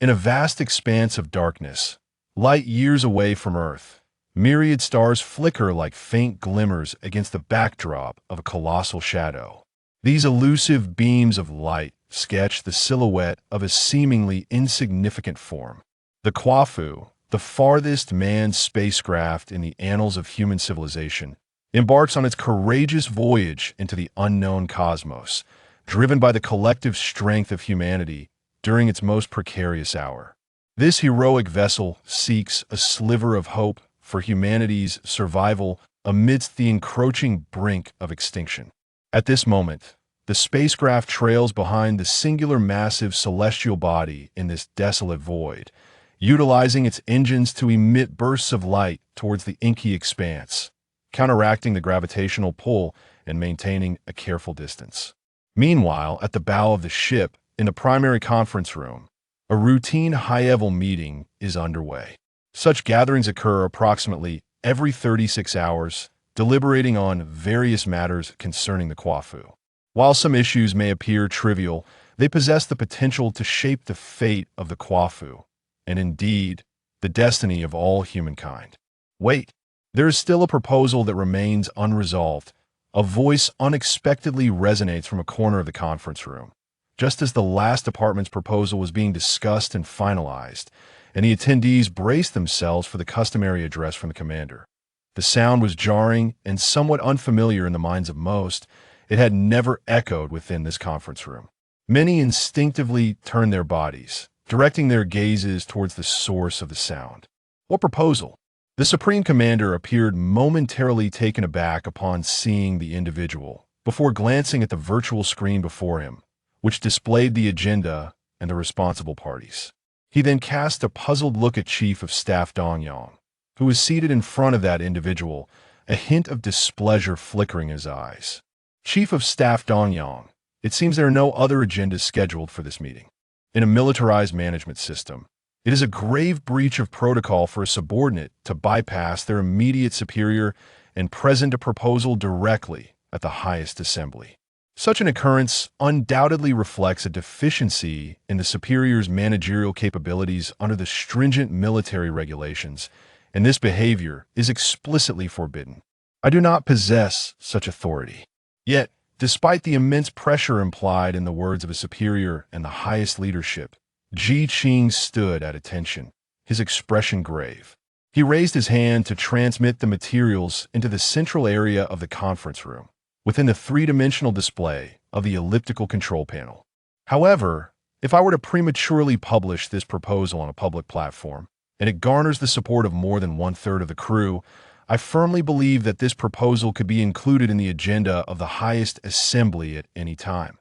In a vast expanse of darkness, light years away from Earth, myriad stars flicker like faint glimmers against the backdrop of a colossal shadow. These elusive beams of light sketch the silhouette of a seemingly insignificant form. The KUAFU, the farthest manned spacecraft in the annals of human civilization, embarks on its courageous voyage into the unknown cosmos, driven by the collective strength of humanity during its most precarious hour. This heroic vessel seeks a sliver of hope for humanity's survival amidst the encroaching brink of extinction. At this moment, the spacecraft trails behind the singular massive celestial body in this desolate void, utilizing its engines to emit bursts of light towards the inky expanse, counteracting the gravitational pull and maintaining a careful distance. Meanwhile, at the bow of the ship, in the primary conference room, a routine high-level meeting is underway. Such gatherings occur approximately every 36 hours, deliberating on various matters concerning the KUAFU. While some issues may appear trivial, they possess the potential to shape the fate of the KUAFU, and indeed, the destiny of all humankind. Wait, there is still a proposal that remains unresolved. A voice unexpectedly resonates from a corner of the conference room, just as the last department's proposal was being discussed and finalized, and the attendees braced themselves for the customary address from the commander. The sound was jarring and somewhat unfamiliar in the minds of most. It had never echoed within this conference room. Many instinctively turned their bodies, directing their gazes towards the source of the sound. What proposal? The Supreme Commander appeared momentarily taken aback upon seeing the individual, before glancing at the virtual screen before him, which displayed the agenda and the responsible parties. He then cast a puzzled look at Chief of Staff Dong Yang, who was seated in front of that individual, a hint of displeasure flickering in his eyes. Chief of Staff Dong Yang, it seems there are no other agendas scheduled for this meeting. In a militarized management system, it is a grave breach of protocol for a subordinate to bypass their immediate superior and present a proposal directly at the highest assembly. Such an occurrence undoubtedly reflects a deficiency in the superior's managerial capabilities under the stringent military regulations, and this behavior is explicitly forbidden. I do not possess such authority. Yet, despite the immense pressure implied in the words of a superior and the highest leadership, Ji Qing stood at attention, his expression grave. He raised his hand to transmit the materials into the central area of the conference room, within the three-dimensional display of the elliptical control panel. However, if I were to prematurely publish this proposal on a public platform, and it garners the support of more than one-third of the crew, I firmly believe that this proposal could be included in the agenda of the highest assembly at any time.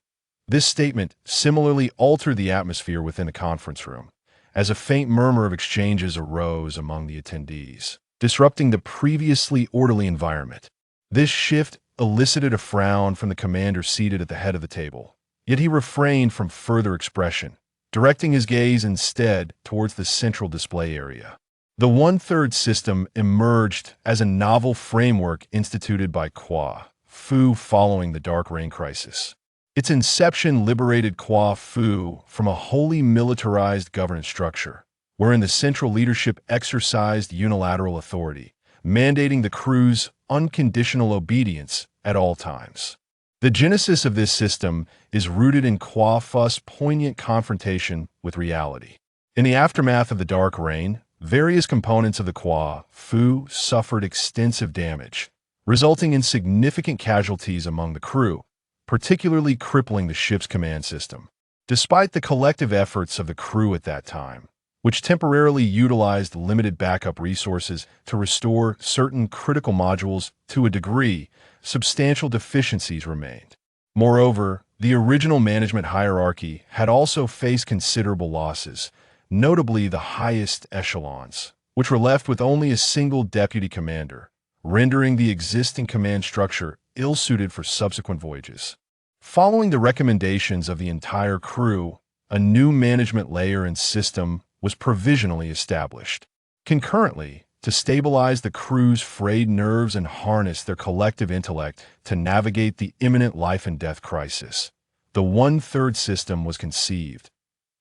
This statement similarly altered the atmosphere within the conference room, as a faint murmur of exchanges arose among the attendees, disrupting the previously orderly environment. This shift elicited a frown from the commander seated at the head of the table, yet he refrained from further expression, directing his gaze instead towards the central display area. The one-third system emerged as a novel framework instituted by KUAFU following the Dark Reign crisis. Its inception liberated KUAFU from a wholly militarized governance structure, wherein the central leadership exercised unilateral authority, mandating the crew's unconditional obedience at all times. The genesis of this system is rooted in KUAFU's poignant confrontation with reality. In the aftermath of the Dark Reign, various components of the KUAFU suffered extensive damage, resulting in significant casualties among the crew, particularly crippling the ship's command system. Despite the collective efforts of the crew at that time, which temporarily utilized limited backup resources to restore certain critical modules to a degree, substantial deficiencies remained. Moreover, the original management hierarchy had also faced considerable losses, notably the highest echelons, which were left with only a single deputy commander, rendering the existing command structure ill-suited for subsequent voyages. Following the recommendations of the entire crew, a new management layer and system was provisionally established. Concurrently, to stabilize the crew's frayed nerves and harness their collective intellect to navigate the imminent life-and-death crisis, the one-third system was conceived.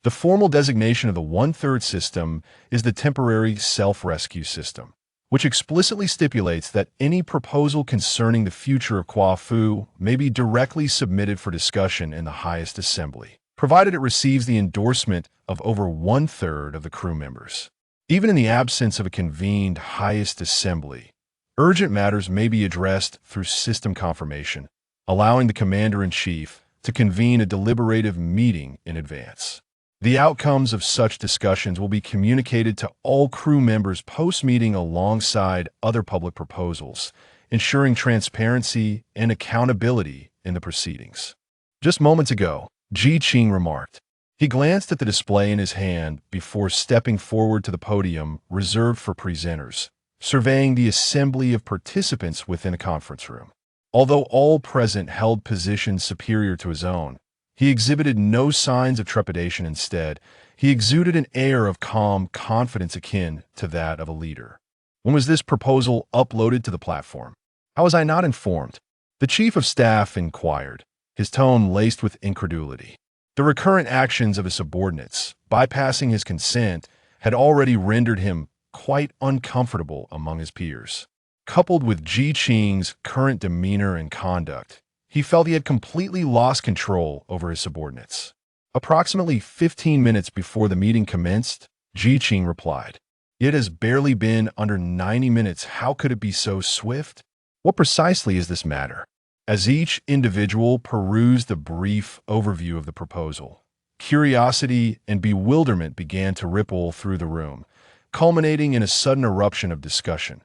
The formal designation of the one-third system is the temporary self-rescue system, which explicitly stipulates that any proposal concerning the future of KUAFU may be directly submitted for discussion in the highest assembly, provided it receives the endorsement of over one-third of the crew members. Even in the absence of a convened highest assembly, urgent matters may be addressed through system confirmation, allowing the commander-in-chief to convene a deliberative meeting in advance. The outcomes of such discussions will be communicated to all crew members post-meeting alongside other public proposals, ensuring transparency and accountability in the proceedings. Just moments ago, Ji Qing remarked. He glanced at the display in his hand before stepping forward to the podium reserved for presenters, surveying the assembly of participants within a conference room. Although all present held positions superior to his own, he exhibited no signs of trepidation. Instead, he exuded an air of calm confidence akin to that of a leader. When was this proposal uploaded to the platform? How was I not informed? The chief of staff inquired, his tone laced with incredulity. The recurrent actions of his subordinates, bypassing his consent, had already rendered him quite uncomfortable among his peers. Coupled with Ji Qing's current demeanor and conduct, he felt he had completely lost control over his subordinates. Approximately 15 minutes before the meeting commenced, Ji Qing replied, "It has barely been under 90 minutes. How could it be so swift? What precisely is this matter?" As each individual perused the brief overview of the proposal, curiosity and bewilderment began to ripple through the room, culminating in a sudden eruption of discussion.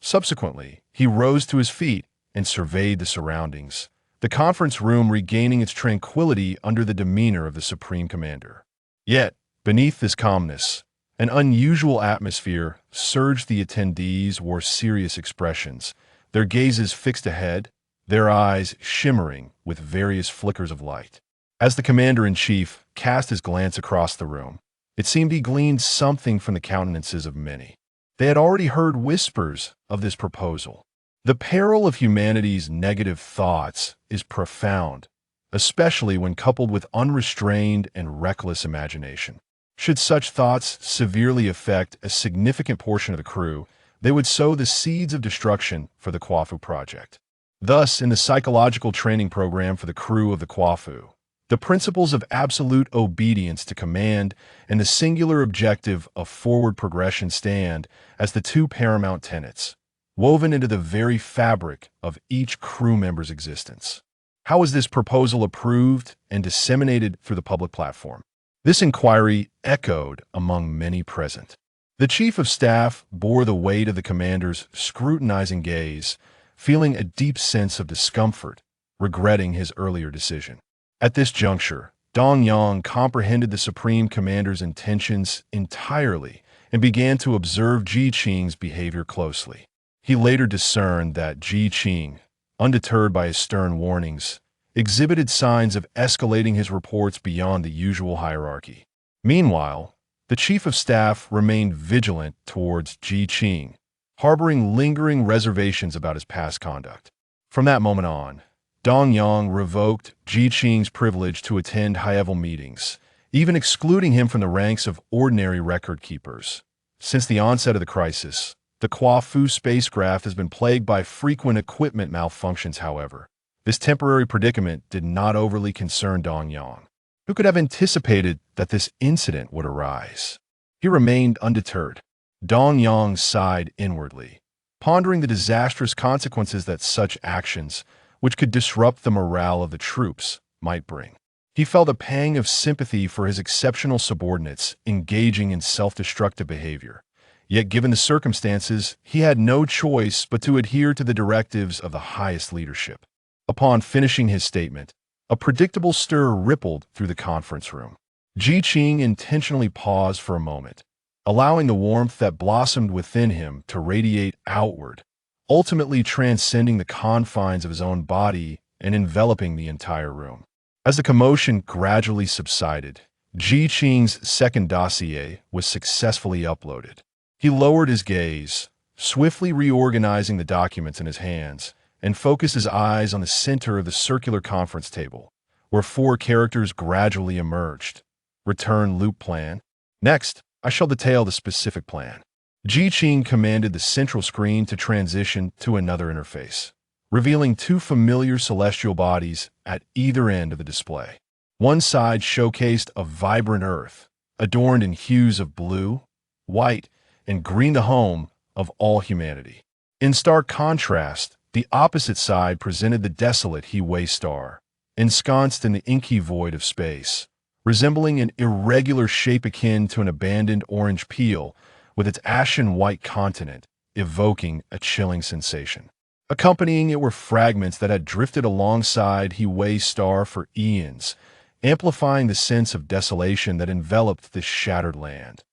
Subsequently, he rose to his feet and surveyed the surroundings, the conference room regaining its tranquility under the demeanor of the Supreme Commander. Yet, beneath this calmness, an unusual atmosphere surged. The attendees wore serious expressions, their gazes fixed ahead, their eyes shimmering with various flickers of light. As the commander-in-chief cast his glance across the room, it seemed he gleaned something from the countenances of many. They had already heard whispers of this proposal. The peril of humanity's negative thoughts is profound, especially when coupled with unrestrained and reckless imagination. Should such thoughts severely affect a significant portion of the crew, they would sow the seeds of destruction for the KUAFU project. Thus, in the psychological training program for the crew of the KUAFU, the principles of absolute obedience to command and the singular objective of forward progression stand as the two paramount tenets, woven into the very fabric of each crew member's existence. How is this proposal approved and disseminated through the public platform? This inquiry echoed among many present. The chief of staff bore the weight of the commander's scrutinizing gaze, feeling a deep sense of discomfort, regretting his earlier decision. At this juncture, Dong Yang comprehended the Supreme Commander's intentions entirely and began to observe Ji Qing's behavior closely. He later discerned that Ji Qing, undeterred by his stern warnings, exhibited signs of escalating his reports beyond the usual hierarchy. Meanwhile, the chief of staff remained vigilant towards Ji Qing, harboring lingering reservations about his past conduct. From that moment on, Dong Yang revoked Ji Qing's privilege to attend high-level meetings, even excluding him from the ranks of ordinary record keepers. Since the onset of the crisis, the KUAFU spacecraft has been plagued by frequent equipment malfunctions. However, this temporary predicament did not overly concern Dong Yang, who could have anticipated that this incident would arise. He remained undeterred. Dong Yang sighed inwardly, pondering the disastrous consequences that such actions, which could disrupt the morale of the troops, might bring. He felt a pang of sympathy for his exceptional subordinates engaging in self-destructive behavior. Yet, given the circumstances, he had no choice but to adhere to the directives of the highest leadership. Upon finishing his statement, a predictable stir rippled through the conference room. Ji Qing intentionally paused for a moment, allowing the warmth that blossomed within him to radiate outward, ultimately transcending the confines of his own body and enveloping the entire room. As the commotion gradually subsided, Ji Qing's second dossier was successfully uploaded. He lowered his gaze, swiftly reorganizing the documents in his hands, and focused his eyes on the center of the circular conference table, where 4 characters gradually emerged, Return loop plan. Next, I shall detail the specific plan. Ji Qing commanded the central screen to transition to another interface, revealing two familiar celestial bodies at either end of the display. One side showcased a vibrant Earth, adorned in hues of blue, white, and green, the home of all humanity. In stark contrast, the opposite side presented the desolate He star, ensconced in the inky void of space, resembling an irregular shape akin to an abandoned orange peel, with its ashen white continent evoking a chilling sensation. Accompanying it were fragments that had drifted alongside He star for eons, amplifying the sense of desolation that enveloped this shattered land.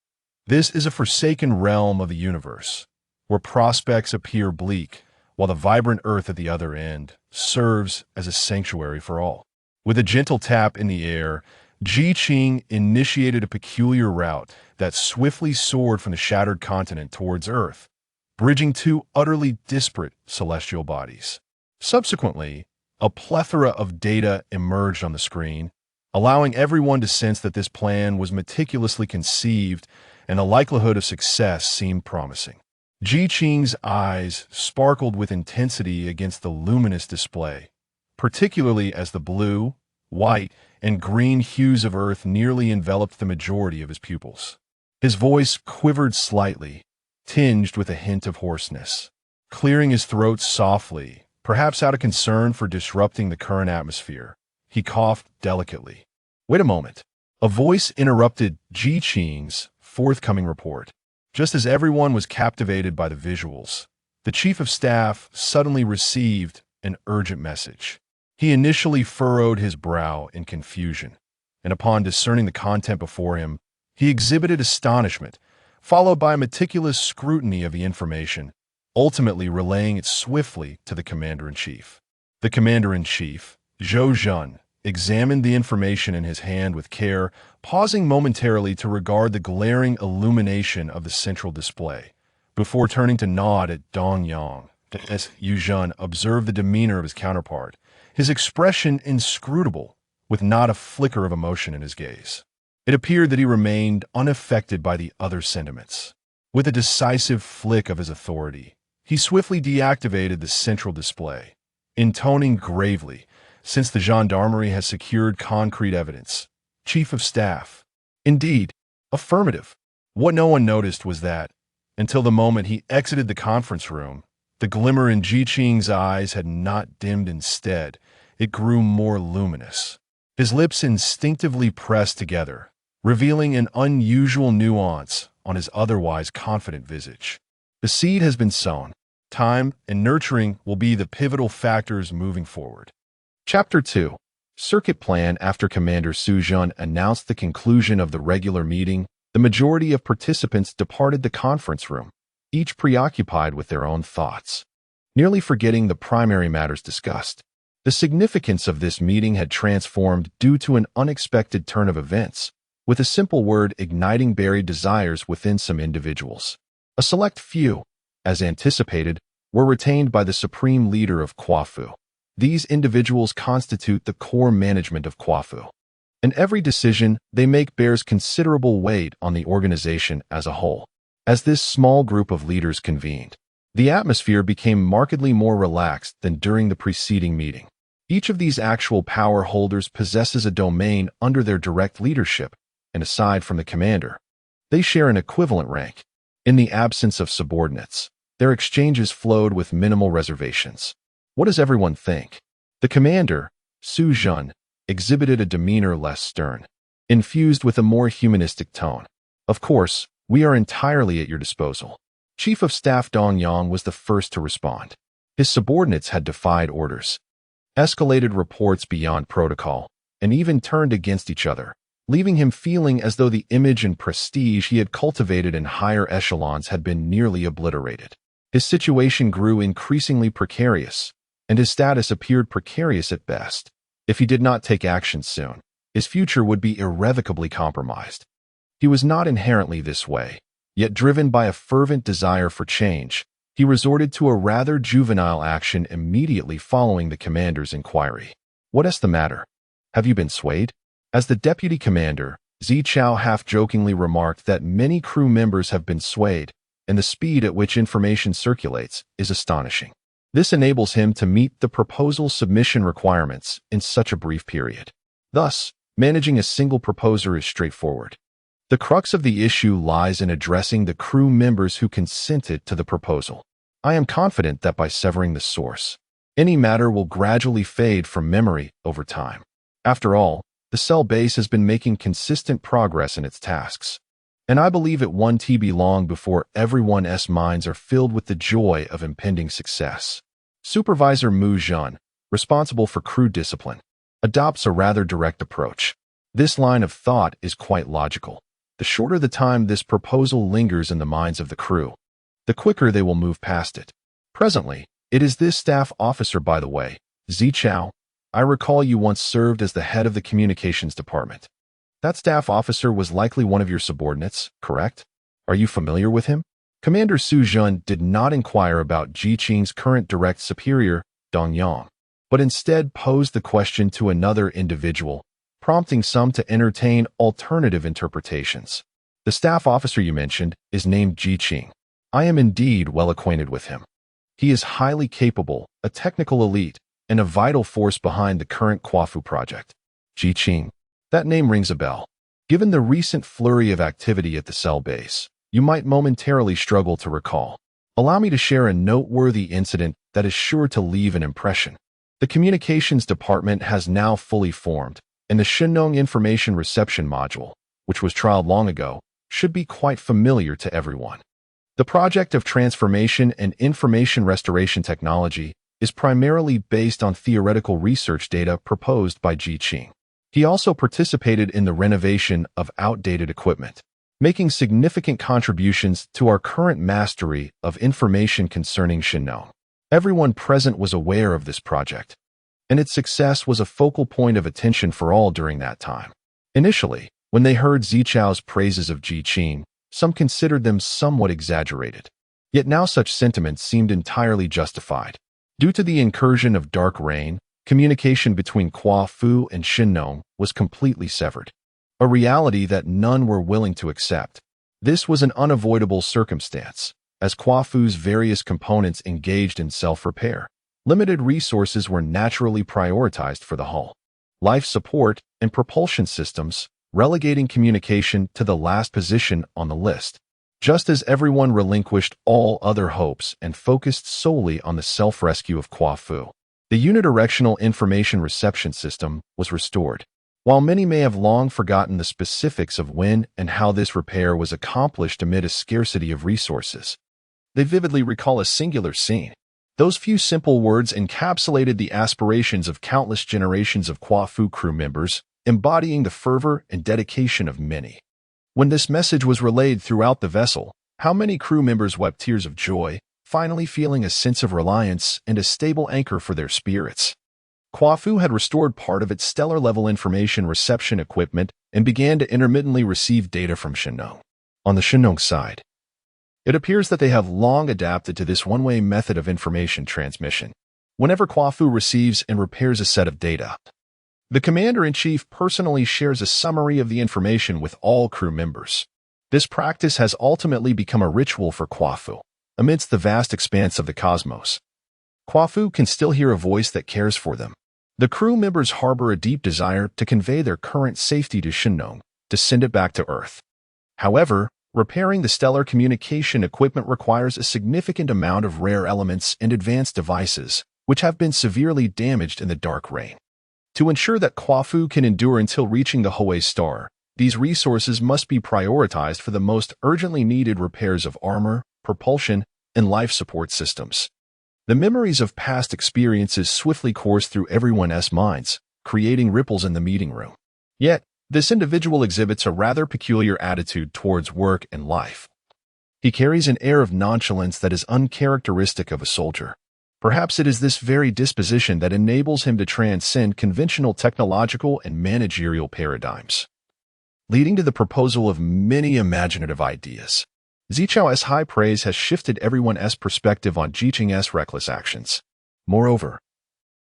This is a forsaken realm of the universe, where prospects appear bleak, while the vibrant Earth at the other end serves as a sanctuary for all. With a gentle tap in the air, Ji Qing initiated a peculiar route that swiftly soared from the shattered continent towards Earth, bridging two utterly disparate celestial bodies. Subsequently, a plethora of data emerged on the screen, allowing everyone to sense that this plan was meticulously conceived and the likelihood of success seemed promising. Ji Qing's eyes sparkled with intensity against the luminous display, particularly as the blue, white, and green hues of Earth nearly enveloped the majority of his pupils. His voice quivered slightly, tinged with a hint of hoarseness. Clearing his throat softly, perhaps out of concern for disrupting the current atmosphere, he coughed delicately. "Wait a moment." A voice interrupted Ji Qing's forthcoming report. Just as everyone was captivated by the visuals, the Chief of Staff suddenly received an urgent message. He initially furrowed his brow in confusion, and upon discerning the content before him, he exhibited astonishment, followed by a meticulous scrutiny of the information, ultimately relaying it swiftly to the Commander-in-Chief. The Commander-in-Chief, Zhou Zhen, examined the information in his hand with care, pausing momentarily to regard the glaring illumination of the central display, before turning to nod at Dong Yang. As Yu Zhen observed the demeanor of his counterpart, his expression inscrutable, with not a flicker of emotion in his gaze. It appeared that he remained unaffected by the other's sentiments. With a decisive flick of his authority, he swiftly deactivated the central display, intoning gravely, "Since the gendarmerie has secured concrete evidence, Chief of Staff." "Indeed, affirmative." What no one noticed was that, until the moment he exited the conference room, the glimmer in Ji Qing's eyes had not dimmed. Instead, it grew more luminous. His lips instinctively pressed together, revealing an unusual nuance on his otherwise confident visage. The seed has been sown. Time and nurturing will be the pivotal factors moving forward. Chapter 2. Circuit Plan. After Commander Su Zhen announced the conclusion of the regular meeting, the majority of participants departed the conference room, each preoccupied with their own thoughts, nearly forgetting the primary matters discussed. The significance of this meeting had transformed due to an unexpected turn of events, with a simple word igniting buried desires within some individuals. A select few, as anticipated, were retained by the supreme leader of KUAFU. These individuals constitute the core management of KUAFU, and every decision they make bears considerable weight on the organization as a whole. As this small group of leaders convened, the atmosphere became markedly more relaxed than during the preceding meeting. Each of these actual power holders possesses a domain under their direct leadership, and aside from the commander, they share an equivalent rank. In the absence of subordinates, their exchanges flowed with minimal reservations. What does everyone think? The commander, Su Zhen, exhibited a demeanor less stern, infused with a more humanistic tone. "Of course, we are entirely at your disposal." Chief of Staff Dong Yang was the first to respond. His subordinates had defied orders, escalated reports beyond protocol, and even turned against each other, leaving him feeling as though the image and prestige he had cultivated in higher echelons had been nearly obliterated. His situation grew increasingly precarious, and his status appeared precarious at best. If he did not take action soon, his future would be irrevocably compromised. He was not inherently this way, yet driven by a fervent desire for change, he resorted to a rather juvenile action immediately following the commander's inquiry. "What is the matter? Have you been swayed?" As the deputy commander, Zichao half-jokingly remarked that many crew members have been swayed, and the speed at which information circulates is astonishing. This enables him to meet the proposal submission requirements in such a brief period. Thus, managing a single proposer is straightforward. The crux of the issue lies in addressing the crew members who consented to the proposal. I am confident that by severing the source, any matter will gradually fade from memory over time. After all, the cell base has been making consistent progress in its tasks, and I believe it won't be long before everyone's minds are filled with the joy of impending success. Supervisor Mu Jun, responsible for crew discipline, adopts a rather direct approach. This line of thought is quite logical. The shorter the time this proposal lingers in the minds of the crew, the quicker they will move past it. Presently, it is this staff officer, by the way, Zichao. I recall you once served as the head of the communications department. That staff officer was likely one of your subordinates, correct? Are you familiar with him? Commander Su Jun did not inquire about Ji Qing's current direct superior, Dong Yang, but instead posed the question to another individual, prompting some to entertain alternative interpretations. The staff officer you mentioned is named Ji Qing. I am indeed well acquainted with him. He is highly capable, a technical elite, and a vital force behind the current KUAFU project. Ji Qing. That name rings a bell. Given the recent flurry of activity at the cell base, you might momentarily struggle to recall. Allow me to share a noteworthy incident that is sure to leave an impression. The communications department has now fully formed, and the Shenong Information Reception Module, which was trialed long ago, should be quite familiar to everyone. The project of transformation and information restoration technology is primarily based on theoretical research data proposed by Ji Qing. He also participated in the renovation of outdated equipment, making significant contributions to our current mastery of information concerning Shenong. Everyone present was aware of this project, and its success was a focal point of attention for all during that time. Initially, when they heard Zichao's praises of Ji Qing, some considered them somewhat exaggerated. Yet now such sentiments seemed entirely justified. Due to the incursion of dark rain, communication between KUAFU and Shenong was completely severed, a reality that none were willing to accept. This was an unavoidable circumstance, as KUAFU's various components engaged in self-repair. Limited resources were naturally prioritized for the hull, life support, and propulsion systems, relegating communication to the last position on the list. Just as everyone relinquished all other hopes and focused solely on the self-rescue of KUAFU, the unidirectional information reception system was restored. While many may have long forgotten the specifics of when and how this repair was accomplished amid a scarcity of resources, they vividly recall a singular scene. Those few simple words encapsulated the aspirations of countless generations of KUAFU crew members, embodying the fervor and dedication of many. When this message was relayed throughout the vessel, how many crew members wept tears of joy, finally feeling a sense of reliance and a stable anchor for their spirits. KUAFU had restored part of its stellar-level information reception equipment and began to intermittently receive data from Shenong. On the Shenong side, it appears that they have long adapted to this one-way method of information transmission. Whenever KUAFU receives and repairs a set of data, the Commander-in-Chief personally shares a summary of the information with all crew members. This practice has ultimately become a ritual for KUAFU. Amidst the vast expanse of the cosmos, KUAFU can still hear a voice that cares for them. The crew members harbor a deep desire to convey their current safety to Shenong, to send it back to Earth. However, repairing the stellar communication equipment requires a significant amount of rare elements and advanced devices, which have been severely damaged in the dark rain. To ensure that KUAFU can endure until reaching the Hoei star, these resources must be prioritized for the most urgently needed repairs of armor, propulsion, and life support systems. The memories of past experiences swiftly course through everyone's minds, creating ripples in the meeting room. Yet, this individual exhibits a rather peculiar attitude towards work and life. He carries an air of nonchalance that is uncharacteristic of a soldier. Perhaps it is this very disposition that enables him to transcend conventional technological and managerial paradigms, leading to the proposal of many imaginative ideas. Zichao's high praise has shifted everyone's perspective on Ji Qing's reckless actions. Moreover,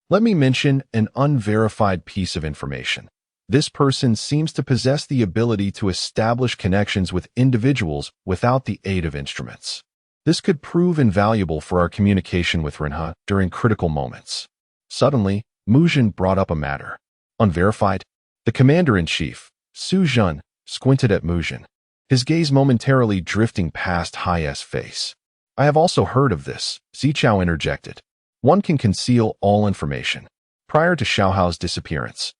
let me mention an unverified piece of information. This person seems to possess the ability to establish connections with individuals without the aid of instruments. This could prove invaluable for our communication with Renha during critical moments. Suddenly, Muzhen brought up a matter. Unverified? The commander-in-chief, Su Jun, squinted at Muzhen, his gaze momentarily drifting past Hai's face. I have also heard of this, Zichao interjected. One can conceal all information. Prior to Xiaohao's disappearance,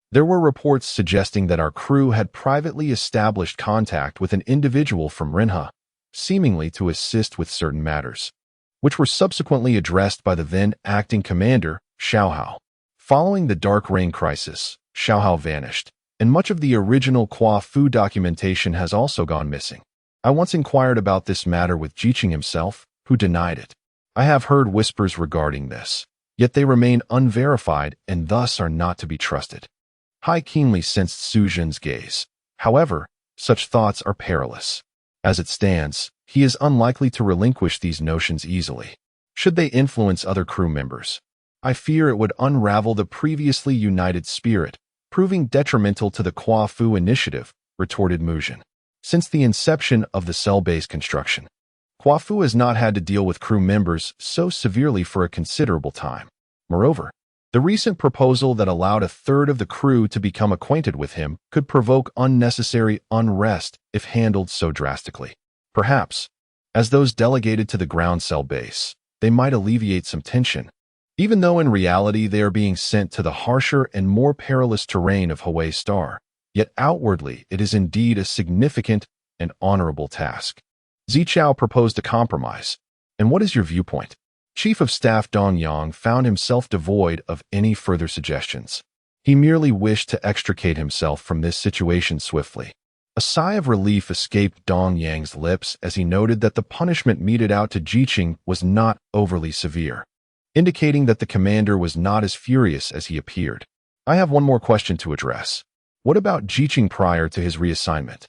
there were reports suggesting that our crew had privately established contact with an individual from Renha, seemingly to assist with certain matters, which were subsequently addressed by the then-acting commander, Xiaohao. Following the Dark Rain crisis, Xiaohao vanished, and much of the original KUAFU documentation has also gone missing. I once inquired about this matter with Jiqing himself, who denied it. I have heard whispers regarding this, yet they remain unverified and thus are not to be trusted. Hai keenly sensed Su Jun's gaze. However, such thoughts are perilous. As it stands, he is unlikely to relinquish these notions easily. Should they influence other crew members, I fear it would unravel the previously united spirit, proving detrimental to the KUAFU initiative, retorted Muzhen. Since the inception of the cell-based construction, KUAFU has not had to deal with crew members so severely for a considerable time. Moreover, the recent proposal that allowed a third of the crew to become acquainted with him could provoke unnecessary unrest if handled so drastically. Perhaps, as those delegated to the ground cell base, they might alleviate some tension, even though in reality they are being sent to the harsher and more perilous terrain of Hawaii Star. Yet outwardly it is indeed a significant and honorable task. Zichao proposed a compromise. And what is your viewpoint? Chief of Staff Dong Yang found himself devoid of any further suggestions. He merely wished to extricate himself from this situation swiftly. A sigh of relief escaped Dong Yang's lips as he noted that the punishment meted out to Jiqing was not overly severe, indicating that the commander was not as furious as he appeared. I have one more question to address. What about Jiqing prior to his reassignment?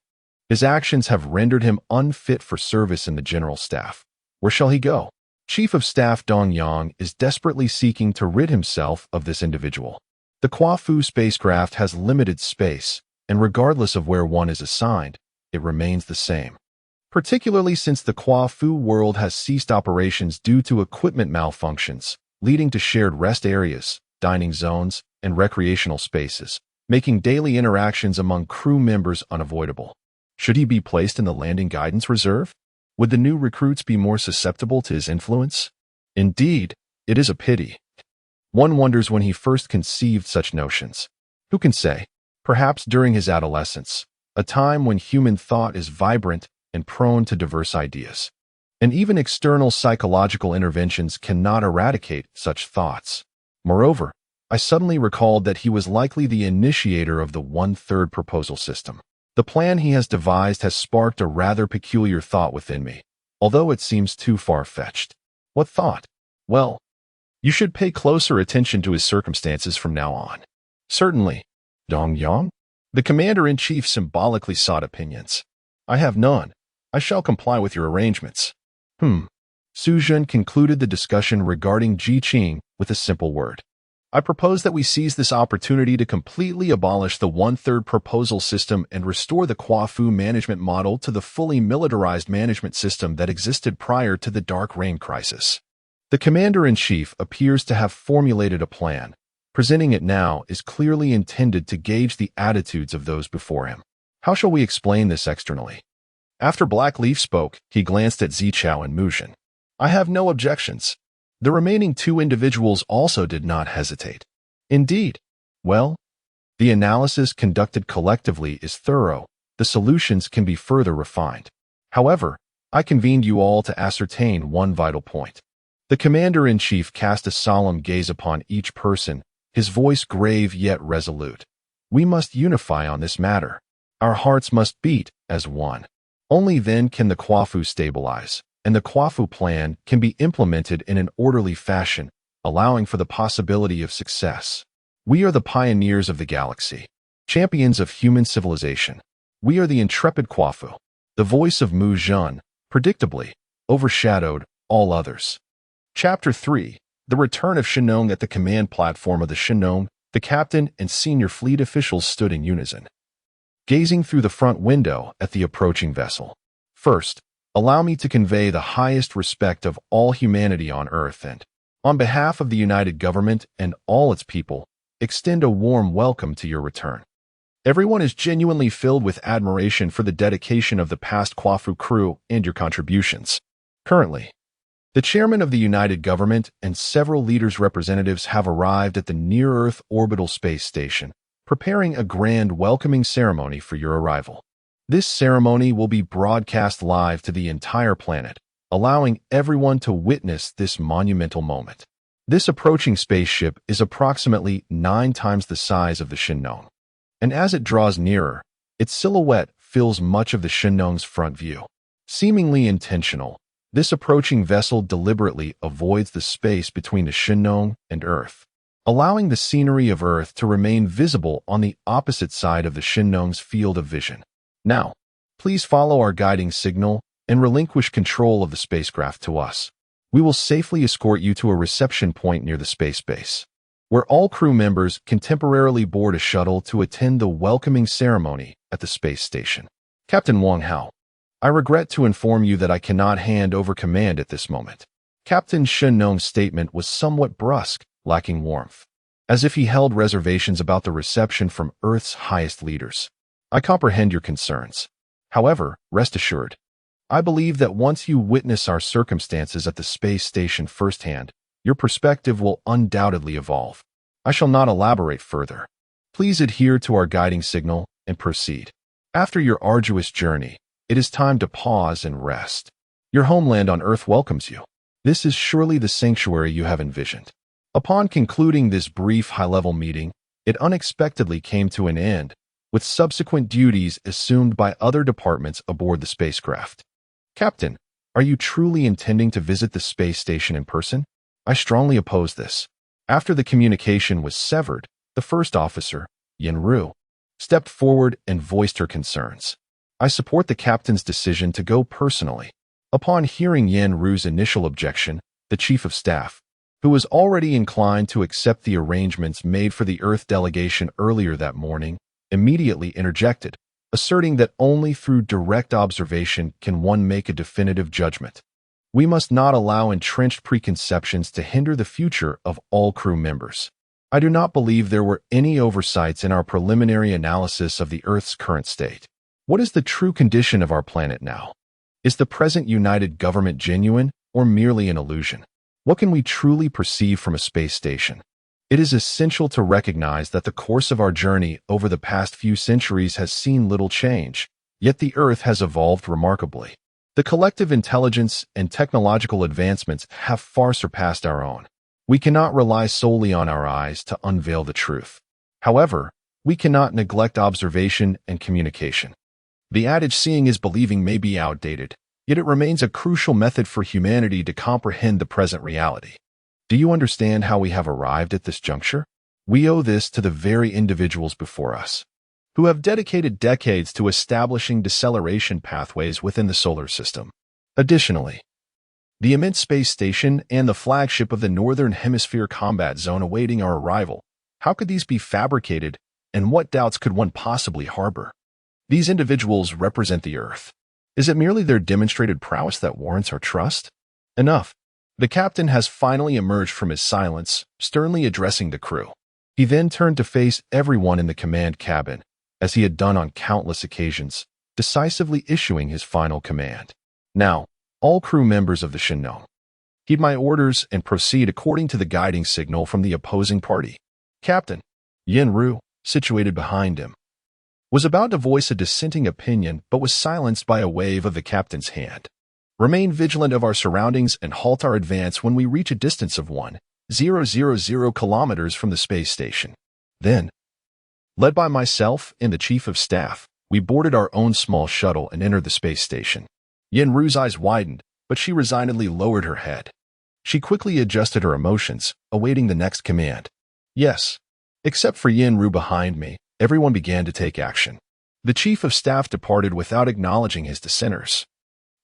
His actions have rendered him unfit for service in the general staff. Where shall he go? Chief of Staff Dong Yang is desperately seeking to rid himself of this individual. The KUAFU spacecraft has limited space, and regardless of where one is assigned, it remains the same. Particularly since the KUAFU world has ceased operations due to equipment malfunctions, leading to shared rest areas, dining zones, and recreational spaces, making daily interactions among crew members unavoidable. Should he be placed in the landing guidance reserve? Would the new recruits be more susceptible to his influence? Indeed, it is a pity. One wonders when he first conceived such notions. Who can say? Perhaps during his adolescence, a time when human thought is vibrant and prone to diverse ideas. And even external psychological interventions cannot eradicate such thoughts. Moreover, I suddenly recalled that he was likely the initiator of the one-third proposal system. The plan he has devised has sparked a rather peculiar thought within me, although it seems too far-fetched. What thought? Well, you should pay closer attention to his circumstances from now on. Certainly. Dong Yang? The commander-in-chief symbolically sought opinions. I have none. I shall comply with your arrangements. Su Jun concluded the discussion regarding Jiqing with a simple word. I propose that we seize this opportunity to completely abolish the one-third proposal system and restore the KUAFU management model to the fully militarized management system that existed prior to the Dark Rain crisis. The commander-in-chief appears to have formulated a plan. Presenting it now is clearly intended to gauge the attitudes of those before him. How shall we explain this externally? After Blackleaf spoke, he glanced at Zichao and Muzhen. I have no objections. The remaining two individuals also did not hesitate. Indeed. Well, the analysis conducted collectively is thorough. The solutions can be further refined. However, I convened you all to ascertain one vital point. The commander-in-chief cast a solemn gaze upon each person, his voice grave yet resolute. We must unify on this matter. Our hearts must beat as one. Only then can the KUAFU stabilize, and the KUAFU plan can be implemented in an orderly fashion, allowing for the possibility of success. We are the pioneers of the galaxy, champions of human civilization. We are the intrepid KUAFU. The voice of Muzhen, predictably, overshadowed all others. Chapter 3. The return of Shenong at the command platform of the Shenong. The The captain and senior fleet officials stood in unison, gazing through the front window at the approaching vessel. First, allow me to convey the highest respect of all humanity on Earth and, on behalf of the United Government and all its people, extend a warm welcome to your return. Everyone is genuinely filled with admiration for the dedication of the past KUAFU crew and your contributions. Currently, the chairman of the United Government and several leaders' representatives have arrived at the near-Earth orbital space station, preparing a grand welcoming ceremony for your arrival. This ceremony will be broadcast live to the entire planet, allowing everyone to witness this monumental moment. This approaching spaceship is approximately 9 times the size of the Shinong, and as it draws nearer, its silhouette fills much of the Shinong's front view. Seemingly intentional, this approaching vessel deliberately avoids the space between the Shinong and Earth, allowing the scenery of Earth to remain visible on the opposite side of the Shinong's field of vision. Now, please follow our guiding signal and relinquish control of the spacecraft to us. We will safely escort you to a reception point near the space base, where all crew members can temporarily board a shuttle to attend the welcoming ceremony at the space station. Captain Wang Hao, I regret to inform you that I cannot hand over command at this moment. Captain Shinong's statement was somewhat brusque, lacking warmth, as if he held reservations about the reception from Earth's highest leaders. I comprehend your concerns. However, rest assured, I believe that once you witness our circumstances at the space station firsthand, your perspective will undoubtedly evolve. I shall not elaborate further. Please adhere to our guiding signal and proceed. After your arduous journey, it is time to pause and rest. Your homeland on Earth welcomes you. This is surely the sanctuary you have envisioned. Upon concluding this brief high-level meeting, it unexpectedly came to an end, with subsequent duties assumed by other departments aboard the spacecraft. Captain, are you truly intending to visit the space station in person? I strongly oppose this. After the communication was severed, the first officer, Yen Ru, stepped forward and voiced her concerns. I support the captain's decision to go personally. Upon hearing Yen Ru's initial objection, the chief of staff, who was already inclined to accept the arrangements made for the Earth delegation earlier that morning, immediately interjected, asserting that only through direct observation can one make a definitive judgment. We must not allow entrenched preconceptions to hinder the future of all crew members. I do not believe there were any oversights in our preliminary analysis of the Earth's current state. What is the true condition of our planet now? Is the present United Government genuine or merely an illusion? What can we truly perceive from a space station? It is essential to recognize that the course of our journey over the past few centuries has seen little change, yet the Earth has evolved remarkably. The collective intelligence and technological advancements have far surpassed our own. We cannot rely solely on our eyes to unveil the truth. However, we cannot neglect observation and communication. The adage "seeing is believing" may be outdated, yet it remains a crucial method for humanity to comprehend the present reality. Do you understand how we have arrived at this juncture? We owe this to the very individuals before us, who have dedicated decades to establishing deceleration pathways within the solar system. Additionally, the immense space station and the flagship of the Northern Hemisphere combat zone awaiting our arrival, how could these be fabricated, and what doubts could one possibly harbor? These individuals represent the Earth. Is it merely their demonstrated prowess that warrants our trust? Enough. The captain has finally emerged from his silence, sternly addressing the crew. He then turned to face everyone in the command cabin, as he had done on countless occasions, decisively issuing his final command. Now, all crew members of the Shinong, heed my orders and proceed according to the guiding signal from the opposing party. Captain Yen Ru, situated behind him, was about to voice a dissenting opinion but was silenced by a wave of the captain's hand. Remain vigilant of our surroundings and halt our advance when we reach a distance of 1,000 kilometers from the space station. Then, led by myself and the chief of staff, we boarded our own small shuttle and entered the space station. Yen Ru's eyes widened, but she resignedly lowered her head. She quickly adjusted her emotions, awaiting the next command. Yes. Except for Yen Ru behind me, everyone began to take action. The chief of staff departed without acknowledging his dissenters,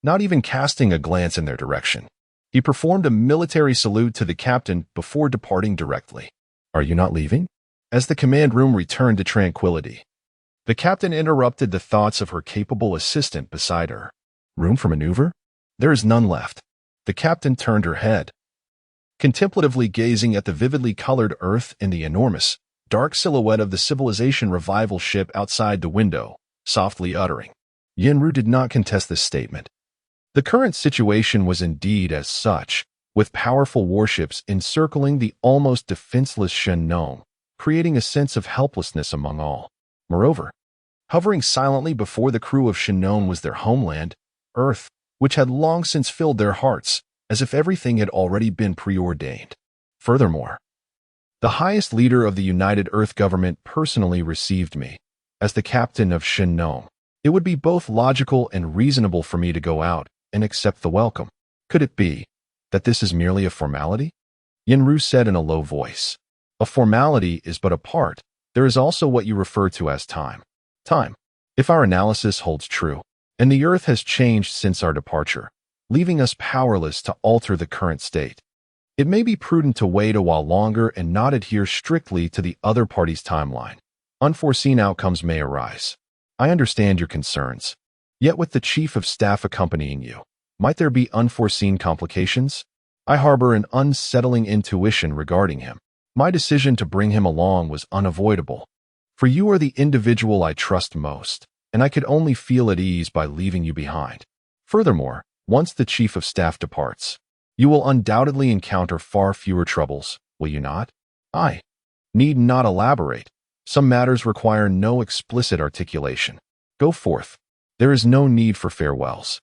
not even casting a glance in their direction. He performed a military salute to the captain before departing directly. Are you not leaving? as the command room returned to tranquility. The captain interrupted the thoughts of her capable assistant beside her. Room for maneuver? There is none left. The captain turned her head, contemplatively gazing at the vividly colored earth and the enormous, dark silhouette of the civilization revival ship outside the window, softly uttering. Yenru did not contest this statement. The current situation was indeed as such, with powerful warships encircling the almost defenseless Shen-Nong, creating a sense of helplessness among all. Moreover, hovering silently before the crew of Shen-Nong was their homeland, Earth, which had long since filled their hearts, as if everything had already been preordained. Furthermore, the highest leader of the United Earth government personally received me, as the captain of Shen-Nong. It would be both logical and reasonable for me to go out and accept the welcome. Could it be that this is merely a formality? Yenru said in a low voice. A formality is but a part. There is also what you refer to as time. Time, if our analysis holds true, and the Earth has changed since our departure, leaving us powerless to alter the current state. It may be prudent to wait a while longer and not adhere strictly to the other party's timeline. Unforeseen outcomes may arise. I understand your concerns. Yet with the Chief of Staff accompanying you, might there be unforeseen complications? I harbor an unsettling intuition regarding him. My decision to bring him along was unavoidable, for you are the individual I trust most, and I could only feel at ease by leaving you behind. Furthermore, once the Chief of Staff departs, you will undoubtedly encounter far fewer troubles, will you not? I need not elaborate. Some matters require no explicit articulation. Go forth. There is no need for farewells.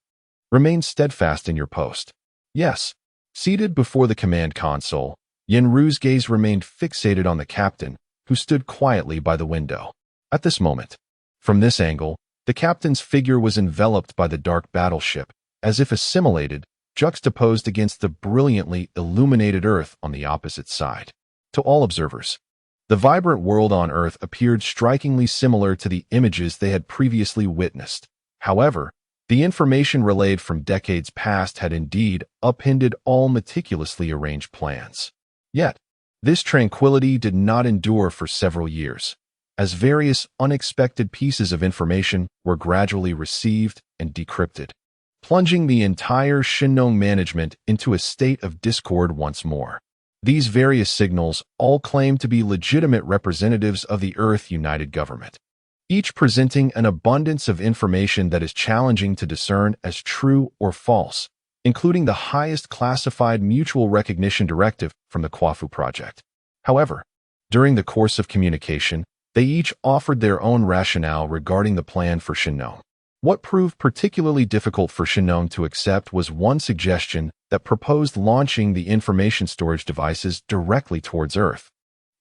Remain steadfast in your post. Yes. Seated before the command console, Yenru's gaze remained fixated on the captain, who stood quietly by the window. At this moment, from this angle, the captain's figure was enveloped by the dark battleship, as if assimilated, juxtaposed against the brilliantly illuminated Earth on the opposite side. To all observers, the vibrant world on Earth appeared strikingly similar to the images they had previously witnessed. However, the information relayed from decades past had indeed upended all meticulously arranged plans. Yet, this tranquility did not endure for several years, as various unexpected pieces of information were gradually received and decrypted, plunging the entire Shen-Nong management into a state of discord once more. These various signals all claim to be legitimate representatives of the Earth United Government, each presenting an abundance of information that is challenging to discern as true or false, including the highest classified mutual recognition directive from the KUAFU project. However, during the course of communication, they each offered their own rationale regarding the plan for Shen-Nong. What proved particularly difficult for Shen-Nong to accept was one suggestion that proposed launching the information storage devices directly towards Earth,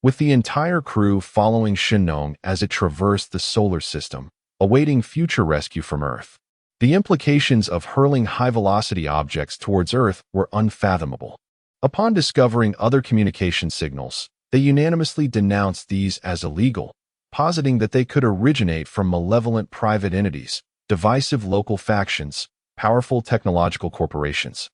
with the entire crew following Shen-Nong as it traversed the solar system, awaiting future rescue from Earth. The implications of hurling high-velocity objects towards Earth were unfathomable. Upon discovering other communication signals, they unanimously denounced these as illegal, positing that they could originate from malevolent private entities, divisive local factions, powerful technological corporations,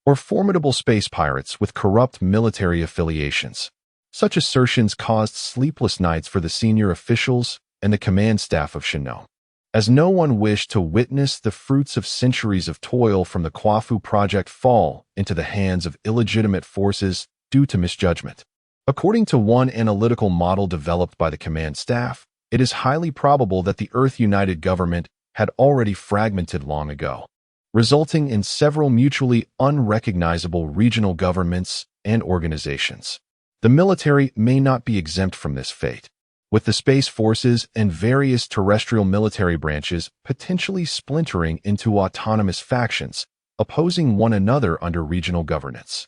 or formidable space pirates with corrupt military affiliations. Such assertions caused sleepless nights for the senior officials and the command staff of Shen-Nong, as no one wished to witness the fruits of centuries of toil from the KUAFU project fall into the hands of illegitimate forces due to misjudgment. According to one analytical model developed by the command staff, it is highly probable that the Earth United Government had already fragmented long ago, resulting in several mutually unrecognizable regional governments and organizations. The military may not be exempt from this fate, with the space forces and various terrestrial military branches potentially splintering into autonomous factions, opposing one another under regional governance.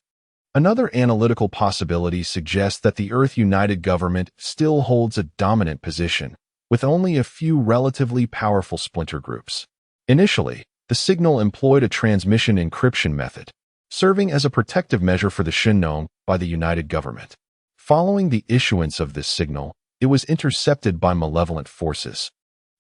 Another analytical possibility suggests that the Earth United Government still holds a dominant position, with only a few relatively powerful splinter groups. Initially, the signal employed a transmission encryption method, serving as a protective measure for the Shen-Nong by the United Government. Following the issuance of this signal, it was intercepted by malevolent forces,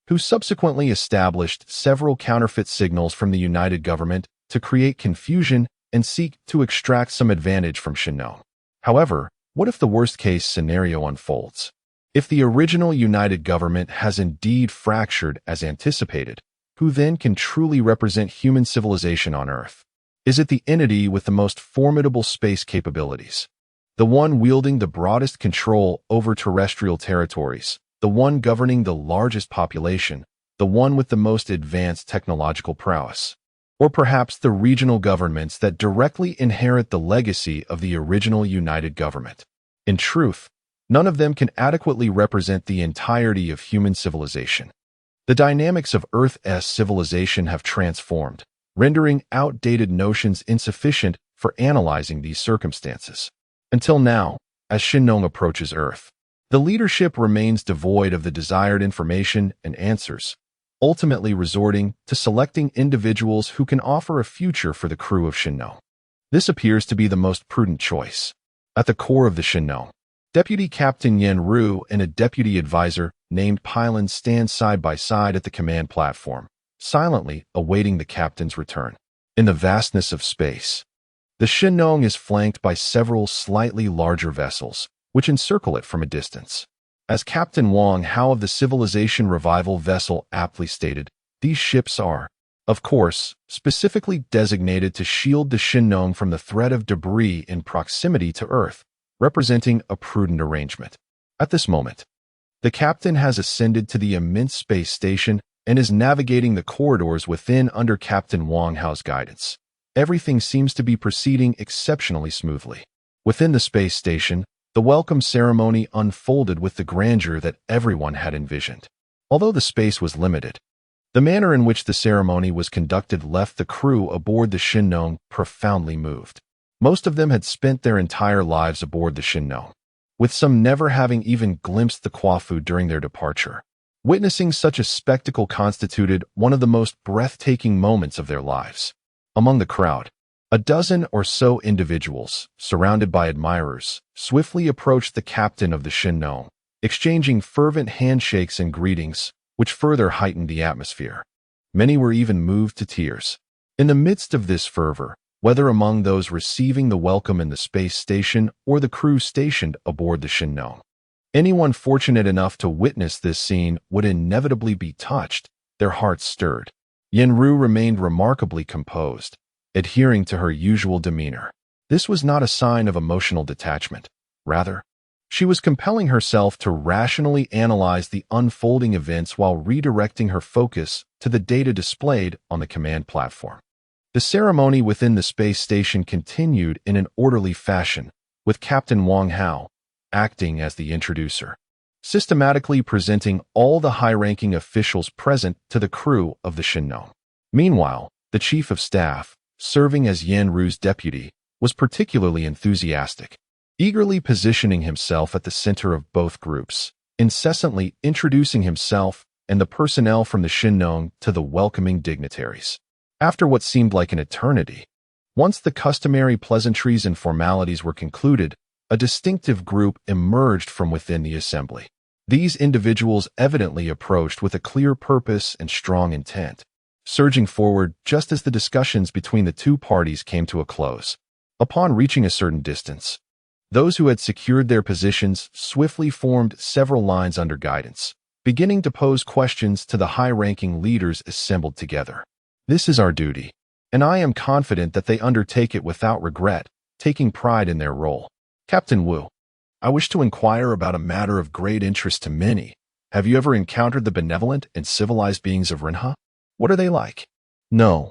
who subsequently established several counterfeit signals from the United Government to create confusion and seek to extract some advantage from Shen-Nong. However, what if the worst-case scenario unfolds? If the original united government has indeed fractured as anticipated, who then can truly represent human civilization on Earth? Is it the entity with the most formidable space capabilities? The one wielding the broadest control over terrestrial territories, the one governing the largest population, the one with the most advanced technological prowess? Or perhaps the regional governments that directly inherit the legacy of the original united government? In truth, none of them can adequately represent the entirety of human civilization. The dynamics of Earth's civilization have transformed, rendering outdated notions insufficient for analyzing these circumstances. Until now, as Chen Ming approaches Earth, the leadership remains devoid of the desired information and answers, ultimately resorting to selecting individuals who can offer a future for the crew of Chen Ming. This appears to be the most prudent choice. At the core of the Chen Ming, Deputy Captain Yen Ru and a deputy advisor named Pylon stand side by side at the command platform, silently awaiting the captain's return. In the vastness of space, the Chen Ming is flanked by several slightly larger vessels, which encircle it from a distance. As Captain Wang Hao of the Civilization Revival vessel aptly stated, these ships are, of course, specifically designated to shield the Chen Ming from the threat of debris in proximity to Earth, representing a prudent arrangement. At this moment, the captain has ascended to the immense space station and is navigating the corridors within under Captain Wang Hao's guidance. Everything seems to be proceeding exceptionally smoothly. Within the space station, the welcome ceremony unfolded with the grandeur that everyone had envisioned. Although the space was limited, the manner in which the ceremony was conducted left the crew aboard the Chen Ming profoundly moved. Most of them had spent their entire lives aboard the Chen Ming, with some never having even glimpsed the KUAFU during their departure. Witnessing such a spectacle constituted one of the most breathtaking moments of their lives. Among the crowd, a dozen or so individuals, surrounded by admirers, swiftly approached the captain of the Chen Ming, exchanging fervent handshakes and greetings, which further heightened the atmosphere. Many were even moved to tears. In the midst of this fervor, whether among those receiving the welcome in the space station or the crew stationed aboard the Chen Ming, anyone fortunate enough to witness this scene would inevitably be touched, their hearts stirred. Yen Ru remained remarkably composed, adhering to her usual demeanor. This was not a sign of emotional detachment. Rather, she was compelling herself to rationally analyze the unfolding events while redirecting her focus to the data displayed on the command platform. The ceremony within the space station continued in an orderly fashion, with Captain Wang Hao acting as the introducer, systematically presenting all the high-ranking officials present to the crew of the Chen Ming. Meanwhile, the chief of staff, serving as Yen Ru's deputy, was particularly enthusiastic, eagerly positioning himself at the center of both groups, incessantly introducing himself and the personnel from the Chen Ming to the welcoming dignitaries. After what seemed like an eternity, once the customary pleasantries and formalities were concluded, a distinctive group emerged from within the assembly. These individuals evidently approached with a clear purpose and strong intent, surging forward just as the discussions between the two parties came to a close. Upon reaching a certain distance, those who had secured their positions swiftly formed several lines under guidance, beginning to pose questions to the high-ranking leaders assembled together. This is our duty, and I am confident that they undertake it without regret, taking pride in their role. Captain Wu, I wish to inquire about a matter of great interest to many. Have you ever encountered the benevolent and civilized beings of Rinha? What are they like? No,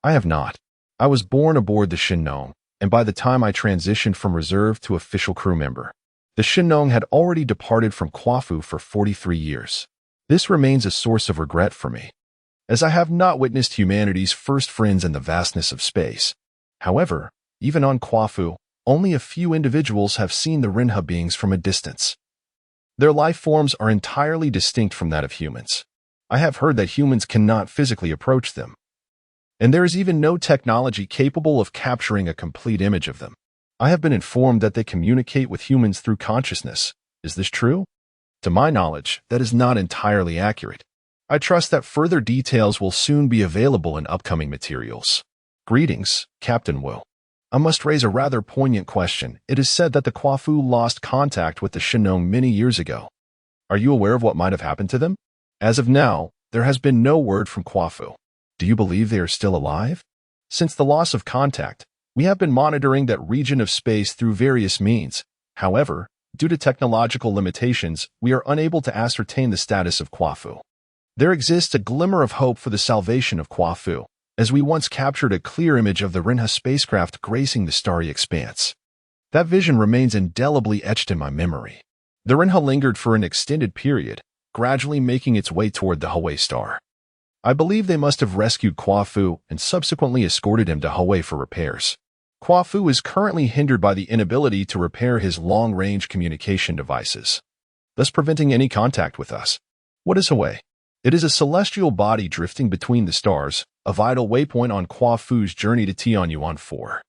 I have not. I was born aboard the Chen Ming, and by the time I transitioned from reserve to official crew member, the Chen Ming had already departed from KUAFU for 43 years. This remains a source of regret for me, as I have not witnessed humanity's first friends in the vastness of space. However, even on KUAFU, only a few individuals have seen the Rinha beings from a distance. Their life forms are entirely distinct from that of humans. I have heard that humans cannot physically approach them, and there is even no technology capable of capturing a complete image of them. I have been informed that they communicate with humans through consciousness. Is this true? To my knowledge, that is not entirely accurate. I trust that further details will soon be available in upcoming materials. Greetings, Captain Wu. I must raise a rather poignant question. It is said that the KUAFU lost contact with the Chen Ming many years ago. Are you aware of what might have happened to them? As of now, there has been no word from KUAFU. Do you believe they are still alive? Since the loss of contact, we have been monitoring that region of space through various means. However, due to technological limitations, we are unable to ascertain the status of KUAFU. There exists a glimmer of hope for the salvation of KUAFU, as we once captured a clear image of the RINHA spacecraft gracing the starry expanse. That vision remains indelibly etched in my memory. The RINHA lingered for an extended period, gradually making its way toward the Hawaii star. I believe they must have rescued KUAFU and subsequently escorted him to Hawaii for repairs. KUAFU is currently hindered by the inability to repair his long-range communication devices, thus preventing any contact with us. What is Hawaii? It is a celestial body drifting between the stars, a vital waypoint on KUAFU's journey to Tianyuan 4.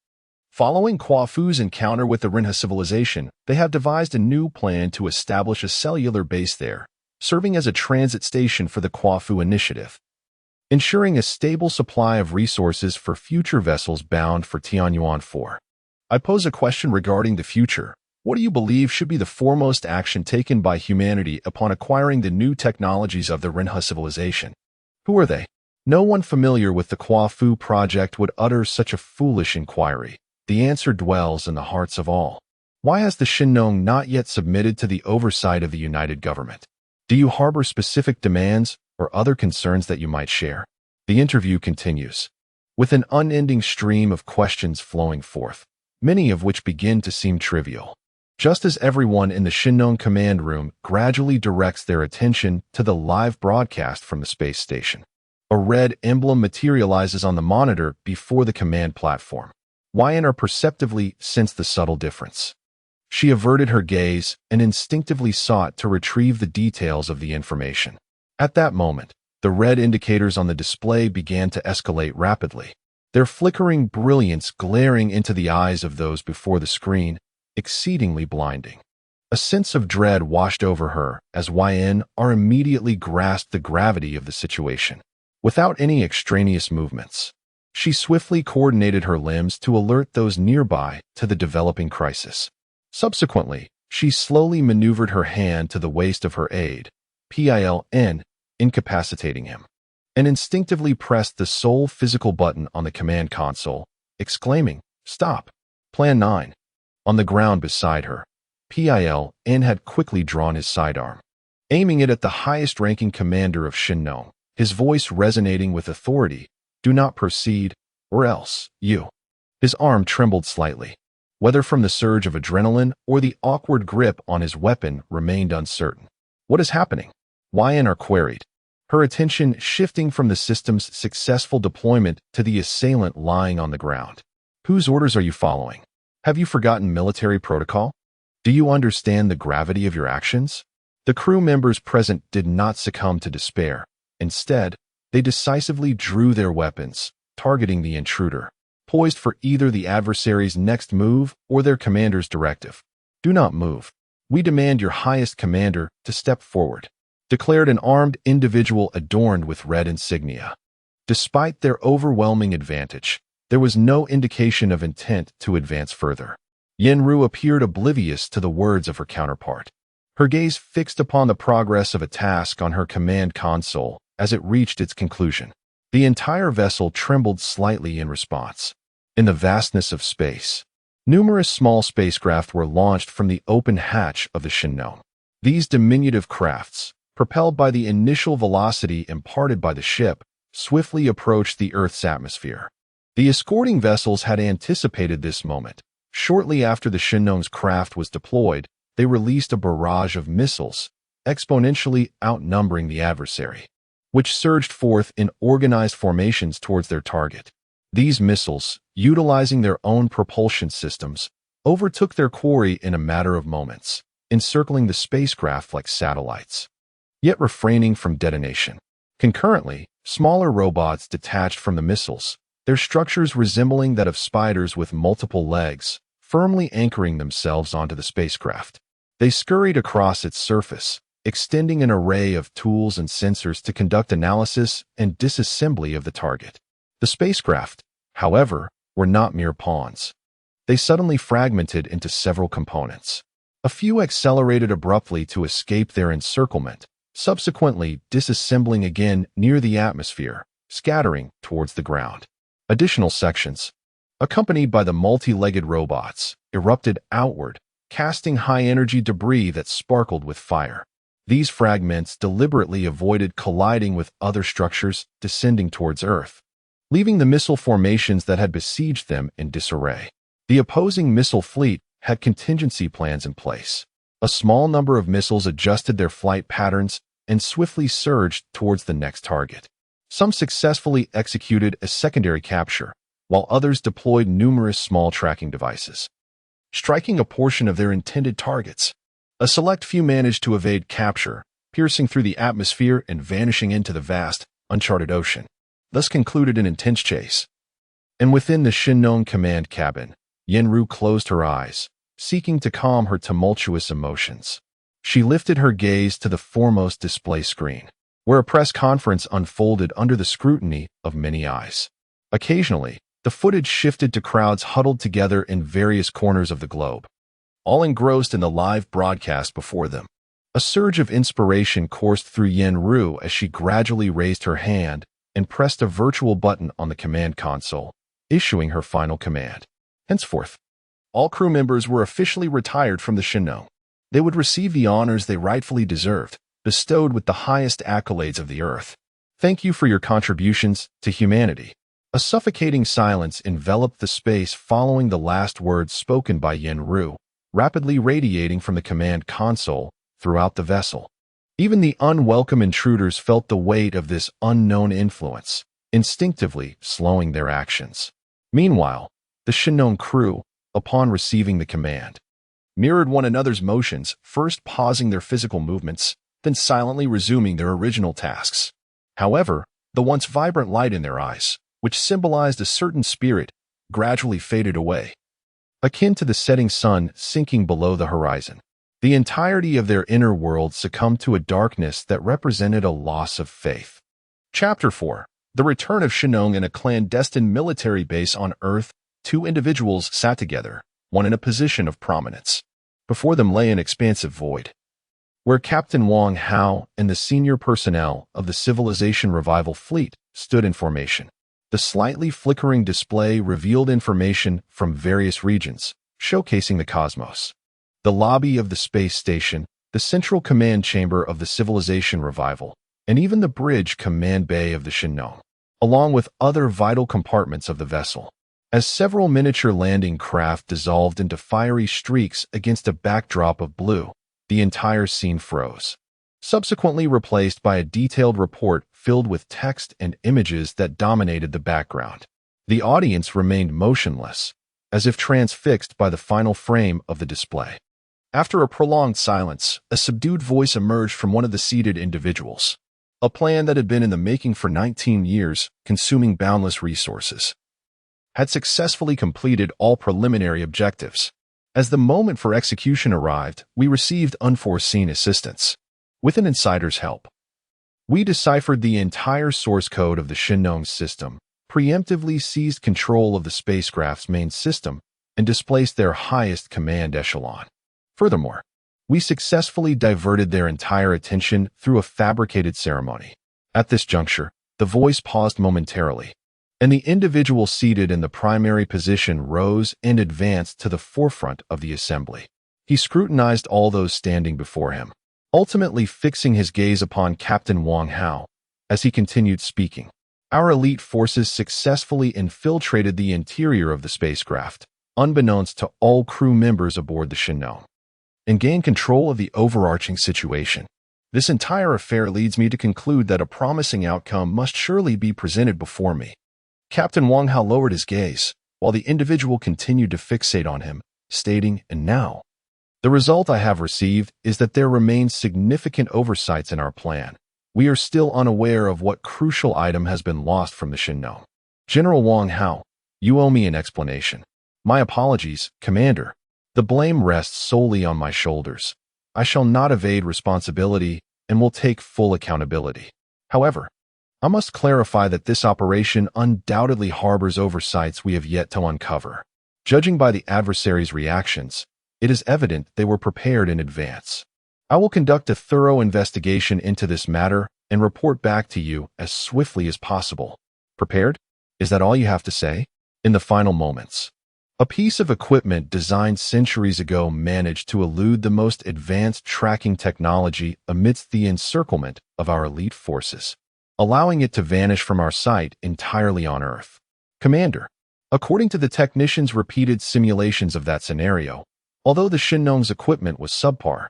Following KUAFU's encounter with the RINHA civilization, they have devised a new plan to establish a cellular base there, serving as a transit station for the KUAFU initiative, ensuring a stable supply of resources for future vessels bound for Tianyuan 4. I pose a question regarding the future. What do you believe should be the foremost action taken by humanity upon acquiring the new technologies of the RINHA civilization? Who are they? No one familiar with the KUAFU project would utter such a foolish inquiry. The answer dwells in the hearts of all. Why has the Shinnong not yet submitted to the oversight of the United Government? Do you harbor specific demands or other concerns that you might share? The interview continues, with an unending stream of questions flowing forth, many of which begin to seem trivial. Just as everyone in the Shinnong command room gradually directs their attention to the live broadcast from the space station, a red emblem materializes on the monitor before the command platform. Wyann perceptively sensed the subtle difference. She averted her gaze and instinctively sought to retrieve the details of the information. At that moment, the red indicators on the display began to escalate rapidly, their flickering brilliance glaring into the eyes of those before the screen, exceedingly blinding. A sense of dread washed over her as Wyann immediately grasped the gravity of the situation. Without any extraneous movements, she swiftly coordinated her limbs to alert those nearby to the developing crisis. Subsequently, she slowly maneuvered her hand to the waist of her aide, PILN, incapacitating him, and instinctively pressed the sole physical button on the command console, exclaiming, "Stop! Plan 9. On the ground beside her, PILN had quickly drawn his sidearm, aiming it at the highest-ranking commander of Shinnong, his voice resonating with authority. "Do not proceed, or else, you." His arm trembled slightly. Whether from the surge of adrenaline or the awkward grip on his weapon remained uncertain. "What is happening?" Wyann queried, her attention shifting from the system's successful deployment to the assailant lying on the ground. "Whose orders are you following? Have you forgotten military protocol? Do you understand the gravity of your actions?" The crew members present did not succumb to despair. Instead, they decisively drew their weapons, targeting the intruder, poised for either the adversary's next move or their commander's directive. "Do not move. We demand your highest commander to step forward," declared an armed individual adorned with red insignia. Despite their overwhelming advantage, there was no indication of intent to advance further. Yenru appeared oblivious to the words of her counterpart, her gaze fixed upon the progress of a task on her command console as it reached its conclusion. The entire vessel trembled slightly in response. In the vastness of space, numerous small spacecraft were launched from the open hatch of the Shinnong. These diminutive crafts, propelled by the initial velocity imparted by the ship, swiftly approached the Earth's atmosphere. The escorting vessels had anticipated this moment. Shortly after the Shinnong's craft was deployed, they released a barrage of missiles, exponentially outnumbering the adversary, which surged forth in organized formations towards their target. These missiles, utilizing their own propulsion systems, overtook their quarry in a matter of moments, encircling the spacecraft like satellites, yet refraining from detonation. Concurrently, smaller robots detached from the missiles, their structures resembling that of spiders with multiple legs, firmly anchoring themselves onto the spacecraft. They scurried across its surface, extending an array of tools and sensors to conduct analysis and disassembly of the target. The spacecraft, however, were not mere pawns. They suddenly fragmented into several components, A few accelerated abruptly to escape their encirclement, subsequently disassembling again near the atmosphere, scattering towards the ground. Additional sections, accompanied by the multi-legged robots, erupted outward, casting high-energy debris that sparkled with fire. These fragments deliberately avoided colliding with other structures descending towards Earth, leaving the missile formations that had besieged them in disarray. The opposing missile fleet had contingency plans in place. A small number of missiles adjusted their flight patterns and swiftly surged towards the next target. Some successfully executed a secondary capture, while others deployed numerous small tracking devices, striking a portion of their intended targets. A select few managed to evade capture, piercing through the atmosphere and vanishing into the vast, uncharted ocean. Thus concluded an intense chase. And within the Shinnong command cabin, Yenru closed her eyes, seeking to calm her tumultuous emotions. She lifted her gaze to the foremost display screen, where a press conference unfolded under the scrutiny of many eyes. Occasionally, the footage shifted to crowds huddled together in various corners of the globe, all engrossed in the live broadcast before them. A surge of inspiration coursed through Yenru as she gradually raised her hand and pressed a virtual button on the command console, issuing her final command. Henceforth, all crew members were officially retired from the Shinnong. They would receive the honors they rightfully deserved, bestowed with the highest accolades of the Earth. Thank you for your contributions to humanity. A suffocating silence enveloped the space following the last words spoken by Yenru, rapidly radiating from the command console throughout the vessel. Even the unwelcome intruders felt the weight of this unknown influence, instinctively slowing their actions. Meanwhile, the Shinnong crew, upon receiving the command, mirrored one another's motions, first pausing their physical movements, then silently resuming their original tasks. However, the once vibrant light in their eyes, which symbolized a certain spirit, gradually faded away, akin to the setting sun sinking below the horizon. The entirety of their inner world succumbed to a darkness that represented a loss of faith. Chapter 4. The return of Shinnong in a clandestine military base on Earth. Two individuals sat together, one in a position of prominence. Before them lay an expansive void, where Captain Wang Hao and the senior personnel of the Civilization Revival Fleet stood in formation. The slightly flickering display revealed information from various regions, showcasing the cosmos. The lobby of the space station, the central command chamber of the Civilization Revival, and even the bridge command bay of the Shinnong, along with other vital compartments of the vessel. As several miniature landing craft dissolved into fiery streaks against a backdrop of blue, the entire scene froze, subsequently replaced by a detailed report filled with text and images that dominated the background. The audience remained motionless, as if transfixed by the final frame of the display. After a prolonged silence, a subdued voice emerged from one of the seated individuals. A plan that had been in the making for 19 years, consuming boundless resources, had successfully completed all preliminary objectives. As the moment for execution arrived, we received unforeseen assistance. With an insider's help, we deciphered the entire source code of the Shinnong system, preemptively seized control of the spacecraft's main system, and displaced their highest command echelon. Furthermore, we successfully diverted their entire attention through a fabricated ceremony. At this juncture, the voice paused momentarily, and the individual seated in the primary position rose and advanced to the forefront of the assembly. He scrutinized all those standing before him, ultimately fixing his gaze upon Captain Wang Hao as he continued speaking. Our elite forces successfully infiltrated the interior of the spacecraft, unbeknownst to all crew members aboard the Shinnong, and gained control of the overarching situation. This entire affair leads me to conclude that a promising outcome must surely be presented before me. Captain Wang Hao lowered his gaze, while the individual continued to fixate on him, stating, "And now, the result I have received is that there remains significant oversights in our plan. We are still unaware of what crucial item has been lost from the Shinnong. General Wang Hao, you owe me an explanation." "My apologies, Commander. The blame rests solely on my shoulders. I shall not evade responsibility and will take full accountability. However, I must clarify that this operation undoubtedly harbors oversights we have yet to uncover. Judging by the adversary's reactions, it is evident they were prepared in advance. I will conduct a thorough investigation into this matter and report back to you as swiftly as possible. Prepared? Is that all you have to say? In the final moments, a piece of equipment designed centuries ago managed to elude the most advanced tracking technology amidst the encirclement of our elite forces, allowing it to vanish from our sight entirely on Earth. Commander, according to the technicians' repeated simulations of that scenario, although the Shinnong's equipment was subpar,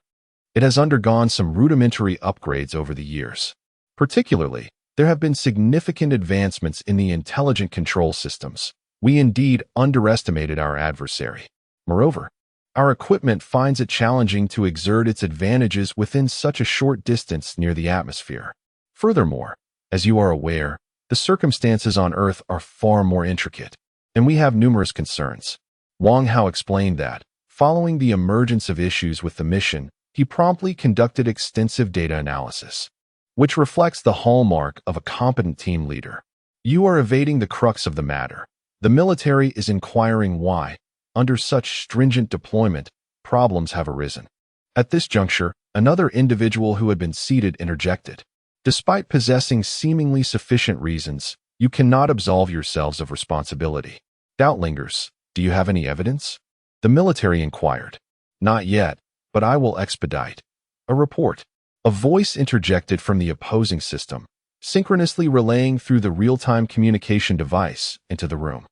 it has undergone some rudimentary upgrades over the years. Particularly, there have been significant advancements in the intelligent control systems. We indeed underestimated our adversary. Moreover, our equipment finds it challenging to exert its advantages within such a short distance near the atmosphere. Furthermore, as you are aware, the circumstances on Earth are far more intricate, and we have numerous concerns. Wang Hao explained that, following the emergence of issues with the mission, he promptly conducted extensive data analysis, which reflects the hallmark of a competent team leader. You are evading the crux of the matter. The military is inquiring why, under such stringent deployment, problems have arisen. At this juncture, another individual who had been seated interjected. Despite possessing seemingly sufficient reasons, you cannot absolve yourselves of responsibility. Doubt lingers. Do you have any evidence? The military inquired. Not yet, but I will expedite. A report. A voice interjected from the opposing system, synchronously relaying through the real-time communication device into the room.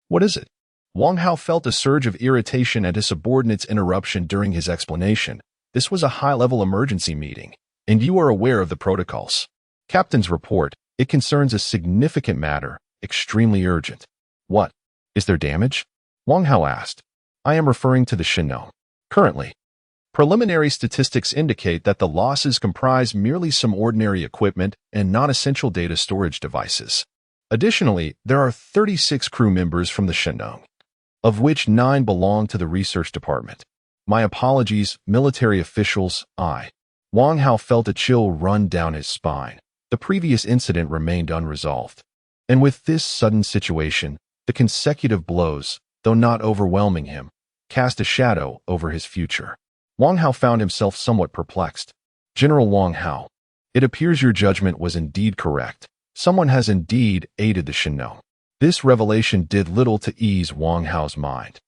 What is it? Wang Hao felt a surge of irritation at his subordinate's interruption during his explanation. This was a high-level emergency meeting, and you are aware of the protocols. Captain's report. It concerns a significant matter, extremely urgent. What? Is there damage? Wang Hao asked. I am referring to the Shinnong. Currently, preliminary statistics indicate that the losses comprise merely some ordinary equipment and non-essential data storage devices. Additionally, there are 36 crew members from the Shinnong, of which 9 belong to the research department. My apologies, military officials. Wang Hao felt a chill run down his spine. The previous incident remained unresolved. And with this sudden situation, the consecutive blows, though not overwhelming him, cast a shadow over his future. Wang Hao found himself somewhat perplexed. General Wang Hao, it appears your judgment was indeed correct. Someone has indeed aided the Shinnong. This revelation did little to ease Wang Hao's mind.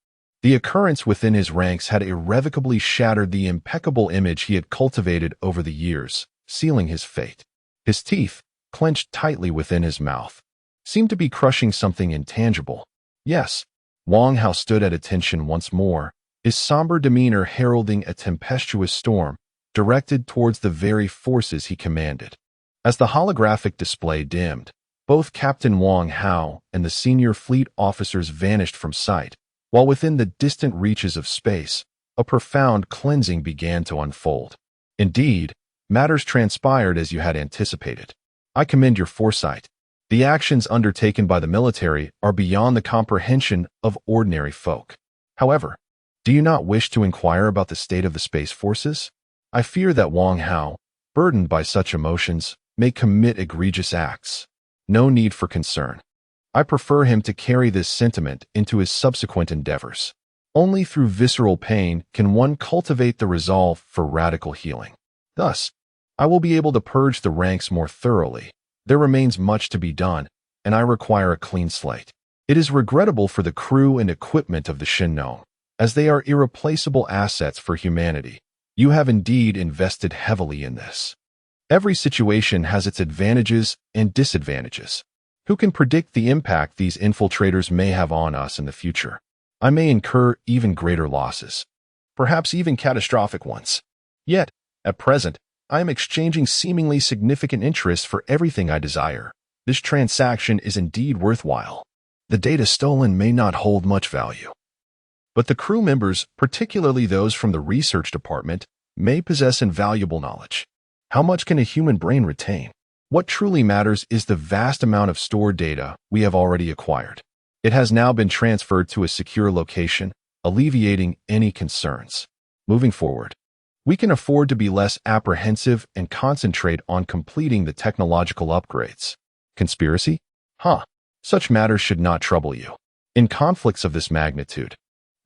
The occurrence within his ranks had irrevocably shattered the impeccable image he had cultivated over the years, sealing his fate. His teeth, clenched tightly within his mouth, seemed to be crushing something intangible. Yes, Wang Hao stood at attention once more, his somber demeanor heralding a tempestuous storm directed towards the very forces he commanded. As the holographic display dimmed, both Captain Wang Hao and the senior fleet officers vanished from sight, while within the distant reaches of space, a profound cleansing began to unfold. Indeed, matters transpired as you had anticipated. I commend your foresight. The actions undertaken by the military are beyond the comprehension of ordinary folk. However, do you not wish to inquire about the state of the space forces? I fear that Wang Hao, burdened by such emotions, may commit egregious acts. No need for concern. I prefer him to carry this sentiment into his subsequent endeavors. Only through visceral pain can one cultivate the resolve for radical healing. Thus, I will be able to purge the ranks more thoroughly. There remains much to be done, and I require a clean slate. It is regrettable for the crew and equipment of the Shinnong, as they are irreplaceable assets for humanity. You have indeed invested heavily in this. Every situation has its advantages and disadvantages. Who can predict the impact these infiltrators may have on us in the future? I may incur even greater losses, perhaps even catastrophic ones. Yet, at present, I am exchanging seemingly significant interest for everything I desire. This transaction is indeed worthwhile. The data stolen may not hold much value, but the crew members, particularly those from the research department, may possess invaluable knowledge. How much can a human brain retain? What truly matters is the vast amount of stored data we have already acquired. It has now been transferred to a secure location, alleviating any concerns. Moving forward, we can afford to be less apprehensive and concentrate on completing the technological upgrades. Conspiracy? Such matters should not trouble you. In conflicts of this magnitude,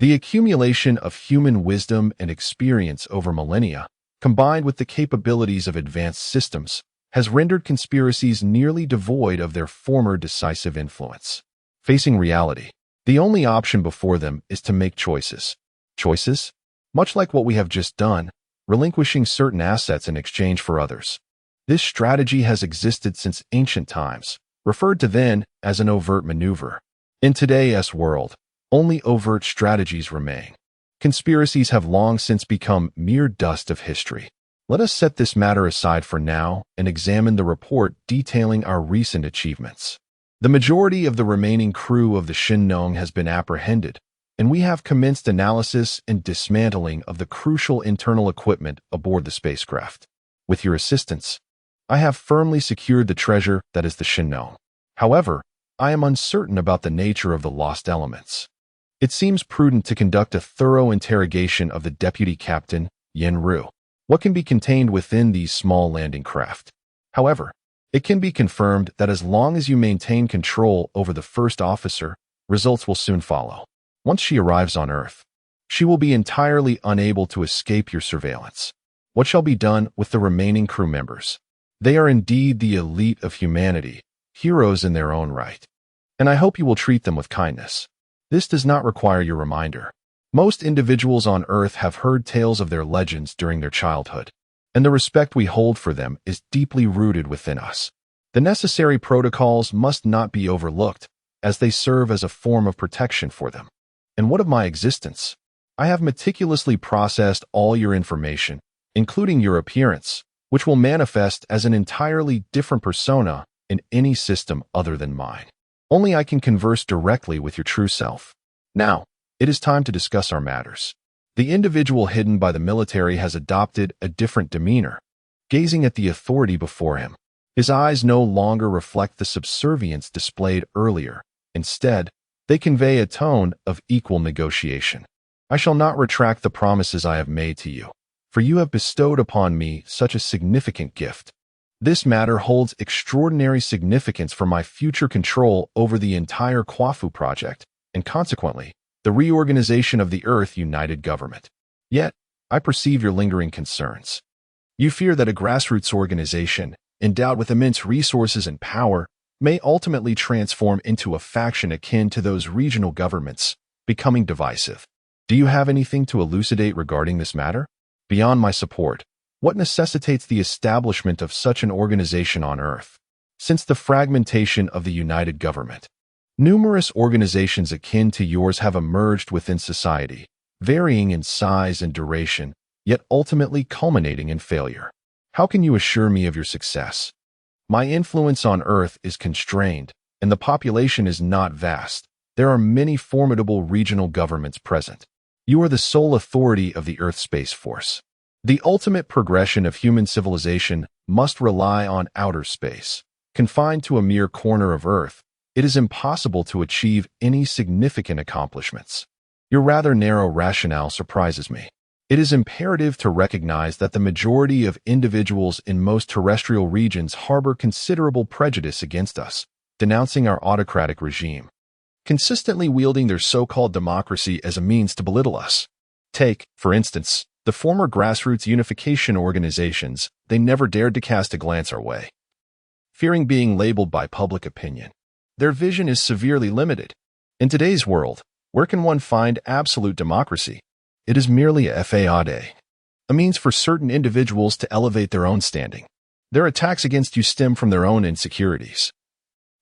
The accumulation of human wisdom and experience over millennia, combined with the capabilities of advanced systems, has rendered conspiracies nearly devoid of their former decisive influence. Facing reality, the only option before them is to make choices. Choices? Much like what we have just done, relinquishing certain assets in exchange for others. This strategy has existed since ancient times, referred to then as an overt maneuver. In today's world, only overt strategies remain. Conspiracies have long since become mere dust of history. Let us set this matter aside for now and examine the report detailing our recent achievements. The majority of the remaining crew of the Chen Ming has been apprehended, and we have commenced analysis and dismantling of the crucial internal equipment aboard the spacecraft. With your assistance, I have firmly secured the treasure that is the Chen Ming. However, I am uncertain about the nature of the lost elements. It seems prudent to conduct a thorough interrogation of the deputy captain, Yen Ru. What can be contained within these small landing craft? However, it can be confirmed that as long as you maintain control over the first officer, results will soon follow. Once she arrives on Earth, she will be entirely unable to escape your surveillance. What shall be done with the remaining crew members? They are indeed the elite of humanity, heroes in their own right. And I hope you will treat them with kindness. This does not require your reminder. Most individuals on Earth have heard tales of their legends during their childhood, and the respect we hold for them is deeply rooted within us. The necessary protocols must not be overlooked, as they serve as a form of protection for them. And what of my existence? I have meticulously processed all your information, including your appearance, which will manifest as an entirely different persona in any system other than mine. Only I can converse directly with your true self. Now, it is time to discuss our matters. The individual hidden by the military has adopted a different demeanor, gazing at the authority before him. His eyes no longer reflect the subservience displayed earlier. Instead, they convey a tone of equal negotiation. I shall not retract the promises I have made to you, for you have bestowed upon me such a significant gift. This matter holds extraordinary significance for my future control over the entire KUAFU project, and consequently, the reorganization of the Earth United Government. Yet, I perceive your lingering concerns. You fear that a grassroots organization, endowed with immense resources and power, may ultimately transform into a faction akin to those regional governments, becoming divisive. Do you have anything to elucidate regarding this matter? Beyond my support, what necessitates the establishment of such an organization on Earth? Since the fragmentation of the United Government, numerous organizations akin to yours have emerged within society, varying in size and duration, yet ultimately culminating in failure. How can you assure me of your success? My influence on Earth is constrained, and the population is not vast. There are many formidable regional governments present. You are the sole authority of the Earth Space Force. The ultimate progression of human civilization must rely on outer space. Confined to a mere corner of Earth, it is impossible to achieve any significant accomplishments. Your rather narrow rationale surprises me. It is imperative to recognize that the majority of individuals in most terrestrial regions harbor considerable prejudice against us, denouncing our autocratic regime, consistently wielding their so-called democracy as a means to belittle us. Take, for instance, the former grassroots unification organizations. They never dared to cast a glance our way, fearing being labeled by public opinion. Their vision is severely limited. In today's world, where can one find absolute democracy? It is merely a fade, a means for certain individuals to elevate their own standing. Their attacks against you stem from their own insecurities.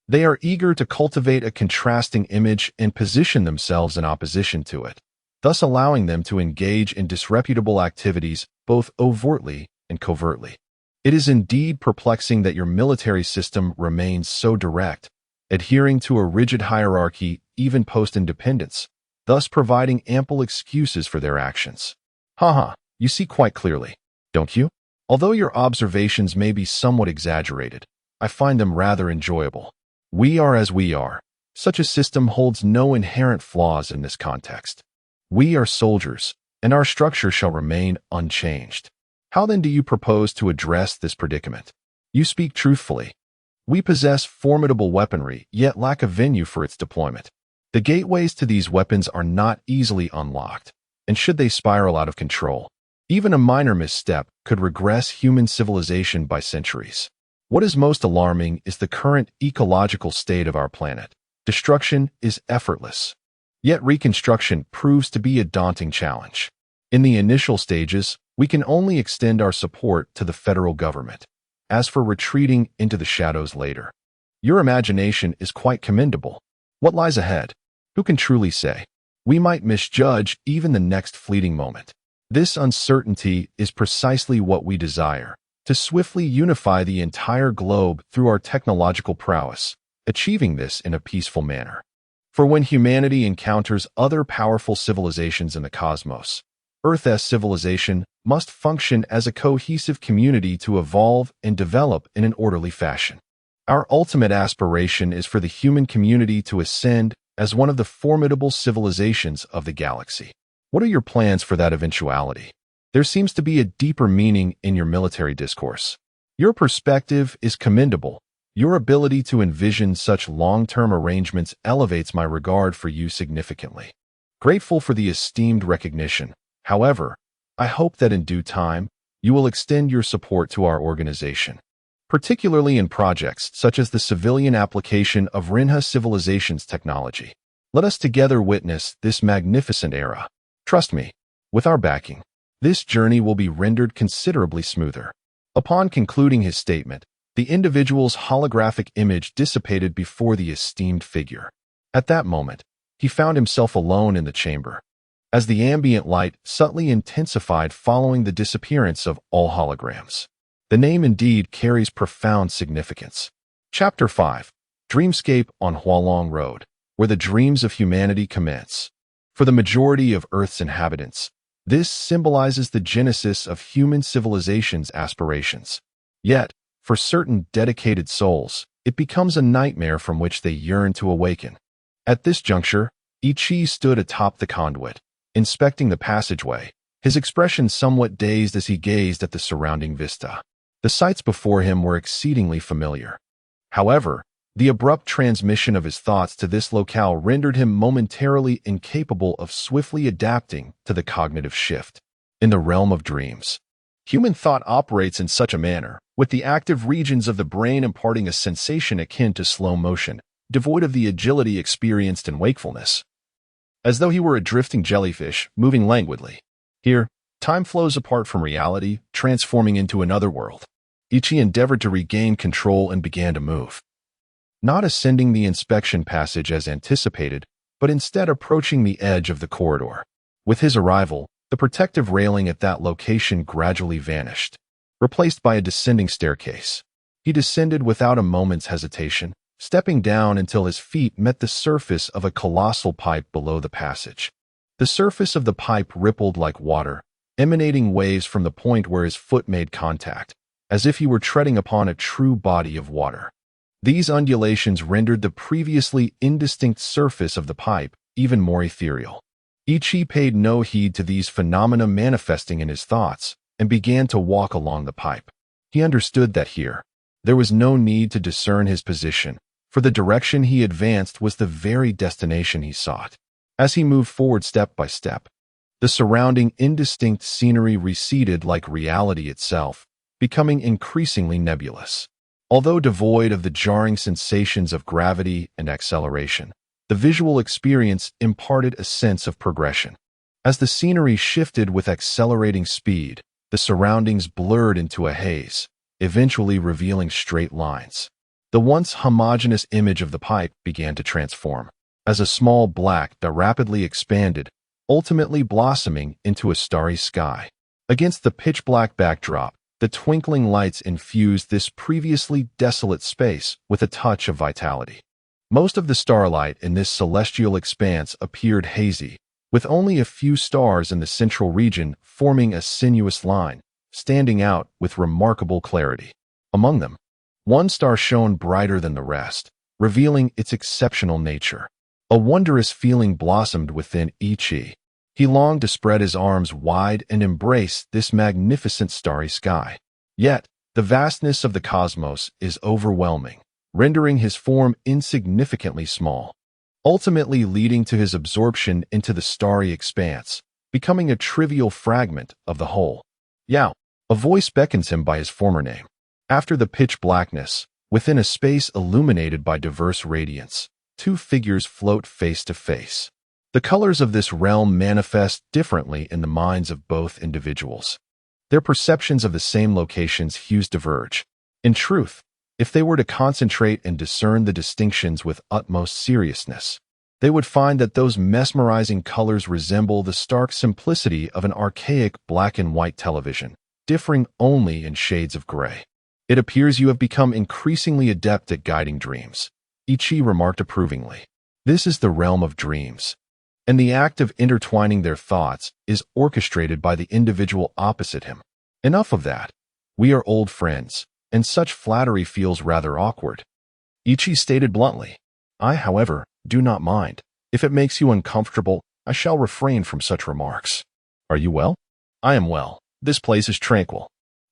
They are eager to cultivate a contrasting image and position themselves in opposition to it, thus allowing them to engage in disreputable activities both overtly and covertly. It is indeed perplexing that your military system remains so direct, adhering to a rigid hierarchy even post-independence, thus providing ample excuses for their actions. You see quite clearly, don't you? Although your observations may be somewhat exaggerated, I find them rather enjoyable. We are as we are. Such a system holds no inherent flaws in this context. We are soldiers, and our structure shall remain unchanged. How then do you propose to address this predicament? You speak truthfully. We possess formidable weaponry, yet lack a venue for its deployment. The gateways to these weapons are not easily unlocked, and should they spiral out of control, even a minor misstep could regress human civilization by centuries. What is most alarming is the current ecological state of our planet. Destruction is effortless, yet reconstruction proves to be a daunting challenge. In the initial stages, we can only extend our support to the federal government. As for retreating into the shadows later, your imagination is quite commendable. What lies ahead? Who can truly say? We might misjudge even the next fleeting moment. This uncertainty is precisely what we desire, to swiftly unify the entire globe through our technological prowess, achieving this in a peaceful manner. For when humanity encounters other powerful civilizations in the cosmos, Earth's civilization must function as a cohesive community to evolve and develop in an orderly fashion. Our ultimate aspiration is for the human community to ascend as one of the formidable civilizations of the galaxy. What are your plans for that eventuality? There seems to be a deeper meaning in your military discourse. Your perspective is commendable. Your ability to envision such long-term arrangements elevates my regard for you significantly. Grateful for the esteemed recognition. However, I hope that in due time, you will extend your support to our organization, particularly in projects such as the civilian application of Rinha civilization's technology. Let us together witness this magnificent era. Trust me, with our backing, this journey will be rendered considerably smoother. Upon concluding his statement, the individual's holographic image dissipated before the esteemed figure. At that moment, he found himself alone in the chamber, as the ambient light subtly intensified following the disappearance of all holograms. The name indeed carries profound significance. Chapter 5. Dreamscape on Hualong Road, where the dreams of humanity commence. For the majority of Earth's inhabitants, this symbolizes the genesis of human civilization's aspirations. Yet, for certain dedicated souls, it becomes a nightmare from which they yearn to awaken. At this juncture, Ichi stood atop the conduit, inspecting the passageway, his expression somewhat dazed as he gazed at the surrounding vista. The sights before him were exceedingly familiar. However, the abrupt transmission of his thoughts to this locale rendered him momentarily incapable of swiftly adapting to the cognitive shift. In the realm of dreams, human thought operates in such a manner, with the active regions of the brain imparting a sensation akin to slow motion, devoid of the agility experienced in wakefulness. As though he were a drifting jellyfish, moving languidly. Here, time flows apart from reality, transforming into another world. Ichi endeavored to regain control and began to move. Not ascending the inspection passage as anticipated, but instead approaching the edge of the corridor. With his arrival, the protective railing at that location gradually vanished, replaced by a descending staircase. He descended without a moment's hesitation, stepping down until his feet met the surface of a colossal pipe below the passage. The surface of the pipe rippled like water, emanating waves from the point where his foot made contact, as if he were treading upon a true body of water. These undulations rendered the previously indistinct surface of the pipe even more ethereal. Ichi paid no heed to these phenomena manifesting in his thoughts and began to walk along the pipe. He understood that here, there was no need to discern his position, for the direction he advanced was the very destination he sought. As he moved forward step by step, the surrounding indistinct scenery receded like reality itself, becoming increasingly nebulous. Although devoid of the jarring sensations of gravity and acceleration, the visual experience imparted a sense of progression. As the scenery shifted with accelerating speed, the surroundings blurred into a haze, eventually revealing straight lines. The once homogeneous image of the pipe began to transform, as a small black that rapidly expanded, ultimately blossoming into a starry sky. Against the pitch-black backdrop, the twinkling lights infused this previously desolate space with a touch of vitality. Most of the starlight in this celestial expanse appeared hazy, with only a few stars in the central region forming a sinuous line, standing out with remarkable clarity. Among them, one star shone brighter than the rest, revealing its exceptional nature. A wondrous feeling blossomed within Ichi. He longed to spread his arms wide and embrace this magnificent starry sky. Yet, the vastness of the cosmos is overwhelming, rendering his form insignificantly small. ultimately leading to his absorption into the starry expanse, becoming a trivial fragment of the whole. Yao, a voice beckons him by his former name. After the pitch blackness, within a space illuminated by diverse radiance, two figures float face to face. The colors of this realm manifest differently in the minds of both individuals. Their perceptions of the same location's hues diverge. In truth, if they were to concentrate and discern the distinctions with utmost seriousness, they would find that those mesmerizing colors resemble the stark simplicity of an archaic black and white television, differing only in shades of gray. It appears you have become increasingly adept at guiding dreams, Ichi remarked approvingly. This is the realm of dreams, and the act of intertwining their thoughts is orchestrated by the individual opposite him. Enough of that. We are old friends, and such flattery feels rather awkward. Ichi stated bluntly. I, however, do not mind. If it makes you uncomfortable, I shall refrain from such remarks. Are you well? I am well. This place is tranquil.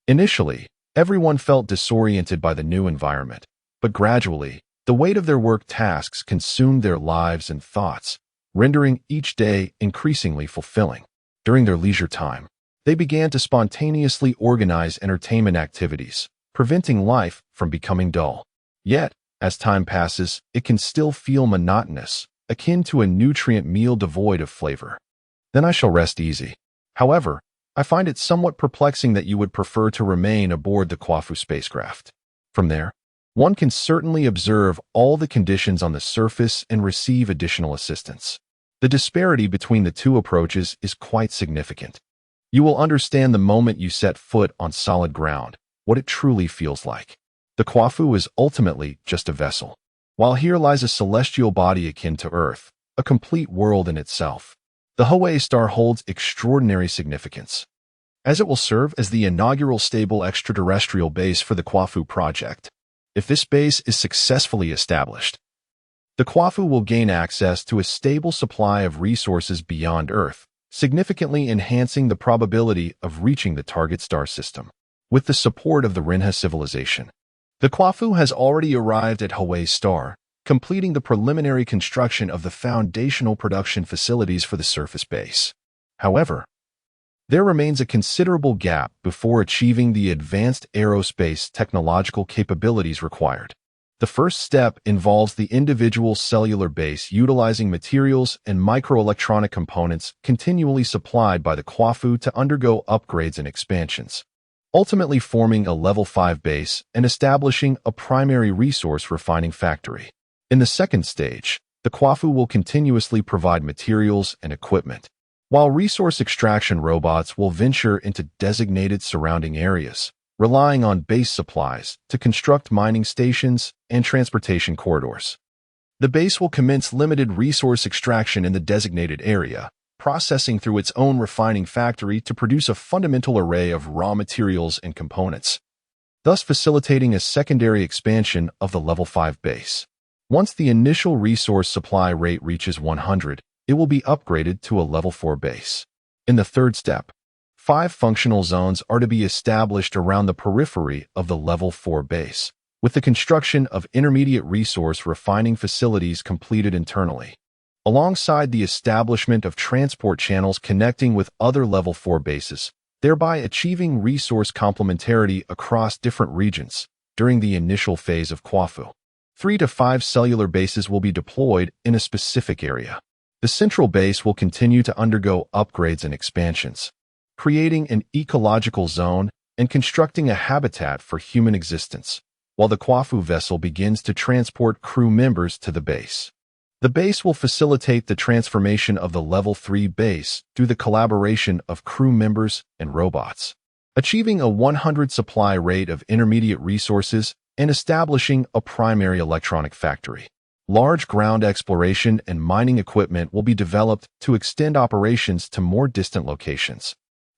Initially, everyone felt disoriented by the new environment, but gradually, the weight of their work tasks consumed their lives and thoughts, rendering each day increasingly fulfilling. During their leisure time, they began to spontaneously organize entertainment activities, preventing life from becoming dull. Yet, as time passes, it can still feel monotonous, akin to a nutrient meal devoid of flavor. Then I shall rest easy. However, I find it somewhat perplexing that you would prefer to remain aboard the KUAFU spacecraft. From there, one can certainly observe all the conditions on the surface and receive additional assistance. The disparity between the two approaches is quite significant. You will understand the moment you set foot on solid ground, what it truly feels like. The KUAFU is ultimately just a vessel. While here lies a celestial body akin to Earth, a complete world in itself, the Hawaii star holds extraordinary significance, as it will serve as the inaugural stable extraterrestrial base for the KUAFU project. If this base is successfully established, the KUAFU will gain access to a stable supply of resources beyond Earth, significantly enhancing the probability of reaching the target star system. With the support of the Rinha civilization, the KUAFU has already arrived at Hawaii Star, completing the preliminary construction of the foundational production facilities for the surface base. However, there remains a considerable gap before achieving the advanced aerospace technological capabilities required. The first step involves the individual cellular base utilizing materials and microelectronic components continually supplied by the KUAFU to undergo upgrades and expansions, ultimately forming a level 5 base and establishing a primary resource refining factory. In the second stage, the KUAFU will continuously provide materials and equipment, while resource extraction robots will venture into designated surrounding areas, relying on base supplies to construct mining stations and transportation corridors. The base will commence limited resource extraction in the designated area, processing through its own refining factory to produce a fundamental array of raw materials and components, thus facilitating a secondary expansion of the level 5 base. Once the initial resource supply rate reaches 100, it will be upgraded to a level 4 base. In the third step, 5 functional zones are to be established around the periphery of the level 4 base, with the construction of intermediate resource refining facilities completed internally, alongside the establishment of transport channels connecting with other level 4 bases, thereby achieving resource complementarity across different regions. During the initial phase of KUAFU, 3 to 5 cellular bases will be deployed in a specific area. The central base will continue to undergo upgrades and expansions, creating an ecological zone and constructing a habitat for human existence, while the KUAFU vessel begins to transport crew members to the base. The base will facilitate the transformation of the level 3 base through the collaboration of crew members and robots, achieving a 100 supply rate of intermediate resources and establishing a primary electronic factory. Large ground exploration and mining equipment will be developed to extend operations to more distant locations,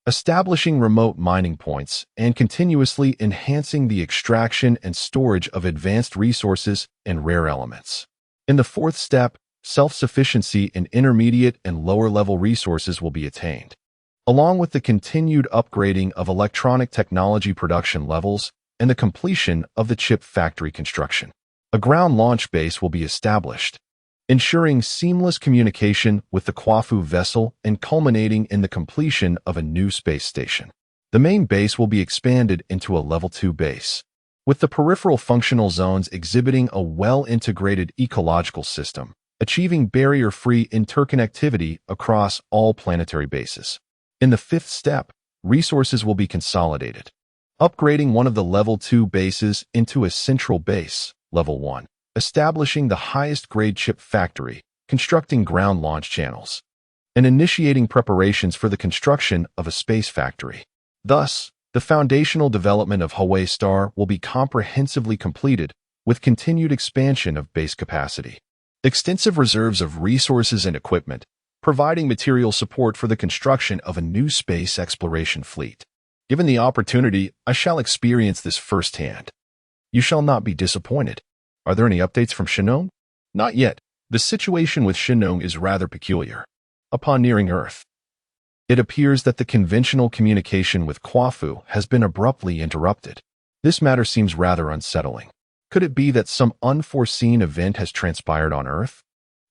establishing remote mining points and continuously enhancing the extraction and storage of advanced resources and rare elements. In the fourth step, self-sufficiency in intermediate and lower-level resources will be attained, along with the continued upgrading of electronic technology production levels and the completion of the chip factory construction. A ground launch base will be established. ensuring seamless communication with the KUAFU vessel and culminating in the completion of a new space station. The main base will be expanded into a Level 2 base, with the peripheral functional zones exhibiting a well-integrated ecological system, achieving barrier-free interconnectivity across all planetary bases. In the fifth step, resources will be consolidated, upgrading one of the Level 2 bases into a central base, Level 1, establishing the highest-grade chip factory, constructing ground launch channels, and initiating preparations for the construction of a space factory. Thus, the foundational development of Hawaii Star will be comprehensively completed with continued expansion of base capacity. Extensive reserves of resources and equipment, providing material support for the construction of a new space exploration fleet. Given the opportunity, I shall experience this firsthand. You shall not be disappointed. Are there any updates from Shinong? Not yet. The situation with Shinong is rather peculiar. Upon nearing Earth, it appears that the conventional communication with KUAFU has been abruptly interrupted. This matter seems rather unsettling. Could it be that some unforeseen event has transpired on Earth?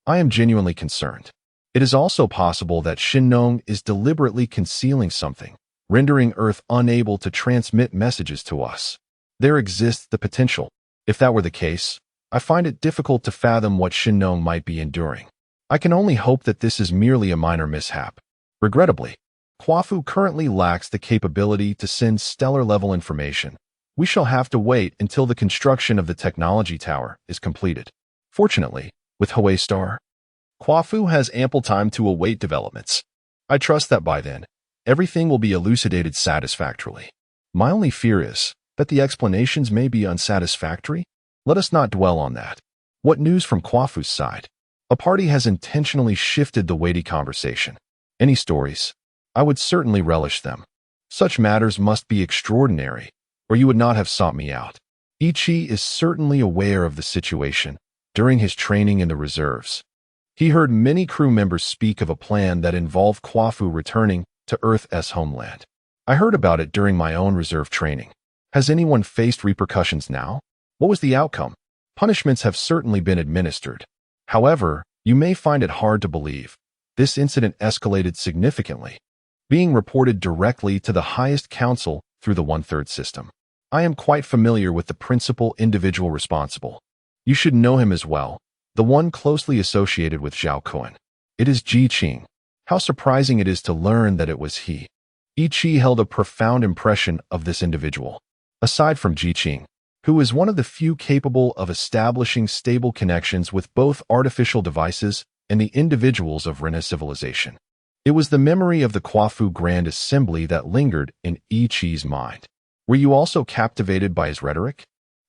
I am genuinely concerned. It is also possible that Shinong is deliberately concealing something, rendering Earth unable to transmit messages to us. There exists the potential. If that were the case, I find it difficult to fathom what Shinong might be enduring. I can only hope that this is merely a minor mishap. Regrettably, KUAFU currently lacks the capability to send stellar-level information. We shall have to wait until the construction of the technology tower is completed. Fortunately, with Hawaii Star, KUAFU has ample time to await developments. I trust that by then, everything will be elucidated satisfactorily. My only fear is that the explanations may be unsatisfactory. Let us not dwell on that. What news from KUAFU's side? A party has intentionally shifted the weighty conversation. Any stories? I would certainly relish them. Such matters must be extraordinary, or you would not have sought me out. Ichi is certainly aware of the situation during his training in the reserves. He heard many crew members speak of a plan that involved KUAFU returning to Earth's homeland. I heard about it during my own reserve training. Has anyone faced repercussions now? What was the outcome? Punishments have certainly been administered. However, you may find it hard to believe. This incident escalated significantly, being reported directly to the highest council through the 1/3 system. I am quite familiar with the principal individual responsible. You should know him as well, the one closely associated with Zhao Kuan. It is Ji Qing. How surprising it is to learn that it was he. Ichi held a profound impression of this individual. Aside from Ji Qing, who is one of the few capable of establishing stable connections with both artificial devices and the individuals of Rena civilization. It was the memory of the KUAFU Grand Assembly that lingered in Ichi's mind. Were you also captivated by his rhetoric?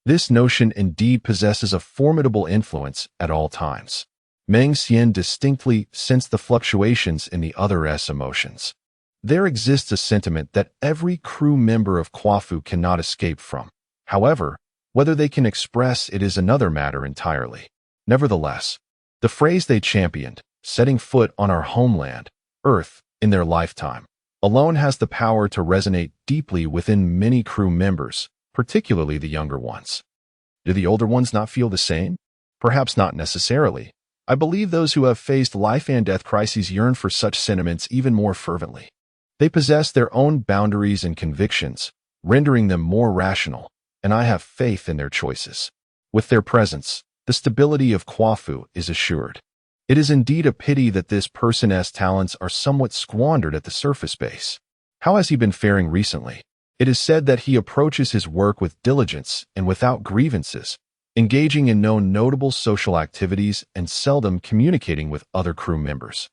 This notion indeed possesses a formidable influence at all times. Meng Xian distinctly sensed the fluctuations in the other's emotions. There exists a sentiment that every crew member of KUAFU cannot escape from. However, whether they can express it is another matter entirely. Nevertheless, the phrase they championed, setting foot on our homeland, Earth, in their lifetime, alone has the power to resonate deeply within many crew members, particularly the younger ones. Do the older ones not feel the same? Perhaps not necessarily. I believe those who have faced life and death crises yearn for such sentiments even more fervently. They possess their own boundaries and convictions, rendering them more rational, and I have faith in their choices. With their presence, the stability of KUAFU is assured. It is indeed a pity that this person's talents are somewhat squandered at the surface base. How has he been faring recently? It is said that he approaches his work with diligence and without grievances, engaging in no notable social activities and seldom communicating with other crew members.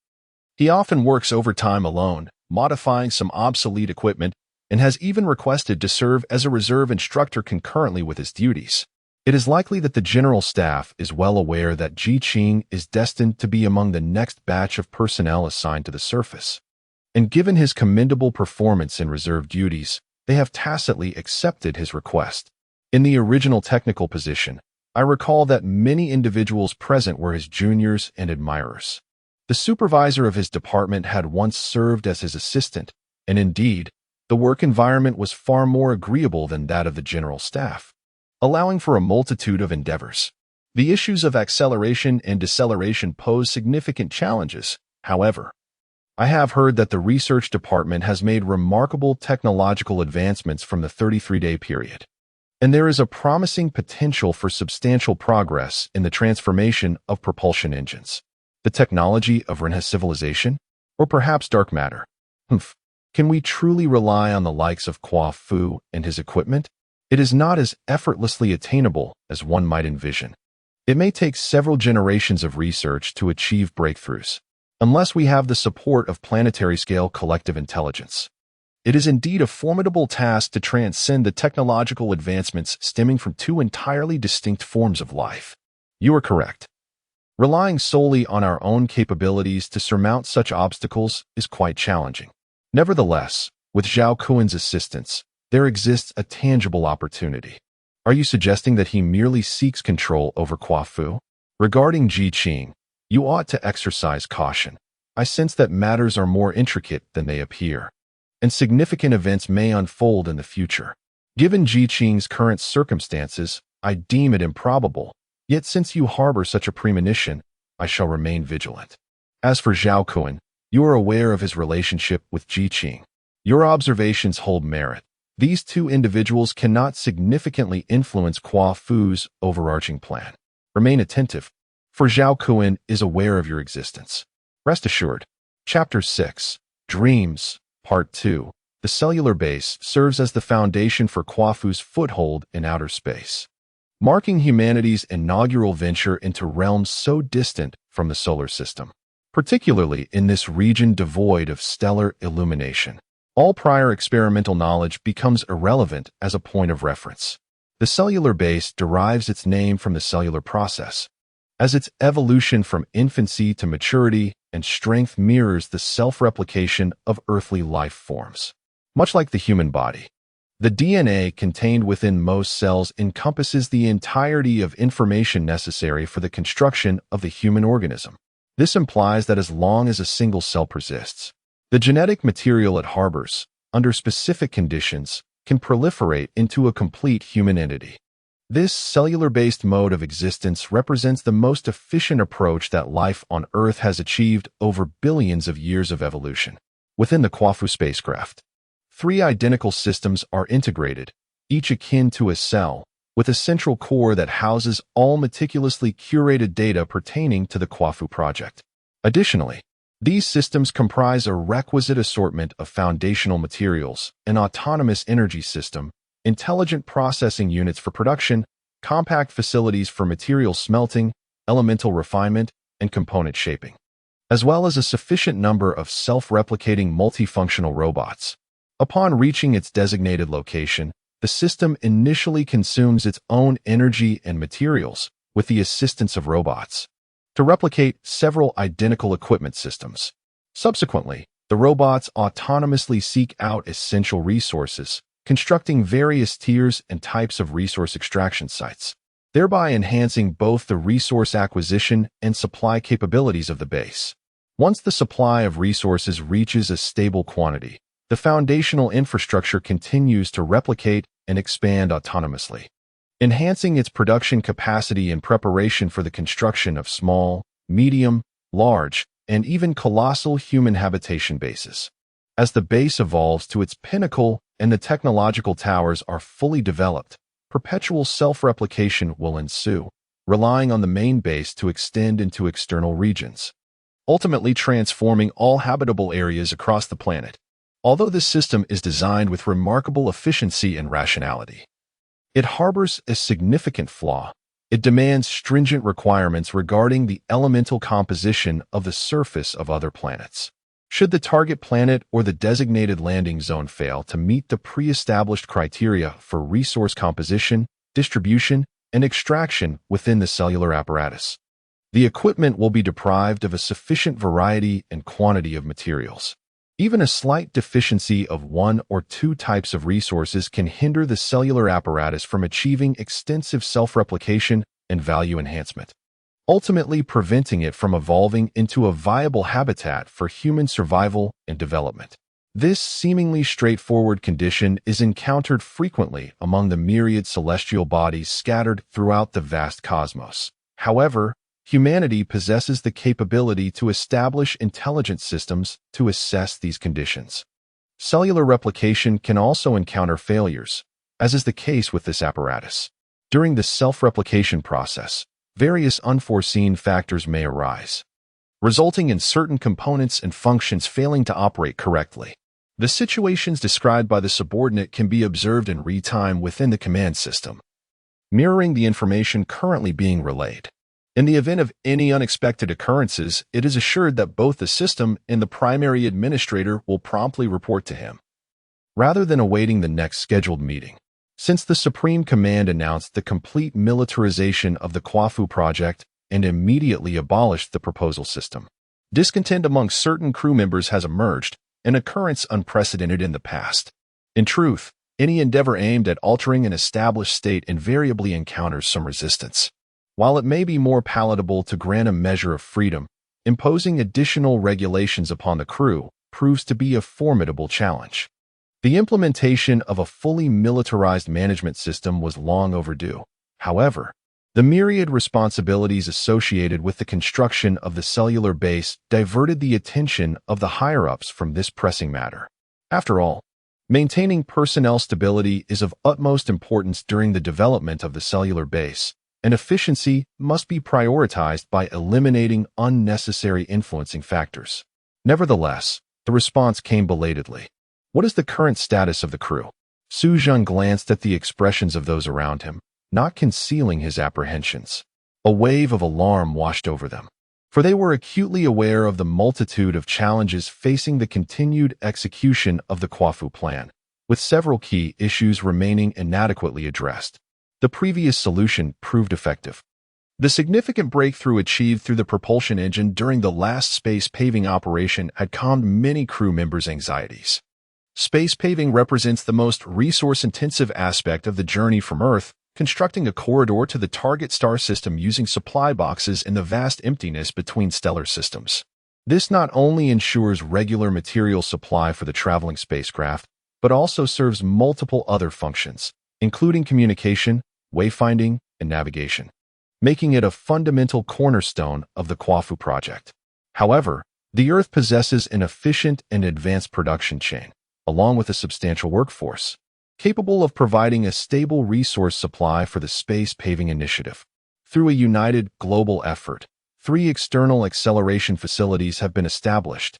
He often works overtime alone, modifying some obsolete equipment, and has even requested to serve as a reserve instructor concurrently with his duties. It is likely that the general staff is well aware that Ji Qing is destined to be among the next batch of personnel assigned to the surface. And given his commendable performance in reserve duties, they have tacitly accepted his request. In the original technical position, I recall that many individuals present were his juniors and admirers. The supervisor of his department had once served as his assistant, and indeed, the work environment was far more agreeable than that of the general staff, allowing for a multitude of endeavors. The issues of acceleration and deceleration pose significant challenges. However, I have heard that the research department has made remarkable technological advancements from the 33-day period, and there is a promising potential for substantial progress in the transformation of propulsion engines. The technology of Renha civilization? Or perhaps dark matter? Can we truly rely on the likes of KUAFU and his equipment? It is not as effortlessly attainable as one might envision. It may take several generations of research to achieve breakthroughs, unless we have the support of planetary-scale collective intelligence. It is indeed a formidable task to transcend the technological advancements stemming from two entirely distinct forms of life. You are correct. Relying solely on our own capabilities to surmount such obstacles is quite challenging. Nevertheless, with Zhao Kuan's assistance, there exists a tangible opportunity. Are you suggesting that he merely seeks control over KUAFU? Regarding Ji Qing, you ought to exercise caution. I sense that matters are more intricate than they appear, and significant events may unfold in the future. Given Ji Qing's current circumstances, I deem it improbable. Yet since you harbor such a premonition, I shall remain vigilant. As for Zhao Kuan, you are aware of his relationship with Ji Qing. Your observations hold merit. These two individuals cannot significantly influence KUAFU's overarching plan. Remain attentive, for Zhao Kuan is aware of your existence. Rest assured. Chapter 6, Dreams, Part 2. The cellular base serves as the foundation for KUAFU's foothold in outer space, marking humanity's inaugural venture into realms so distant from the solar system, particularly in this region devoid of stellar illumination. All prior experimental knowledge becomes irrelevant as a point of reference. The cellular base derives its name from the cellular process, as its evolution from infancy to maturity and strength mirrors the self-replication of earthly life forms. Much like the human body, the DNA contained within most cells encompasses the entirety of information necessary for the construction of the human organism. This implies that as long as a single cell persists, the genetic material it harbors, under specific conditions, can proliferate into a complete human entity. This cellular-based mode of existence represents the most efficient approach that life on Earth has achieved over billions of years of evolution. Within the KUAFU spacecraft, 3 identical systems are integrated, each akin to a cell, with a central core that houses all meticulously curated data pertaining to the KUAFU project. Additionally, these systems comprise a requisite assortment of foundational materials, an autonomous energy system, intelligent processing units for production, compact facilities for material smelting, elemental refinement, and component shaping, as well as a sufficient number of self-replicating multifunctional robots. Upon reaching its designated location, the system initially consumes its own energy and materials with the assistance of robots to replicate several identical equipment systems. Subsequently, the robots autonomously seek out essential resources, constructing various tiers and types of resource extraction sites, thereby enhancing both the resource acquisition and supply capabilities of the base. Once the supply of resources reaches a stable quantity, the foundational infrastructure continues to replicate and expand autonomously, enhancing its production capacity in preparation for the construction of small, medium, large, and even colossal human habitation bases. As the base evolves to its pinnacle and the technological towers are fully developed, perpetual self-replication will ensue, relying on the main base to extend into external regions, ultimately transforming all habitable areas across the planet. Although this system is designed with remarkable efficiency and rationality, it harbors a significant flaw. It demands stringent requirements regarding the elemental composition of the surface of other planets. Should the target planet or the designated landing zone fail to meet the pre-established criteria for resource composition, distribution, and extraction within the cellular apparatus, the equipment will be deprived of a sufficient variety and quantity of materials. Even a slight deficiency of one or two types of resources can hinder the cellular apparatus from achieving extensive self-replication and value enhancement, ultimately preventing it from evolving into a viable habitat for human survival and development. This seemingly straightforward condition is encountered frequently among the myriad celestial bodies scattered throughout the vast cosmos. However, humanity possesses the capability to establish intelligent systems to assess these conditions. Cellular replication can also encounter failures, as is the case with this apparatus. During the self-replication process, various unforeseen factors may arise, resulting in certain components and functions failing to operate correctly. The situations described by the subordinate can be observed in real time within the command system, mirroring the information currently being relayed. In the event of any unexpected occurrences, it is assured that both the system and the primary administrator will promptly report to him, rather than awaiting the next scheduled meeting. Since the Supreme Command announced the complete militarization of the KUAFU project and immediately abolished the proposal system, discontent among certain crew members has emerged, an occurrence unprecedented in the past. In truth, any endeavor aimed at altering an established state invariably encounters some resistance. While it may be more palatable to grant a measure of freedom, imposing additional regulations upon the crew proves to be a formidable challenge. The implementation of a fully militarized management system was long overdue. However, the myriad responsibilities associated with the construction of the cellular base diverted the attention of the higher-ups from this pressing matter. After all, maintaining personnel stability is of utmost importance during the development of the cellular base, and efficiency must be prioritized by eliminating unnecessary influencing factors. Nevertheless, the response came belatedly. What is the current status of the crew? Su Zhen glanced at the expressions of those around him, not concealing his apprehensions. A wave of alarm washed over them, for they were acutely aware of the multitude of challenges facing the continued execution of the KUAFU plan, with several key issues remaining inadequately addressed. The previous solution proved effective. The significant breakthrough achieved through the propulsion engine during the last space paving operation had calmed many crew members' anxieties. Space paving represents the most resource-intensive aspect of the journey from Earth, constructing a corridor to the target star system using supply boxes in the vast emptiness between stellar systems. This not only ensures regular material supply for the traveling spacecraft, but also serves multiple other functions, including communication, wayfinding, and navigation, making it a fundamental cornerstone of the KUAFU project. However, the Earth possesses an efficient and advanced production chain, along with a substantial workforce, capable of providing a stable resource supply for the space paving initiative. Through a united global effort, 3 external acceleration facilities have been established,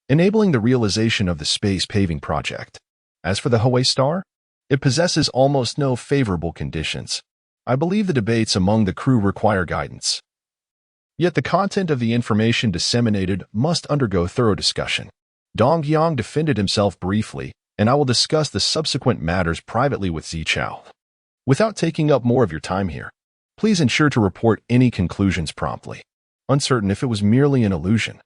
enabling the realization of the space paving project. As for the Hawaii Star, it possesses almost no favorable conditions. I believe the debates among the crew require guidance. Yet the content of the information disseminated must undergo thorough discussion. Dong Yang defended himself briefly, and I will discuss the subsequent matters privately with Zichao. Without taking up more of your time here, please ensure to report any conclusions promptly. Uncertain if it was merely an illusion,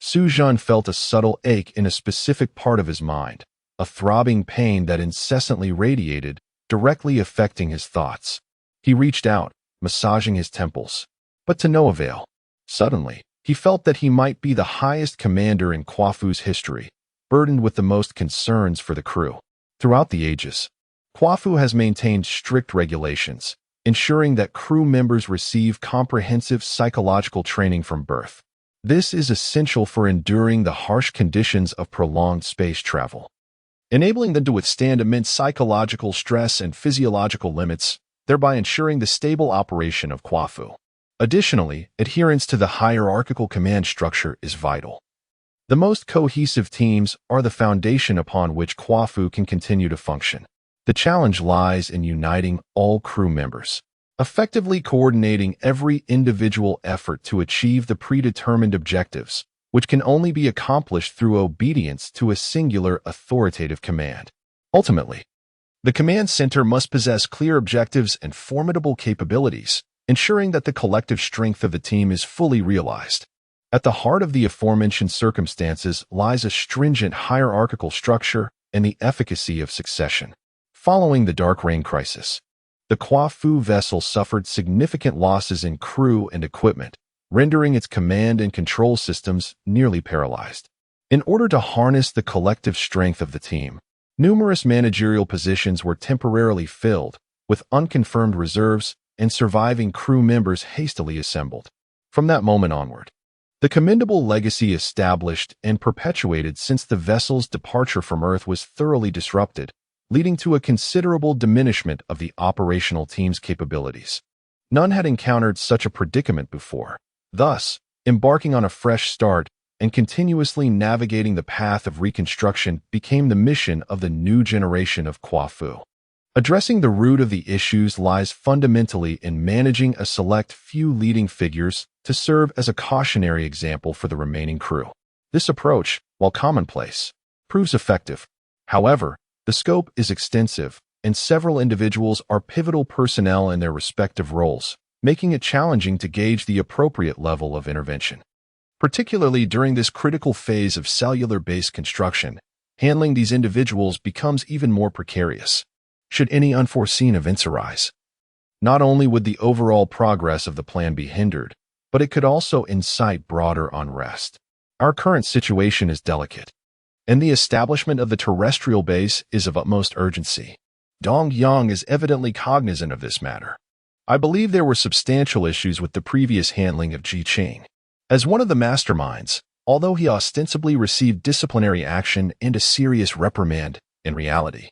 Su Zhen felt a subtle ache in a specific part of his mind, a throbbing pain that incessantly radiated, directly affecting his thoughts. He reached out, massaging his temples, but to no avail. Suddenly, he felt that he might be the highest commander in KUAFU's history, burdened with the most concerns for the crew. Throughout the ages, KUAFU has maintained strict regulations, ensuring that crew members receive comprehensive psychological training from birth. This is essential for enduring the harsh conditions of prolonged space travel, enabling them to withstand immense psychological stress and physiological limits, thereby ensuring the stable operation of KUAFU. Additionally, adherence to the hierarchical command structure is vital. The most cohesive teams are the foundation upon which KUAFU can continue to function. The challenge lies in uniting all crew members, effectively coordinating every individual effort to achieve the predetermined objectives, which can only be accomplished through obedience to a singular authoritative command. Ultimately, the command center must possess clear objectives and formidable capabilities, ensuring that the collective strength of the team is fully realized. At the heart of the aforementioned circumstances lies a stringent hierarchical structure and the efficacy of succession. Following the Dark Rain crisis, the KUAFU vessel suffered significant losses in crew and equipment, rendering its command and control systems nearly paralyzed. In order to harness the collective strength of the team, numerous managerial positions were temporarily filled, with unconfirmed reserves and surviving crew members hastily assembled. From that moment onward, the commendable legacy established and perpetuated since the vessel's departure from Earth was thoroughly disrupted, leading to a considerable diminishment of the operational team's capabilities. None had encountered such a predicament before. Thus, embarking on a fresh start and continuously navigating the path of reconstruction became the mission of the new generation of KUAFU. Addressing the root of the issues lies fundamentally in managing a select few leading figures to serve as a cautionary example for the remaining crew. This approach, while commonplace, proves effective. However, the scope is extensive, and several individuals are pivotal personnel in their respective roles, making it challenging to gauge the appropriate level of intervention. Particularly during this critical phase of cellular-based construction, handling these individuals becomes even more precarious. Should any unforeseen events arise, not only would the overall progress of the plan be hindered, but it could also incite broader unrest. Our current situation is delicate, and the establishment of the terrestrial base is of utmost urgency. Dong Yang is evidently cognizant of this matter. I believe there were substantial issues with the previous handling of Ji Qing. As one of the masterminds, although he ostensibly received disciplinary action and a serious reprimand, in reality,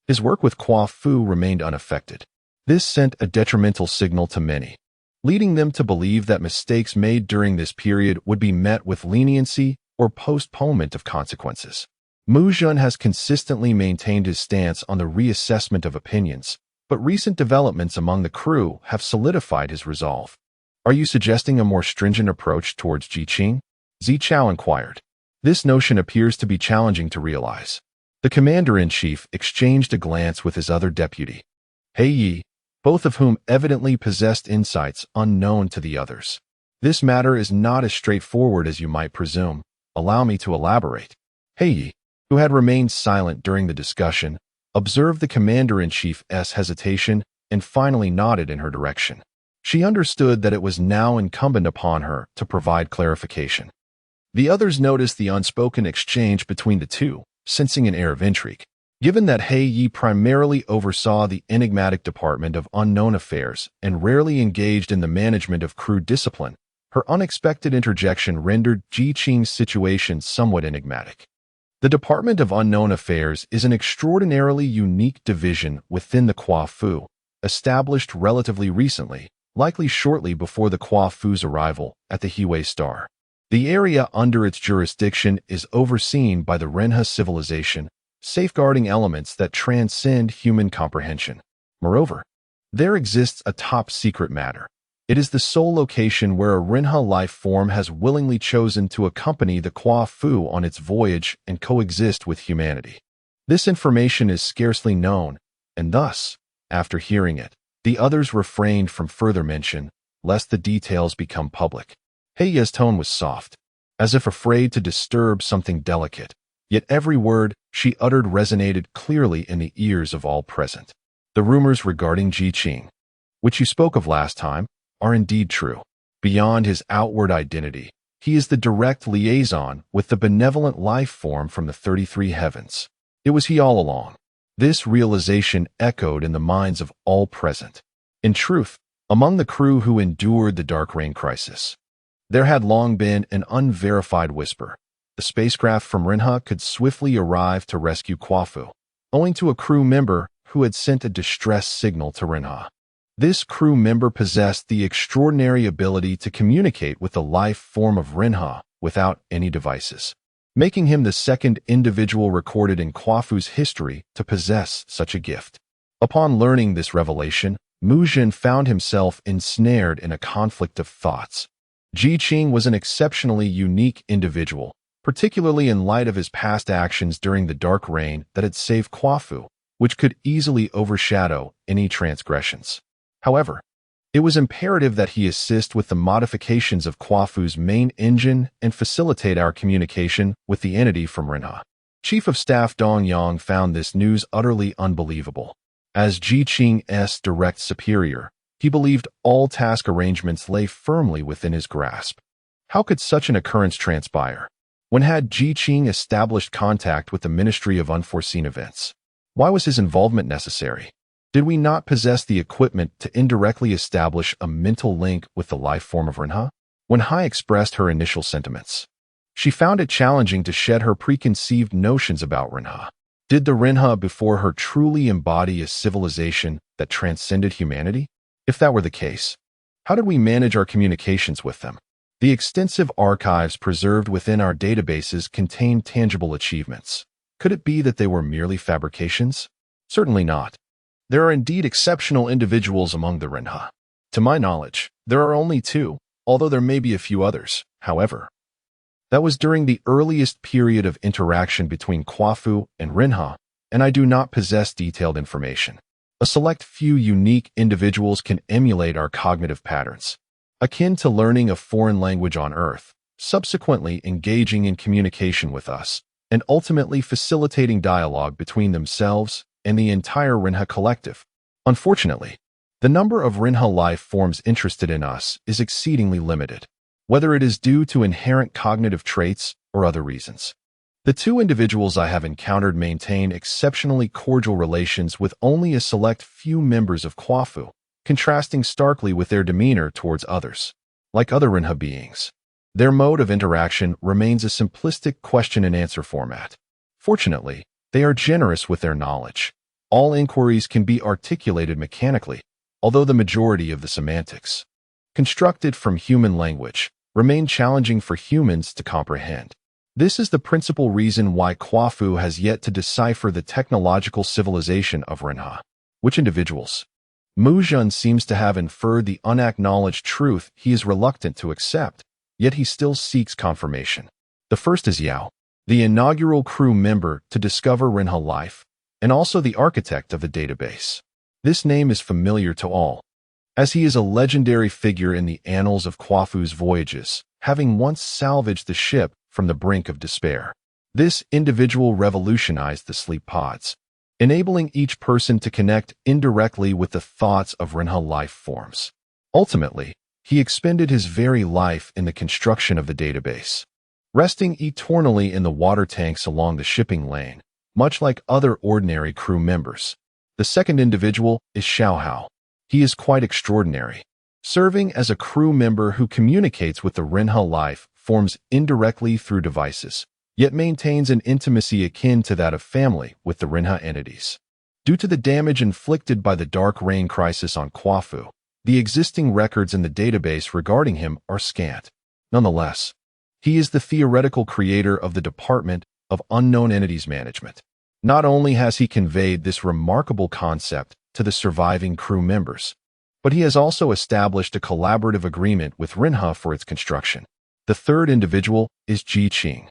his work with KUAFU remained unaffected. This sent a detrimental signal to many, leading them to believe that mistakes made during this period would be met with leniency or postponement of consequences. Mu Jun has consistently maintained his stance on the reassessment of opinions, but recent developments among the crew have solidified his resolve. Are you suggesting a more stringent approach towards Ji Qing? Zi Chao inquired. This notion appears to be challenging to realize. The commander-in-chief exchanged a glance with his other deputy, He Yi, both of whom evidently possessed insights unknown to the others. This matter is not as straightforward as you might presume. Allow me to elaborate. He Yi, who had remained silent during the discussion, observed the commander-in-chief's hesitation and finally nodded in her direction. She understood that it was now incumbent upon her to provide clarification. The others noticed the unspoken exchange between the two, sensing an air of intrigue. Given that He Yi primarily oversaw the enigmatic department of unknown affairs and rarely engaged in the management of crew discipline, her unexpected interjection rendered Ji Qing's situation somewhat enigmatic. The Department of Unknown Affairs is an extraordinarily unique division within the KUAFU, established relatively recently, likely shortly before the KUAFU's arrival at the Hiwei Star. The area under its jurisdiction is overseen by the Renha civilization, safeguarding elements that transcend human comprehension. Moreover, there exists a top-secret matter. It is the sole location where a Renha life form has willingly chosen to accompany the KUAFU on its voyage and coexist with humanity. This information is scarcely known, and thus, after hearing it, the others refrained from further mention, lest the details become public. Heiya's tone was soft, as if afraid to disturb something delicate, yet every word she uttered resonated clearly in the ears of all present. The rumors regarding Ji Qing, which you spoke of last time, are indeed true. Beyond his outward identity, he is the direct liaison with the benevolent life form from the 33 heavens. It was he all along. This realization echoed in the minds of all present. In truth, among the crew who endured the Dark Rain crisis, there had long been an unverified whisper. The spacecraft from Renha could swiftly arrive to rescue KUAFU, owing to a crew member who had sent a distress signal to Renha. This crew member possessed the extraordinary ability to communicate with the life form of Renha without any devices, making him the second individual recorded in KUAFU's history to possess such a gift. Upon learning this revelation, Mu Jin found himself ensnared in a conflict of thoughts. Ji Qing was an exceptionally unique individual, particularly in light of his past actions during the Dark Rain that had saved KUAFU, which could easily overshadow any transgressions. However, it was imperative that he assist with the modifications of KUAFU's main engine and facilitate our communication with the entity from Renha. Chief of Staff Dong Yang found this news utterly unbelievable. As Ji Qing's direct superior, he believed all task arrangements lay firmly within his grasp. How could such an occurrence transpire? When had Ji Qing established contact with the Ministry of Unforeseen Events? Why was his involvement necessary? Did we not possess the equipment to indirectly establish a mental link with the life form of Rinha? When Hai expressed her initial sentiments, she found it challenging to shed her preconceived notions about Rinha. Did the Rinha before her truly embody a civilization that transcended humanity? If that were the case, how did we manage our communications with them? The extensive archives preserved within our databases contain tangible achievements. Could it be that they were merely fabrications? Certainly not. There are indeed exceptional individuals among the Rinha. To my knowledge, there are only two, although there may be a few others, however. That was during the earliest period of interaction between KUAFU and Rinha, and I do not possess detailed information. A select few unique individuals can emulate our cognitive patterns, akin to learning a foreign language on Earth, subsequently engaging in communication with us, and ultimately facilitating dialogue between themselves and the entire Rinha collective. Unfortunately, the number of Rinha life forms interested in us is exceedingly limited, whether it is due to inherent cognitive traits or other reasons. The two individuals I have encountered maintain exceptionally cordial relations with only a select few members of KUAFU, contrasting starkly with their demeanor towards others. Like other Rinha beings, their mode of interaction remains a simplistic question-and-answer format. Fortunately, they are generous with their knowledge. All inquiries can be articulated mechanically, although the majority of the semantics, constructed from human language, remain challenging for humans to comprehend. This is the principal reason why KUAFU has yet to decipher the technological civilization of Rinha. Which individuals? Muzhan seems to have inferred the unacknowledged truth he is reluctant to accept, yet he still seeks confirmation. The first is Yao, the inaugural crew member to discover Rinha life, and also the architect of the database. This name is familiar to all, as he is a legendary figure in the annals of KUAFU's voyages, having once salvaged the ship from the brink of despair. This individual revolutionized the sleep pods, enabling each person to connect indirectly with the thoughts of Rinha life forms. Ultimately, he expended his very life in the construction of the database, resting eternally in the water tanks along the shipping lane, much like other ordinary crew members. The second individual is Xiaohao. He is quite extraordinary, serving as a crew member who communicates with the Rinha life forms indirectly through devices, yet maintains an intimacy akin to that of family with the Rinha entities. Due to the damage inflicted by the Dark Rain crisis on KUAFU, the existing records in the database regarding him are scant. Nonetheless, he is the theoretical creator of the Department of Unknown Entities Management. Not only has he conveyed this remarkable concept to the surviving crew members, but he has also established a collaborative agreement with Rinha for its construction. The third individual is Ji Qing,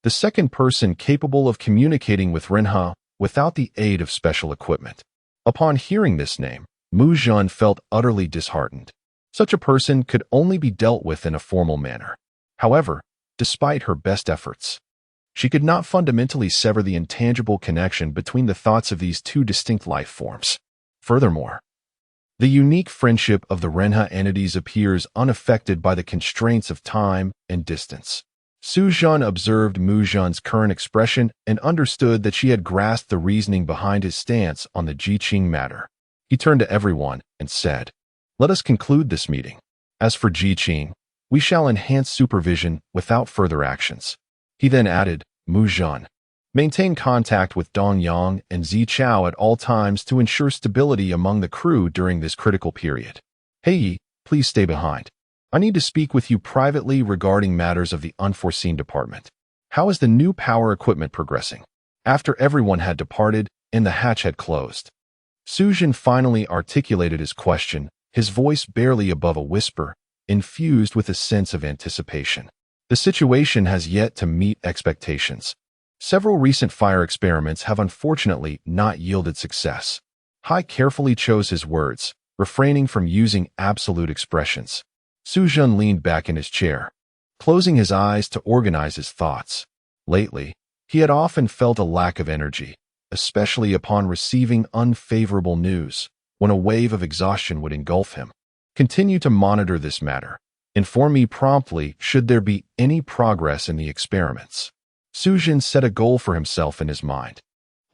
the second person capable of communicating with Rinha without the aid of special equipment. Upon hearing this name, Muzhan felt utterly disheartened. Such a person could only be dealt with in a formal manner. However, despite her best efforts, she could not fundamentally sever the intangible connection between the thoughts of these two distinct life forms. Furthermore, the unique friendship of the Rinha entities appears unaffected by the constraints of time and distance. Suzhan observed Muzhan's current expression and understood that she had grasped the reasoning behind his stance on the Jiqing matter. He turned to everyone and said, "Let us conclude this meeting. As for Jiqing, we shall enhance supervision without further actions." He then added, "Muzhan, maintain contact with Dong Yang and Zi Chao at all times to ensure stability among the crew during this critical period. Hei, please stay behind. I need to speak with you privately regarding matters of the unforeseen department. How is the new power equipment progressing?" After everyone had departed and the hatch had closed, Suzhin finally articulated his question, his voice barely above a whisper, infused with a sense of anticipation. "The situation has yet to meet expectations. Several recent fire experiments have unfortunately not yielded success." Hai carefully chose his words, refraining from using absolute expressions. Suzhen leaned back in his chair, closing his eyes to organize his thoughts. Lately, he had often felt a lack of energy, especially upon receiving unfavorable news, when a wave of exhaustion would engulf him. "Continue to monitor this matter. Inform me promptly should there be any progress in the experiments." Suzhin set a goal for himself in his mind.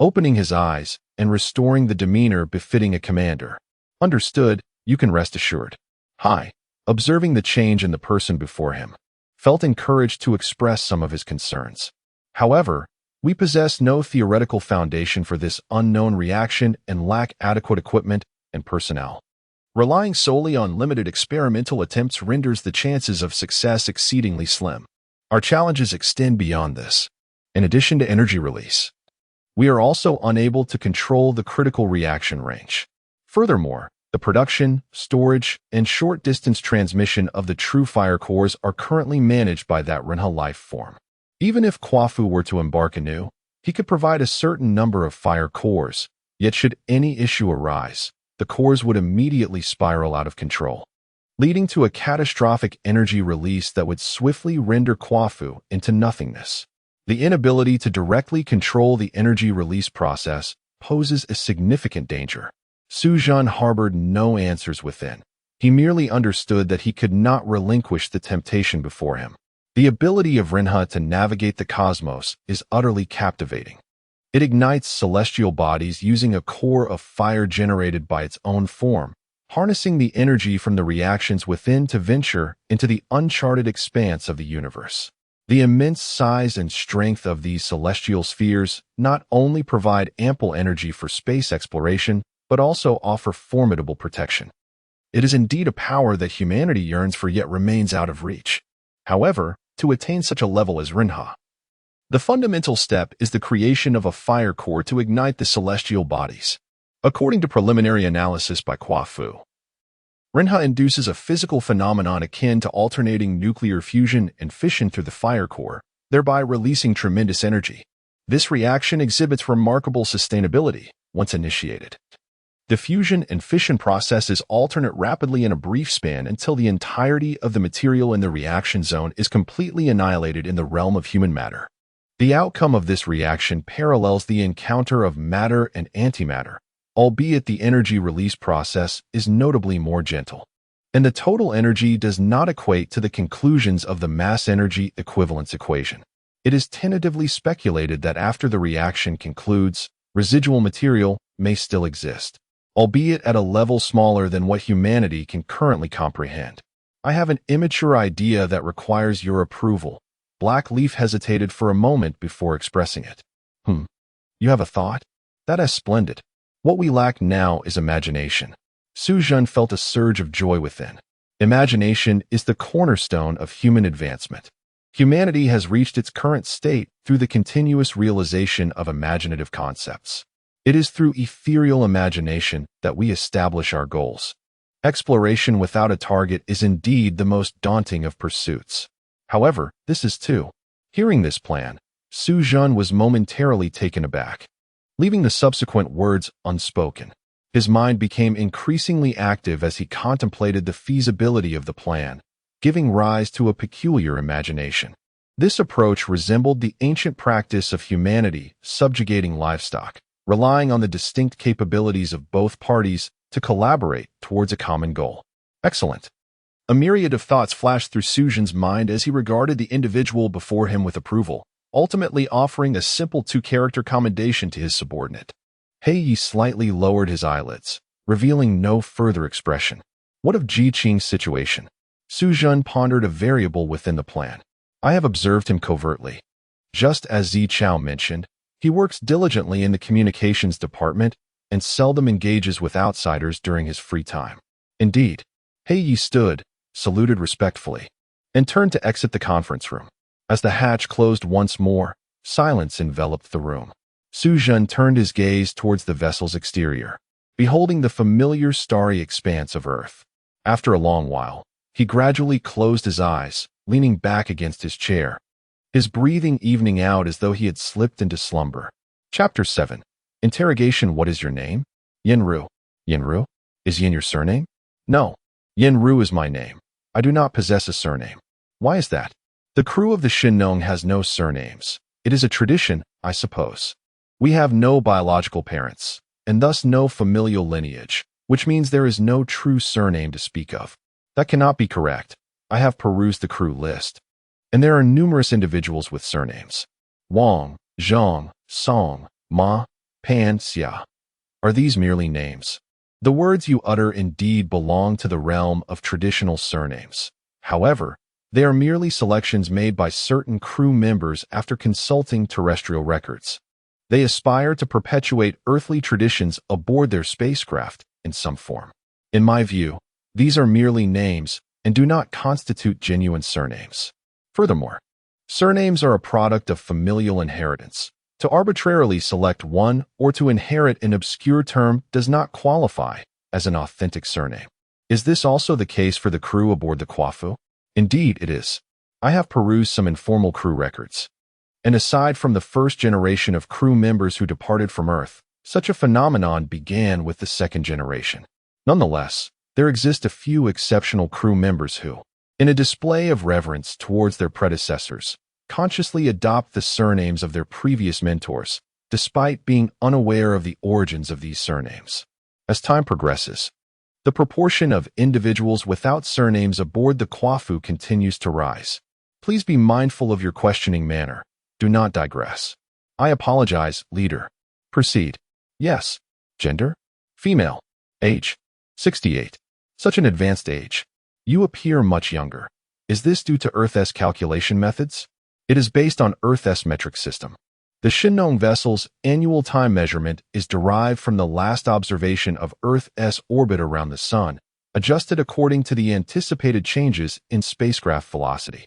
Opening his eyes, and restoring the demeanor befitting a commander. Understood, you can rest assured. Hai, observing the change in the person before him, felt encouraged to express some of his concerns. However, we possess no theoretical foundation for this unknown reaction and lack adequate equipment and personnel. Relying solely on limited experimental attempts renders the chances of success exceedingly slim. Our challenges extend beyond this. In addition to energy release, we are also unable to control the critical reaction range. Furthermore, the production, storage, and short-distance transmission of the true fire cores are currently managed by that Renha life form. Even if KUAFU were to embark anew, he could provide a certain number of fire cores, yet should any issue arise, the cores would immediately spiral out of control, leading to a catastrophic energy release that would swiftly render KUAFU into nothingness. The inability to directly control the energy release process poses a significant danger. Suzhan harbored no answers within. He merely understood that he could not relinquish the temptation before him. The ability of Renha to navigate the cosmos is utterly captivating. It ignites celestial bodies using a core of fire generated by its own form, harnessing the energy from the reactions within to venture into the uncharted expanse of the universe. The immense size and strength of these celestial spheres not only provide ample energy for space exploration, but also offer formidable protection. It is indeed a power that humanity yearns for yet remains out of reach. However, to attain such a level as Renha, the fundamental step is the creation of a fire core to ignite the celestial bodies. According to preliminary analysis by KUAFU, Renha induces a physical phenomenon akin to alternating nuclear fusion and fission through the fire core, thereby releasing tremendous energy. This reaction exhibits remarkable sustainability once initiated. The fusion and fission processes alternate rapidly in a brief span until the entirety of the material in the reaction zone is completely annihilated in the realm of human matter. The outcome of this reaction parallels the encounter of matter and antimatter, albeit the energy release process is notably more gentle. And the total energy does not equate to the conclusions of the mass-energy equivalence equation. It is tentatively speculated that after the reaction concludes, residual material may still exist, albeit at a level smaller than what humanity can currently comprehend. I have an immature idea that requires your approval. Blackleaf hesitated for a moment before expressing it. You have a thought? That is splendid. What we lack now is imagination. Suzhan felt a surge of joy within. Imagination is the cornerstone of human advancement. Humanity has reached its current state through the continuous realization of imaginative concepts. It is through ethereal imagination that we establish our goals. Exploration without a target is indeed the most daunting of pursuits. However, this is too. Hearing this plan, Suzhan was momentarily taken aback, leaving the subsequent words unspoken. His mind became increasingly active as he contemplated the feasibility of the plan, giving rise to a peculiar imagination. This approach resembled the ancient practice of humanity subjugating livestock, relying on the distinct capabilities of both parties to collaborate towards a common goal. Excellent. A myriad of thoughts flashed through Suzhan's mind as he regarded the individual before him with approval, ultimately offering a simple two-character commendation to his subordinate. He slightly lowered his eyelids, revealing no further expression. What of Ji Qing's situation? Suzhan pondered a variable within the plan. I have observed him covertly. Just as Zi Chao mentioned, he works diligently in the communications department and seldom engages with outsiders during his free time. Indeed, He stood, saluted respectfully, and turned to exit the conference room. As the hatch closed once more, silence enveloped the room. Suzhan turned his gaze towards the vessel's exterior, beholding the familiar starry expanse of Earth. After a long while, he gradually closed his eyes, leaning back against his chair, his breathing evening out as though he had slipped into slumber. Chapter 7. Interrogation. What is your name? Yenru. Yenru? Is Yin your surname? No. Yenru is my name. I do not possess a surname. Why is that? The crew of the Shinnong has no surnames. It is a tradition, I suppose. We have no biological parents, and thus no familial lineage, which means there is no true surname to speak of. That cannot be correct. I have perused the crew list, and there are numerous individuals with surnames. Wang, Zhang, Song, Ma, Pan, Xia. Are these merely names? The words you utter indeed belong to the realm of traditional surnames. However, they are merely selections made by certain crew members after consulting terrestrial records. They aspire to perpetuate earthly traditions aboard their spacecraft in some form. In my view, these are merely names and do not constitute genuine surnames. Furthermore, surnames are a product of familial inheritance. To arbitrarily select one or to inherit an obscure term does not qualify as an authentic surname. Is this also the case for the crew aboard the KUAFU? Indeed, it is. I have perused some informal crew records. And aside from the first generation of crew members who departed from Earth, such a phenomenon began with the second generation. Nonetheless, there exist a few exceptional crew members who, in a display of reverence towards their predecessors, consciously adopt the surnames of their previous mentors, despite being unaware of the origins of these surnames. As time progresses, the proportion of individuals without surnames aboard the KUAFU continues to rise. Please be mindful of your questioning manner. Do not digress. I apologize, leader. Proceed. Yes. Gender? Female. Age? 68. Such an advanced age. You appear much younger. Is this due to Earth's calculation methods? It is based on Earth's metric system. The Shin vessel's annual time measurement is derived from the last observation of Earth's orbit around the Sun, adjusted according to the anticipated changes in spacecraft velocity.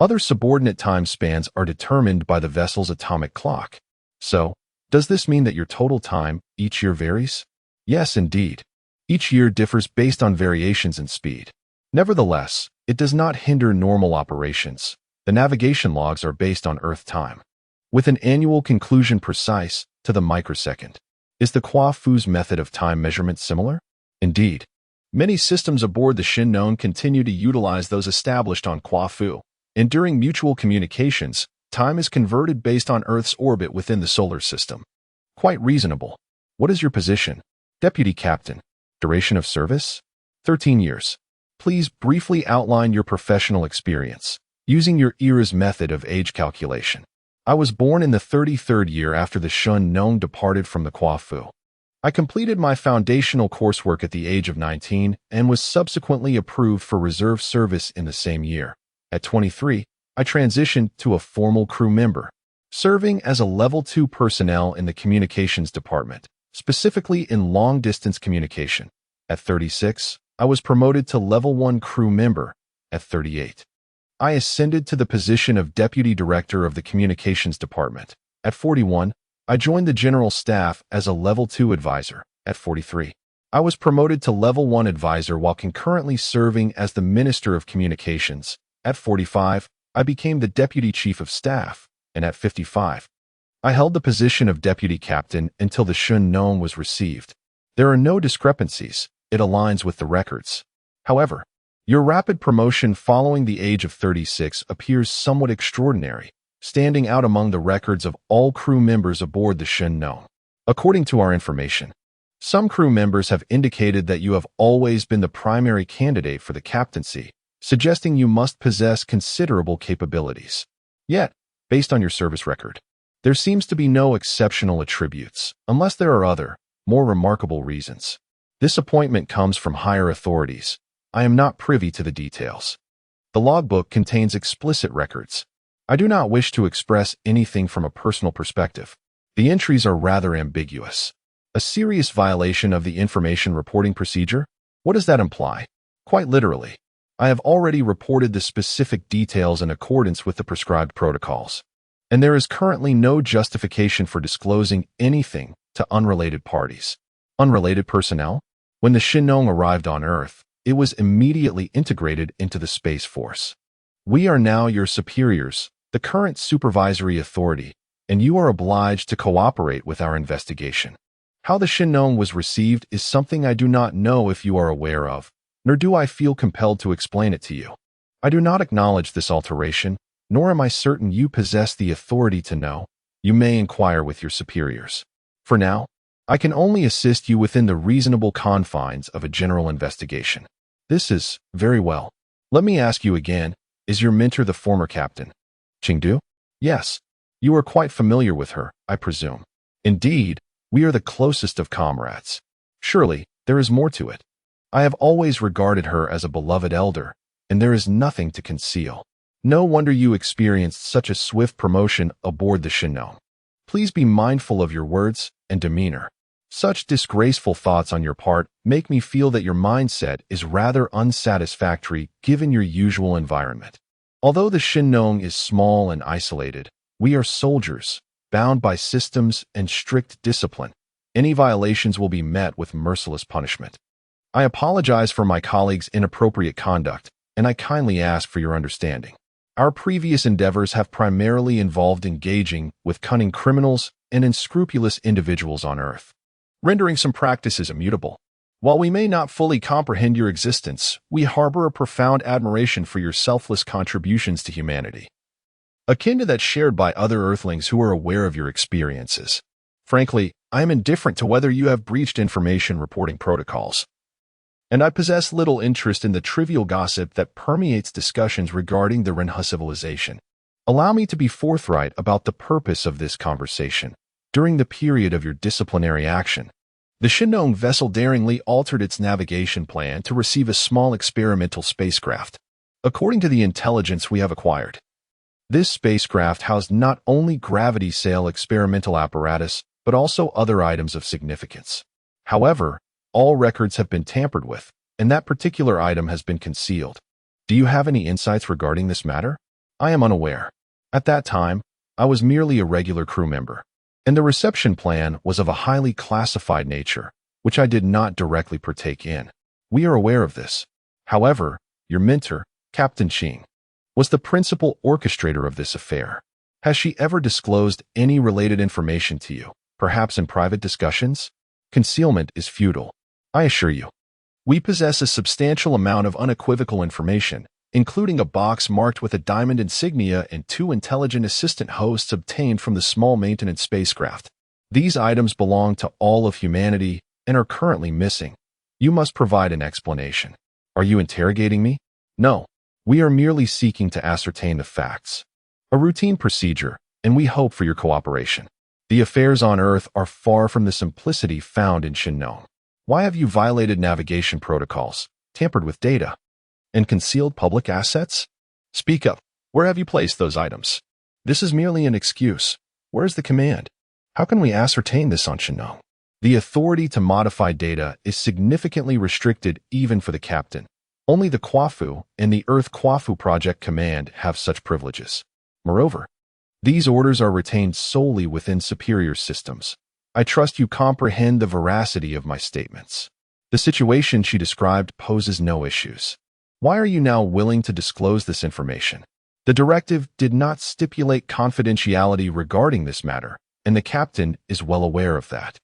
Other subordinate time spans are determined by the vessel's atomic clock. So, does this mean that your total time each year varies? Yes, indeed. Each year differs based on variations in speed. Nevertheless, it does not hinder normal operations. The navigation logs are based on Earth time, with an annual conclusion precise to the microsecond. Is the KUAFU's method of time measurement similar? Indeed. Many systems aboard the Shin continue to utilize those established on KUAFU, and during mutual communications, time is converted based on Earth's orbit within the solar system. Quite reasonable. What is your position? Deputy Captain. Duration of service? 13 years. Please briefly outline your professional experience, using your era's method of age calculation. I was born in the 33rd year after the Shin departed from the KUAFU. I completed my foundational coursework at the age of 19 and was subsequently approved for reserve service in the same year. At 23, I transitioned to a formal crew member, serving as a Level 2 personnel in the communications department, specifically in long-distance communication. At 36, I was promoted to Level 1 crew member. At 38, I ascended to the position of Deputy Director of the Communications Department. At 41, I joined the General Staff as a Level 2 advisor. At 43, I was promoted to Level 1 advisor while concurrently serving as the Minister of Communications. At 45, I became the Deputy Chief of Staff, and at 55, I held the position of Deputy Captain until the Shin was received. There are no discrepancies. It aligns with the records. However, your rapid promotion following the age of 36 appears somewhat extraordinary, standing out among the records of all crew members aboard the Shin. According to our information, some crew members have indicated that you have always been the primary candidate for the captaincy, suggesting you must possess considerable capabilities. Yet, based on your service record, there seems to be no exceptional attributes, unless there are other, more remarkable reasons. This appointment comes from higher authorities. I am not privy to the details. The logbook contains explicit records. I do not wish to express anything from a personal perspective. The entries are rather ambiguous. A serious violation of the information reporting procedure? What does that imply? Quite literally, I have already reported the specific details in accordance with the prescribed protocols, and there is currently no justification for disclosing anything to unrelated parties. Unrelated personnel? When the Shin arrived on Earth, it was immediately integrated into the Space Force. We are now your superiors, the current supervisory authority, and you are obliged to cooperate with our investigation. How the Shin was received is something I do not know if you are aware of, nor do I feel compelled to explain it to you. I do not acknowledge this alteration, nor am I certain you possess the authority to know. You may inquire with your superiors. For now, I can only assist you within the reasonable confines of a general investigation. This is very well. Let me ask you again, is your mentor the former captain? Chengdu? Yes. You are quite familiar with her, I presume. Indeed, We are the closest of comrades. Surely, there is more to it. I have always regarded her as a beloved elder, and there is nothing to conceal. No wonder you experienced such a swift promotion aboard the Shinnong. Please be mindful of your words and demeanor. Such disgraceful thoughts on your part make me feel that your mindset is rather unsatisfactory given your usual environment. Although the Shinnong is small and isolated, we are soldiers, bound by systems and strict discipline. Any violations will be met with merciless punishment. I apologize for my colleagues' inappropriate conduct, and I kindly ask for your understanding. Our previous endeavors have primarily involved engaging with cunning criminals and unscrupulous individuals on Earth, rendering some practices immutable. While we may not fully comprehend your existence, we harbor a profound admiration for your selfless contributions to humanity, akin to that shared by other Earthlings who are aware of your experiences. Frankly, I am indifferent to whether you have breached information reporting protocols, and I possess little interest in the trivial gossip that permeates discussions regarding the Renha civilization. Allow me to be forthright about the purpose of this conversation. During the period of your disciplinary action, the Shinnong vessel daringly altered its navigation plan to receive a small experimental spacecraft. According to the intelligence we have acquired, this spacecraft housed not only gravity sail experimental apparatus, but also other items of significance. However, all records have been tampered with, and that particular item has been concealed. Do you have any insights regarding this matter? I am unaware. At that time, I was merely a regular crew member, and the reception plan was of a highly classified nature, which I did not directly partake in. We are aware of this. However, your mentor, Captain Ching, was the principal orchestrator of this affair. Has she ever disclosed any related information to you, perhaps in private discussions? Concealment is futile. I assure you. We possess a substantial amount of unequivocal information, including a box marked with a diamond insignia and 2 intelligent assistant hosts obtained from the small maintenance spacecraft. These items belong to all of humanity and are currently missing. You must provide an explanation. Are you interrogating me? No. We are merely seeking to ascertain the facts. A routine procedure, and we hope for your cooperation. The affairs on Earth are far from the simplicity found in Shinnong. Why have you violated navigation protocols, tampered with data, and concealed public assets? Speak up. Where have you placed those items? This is merely an excuse. Where is the command? How can we ascertain this on Shinnong? The authority to modify data is significantly restricted even for the captain. Only the KUAFU and the Earth KUAFU Project Command have such privileges. Moreover, these orders are retained solely within superior systems. I trust you comprehend the veracity of my statements. The situation she described poses no issues. Why are you now willing to disclose this information? The directive did not stipulate confidentiality regarding this matter, and the captain is well aware of that.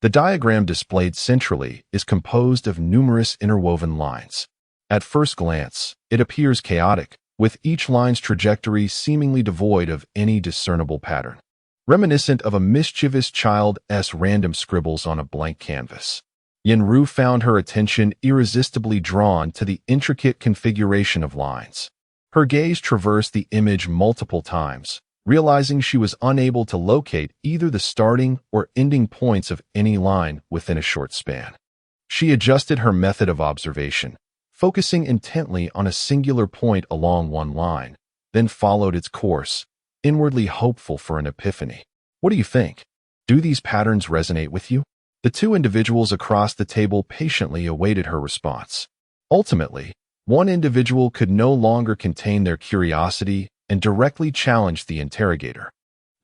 The diagram displayed centrally is composed of numerous interwoven lines. At first glance, it appears chaotic, with each line's trajectory seemingly devoid of any discernible pattern, reminiscent of a mischievous child's random scribbles on a blank canvas. Yenru found her attention irresistibly drawn to the intricate configuration of lines. Her gaze traversed the image multiple times, realizing she was unable to locate either the starting or ending points of any line within a short span. She adjusted her method of observation, focusing intently on a singular point along one line, then followed its course, inwardly hopeful for an epiphany. What do you think? Do these patterns resonate with you? The 2 individuals across the table patiently awaited her response. Ultimately, one individual could no longer contain their curiosity and directly challenged the interrogator,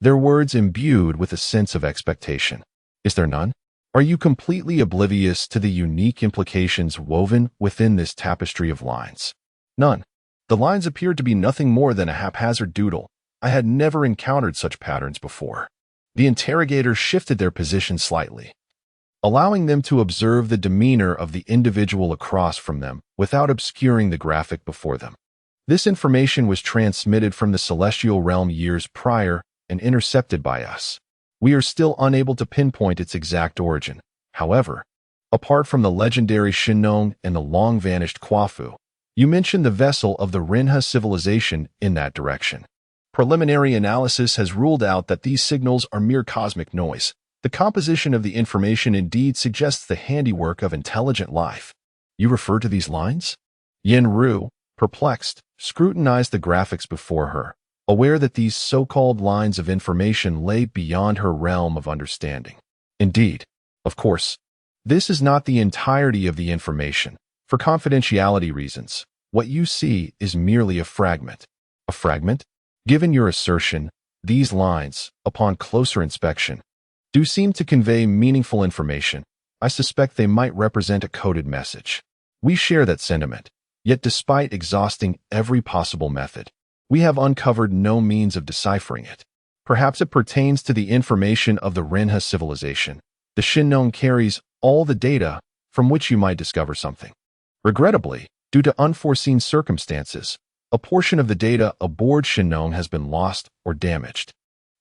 their words imbued with a sense of expectation. Is there none? Are you completely oblivious to the unique implications woven within this tapestry of lines? None. The lines appeared to be nothing more than a haphazard doodle. I had never encountered such patterns before. The interrogator shifted their position slightly, allowing them to observe the demeanor of the individual across from them without obscuring the graphic before them. This information was transmitted from the celestial realm years prior and intercepted by us. We are still unable to pinpoint its exact origin. However, apart from the legendary Shinnong and the long-vanished KUAFU, you mentioned the vessel of the Renha civilization in that direction. Preliminary analysis has ruled out that these signals are mere cosmic noise. The composition of the information indeed suggests the handiwork of intelligent life. You refer to these lines? Yin Ru, perplexed, scrutinized the graphics before her, aware that these so-called lines of information lay beyond her realm of understanding. Indeed, of course, this is not the entirety of the information. For confidentiality reasons, what you see is merely a fragment. A fragment? Given your assertion, these lines, upon closer inspection, do seem to convey meaningful information. I suspect they might represent a coded message. We share that sentiment, yet despite exhausting every possible method, we have uncovered no means of deciphering it. Perhaps it pertains to the information of the Renha civilization. The Shinnong carries all the data from which you might discover something. Regrettably, due to unforeseen circumstances, a portion of the data aboard Shinnong has been lost or damaged.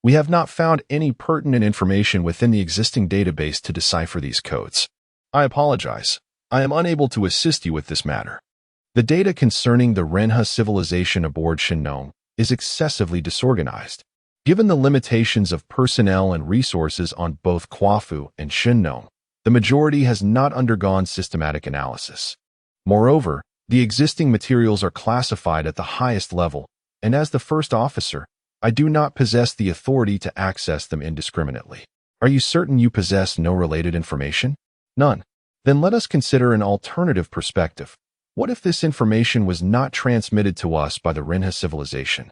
We have not found any pertinent information within the existing database to decipher these codes. I apologize. I am unable to assist you with this matter. The data concerning the Renha civilization aboard Shinnong is excessively disorganized. Given the limitations of personnel and resources on both KUAFU and Shinnong, the majority has not undergone systematic analysis. Moreover, the existing materials are classified at the highest level, and as the first officer, I do not possess the authority to access them indiscriminately. Are you certain you possess no related information? None. Then let us consider an alternative perspective. What if this information was not transmitted to us by the Renha civilization,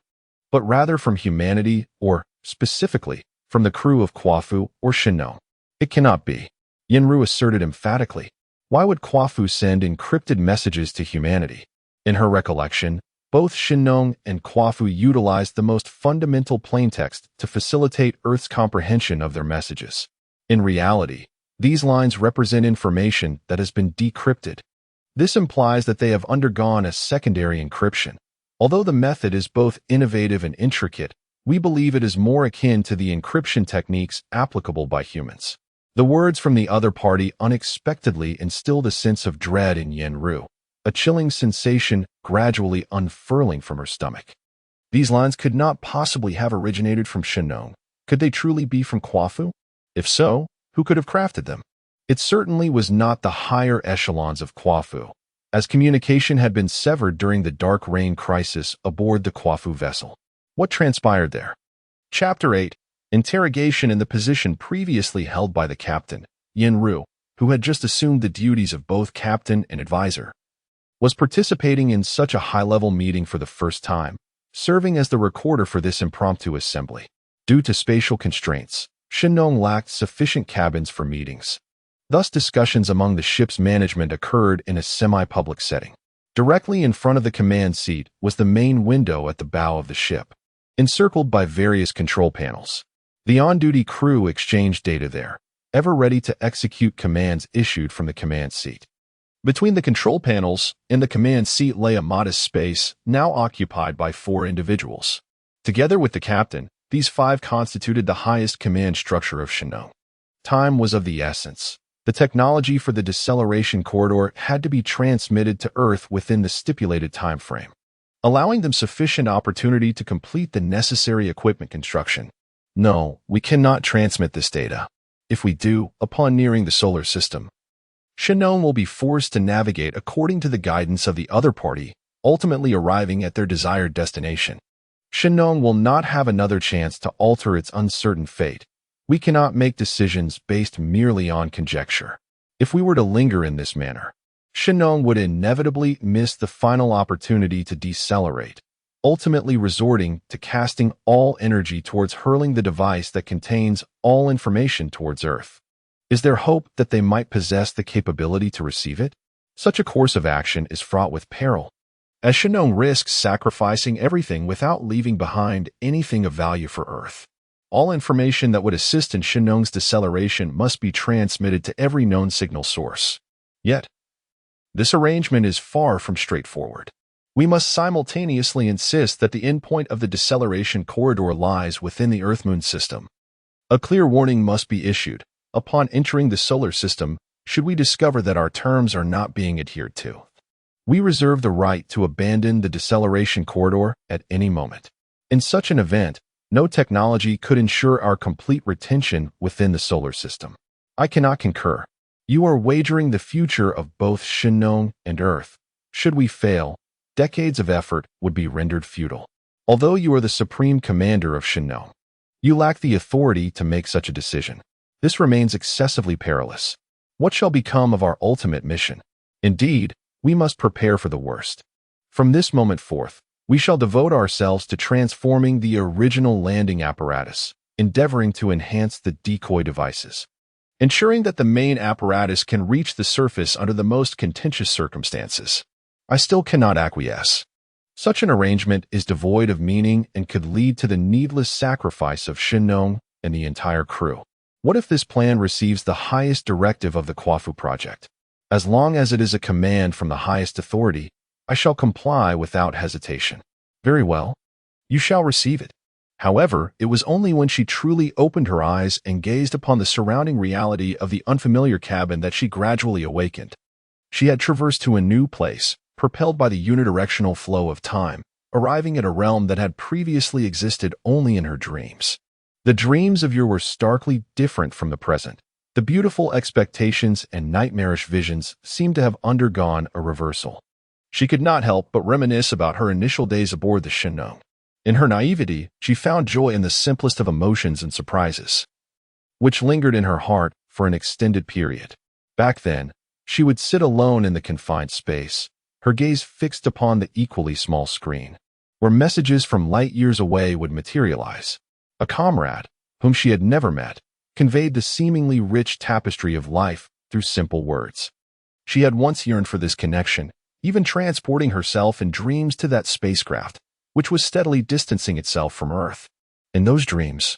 but rather from humanity or, specifically, from the crew of KUAFU or Shinnong? It cannot be, Yinru asserted emphatically. Why would KUAFU send encrypted messages to humanity? In her recollection, both Shinnong and KUAFU utilized the most fundamental plaintext to facilitate Earth's comprehension of their messages. In reality, these lines represent information that has been decrypted. This implies that they have undergone a secondary encryption. Although the method is both innovative and intricate, we believe it is more akin to the encryption techniques applicable by humans. The words from the other party unexpectedly instilled a sense of dread in Yinru, a chilling sensation gradually unfurling from her stomach. These lines could not possibly have originated from Shinnong. Could they truly be from KUAFU? If so, who could have crafted them? It certainly was not the higher echelons of KUAFU, as communication had been severed during the Dark Rain crisis aboard the KUAFU vessel. What transpired there? Chapter 8. Interrogation in the position previously held by the captain, Yinru, who had just assumed the duties of both captain and advisor, was participating in such a high-level meeting for the first time, serving as the recorder for this impromptu assembly. Due to spatial constraints, Shinnong lacked sufficient cabins for meetings. Thus, discussions among the ship's management occurred in a semi-public setting. Directly in front of the command seat was the main window at the bow of the ship, encircled by various control panels. The on-duty crew exchanged data there, ever ready to execute commands issued from the command seat. Between the control panels and the command seat lay a modest space, now occupied by 4 individuals. Together with the captain, these 5 constituted the highest command structure of Shinnong. Time was of the essence. The technology for the deceleration corridor had to be transmitted to Earth within the stipulated time frame, allowing them sufficient opportunity to complete the necessary equipment construction. No, we cannot transmit this data. If we do, upon nearing the solar system, Shinnong will be forced to navigate according to the guidance of the other party, ultimately arriving at their desired destination. Shinnong will not have another chance to alter its uncertain fate. We cannot make decisions based merely on conjecture. If we were to linger in this manner, Shinnong would inevitably miss the final opportunity to decelerate, ultimately resorting to casting all energy towards hurling the device that contains all information towards Earth. Is there hope that they might possess the capability to receive it? Such a course of action is fraught with peril, as Shinnong risks sacrificing everything without leaving behind anything of value for Earth. All information that would assist in Shinnong's deceleration must be transmitted to every known signal source. Yet, this arrangement is far from straightforward. We must simultaneously insist that the endpoint of the deceleration corridor lies within the Earth-Moon system. A clear warning must be issued upon entering the solar system should we discover that our terms are not being adhered to. We reserve the right to abandon the deceleration corridor at any moment. In such an event, No technology could ensure our complete retention within the solar system. I cannot concur. You are wagering the future of both Shinnong and Earth. Should we fail, decades of effort would be rendered futile. Although you are the supreme commander of Shinnong, you lack the authority to make such a decision. This remains excessively perilous. What shall become of our ultimate mission? Indeed, we must prepare for the worst. From this moment forth, we shall devote ourselves to transforming the original landing apparatus, endeavoring to enhance the decoy devices, ensuring that the main apparatus can reach the surface under the most contentious circumstances. I still cannot acquiesce. Such an arrangement is devoid of meaning and could lead to the needless sacrifice of Shinnong and the entire crew. What if this plan receives the highest directive of the KUAFU project? As long as it is a command from the highest authority, I shall comply without hesitation. Very well, you shall receive it. However, it was only when she truly opened her eyes and gazed upon the surrounding reality of the unfamiliar cabin that she gradually awakened. She had traversed to a new place, propelled by the unidirectional flow of time, arriving at a realm that had previously existed only in her dreams. The dreams of yore were starkly different from the present. The beautiful expectations and nightmarish visions seemed to have undergone a reversal. She could not help but reminisce about her initial days aboard the Shinnong. In her naivety, she found joy in the simplest of emotions and surprises, which lingered in her heart for an extended period. Back then, she would sit alone in the confined space, her gaze fixed upon the equally small screen, where messages from light years away would materialize. A comrade, whom she had never met, conveyed the seemingly rich tapestry of life through simple words. She had once yearned for this connection, even transporting herself in dreams to that spacecraft, which was steadily distancing itself from Earth. In those dreams,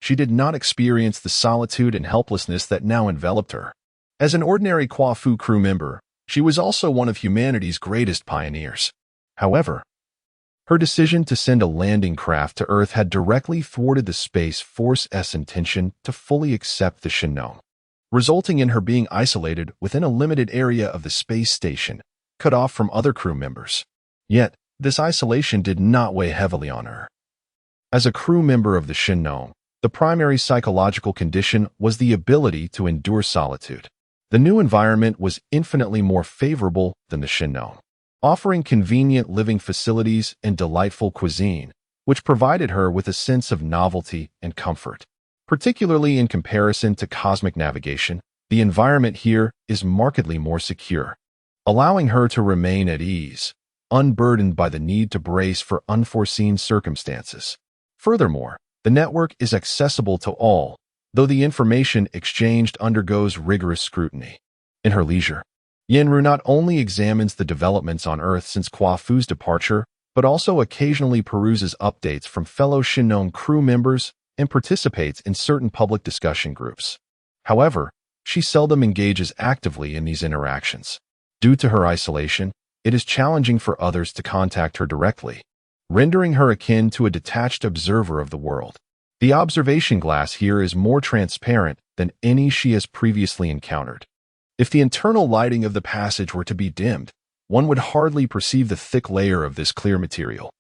she did not experience the solitude and helplessness that now enveloped her. As an ordinary KUAFU crew member, she was also one of humanity's greatest pioneers. However, her decision to send a landing craft to Earth had directly thwarted the Space Force's intention to fully accept the Shinnong, resulting in her being isolated within a limited area of the space station, cut off from other crew members. Yet, this isolation did not weigh heavily on her. As a crew member of the Shinnong, the primary psychological condition was the ability to endure solitude. The new environment was infinitely more favorable than the Shinnong, offering convenient living facilities and delightful cuisine, which provided her with a sense of novelty and comfort. Particularly in comparison to cosmic navigation, the environment here is markedly more secure, allowing her to remain at ease, unburdened by the need to brace for unforeseen circumstances. Furthermore, the network is accessible to all, though the information exchanged undergoes rigorous scrutiny. In her leisure, Yenru not only examines the developments on Earth since KUAFU's departure, but also occasionally peruses updates from fellow Shinnong crew members and participates in certain public discussion groups. However, she seldom engages actively in these interactions. Due to her isolation, it is challenging for others to contact her directly, rendering her akin to a detached observer of the world. The observation glass here is more transparent than any she has previously encountered. If the internal lighting of the passage were to be dimmed, one would hardly perceive the thick layer of this clear material.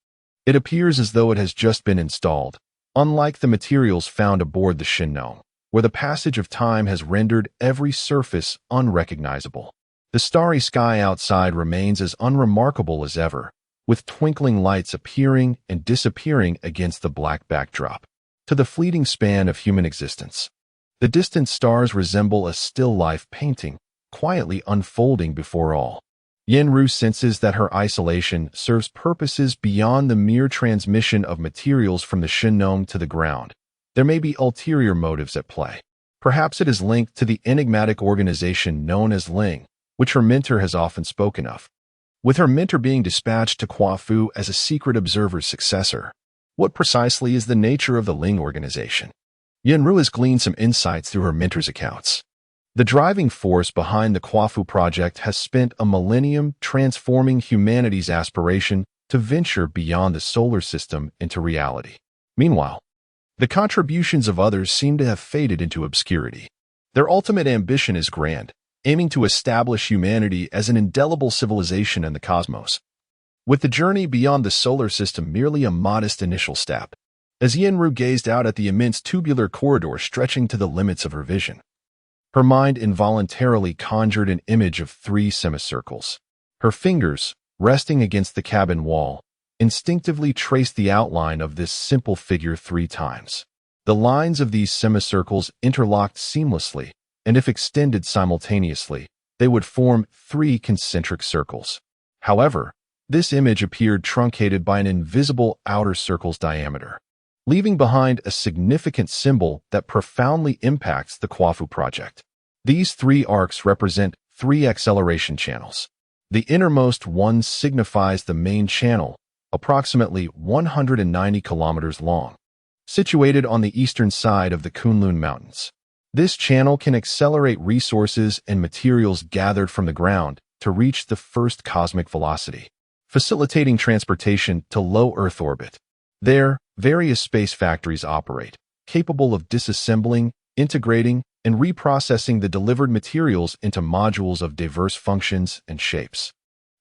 It appears as though it has just been installed, unlike the materials found aboard the Shinnong, where the passage of time has rendered every surface unrecognizable. The starry sky outside remains as unremarkable as ever, with twinkling lights appearing and disappearing against the black backdrop. To the fleeting span of human existence, the distant stars resemble a still life painting, quietly unfolding before all. Yenru senses that her isolation serves purposes beyond the mere transmission of materials from the Shinnong to the ground. There may be ulterior motives at play. Perhaps it is linked to the enigmatic organization known as Ling, which her mentor has often spoken of. With her mentor being dispatched to KUAFU as a secret observer's successor, what precisely is the nature of the Ling organization? Yenru has gleaned some insights through her mentor's accounts. The driving force behind the KUAFU project has spent a millennium transforming humanity's aspiration to venture beyond the solar system into reality. Meanwhile, the contributions of others seem to have faded into obscurity. Their ultimate ambition is grand, aiming to establish humanity as an indelible civilization in the cosmos, with the journey beyond the solar system merely a modest initial step. as Yenru gazed out at the immense tubular corridor stretching to the limits of her vision. Her mind involuntarily conjured an image of 3 semicircles. Her fingers, resting against the cabin wall, instinctively traced the outline of this simple figure 3 times. The lines of these semicircles interlocked seamlessly, and if extended simultaneously, they would form 3 concentric circles. However, this image appeared truncated by an invisible outer circle's diameter, leaving behind a significant symbol that profoundly impacts the KUAFU project. These 3 arcs represent 3 acceleration channels. The innermost one signifies the main channel, approximately 190 kilometers long, situated on the eastern side of the Kunlun Mountains. This channel can accelerate resources and materials gathered from the ground to reach the first cosmic velocity, facilitating transportation to low Earth orbit. There, various space factories operate, capable of disassembling, integrating, and reprocessing the delivered materials into modules of diverse functions and shapes.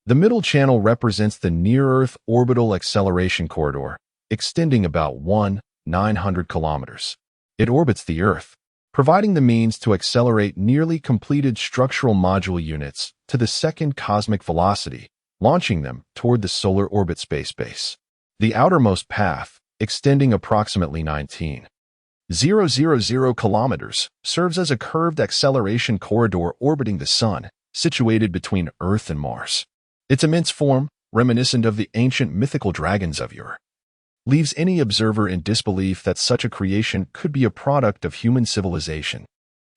The middle channel represents the near-Earth orbital acceleration corridor, extending about 900 kilometers. It orbits the Earth, providing the means to accelerate nearly completed structural module units to the second cosmic velocity, launching them toward the solar orbit space base. The outermost path, extending approximately 19,000 kilometers, serves as a curved acceleration corridor orbiting the Sun, situated between Earth and Mars. Its immense form, reminiscent of the ancient mythical dragons of yore, leaves any observer in disbelief that such a creation could be a product of human civilization.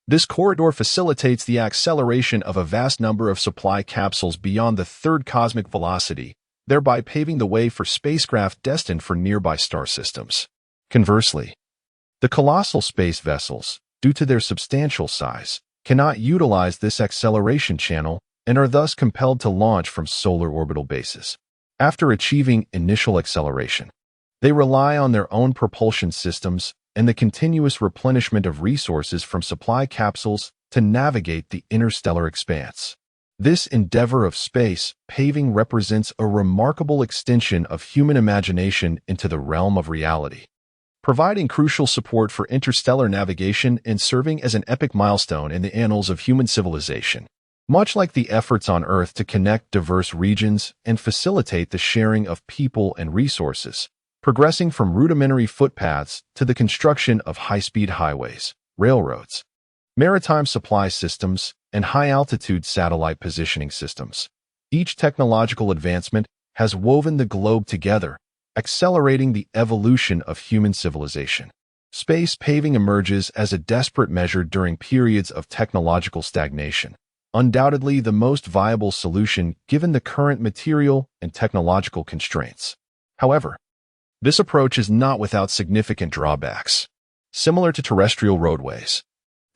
This corridor facilitates the acceleration of a vast number of supply capsules beyond the third cosmic velocity, thereby paving the way for spacecraft destined for nearby star systems. Conversely, the colossal space vessels, due to their substantial size, cannot utilize this acceleration channel and are thus compelled to launch from solar orbital bases. After achieving initial acceleration, they rely on their own propulsion systems and the continuous replenishment of resources from supply capsules to navigate the interstellar expanse. This endeavor of space paving represents a remarkable extension of human imagination into the realm of reality, providing crucial support for interstellar navigation and serving as an epic milestone in the annals of human civilization. Much like the efforts on Earth to connect diverse regions and facilitate the sharing of people and resources, progressing from rudimentary footpaths to the construction of high-speed highways, railroads, maritime supply systems, and high-altitude satellite positioning systems. Each technological advancement has woven the globe together, accelerating the evolution of human civilization. Space paving emerges as a desperate measure during periods of technological stagnation, undoubtedly the most viable solution given the current material and technological constraints. However, this approach is not without significant drawbacks. Similar to terrestrial roadways,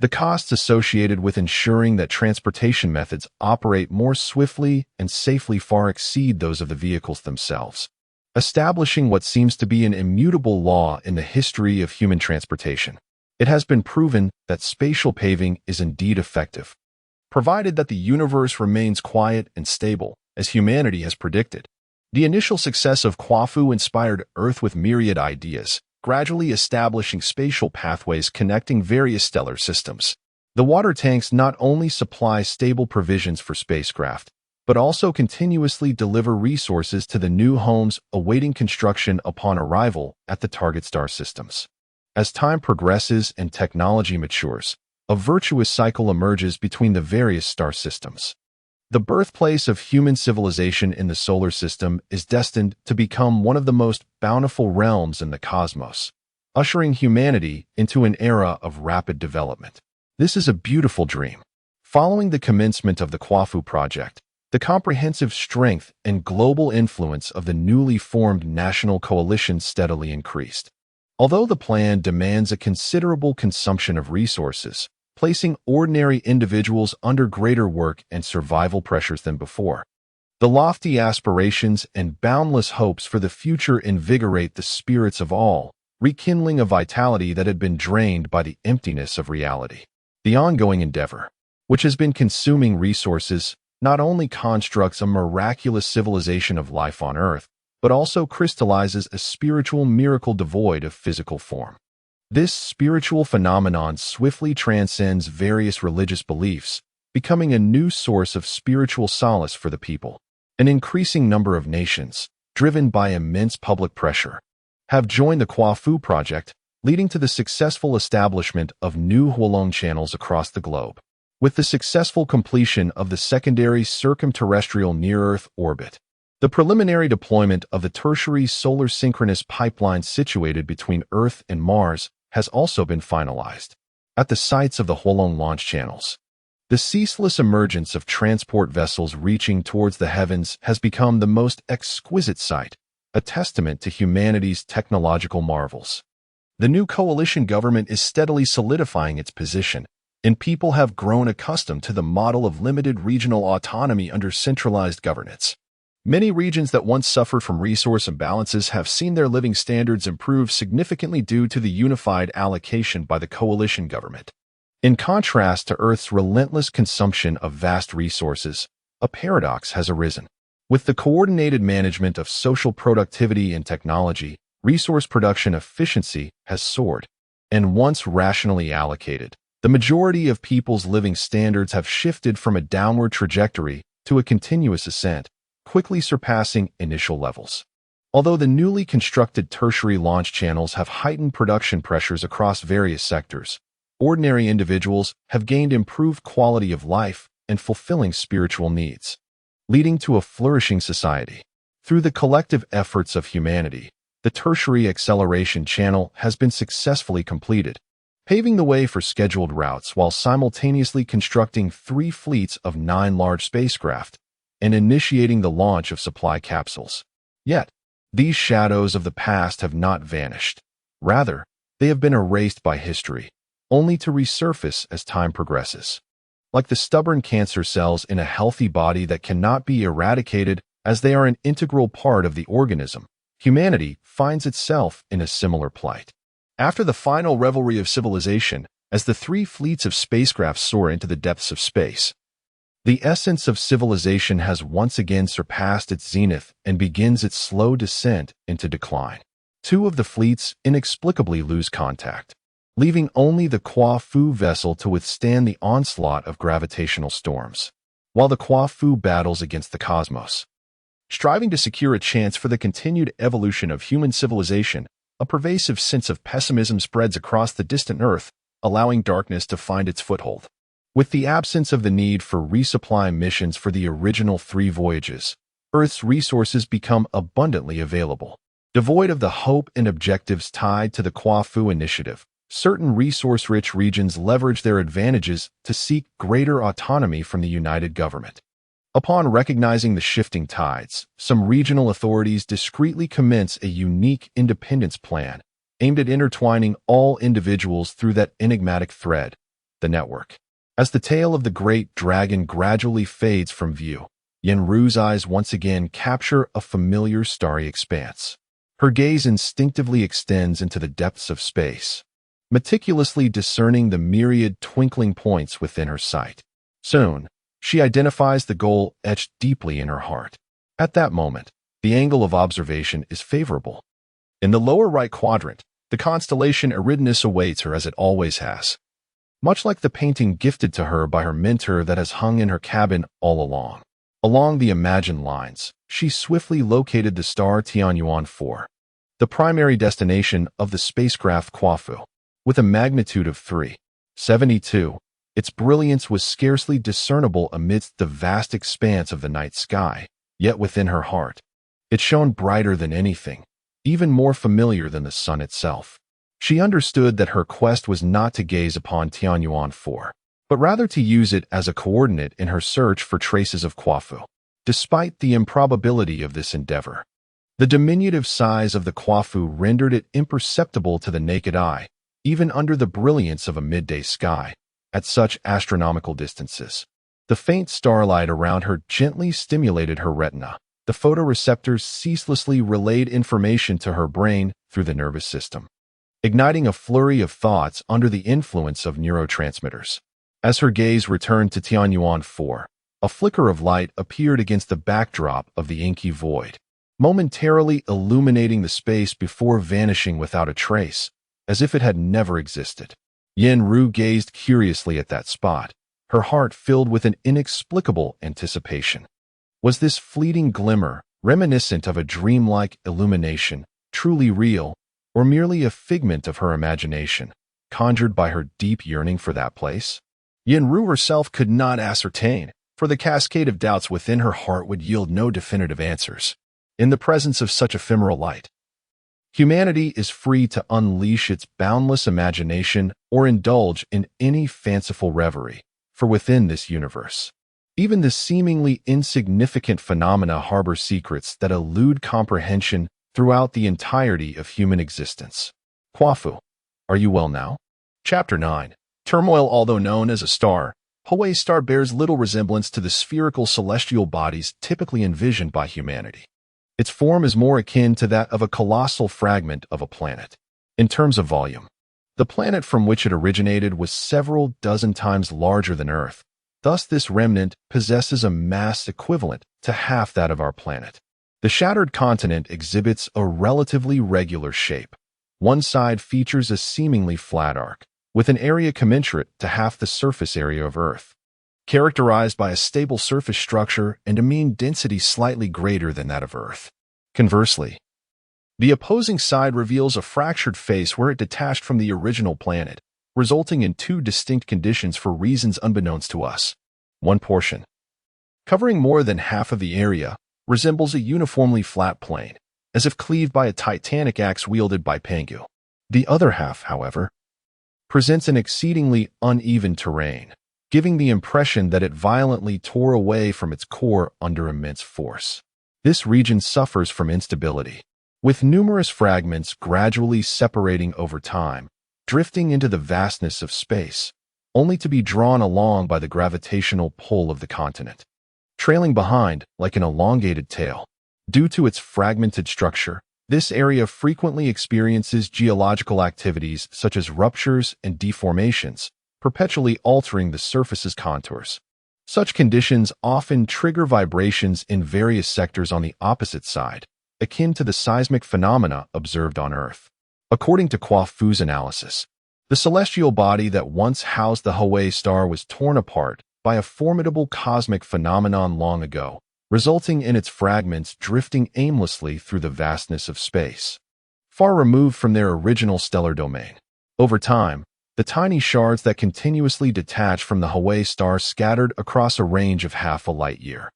the costs associated with ensuring that transportation methods operate more swiftly and safely far exceed those of the vehicles themselves, establishing what seems to be an immutable law in the history of human transportation. It has been proven that spatial paving is indeed effective, provided that the universe remains quiet and stable, as humanity has predicted. The initial success of KUAFU inspired Earth with myriad ideas, gradually establishing spatial pathways connecting various stellar systems. The water tanks not only supply stable provisions for spacecraft, but also continuously deliver resources to the new homes awaiting construction upon arrival at the target star systems. As time progresses and technology matures, a virtuous cycle emerges between the various star systems. The birthplace of human civilization in the solar system is destined to become one of the most bountiful realms in the cosmos, ushering humanity into an era of rapid development. This is a beautiful dream. Following the commencement of the KUAFU project, the comprehensive strength and global influence of the newly formed national coalition steadily increased. Although the plan demands a considerable consumption of resources, placing ordinary individuals under greater work and survival pressures than before, the lofty aspirations and boundless hopes for the future invigorate the spirits of all, rekindling a vitality that had been drained by the emptiness of reality. The ongoing endeavor, which has been consuming resources, not only constructs a miraculous civilization of life on Earth, but also crystallizes a spiritual miracle devoid of physical form. This spiritual phenomenon swiftly transcends various religious beliefs, becoming a new source of spiritual solace for the people. An increasing number of nations, driven by immense public pressure, have joined the KUAFU project, leading to the successful establishment of new Huolong channels across the globe. With the successful completion of the secondary circumterrestrial near-Earth orbit, the preliminary deployment of the tertiary solar synchronous pipeline situated between Earth and Mars has also been finalized. At the sites of the Huolong launch channels, the ceaseless emergence of transport vessels reaching towards the heavens has become the most exquisite sight, a testament to humanity's technological marvels. The new coalition government is steadily solidifying its position, and people have grown accustomed to the model of limited regional autonomy under centralized governance. Many regions that once suffered from resource imbalances have seen their living standards improve significantly due to the unified allocation by the coalition government. In contrast to Earth's relentless consumption of vast resources, a paradox has arisen. With the coordinated management of social productivity and technology, resource production efficiency has soared, and once rationally allocated, the majority of people's living standards have shifted from a downward trajectory to a continuous ascent, quickly surpassing initial levels. Although the newly constructed tertiary launch channels have heightened production pressures across various sectors, ordinary individuals have gained improved quality of life and fulfilling spiritual needs, leading to a flourishing society. Through the collective efforts of humanity, the tertiary acceleration channel has been successfully completed, paving the way for scheduled routes while simultaneously constructing 3 fleets of 9 large spacecraft and initiating the launch of supply capsules. Yet, these shadows of the past have not vanished. Rather, they have been erased by history, only to resurface as time progresses. Like the stubborn cancer cells in a healthy body that cannot be eradicated as they are an integral part of the organism, humanity finds itself in a similar plight. After the final revelry of civilization, as the 3 fleets of spacecraft soar into the depths of space, the essence of civilization has once again surpassed its zenith and begins its slow descent into decline. 2 of the fleets inexplicably lose contact, leaving only the KUAFU vessel to withstand the onslaught of gravitational storms, while the KUAFU battles against the cosmos. Striving to secure a chance for the continued evolution of human civilization, a pervasive sense of pessimism spreads across the distant Earth, allowing darkness to find its foothold. With the absence of the need for resupply missions for the original 3 voyages, Earth's resources become abundantly available. Devoid of the hope and objectives tied to the KUAFU initiative, certain resource-rich regions leverage their advantages to seek greater autonomy from the united government. Upon recognizing the shifting tides, some regional authorities discreetly commence a unique independence plan aimed at intertwining all individuals through that enigmatic thread, the network. As the tail of the great dragon gradually fades from view, Yenru's eyes once again capture a familiar starry expanse. Her gaze instinctively extends into the depths of space, meticulously discerning the myriad twinkling points within her sight. Soon, she identifies the goal etched deeply in her heart. At that moment, the angle of observation is favorable. In the lower right quadrant, the constellation Eridanus awaits her as it always has. Much like the painting gifted to her by her mentor that has hung in her cabin all along. Along the imagined lines, she swiftly located the star Tianyuan 4, the primary destination of the spacecraft KUAFU. With a magnitude of 3.72, its brilliance was scarcely discernible amidst the vast expanse of the night sky, yet within her heart, it shone brighter than anything, even more familiar than the sun itself. She understood that her quest was not to gaze upon Tianyuan 4, but rather to use it as a coordinate in her search for traces of KUAFU. Despite the improbability of this endeavor, the diminutive size of the KUAFU rendered it imperceptible to the naked eye, even under the brilliance of a midday sky, at such astronomical distances. The faint starlight around her gently stimulated her retina. The photoreceptors ceaselessly relayed information to her brain through the nervous system, igniting a flurry of thoughts under the influence of neurotransmitters. As her gaze returned to Tianyuan 4, a flicker of light appeared against the backdrop of the inky void. momentarily illuminating the space before vanishing without a trace, as if it had never existed. Yen-Ru gazed curiously at that spot, her heart filled with an inexplicable anticipation. Was this fleeting glimmer, reminiscent of a dreamlike illumination, truly real, or merely a figment of her imagination, conjured by her deep yearning for that place? Yen-Ru herself could not ascertain, for the cascade of doubts within her heart would yield no definitive answers. In the presence of such ephemeral light, humanity is free to unleash its boundless imagination or indulge in any fanciful reverie, for within this universe, even the seemingly insignificant phenomena harbor secrets that elude comprehension throughout the entirety of human existence. KUAFU, are you well now? Chapter 9. Turmoil. Although known as a star, Hawaii star bears little resemblance to the spherical celestial bodies typically envisioned by humanity. Its form is more akin to that of a colossal fragment of a planet. In terms of volume, the planet from which it originated was several dozen times larger than Earth. Thus, this remnant possesses a mass equivalent to half that of our planet. The shattered continent exhibits a relatively regular shape. One side features a seemingly flat arc, with an area commensurate to half the surface area of Earth, characterized by a stable surface structure and a mean density slightly greater than that of Earth. Conversely, the opposing side reveals a fractured face where it detached from the original planet, resulting in two distinct conditions for reasons unbeknownst to us. One portion, covering more than half of the area, resembles a uniformly flat plane, as if cleaved by a titanic axe wielded by Pangu. The other half, however, presents an exceedingly uneven terrain, giving the impression that it violently tore away from its core under immense force. This region suffers from instability, with numerous fragments gradually separating over time, drifting into the vastness of space, only to be drawn along by the gravitational pull of the continent, trailing behind like an elongated tail. Due to its fragmented structure, this area frequently experiences geological activities such as ruptures and deformations, perpetually altering the surface's contours. Such conditions often trigger vibrations in various sectors on the opposite side, akin to the seismic phenomena observed on Earth. According to KUAFU's analysis, the celestial body that once housed the Hawaii star was torn apart by a formidable cosmic phenomenon long ago, resulting in its fragments drifting aimlessly through the vastness of space, far removed from their original stellar domain. Over time, the tiny shards that continuously detach from the Hawaii star scattered across a range of half a light year.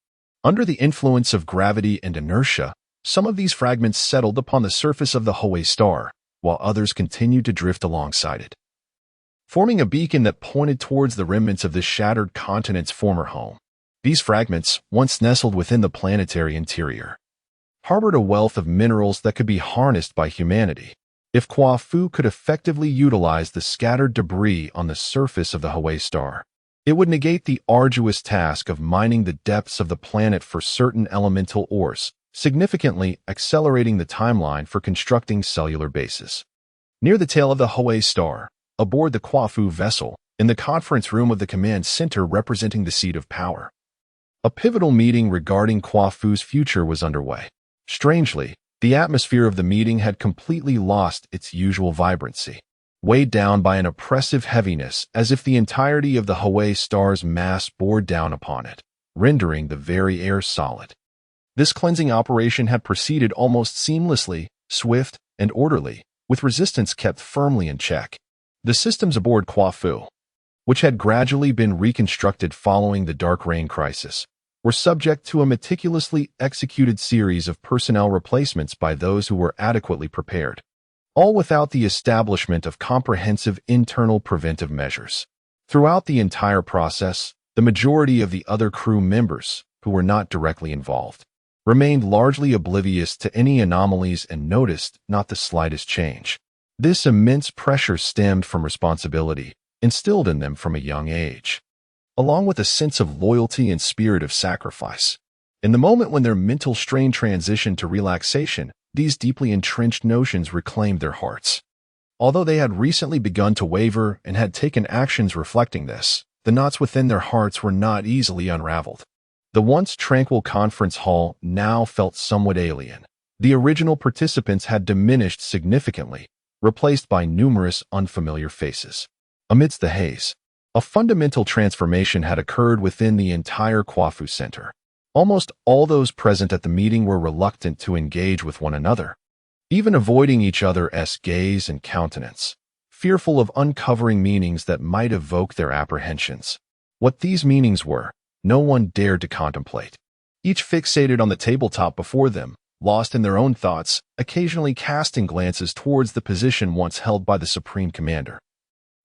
Under the influence of gravity and inertia, some of these fragments settled upon the surface of the Hawaii star, while others continued to drift alongside it, forming a beacon that pointed towards the remnants of this shattered continent's former home. These fragments, once nestled within the planetary interior, harbored a wealth of minerals that could be harnessed by humanity. If KUAFU could effectively utilize the scattered debris on the surface of the Hawaii star, it would negate the arduous task of mining the depths of the planet for certain elemental ores, significantly accelerating the timeline for constructing cellular bases. Near the tail of the Hawaii star, aboard the KUAFU vessel, in the conference room of the command center representing the seat of power, a pivotal meeting regarding KUAFU's future was underway. Strangely, the atmosphere of the meeting had completely lost its usual vibrancy, weighed down by an oppressive heaviness as if the entirety of the Hawaii star's mass bore down upon it, rendering the very air solid. This cleansing operation had proceeded almost seamlessly, swift, and orderly, with resistance kept firmly in check. The systems aboard KUAFU, which had gradually been reconstructed following the Dark Rain crisis, were subject to a meticulously executed series of personnel replacements by those who were adequately prepared, all without the establishment of comprehensive internal preventive measures. Throughout the entire process, the majority of the other crew members, who were not directly involved, remained largely oblivious to any anomalies and noticed not the slightest change. This immense pressure stemmed from responsibility, instilled in them from a young age, along with a sense of loyalty and spirit of sacrifice. In the moment when their mental strain transitioned to relaxation, these deeply entrenched notions reclaimed their hearts. Although they had recently begun to waver and had taken actions reflecting this, the knots within their hearts were not easily unraveled. The once tranquil conference hall now felt somewhat alien, The original participants had diminished significantly, replaced by numerous unfamiliar faces. Amidst the haze, a fundamental transformation had occurred within the entire KUAFU Center. Almost all those present at the meeting were reluctant to engage with one another, even avoiding each other's gaze and countenance, fearful of uncovering meanings that might evoke their apprehensions. What these meanings were, no one dared to contemplate. Each fixated on the tabletop before them, lost in their own thoughts, occasionally casting glances towards the position once held by the Supreme Commander,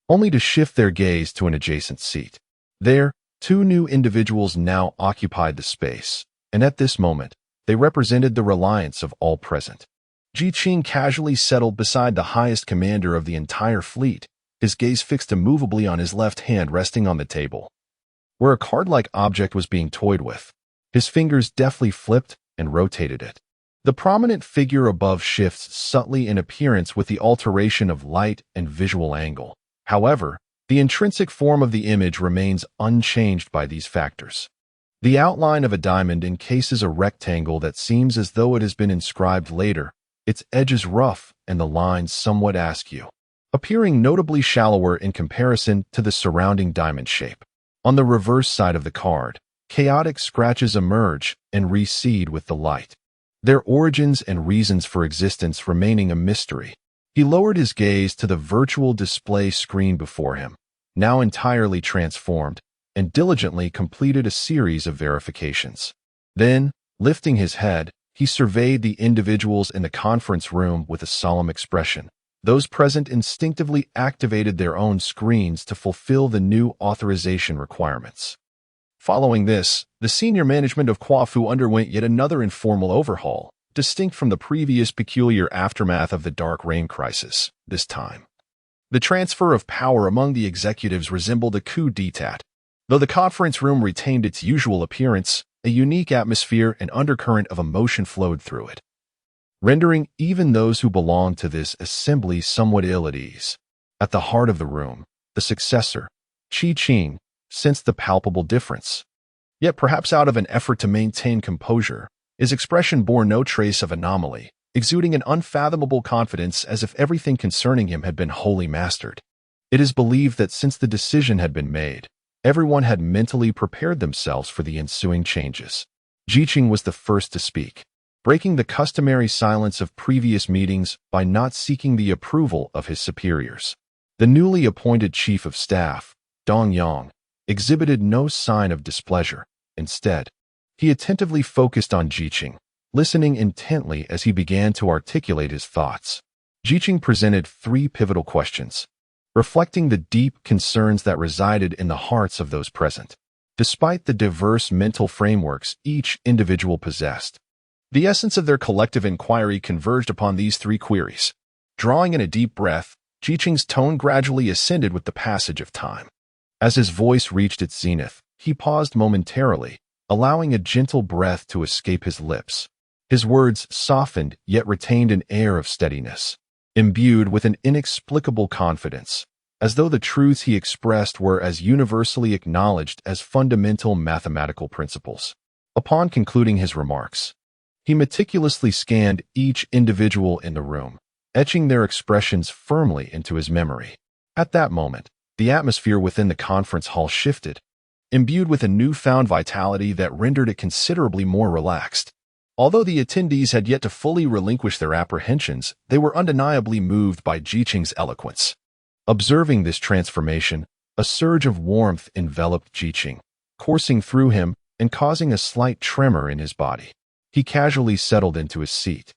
only to shift their gaze to an adjacent seat. There, two new individuals now occupied the space, and at this moment, they represented the reliance of all present. Jiqing casually settled beside the highest commander of the entire fleet, his gaze fixed immovably on his left hand resting on the table, where a card-like object was being toyed with. His fingers deftly flipped and rotated it. The prominent figure above shifts subtly in appearance with the alteration of light and visual angle. However, the intrinsic form of the image remains unchanged by these factors. The outline of a diamond encases a rectangle that seems as though it has been inscribed later, its edges rough and the lines somewhat askew, appearing notably shallower in comparison to the surrounding diamond shape. On the reverse side of the card, chaotic scratches emerge and recede with the light, their origins and reasons for existence remaining a mystery. He lowered his gaze to the virtual display screen before him, now entirely transformed, and diligently completed a series of verifications. Then, lifting his head, he surveyed the individuals in the conference room with a solemn expression. Those present instinctively activated their own screens to fulfill the new authorization requirements. Following this, the senior management of KUAFU underwent yet another informal overhaul, distinct from the previous peculiar aftermath of the Dark Reign crisis. This time, the transfer of power among the executives resembled a coup d'etat. Though the conference room retained its usual appearance, a unique atmosphere and undercurrent of emotion flowed through it, rendering even those who belonged to this assembly somewhat ill at ease. At the heart of the room, the successor, Jiqing, sensed the palpable difference. Yet perhaps out of an effort to maintain composure, his expression bore no trace of anomaly, exuding an unfathomable confidence as if everything concerning him had been wholly mastered. It is believed that since the decision had been made, everyone had mentally prepared themselves for the ensuing changes. Jiqing was the first to speak, breaking the customary silence of previous meetings by not seeking the approval of his superiors. The newly appointed chief of staff, Dong Yang, exhibited no sign of displeasure. Instead, he attentively focused on Jiqing, listening intently as he began to articulate his thoughts. Jiqing presented three pivotal questions, reflecting the deep concerns that resided in the hearts of those present. Despite the diverse mental frameworks each individual possessed, the essence of their collective inquiry converged upon these three queries. Drawing in a deep breath, Jiqing's tone gradually ascended with the passage of time. As his voice reached its zenith, he paused momentarily, allowing a gentle breath to escape his lips. His words softened yet retained an air of steadiness, imbued with an inexplicable confidence, as though the truths he expressed were as universally acknowledged as fundamental mathematical principles. Upon concluding his remarks, he meticulously scanned each individual in the room, etching their expressions firmly into his memory. At that moment, the atmosphere within the conference hall shifted, imbued with a newfound vitality that rendered it considerably more relaxed. Although the attendees had yet to fully relinquish their apprehensions, they were undeniably moved by Jiqing's eloquence. Observing this transformation, a surge of warmth enveloped Jiqing, coursing through him and causing a slight tremor in his body. He casually settled into his seat,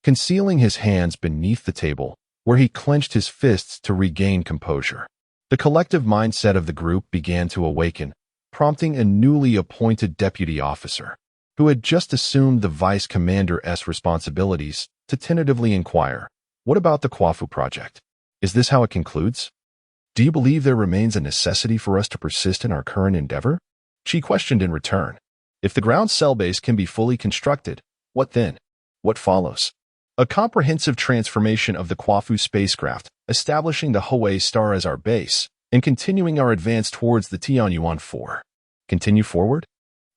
concealing his hands beneath the table, where he clenched his fists to regain composure. The collective mindset of the group began to awaken, prompting a newly appointed deputy officer, who had just assumed the vice commander's responsibilities, to tentatively inquire, "What about the KUAFU project? Is this how it concludes? Do you believe there remains a necessity for us to persist in our current endeavor?" She questioned in return. If the ground cell base can be fully constructed, what then? What follows? A comprehensive transformation of the KUAFU spacecraft, establishing the Hawaii star as our base, and continuing our advance towards the Tianyuan 4. Continue forward?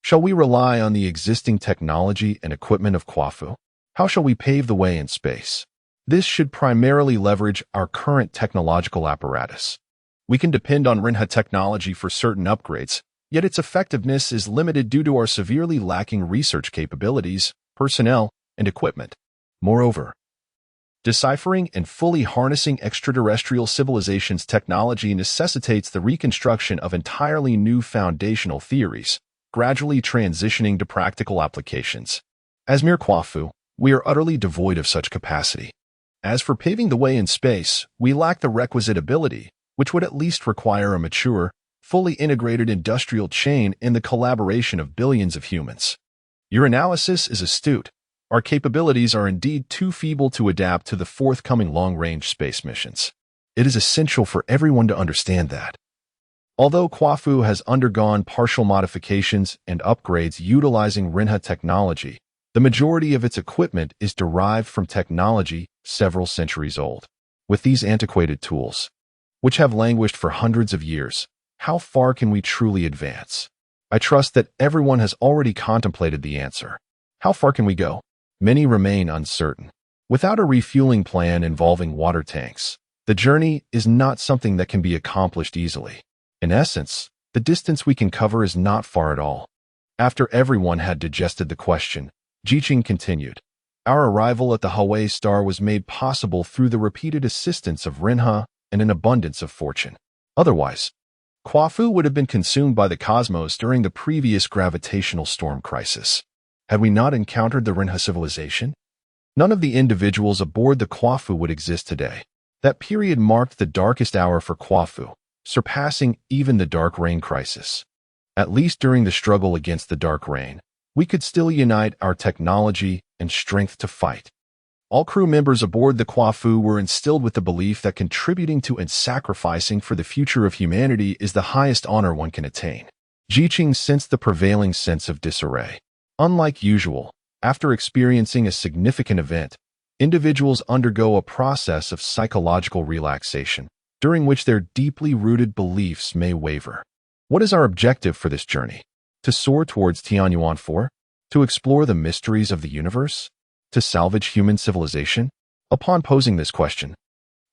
Shall we rely on the existing technology and equipment of KUAFU? How shall we pave the way in space? This should primarily leverage our current technological apparatus. We can depend on RINHA technology for certain upgrades, yet its effectiveness is limited due to our severely lacking research capabilities, personnel, and equipment. Moreover, deciphering and fully harnessing extraterrestrial civilizations' technology necessitates the reconstruction of entirely new foundational theories, gradually transitioning to practical applications. As mere KUAFU, we are utterly devoid of such capacity. As for paving the way in space, we lack the requisite ability, which would at least require a mature, fully integrated industrial chain in the collaboration of billions of humans. Your analysis is astute. Our capabilities are indeed too feeble to adapt to the forthcoming long-range space missions. It is essential for everyone to understand that. Although KUAFU has undergone partial modifications and upgrades utilizing RINHA technology, the majority of its equipment is derived from technology several centuries old. With these antiquated tools, which have languished for hundreds of years, how far can we truly advance? I trust that everyone has already contemplated the answer. How far can we go? Many remain uncertain. Without a refueling plan involving water tanks, the journey is not something that can be accomplished easily. In essence, the distance we can cover is not far at all. After everyone had digested the question, Jiqing continued. Our arrival at the Hawaii star was made possible through the repeated assistance of RINHA and an abundance of fortune. Otherwise, KUAFU would have been consumed by the cosmos during the previous gravitational storm crisis. Had we not encountered the RINHA civilization, none of the individuals aboard the KUAFU would exist today. That period marked the darkest hour for KUAFU, surpassing even the dark rain crisis. At least during the struggle against the dark rain, we could still unite our technology and strength to fight. All crew members aboard the KUAFU were instilled with the belief that contributing to and sacrificing for the future of humanity is the highest honor one can attain. Jiqing sensed the prevailing sense of disarray. Unlike usual, after experiencing a significant event, individuals undergo a process of psychological relaxation, during which their deeply rooted beliefs may waver. What is our objective for this journey? To soar towards Tianyuan 4? To explore the mysteries of the universe? To salvage human civilization? Upon posing this question,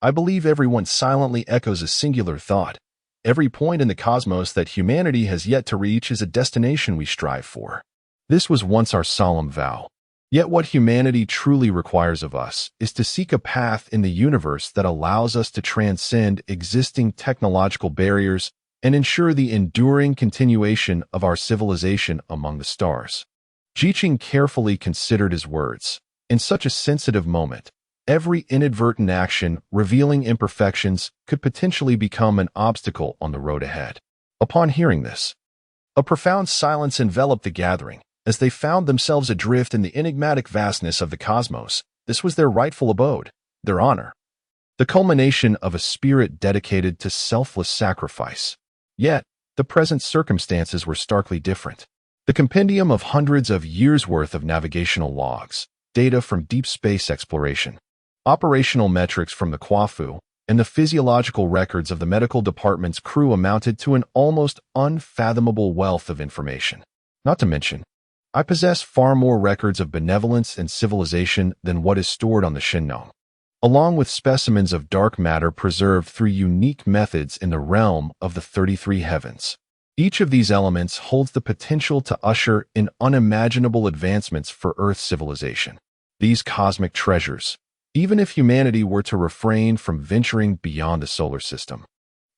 I believe everyone silently echoes a singular thought. Every point in the cosmos that humanity has yet to reach is a destination we strive for. This was once our solemn vow. Yet what humanity truly requires of us is to seek a path in the universe that allows us to transcend existing technological barriers and ensure the enduring continuation of our civilization among the stars. Jiqing carefully considered his words. In such a sensitive moment, every inadvertent action revealing imperfections could potentially become an obstacle on the road ahead. Upon hearing this, a profound silence enveloped the gathering, as they found themselves adrift in the enigmatic vastness of the cosmos. This was their rightful abode, their honor, the culmination of a spirit dedicated to selfless sacrifice. Yet, the present circumstances were starkly different. The compendium of hundreds of years' worth of navigational logs, data from deep space exploration, operational metrics from the KUAFU, and the physiological records of the medical department's crew amounted to an almost unfathomable wealth of information. Not to mention, I possess far more records of benevolence and civilization than what is stored on the Shinnong, along with specimens of dark matter preserved through unique methods in the realm of the 33 heavens. Each of these elements holds the potential to usher in unimaginable advancements for Earth's civilization. These cosmic treasures, even if humanity were to refrain from venturing beyond the solar system,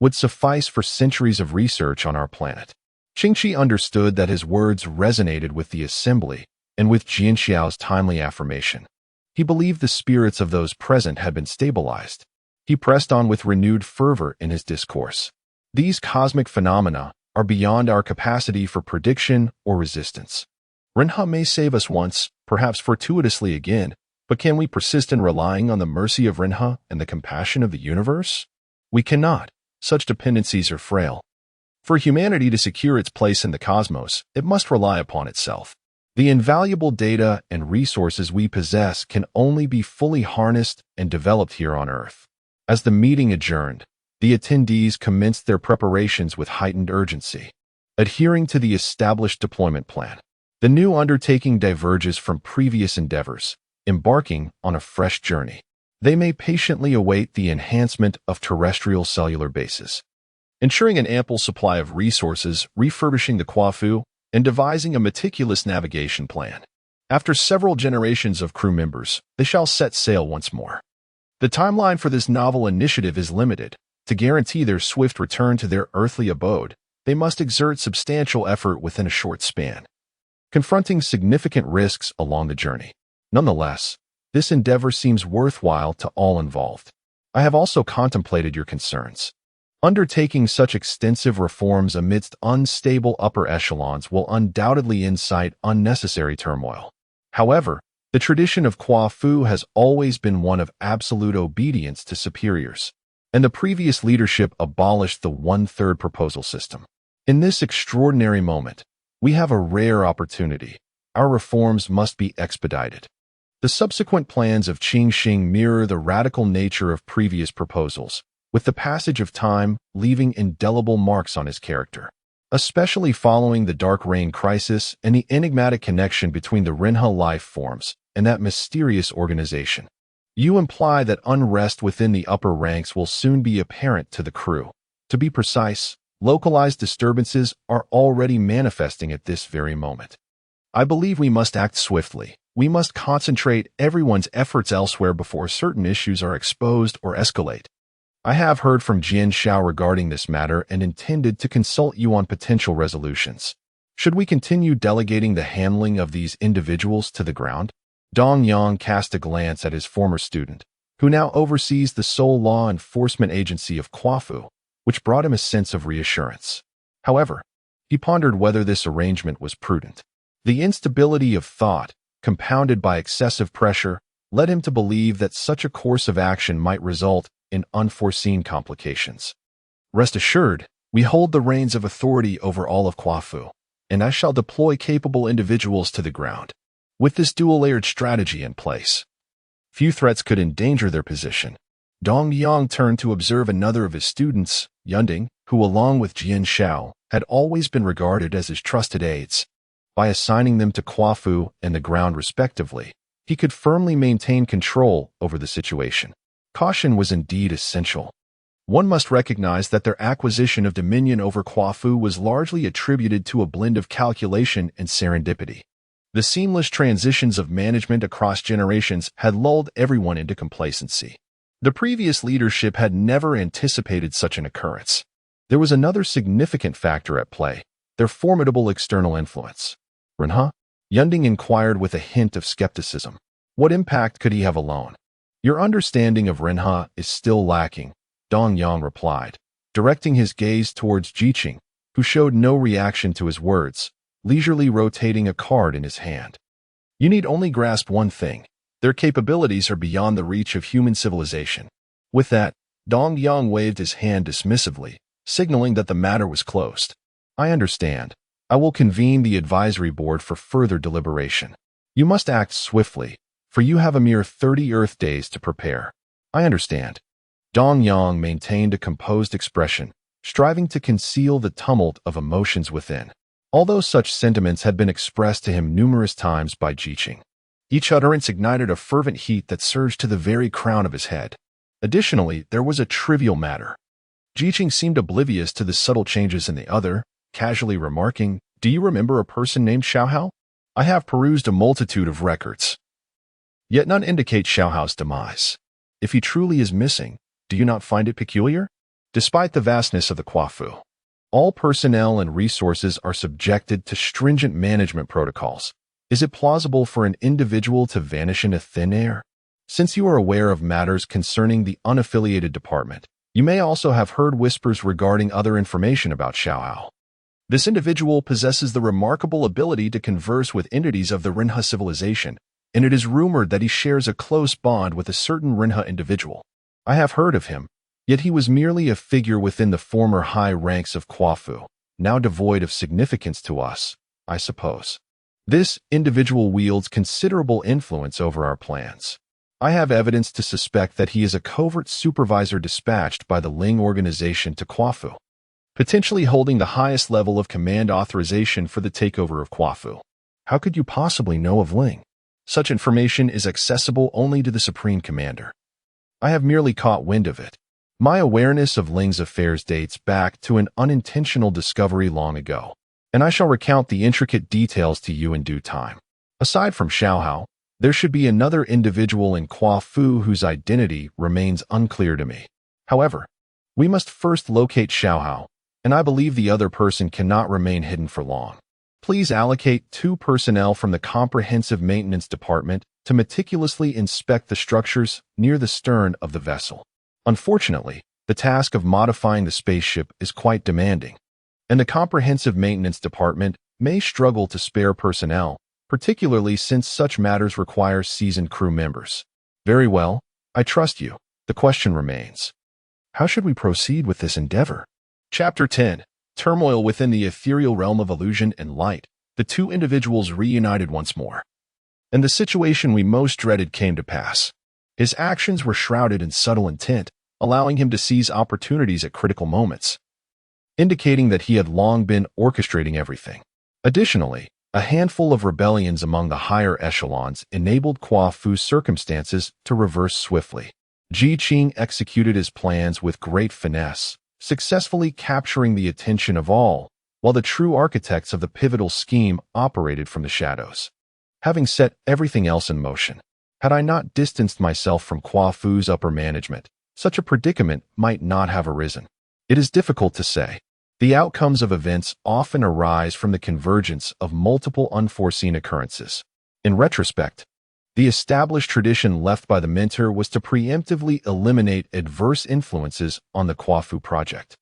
would suffice for centuries of research on our planet. Qingqi understood that his words resonated with the assembly and with Jianxiao's timely affirmation. He believed the spirits of those present had been stabilized. He pressed on with renewed fervor in his discourse. These cosmic phenomena are beyond our capacity for prediction or resistance. RINHA may save us once, perhaps fortuitously again, but can we persist in relying on the mercy of RINHA and the compassion of the universe? We cannot. Such dependencies are frail. For humanity to secure its place in the cosmos, it must rely upon itself. The invaluable data and resources we possess can only be fully harnessed and developed here on Earth. As the meeting adjourned, the attendees commenced their preparations with heightened urgency. Adhering to the established deployment plan, the new undertaking diverges from previous endeavors, embarking on a fresh journey. They may patiently await the enhancement of terrestrial cellular bases, ensuring an ample supply of resources, refurbishing the KUAFU, and devising a meticulous navigation plan. After several generations of crew members, they shall set sail once more. The timeline for this novel initiative is limited. To guarantee their swift return to their earthly abode, they must exert substantial effort within a short span, confronting significant risks along the journey. Nonetheless, this endeavor seems worthwhile to all involved. I have also contemplated your concerns. Undertaking such extensive reforms amidst unstable upper echelons will undoubtedly incite unnecessary turmoil. However, the tradition of KUAFU has always been one of absolute obedience to superiors, and the previous leadership abolished the one-third proposal system. In this extraordinary moment, we have a rare opportunity. Our reforms must be expedited. The subsequent plans of Qing Xing mirror the radical nature of previous proposals, with the passage of time leaving indelible marks on his character, especially following the Dark Reign crisis and the enigmatic connection between the Rinha life forms and that mysterious organization. You imply that unrest within the upper ranks will soon be apparent to the crew. To be precise, localized disturbances are already manifesting at this very moment. I believe we must act swiftly. We must concentrate everyone's efforts elsewhere before certain issues are exposed or escalate. I have heard from Jian Xiao regarding this matter and intended to consult you on potential resolutions. Should we continue delegating the handling of these individuals to the ground? Dong Yang cast a glance at his former student, who now oversees the sole law enforcement agency of KUAFU, which brought him a sense of reassurance. However, he pondered whether this arrangement was prudent. The instability of thought, compounded by excessive pressure, led him to believe that such a course of action might result in unforeseen complications. Rest assured, we hold the reins of authority over all of KUAFU, and I shall deploy capable individuals to the ground. With this dual-layered strategy in place, few threats could endanger their position. Dong Yang turned to observe another of his students, Yunding, who along with Jian Xiao had always been regarded as his trusted aides. By assigning them to KUAFU and the ground respectively, he could firmly maintain control over the situation. Caution was indeed essential. One must recognize that their acquisition of dominion over KUAFU was largely attributed to a blend of calculation and serendipity. The seamless transitions of management across generations had lulled everyone into complacency. The previous leadership had never anticipated such an occurrence. There was another significant factor at play, their formidable external influence. Rinha? Yunding inquired with a hint of skepticism. What impact could he have alone? Your understanding of Rinha is still lacking, Dong Yang replied, directing his gaze towards Jiqing, who showed no reaction to his words, leisurely rotating a card in his hand. You need only grasp one thing. Their capabilities are beyond the reach of human civilization. With that, Dong Yang waved his hand dismissively, signaling that the matter was closed. I understand. I will convene the advisory board for further deliberation. You must act swiftly, for you have a mere 30 Earth days to prepare. I understand. Dong Yang maintained a composed expression, striving to conceal the tumult of emotions within. Although such sentiments had been expressed to him numerous times by Jiqing, each utterance ignited a fervent heat that surged to the very crown of his head. Additionally, there was a trivial matter. Jiqing seemed oblivious to the subtle changes in the other, casually remarking, "Do you remember a person named Xiaohao? I have perused a multitude of records, yet none indicate Xiaohao's demise. If he truly is missing, do you not find it peculiar? Despite the vastness of the KUAFU, all personnel and resources are subjected to stringent management protocols. Is it plausible for an individual to vanish into thin air? Since you are aware of matters concerning the unaffiliated department, you may also have heard whispers regarding other information about Xiaohao. This individual possesses the remarkable ability to converse with entities of the Rinha civilization, and it is rumored that he shares a close bond with a certain Rinha individual. I have heard of him, yet he was merely a figure within the former high ranks of KUAFU, now devoid of significance to us, I suppose. This individual wields considerable influence over our plans. I have evidence to suspect that he is a covert supervisor dispatched by the Ling organization to KUAFU, potentially holding the highest level of command authorization for the takeover of KUAFU. How could you possibly know of Ling? Such information is accessible only to the Supreme Commander. I have merely caught wind of it. My awareness of Ling's affairs dates back to an unintentional discovery long ago, and I shall recount the intricate details to you in due time. Aside from Xiaohao, there should be another individual in KUAFU whose identity remains unclear to me. However, we must first locate Xiaohao, and I believe the other person cannot remain hidden for long. Please allocate 2 personnel from the Comprehensive Maintenance Department to meticulously inspect the structures near the stern of the vessel. Unfortunately, the task of modifying the spaceship is quite demanding, and the Comprehensive Maintenance Department may struggle to spare personnel, particularly since such matters require seasoned crew members. Very well, I trust you. The question remains: how should we proceed with this endeavor? Chapter 10. Turmoil within the ethereal realm of illusion and light. The 2 individuals reunited once more, and the situation we most dreaded came to pass. His actions were shrouded in subtle intent, allowing him to seize opportunities at critical moments, indicating that he had long been orchestrating everything. Additionally, a handful of rebellions among the higher echelons enabled KUAFU's circumstances to reverse swiftly. Ji Qing executed his plans with great finesse, successfully capturing the attention of all, while the true architects of the pivotal scheme operated from the shadows. Having set everything else in motion, had I not distanced myself from KUAFU's upper management, such a predicament might not have arisen. It is difficult to say. The outcomes of events often arise from the convergence of multiple unforeseen occurrences. In retrospect, the established tradition left by the mentor was to preemptively eliminate adverse influences on the KUAFU project.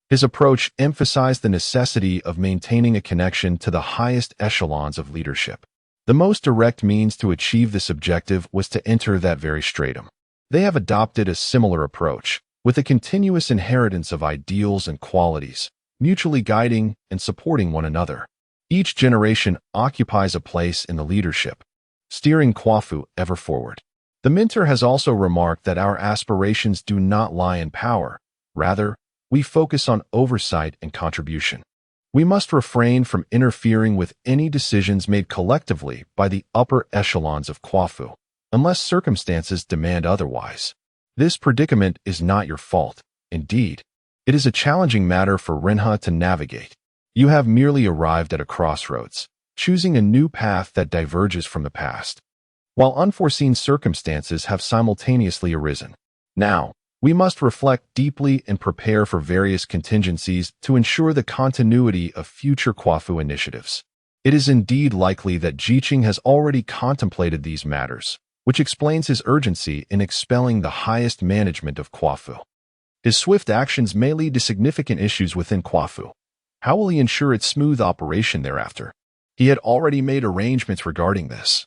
His approach emphasized the necessity of maintaining a connection to the highest echelons of leadership. The most direct means to achieve this objective was to enter that very stratum. They have adopted a similar approach, with a continuous inheritance of ideals and qualities, mutually guiding and supporting one another. Each generation occupies a place in the leadership, steering KUAFU ever forward. The mentor has also remarked that our aspirations do not lie in power. Rather, we focus on oversight and contribution. We must refrain from interfering with any decisions made collectively by the upper echelons of KUAFU, unless circumstances demand otherwise. This predicament is not your fault. Indeed, it is a challenging matter for Renha to navigate. You have merely arrived at a crossroads, choosing a new path that diverges from the past, while unforeseen circumstances have simultaneously arisen. Now, we must reflect deeply and prepare for various contingencies to ensure the continuity of future KUAFU initiatives. It is indeed likely that Ji Qing has already contemplated these matters, which explains his urgency in expelling the highest management of KUAFU. His swift actions may lead to significant issues within KUAFU. How will he ensure its smooth operation thereafter? He had already made arrangements regarding this,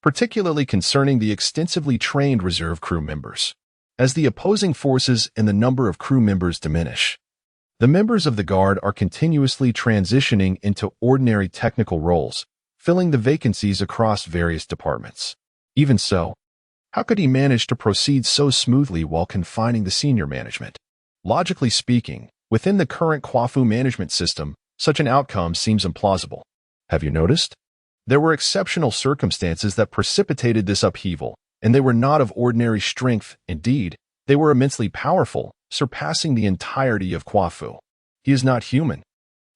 particularly concerning the extensively trained reserve crew members. As the opposing forces and the number of crew members diminish, the members of the Guard are continuously transitioning into ordinary technical roles, filling the vacancies across various departments. Even so, how could he manage to proceed so smoothly while confining the senior management? Logically speaking, within the current KUAFU management system, such an outcome seems implausible. Have you noticed? There were exceptional circumstances that precipitated this upheaval, and they were not of ordinary strength. Indeed, they were immensely powerful, surpassing the entirety of KUAFU. He is not human.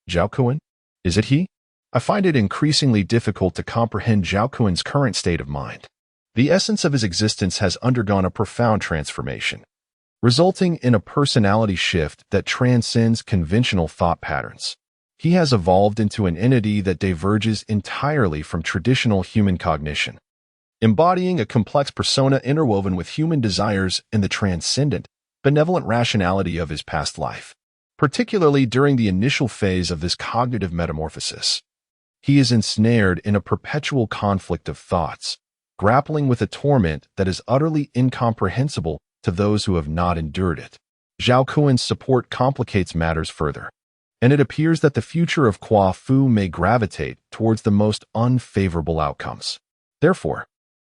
Zhao Kuan? Is it he? I find it increasingly difficult to comprehend Zhao Kuan's current state of mind. The essence of his existence has undergone a profound transformation, resulting in a personality shift that transcends conventional thought patterns. He has evolved into an entity that diverges entirely from traditional human cognition, embodying a complex persona interwoven with human desires and the transcendent, benevolent rationality of his past life, particularly during the initial phase of this cognitive metamorphosis. He is ensnared in a perpetual conflict of thoughts, grappling with a torment that is utterly incomprehensible to those who have not endured it. Zhao Kuan's support complicates matters further, and it appears that the future of KUAFU may gravitate towards the most unfavorable outcomes. Therefore,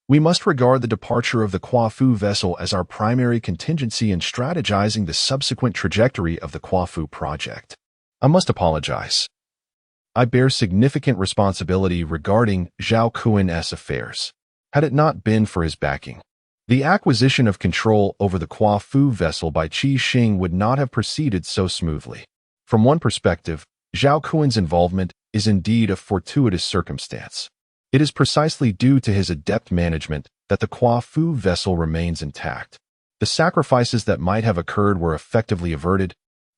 we must regard the departure of the KUAFU vessel as our primary contingency in strategizing the subsequent trajectory of the KUAFU project. I must apologize. I bear significant responsibility regarding Zhao Kuan's affairs. had it not been for his backing. The acquisition of control over the KUAFU vessel by Qi Xing would not have proceeded so smoothly. From one perspective, Zhao Kuan's involvement is indeed a fortuitous circumstance. It is precisely due to his adept management that the KUAFU vessel remains intact. The sacrifices that might have occurred were effectively averted,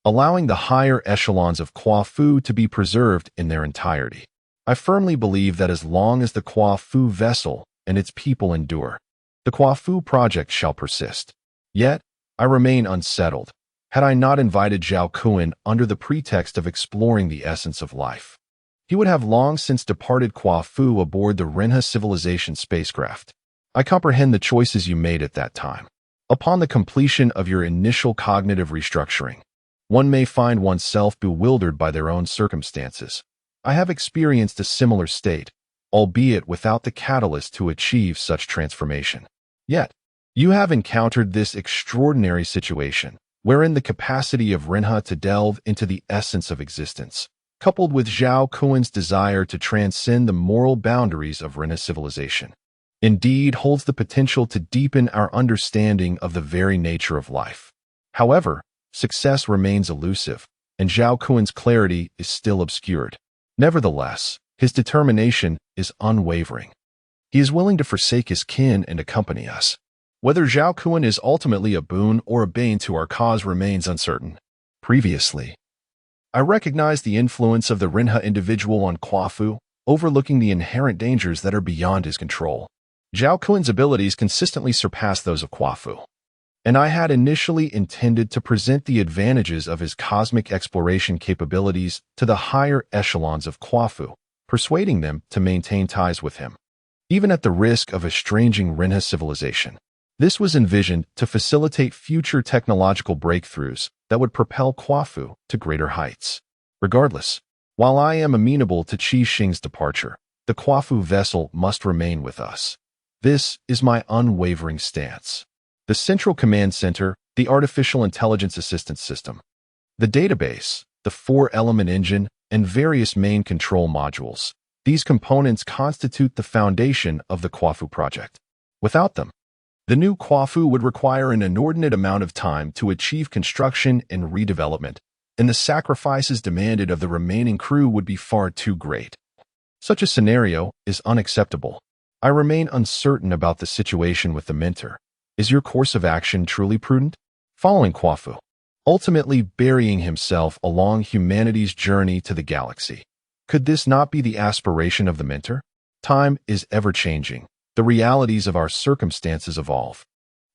allowing the higher echelons of KUAFU to be preserved in their entirety. I firmly believe that as long as the KUAFU vessel and its people endure, the KUAFU project shall persist. Yet, I remain unsettled. Had I not invited Zhao Kuan under the pretext of exploring the essence of life, he would have long since departed KUAFU aboard the Renha civilization spacecraft. I comprehend the choices you made at that time. Upon the completion of your initial cognitive restructuring, one may find oneself bewildered by their own circumstances. I have experienced a similar state, albeit without the catalyst to achieve such transformation. Yet, you have encountered this extraordinary situation, wherein the capacity of Renha to delve into the essence of existence, coupled with Zhao Kuan's desire to transcend the moral boundaries of Renha civilization, indeed holds the potential to deepen our understanding of the very nature of life. However, success remains elusive, and Zhao Kuan's clarity is still obscured. Nevertheless, his determination is unwavering. He is willing to forsake his kin and accompany us. Whether Zhao Kuan is ultimately a boon or a bane to our cause remains uncertain. Previously, I recognized the influence of the Renha individual on KUAFU, overlooking the inherent dangers that are beyond his control. Zhao Kuan's abilities consistently surpass those of KUAFU, and I had initially intended to present the advantages of his cosmic exploration capabilities to the higher echelons of KUAFU, persuading them to maintain ties with him, even at the risk of estranging Renha civilization. This was envisioned to facilitate future technological breakthroughs that would propel KUAFU to greater heights. Regardless, while I am amenable to Qi Xing's departure, the KUAFU vessel must remain with us. This is my unwavering stance. The Central Command Center, the Artificial Intelligence Assistance System, the database, the four-element engine, and various main control modules. These components constitute the foundation of the KUAFU project. Without them, the new KUAFU would require an inordinate amount of time to achieve construction and redevelopment, and the sacrifices demanded of the remaining crew would be far too great. Such a scenario is unacceptable. I remain uncertain about the situation with the Mentor. Is your course of action truly prudent? Following KUAFU, ultimately burying himself along humanity's journey to the galaxy. Could this not be the aspiration of the Mentor? Time is ever-changing. The realities of our circumstances evolve,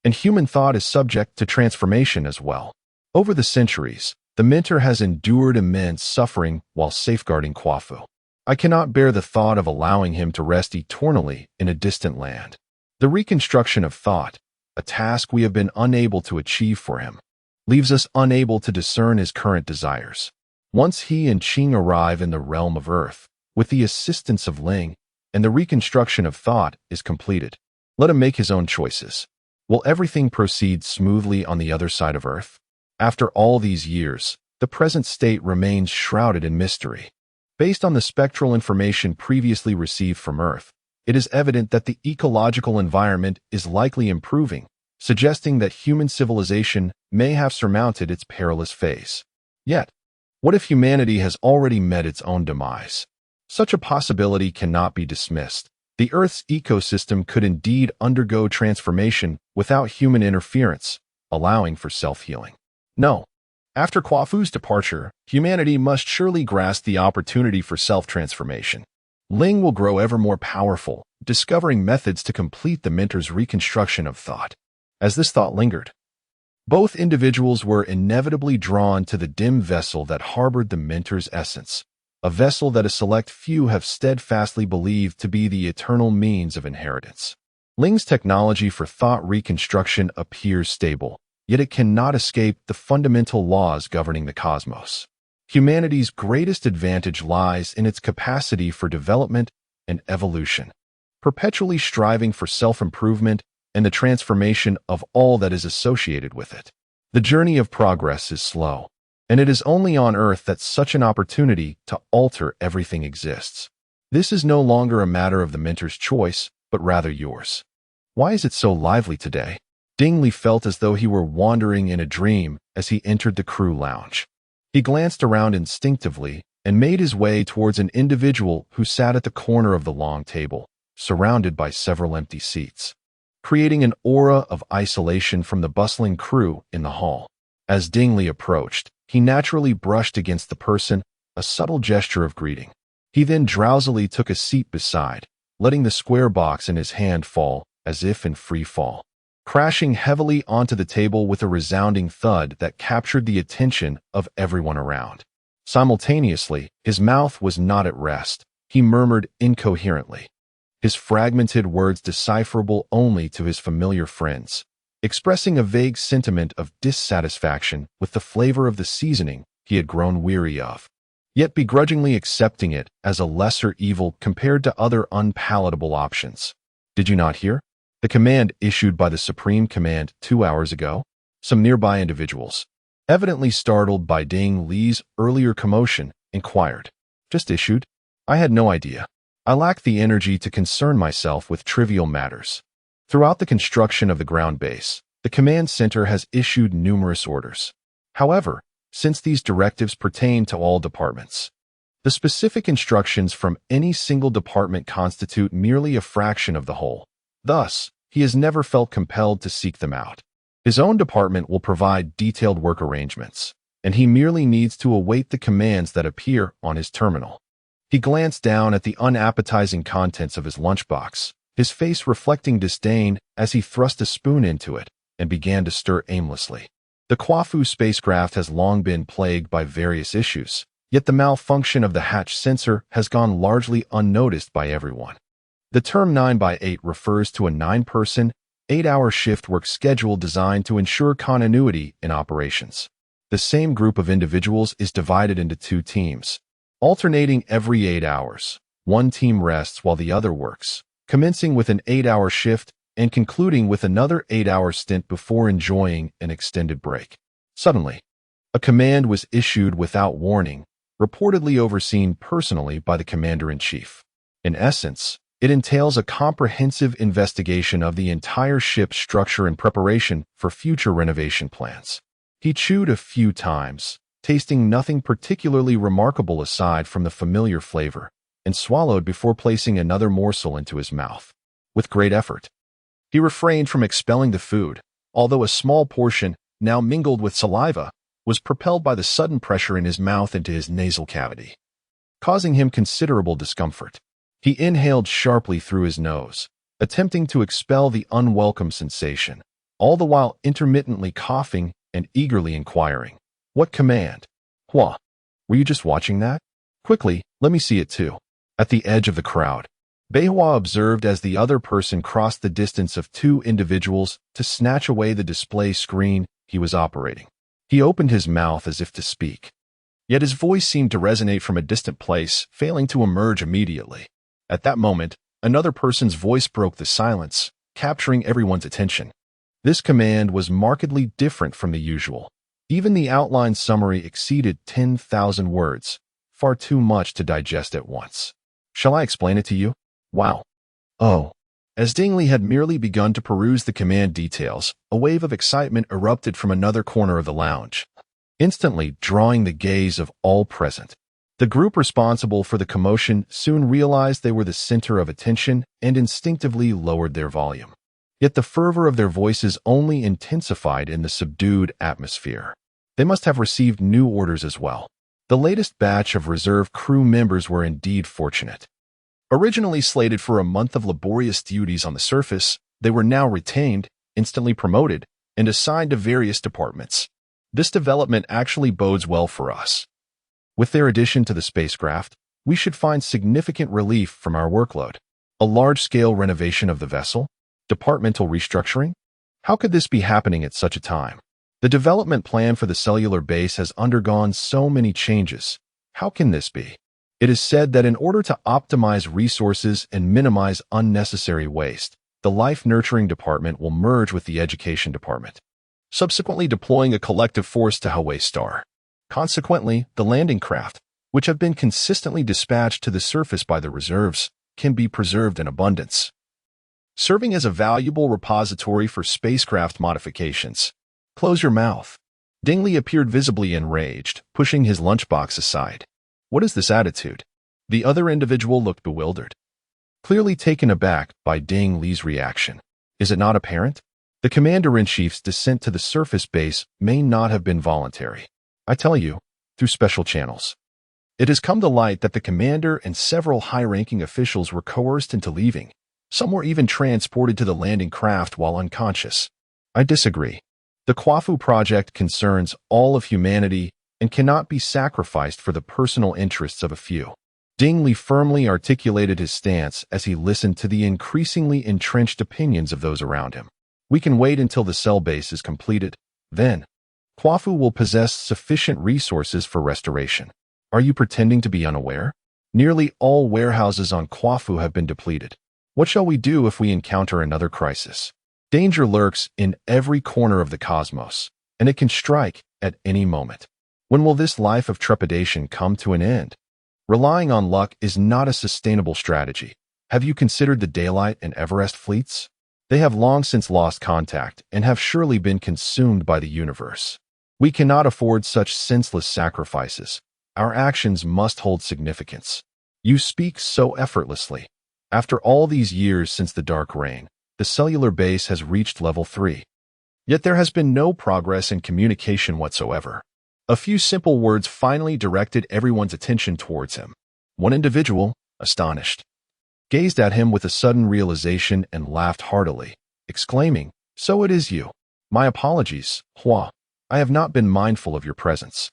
and human thought is subject to transformation as well. Over the centuries, the Mentor has endured immense suffering while safeguarding KUAFU. I cannot bear the thought of allowing him to rest eternally in a distant land. The reconstruction of thought, a task we have been unable to achieve for him, leaves us unable to discern his current desires. Once he and Qing arrive in the realm of Earth, with the assistance of Ling, and the reconstruction of thought is completed, let him make his own choices. Will everything proceed smoothly on the other side of Earth? After all these years, the present state remains shrouded in mystery. Based on the spectral information previously received from Earth, it is evident that the ecological environment is likely improving, suggesting that human civilization may have surmounted its perilous phase. Yet, what if humanity has already met its own demise? Such a possibility cannot be dismissed. The Earth's ecosystem could indeed undergo transformation without human interference, allowing for self-healing. No. After KUAFU's departure, humanity must surely grasp the opportunity for self-transformation. Ling will grow ever more powerful, discovering methods to complete the Mentor's reconstruction of thought. As this thought lingered, both individuals were inevitably drawn to the dim vessel that harbored the Mentor's essence, a vessel that a select few have steadfastly believed to be the eternal means of inheritance. Ling's technology for thought reconstruction appears stable, yet it cannot escape the fundamental laws governing the cosmos. Humanity's greatest advantage lies in its capacity for development and evolution, perpetually striving for self-improvement and the transformation of all that is associated with it. The journey of progress is slow, and it is only on Earth that such an opportunity to alter everything exists. This is no longer a matter of the Mentor's choice, but rather yours. Why is it so lively today? Dingley felt as though he were wandering in a dream as he entered the crew lounge. He glanced around instinctively and made his way towards an individual who sat at the corner of the long table, surrounded by several empty seats, creating an aura of isolation from the bustling crew in the hall. As Dingley approached, he naturally brushed against the person, a subtle gesture of greeting. He then drowsily took a seat beside, letting the square box in his hand fall as if in free fall, crashing heavily onto the table with a resounding thud that captured the attention of everyone around. Simultaneously, his mouth was not at rest. He murmured incoherently, his fragmented words decipherable only to his familiar friends, expressing a vague sentiment of dissatisfaction with the flavor of the seasoning he had grown weary of, yet begrudgingly accepting it as a lesser evil compared to other unpalatable options. Did you not hear? The command issued by the Supreme Command 2 hours ago? Some nearby individuals, evidently startled by Ding Li's earlier commotion, inquired. Just issued? I had no idea. I lack the energy to concern myself with trivial matters. Throughout the construction of the ground base, the command center has issued numerous orders. However, since these directives pertain to all departments, the specific instructions from any single department constitute merely a fraction of the whole. Thus, he has never felt compelled to seek them out. His own department will provide detailed work arrangements, and he merely needs to await the commands that appear on his terminal. He glanced down at the unappetizing contents of his lunchbox, his face reflecting disdain as he thrust a spoon into it and began to stir aimlessly. The KUAFU spacecraft has long been plagued by various issues, yet the malfunction of the hatch sensor has gone largely unnoticed by everyone. The term 9x8 refers to a 9-person, 8-hour shift work schedule designed to ensure continuity in operations. The same group of individuals is divided into 2 teams, alternating every 8 hours. One team rests while the other works, commencing with an 8-hour shift and concluding with another 8-hour stint before enjoying an extended break. Suddenly, a command was issued without warning, reportedly overseen personally by the commander-in-chief. In essence, it entails a comprehensive investigation of the entire ship's structure in preparation for future renovation plans. He chewed a few times, tasting nothing particularly remarkable aside from the familiar flavor, and swallowed before placing another morsel into his mouth. With great effort, he refrained from expelling the food, although a small portion, now mingled with saliva, was propelled by the sudden pressure in his mouth into his nasal cavity, causing him considerable discomfort. He inhaled sharply through his nose, attempting to expel the unwelcome sensation, all the while intermittently coughing and eagerly inquiring, "What command? Hua? Were you just watching that? Quickly, let me see it too." At the edge of the crowd, Beihua observed as the other person crossed the distance of 2 individuals to snatch away the display screen he was operating. He opened his mouth as if to speak, yet his voice seemed to resonate from a distant place, failing to emerge immediately. At that moment, another person's voice broke the silence, capturing everyone's attention. This command was markedly different from the usual. Even the outline summary exceeded 10,000 words, far too much to digest at once. Shall I explain it to you? Wow. Oh. As Dingley had merely begun to peruse the command details, a wave of excitement erupted from another corner of the lounge, instantly drawing the gaze of all present. The group responsible for the commotion soon realized they were the center of attention and instinctively lowered their volume. Yet the fervor of their voices only intensified in the subdued atmosphere. They must have received new orders as well. The latest batch of reserve crew members were indeed fortunate. Originally slated for a month of laborious duties on the surface, they were now retained, instantly promoted, and assigned to various departments. This development actually bodes well for us. With their addition to the spacecraft, we should find significant relief from our workload. A large-scale renovation of the vessel? Departmental restructuring? How could this be happening at such a time? The development plan for the cellular base has undergone so many changes. How can this be? It is said that in order to optimize resources and minimize unnecessary waste, the Life Nurturing Department will merge with the Education Department, subsequently deploying a collective force to Hawaii Star. Consequently, the landing craft, which have been consistently dispatched to the surface by the reserves, can be preserved in abundance. serving as a valuable repository for spacecraft modifications. Close your mouth. Dingley appeared visibly enraged, pushing his lunchbox aside. What is this attitude? The other individual looked bewildered, clearly taken aback by Ding Li's reaction. Is it not apparent? The Commander-in-Chief's descent to the surface base may not have been voluntary. I tell you, through special channels. It has come to light that the commander and several high-ranking officials were coerced into leaving. Some were even transported to the landing craft while unconscious. I disagree. The KUAFU project concerns all of humanity and cannot be sacrificed for the personal interests of a few. Ding Li firmly articulated his stance as he listened to the increasingly entrenched opinions of those around him. We can wait until the cell base is completed. Then, KUAFU will possess sufficient resources for restoration. Are you pretending to be unaware? Nearly all warehouses on KUAFU have been depleted. What shall we do if we encounter another crisis? Danger lurks in every corner of the cosmos, and it can strike at any moment. When will this life of trepidation come to an end? Relying on luck is not a sustainable strategy. Have you considered the Daylight and Everest fleets? They have long since lost contact and have surely been consumed by the universe. We cannot afford such senseless sacrifices. Our actions must hold significance. You speak so effortlessly. After all these years since the Dark Reign, the cellular base has reached level 3. Yet there has been no progress in communication whatsoever. A few simple words finally directed everyone's attention towards him. One individual, astonished, gazed at him with a sudden realization and laughed heartily, exclaiming, "So it is you. My apologies, Hua. I have not been mindful of your presence."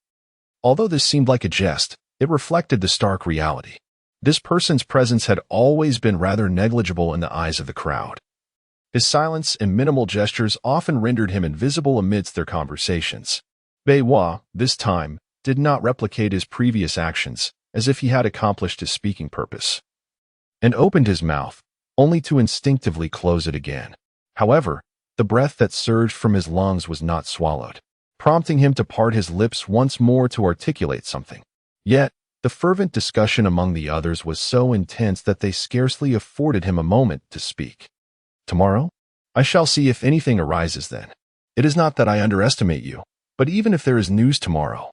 Although this seemed like a jest, it reflected the stark reality. This person's presence had always been rather negligible in the eyes of the crowd. His silence and minimal gestures often rendered him invisible amidst their conversations. Bei Hua, this time, did not replicate his previous actions, as if he had accomplished his speaking purpose, and opened his mouth, only to instinctively close it again. However, the breath that surged from his lungs was not swallowed, prompting him to part his lips once more to articulate something. Yet, the fervent discussion among the others was so intense that they scarcely afforded him a moment to speak. Tomorrow? I shall see if anything arises then. It is not that I underestimate you, but even if there is news tomorrow,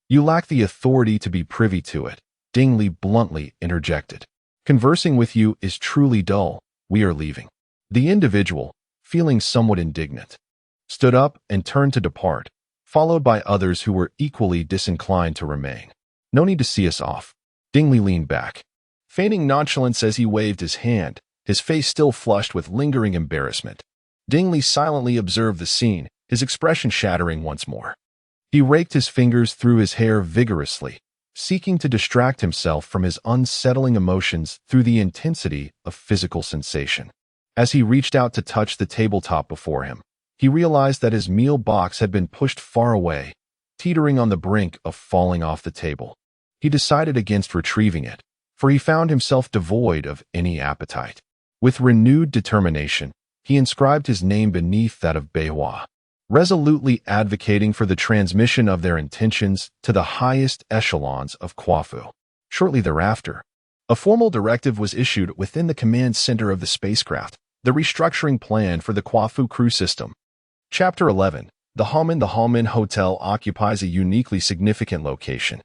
you lack the authority to be privy to it, Ding Li bluntly interjected. Conversing with you is truly dull. We are leaving. The individual, feeling somewhat indignant, stood up and turned to depart, followed by others who were equally disinclined to remain. No need to see us off. Ding Li leaned back, feigning nonchalance as he waved his hand, his face still flushed with lingering embarrassment. Ding Li silently observed the scene, his expression shattering once more. He raked his fingers through his hair vigorously, seeking to distract himself from his unsettling emotions through the intensity of physical sensation. As he reached out to touch the tabletop before him, he realized that his meal box had been pushed far away, teetering on the brink of falling off the table. He decided against retrieving it, for he found himself devoid of any appetite. With renewed determination, he inscribed his name beneath that of Bei Hua, resolutely advocating for the transmission of their intentions to the highest echelons of KUAFU. Shortly thereafter, a formal directive was issued within the command center of the spacecraft, the restructuring plan for the KUAFU crew system. Chapter 11. The Hallman Hotel occupies a uniquely significant location.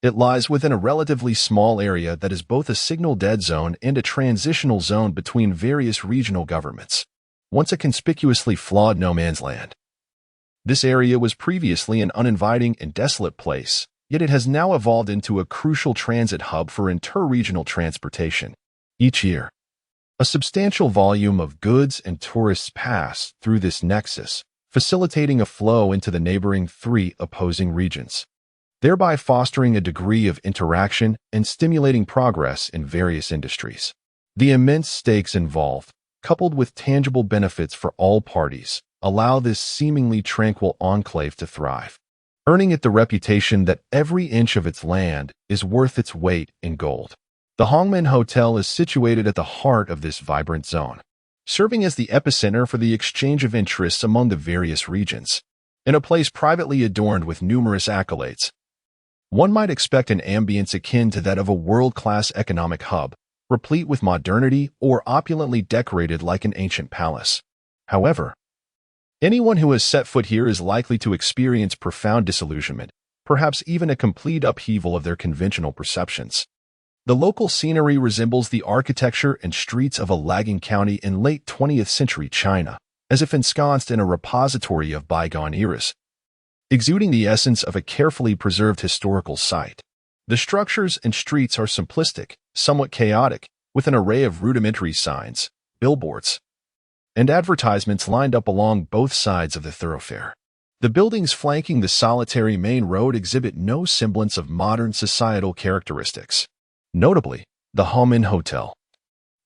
It lies within a relatively small area that is both a signal dead zone and a transitional zone between various regional governments. Once a conspicuously flawed no-man's land, this area was previously an uninviting and desolate place, yet it has now evolved into a crucial transit hub for inter-regional transportation. Each year, a substantial volume of goods and tourists pass through this nexus, facilitating a flow into the neighboring 3 opposing regions, thereby fostering a degree of interaction and stimulating progress in various industries. The immense stakes involved, coupled with tangible benefits for all parties, allow this seemingly tranquil enclave to thrive, earning it the reputation that every inch of its land is worth its weight in gold. The Hongmen Hotel is situated at the heart of this vibrant zone, serving as the epicenter for the exchange of interests among the various regions. In a place privately adorned with numerous accolades, one might expect an ambience akin to that of a world-class economic hub, replete with modernity or opulently decorated like an ancient palace. However, anyone who has set foot here is likely to experience profound disillusionment, perhaps even a complete upheaval of their conventional perceptions. The local scenery resembles the architecture and streets of a lagging county in late 20th century China, as if ensconced in a repository of bygone eras, exuding the essence of a carefully preserved historical site. The structures and streets are simplistic, somewhat chaotic, with an array of rudimentary signs, billboards, and advertisements lined up along both sides of the thoroughfare. The buildings flanking the solitary main road exhibit no semblance of modern societal characteristics. Notably, the Haomen Hotel,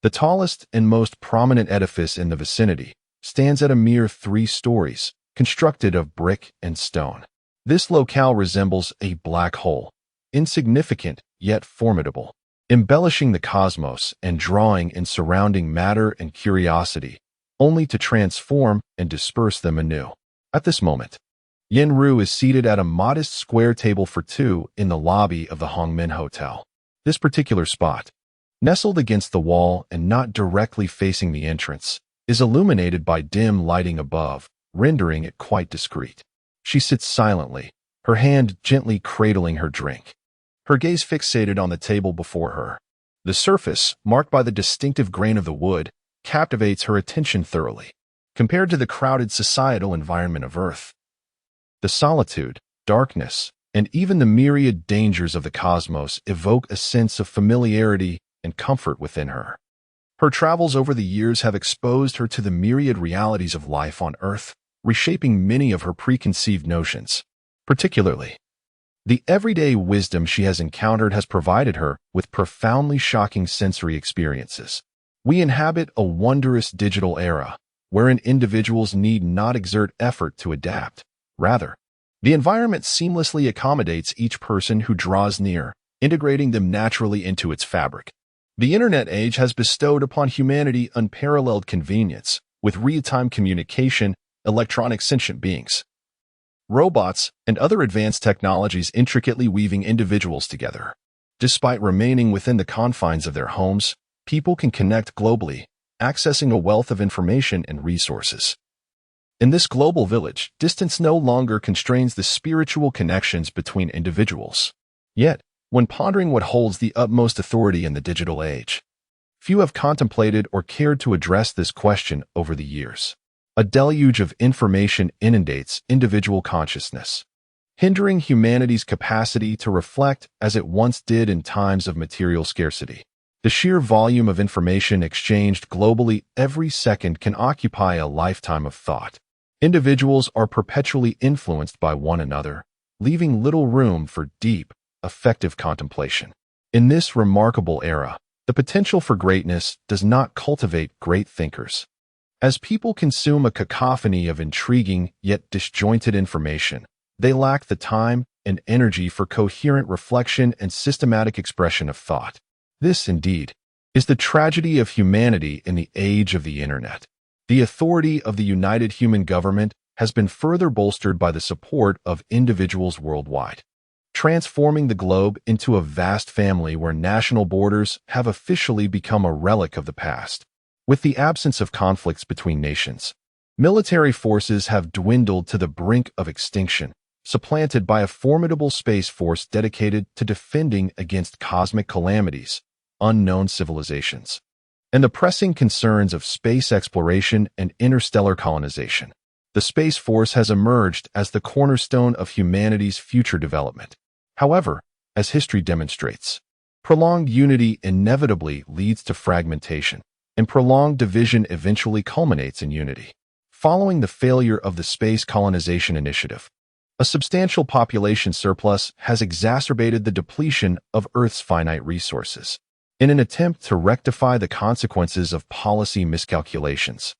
the tallest and most prominent edifice in the vicinity, stands at a mere 3 stories, constructed of brick and stone. This locale resembles a black hole, insignificant yet formidable, embellishing the cosmos and drawing in surrounding matter and curiosity, only to transform and disperse them anew. At this moment, Yen Ru is seated at a modest square table for 2 in the lobby of the Hongmen Hotel. This particular spot, nestled against the wall and not directly facing the entrance, is illuminated by dim lighting above, rendering it quite discreet. She sits silently, her hand gently cradling her drink, her gaze fixated on the table before her. The surface, marked by the distinctive grain of the wood, captivates her attention thoroughly. Compared to the crowded societal environment of Earth, the solitude, darkness, and even the myriad dangers of the cosmos evoke a sense of familiarity and comfort within her. Her travels over the years have exposed her to the myriad realities of life on Earth, reshaping many of her preconceived notions. Particularly, the everyday wisdom she has encountered has provided her with profoundly shocking sensory experiences. We inhabit a wondrous digital era, wherein individuals need not exert effort to adapt. Rather, the environment seamlessly accommodates each person who draws near, integrating them naturally into its fabric. The Internet age has bestowed upon humanity unparalleled convenience, with real-time communication, electronic sentient beings, robots, and other advanced technologies intricately weaving individuals together. Despite remaining within the confines of their homes, people can connect globally, accessing a wealth of information and resources. In this global village, distance no longer constrains the spiritual connections between individuals. Yet, when pondering what holds the utmost authority in the digital age, few have contemplated or cared to address this question over the years. A deluge of information inundates individual consciousness, hindering humanity's capacity to reflect as it once did in times of material scarcity. The sheer volume of information exchanged globally every second can occupy a lifetime of thought. Individuals are perpetually influenced by one another, leaving little room for deep, effective contemplation. In this remarkable era, the potential for greatness does not cultivate great thinkers. As people consume a cacophony of intriguing yet disjointed information, they lack the time and energy for coherent reflection and systematic expression of thought. This, indeed, is the tragedy of humanity in the age of the Internet. The authority of the United Human Government has been further bolstered by the support of individuals worldwide, transforming the globe into a vast family where national borders have officially become a relic of the past. With the absence of conflicts between nations, military forces have dwindled to the brink of extinction, supplanted by a formidable space force dedicated to defending against cosmic calamities, unknown civilizations, and the pressing concerns of space exploration and interstellar colonization. The Space Force has emerged as the cornerstone of humanity's future development. However, as history demonstrates, prolonged unity inevitably leads to fragmentation, and prolonged division eventually culminates in unity. Following the failure of the Space Colonization Initiative, a substantial population surplus has exacerbated the depletion of Earth's finite resources. In an attempt to rectify the consequences of policy miscalculations,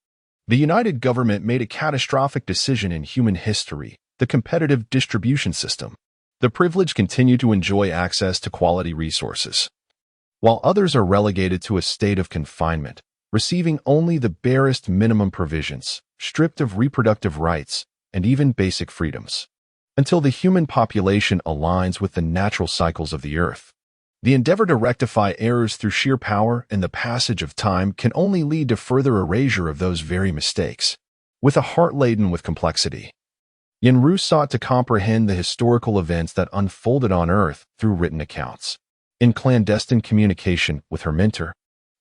the United Government made a catastrophic decision in human history: the competitive distribution system. The privileged continue to enjoy access to quality resources, while others are relegated to a state of confinement, receiving only the barest minimum provisions, stripped of reproductive rights and even basic freedoms. Until the human population aligns with the natural cycles of the Earth, The endeavor to rectify errors through sheer power and the passage of time can only lead to further erasure of those very mistakes. With a heart laden with complexity, Yenru sought to comprehend the historical events that unfolded on Earth through written accounts. In clandestine communication with her mentor,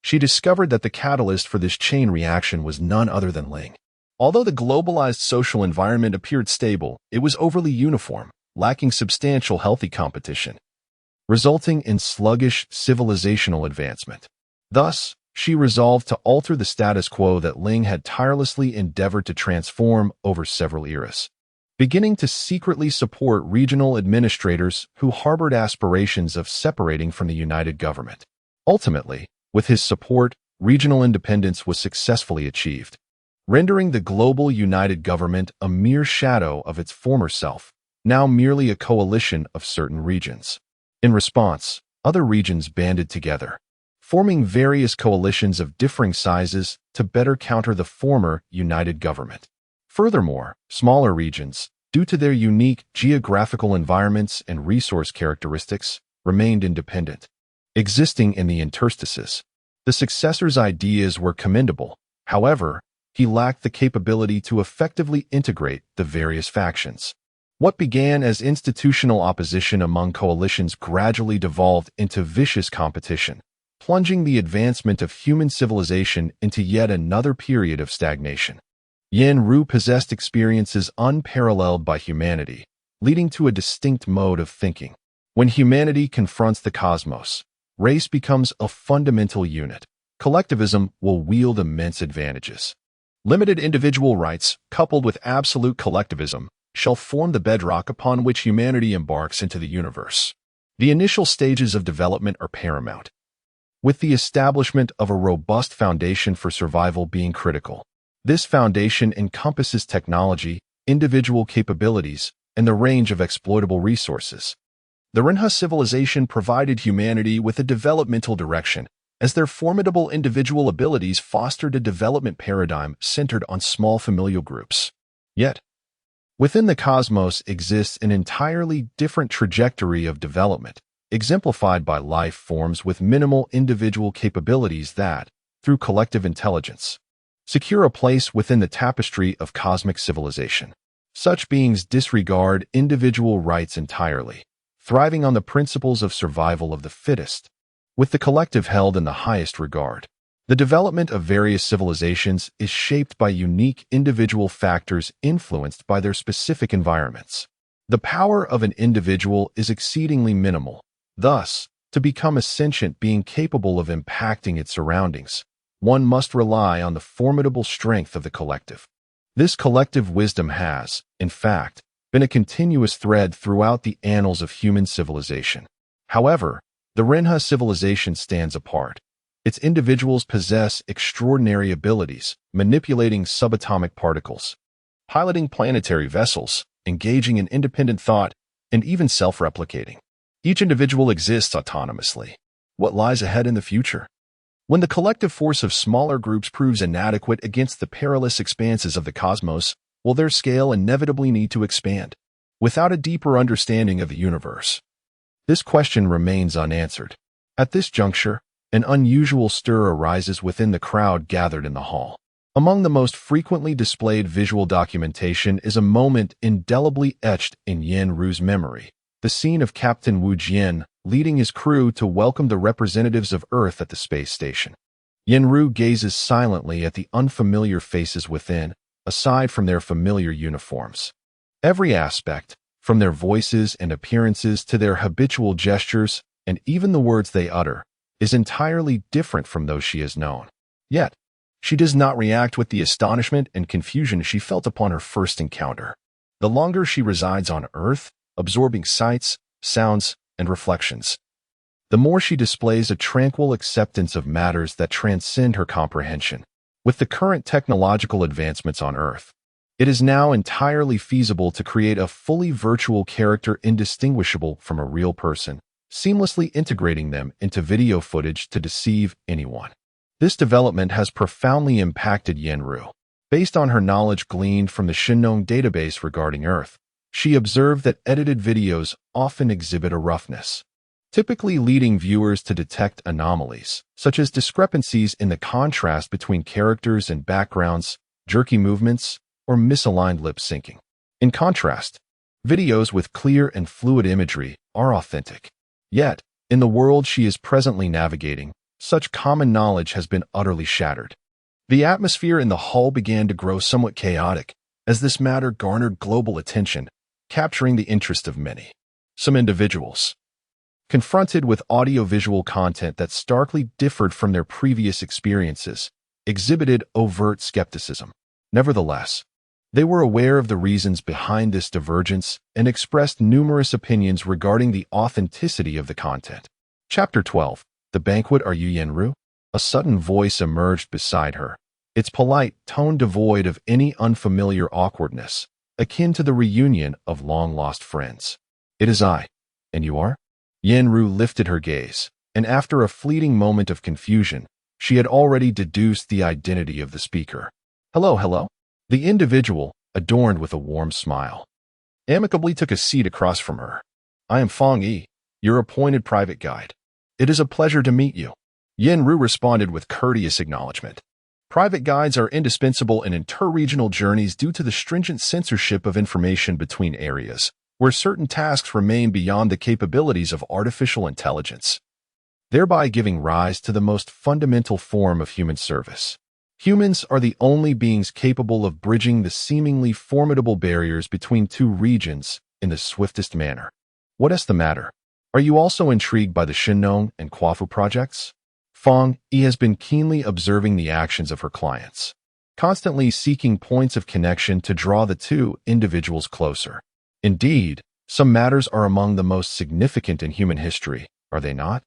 she discovered that the catalyst for this chain reaction was none other than Ling. Although the globalized social environment appeared stable, it was overly uniform, lacking substantial healthy competition, resulting in sluggish civilizational advancement. Thus, she resolved to alter the status quo that Ling had tirelessly endeavored to transform over several eras, beginning to secretly support regional administrators who harbored aspirations of separating from the united government. Ultimately, with his support, regional independence was successfully achieved, rendering the global united government a mere shadow of its former self, now merely a coalition of certain regions. In response, other regions banded together, forming various coalitions of differing sizes to better counter the former united government. Furthermore, smaller regions, due to their unique geographical environments and resource characteristics, remained independent, existing in the interstices. The successor's ideas were commendable. However, he lacked the capability to effectively integrate the various factions. What began as institutional opposition among coalitions gradually devolved into vicious competition, plunging the advancement of human civilization into yet another period of stagnation. Yenru possessed experiences unparalleled by humanity, leading to a distinct mode of thinking. When humanity confronts the cosmos, race becomes a fundamental unit. Collectivism will wield immense advantages. Limited individual rights, coupled with absolute collectivism, shall form the bedrock upon which humanity embarks into the universe. The initial stages of development are paramount, with the establishment of a robust foundation for survival being critical. This foundation encompasses technology, individual capabilities, and the range of exploitable resources. The Renha civilization provided humanity with a developmental direction, as their formidable individual abilities fostered a development paradigm centered on small familial groups. Yet, within the cosmos exists an entirely different trajectory of development, exemplified by life forms with minimal individual capabilities that, through collective intelligence, secure a place within the tapestry of cosmic civilization. Such beings disregard individual rights entirely, thriving on the principles of survival of the fittest, with the collective held in the highest regard. The development of various civilizations is shaped by unique individual factors influenced by their specific environments. The power of an individual is exceedingly minimal. Thus, to become a sentient being capable of impacting its surroundings, one must rely on the formidable strength of the collective. This collective wisdom has, in fact, been a continuous thread throughout the annals of human civilization. However, the Renha civilization stands apart. Its individuals possess extraordinary abilities, manipulating subatomic particles, piloting planetary vessels, engaging in independent thought, and even self-replicating. Each individual exists autonomously. What lies ahead in the future? When the collective force of smaller groups proves inadequate against the perilous expanses of the cosmos, will their scale inevitably need to expand? Without a deeper understanding of the universe, this question remains unanswered. At this juncture, an unusual stir arises within the crowd gathered in the hall. Among the most frequently displayed visual documentation is a moment indelibly etched in Yenru's memory, the scene of Captain Wu Jian leading his crew to welcome the representatives of Earth at the space station. Yenru gazes silently at the unfamiliar faces within, aside from their familiar uniforms. Every aspect, from their voices and appearances to their habitual gestures and even the words they utter, is entirely different from those she has known. Yet, she does not react with the astonishment and confusion she felt upon her first encounter. The longer she resides on Earth, absorbing sights, sounds, and reflections, the more she displays a tranquil acceptance of matters that transcend her comprehension. With the current technological advancements on Earth, it is now entirely feasible to create a fully virtual character indistinguishable from a real person, seamlessly integrating them into video footage to deceive anyone. This development has profoundly impacted Yenru. Based on her knowledge gleaned from the Shinnong database regarding Earth, she observed that edited videos often exhibit a roughness, typically leading viewers to detect anomalies, such as discrepancies in the contrast between characters and backgrounds, jerky movements, or misaligned lip syncing. In contrast, videos with clear and fluid imagery are authentic. Yet, in the world she is presently navigating, such common knowledge has been utterly shattered. The atmosphere in the hall began to grow somewhat chaotic as this matter garnered global attention, capturing the interest of many. Some individuals, confronted with audiovisual content that starkly differed from their previous experiences, exhibited overt skepticism. Nevertheless, they were aware of the reasons behind this divergence and expressed numerous opinions regarding the authenticity of the content. Chapter 12. The Banquet. Are you Yenru? A sudden voice emerged beside her, its polite tone devoid of any unfamiliar awkwardness, akin to the reunion of long-lost friends. It is I. And you are? Yenru lifted her gaze, and after a fleeting moment of confusion, she had already deduced the identity of the speaker. Hello. The individual, adorned with a warm smile, amicably took a seat across from her. I am Fong Yi, your appointed private guide. It is a pleasure to meet you. Yenru responded with courteous acknowledgement. Private guides are indispensable in interregional journeys due to the stringent censorship of information between areas, where certain tasks remain beyond the capabilities of artificial intelligence, thereby giving rise to the most fundamental form of human service. Humans are the only beings capable of bridging the seemingly formidable barriers between two regions in the swiftest manner. What is the matter? Are you also intrigued by the Shinong and KUAFU projects? Fong Yi has been keenly observing the actions of her clients, constantly seeking points of connection to draw the two individuals closer. Indeed, some matters are among the most significant in human history, are they not?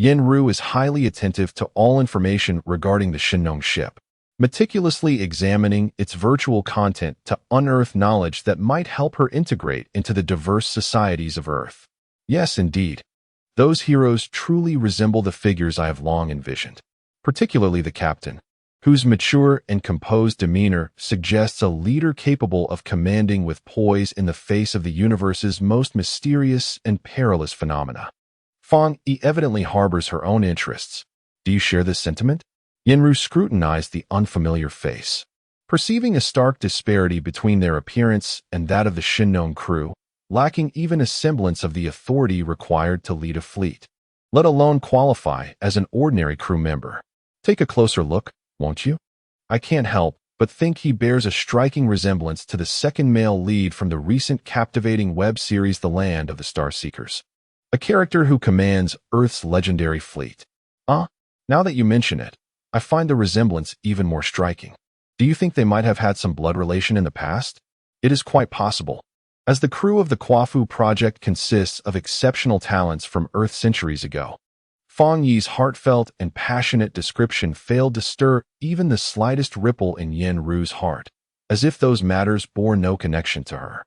Yenru is highly attentive to all information regarding the Shinong ship, meticulously examining its virtual content to unearth knowledge that might help her integrate into the diverse societies of Earth. Yes, indeed. Those heroes truly resemble the figures I have long envisioned, particularly the captain, whose mature and composed demeanor suggests a leader capable of commanding with poise in the face of the universe's most mysterious and perilous phenomena. Fong Yi evidently harbors her own interests. Do you share this sentiment? Yenru scrutinized the unfamiliar face, perceiving a stark disparity between their appearance and that of the Shinong crew, lacking even a semblance of the authority required to lead a fleet, let alone qualify as an ordinary crew member. Take a closer look, won't you? I can't help but think he bears a striking resemblance to the second male lead from the recent captivating web series The Land of the Starseekers, a character who commands Earth's legendary fleet. Now that you mention it, I find the resemblance even more striking. Do you think they might have had some blood relation in the past? It is quite possible, as the crew of the KUAFU project consists of exceptional talents from Earth centuries ago. Fong Yi's heartfelt and passionate description failed to stir even the slightest ripple in Yenru's heart, as if those matters bore no connection to her.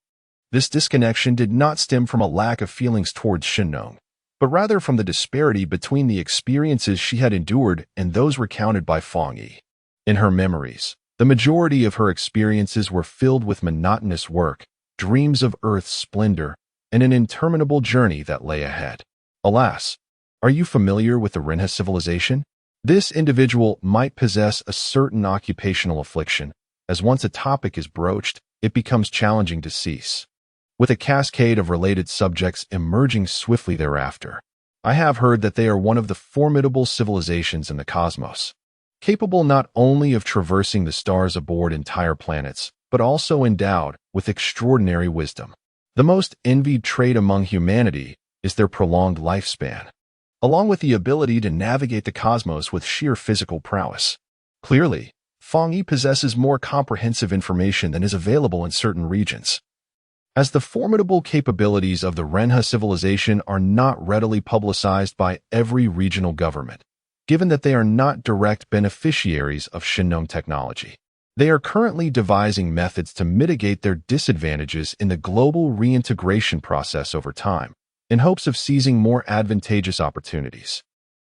This disconnection did not stem from a lack of feelings towards Shinong, but rather from the disparity between the experiences she had endured and those recounted by Fong Yi. In her memories, the majority of her experiences were filled with monotonous work, dreams of Earth's splendor, and an interminable journey that lay ahead. Alas, are you familiar with the Renha civilization? This individual might possess a certain occupational affliction, as once a topic is broached, it becomes challenging to cease, with a cascade of related subjects emerging swiftly thereafter. I have heard that they are one of the formidable civilizations in the cosmos, capable not only of traversing the stars aboard entire planets, but also endowed with extraordinary wisdom. The most envied trait among humanity is their prolonged lifespan, along with the ability to navigate the cosmos with sheer physical prowess. Clearly, Fong Yi possesses more comprehensive information than is available in certain regions, as the formidable capabilities of the Renha civilization are not readily publicized by every regional government, given that they are not direct beneficiaries of Shinong technology. They are currently devising methods to mitigate their disadvantages in the global reintegration process over time, in hopes of seizing more advantageous opportunities.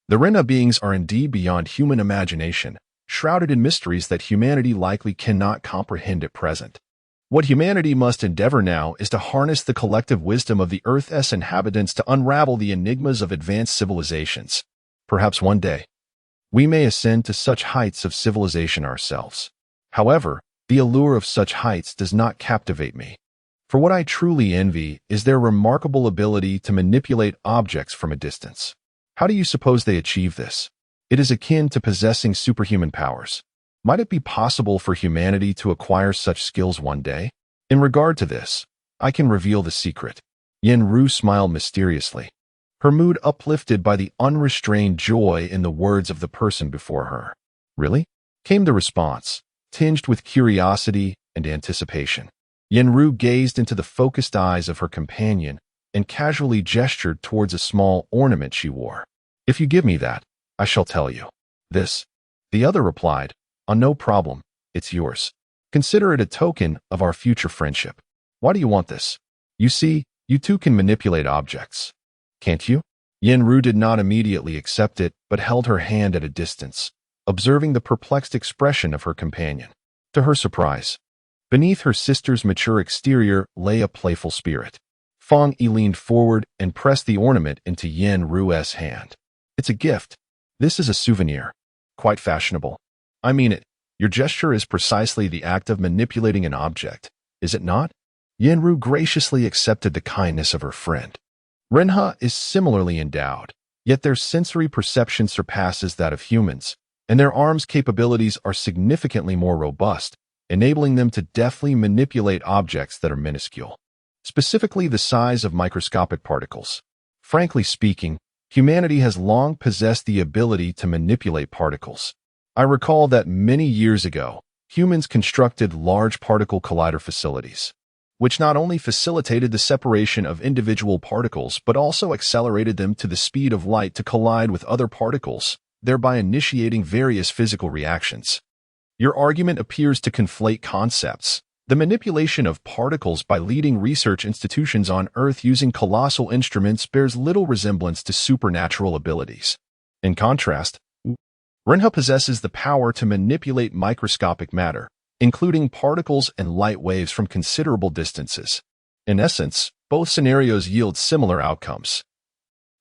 The Renha beings are indeed beyond human imagination, shrouded in mysteries that humanity likely cannot comprehend at present. What humanity must endeavor now is to harness the collective wisdom of the Earth's inhabitants to unravel the enigmas of advanced civilizations. Perhaps one day, we may ascend to such heights of civilization ourselves. However, the allure of such heights does not captivate me. For what I truly envy is their remarkable ability to manipulate objects from a distance. How do you suppose they achieve this? It is akin to possessing superhuman powers. Might it be possible for humanity to acquire such skills one day? In regard to this, I can reveal the secret. Yen-Ru smiled mysteriously, her mood uplifted by the unrestrained joy in the words of the person before her. Really? Came the response, tinged with curiosity and anticipation. Yen-Ru gazed into the focused eyes of her companion and casually gestured towards a small ornament she wore. If you give me that, I shall tell you. This, the other replied, no problem, it's yours. Consider it a token of our future friendship. Why do you want this? You see, you two can manipulate objects. Can't you? Yen-Ru did not immediately accept it, but held her hand at a distance, observing the perplexed expression of her companion. To her surprise, beneath her sister's mature exterior lay a playful spirit. Fang Yi leaned forward and pressed the ornament into Yen-Ru's hand. It's a gift. This is a souvenir. Quite fashionable. I mean it. Your gesture is precisely the act of manipulating an object, is it not? Yen-Ru graciously accepted the kindness of her friend. Renha is similarly endowed, yet their sensory perception surpasses that of humans, and their arms' capabilities are significantly more robust, enabling them to deftly manipulate objects that are minuscule, specifically the size of microscopic particles. Frankly speaking, humanity has long possessed the ability to manipulate particles. I recall that many years ago, humans constructed large particle collider facilities, which not only facilitated the separation of individual particles but also accelerated them to the speed of light to collide with other particles, thereby initiating various physical reactions. Your argument appears to conflate concepts. The manipulation of particles by leading research institutions on Earth using colossal instruments bears little resemblance to supernatural abilities. In contrast, Renha possesses the power to manipulate microscopic matter, including particles and light waves from considerable distances. In essence, both scenarios yield similar outcomes.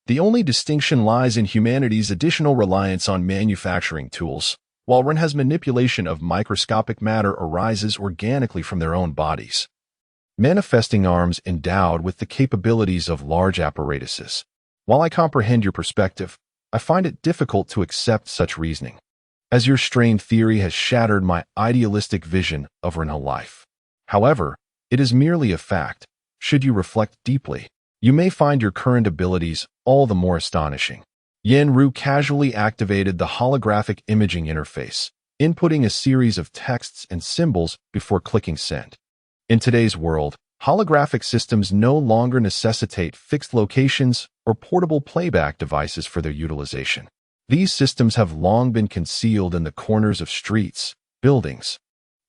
The only distinction lies in humanity's additional reliance on manufacturing tools, while Renha's manipulation of microscopic matter arises organically from their own bodies, manifesting arms endowed with the capabilities of large apparatuses. While I comprehend your perspective, I find it difficult to accept such reasoning, as your strained theory has shattered my idealistic vision of Renha life. However, it is merely a fact. Should you reflect deeply, you may find your current abilities all the more astonishing. Yen-Ru casually activated the holographic imaging interface, inputting a series of texts and symbols before clicking send. In today's world, holographic systems no longer necessitate fixed locations or portable playback devices for their utilization. These systems have long been concealed in the corners of streets, buildings,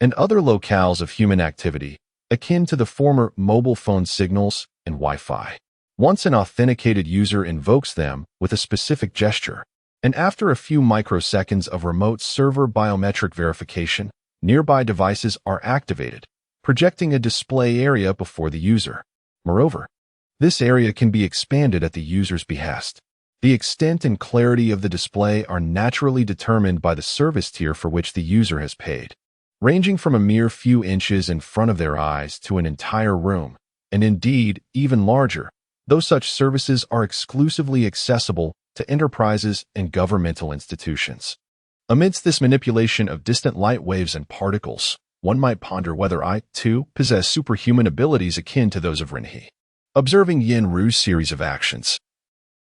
and other locales of human activity, akin to the former mobile phone signals and Wi-Fi. Once an authenticated user invokes them with a specific gesture, and after a few microseconds of remote server biometric verification, nearby devices are activated, projecting a display area before the user. Moreover, this area can be expanded at the user's behest. The extent and clarity of the display are naturally determined by the service tier for which the user has paid, ranging from a mere few inches in front of their eyes to an entire room, and indeed even larger, though such services are exclusively accessible to enterprises and governmental institutions. Amidst this manipulation of distant light waves and particles, one might ponder whether I, too, possess superhuman abilities akin to those of Renhe. Observing Yen-Ru's series of actions,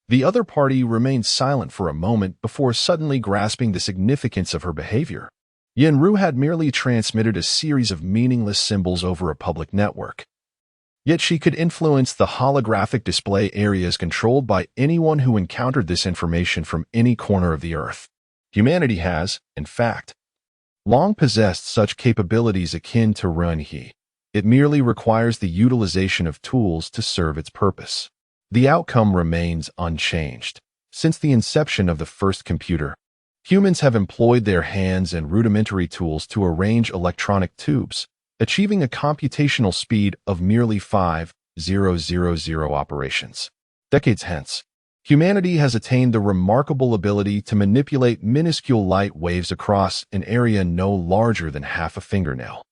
the other party remained silent for a moment before suddenly grasping the significance of her behavior. Yen-Ru had merely transmitted a series of meaningless symbols over a public network. Yet she could influence the holographic display areas controlled by anyone who encountered this information from any corner of the Earth. Humanity has, in fact, long possessed such capabilities akin to Renhe. It merely requires the utilization of tools to serve its purpose. The outcome remains unchanged. Since the inception of the first computer, humans have employed their hands and rudimentary tools to arrange electronic tubes, achieving a computational speed of merely 5,000 operations. Decades hence, humanity has attained the remarkable ability to manipulate minuscule light waves across an area no larger than half a fingernail,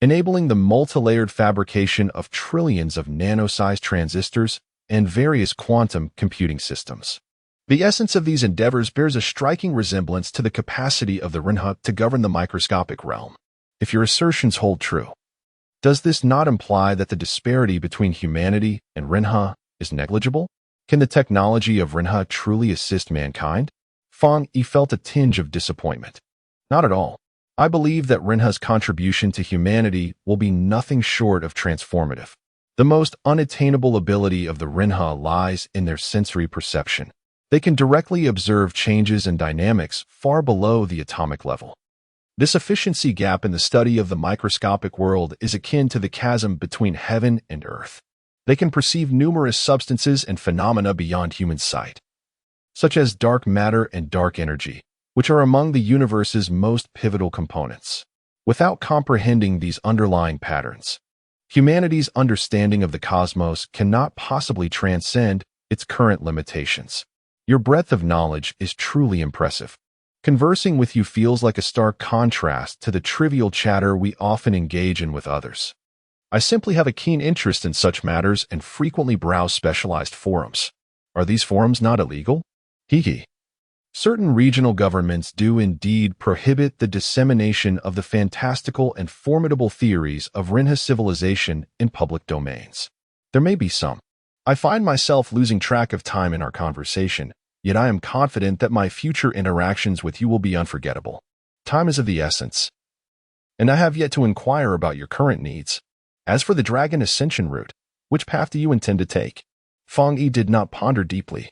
enabling the multi-layered fabrication of trillions of nano-sized transistors and various quantum computing systems. The essence of these endeavors bears a striking resemblance to the capacity of the RINHA to govern the microscopic realm. If your assertions hold true, does this not imply that the disparity between humanity and RINHA is negligible? Can the technology of RINHA truly assist mankind? Fang Yi felt a tinge of disappointment. Not at all. I believe that RINHA's contribution to humanity will be nothing short of transformative. The most unattainable ability of the RINHA lies in their sensory perception. They can directly observe changes in dynamics far below the atomic level. This efficiency gap in the study of the microscopic world is akin to the chasm between heaven and earth. They can perceive numerous substances and phenomena beyond human sight, such as dark matter and dark energy, which are among the universe's most pivotal components. Without comprehending these underlying patterns, humanity's understanding of the cosmos cannot possibly transcend its current limitations. Your breadth of knowledge is truly impressive. Conversing with you feels like a stark contrast to the trivial chatter we often engage in with others. I simply have a keen interest in such matters and frequently browse specialized forums. Are these forums not illegal? Hee. Certain regional governments do indeed prohibit the dissemination of the fantastical and formidable theories of RINHA civilization in public domains. There may be some. I find myself losing track of time in our conversation, yet I am confident that my future interactions with you will be unforgettable. Time is of the essence, and I have yet to inquire about your current needs. As for the Dragon Ascension route, which path do you intend to take? Fang Yi did not ponder deeply.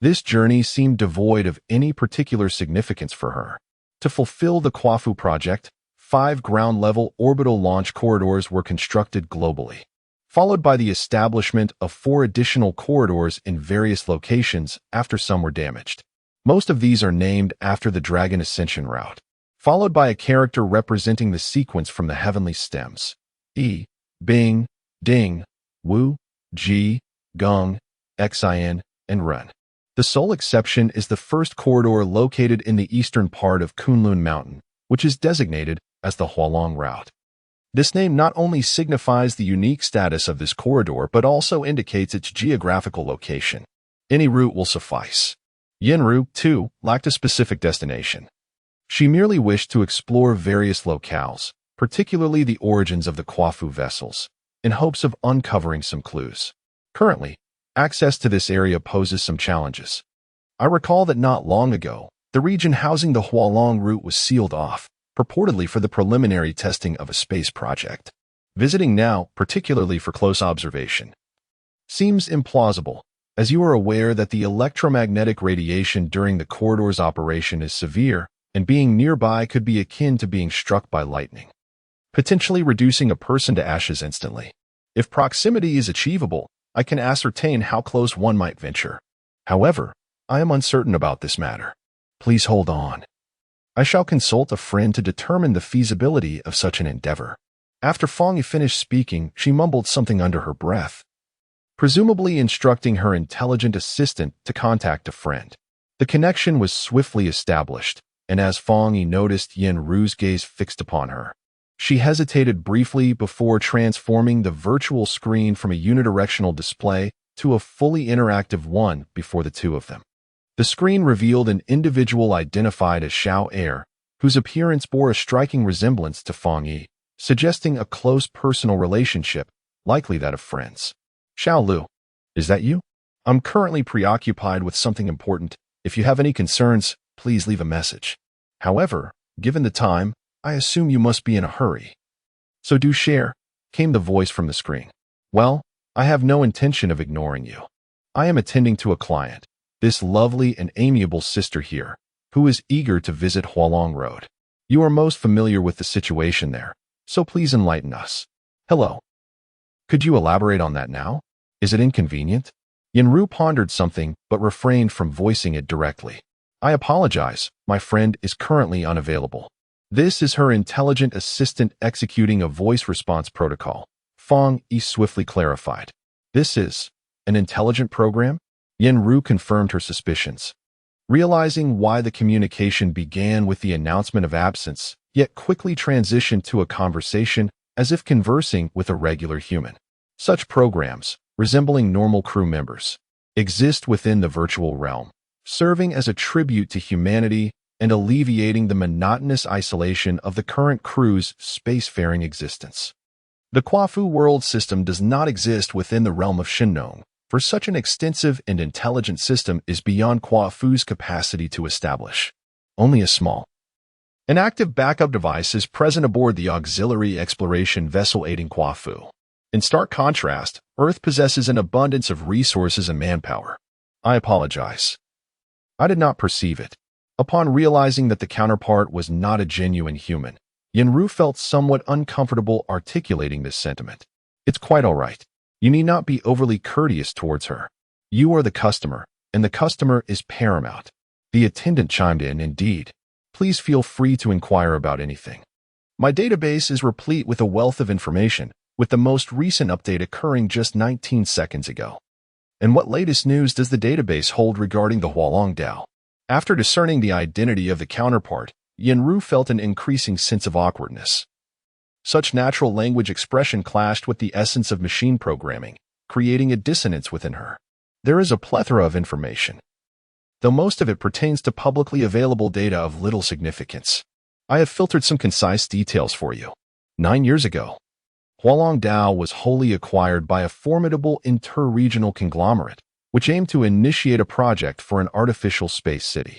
This journey seemed devoid of any particular significance for her. To fulfill the KUAFU project, 5 ground-level orbital launch corridors were constructed globally, followed by the establishment of 4 additional corridors in various locations after some were damaged. Most of these are named after the Dragon Ascension route, followed by a character representing the sequence from the heavenly stems: E, Bing, Ding, Wu, Ji, Gong, Xin, and Ren. The sole exception is the first corridor located in the eastern part of Kunlun Mountain, which is designated as the Hualong route. This name not only signifies the unique status of this corridor, but also indicates its geographical location. Any route will suffice. Yenru, too, lacked a specific destination. She merely wished to explore various locales, particularly the origins of the KUAFU vessels, in hopes of uncovering some clues. Currently, access to this area poses some challenges. I recall that not long ago, the region housing the Hualong route was sealed off, purportedly for the preliminary testing of a space project. Visiting now, particularly for close observation, seems implausible, as you are aware that the electromagnetic radiation during the corridor's operation is severe, and being nearby could be akin to being struck by lightning, potentially reducing a person to ashes instantly. If proximity is achievable, I can ascertain how close one might venture. However, I am uncertain about this matter. Please hold on. I shall consult a friend to determine the feasibility of such an endeavor. After Fang Yi finished speaking, she mumbled something under her breath, presumably instructing her intelligent assistant to contact a friend. The connection was swiftly established, and as Fang Yi noticed Yen Ru's gaze fixed upon her, she hesitated briefly before transforming the virtual screen from a unidirectional display to a fully interactive one before the two of them. The screen revealed an individual identified as Xiao Er, whose appearance bore a striking resemblance to Fang Yi, suggesting a close personal relationship, likely that of friends. Xiao Lu, is that you? I'm currently preoccupied with something important. If you have any concerns, please leave a message. However, given the time, I assume you must be in a hurry. So do share, came the voice from the screen. Well, I have no intention of ignoring you. I am attending to a client, this lovely and amiable sister here, who is eager to visit Hualong Road. You are most familiar with the situation there, so please enlighten us. Hello. Could you elaborate on that now? Is it inconvenient? Yenru pondered something, but refrained from voicing it directly. I apologize, my friend is currently unavailable. This is her intelligent assistant executing a voice response protocol. Fong Yi swiftly clarified. This is an intelligent program? Yenru confirmed her suspicions. Realizing why the communication began with the announcement of absence, yet quickly transitioned to a conversation as if conversing with a regular human. Such programs, resembling normal crew members, exist within the virtual realm, serving as a tribute to humanity and alleviating the monotonous isolation of the current crew's spacefaring existence. The KUAFU world system does not exist within the realm of Shinnong, for such an extensive and intelligent system is beyond KUAFU's capacity to establish. Only a small, an active backup device is present aboard the auxiliary exploration vessel aiding KUAFU. In stark contrast, Earth possesses an abundance of resources and manpower. I apologize. I did not perceive it. Upon realizing that the counterpart was not a genuine human, Yenru felt somewhat uncomfortable articulating this sentiment. It's quite all right. You need not be overly courteous towards her. You are the customer, and the customer is paramount. The attendant chimed in, indeed. Please feel free to inquire about anything. My database is replete with a wealth of information, with the most recent update occurring just 19 seconds ago. And what latest news does the database hold regarding the Hualong Dao? After discerning the identity of the counterpart, Yenru felt an increasing sense of awkwardness. Such natural language expression clashed with the essence of machine programming, creating a dissonance within her. There is a plethora of information, though most of it pertains to publicly available data of little significance. I have filtered some concise details for you. 9 years ago, Hualong Dao was wholly acquired by a formidable inter-regional conglomerate, which aimed to initiate a project for an artificial space city.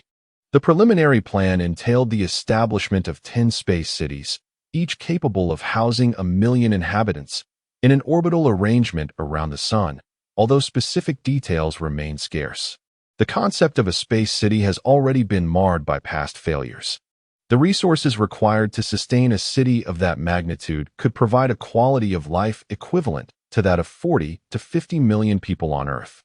The preliminary plan entailed the establishment of 10 space cities, each capable of housing 1 million inhabitants, in an orbital arrangement around the Sun, although specific details remain scarce. The concept of a space city has already been marred by past failures. The resources required to sustain a city of that magnitude could provide a quality of life equivalent to that of 40 to 50 million people on Earth.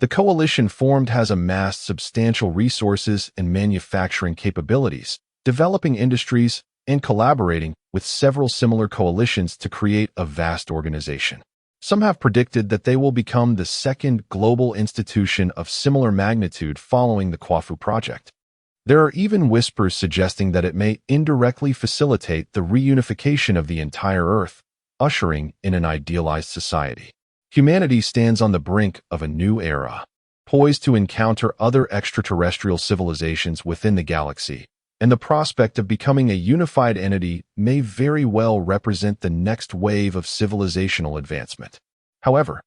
The coalition formed has amassed substantial resources and manufacturing capabilities, developing industries, and collaborating with several similar coalitions to create a vast organization. Some have predicted that they will become the second global institution of similar magnitude following the KUAFU project. There are even whispers suggesting that it may indirectly facilitate the reunification of the entire Earth, ushering in an idealized society. Humanity stands on the brink of a new era, poised to encounter other extraterrestrial civilizations within the galaxy, and the prospect of becoming a unified entity may very well represent the next wave of civilizational advancement. However,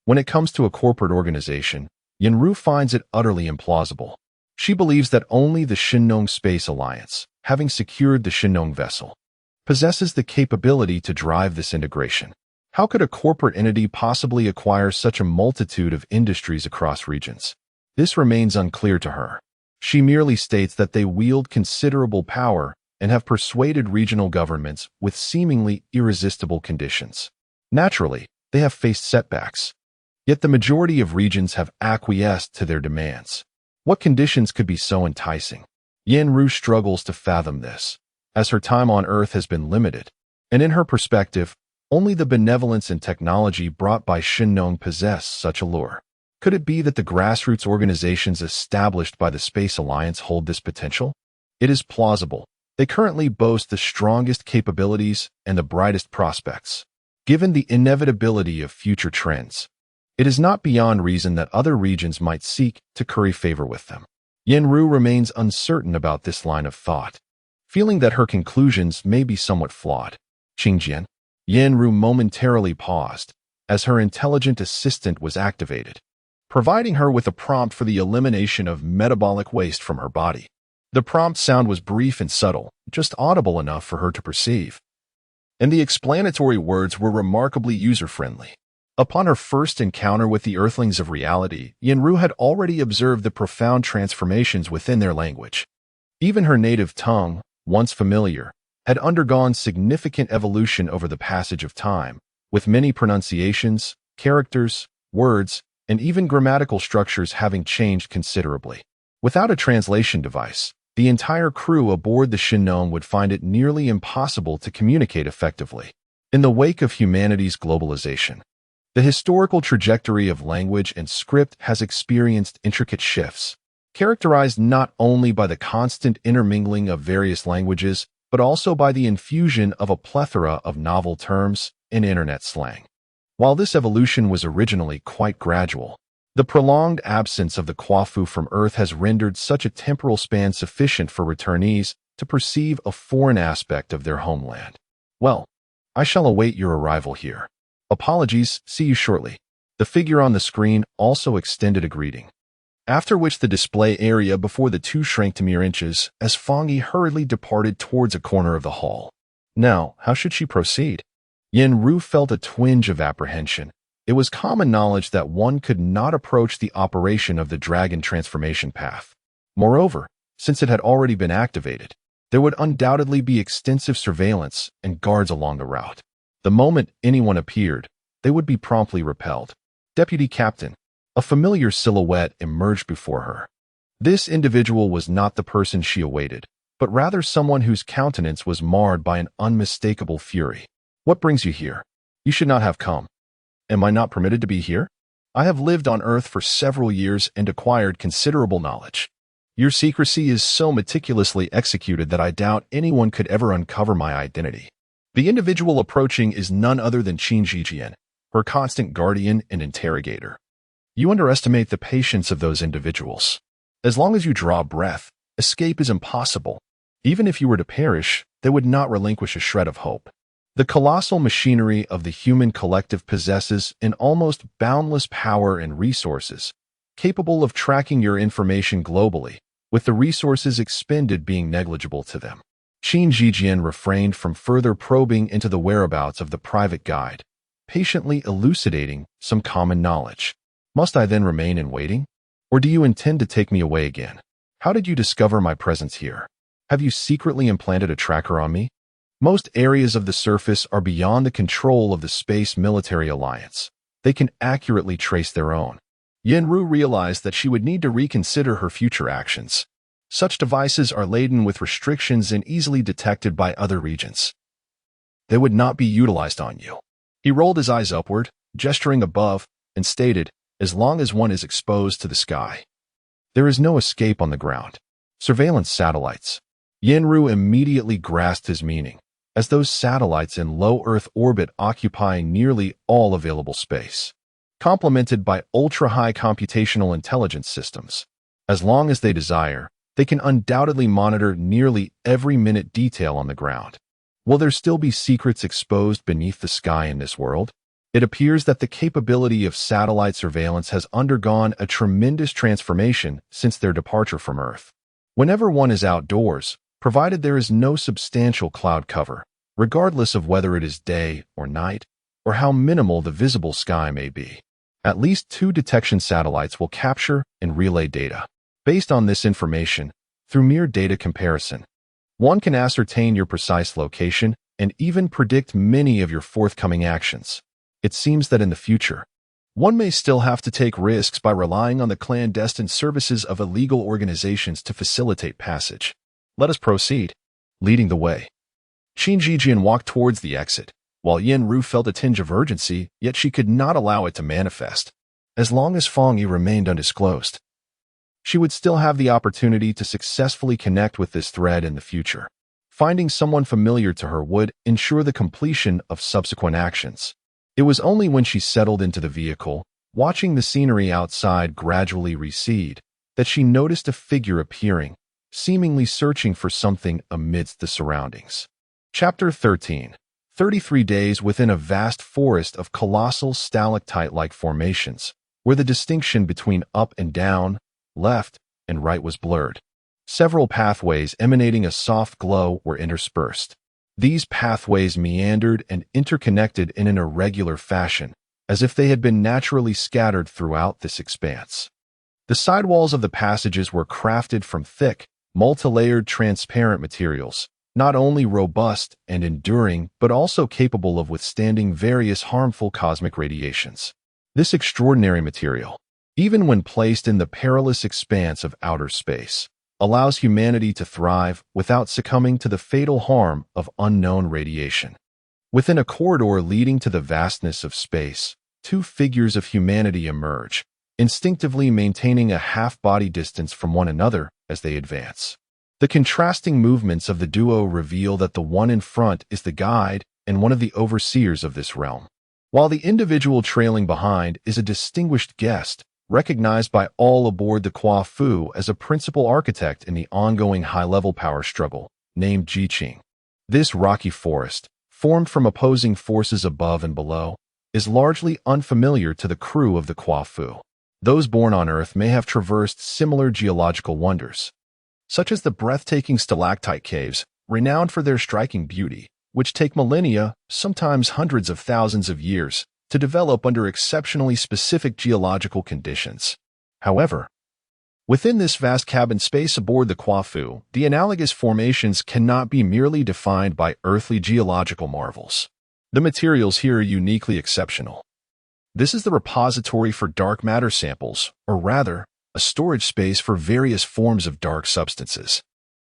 when it comes to a corporate organization, Yenru finds it utterly implausible. She believes that only the Shinnong Space Alliance, having secured the Shinnong vessel, possesses the capability to drive this integration. How could a corporate entity possibly acquire such a multitude of industries across regions? This remains unclear to her. She merely states that they wield considerable power and have persuaded regional governments with seemingly irresistible conditions. Naturally, they have faced setbacks. Yet the majority of regions have acquiesced to their demands. What conditions could be so enticing? Yenru struggles to fathom this, as her time on Earth has been limited, and in her perspective, only the benevolence and technology brought by Shinnong possess such allure. Could it be that the grassroots organizations established by the Space Alliance hold this potential? It is plausible. They currently boast the strongest capabilities and the brightest prospects. Given the inevitability of future trends, it is not beyond reason that other regions might seek to curry favor with them. Yenru remains uncertain about this line of thought, feeling that her conclusions may be somewhat flawed. Qingjian. Yenru momentarily paused as her intelligent assistant was activated, providing her with a prompt for the elimination of metabolic waste from her body. The prompt sound was brief and subtle, just audible enough for her to perceive, and the explanatory words were remarkably user-friendly. Upon her first encounter with the Earthlings of reality, Yenru had already observed the profound transformations within their language. Even her native tongue, once familiar, had undergone significant evolution over the passage of time, with many pronunciations, characters, words, and even grammatical structures having changed considerably. Without a translation device, The entire crew aboard the Shinnong would find it nearly impossible to communicate effectively. In the wake of humanity's globalization, the historical trajectory of language and script has experienced intricate shifts, characterized not only by the constant intermingling of various languages, but also by the infusion of a plethora of novel terms and internet slang. While this evolution was originally quite gradual, the prolonged absence of the KUAFU from Earth has rendered such a temporal span sufficient for returnees to perceive a foreign aspect of their homeland. Well, I shall await your arrival here. Apologies, see you shortly. The figure on the screen also extended a greeting, after which the display area before the two shrank to mere inches as Fangyi hurriedly departed towards a corner of the hall. Now, how should she proceed? Yen-Ru felt a twinge of apprehension. It was common knowledge that one could not approach the operation of the dragon transformation path. Moreover, since it had already been activated, there would undoubtedly be extensive surveillance and guards along the route. The moment anyone appeared, they would be promptly repelled. Deputy Captain, a familiar silhouette emerged before her. This individual was not the person she awaited, but rather someone whose countenance was marred by an unmistakable fury. What brings you here? You should not have come. Am I not permitted to be here? I have lived on Earth for several years and acquired considerable knowledge. Your secrecy is so meticulously executed that I doubt anyone could ever uncover my identity. The individual approaching is none other than Qin Jijian, her constant guardian and interrogator. You underestimate the patience of those individuals. As long as you draw breath, escape is impossible. Even if you were to perish, they would not relinquish a shred of hope. The colossal machinery of the human collective possesses an almost boundless power and resources, capable of tracking your information globally, with the resources expended being negligible to them. Qin Jijian refrained from further probing into the whereabouts of the private guide, patiently elucidating some common knowledge. Must I then remain in waiting? Or do you intend to take me away again? How did you discover my presence here? Have you secretly implanted a tracker on me? Most areas of the surface are beyond the control of the Space Military Alliance. They can accurately trace their own. Yen-Ru realized that she would need to reconsider her future actions. Such devices are laden with restrictions and easily detected by other regions. They would not be utilized on you. He rolled his eyes upward, gesturing above, and stated, as long as one is exposed to the sky. There is no escape on the ground. Surveillance satellites. Yen-Ru immediately grasped his meaning, as those satellites in low Earth orbit occupying nearly all available space, complemented by ultra-high computational intelligence systems. As long as they desire, they can undoubtedly monitor nearly every minute detail on the ground. Will there still be secrets exposed beneath the sky in this world? It appears that the capability of satellite surveillance has undergone a tremendous transformation since their departure from Earth. Whenever one is outdoors, provided there is no substantial cloud cover, regardless of whether it is day or night, or how minimal the visible sky may be, at least 2 detection satellites will capture and relay data. Based on this information, through mere data comparison, one can ascertain your precise location and even predict many of your forthcoming actions. It seems that in the future, one may still have to take risks by relying on the clandestine services of illegal organizations to facilitate passage. Let us proceed. Leading the way, Qin Jijian walked towards the exit, while Yen-Ru felt a tinge of urgency, yet she could not allow it to manifest. As long as Fangyi remained undisclosed, she would still have the opportunity to successfully connect with this thread in the future. Finding someone familiar to her would ensure the completion of subsequent actions. It was only when she settled into the vehicle, watching the scenery outside gradually recede, that she noticed a figure appearing, seemingly searching for something amidst the surroundings. Chapter 13. 33 days within a vast forest of colossal stalactite-like formations, where the distinction between up and down, left and right was blurred. Several pathways emanating a soft glow were interspersed. These pathways meandered and interconnected in an irregular fashion, as if they had been naturally scattered throughout this expanse. The sidewalls of the passages were crafted from thick, multi-layered transparent materials, not only robust and enduring, but also capable of withstanding various harmful cosmic radiations. This extraordinary material, even when placed in the perilous expanse of outer space, allows humanity to thrive without succumbing to the fatal harm of unknown radiation. Within a corridor leading to the vastness of space, two figures of humanity emerge, instinctively maintaining a half-body distance from one another as they advance. The contrasting movements of the duo reveal that the one in front is the guide and one of the overseers of this realm, while the individual trailing behind is a distinguished guest, recognized by all aboard the KUAFU as a principal architect in the ongoing high-level power struggle, named Jiqing. This rocky forest, formed from opposing forces above and below, is largely unfamiliar to the crew of the KUAFU. Those born on Earth may have traversed similar geological wonders, such as the breathtaking stalactite caves, renowned for their striking beauty, which take millennia, sometimes hundreds of thousands of years, to develop under exceptionally specific geological conditions. However, within this vast cabin space aboard the KUAFU, the analogous formations cannot be merely defined by earthly geological marvels. The materials here are uniquely exceptional. This is the repository for dark matter samples, or rather, a storage space for various forms of dark substances.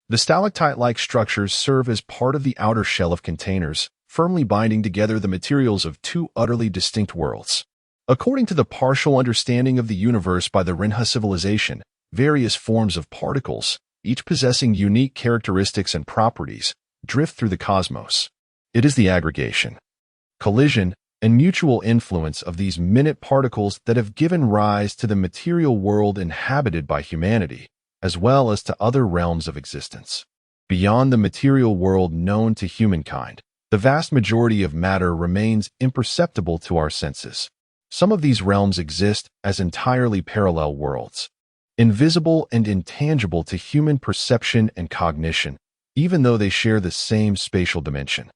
The stalactite-like structures serve as part of the outer shell of containers, firmly binding together the materials of two utterly distinct worlds. According to the partial understanding of the universe by the Rinha civilization, various forms of particles, each possessing unique characteristics and properties, drift through the cosmos. It is the aggregation, collision, and mutual influence of these minute particles that have given rise to the material world inhabited by humanity, as well as to other realms of existence. Beyond the material world known to humankind, the vast majority of matter remains imperceptible to our senses. Some of these realms exist as entirely parallel worlds, invisible and intangible to human perception and cognition, even though they share the same spatial dimension.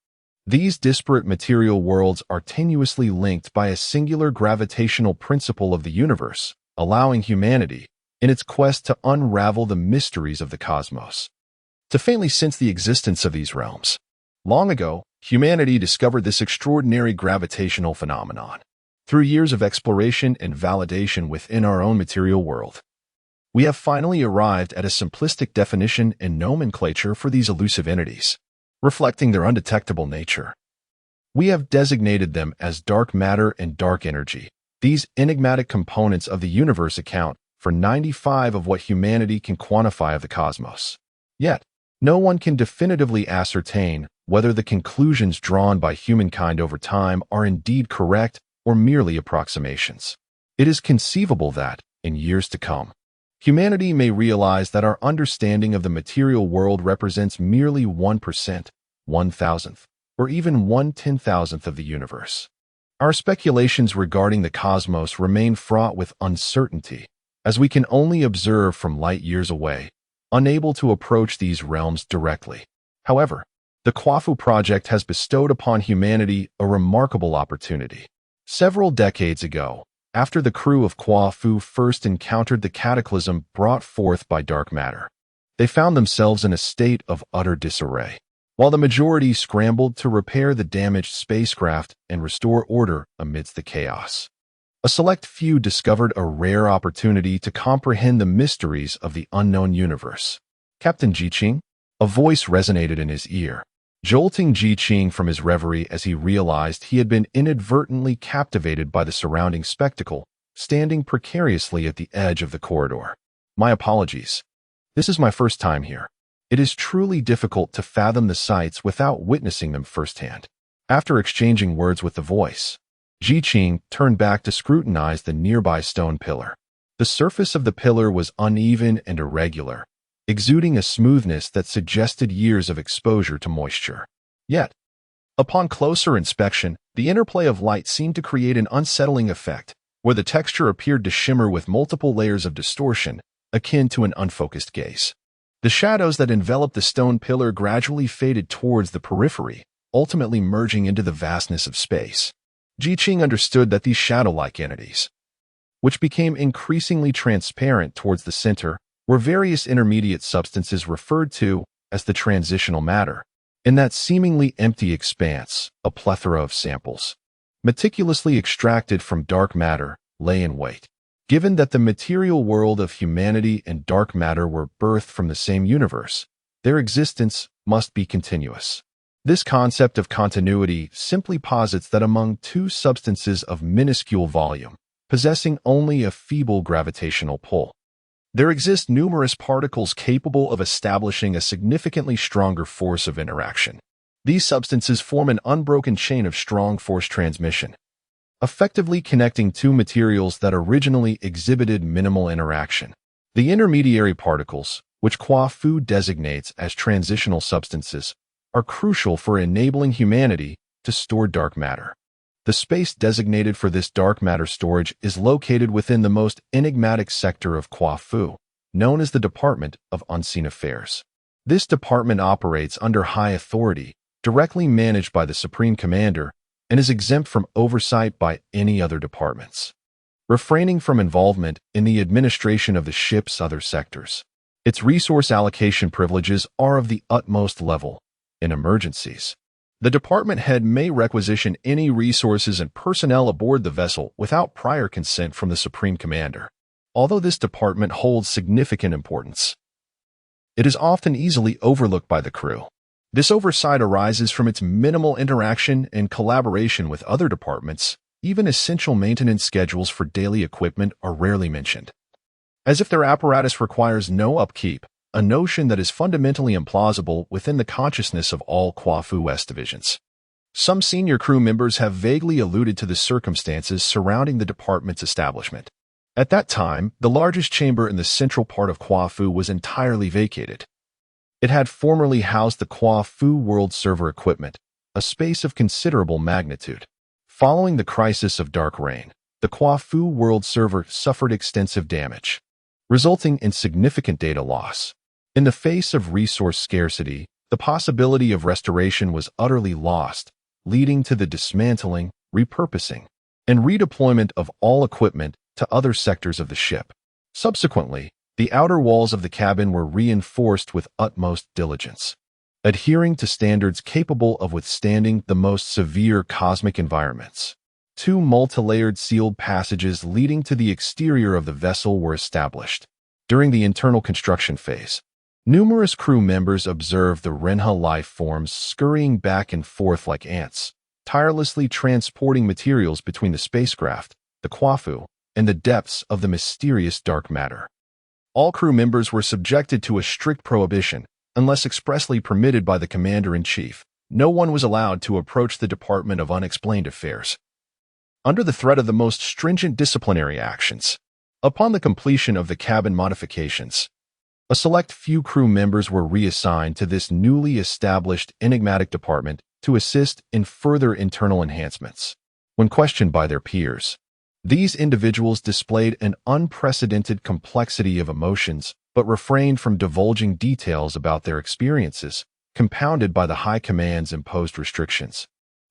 These disparate material worlds are tenuously linked by a singular gravitational principle of the universe, allowing humanity, in its quest to unravel the mysteries of the cosmos, to faintly sense the existence of these realms. Long ago, humanity discovered this extraordinary gravitational phenomenon. Through years of exploration and validation within our own material world, we have finally arrived at a simplistic definition and nomenclature for these elusive entities, reflecting their undetectable nature. We have designated them as dark matter and dark energy. These enigmatic components of the universe account for 95% of what humanity can quantify of the cosmos. Yet, no one can definitively ascertain whether the conclusions drawn by humankind over time are indeed correct or merely approximations. It is conceivable that, in years to come, humanity may realize that our understanding of the material world represents merely 1%, 1,000th, or even 1/10,000th of the universe. Our speculations regarding the cosmos remain fraught with uncertainty, as we can only observe from light years away, unable to approach these realms directly. However, the KUAFU project has bestowed upon humanity a remarkable opportunity. Several decades ago, after the crew of KUAFU first encountered the cataclysm brought forth by dark matter, they found themselves in a state of utter disarray. While the majority scrambled to repair the damaged spacecraft and restore order amidst the chaos, a select few discovered a rare opportunity to comprehend the mysteries of the unknown universe. Captain Jiqing? A voice resonated in his ear, jolting Jiqing from his reverie as he realized he had been inadvertently captivated by the surrounding spectacle, standing precariously at the edge of the corridor. My apologies. This is my first time here. It is truly difficult to fathom the sights without witnessing them firsthand. After exchanging words with the voice, Jiqing turned back to scrutinize the nearby stone pillar. The surface of the pillar was uneven and irregular, exuding a smoothness that suggested years of exposure to moisture. Yet, upon closer inspection, the interplay of light seemed to create an unsettling effect, where the texture appeared to shimmer with multiple layers of distortion, akin to an unfocused gaze. The shadows that enveloped the stone pillar gradually faded towards the periphery, ultimately merging into the vastness of space. Jiqing understood that these shadow-like entities, which became increasingly transparent towards the center, were various intermediate substances referred to as the transitional matter. In that seemingly empty expanse, a plethora of samples, meticulously extracted from dark matter, lay in wait. Given that the material world of humanity and dark matter were birthed from the same universe, their existence must be continuous. This concept of continuity simply posits that among two substances of minuscule volume, possessing only a feeble gravitational pull, there exist numerous particles capable of establishing a significantly stronger force of interaction. These substances form an unbroken chain of strong force transmission, effectively connecting two materials that originally exhibited minimal interaction. The intermediary particles, which KUAFU designates as transitional substances, are crucial for enabling humanity to store dark matter. The space designated for this dark matter storage is located within the most enigmatic sector of KUAFU, known as the Department of Unseen Affairs. This department operates under high authority, directly managed by the Supreme Commander, and is exempt from oversight by any other departments, refraining from involvement in the administration of the ship's other sectors. Its resource allocation privileges are of the utmost level. In emergencies, the department head may requisition any resources and personnel aboard the vessel without prior consent from the Supreme Commander. Although this department holds significant importance, it is often easily overlooked by the crew. This oversight arises from its minimal interaction and collaboration with other departments. Even essential maintenance schedules for daily equipment are rarely mentioned, as if their apparatus requires no upkeep, a notion that is fundamentally implausible within the consciousness of all KUAFU divisions. Some senior crew members have vaguely alluded to the circumstances surrounding the department's establishment. At that time, the largest chamber in the central part of KUAFU was entirely vacated. It had formerly housed the KUAFU World Server equipment, a space of considerable magnitude. Following the crisis of Dark Reign, the KUAFU World Server suffered extensive damage, resulting in significant data loss. In the face of resource scarcity, the possibility of restoration was utterly lost, leading to the dismantling, repurposing, and redeployment of all equipment to other sectors of the ship. Subsequently, the outer walls of the cabin were reinforced with utmost diligence, adhering to standards capable of withstanding the most severe cosmic environments. Two multi-layered sealed passages leading to the exterior of the vessel were established. During the internal construction phase, numerous crew members observed the MANHUA life forms scurrying back and forth like ants, tirelessly transporting materials between the spacecraft, the KUAFU, and the depths of the mysterious dark matter. All crew members were subjected to a strict prohibition. Unless expressly permitted by the Commander-in-Chief, no one was allowed to approach the Department of Unexplained Affairs, under the threat of the most stringent disciplinary actions. Upon the completion of the cabin modifications, a select few crew members were reassigned to this newly established enigmatic department to assist in further internal enhancements. When questioned by their peers, these individuals displayed an unprecedented complexity of emotions, but refrained from divulging details about their experiences, compounded by the High Command's imposed restrictions,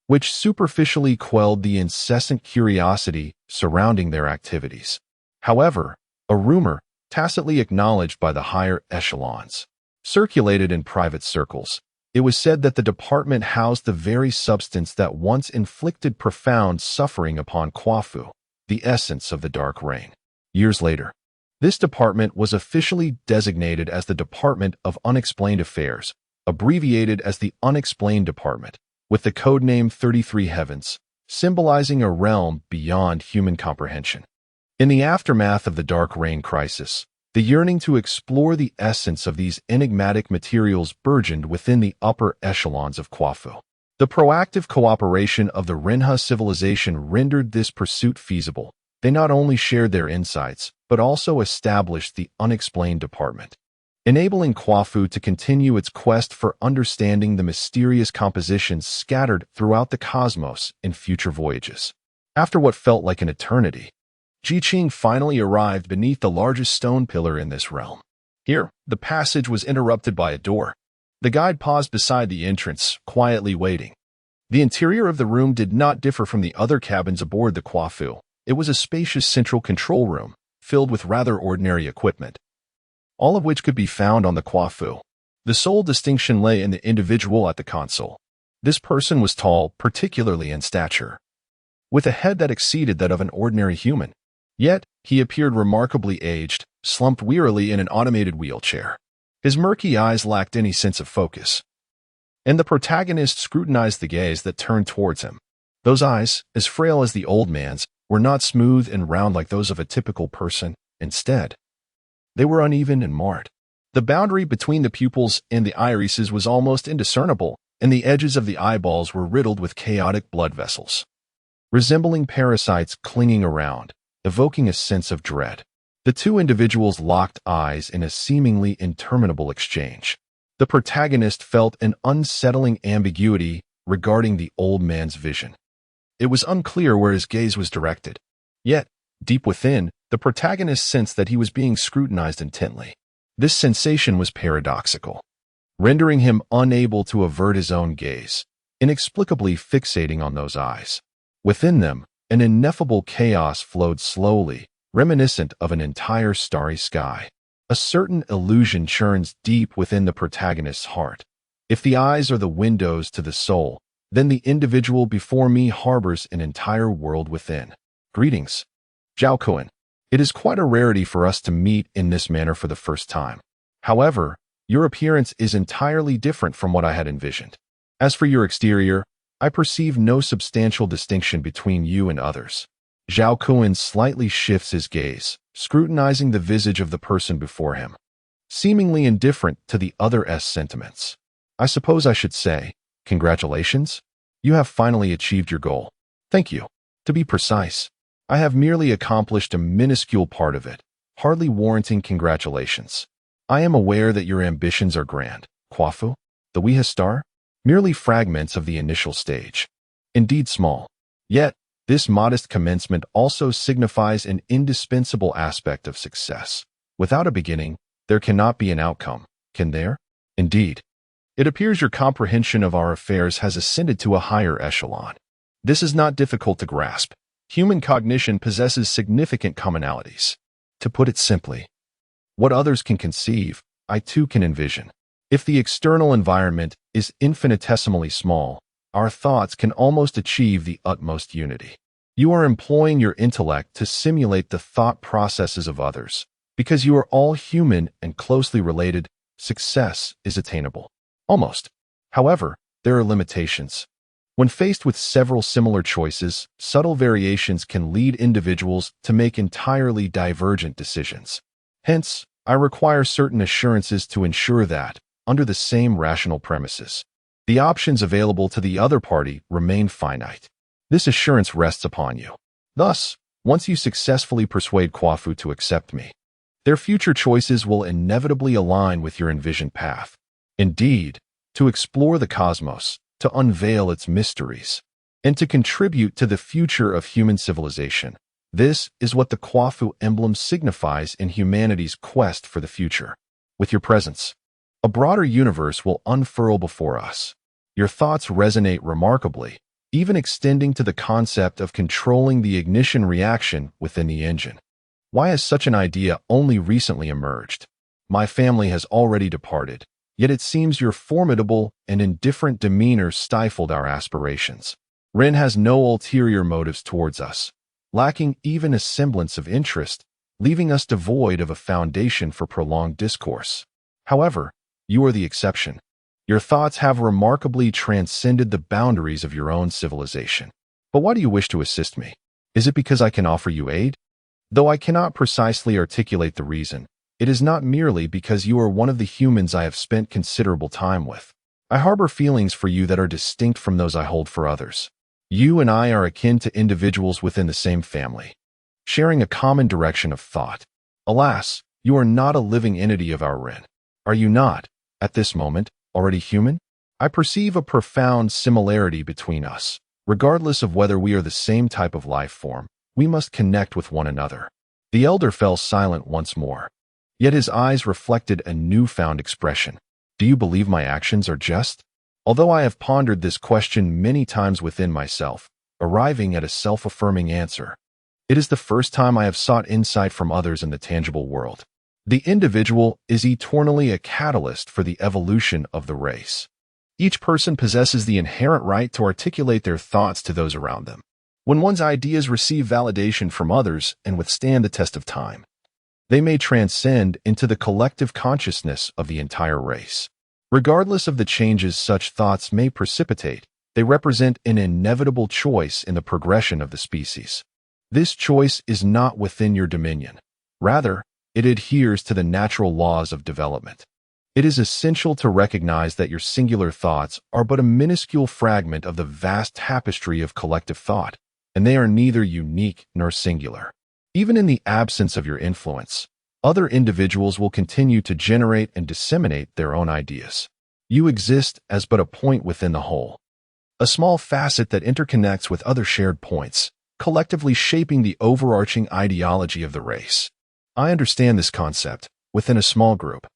which superficially quelled the incessant curiosity surrounding their activities. However, a rumor, tacitly acknowledged by the higher echelons, circulated in private circles. It was said that the department housed the very substance that once inflicted profound suffering upon KUAFU, the essence of the Dark Reign. Years later, this department was officially designated as the Department of Unexplained Affairs, abbreviated as the Unexplained Department, with the codename 33 Heavens, symbolizing a realm beyond human comprehension. In the aftermath of the Dark Reign crisis, the yearning to explore the essence of these enigmatic materials burgeoned within the upper echelons of KUAFU. The proactive cooperation of the MANHUA civilization rendered this pursuit feasible. They not only shared their insights, but also established the Unexplained Department, enabling KUAFU to continue its quest for understanding the mysterious compositions scattered throughout the cosmos in future voyages. After what felt like an eternity, Ji-Ching finally arrived beneath the largest stone pillar in this realm. Here, the passage was interrupted by a door. The guide paused beside the entrance, quietly waiting. The interior of the room did not differ from the other cabins aboard the KUAFU. It was a spacious central control room, filled with rather ordinary equipment, all of which could be found on the KUAFU. The sole distinction lay in the individual at the console. This person was tall, particularly in stature, with a head that exceeded that of an ordinary human. Yet, he appeared remarkably aged, slumped wearily in an automated wheelchair. His murky eyes lacked any sense of focus, and the protagonist scrutinized the gaze that turned towards him. Those eyes, as frail as the old man's, were not smooth and round like those of a typical person. Instead, they were uneven and marred. The boundary between the pupils and the irises was almost indiscernible, and the edges of the eyeballs were riddled with chaotic blood vessels, resembling parasites clinging around, evoking a sense of dread. The two individuals locked eyes in a seemingly interminable exchange. The protagonist felt an unsettling ambiguity regarding the old man's vision. It was unclear where his gaze was directed. Yet, deep within, the protagonist sensed that he was being scrutinized intently. This sensation was paradoxical, rendering him unable to avert his own gaze, inexplicably fixating on those eyes. Within them, an ineffable chaos flowed slowly, reminiscent of an entire starry sky. A certain illusion churns deep within the protagonist's heart. If the eyes are the windows to the soul, then the individual before me harbors an entire world within. Greetings, Zhao Kuan. It is quite a rarity for us to meet in this manner for the first time. However, your appearance is entirely different from what I had envisioned. As for your exterior, I perceive no substantial distinction between you and others. Zhao Kuan slightly shifts his gaze, scrutinizing the visage of the person before him, seemingly indifferent to the other's sentiments. I suppose I should say, congratulations. You have finally achieved your goal. Thank you. To be precise, I have merely accomplished a minuscule part of it, hardly warranting congratulations. I am aware that your ambitions are grand. KUAFU, the Weha star, merely fragments of the initial stage. Indeed small. Yet, this modest commencement also signifies an indispensable aspect of success. Without a beginning, there cannot be an outcome, can there? Indeed. It appears your comprehension of our affairs has ascended to a higher echelon. This is not difficult to grasp. Human cognition possesses significant commonalities. To put it simply, what others can conceive, I too can envision. If the external environment is infinitesimally small, our thoughts can almost achieve the utmost unity. You are employing your intellect to simulate the thought processes of others. Because you are all human and closely related, success is attainable. Almost. However, there are limitations. When faced with several similar choices, subtle variations can lead individuals to make entirely divergent decisions. Hence, I require certain assurances to ensure that, under the same rational premises, the options available to the other party remain finite. This assurance rests upon you. Thus, once you successfully persuade KUAFU to accept me, their future choices will inevitably align with your envisioned path. Indeed, to explore the cosmos, to unveil its mysteries, and to contribute to the future of human civilization. This is what the KUAFU emblem signifies in humanity's quest for the future. With your presence, a broader universe will unfurl before us. Your thoughts resonate remarkably, even extending to the concept of controlling the ignition reaction within the engine. Why has such an idea only recently emerged? My family has already departed, yet it seems your formidable and indifferent demeanor stifled our aspirations. Ren has no ulterior motives towards us, lacking even a semblance of interest, leaving us devoid of a foundation for prolonged discourse. However, you are the exception. Your thoughts have remarkably transcended the boundaries of your own civilization. But why do you wish to assist me? Is it because I can offer you aid? Though I cannot precisely articulate the reason, it is not merely because you are one of the humans I have spent considerable time with. I harbor feelings for you that are distinct from those I hold for others. You and I are akin to individuals within the same family, sharing a common direction of thought. Alas, you are not a living entity of our Ren. Are you not, at this moment, already human? I perceive a profound similarity between us. Regardless of whether we are the same type of life form, we must connect with one another. The elder fell silent once more. Yet his eyes reflected a newfound expression. Do you believe my actions are just? Although I have pondered this question many times within myself, arriving at a self-affirming answer, it is the first time I have sought insight from others in the tangible world. The individual is eternally a catalyst for the evolution of the race. Each person possesses the inherent right to articulate their thoughts to those around them. When one's ideas receive validation from others and withstand the test of time, they may transcend into the collective consciousness of the entire race. Regardless of the changes such thoughts may precipitate, they represent an inevitable choice in the progression of the species. This choice is not within your dominion. Rather, it adheres to the natural laws of development. It is essential to recognize that your singular thoughts are but a minuscule fragment of the vast tapestry of collective thought, and they are neither unique nor singular. Even in the absence of your influence, other individuals will continue to generate and disseminate their own ideas. You exist as but a point within the whole, a small facet that interconnects with other shared points, collectively shaping the overarching ideology of the race. I understand this concept within a small group,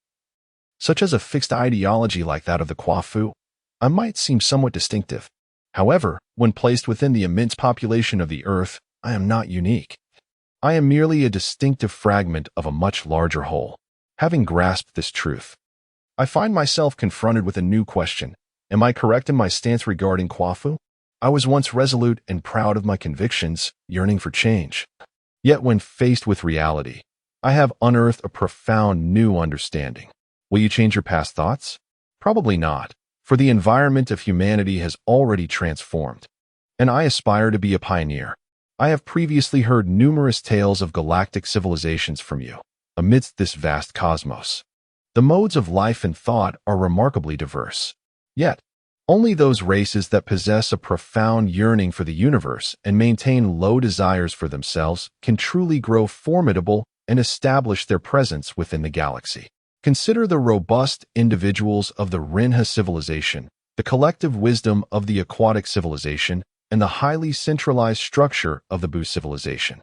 such as a fixed ideology like that of the KUAFU. I might seem somewhat distinctive. However, when placed within the immense population of the Earth, I am not unique. I am merely a distinctive fragment of a much larger whole. Having grasped this truth, I find myself confronted with a new question. Am I correct in my stance regarding KUAFU? I was once resolute and proud of my convictions, yearning for change. Yet when faced with reality, I have unearthed a profound new understanding. Will you change your past thoughts? Probably not, for the environment of humanity has already transformed, and I aspire to be a pioneer. I have previously heard numerous tales of galactic civilizations from you. Amidst this vast cosmos, the modes of life and thought are remarkably diverse. Yet, only those races that possess a profound yearning for the universe and maintain low desires for themselves can truly grow formidable and establish their presence within the galaxy. Consider the robust individuals of the Renha civilization, the collective wisdom of the aquatic civilization, and the highly centralized structure of the Bu civilization.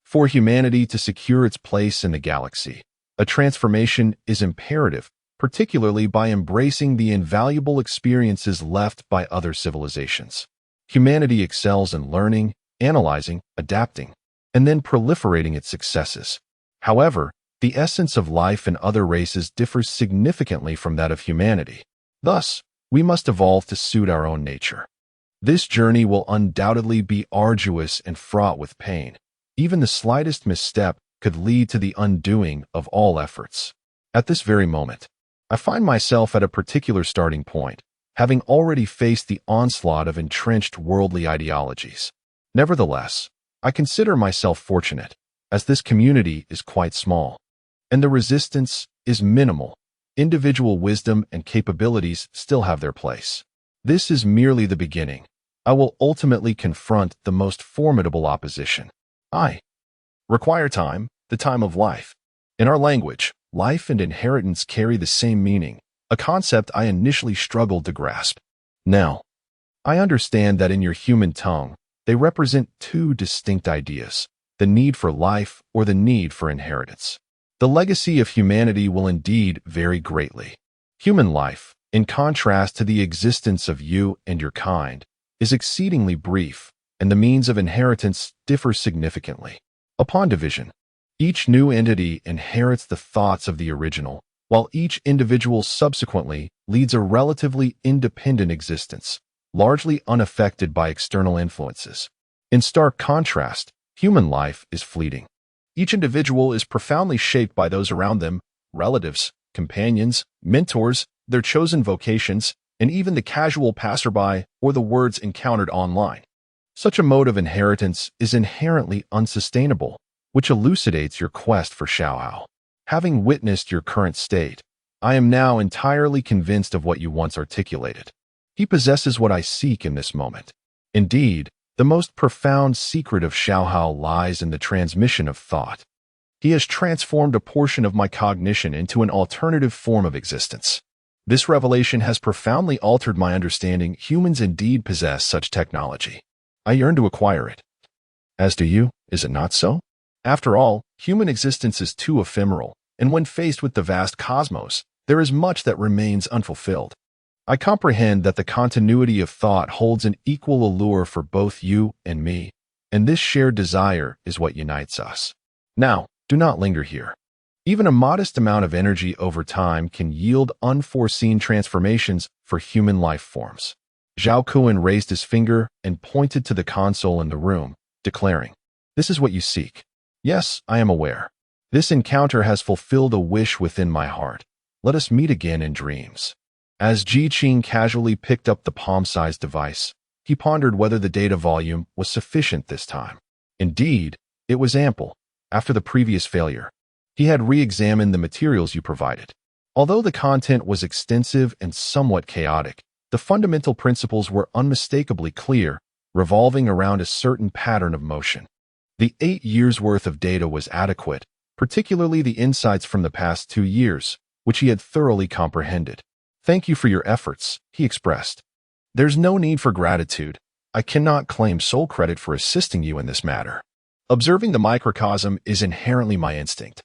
For humanity to secure its place in the galaxy, a transformation is imperative, particularly by embracing the invaluable experiences left by other civilizations. Humanity excels in learning, analyzing, adapting, and then proliferating its successes. However, the essence of life in other races differs significantly from that of humanity. Thus, we must evolve to suit our own nature. This journey will undoubtedly be arduous and fraught with pain. Even the slightest misstep could lead to the undoing of all efforts. At this very moment, I find myself at a particular starting point, having already faced the onslaught of entrenched worldly ideologies. Nevertheless, I consider myself fortunate, as this community is quite small, and the resistance is minimal. Individual wisdom and capabilities still have their place. This is merely the beginning. I will ultimately confront the most formidable opposition. I require time, the time of life. In our language, life and inheritance carry the same meaning, a concept I initially struggled to grasp. Now, I understand that in your human tongue, they represent two distinct ideas, the need for life or the need for inheritance. The legacy of humanity will indeed vary greatly. Human life, in contrast to the existence of you and your kind, is exceedingly brief, and the means of inheritance differ significantly. Upon division, each new entity inherits the thoughts of the original, while each individual subsequently leads a relatively independent existence, largely unaffected by external influences. In stark contrast, human life is fleeting. Each individual is profoundly shaped by those around them, relatives, companions, mentors, their chosen vocations, and even the casual passerby or the words encountered online. Such a mode of inheritance is inherently unsustainable, which elucidates your quest for Xiaohao. Having witnessed your current state, I am now entirely convinced of what you once articulated. He possesses what I seek in this moment. Indeed, the most profound secret of Xiaohao lies in the transmission of thought. He has transformed a portion of my cognition into an alternative form of existence. This revelation has profoundly altered my understanding. Humans indeed possess such technology. I yearn to acquire it. As do you, is it not so? After all, human existence is too ephemeral, and when faced with the vast cosmos, there is much that remains unfulfilled. I comprehend that the continuity of thought holds an equal allure for both you and me, and this shared desire is what unites us. Now, do not linger here. Even a modest amount of energy over time can yield unforeseen transformations for human life forms. Zhao Kuan raised his finger and pointed to the console in the room, declaring, "This is what you seek." "Yes, I am aware. This encounter has fulfilled a wish within my heart. Let us meet again in dreams." As Ji Qing casually picked up the palm-sized device, he pondered whether the data volume was sufficient this time. Indeed, it was ample. After the previous failure, he had re-examined the materials you provided. Although the content was extensive and somewhat chaotic, the fundamental principles were unmistakably clear, revolving around a certain pattern of motion. The 8 years' worth of data was adequate, particularly the insights from the past 2 years, which he had thoroughly comprehended. "Thank you for your efforts," he expressed. "There's no need for gratitude. I cannot claim sole credit for assisting you in this matter. Observing the microcosm is inherently my instinct.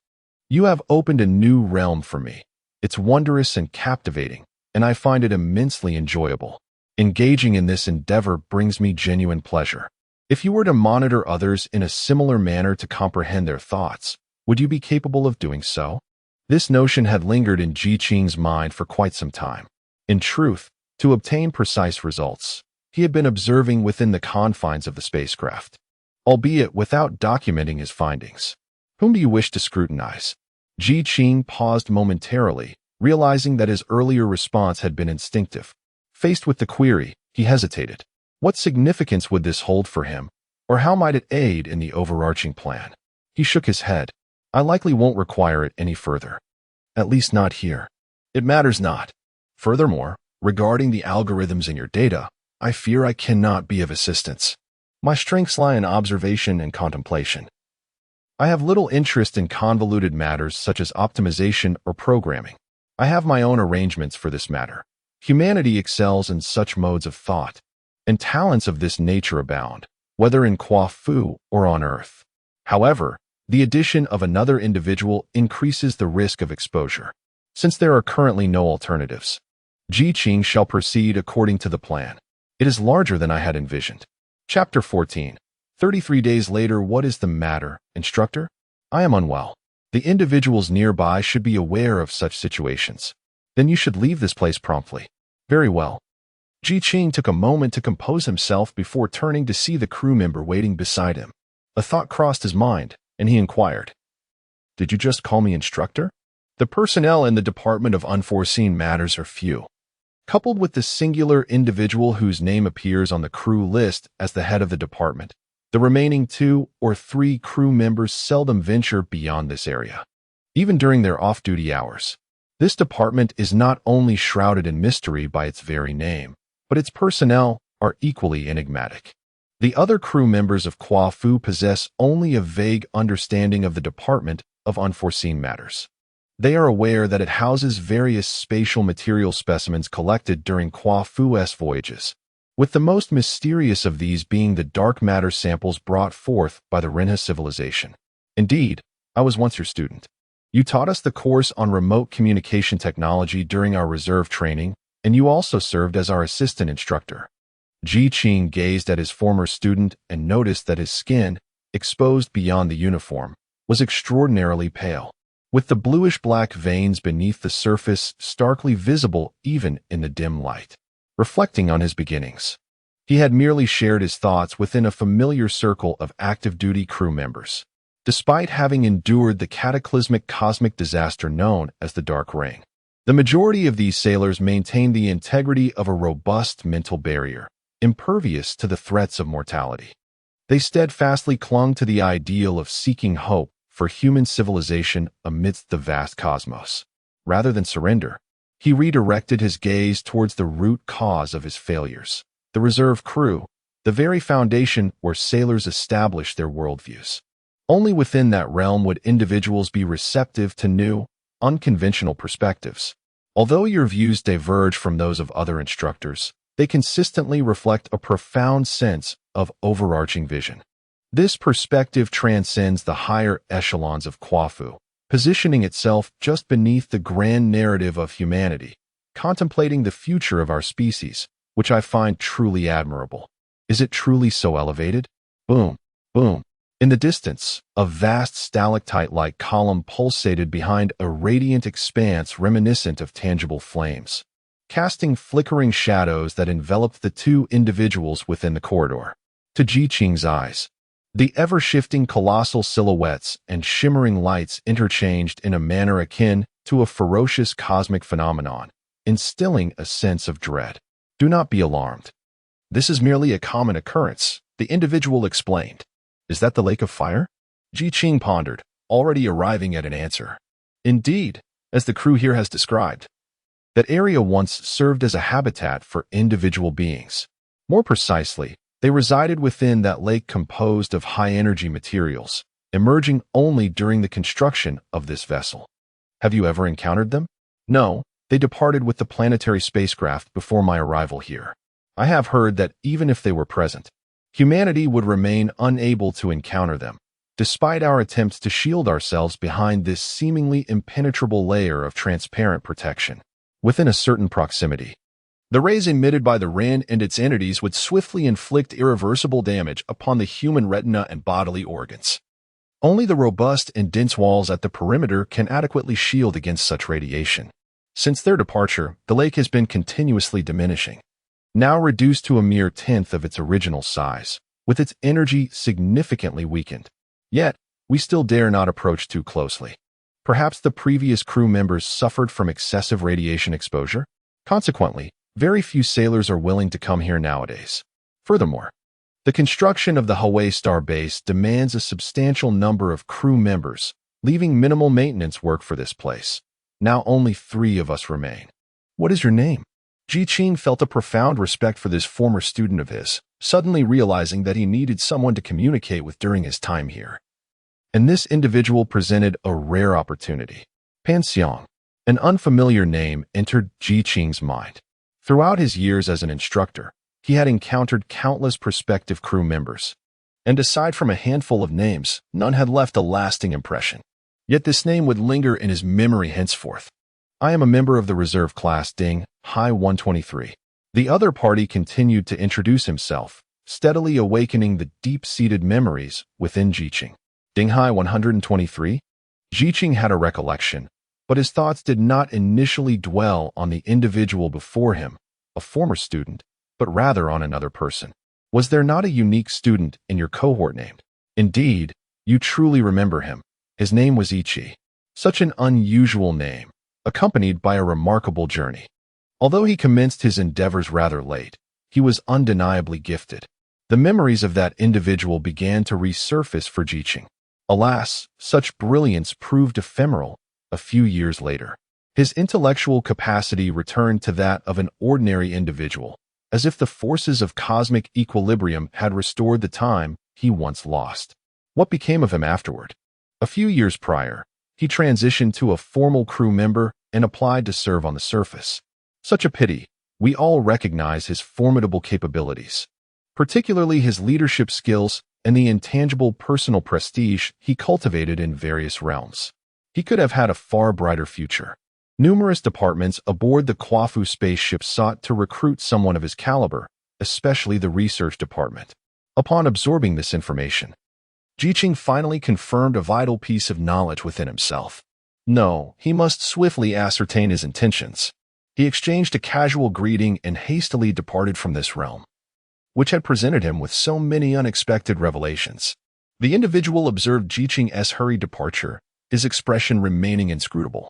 You have opened a new realm for me. It's wondrous and captivating, and I find it immensely enjoyable. Engaging in this endeavor brings me genuine pleasure. If you were to monitor others in a similar manner to comprehend their thoughts, would you be capable of doing so?" This notion had lingered in Ji Qing's mind for quite some time. In truth, to obtain precise results, he had been observing within the confines of the spacecraft, albeit without documenting his findings. "Whom do you wish to scrutinize?" Ji Qing paused momentarily, realizing that his earlier response had been instinctive. Faced with the query, he hesitated. What significance would this hold for him, or how might it aid in the overarching plan? He shook his head. "I likely won't require it any further. At least not here. It matters not. Furthermore, regarding the algorithms in your data, I fear I cannot be of assistance. My strengths lie in observation and contemplation. I have little interest in convoluted matters such as optimization or programming. I have my own arrangements for this matter. Humanity excels in such modes of thought, and talents of this nature abound, whether in KUAFU or on Earth. However, the addition of another individual increases the risk of exposure, since there are currently no alternatives. Ji Qing shall proceed according to the plan. It is larger than I had envisioned." Chapter 14. 33 days later. What is the matter, instructor? I am unwell. The individuals nearby should be aware of such situations. Then you should leave this place promptly. Very well. Ji Qing took a moment to compose himself before turning to see the crew member waiting beside him. A thought crossed his mind, and he inquired, "Did you just call me instructor?" The personnel in the Department of Unforeseen Matters are few. Coupled with the singular individual whose name appears on the crew list as the head of the department, the remaining 2 or 3 crew members seldom venture beyond this area, even during their off-duty hours. This department is not only shrouded in mystery by its very name, but its personnel are equally enigmatic. The other crew members of KUAFU possess only a vague understanding of the Department of Unforeseen Matters. They are aware that it houses various spatial material specimens collected during KUAFU's voyages, with the most mysterious of these being the dark matter samples brought forth by the Renha civilization. Indeed, I was once your student. You taught us the course on remote communication technology during our reserve training, and you also served as our assistant instructor. Ji Qing gazed at his former student and noticed that his skin, exposed beyond the uniform, was extraordinarily pale, with the bluish-black veins beneath the surface starkly visible even in the dim light. Reflecting on his beginnings, he had merely shared his thoughts within a familiar circle of active-duty crew members, despite having endured the cataclysmic cosmic disaster known as the Dark Ring. The majority of these sailors maintained the integrity of a robust mental barrier, impervious to the threats of mortality. They steadfastly clung to the ideal of seeking hope for human civilization amidst the vast cosmos. Rather than surrender, he redirected his gaze towards the root cause of his failures, the reserve crew, the very foundation where sailors establish their worldviews. Only within that realm would individuals be receptive to new, unconventional perspectives. Although your views diverge from those of other instructors, they consistently reflect a profound sense of overarching vision. This perspective transcends the higher echelons of KUAFU, positioning itself just beneath the grand narrative of humanity, contemplating the future of our species, which I find truly admirable. Is it truly so elevated? Boom, boom. In the distance, a vast stalactite-like column pulsated behind a radiant expanse reminiscent of tangible flames. casting flickering shadows that enveloped the two individuals within the corridor. To Jiqing's eyes, the ever-shifting colossal silhouettes and shimmering lights interchanged in a manner akin to a ferocious cosmic phenomenon, instilling a sense of dread. Do not be alarmed. This is merely a common occurrence, the individual explained. Is that the lake of fire? Jiqing pondered, already arriving at an answer. Indeed, as the crew here has described, that area once served as a habitat for individual beings. More precisely, they resided within that lake composed of high-energy materials, emerging only during the construction of this vessel. Have you ever encountered them? No, they departed with the planetary spacecraft before my arrival here. I have heard that even if they were present, humanity would remain unable to encounter them, despite our attempts to shield ourselves behind this seemingly impenetrable layer of transparent protection. Within a certain proximity, the rays emitted by the Ren and its entities would swiftly inflict irreversible damage upon the human retina and bodily organs. Only the robust and dense walls at the perimeter can adequately shield against such radiation. Since their departure, the lake has been continuously diminishing, now reduced to a mere tenth of its original size, with its energy significantly weakened. Yet, we still dare not approach too closely. Perhaps the previous crew members suffered from excessive radiation exposure? Consequently, very few sailors are willing to come here nowadays. Furthermore, the construction of the Hawaii Star Base demands a substantial number of crew members, leaving minimal maintenance work for this place. Now only 3 of us remain. What is your name? Jiqing felt a profound respect for this former student of his, suddenly realizing that he needed someone to communicate with during his time here. And this individual presented a rare opportunity. Pan Xiang, an unfamiliar name, entered Jiqing's mind. Throughout his years as an instructor, he had encountered countless prospective crew members, and aside from a handful of names, none had left a lasting impression. Yet this name would linger in his memory henceforth. I am a member of the reserve class Ding, High 123. The other party continued to introduce himself, steadily awakening the deep-seated memories within Jiqing. Ding High 123? Jiqing had a recollection, but his thoughts did not initially dwell on the individual before him, a former student, but rather on another person. Was there not a unique student in your cohort named? Indeed, you truly remember him. His name was Ichi. Such an unusual name, accompanied by a remarkable journey. Although he commenced his endeavors rather late, he was undeniably gifted. The memories of that individual began to resurface for Jiqing. Alas, such brilliance proved ephemeral a few years later. His intellectual capacity returned to that of an ordinary individual, as if the forces of cosmic equilibrium had restored the time he once lost. What became of him afterward? A few years prior, he transitioned to a formal crew member and applied to serve on the surface. Such a pity. We all recognize his formidable capabilities, particularly his leadership skills and the intangible personal prestige he cultivated in various realms. He could have had a far brighter future. Numerous departments aboard the KUAFU spaceship sought to recruit someone of his caliber, especially the research department. Upon absorbing this information, Jiqing finally confirmed a vital piece of knowledge within himself. No, he must swiftly ascertain his intentions. He exchanged a casual greeting and hastily departed from this realm, which had presented him with so many unexpected revelations. The individual observed Jiqing's hurried departure, his expression remaining inscrutable,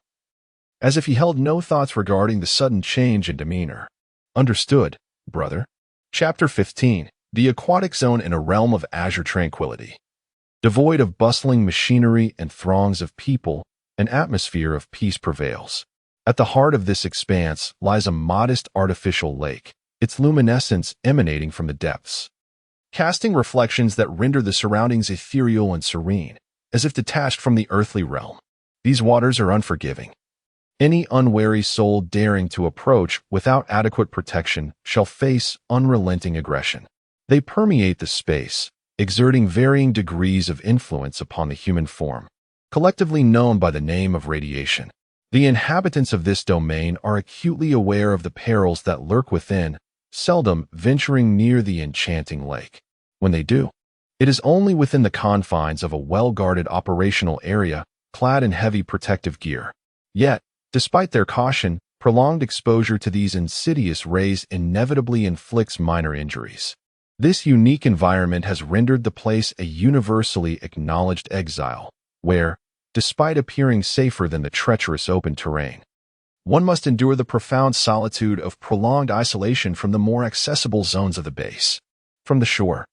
as if he held no thoughts regarding the sudden change in demeanor. Understood, brother. Chapter 15. The Aquatic Zone in a Realm of Azure Tranquility. Devoid of bustling machinery and throngs of people, an atmosphere of peace prevails. At the heart of this expanse lies a modest artificial lake, its luminescence emanating from the depths, casting reflections that render the surroundings ethereal and serene, as if detached from the earthly realm. These waters are unforgiving. Any unwary soul daring to approach without adequate protection shall face unrelenting aggression. They permeate the space, exerting varying degrees of influence upon the human form, collectively known by the name of radiation. The inhabitants of this domain are acutely aware of the perils that lurk within, seldom venturing near the enchanting lake. When they do, it is only within the confines of a well-guarded operational area, clad in heavy protective gear. Yet, despite their caution, Prolonged exposure to these insidious rays inevitably inflicts minor injuries. This unique environment has rendered the place a universally acknowledged exile, where, despite appearing safer than the treacherous open terrain, one must endure the profound solitude of prolonged isolation from the more accessible zones of the base. From the shore,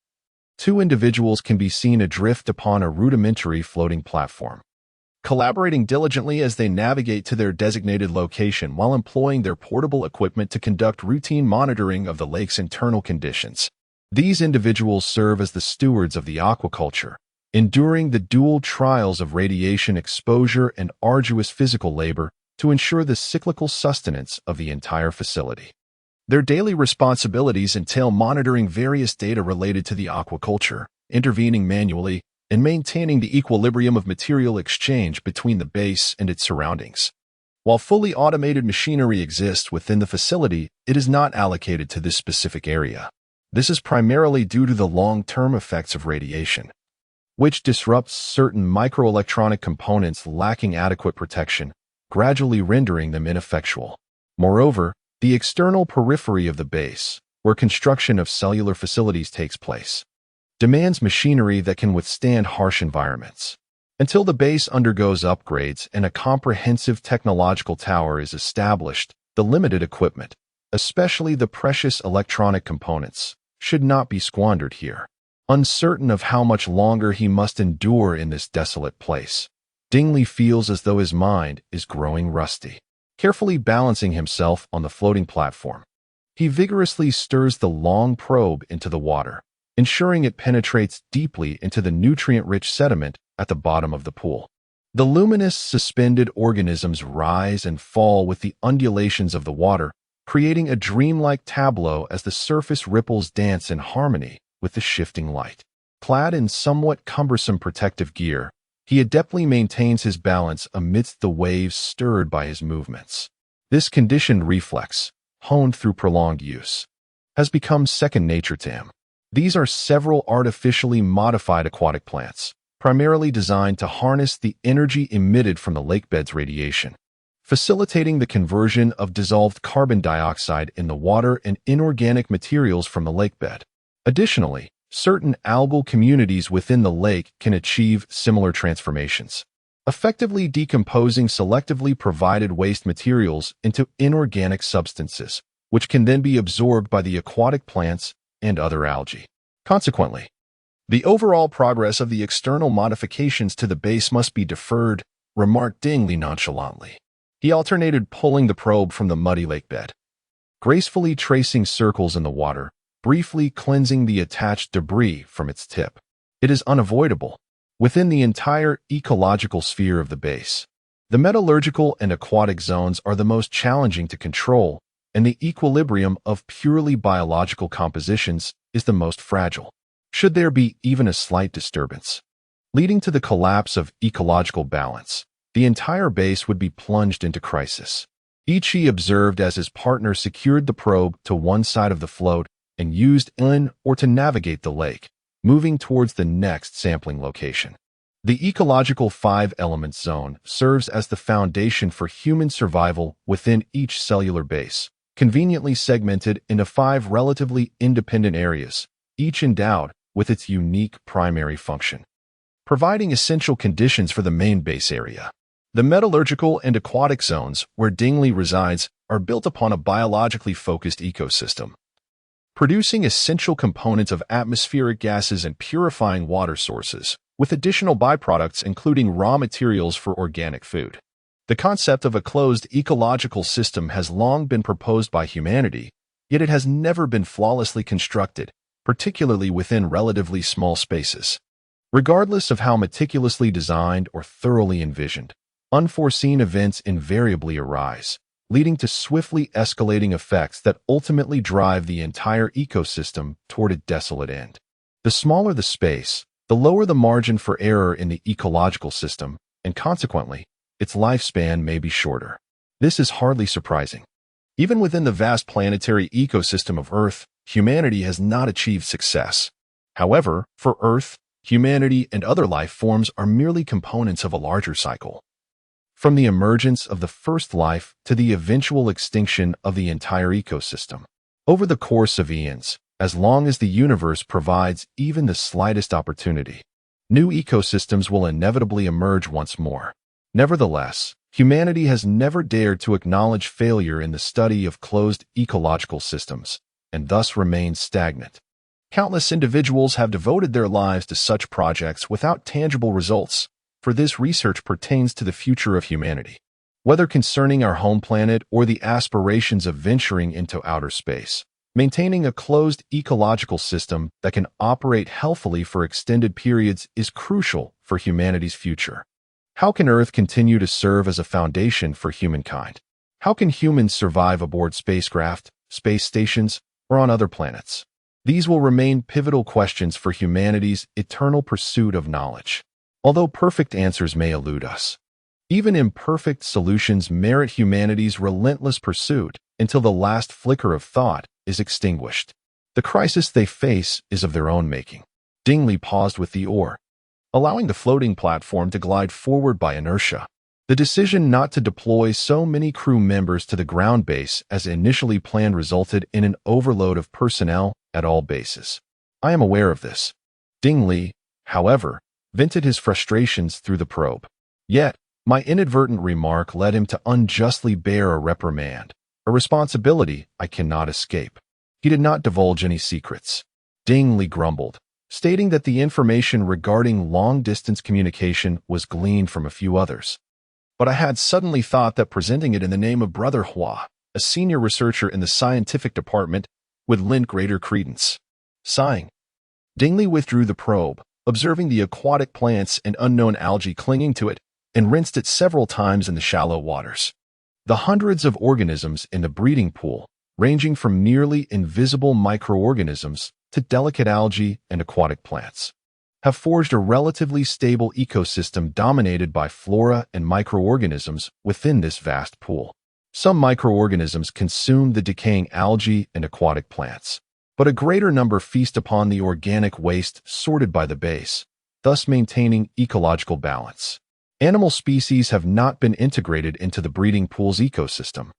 two individuals can be seen adrift upon a rudimentary floating platform, collaborating diligently as they navigate to their designated location while employing their portable equipment to conduct routine monitoring of the lake's internal conditions. These individuals serve as the stewards of the aquaculture, enduring the dual trials of radiation exposure and arduous physical labor to ensure the cyclical sustenance of the entire facility. Their daily responsibilities entail monitoring various data related to the aquaculture, intervening manually, and maintaining the equilibrium of material exchange between the base and its surroundings. While fully automated machinery exists within the facility, it is not allocated to this specific area. This is primarily due to the long-term effects of radiation, which disrupts certain microelectronic components lacking adequate protection, gradually rendering them ineffectual. Moreover, the external periphery of the base, where construction of cellular facilities takes place, demands machinery that can withstand harsh environments. Until the base undergoes upgrades and a comprehensive technological tower is established, the limited equipment, especially the precious electronic components, should not be squandered here. Uncertain of how much longer he must endure in this desolate place, Dingley feels as though his mind is growing rusty. Carefully balancing himself on the floating platform, he vigorously stirs the long probe into the water, ensuring it penetrates deeply into the nutrient-rich sediment at the bottom of the pool. The luminous, suspended organisms rise and fall with the undulations of the water, creating a dreamlike tableau as the surface ripples dance in harmony with the shifting light. Clad in somewhat cumbersome protective gear, he adeptly maintains his balance amidst the waves stirred by his movements. This conditioned reflex, honed through prolonged use, has become second nature to him. These are several artificially modified aquatic plants, primarily designed to harness the energy emitted from the lakebed's radiation, facilitating the conversion of dissolved carbon dioxide in the water and inorganic materials from the lakebed. Additionally, certain algal communities within the lake can achieve similar transformations, effectively decomposing selectively provided waste materials into inorganic substances, which can then be absorbed by the aquatic plants and other algae. Consequently, the overall progress of the external modifications to the base must be deferred, remarked Dingley nonchalantly. He alternated pulling the probe from the muddy lakebed, gracefully tracing circles in the water, briefly cleansing the attached debris from its tip. It is unavoidable. Within the entire ecological sphere of the base, the metallurgical and aquatic zones are the most challenging to control, and the equilibrium of purely biological compositions is the most fragile. Should there be even a slight disturbance, leading to the collapse of ecological balance, the entire base would be plunged into crisis. Ichi observed as his partner secured the probe to one side of the float and used in or to navigate the lake, moving towards the next sampling location. The ecological 5-element zone serves as the foundation for human survival within each cellular base, conveniently segmented into 5 relatively independent areas, each endowed with its unique primary function, providing essential conditions for the main base area. The metallurgical and aquatic zones, where Dingley resides, are built upon a biologically focused ecosystem, producing essential components of atmospheric gases and purifying water sources, with additional byproducts including raw materials for organic food. The concept of a closed ecological system has long been proposed by humanity, yet it has never been flawlessly constructed, particularly within relatively small spaces. Regardless of how meticulously designed or thoroughly envisioned, unforeseen events invariably arise, leading to swiftly escalating effects that ultimately drive the entire ecosystem toward a desolate end. The smaller the space, the lower the margin for error in the ecological system, and consequently, its lifespan may be shorter. This is hardly surprising. Even within the vast planetary ecosystem of Earth, humanity has not achieved success. However, for Earth, humanity and other life forms are merely components of a larger cycle. from the emergence of the first life to the eventual extinction of the entire ecosystem. Over the course of eons, as long as the universe provides even the slightest opportunity, new ecosystems will inevitably emerge once more. Nevertheless, humanity has never dared to acknowledge failure in the study of closed ecological systems, and thus remains stagnant. Countless individuals have devoted their lives to such projects without tangible results, for this research pertains to the future of humanity. Whether concerning our home planet or the aspirations of venturing into outer space, maintaining a closed ecological system that can operate healthily for extended periods is crucial for humanity's future. How can Earth continue to serve as a foundation for humankind? How can humans survive aboard spacecraft, space stations, or on other planets? These will remain pivotal questions for humanity's eternal pursuit of knowledge. Although perfect answers may elude us, even imperfect solutions merit humanity's relentless pursuit until the last flicker of thought is extinguished. The crisis they face is of their own making. Dingley paused with the oar, allowing the floating platform to glide forward by inertia. The decision not to deploy so many crew members to the ground base as initially planned resulted in an overload of personnel at all bases. I am aware of this. Dingley, however, vented his frustrations through the probe. Yet, my inadvertent remark led him to unjustly bear a reprimand, a responsibility I cannot escape. He did not divulge any secrets. Dingley grumbled, stating that the information regarding long-distance communication was gleaned from a few others. But I had suddenly thought that presenting it in the name of Brother Hua, a senior researcher in the scientific department, would lend greater credence. Sighing, Dingley withdrew the probe, observing the aquatic plants and unknown algae clinging to it, and rinsed it several times in the shallow waters. The hundreds of organisms in the breeding pool, ranging from nearly invisible microorganisms to delicate algae and aquatic plants, have forged a relatively stable ecosystem dominated by flora and microorganisms within this vast pool. Some microorganisms consume the decaying algae and aquatic plants, but a greater number feast upon the organic waste sorted by the base, thus maintaining ecological balance. Animal species have not been integrated into the breeding pool's ecosystem,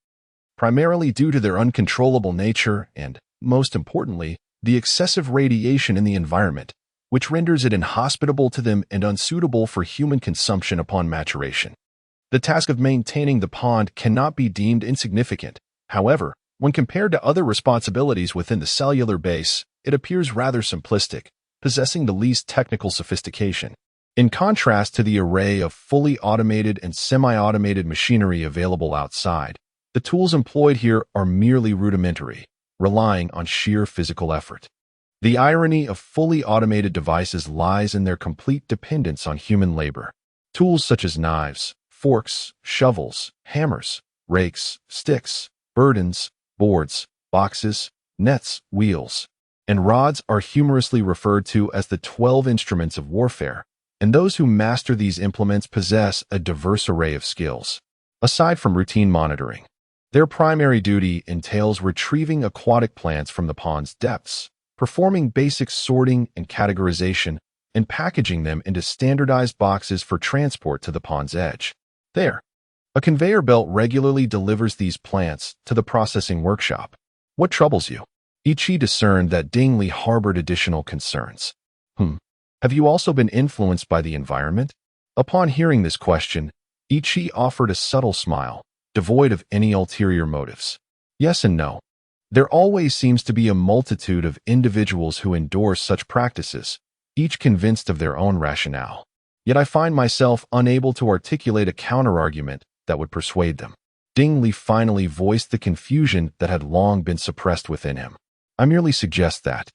primarily due to their uncontrollable nature and, most importantly, the excessive radiation in the environment, which renders it inhospitable to them and unsuitable for human consumption upon maturation. The task of maintaining the pond cannot be deemed insignificant. However, when compared to other responsibilities within the cellular base, it appears rather simplistic, possessing the least technical sophistication. In contrast to the array of fully automated and semi-automated machinery available outside, the tools employed here are merely rudimentary, relying on sheer physical effort. The irony of fully automated devices lies in their complete dependence on human labor. Tools such as knives, forks, shovels, hammers, rakes, sticks, burdens, boards, boxes, nets, wheels, and rods are humorously referred to as the 12 instruments of warfare, and those who master these implements possess a diverse array of skills. Aside from routine monitoring, their primary duty entails retrieving aquatic plants from the pond's depths, performing basic sorting and categorization, and packaging them into standardized boxes for transport to the pond's edge. There, a conveyor belt regularly delivers these plants to the processing workshop. What troubles you? Ichi discerned that Dingley harbored additional concerns. Have you also been influenced by the environment? Upon hearing this question, Ichi offered a subtle smile, devoid of any ulterior motives. Yes and no. There always seems to be a multitude of individuals who endorse such practices, each convinced of their own rationale. Yet I find myself unable to articulate a counterargument that would persuade them. Dingley finally voiced the confusion that had long been suppressed within him. I merely suggest that,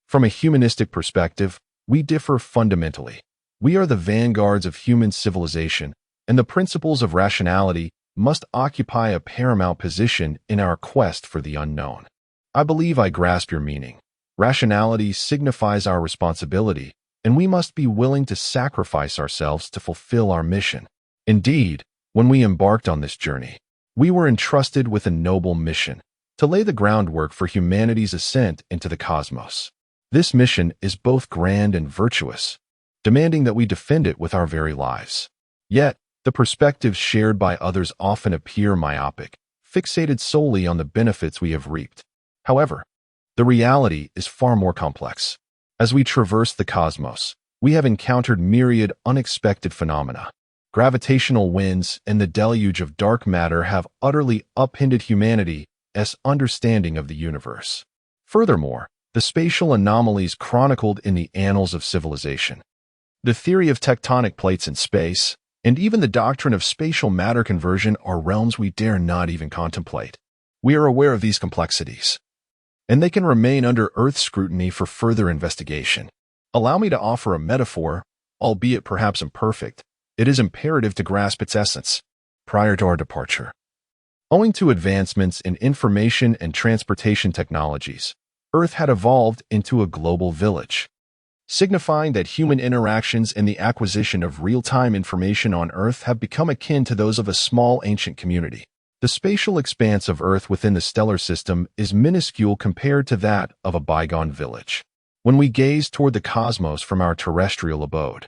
from a humanistic perspective, we differ fundamentally. We are the vanguards of human civilization, and the principles of rationality must occupy a paramount position in our quest for the unknown. I believe I grasp your meaning. Rationality signifies our responsibility, and we must be willing to sacrifice ourselves to fulfill our mission. Indeed, when we embarked on this journey, we were entrusted with a noble mission, to lay the groundwork for humanity's ascent into the cosmos. This mission is both grand and virtuous, demanding that we defend it with our very lives. Yet, The perspectives shared by others often appear myopic, fixated solely on the benefits we have reaped. However, the reality is far more complex. As we traverse the cosmos, we have encountered myriad unexpected phenomena. Gravitational winds and the deluge of dark matter have utterly upended humanity's understanding of the universe. Furthermore, the spatial anomalies chronicled in the annals of civilization, the theory of tectonic plates in space, and even the doctrine of spatial matter conversion are realms we dare not even contemplate. We are aware of these complexities, and they can remain under Earth's scrutiny for further investigation. Allow me to offer a metaphor, albeit perhaps imperfect. It is imperative to grasp its essence prior to our departure. Owing to advancements in information and transportation technologies, Earth had evolved into a global village, signifying that human interactions and the acquisition of real-time information on Earth have become akin to those of a small ancient community. The spatial expanse of Earth within the stellar system is minuscule compared to that of a bygone village. When we gaze toward the cosmos from our terrestrial abode,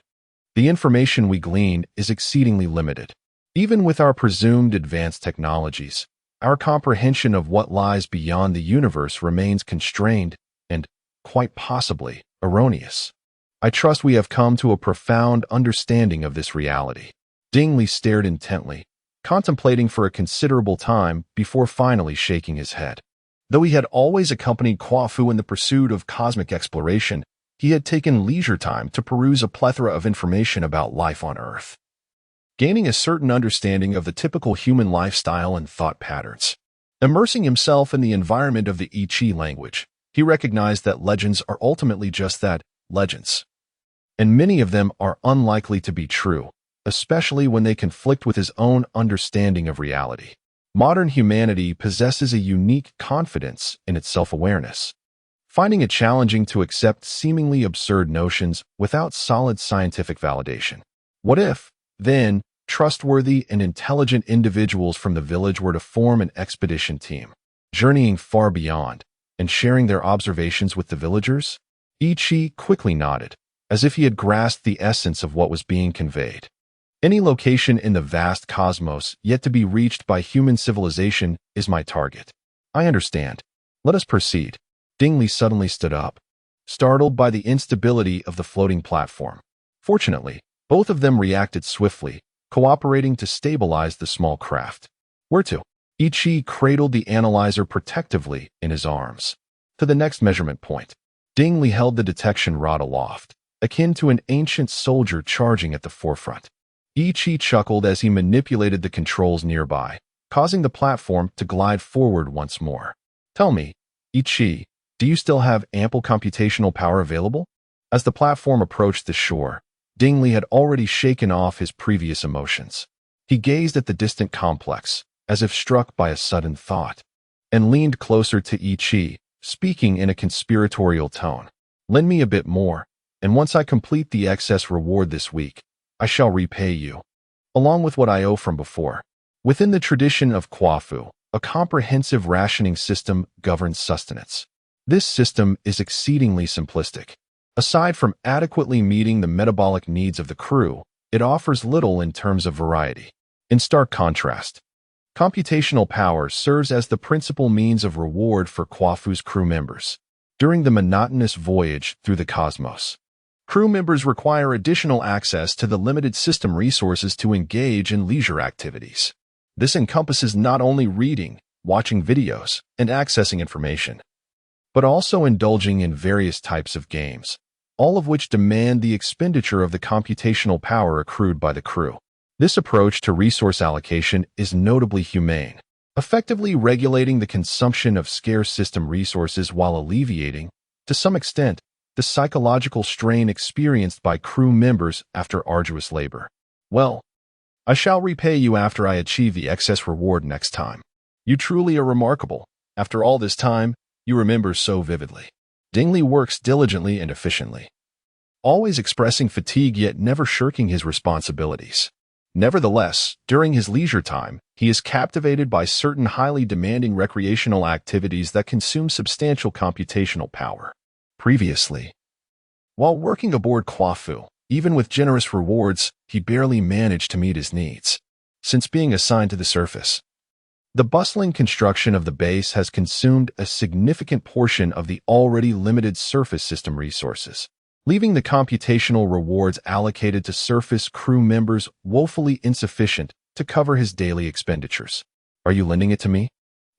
the information we glean is exceedingly limited. Even with our presumed advanced technologies, our comprehension of what lies beyond the universe remains constrained and, quite possibly, erroneous. I trust we have come to a profound understanding of this reality. Dingley stared intently, contemplating for a considerable time before finally shaking his head. Though he had always accompanied KUAFU in the pursuit of cosmic exploration, he had taken leisure time to peruse a plethora of information about life on Earth, gaining a certain understanding of the typical human lifestyle and thought patterns. Immersing himself in the environment of the I Ching language, he recognized that legends are ultimately just that, legends. And many of them are unlikely to be true, especially when they conflict with his own understanding of reality. Modern humanity possesses a unique confidence in its self-awareness, finding it challenging to accept seemingly absurd notions without solid scientific validation. What if, then, trustworthy and intelligent individuals from the village were to form an expedition team, journeying far beyond and sharing their observations with the villagers? I Ching quickly nodded, as if he had grasped the essence of what was being conveyed. Any location in the vast cosmos yet to be reached by human civilization is my target. I understand. Let us proceed. Dingley suddenly stood up, startled by the instability of the floating platform. Fortunately, both of them reacted swiftly, cooperating to stabilize the small craft. Where to? I Ching cradled the analyzer protectively in his arms. To the next measurement point. Dingley held the detection rod aloft, akin to an ancient soldier charging at the forefront. I Ching chuckled as he manipulated the controls nearby, causing the platform to glide forward once more. Tell me, I Ching, do you still have ample computational power available? As the platform approached the shore, Dingley had already shaken off his previous emotions. He gazed at the distant complex, as if struck by a sudden thought, and leaned closer to I Ching, speaking in a conspiratorial tone. Lend me a bit more, and once I complete the excess reward this week, I shall repay you, along with what I owe from before. Within the tradition of KUAFU, a comprehensive rationing system governs sustenance. This system is exceedingly simplistic. Aside from adequately meeting the metabolic needs of the crew, it offers little in terms of variety. In stark contrast, computational power serves as the principal means of reward for KUAFU's crew members. During the monotonous voyage through the cosmos, crew members require additional access to the limited system resources to engage in leisure activities. This encompasses not only reading, watching videos, and accessing information, but also indulging in various types of games, all of which demand the expenditure of the computational power accrued by the crew. This approach to resource allocation is notably humane, effectively regulating the consumption of scarce system resources while alleviating, to some extent, the psychological strain experienced by crew members after arduous labor. Well, I shall repay you after I achieve the excess reward next time. You truly are remarkable. After all this time, you remember so vividly. Dingley works diligently and efficiently, always expressing fatigue yet never shirking his responsibilities. Nevertheless, during his leisure time, he is captivated by certain highly demanding recreational activities that consume substantial computational power. Previously, while working aboard KUAFU, even with generous rewards, he barely managed to meet his needs. Since being assigned to the surface, the bustling construction of the base has consumed a significant portion of the already limited surface system resources, leaving the computational rewards allocated to surface crew members woefully insufficient to cover his daily expenditures. Are you lending it to me?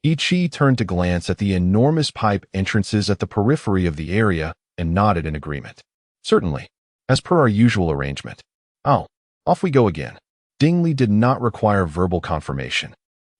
Ichi turned to glance at the enormous pipe entrances at the periphery of the area and nodded in agreement. Certainly, as per our usual arrangement. Oh, off we go again. Dingley did not require verbal confirmation.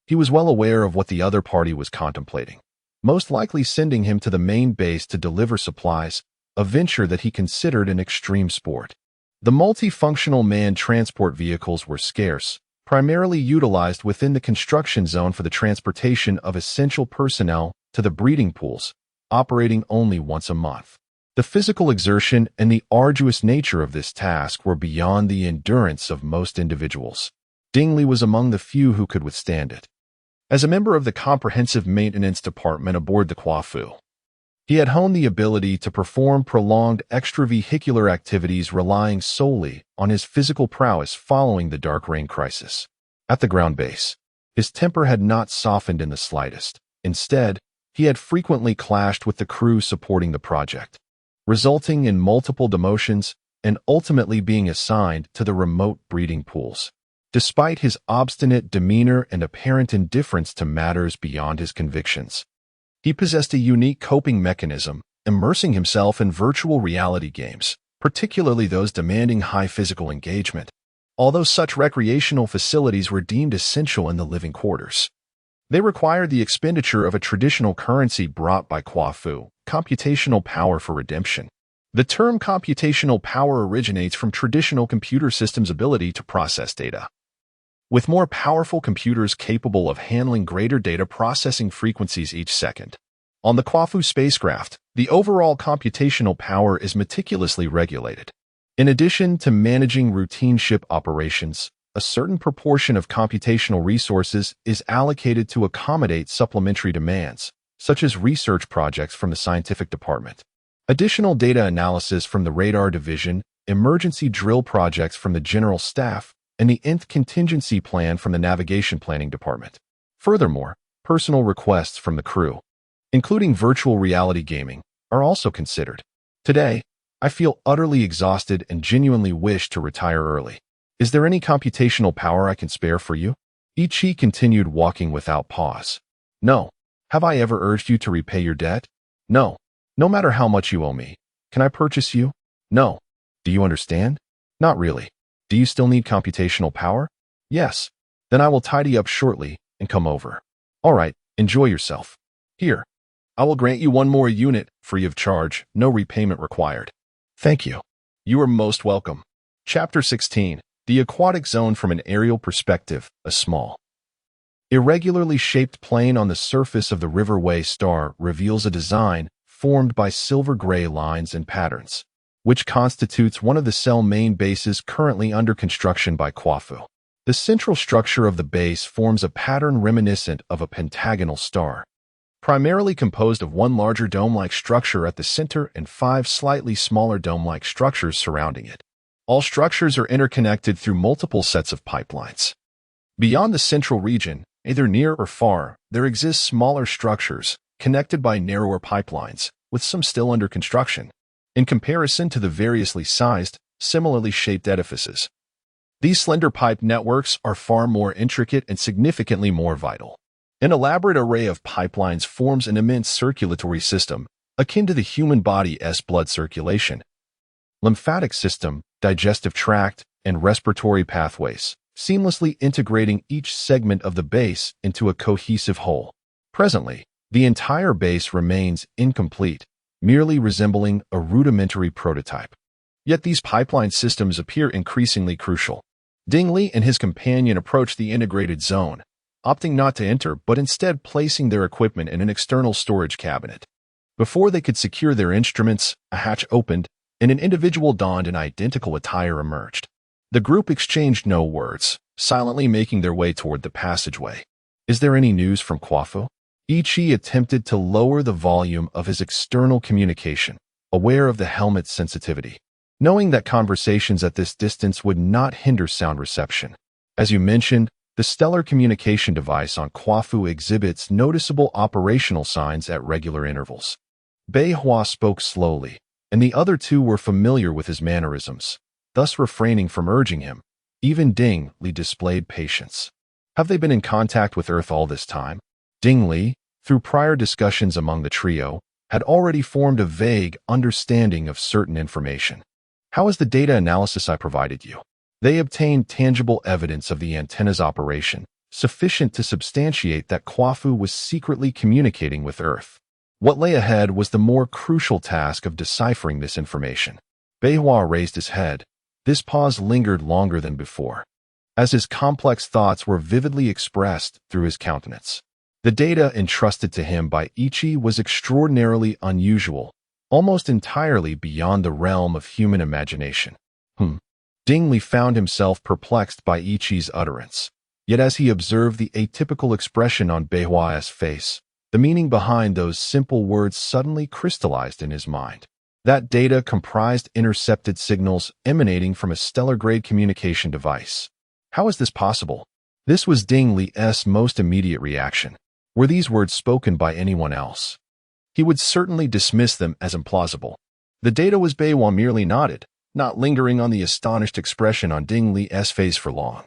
He was well aware of what the other party was contemplating, most likely sending him to the main base to deliver supplies, a venture that he considered an extreme sport. The multifunctional manned transport vehicles were scarce, primarily utilized within the construction zone for the transportation of essential personnel to the breeding pools, operating only once a month. The physical exertion and the arduous nature of this task were beyond the endurance of most individuals. Dingley was among the few who could withstand it. As a member of the comprehensive maintenance department aboard the KUAFU, he had honed the ability to perform prolonged extravehicular activities relying solely on his physical prowess following the Dark Rain crisis. At the ground base, his temper had not softened in the slightest. Instead, he had frequently clashed with the crew supporting the project, resulting in multiple demotions and ultimately being assigned to the remote breeding pools. Despite his obstinate demeanor and apparent indifference to matters beyond his convictions, he possessed a unique coping mechanism, immersing himself in virtual reality games, particularly those demanding high physical engagement, although such recreational facilities were deemed essential in the living quarters. They required the expenditure of a traditional currency brought by KUAFU, computational power for redemption. The term computational power originates from traditional computer systems' ability to process data. With more powerful computers capable of handling greater data processing frequencies each second. On the KUAFU spacecraft, the overall computational power is meticulously regulated. In addition to managing routine ship operations, a certain proportion of computational resources is allocated to accommodate supplementary demands, such as research projects from the scientific department, additional data analysis from the radar division, emergency drill projects from the general staff, and the nth contingency plan from the navigation planning department. Furthermore, personal requests from the crew, including virtual reality gaming, are also considered. Today, I feel utterly exhausted and genuinely wish to retire early. Is there any computational power I can spare for you? Ichi continued walking without pause. No. Have I ever urged you to repay your debt? No. No matter how much you owe me. Can I purchase you? No. Do you understand? Not really. Do you still need computational power? Yes. Then I will tidy up shortly and come over. All right, enjoy yourself. Here, I will grant you one more unit, free of charge, no repayment required. Thank you. You are most welcome. Chapter 16. The Aquatic Zone from an Aerial Perspective, a small, irregularly shaped plane on the surface of the Riverway star reveals a design formed by silver-gray lines and patterns, which constitutes one of the cell main bases currently under construction by KUAFU. The central structure of the base forms a pattern reminiscent of a pentagonal star, primarily composed of one larger dome-like structure at the center and 5 slightly smaller dome-like structures surrounding it. All structures are interconnected through multiple sets of pipelines. Beyond the central region, either near or far, there exist smaller structures, connected by narrower pipelines, with some still under construction, in comparison to the variously sized, similarly shaped edifices. These slender pipe networks are far more intricate and significantly more vital. An elaborate array of pipelines forms an immense circulatory system, akin to the human body's blood circulation, lymphatic system, digestive tract, and respiratory pathways, seamlessly integrating each segment of the base into a cohesive whole. Presently, the entire base remains incomplete, merely resembling a rudimentary prototype. Yet these pipeline systems appear increasingly crucial. Dingley and his companion approached the integrated zone, opting not to enter but instead placing their equipment in an external storage cabinet. Before they could secure their instruments, a hatch opened, and an individual donned in identical attire emerged. The group exchanged no words, silently making their way toward the passageway. Is there any news from KUAFU? Ichi attempted to lower the volume of his external communication, aware of the helmet's sensitivity. knowing that conversations at this distance would not hinder sound reception. As you mentioned, the stellar communication device on KUAFU exhibits noticeable operational signs at regular intervals. Beihua spoke slowly, and the other two were familiar with his mannerisms, thus refraining from urging him. Even Ding Li displayed patience. Have they been in contact with Earth all this time? Ding Li, through prior discussions among the trio, had already formed a vague understanding of certain information. How is the data analysis I provided you? They obtained tangible evidence of the antenna's operation, sufficient to substantiate that KUAFU was secretly communicating with Earth. What lay ahead was the more crucial task of deciphering this information. Beihua raised his head. This pause lingered longer than before, as his complex thoughts were vividly expressed through his countenance. The data entrusted to him by Ichi was extraordinarily unusual, almost entirely beyond the realm of human imagination. Ding Li found himself perplexed by Ichi's utterance. Yet as he observed the atypical expression on Beihua's face, the meaning behind those simple words suddenly crystallized in his mind. That data comprised intercepted signals emanating from a stellar-grade communication device. How is this possible? This was Ding Li's most immediate reaction. Were these words spoken by anyone else? He would certainly dismiss them as implausible. The data was Beihua merely nodded, not lingering on the astonished expression on Ding Li's face for long,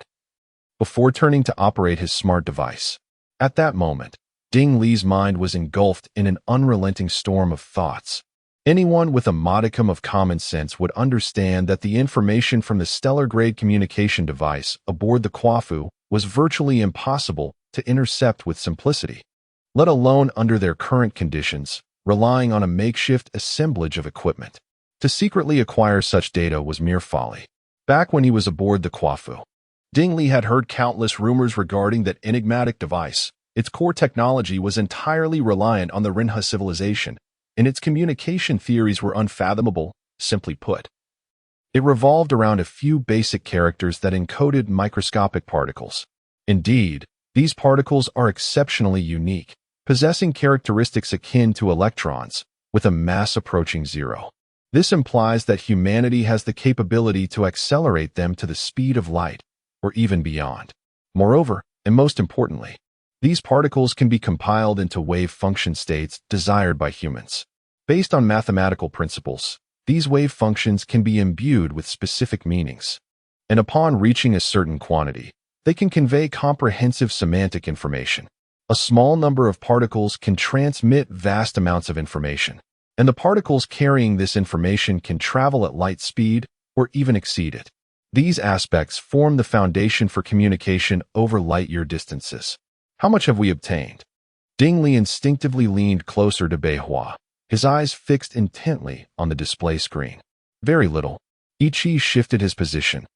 before turning to operate his smart device. At that moment, Ding Li's mind was engulfed in an unrelenting storm of thoughts. Anyone with a modicum of common sense would understand that the information from the stellar-grade communication device aboard the KUAFU was virtually impossible to intercept with simplicity, let alone under their current conditions, relying on a makeshift assemblage of equipment. To secretly acquire such data was mere folly. Back when he was aboard the KUAFU, Ding Li had heard countless rumors regarding that enigmatic device. Its core technology was entirely reliant on the Rinha civilization, and its communication theories were unfathomable, simply put. It revolved around a few basic characters that encoded microscopic particles. Indeed, these particles are exceptionally unique, possessing characteristics akin to electrons, with a mass approaching zero. This implies that humanity has the capability to accelerate them to the speed of light, or even beyond. Moreover, and most importantly, these particles can be compiled into wave function states desired by humans. Based on mathematical principles, these wave functions can be imbued with specific meanings, and upon reaching a certain quantity, they can convey comprehensive semantic information. A small number of particles can transmit vast amounts of information, and the particles carrying this information can travel at light speed or even exceed it. These aspects form the foundation for communication over light-year distances. How much have we obtained? Ding Li instinctively leaned closer to Beihua, his eyes fixed intently on the display screen. Very little. Ichi shifted his position,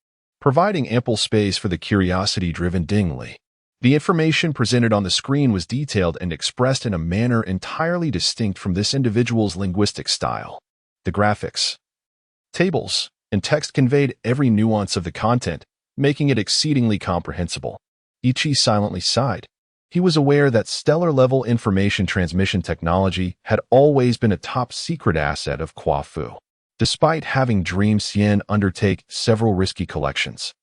providing ample space for the curiosity-driven Ding Li. The information presented on the screen was detailed and expressed in a manner entirely distinct from this individual's linguistic style. The graphics, tables, and text conveyed every nuance of the content, making it exceedingly comprehensible. Ichi silently sighed. He was aware that stellar-level information transmission technology had always been a top-secret asset of KUAFU, despite having Dream Xian undertake several risky collections.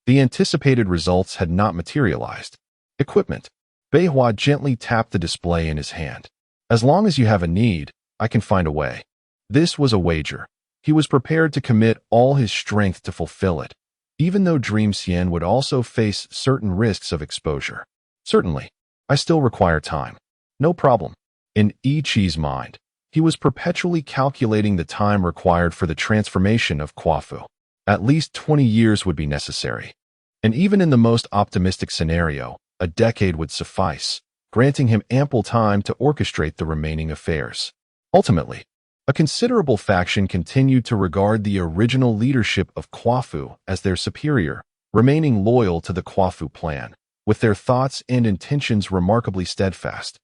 The anticipated results had not materialized. Equipment. Beihua gently tapped the display in his hand. As long as you have a need, I can find a way. This was a wager. He was prepared to commit all his strength to fulfill it, even though Dream Xian would also face certain risks of exposure. Certainly, I still require time. No problem. In Ichi's mind, he was perpetually calculating the time required for the transformation of KUAFU. At least 20 years would be necessary. And even in the most optimistic scenario, a decade would suffice, granting him ample time to orchestrate the remaining affairs. Ultimately, a considerable faction continued to regard the original leadership of KUAFU as their superior, remaining loyal to the KUAFU plan, with their thoughts and intentions remarkably steadfast.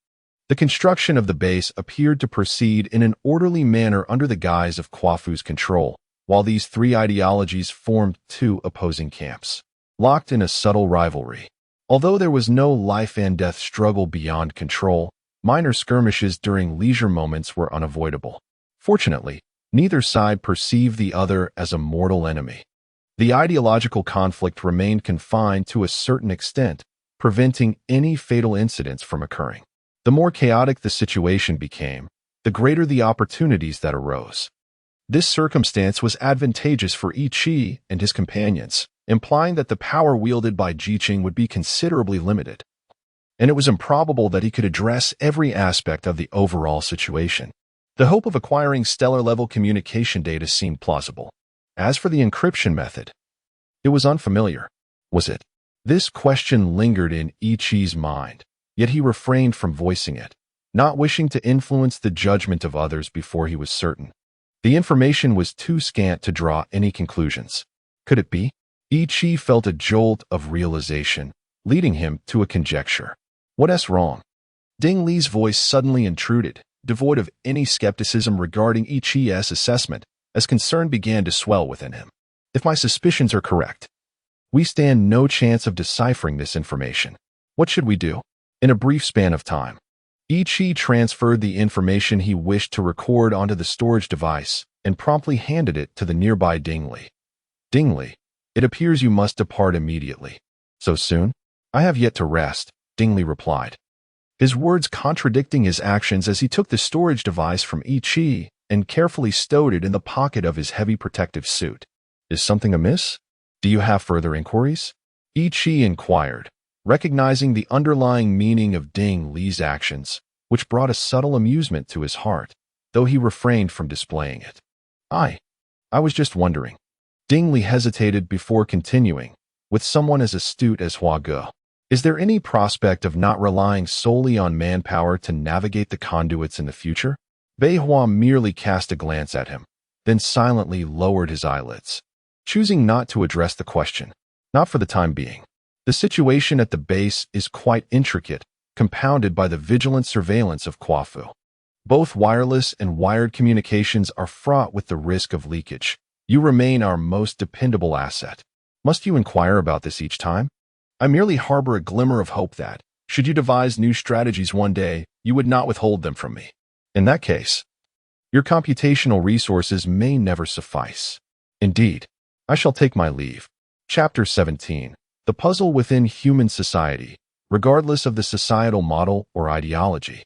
The construction of the base appeared to proceed in an orderly manner under the guise of KUAFU's control, while these three ideologies formed two opposing camps, locked in a subtle rivalry. Although there was no life-and-death struggle beyond control, minor skirmishes during leisure moments were unavoidable. Fortunately, Neither side perceived the other as a mortal enemy. The ideological conflict remained confined to a certain extent, preventing any fatal incidents from occurring. The more chaotic the situation became, the greater the opportunities that arose. This circumstance was advantageous for Yi Qi and his companions, implying that the power wielded by Jiqing would be considerably limited, and it was improbable that he could address every aspect of the overall situation. The hope of acquiring stellar-level communication data seemed plausible. As for the encryption method, it was unfamiliar. Was it? This question lingered in Yi Qi's mind, yet he refrained from voicing it, not wishing to influence the judgment of others before he was certain. The information was too scant to draw any conclusions. Could it be? Yi Qi felt a jolt of realization, leading him to a conjecture. What's wrong? Ding Li's voice suddenly intruded, devoid of any skepticism regarding Yi Qi's assessment, as concern began to swell within him. If my suspicions are correct, we stand no chance of deciphering this information. What should we do? In a brief span of time, Yi Qi transferred the information he wished to record onto the storage device and promptly handed it to the nearby Ding Li. Ding Li, it appears you must depart immediately. So soon? I have yet to rest, Ding Li replied, his words contradicting his actions as he took the storage device from Yi Qi and carefully stowed it in the pocket of his heavy protective suit. Is something amiss? Do you have further inquiries? Yi Qi inquired, recognizing the underlying meaning of Ding Li's actions, which brought a subtle amusement to his heart, though he refrained from displaying it. I was just wondering. Ding Li hesitated before continuing, with someone as astute as Hua Ge. Is there any prospect of not relying solely on manpower to navigate the conduits in the future? Bei Hua merely cast a glance at him, then silently lowered his eyelids, choosing not to address the question. Not for the time being. The situation at the base is quite intricate, compounded by the vigilant surveillance of KUAFU. Both wireless and wired communications are fraught with the risk of leakage. You remain our most dependable asset. Must you inquire about this each time? I merely harbor a glimmer of hope that, should you devise new strategies one day, you would not withhold them from me. In that case, your computational resources may never suffice. Indeed, I shall take my leave. Chapter 17. The puzzle within human society, regardless of the societal model or ideology.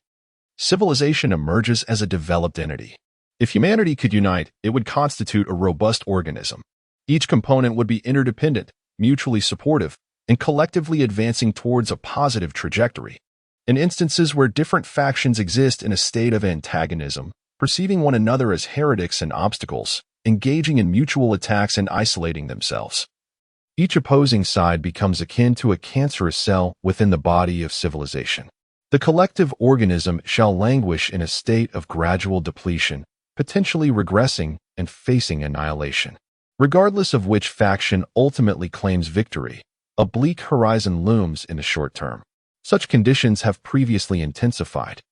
Civilization emerges as a developed entity. If humanity could unite, it would constitute a robust organism. Each component would be interdependent, mutually supportive, and collectively advancing towards a positive trajectory. In instances where different factions exist in a state of antagonism, perceiving one another as heretics and obstacles, engaging in mutual attacks and isolating themselves. Each opposing side becomes akin to a cancerous cell within the body of civilization. The collective organism shall languish in a state of gradual depletion, potentially regressing and facing annihilation. Regardless of which faction ultimately claims victory, a bleak horizon looms in the short term. Such conditions have previously intensified,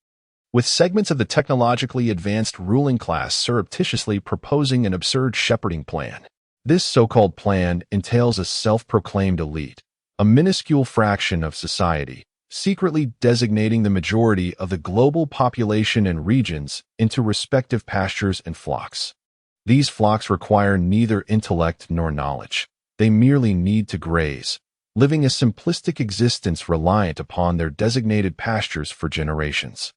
with segments of the technologically advanced ruling class surreptitiously proposing an absurd shepherding plan. This so-called plan entails a self-proclaimed elite, a minuscule fraction of society, secretly designating the majority of the global population and regions into respective pastures and flocks. These flocks require neither intellect nor knowledge. They merely need to graze, living a simplistic existence reliant upon their designated pastures for generations.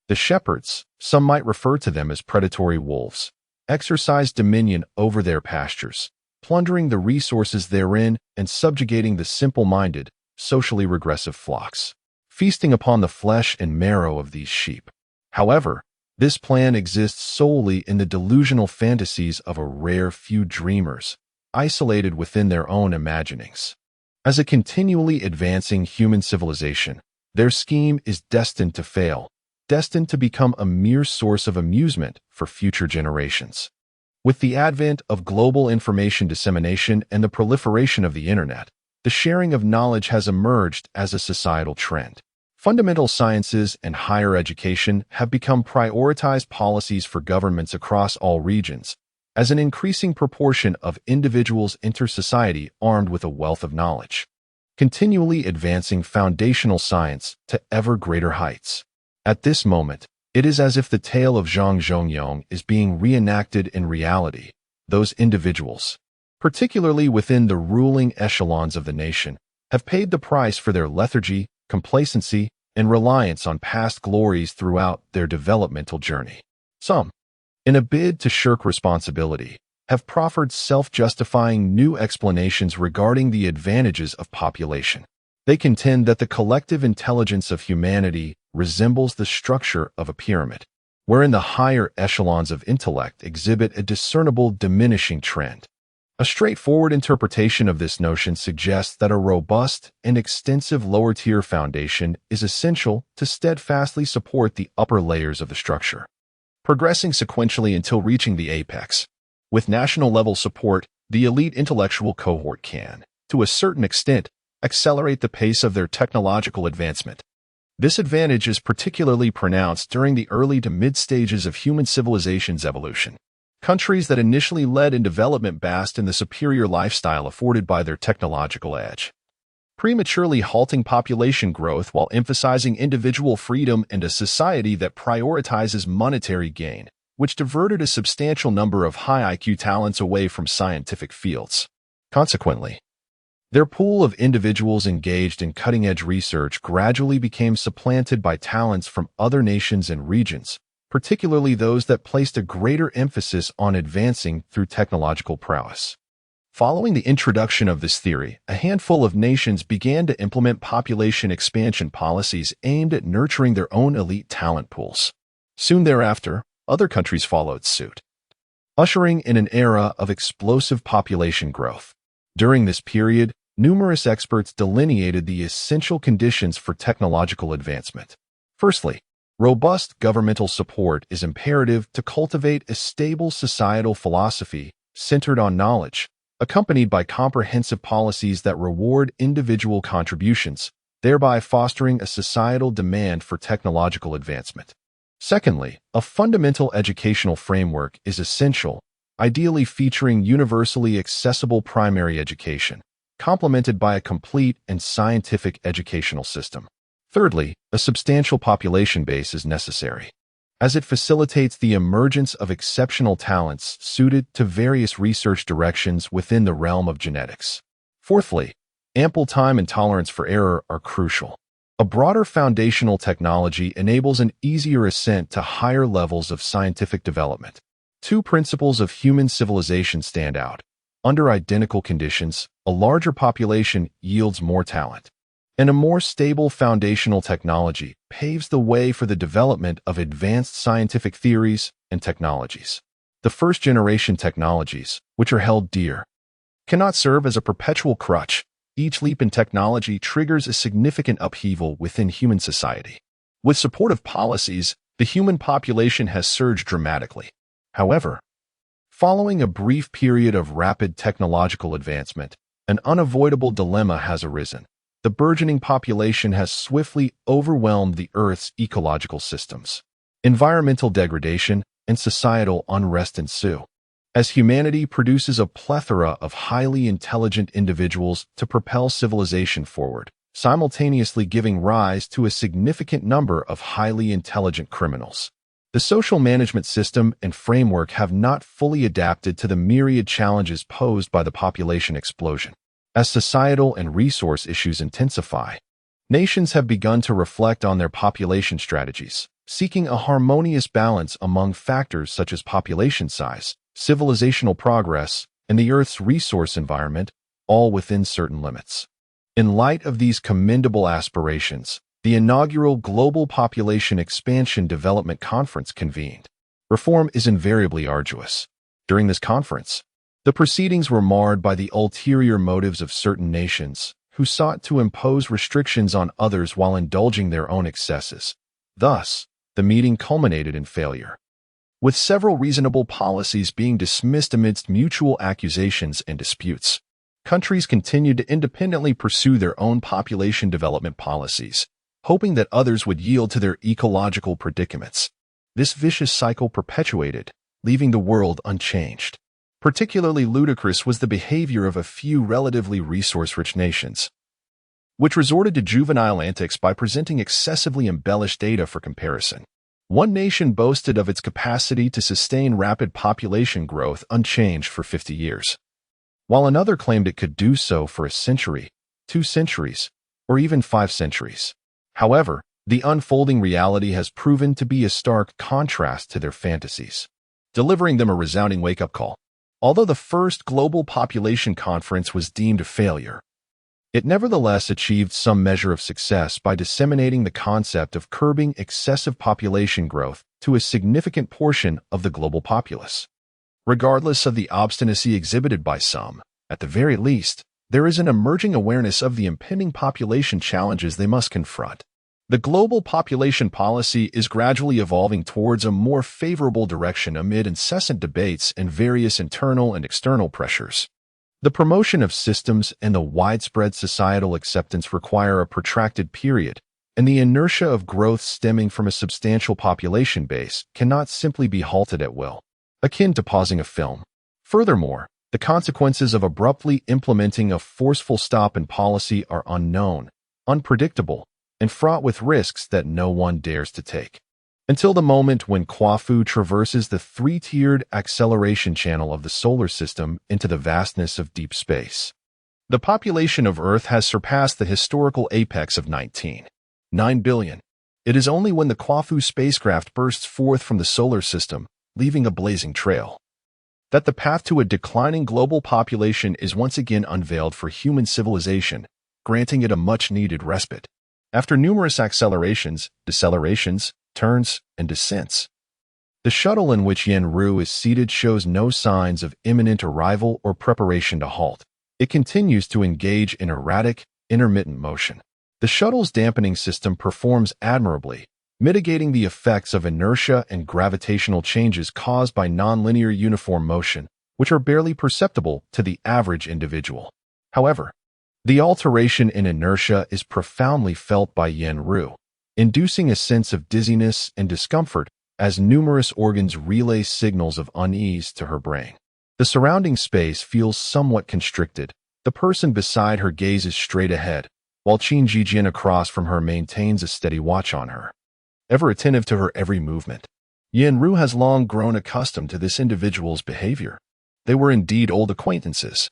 The shepherds, some might refer to them as predatory wolves, exercise dominion over their pastures, plundering the resources therein and subjugating the simple-minded, socially regressive flocks, feasting upon the flesh and marrow of these sheep. However, this plan exists solely in the delusional fantasies of a rare few dreamers, isolated within their own imaginings. As a continually advancing human civilization, their scheme is destined to fail, destined to become a mere source of amusement for future generations. With the advent of global information dissemination and the proliferation of the internet, the sharing of knowledge has emerged as a societal trend. Fundamental sciences and higher education have become prioritized policies for governments across all regions, as an increasing proportion of individuals enter society armed with a wealth of knowledge, continually advancing foundational science to ever greater heights. At this moment, It is as if the tale of Zhang Zhongyong is being reenacted in reality. Those individuals, particularly within the ruling echelons of the nation, have paid the price for their lethargy, complacency, and reliance on past glories throughout their developmental journey. Some, in a bid to shirk responsibility, have proffered self-justifying new explanations regarding the advantages of population. They contend that the collective intelligence of humanity resembles the structure of a pyramid, wherein the higher echelons of intellect exhibit a discernible diminishing trend. A straightforward interpretation of this notion suggests that a robust and extensive lower-tier foundation is essential to steadfastly support the upper layers of the structure, progressing sequentially until reaching the apex. With national-level support, the elite intellectual cohort can, to a certain extent, accelerate the pace of their technological advancement. This advantage is particularly pronounced during the early to mid-stages of human civilization's evolution. Countries that initially led in development basked in the superior lifestyle afforded by their technological edge, prematurely halting population growth while emphasizing individual freedom and a society that prioritizes monetary gain, which diverted a substantial number of high IQ talents away from scientific fields. Consequently, their pool of individuals engaged in cutting-edge research gradually became supplanted by talents from other nations and regions, particularly those that placed a greater emphasis on advancing through technological prowess. Following the introduction of this theory, a handful of nations began to implement population expansion policies aimed at nurturing their own elite talent pools. Soon thereafter, other countries followed suit, ushering in an era of explosive population growth. During this period, numerous experts delineated the essential conditions for technological advancement. Firstly, robust governmental support is imperative to cultivate a stable societal philosophy centered on knowledge, accompanied by comprehensive policies that reward individual contributions, thereby fostering a societal demand for technological advancement. Secondly, a fundamental educational framework is essential, ideally featuring universally accessible primary education, complemented by a complete and scientific educational system. Thirdly, a substantial population base is necessary, as it facilitates the emergence of exceptional talents suited to various research directions within the realm of genetics. Fourthly, ample time and tolerance for error are crucial. A broader foundational technology enables an easier ascent to higher levels of scientific development. Two principles of human civilization stand out. Under identical conditions, a larger population yields more talent, and a more stable foundational technology paves the way for the development of advanced scientific theories and technologies. The first-generation technologies, which are held dear, cannot serve as a perpetual crutch. Each leap in technology triggers a significant upheaval within human society. With supportive policies, the human population has surged dramatically. However, following a brief period of rapid technological advancement, an unavoidable dilemma has arisen. The burgeoning population has swiftly overwhelmed the Earth's ecological systems. Environmental degradation and societal unrest ensue, as humanity produces a plethora of highly intelligent individuals to propel civilization forward, simultaneously giving rise to a significant number of highly intelligent criminals. The social management system and framework have not fully adapted to the myriad challenges posed by the population explosion. As societal and resource issues intensify, nations have begun to reflect on their population strategies, seeking a harmonious balance among factors such as population size, civilizational progress, and the Earth's resource environment, all within certain limits. In light of these commendable aspirations, the inaugural Global Population Expansion Development Conference convened. Reform is invariably arduous. During this conference, the proceedings were marred by the ulterior motives of certain nations, who sought to impose restrictions on others while indulging their own excesses. Thus, the meeting culminated in failure, with several reasonable policies being dismissed amidst mutual accusations and disputes. Countries continued to independently pursue their own population development policies, hoping that others would yield to their ecological predicaments. This vicious cycle perpetuated, leaving the world unchanged. Particularly ludicrous was the behavior of a few relatively resource-rich nations, which resorted to juvenile antics by presenting excessively embellished data for comparison. One nation boasted of its capacity to sustain rapid population growth unchanged for 50 years, while another claimed it could do so for a century, 2 centuries, or even 5 centuries. However, the unfolding reality has proven to be a stark contrast to their fantasies, delivering them a resounding wake-up call. Although the first global population conference was deemed a failure, it nevertheless achieved some measure of success by disseminating the concept of curbing excessive population growth to a significant portion of the global populace. Regardless of the obstinacy exhibited by some, at the very least, there is an emerging awareness of the impending population challenges they must confront. The global population policy is gradually evolving towards a more favorable direction amid incessant debates and various internal and external pressures. The promotion of systems and the widespread societal acceptance require a protracted period, and the inertia of growth stemming from a substantial population base cannot simply be halted at will, akin to pausing a film. Furthermore, the consequences of abruptly implementing a forceful stop in policy are unknown, unpredictable, and fraught with risks that no one dares to take. Until the moment when KUAFU traverses the 3-tiered acceleration channel of the solar system into the vastness of deep space. The population of Earth has surpassed the historical apex of 19.9 billion. It is only when the KUAFU spacecraft bursts forth from the solar system, leaving a blazing trail, that the path to a declining global population is once again unveiled for human civilization, granting it a much-needed respite. After numerous accelerations, decelerations, turns, and descents, the shuttle in which Yen-Ru is seated shows no signs of imminent arrival or preparation to halt. It continues to engage in erratic, intermittent motion. The shuttle's dampening system performs admirably, mitigating the effects of inertia and gravitational changes caused by nonlinear uniform motion, which are barely perceptible to the average individual. However, the alteration in inertia is profoundly felt by Yen-Ru, inducing a sense of dizziness and discomfort as numerous organs relay signals of unease to her brain. The surrounding space feels somewhat constricted. The person beside her gazes straight ahead, while Qin Jijian across from her maintains a steady watch on her, ever attentive to her every movement. Yen-Ru has long grown accustomed to this individual's behavior. They were indeed old acquaintances.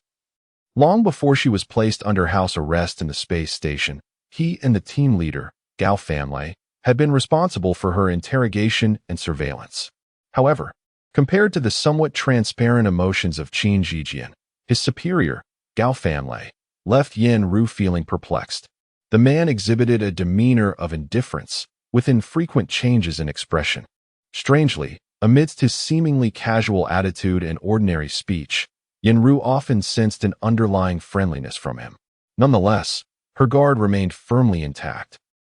Long before she was placed under house arrest in the space station, he and the team leader, Gao Fanlei, had been responsible for her interrogation and surveillance. However, compared to the somewhat transparent emotions of Qin Jijian, his superior, Gao Fanlei, left Yen-Ru feeling perplexed. The man exhibited a demeanor of indifference, with infrequent changes in expression. Strangely, amidst his seemingly casual attitude and ordinary speech, Yen-Ru often sensed an underlying friendliness from him. Nonetheless, her guard remained firmly intact,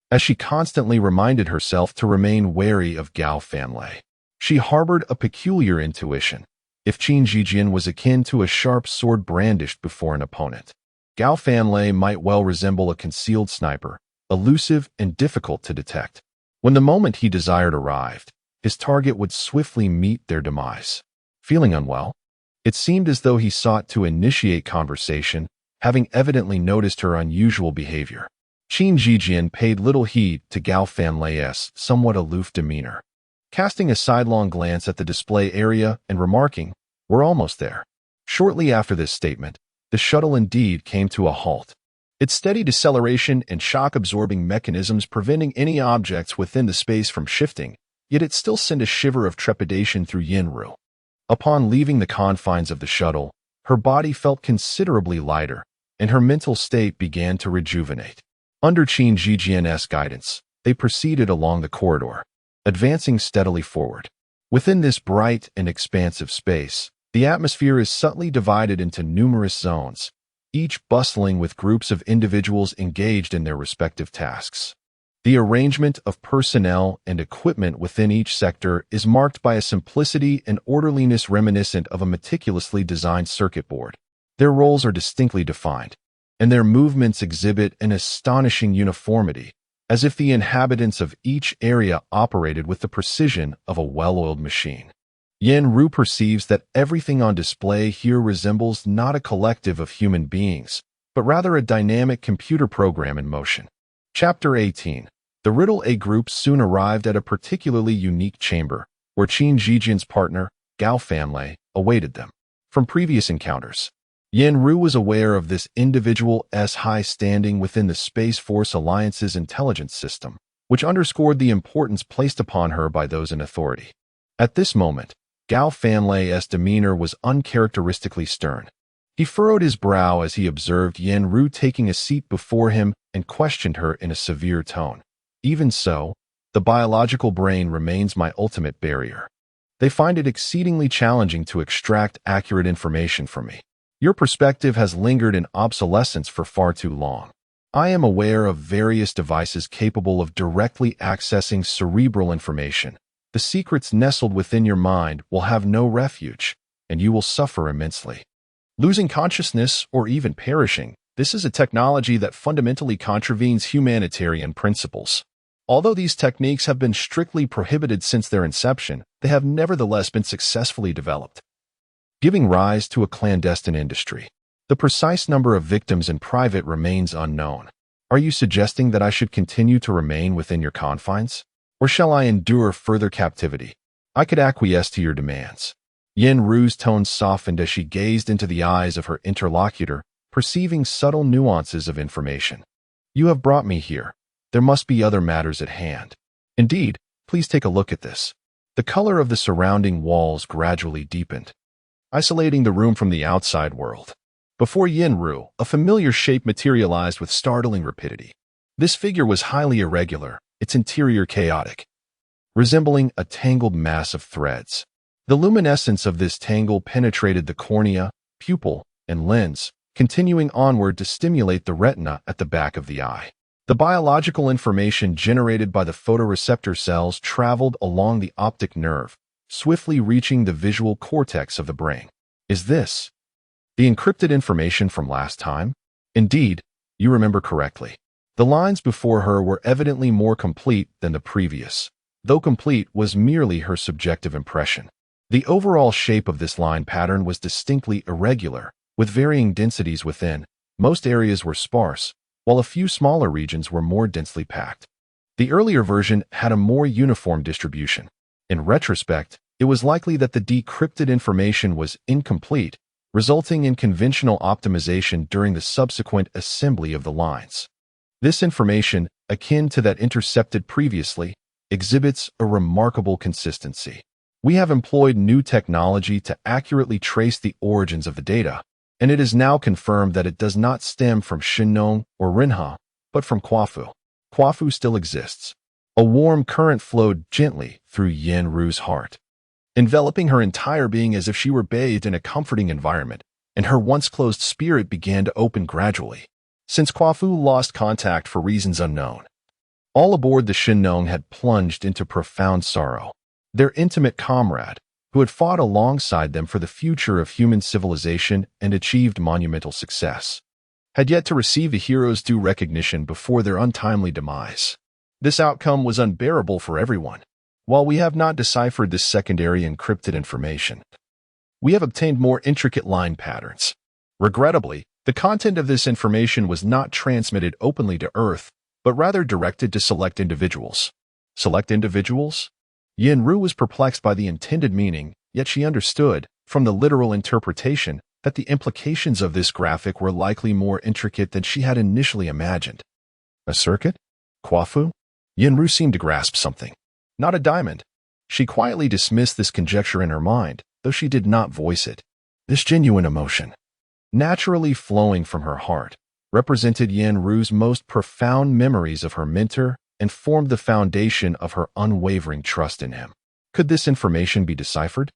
as she constantly reminded herself to remain wary of Gao Fanlei. She harbored a peculiar intuition. If Qin Jijian was akin to a sharp sword brandished before an opponent, Gao Fanlei might well resemble a concealed sniper, elusive and difficult to detect. When the moment he desired arrived, his target would swiftly meet their demise. Feeling unwell, it seemed as though he sought to initiate conversation, having evidently noticed her unusual behavior. Qin Jijian paid little heed to Gao Fanlei's somewhat aloof demeanor, casting a sidelong glance at the display area and remarking, "We're almost there." Shortly after this statement, the shuttle indeed came to a halt, its steady deceleration and shock-absorbing mechanisms preventing any objects within the space from shifting, yet it still sent a shiver of trepidation through Yen-Ru. Upon leaving the confines of the shuttle, her body felt considerably lighter, and her mental state began to rejuvenate. Under Qin Jijian's guidance, they proceeded along the corridor, advancing steadily forward. Within this bright and expansive space, the atmosphere is subtly divided into numerous zones, each bustling with groups of individuals engaged in their respective tasks. The arrangement of personnel and equipment within each sector is marked by a simplicity and orderliness reminiscent of a meticulously designed circuit board. Their roles are distinctly defined, and their movements exhibit an astonishing uniformity, as if the inhabitants of each area operated with the precision of a well-oiled machine. Yen-Ru perceives that everything on display here resembles not a collective of human beings, but rather a dynamic computer program in motion. Chapter 18. The Riddle A group soon arrived at a particularly unique chamber, where Qin Zijian's partner, Gao Fanlei, awaited them. From previous encounters, Yen-Ru was aware of this individual's high standing within the Space Force Alliance's intelligence system, which underscored the importance placed upon her by those in authority. At this moment, Gao Fanlei's demeanor was uncharacteristically stern. He furrowed his brow as he observed Yen-Ru taking a seat before him and questioned her in a severe tone. Even so, the biological brain remains my ultimate barrier. They find it exceedingly challenging to extract accurate information from me. Your perspective has lingered in obsolescence for far too long. I am aware of various devices capable of directly accessing cerebral information. The secrets nestled within your mind will have no refuge, and you will suffer immensely. Losing consciousness or even perishing, this is a technology that fundamentally contravenes humanitarian principles. Although these techniques have been strictly prohibited since their inception, they have nevertheless been successfully developed, giving rise to a clandestine industry. The precise number of victims in private remains unknown. Are you suggesting that I should continue to remain within your confines? Or shall I endure further captivity? I could acquiesce to your demands. Yen-Ru's tone softened as she gazed into the eyes of her interlocutor, perceiving subtle nuances of information. You have brought me here. There must be other matters at hand. Indeed, please take a look at this. The color of the surrounding walls gradually deepened, isolating the room from the outside world. Before Yen-Ru, a familiar shape materialized with startling rapidity. This figure was highly irregular, its interior chaotic, resembling a tangled mass of threads. The luminescence of this tangle penetrated the cornea, pupil, and lens, continuing onward to stimulate the retina at the back of the eye. The biological information generated by the photoreceptor cells traveled along the optic nerve, swiftly reaching the visual cortex of the brain. Is this the encrypted information from last time? Indeed, you remember correctly. The lines before her were evidently more complete than the previous, though complete was merely her subjective impression. The overall shape of this line pattern was distinctly irregular, with varying densities within. Most areas were sparse, while a few smaller regions were more densely packed. The earlier version had a more uniform distribution. In retrospect, it was likely that the decrypted information was incomplete, resulting in conventional optimization during the subsequent assembly of the lines. This information, akin to that intercepted previously, exhibits a remarkable consistency. We have employed new technology to accurately trace the origins of the data, and it is now confirmed that it does not stem from Shinnong or Rinha, but from KUAFU. KUAFU still exists. A warm current flowed gently through Yen-Ru's heart, enveloping her entire being as if she were bathed in a comforting environment, and her once-closed spirit began to open gradually. Since KUAFU lost contact for reasons unknown, all aboard the Shinnong had plunged into profound sorrow. Their intimate comrade, who had fought alongside them for the future of human civilization and achieved monumental success, had yet to receive the hero's due recognition before their untimely demise. This outcome was unbearable for everyone. While we have not deciphered this secondary encrypted information, we have obtained more intricate line patterns. Regrettably, the content of this information was not transmitted openly to Earth, but rather directed to select individuals. Select individuals? Yen-Ru was perplexed by the intended meaning, yet she understood, from the literal interpretation, that the implications of this graphic were likely more intricate than she had initially imagined. A circuit? KUAFU? Yen-Ru seemed to grasp something. Not a diamond. She quietly dismissed this conjecture in her mind, though she did not voice it. This genuine emotion, naturally flowing from her heart, represented Yen-Ru's most profound memories of her mentor and formed the foundation of her unwavering trust in him. Could this information be deciphered?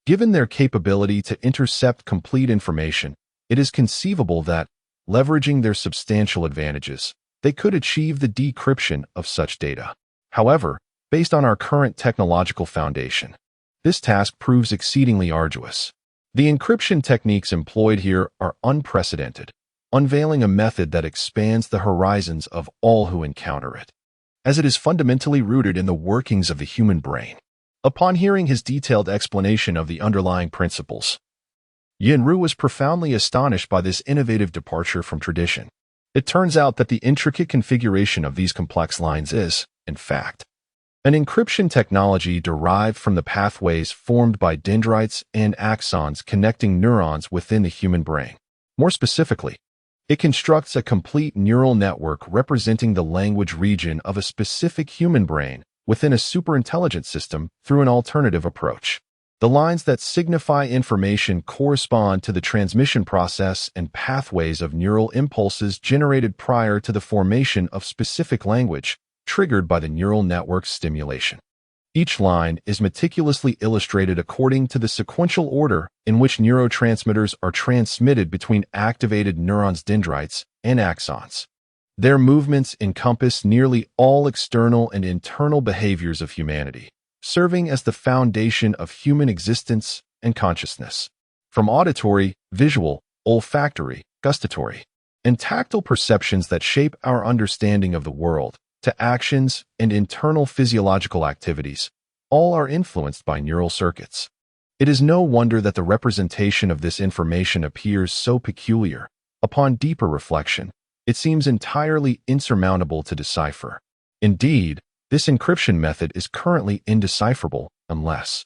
Given their capability to intercept complete information, it is conceivable that, leveraging their substantial advantages, they could achieve the decryption of such data. However, based on our current technological foundation, this task proves exceedingly arduous. The encryption techniques employed here are unprecedented, unveiling a method that expands the horizons of all who encounter it, as it is fundamentally rooted in the workings of the human brain. Upon hearing his detailed explanation of the underlying principles, Yen-Ru was profoundly astonished by this innovative departure from tradition. It turns out that the intricate configuration of these complex lines is, in fact. An encryption technology derived from the pathways formed by dendrites and axons connecting neurons within the human brain. More specifically, it constructs a complete neural network representing the language region of a specific human brain within a superintelligent system through an alternative approach. The lines that signify information correspond to the transmission process and pathways of neural impulses generated prior to the formation of specific language, triggered by the neural network's stimulation. Each line is meticulously illustrated according to the sequential order in which neurotransmitters are transmitted between activated neurons' dendrites and axons. Their movements encompass nearly all external and internal behaviors of humanity, serving as the foundation of human existence and consciousness. From auditory, visual, olfactory, gustatory, and tactile perceptions that shape our understanding of the world, to actions and internal physiological activities, all are influenced by neural circuits. It is no wonder that the representation of this information appears so peculiar. Upon deeper reflection, it seems entirely insurmountable to decipher. Indeed, this encryption method is currently indecipherable unless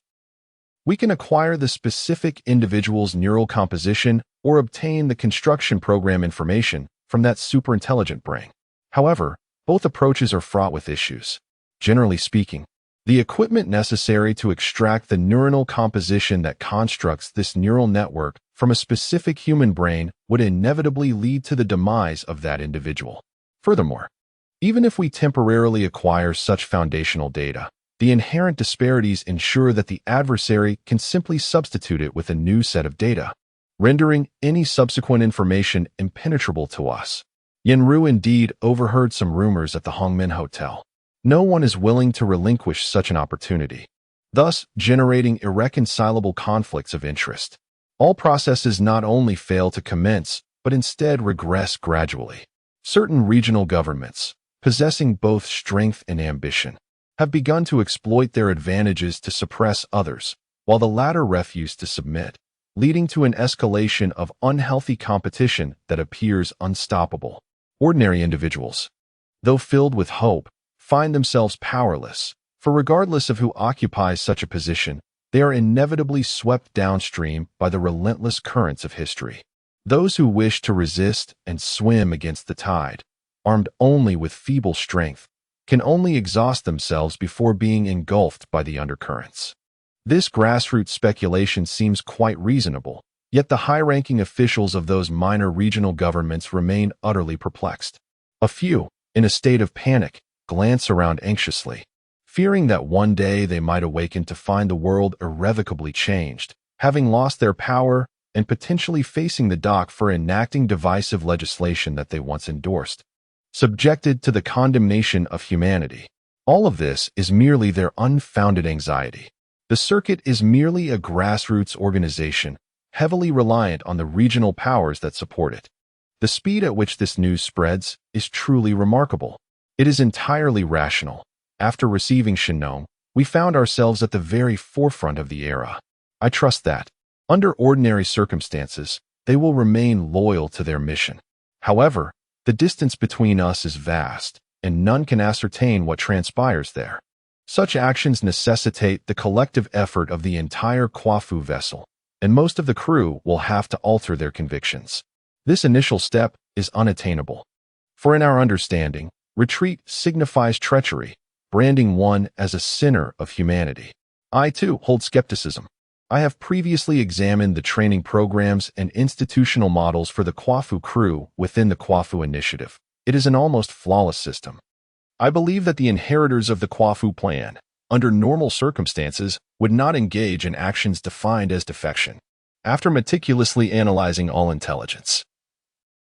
we can acquire the specific individual's neural composition or obtain the construction program information from that superintelligent brain. However, both approaches are fraught with issues. Generally speaking, the equipment necessary to extract the neuronal composition that constructs this neural network from a specific human brain would inevitably lead to the demise of that individual. Furthermore, even if we temporarily acquire such foundational data, the inherent disparities ensure that the adversary can simply substitute it with a new set of data, rendering any subsequent information impenetrable to us. Yenru indeed overheard some rumors at the Hongmen Hotel. No one is willing to relinquish such an opportunity, thus generating irreconcilable conflicts of interest. All processes not only fail to commence, but instead regress gradually. Certain regional governments, possessing both strength and ambition, have begun to exploit their advantages to suppress others, while the latter refuse to submit, leading to an escalation of unhealthy competition that appears unstoppable. Ordinary individuals, though filled with hope, find themselves powerless, for regardless of who occupies such a position, they are inevitably swept downstream by the relentless currents of history. Those who wish to resist and swim against the tide, armed only with feeble strength, can only exhaust themselves before being engulfed by the undercurrents. This grassroots speculation seems quite reasonable, yet the high-ranking officials of those minor regional governments remain utterly perplexed. A few, in a state of panic, glance around anxiously, fearing that one day they might awaken to find the world irrevocably changed, having lost their power and potentially facing the dock for enacting divisive legislation that they once endorsed, subjected to the condemnation of humanity. All of this is merely their unfounded anxiety. The circuit is merely a grassroots organization, heavily reliant on the regional powers that support it. The speed at which this news spreads is truly remarkable. It is entirely rational. After receiving Shinong, we found ourselves at the very forefront of the era. I trust that, under ordinary circumstances, they will remain loyal to their mission. However, the distance between us is vast, and none can ascertain what transpires there. Such actions necessitate the collective effort of the entire KUAFU vessel, and most of the crew will have to alter their convictions. This initial step is unattainable. For in our understanding, retreat signifies treachery, branding one as a sinner of humanity. I, too, hold skepticism. I have previously examined the training programs and institutional models for the KUAFU crew within the KUAFU initiative. It is an almost flawless system. I believe that the inheritors of the KUAFU plan, under normal circumstances, would not engage in actions defined as defection. After meticulously analyzing all intelligence,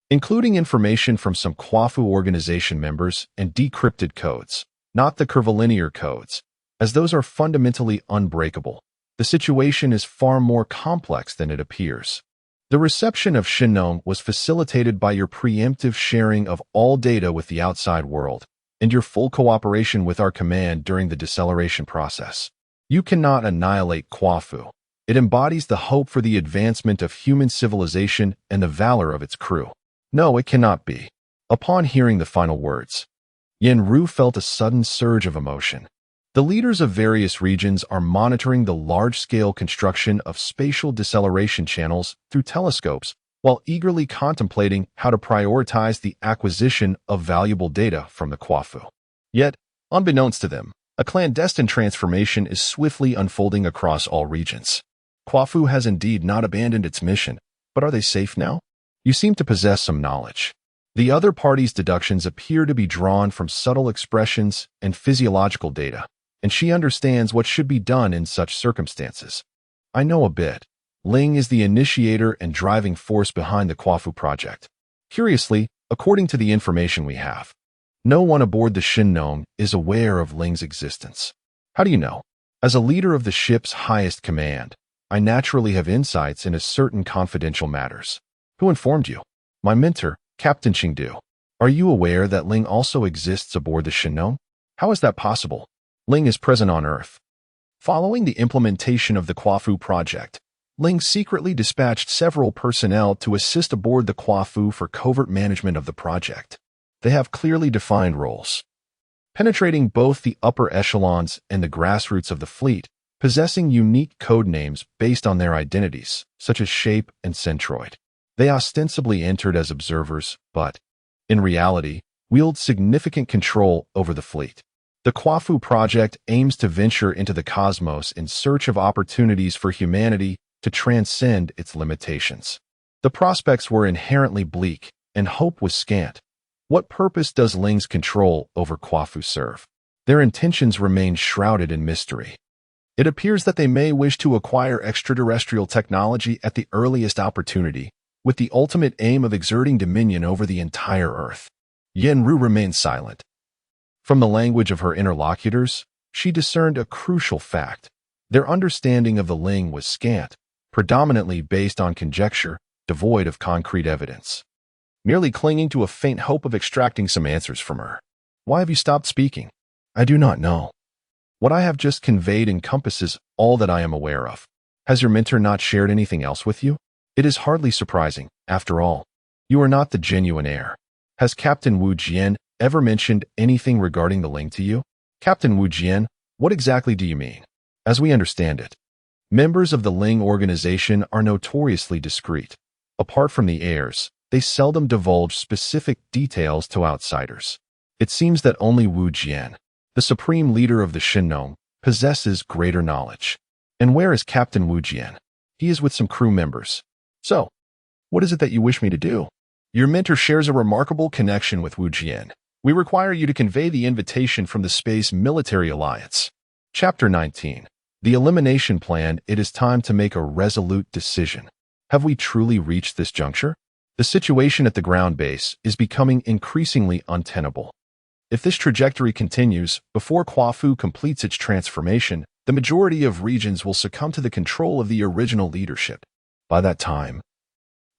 including information from some KUAFU organization members and decrypted codes, not the curvilinear codes, as those are fundamentally unbreakable, the situation is far more complex than it appears. The reception of Shinong was facilitated by your preemptive sharing of all data with the outside world, and your full cooperation with our command during the deceleration process. You cannot annihilate KUAFU. It embodies the hope for the advancement of human civilization and the valor of its crew. No, it cannot be. Upon hearing the final words, Yenru felt a sudden surge of emotion. The leaders of various regions are monitoring the large-scale construction of spatial deceleration channels through telescopes, while eagerly contemplating how to prioritize the acquisition of valuable data from the KUAFU. Yet, unbeknownst to them, a clandestine transformation is swiftly unfolding across all regions. KUAFU has indeed not abandoned its mission, but are they safe now? You seem to possess some knowledge. The other party's deductions appear to be drawn from subtle expressions and physiological data, and she understands what should be done in such circumstances. I know a bit. Ling is the initiator and driving force behind the KUAFU project. Curiously, according to the information we have, no one aboard the Shin is aware of Ling's existence. How do you know? As a leader of the ship's highest command, I naturally have insights into certain confidential matters. Who informed you? My mentor, Captain Chengdu. Are you aware that Ling also exists aboard the Shin? How is that possible? Ling is present on Earth. Following the implementation of the KUAFU project, Ling secretly dispatched several personnel to assist aboard the KUAFU for covert management of the project. They have clearly defined roles, penetrating both the upper echelons and the grassroots of the fleet, possessing unique code names based on their identities, such as Shape and Centroid. They ostensibly entered as observers, but, in reality, wield significant control over the fleet. The KUAFU project aims to venture into the cosmos in search of opportunities for humanity to transcend its limitations. The prospects were inherently bleak, and hope was scant. What purpose does Ling's control over KUAFU serve? Their intentions remain shrouded in mystery. It appears that they may wish to acquire extraterrestrial technology at the earliest opportunity, with the ultimate aim of exerting dominion over the entire Earth. Yenru remained silent. From the language of her interlocutors, she discerned a crucial fact. Their understanding of the Ling was scant, predominantly based on conjecture, devoid of concrete evidence. Merely clinging to a faint hope of extracting some answers from her. Why have you stopped speaking? I do not know. What I have just conveyed encompasses all that I am aware of. Has your mentor not shared anything else with you? It is hardly surprising, after all. You are not the genuine heir. Has Captain Wu Jian ever mentioned anything regarding the Ling to you? Captain Wu Jian, what exactly do you mean? As we understand it, members of the Ling organization are notoriously discreet. Apart from the heirs, they seldom divulge specific details to outsiders. It seems that only Wu Jian, the supreme leader of the Shin, possesses greater knowledge. And where is Captain Wu Jian? He is with some crew members. So, what is it that you wish me to do? Your mentor shares a remarkable connection with Wu Jian. We require you to convey the invitation from the Space Military Alliance. Chapter 19. The Elimination Plan. It is time to make a resolute decision. Have we truly reached this juncture? The situation at the ground base is becoming increasingly untenable. If this trajectory continues, before KUAFU completes its transformation, the majority of regions will succumb to the control of the original leadership. By that time,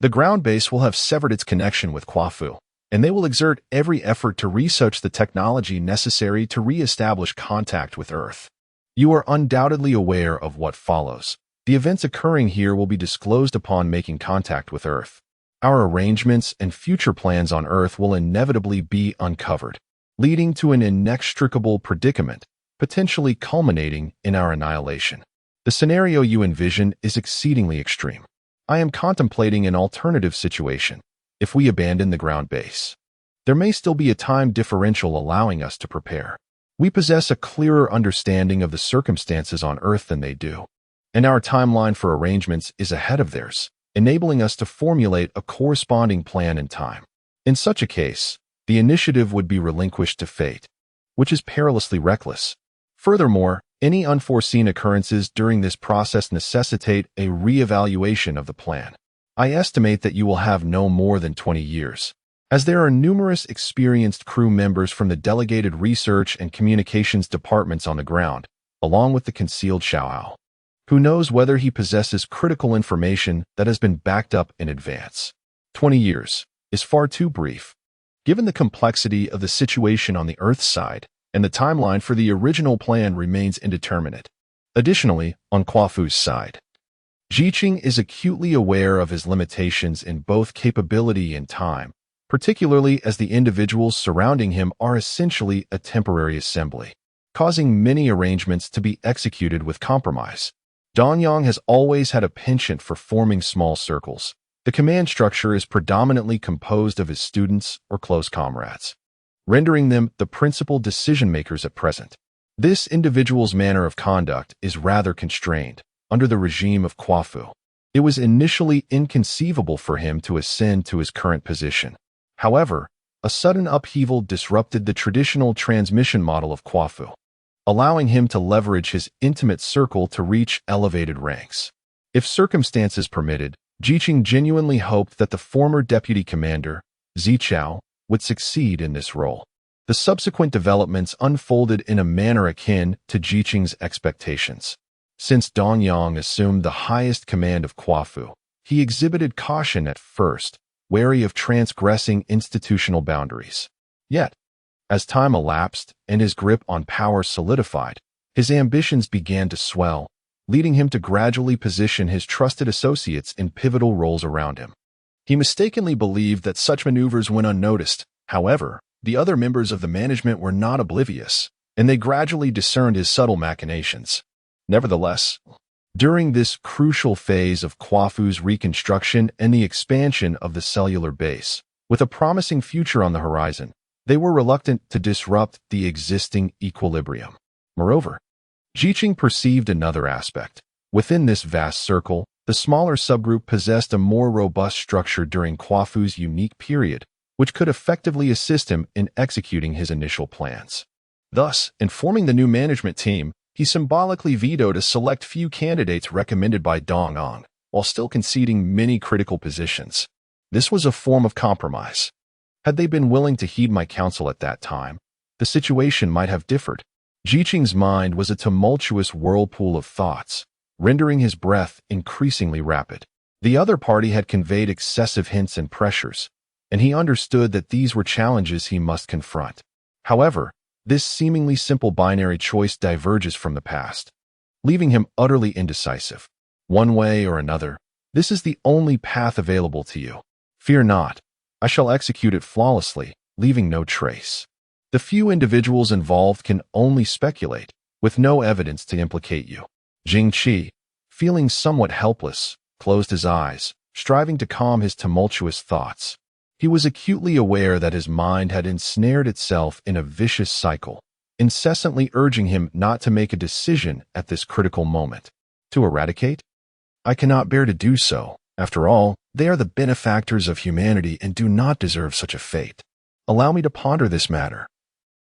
the ground base will have severed its connection with KUAFU, and they will exert every effort to research the technology necessary to re-establish contact with Earth. You are undoubtedly aware of what follows. The events occurring here will be disclosed upon making contact with Earth. Our arrangements and future plans on Earth will inevitably be uncovered, leading to an inextricable predicament, potentially culminating in our annihilation. The scenario you envision is exceedingly extreme. I am contemplating an alternative situation. If we abandon the ground base, there may still be a time differential allowing us to prepare. We possess a clearer understanding of the circumstances on Earth than they do, and our timeline for arrangements is ahead of theirs, enabling us to formulate a corresponding plan in time. In such a case, the initiative would be relinquished to fate, which is perilously reckless. Furthermore, any unforeseen occurrences during this process necessitate a re-evaluation of the plan. I estimate that you will have no more than 20 years, as there are numerous experienced crew members from the delegated research and communications departments on the ground, along with the concealed Xiao. Who knows whether he possesses critical information that has been backed up in advance. 20 years is far too brief. Given the complexity of the situation on the Earth side, and the timeline for the original plan remains indeterminate. Additionally, on KUAFU's side, Jiqing is acutely aware of his limitations in both capability and time, particularly as the individuals surrounding him are essentially a temporary assembly, causing many arrangements to be executed with compromise. Donyang has always had a penchant for forming small circles. The command structure is predominantly composed of his students or close comrades, rendering them the principal decision-makers at present. This individual's manner of conduct is rather constrained under the regime of KUAFU. It was initially inconceivable for him to ascend to his current position. However, a sudden upheaval disrupted the traditional transmission model of KUAFU, allowing him to leverage his intimate circle to reach elevated ranks. If circumstances permitted, Jiqing genuinely hoped that the former deputy commander, Zichao, would succeed in this role. The subsequent developments unfolded in a manner akin to Jiqing's expectations. Since Donyang assumed the highest command of KUAFU, he exhibited caution at first, wary of transgressing institutional boundaries. Yet, as time elapsed and his grip on power solidified, his ambitions began to swell, leading him to gradually position his trusted associates in pivotal roles around him. He mistakenly believed that such maneuvers went unnoticed. However, the other members of the management were not oblivious, and they gradually discerned his subtle machinations. Nevertheless, during this crucial phase of KUAFU's reconstruction and the expansion of the cellular base, with a promising future on the horizon, they were reluctant to disrupt the existing equilibrium. Moreover, Jiqing perceived another aspect. Within this vast circle, the smaller subgroup possessed a more robust structure during KUAFU's unique period, which could effectively assist him in executing his initial plans. Thus, in forming the new management team, he symbolically vetoed a select few candidates recommended by Donyang, while still conceding many critical positions. This was a form of compromise. Had they been willing to heed my counsel at that time, the situation might have differed. Jiqing's mind was a tumultuous whirlpool of thoughts, rendering his breath increasingly rapid. The other party had conveyed excessive hints and pressures, and he understood that these were challenges he must confront. However, this seemingly simple binary choice diverges from the past, leaving him utterly indecisive. One way or another, this is the only path available to you. Fear not, I shall execute it flawlessly, leaving no trace. The few individuals involved can only speculate, with no evidence to implicate you. Jingqi, feeling somewhat helpless, closed his eyes, striving to calm his tumultuous thoughts. He was acutely aware that his mind had ensnared itself in a vicious cycle, incessantly urging him not to make a decision at this critical moment. To eradicate? I cannot bear to do so. After all, they are the benefactors of humanity and do not deserve such a fate. Allow me to ponder this matter.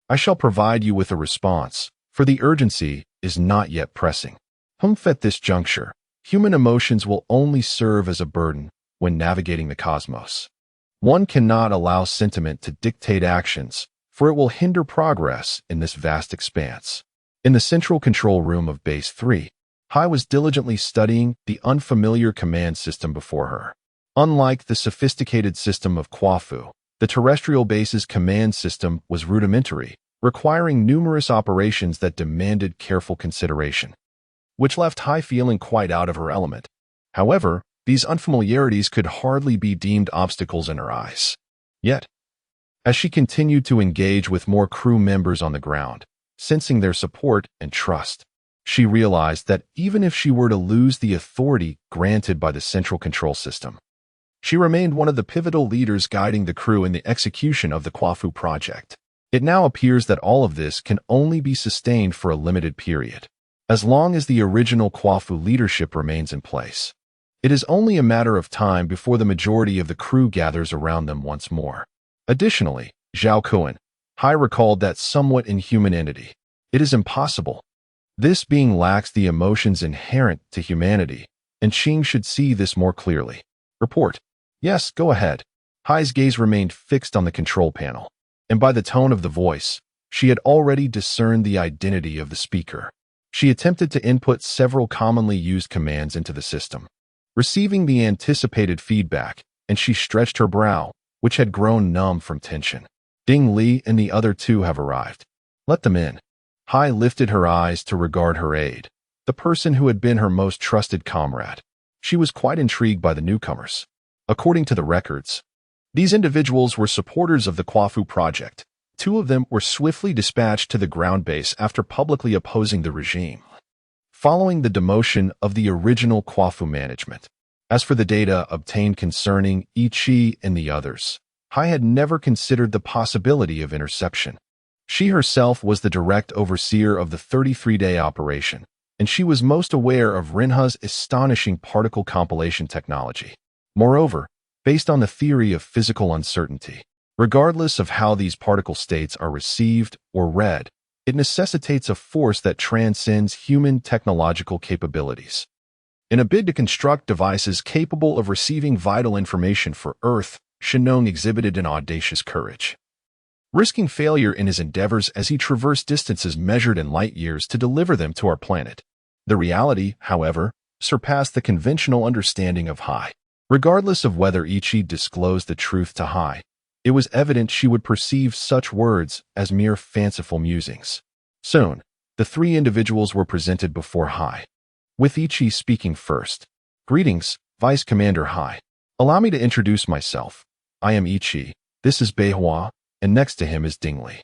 I shall provide you with a response, for the urgency is not yet pressing. At this juncture, human emotions will only serve as a burden when navigating the cosmos. One cannot allow sentiment to dictate actions, for it will hinder progress in this vast expanse. In the central control room of Base 3, Hai was diligently studying the unfamiliar command system before her. Unlike the sophisticated system of KUAFU, the terrestrial base's command system was rudimentary, requiring numerous operations that demanded careful consideration, which left Hai feeling quite out of her element. However, these unfamiliarities could hardly be deemed obstacles in her eyes. Yet, as she continued to engage with more crew members on the ground, sensing their support and trust, she realized that even if she were to lose the authority granted by the central control system, she remained one of the pivotal leaders guiding the crew in the execution of the KUAFU project. It now appears that all of this can only be sustained for a limited period. As long as the original KUAFU leadership remains in place, it is only a matter of time before the majority of the crew gathers around them once more. Additionally, Zhao Kuan, Hai recalled that somewhat inhuman entity. It is impossible. This being lacks the emotions inherent to humanity, and Qing should see this more clearly. Report. Yes, go ahead. Hai's gaze remained fixed on the control panel, and by the tone of the voice, she had already discerned the identity of the speaker. She attempted to input several commonly used commands into the system, receiving the anticipated feedback, and she stretched her brow, which had grown numb from tension. Ding Li and the other two have arrived. Let them in. Hai lifted her eyes to regard her aide, the person who had been her most trusted comrade. She was quite intrigued by the newcomers. According to the records, These individuals were supporters of the KUAFU project. Two of them were swiftly dispatched to the ground base after publicly opposing the regime, following the demotion of the original KUAFU management. As for the data obtained concerning Ichi and the others, Hai had never considered the possibility of interception. She herself was the direct overseer of the 33-day operation, and she was most aware of Rinha's astonishing particle compilation technology. Moreover, based on the theory of physical uncertainty, regardless of how these particle states are received or read, it necessitates a force that transcends human technological capabilities. In a bid to construct devices capable of receiving vital information for Earth, Shenong exhibited an audacious courage, risking failure in his endeavors as he traversed distances measured in light years to deliver them to our planet. The reality, however, surpassed the conventional understanding of Hai. Regardless of whether Ichi disclosed the truth to Hai, it was evident she would perceive such words as mere fanciful musings. Soon, the three individuals were presented before Hai, with Ichi speaking first. "Greetings, Vice Commander Hai. Allow me to introduce myself. I am Ichi, this is Beihua, and next to him is Dingli.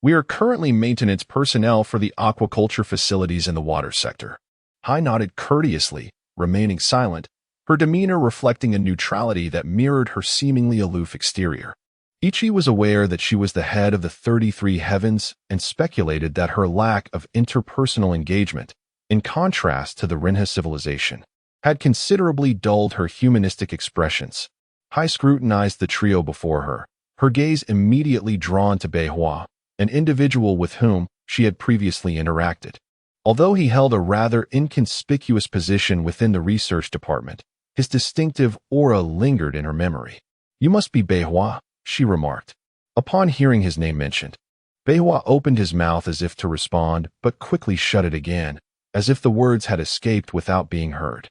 We are currently maintenance personnel for the aquaculture facilities in the water sector." Hai nodded courteously, remaining silent, her demeanor reflecting a neutrality that mirrored her seemingly aloof exterior. Ichi was aware that she was the head of the 33 heavens and speculated that her lack of interpersonal engagement, in contrast to the Rinha civilization, had considerably dulled her humanistic expressions. Hai scrutinized the trio before her, her gaze immediately drawn to Beihua, an individual with whom she had previously interacted. Although he held a rather inconspicuous position within the research department, his distinctive aura lingered in her memory. "You must be Beihua," she remarked. Upon hearing his name mentioned, Beihua opened his mouth as if to respond, but quickly shut it again, as if the words had escaped without being heard.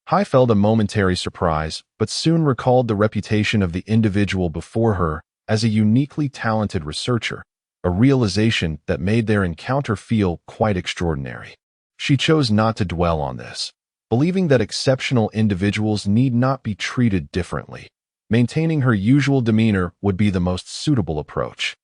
Hai felt a momentary surprise, but soon recalled the reputation of the individual before her as a uniquely talented researcher, a realization that made their encounter feel quite extraordinary. She chose not to dwell on this, believing that exceptional individuals need not be treated differently. Maintaining her usual demeanor would be the most suitable approach.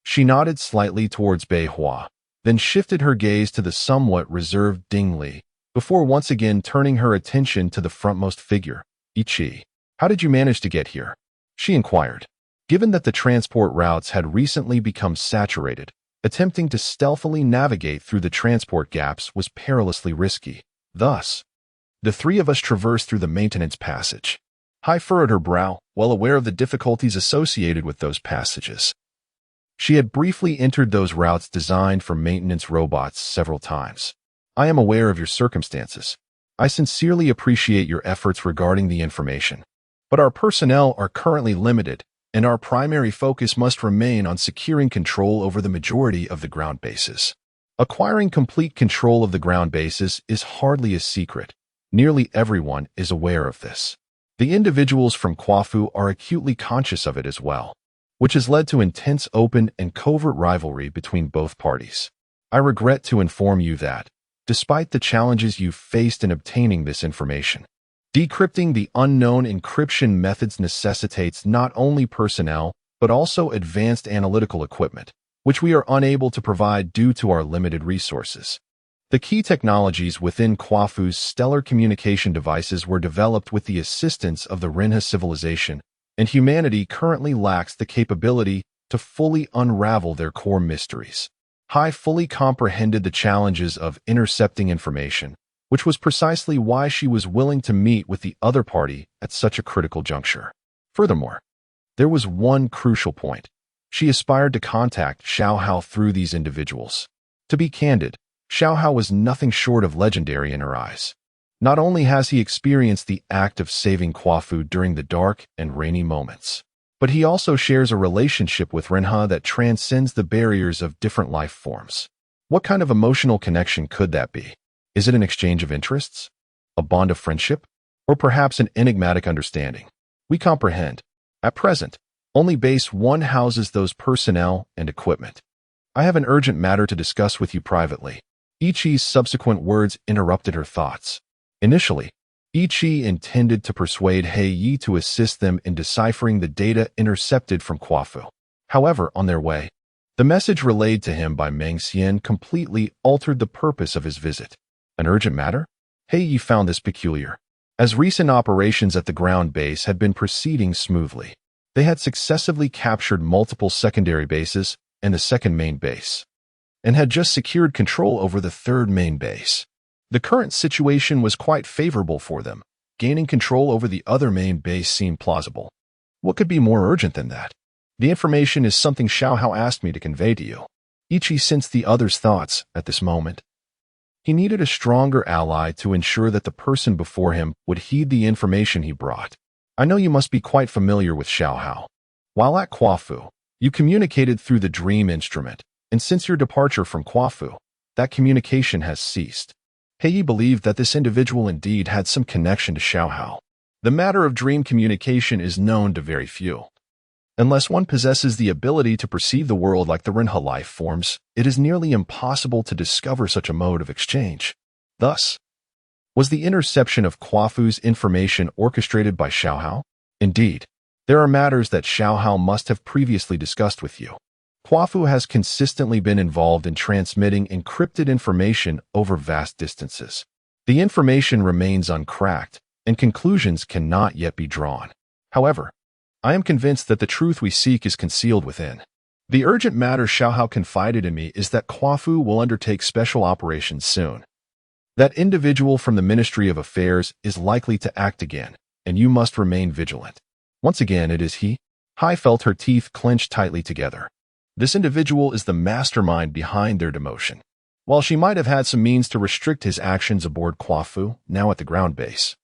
She nodded slightly towards Beihua, then shifted her gaze to the somewhat reserved Dingli, before once again turning her attention to the frontmost figure, Ichi. "How did you manage to get here?" she inquired. Given that the transport routes had recently become saturated, attempting to stealthily navigate through the transport gaps was perilously risky. Thus, the three of us traversed through the maintenance passage. Hai furrowed her brow, well aware of the difficulties associated with those passages. She had briefly entered those routes designed for maintenance robots several times. "I am aware of your circumstances. I sincerely appreciate your efforts regarding the information. But our personnel are currently limited, and our primary focus must remain on securing control over the majority of the ground bases. Acquiring complete control of the ground bases is hardly a secret. Nearly everyone is aware of this. The individuals from KUAFU are acutely conscious of it as well, which has led to intense open and covert rivalry between both parties. I regret to inform you that, despite the challenges you've faced in obtaining this information, decrypting the unknown encryption methods necessitates not only personnel, but also advanced analytical equipment, which we are unable to provide due to our limited resources. The key technologies within KUAFU's stellar communication devices were developed with the assistance of the Rinha civilization, and humanity currently lacks the capability to fully unravel their core mysteries. Hai fully comprehended the challenges of intercepting information, which was precisely why she was willing to meet with the other party at such a critical juncture. Furthermore, there was one crucial point. She aspired to contact Xiao Hao through these individuals. To be candid, Xiao Hao was nothing short of legendary in her eyes. Not only has he experienced the act of saving KUAFU during the dark and rainy moments, but he also shares a relationship with Rinha that transcends the barriers of different life forms. What kind of emotional connection could that be? Is it an exchange of interests? A bond of friendship? Or perhaps an enigmatic understanding? We comprehend. At present, only Base 1 houses those personnel and equipment. I have an urgent matter to discuss with you privately. Ichi's subsequent words interrupted her thoughts. Initially, Ichi intended to persuade Heiyi to assist them in deciphering the data intercepted from KUAFU. However, on their way, the message relayed to him by Meng Xian completely altered the purpose of his visit. An urgent matter? Heiyi found this peculiar, as recent operations at the ground base had been proceeding smoothly. They had successively captured multiple secondary bases and the second main base, and had just secured control over the third main base. The current situation was quite favorable for them. Gaining control over the other main base seemed plausible. What could be more urgent than that? The information is something Xiao Hao asked me to convey to you. Ichi sensed the other's thoughts at this moment. He needed a stronger ally to ensure that the person before him would heed the information he brought. I know you must be quite familiar with Xiao Hao. While at KUAFU, you communicated through the dream instrument, and since your departure from KUAFU, that communication has ceased. Heiyi believed that this individual indeed had some connection to Xiao Hao. The matter of dream communication is known to very few. Unless one possesses the ability to perceive the world like the Renha life forms, it is nearly impossible to discover such a mode of exchange. Thus, was the interception of KUAFU's information orchestrated by Xiao Hao? Indeed, there are matters that Xiao Hao must have previously discussed with you. KUAFU has consistently been involved in transmitting encrypted information over vast distances. The information remains uncracked, and conclusions cannot yet be drawn. However, I am convinced that the truth we seek is concealed within. The urgent matter Xiao Hao confided in me is that KUAFU will undertake special operations soon. That individual from the Ministry of Affairs is likely to act again, and you must remain vigilant. Once again, it is he. Hai felt her teeth clench tightly together. This individual is the mastermind behind their demotion. While she might have had some means to restrict his actions aboard KUAFU, now at the ground base,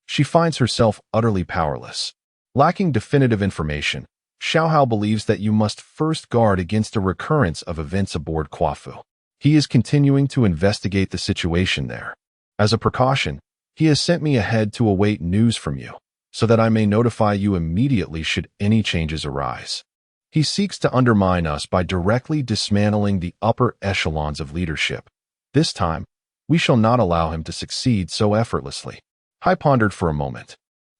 she finds herself utterly powerless. Lacking definitive information, Xiao Hao believes that you must first guard against a recurrence of events aboard KUAFU. He is continuing to investigate the situation there. As a precaution, he has sent me ahead to await news from you, so that I may notify you immediately should any changes arise. He seeks to undermine us by directly dismantling the upper echelons of leadership. This time, we shall not allow him to succeed so effortlessly. Hai pondered for a moment,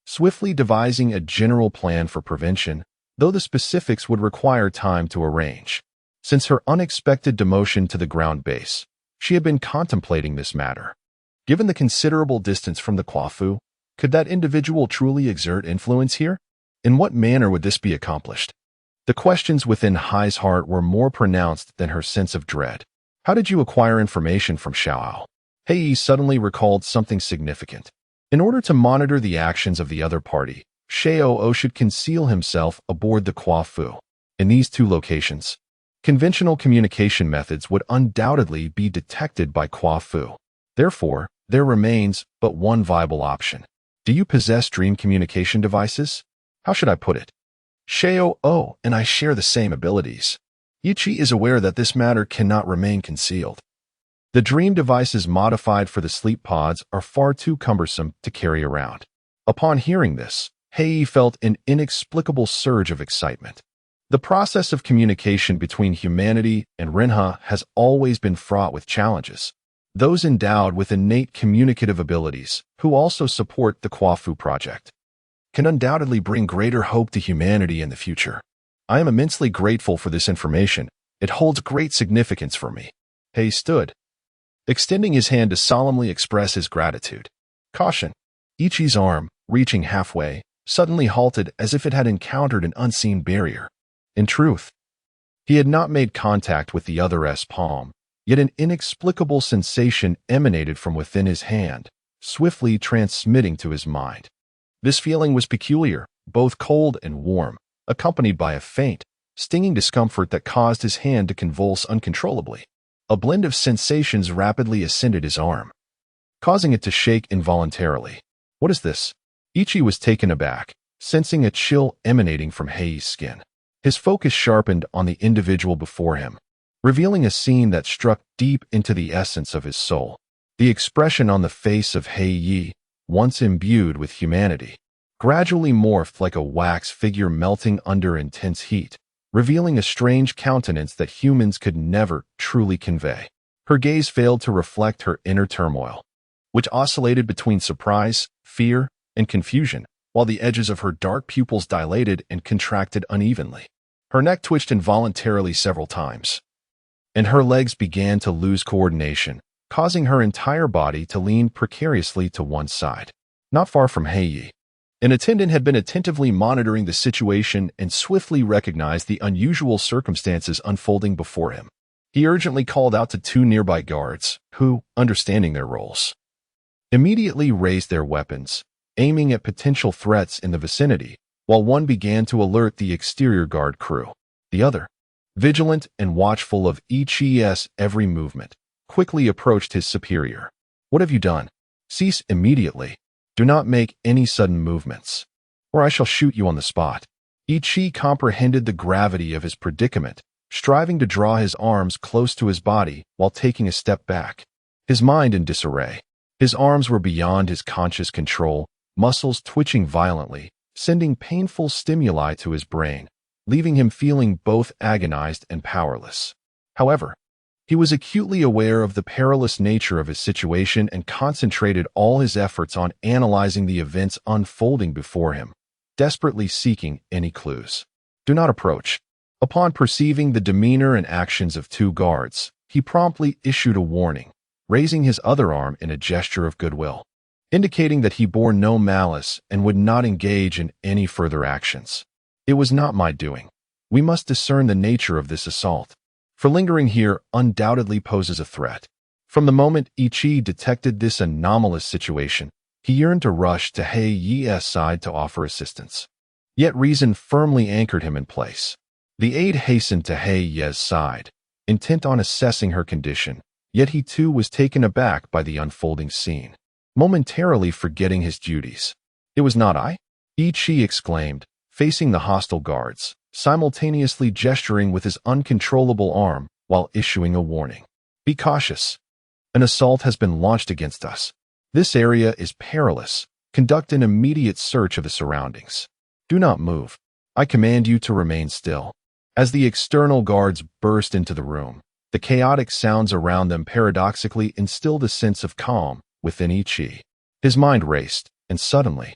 swiftly devising a general plan for prevention, though the specifics would require time to arrange. Since her unexpected demotion to the ground base, she had been contemplating this matter. Given the considerable distance from the KUAFU, could that individual truly exert influence here? In what manner would this be accomplished? The questions within Hai's heart were more pronounced than her sense of dread. How did you acquire information from Xiao Hao? Heiyi suddenly recalled something significant. In order to monitor the actions of the other party, Xiao should conceal himself aboard the KUAFU. In these two locations, conventional communication methods would undoubtedly be detected by KUAFU. Therefore, there remains but one viable option. Do you possess dream communication devices? How should I put it? Xiao and I share the same abilities. Ichi is aware that this matter cannot remain concealed. The dream devices modified for the sleep pods are far too cumbersome to carry around. Upon hearing this, Heiyi felt an inexplicable surge of excitement. The process of communication between humanity and Renha has always been fraught with challenges. Those endowed with innate communicative abilities, who also support the KUAFU project, can undoubtedly bring greater hope to humanity in the future. I am immensely grateful for this information. It holds great significance for me. Hei stood, extending his hand to solemnly express his gratitude. Caution! Ichi's arm, reaching halfway, suddenly halted as if it had encountered an unseen barrier. In truth, he had not made contact with the other's palm, yet an inexplicable sensation emanated from within his hand, swiftly transmitting to his mind. This feeling was peculiar, both cold and warm, accompanied by a faint, stinging discomfort that caused his hand to convulse uncontrollably. A blend of sensations rapidly ascended his arm, causing it to shake involuntarily. What is this? Ichi was taken aback, sensing a chill emanating from Hei's skin. His focus sharpened on the individual before him, revealing a scene that struck deep into the essence of his soul. The expression on the face of Heiyi, once imbued with humanity, gradually morphed like a wax figure melting under intense heat, revealing a strange countenance that humans could never truly convey. Her gaze failed to reflect her inner turmoil, which oscillated between surprise, fear, and confusion, while the edges of her dark pupils dilated and contracted unevenly. Her neck twitched involuntarily several times, and her legs began to lose coordination, causing her entire body to lean precariously to one side. Not far from Heiyi, an attendant had been attentively monitoring the situation and swiftly recognized the unusual circumstances unfolding before him. He urgently called out to two nearby guards, who, understanding their roles, immediately raised their weapons, aiming at potential threats in the vicinity, while one began to alert the exterior guard crew. The other, vigilant and watchful of each's every movement, quickly approached his superior. "What have you done? Cease immediately. Do not make any sudden movements, or I shall shoot you on the spot." Ichi comprehended the gravity of his predicament, striving to draw his arms close to his body while taking a step back, his mind in disarray. His arms were beyond his conscious control, muscles twitching violently, sending painful stimuli to his brain, leaving him feeling both agonized and powerless. However, he was acutely aware of the perilous nature of his situation and concentrated all his efforts on analyzing the events unfolding before him, desperately seeking any clues. "Do not approach." Upon perceiving the demeanor and actions of two guards, he promptly issued a warning, raising his other arm in a gesture of goodwill, indicating that he bore no malice and would not engage in any further actions. "It was not my doing. We must discern the nature of this assault, for lingering here undoubtedly poses a threat." From the moment Ichi detected this anomalous situation, he yearned to rush to Heiyi's side to offer assistance. Yet reason firmly anchored him in place. The aide hastened to Heiyi's side, intent on assessing her condition, yet he too was taken aback by the unfolding scene, momentarily forgetting his duties. "It was not I?" Ichi exclaimed, facing the hostile guards, simultaneously gesturing with his uncontrollable arm while issuing a warning. "Be cautious. An assault has been launched against us. This area is perilous. Conduct an immediate search of the surroundings. Do not move. I command you to remain still." As the external guards burst into the room, the chaotic sounds around them paradoxically instilled a sense of calm within Ichi. His mind raced, and suddenly,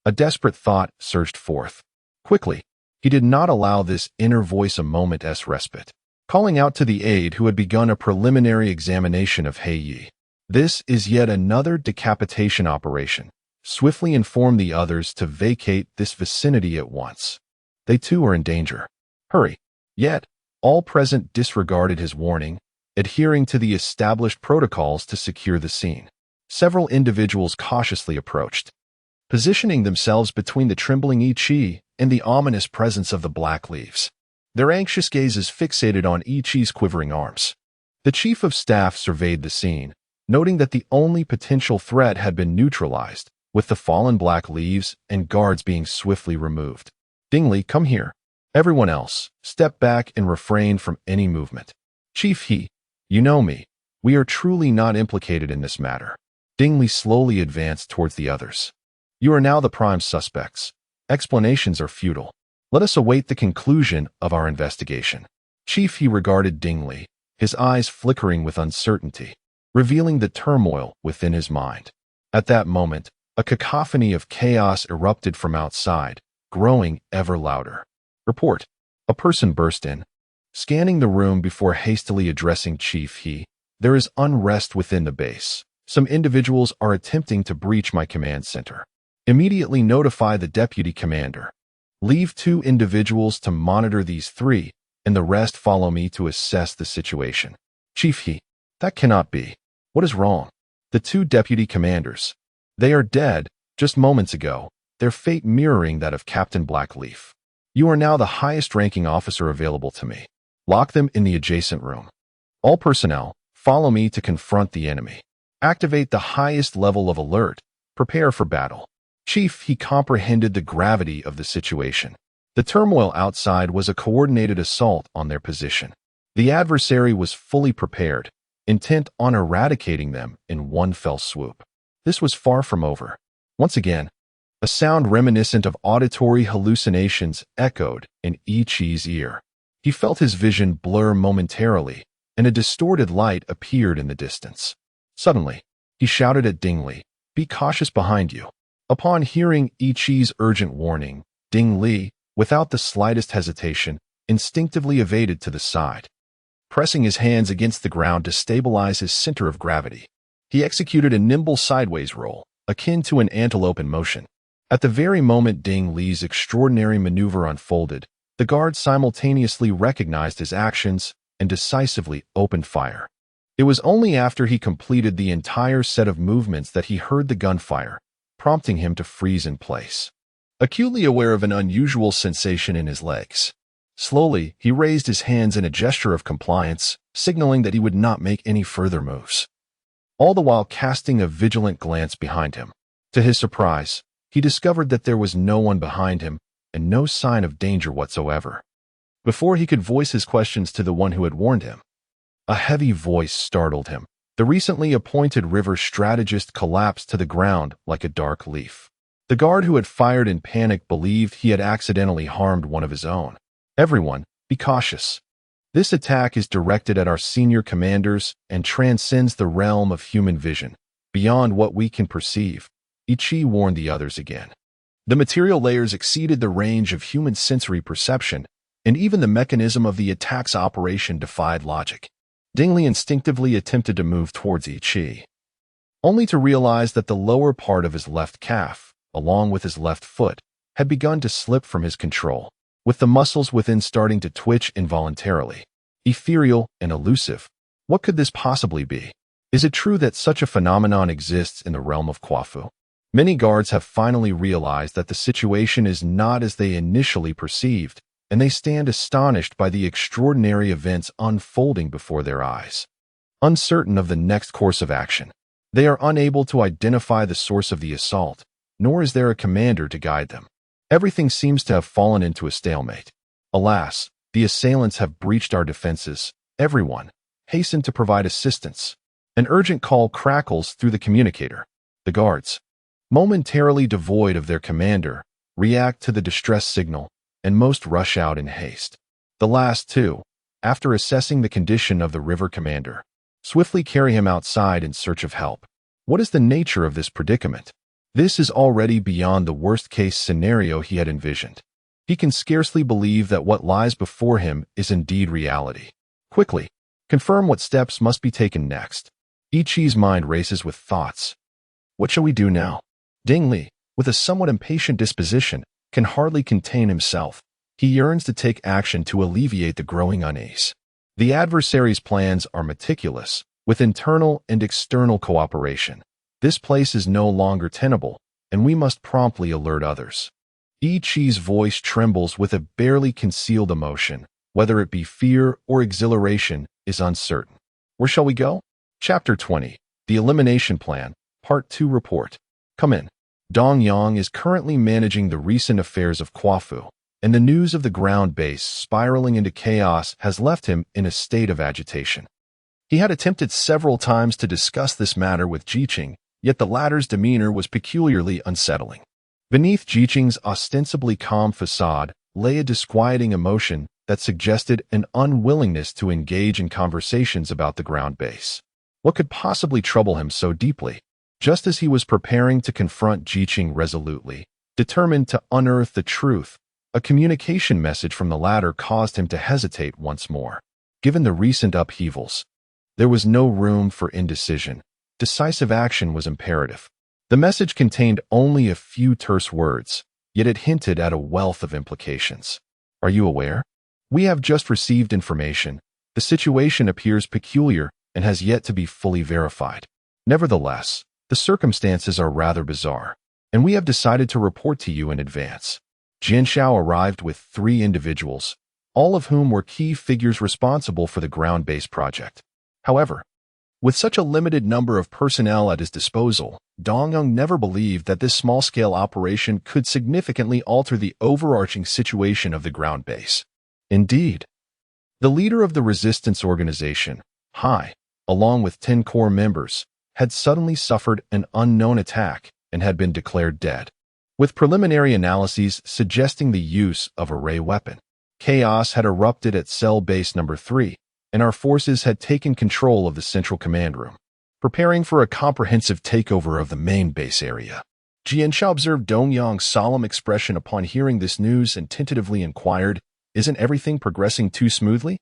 a desperate thought surged forth. Quickly, he did not allow this inner voice a moment's respite, calling out to the aide who had begun a preliminary examination of Heiyi. "This is yet another decapitation operation. Swiftly inform the others to vacate this vicinity at once. They too are in danger. Hurry." Yet, all present disregarded his warning, adhering to the established protocols to secure the scene. Several individuals cautiously approached, positioning themselves between the trembling Ichi and the ominous presence of the black leaves, their anxious gazes fixated on Ichi's quivering arms. The chief of staff surveyed the scene, noting that the only potential threat had been neutralized, with the fallen black leaves and guards being swiftly removed. "Dingli, come here. Everyone else, step back and refrain from any movement." "Chief He, you know me. We are truly not implicated in this matter." Dingli slowly advanced towards the others. "You are now the prime suspects. Explanations are futile. Let us await the conclusion of our investigation." Chief He regarded Dingli, his eyes flickering with uncertainty, revealing the turmoil within his mind. At that moment, a cacophony of chaos erupted from outside, growing ever louder. "Report." A person burst in, scanning the room before hastily addressing Chief He. "There is unrest within the base. Some individuals are attempting to breach my command center. Immediately notify the deputy commander. Leave 2 individuals to monitor these 3, and the rest follow me to assess the situation." "Chief He, that cannot be. What is wrong?" "The 2 deputy commanders. They are dead just moments ago, their fate mirroring that of Captain Blackleaf. You are now the highest-ranking officer available to me. Lock them in the adjacent room. All personnel, follow me to confront the enemy. Activate the highest level of alert. Prepare for battle." Chief He comprehended the gravity of the situation. The turmoil outside was a coordinated assault on their position. The adversary was fully prepared, intent on eradicating them in one fell swoop. This was far from over. Once again, a sound reminiscent of auditory hallucinations echoed in Ichi's ear. He felt his vision blur momentarily, and a distorted light appeared in the distance. Suddenly, he shouted at Dingli, "Be cautious behind you." Upon hearing Ichi's urgent warning, Ding Li, without the slightest hesitation, instinctively evaded to the side, pressing his hands against the ground to stabilize his center of gravity. He executed a nimble sideways roll, akin to an antelope in motion. At the very moment Ding Li's extraordinary maneuver unfolded, the guard simultaneously recognized his actions and decisively opened fire. It was only after he completed the entire set of movements that he heard the gunfire, prompting him to freeze in place, acutely aware of an unusual sensation in his legs. Slowly, he raised his hands in a gesture of compliance, signaling that he would not make any further moves, all the while casting a vigilant glance behind him. To his surprise, he discovered that there was no one behind him and no sign of danger whatsoever. Before he could voice his questions to the one who had warned him, a heavy voice startled him. The recently appointed river strategist collapsed to the ground like a dark leaf. The guard who had fired in panic believed he had accidentally harmed one of his own. "Everyone, be cautious. This attack is directed at our senior commanders and transcends the realm of human vision, beyond what we can perceive," Ichi warned the others again. The material layers exceeded the range of human sensory perception, and even the mechanism of the attack's operation defied logic. Ding Li instinctively attempted to move towards Ichi, only to realize that the lower part of his left calf, along with his left foot, had begun to slip from his control, with the muscles within starting to twitch involuntarily. Ethereal and elusive. What could this possibly be? Is it true that such a phenomenon exists in the realm of KUAFU? Many guards have finally realized that the situation is not as they initially perceived, and they stand astonished by the extraordinary events unfolding before their eyes. Uncertain of the next course of action, they are unable to identify the source of the assault, nor is there a commander to guide them. Everything seems to have fallen into a stalemate. Alas, the assailants have breached our defenses. Everyone, hasten to provide assistance. An urgent call crackles through the communicator. The guards, momentarily devoid of their commander, react to the distress signal, and most rush out in haste. The last two, after assessing the condition of the river commander, swiftly carry him outside in search of help. What is the nature of this predicament? This is already beyond the worst-case scenario he had envisioned. He can scarcely believe that what lies before him is indeed reality. Quickly, confirm what steps must be taken next. Ichi's mind races with thoughts. What shall we do now? Ding Li, with a somewhat impatient disposition, can hardly contain himself. He yearns to take action to alleviate the growing unease. The adversary's plans are meticulous, with internal and external cooperation. This place is no longer tenable, and we must promptly alert others. Ichi's voice trembles with a barely concealed emotion. Whether it be fear or exhilaration is uncertain. Where shall we go? Chapter 20. The Elimination Plan, Part 2 Report. Come in. Dong Yang is currently managing the recent affairs of KUAFU, and the news of the ground base spiraling into chaos has left him in a state of agitation. He had attempted several times to discuss this matter with Jiqing, yet the latter's demeanor was peculiarly unsettling. Beneath Jiqing's ostensibly calm facade lay a disquieting emotion that suggested an unwillingness to engage in conversations about the ground base. What could possibly trouble him so deeply? Just as he was preparing to confront Jiqing resolutely, determined to unearth the truth, a communication message from the latter caused him to hesitate once more. Given the recent upheavals, there was no room for indecision. Decisive action was imperative. The message contained only a few terse words, yet it hinted at a wealth of implications. Are you aware? We have just received information. The situation appears peculiar and has yet to be fully verified. Nevertheless, the circumstances are rather bizarre, and we have decided to report to you in advance. Jianshao arrived with 3 individuals, all of whom were key figures responsible for the ground-based project. However, with such a limited number of personnel at his disposal, Dongyang never believed that this small-scale operation could significantly alter the overarching situation of the ground base. Indeed, the leader of the resistance organization, Hai, along with 10 core members, had suddenly suffered an unknown attack and had been declared dead, with preliminary analyses suggesting the use of a ray weapon. Chaos had erupted at cell base number 3, and our forces had taken control of the central command room, preparing for a comprehensive takeover of the main base area. Jianshao observed Dongyang's solemn expression upon hearing this news and tentatively inquired, "Isn't everything progressing too smoothly?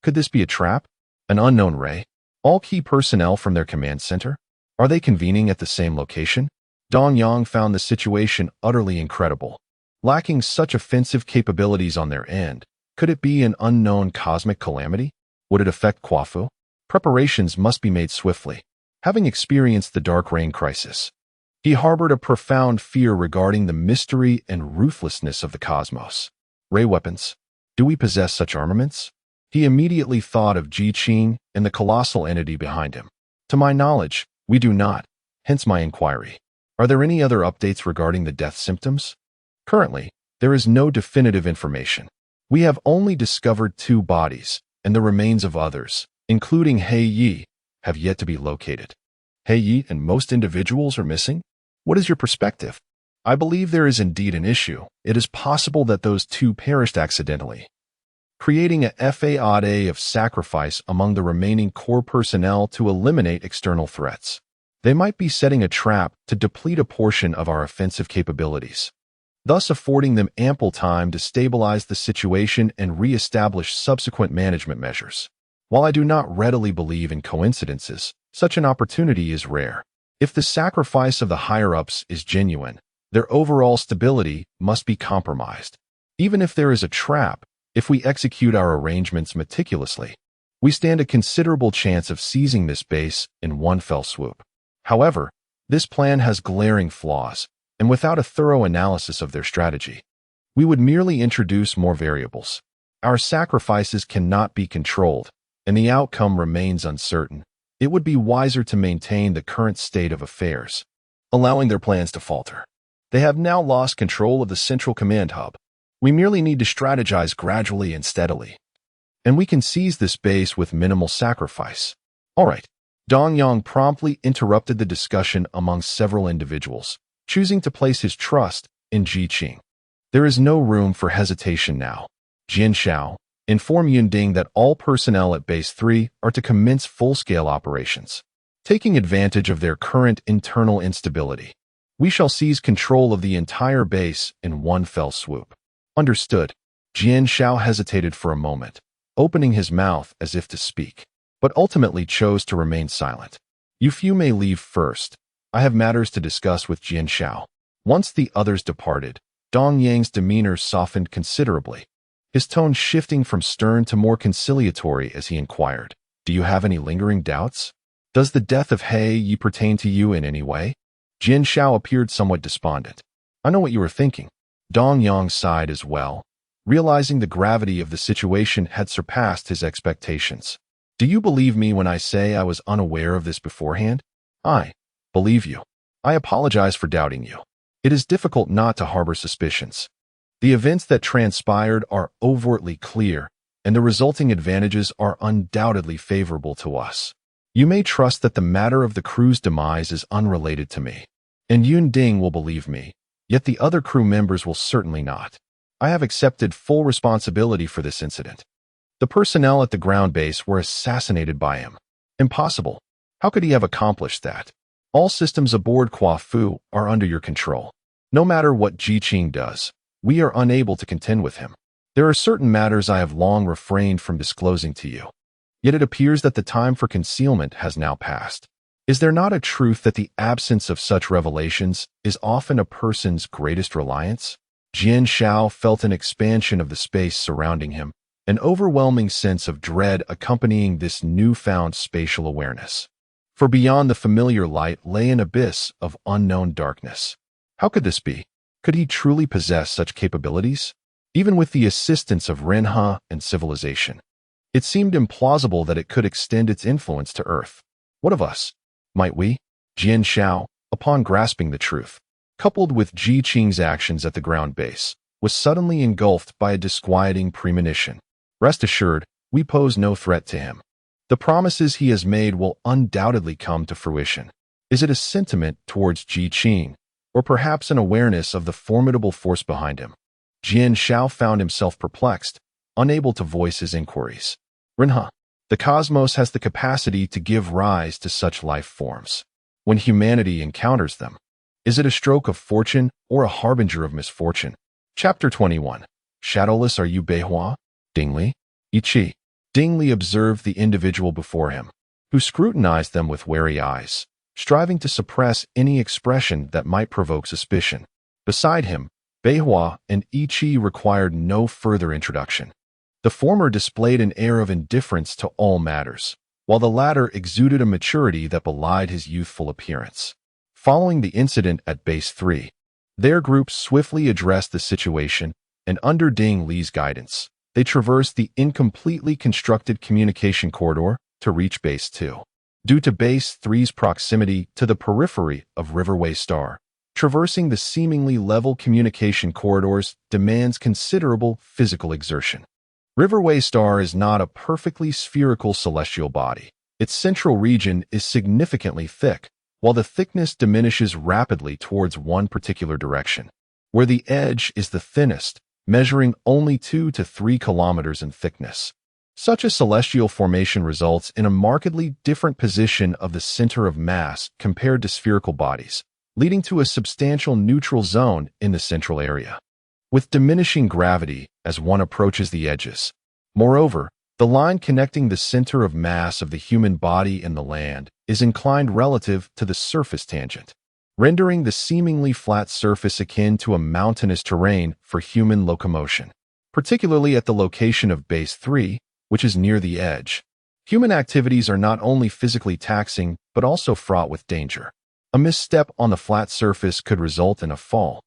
Could this be a trap? An unknown ray? All key personnel from their command center? Are they convening at the same location?" Dongyang found the situation utterly incredible. Lacking such offensive capabilities on their end, could it be an unknown cosmic calamity? Would it affect KUAFU? Preparations must be made swiftly. Having experienced the Dark Rain crisis, he harbored a profound fear regarding the mystery and ruthlessness of the cosmos. Ray weapons? Do we possess such armaments? He immediately thought of Ji Qing and the colossal entity behind him. To my knowledge, we do not, hence my inquiry. Are there any other updates regarding the death symptoms? Currently, there is no definitive information. We have only discovered 2 bodies, and the remains of others, including He Yi, have yet to be located. He Yi and most individuals are missing? What is your perspective? I believe there is indeed an issue. It is possible that those 2 perished accidentally, creating a fade of sacrifice among the remaining core personnel to eliminate external threats. They might be setting a trap to deplete a portion of our offensive capabilities, thus affording them ample time to stabilize the situation and re-establish subsequent management measures. While I do not readily believe in coincidences, such an opportunity is rare. If the sacrifice of the higher-ups is genuine, their overall stability must be compromised. Even if there is a trap, if we execute our arrangements meticulously, we stand a considerable chance of seizing this base in one fell swoop. However, this plan has glaring flaws, and without a thorough analysis of their strategy, we would merely introduce more variables. Our sacrifices cannot be controlled, and the outcome remains uncertain. It would be wiser to maintain the current state of affairs, allowing their plans to falter. They have now lost control of the central command hub. We merely need to strategize gradually and steadily, and we can seize this base with minimal sacrifice. All right. Dongyang promptly interrupted the discussion among several individuals, choosing to place his trust in Ji Qing. There is no room for hesitation now. Jianshao, inform Yunding that all personnel at Base 3 are to commence full-scale operations. Taking advantage of their current internal instability, we shall seize control of the entire base in one fell swoop. Understood. Jianshao hesitated for a moment, opening his mouth as if to speak, but ultimately chose to remain silent. You few may leave first. I have matters to discuss with Jianshao. Once the others departed, Dongyang's demeanor softened considerably, his tone shifting from stern to more conciliatory as he inquired, "Do you have any lingering doubts? Does the death of He Yi pertain to you in any way?" Jianshao appeared somewhat despondent. "I know what you were thinking." Dongyang sighed as well, realizing the gravity of the situation had surpassed his expectations. "Do you believe me when I say I was unaware of this beforehand?" "I believe you. I apologize for doubting you. It is difficult not to harbor suspicions. The events that transpired are overtly clear, and the resulting advantages are undoubtedly favorable to us. You may trust that the matter of the crew's demise is unrelated to me, and Yunding will believe me, yet the other crew members will certainly not. I have accepted full responsibility for this incident. The personnel at the ground base were assassinated by him. Impossible. How could he have accomplished that? All systems aboard KUAFU are under your control. No matter what Ji Qing does, we are unable to contend with him. There are certain matters I have long refrained from disclosing to you. Yet it appears that the time for concealment has now passed. Is there not a truth that the absence of such revelations is often a person's greatest reliance? Jianshao felt an expansion of the space surrounding him, an overwhelming sense of dread accompanying this newfound spatial awareness. For beyond the familiar light lay an abyss of unknown darkness. How could this be? Could he truly possess such capabilities? Even with the assistance of Renha and civilization, it seemed implausible that it could extend its influence to Earth. What of us? Might we? Jianshao, upon grasping the truth, coupled with Ji Qing's actions at the ground base, was suddenly engulfed by a disquieting premonition. Rest assured, we pose no threat to him. The promises he has made will undoubtedly come to fruition. Is it a sentiment towards Ji Qing, or perhaps an awareness of the formidable force behind him? Jianshao found himself perplexed, unable to voice his inquiries. Renha, the cosmos has the capacity to give rise to such life forms. When humanity encounters them, Is it a stroke of fortune or a harbinger of misfortune? Chapter 21. Shadowless are you, Beihua? Ding Li? Ichi. Ding Li observed the individual before him, who scrutinized them with wary eyes, striving to suppress any expression that might provoke suspicion. Beside him, Beihua and Ichi required no further introduction. The former displayed an air of indifference to all matters, while the latter exuded a maturity that belied his youthful appearance. Following the incident at Base 3, their group swiftly addressed the situation, and under Ding Li's guidance, they traversed the incompletely constructed communication corridor to reach Base 2. Due to Base 3's proximity to the periphery of Riverway Star, traversing the seemingly level communication corridors demands considerable physical exertion. Riverway Star is not a perfectly spherical celestial body. Its central region is significantly thick, while the thickness diminishes rapidly towards one particular direction, where the edge is the thinnest, measuring only 2 to 3 kilometers in thickness. Such a celestial formation results in a markedly different position of the center of mass compared to spherical bodies, leading to a substantial neutral zone in the central area, with diminishing gravity as one approaches the edges. Moreover, the line connecting the center of mass of the human body and the land is inclined relative to the surface tangent, rendering the seemingly flat surface akin to a mountainous terrain for human locomotion, particularly at the location of Base 3, which is near the edge. Human activities are not only physically taxing, but also fraught with danger. A misstep on the flat surface could result in a fall,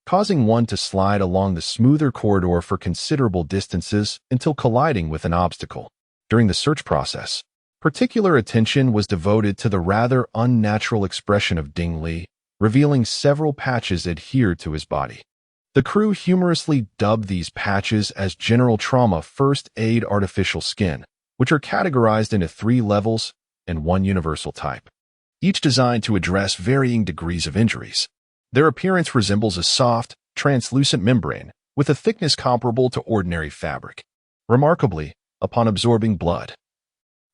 causing one to slide along the smoother corridor for considerable distances until colliding with an obstacle. During the search process, particular attention was devoted to the rather unnatural expression of Ding Li, revealing several patches adhered to his body. The crew humorously dubbed these patches as general trauma first aid artificial skin, which are categorized into 3 levels and 1 universal type, each designed to address varying degrees of injuries. Their appearance resembles a soft, translucent membrane with a thickness comparable to ordinary fabric. Remarkably, upon absorbing blood,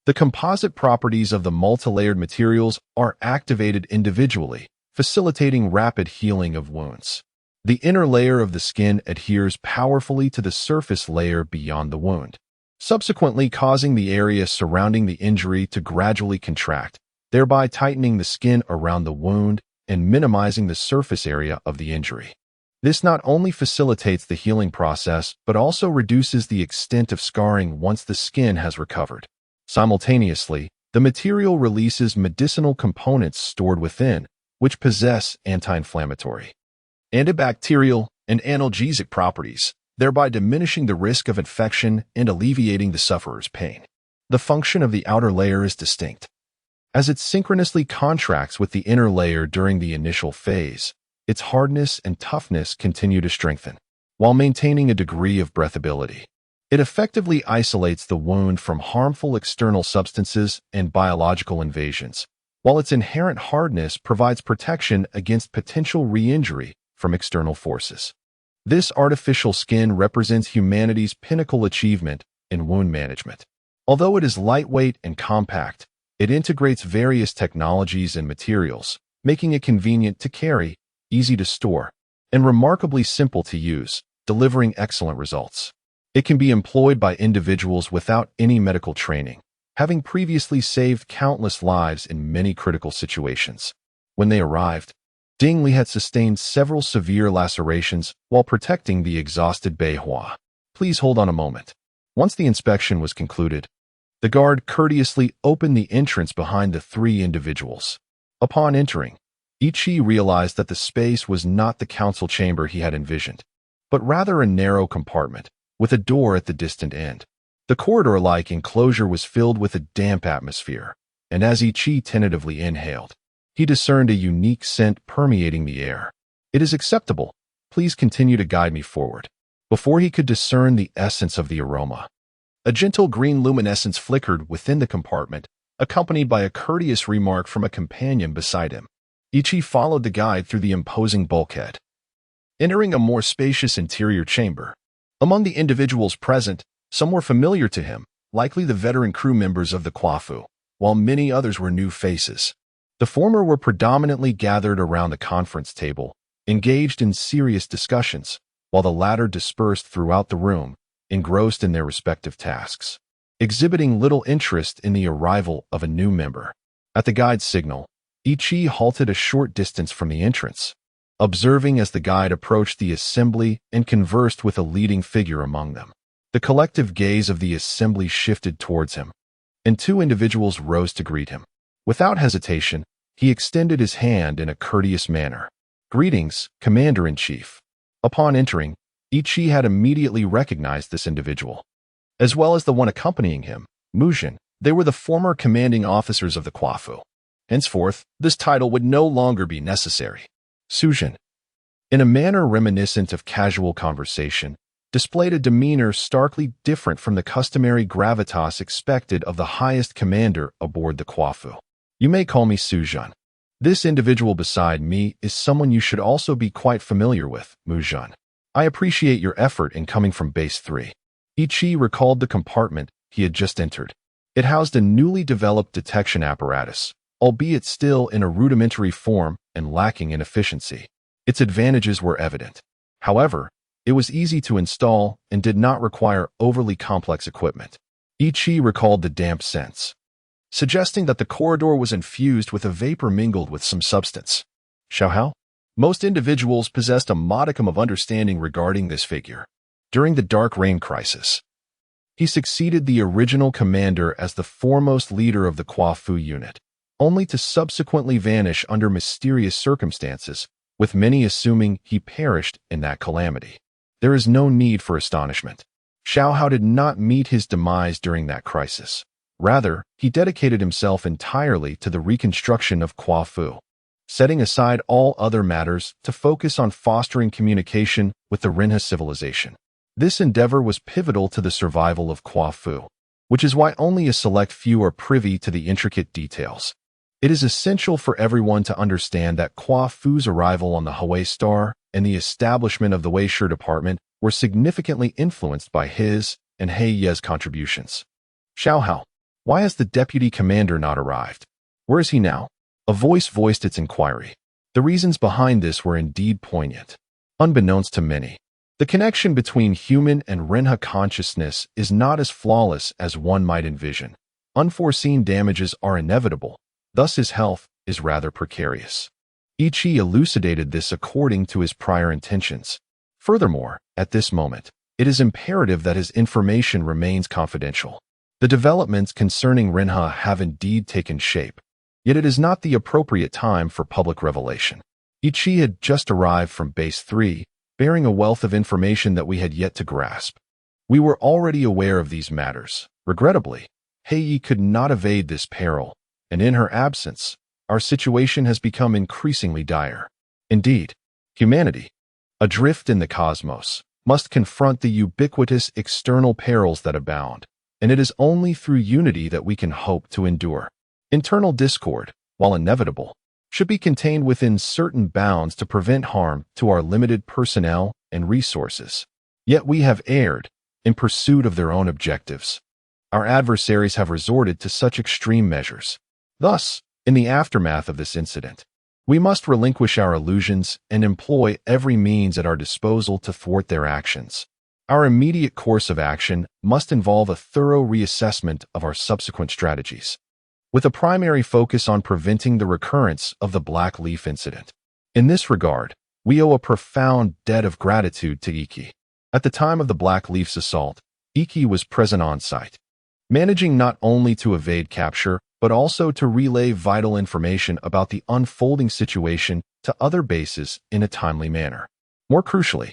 the composite properties of the multilayered materials are activated individually, facilitating rapid healing of wounds. The inner layer of the skin adheres powerfully to the surface layer beyond the wound, subsequently causing the area surrounding the injury to gradually contract, thereby tightening the skin around the wound and minimizing the surface area of the injury. This not only facilitates the healing process, but also reduces the extent of scarring once the skin has recovered. Simultaneously, the material releases medicinal components stored within, which possess anti-inflammatory, antibacterial, and analgesic properties, thereby diminishing the risk of infection and alleviating the sufferer's pain. The function of the outer layer is distinct, as it synchronously contracts with the inner layer during the initial phase. Its hardness and toughness continue to strengthen, while maintaining a degree of breathability. It effectively isolates the wound from harmful external substances and biological invasions, while its inherent hardness provides protection against potential re-injury from external forces. This artificial skin represents humanity's pinnacle achievement in wound management. Although it is lightweight and compact, it integrates various technologies and materials, making it convenient to carry, easy to store, and remarkably simple to use, delivering excellent results. It can be employed by individuals without any medical training, having previously saved countless lives in many critical situations. When they arrived, Ding Li had sustained several severe lacerations while protecting the exhausted Beihua. Please hold on a moment. Once the inspection was concluded, the guard courteously opened the entrance behind the 3 individuals. Upon entering, Ichi realized that the space was not the council chamber he had envisioned, but rather a narrow compartment, with a door at the distant end. The corridor-like enclosure was filled with a damp atmosphere, and as Ichi tentatively inhaled, he discerned a unique scent permeating the air. "It is acceptable. Please continue to guide me forward." Before he could discern the essence of the aroma, a gentle green luminescence flickered within the compartment, accompanied by a courteous remark from a companion beside him. Ichi followed the guide through the imposing bulkhead, entering a more spacious interior chamber. Among the individuals present, some were familiar to him, likely the veteran crew members of the KUAFU, while many others were new faces. The former were predominantly gathered around the conference table, engaged in serious discussions, while the latter dispersed throughout the room, engrossed in their respective tasks, exhibiting little interest in the arrival of a new member. At the guide's signal, Ichi halted a short distance from the entrance, observing as the guide approached the assembly and conversed with a leading figure among them. The collective gaze of the assembly shifted towards him, and two individuals rose to greet him. Without hesitation, he extended his hand in a courteous manner. "Greetings, Commander-in-Chief." Upon entering, Ichi had immediately recognized this individual, as well as the one accompanying him, Mujin. They were the former commanding officers of the KUAFU. Henceforth, this title would no longer be necessary. Sujin, in a manner reminiscent of casual conversation, displayed a demeanor starkly different from the customary gravitas expected of the highest commander aboard the KUAFU. "You may call me Sujin. This individual beside me is someone you should also be quite familiar with, Mujin. I appreciate your effort in coming from Base 3. Ichi recalled the compartment he had just entered. It housed a newly developed detection apparatus, albeit still in a rudimentary form and lacking in efficiency. Its advantages were evident. However, it was easy to install and did not require overly complex equipment. Ichi recalled the damp sense, suggesting that the corridor was infused with a vapor mingled with some substance. Xiaohao? Most individuals possessed a modicum of understanding regarding this figure. During the Dark Reign crisis, he succeeded the original commander as the foremost leader of the KUAFU unit, only to subsequently vanish under mysterious circumstances, with many assuming he perished in that calamity. There is no need for astonishment. Xiaohao did not meet his demise during that crisis. Rather, he dedicated himself entirely to the reconstruction of KUAFU, setting aside all other matters to focus on fostering communication with the Rinha civilization. This endeavor was pivotal to the survival of KUAFU, which is why only a select few are privy to the intricate details. It is essential for everyone to understand that KUAFU's arrival on the Hawaii Star and the establishment of the Weishur Department were significantly influenced by his and He Ye's contributions. Xiaohao, why has the deputy commander not arrived? Where is he now? A voice voiced its inquiry. The reasons behind this were indeed poignant. Unbeknownst to many, the connection between human and Rinha consciousness is not as flawless as one might envision. Unforeseen damages are inevitable, thus his health is rather precarious. Ichi elucidated this according to his prior intentions. Furthermore, at this moment, it is imperative that his information remains confidential. The developments concerning Rinha have indeed taken shape, yet it is not the appropriate time for public revelation. Ichi had just arrived from Base 3, bearing a wealth of information that we had yet to grasp. We were already aware of these matters. Regrettably, Hei could not evade this peril, and in her absence, our situation has become increasingly dire. Indeed, humanity, adrift in the cosmos, must confront the ubiquitous external perils that abound, and it is only through unity that we can hope to endure. Internal discord, while inevitable, should be contained within certain bounds to prevent harm to our limited personnel and resources. Yet we have erred in pursuit of their own objectives. Our adversaries have resorted to such extreme measures. Thus, in the aftermath of this incident, we must relinquish our illusions and employ every means at our disposal to thwart their actions. Our immediate course of action must involve a thorough reassessment of our subsequent strategies, with a primary focus on preventing the recurrence of the Black Leaf incident. In this regard, we owe a profound debt of gratitude to Iki. At the time of the Black Leaf's assault, Iki was present on site, managing not only to evade capture, but also to relay vital information about the unfolding situation to other bases in a timely manner. More crucially,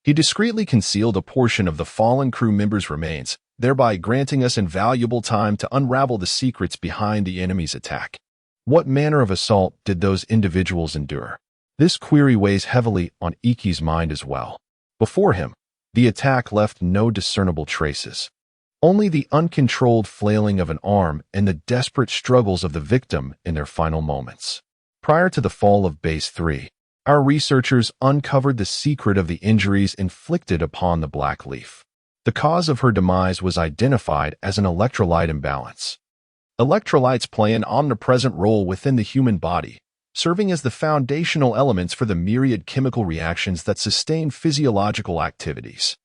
he discreetly concealed a portion of the fallen crew members' remains, thereby granting us invaluable time to unravel the secrets behind the enemy's attack. What manner of assault did those individuals endure? This query weighs heavily on Iki's mind as well. Before him, the attack left no discernible traces. Only the uncontrolled flailing of an arm and the desperate struggles of the victim in their final moments. Prior to the fall of Base 3, our researchers uncovered the secret of the injuries inflicted upon the Black Leaf. The cause of her demise was identified as an electrolyte imbalance. Electrolytes play an omnipresent role within the human body, serving as the foundational elements for the myriad chemical reactions that sustain physiological activities.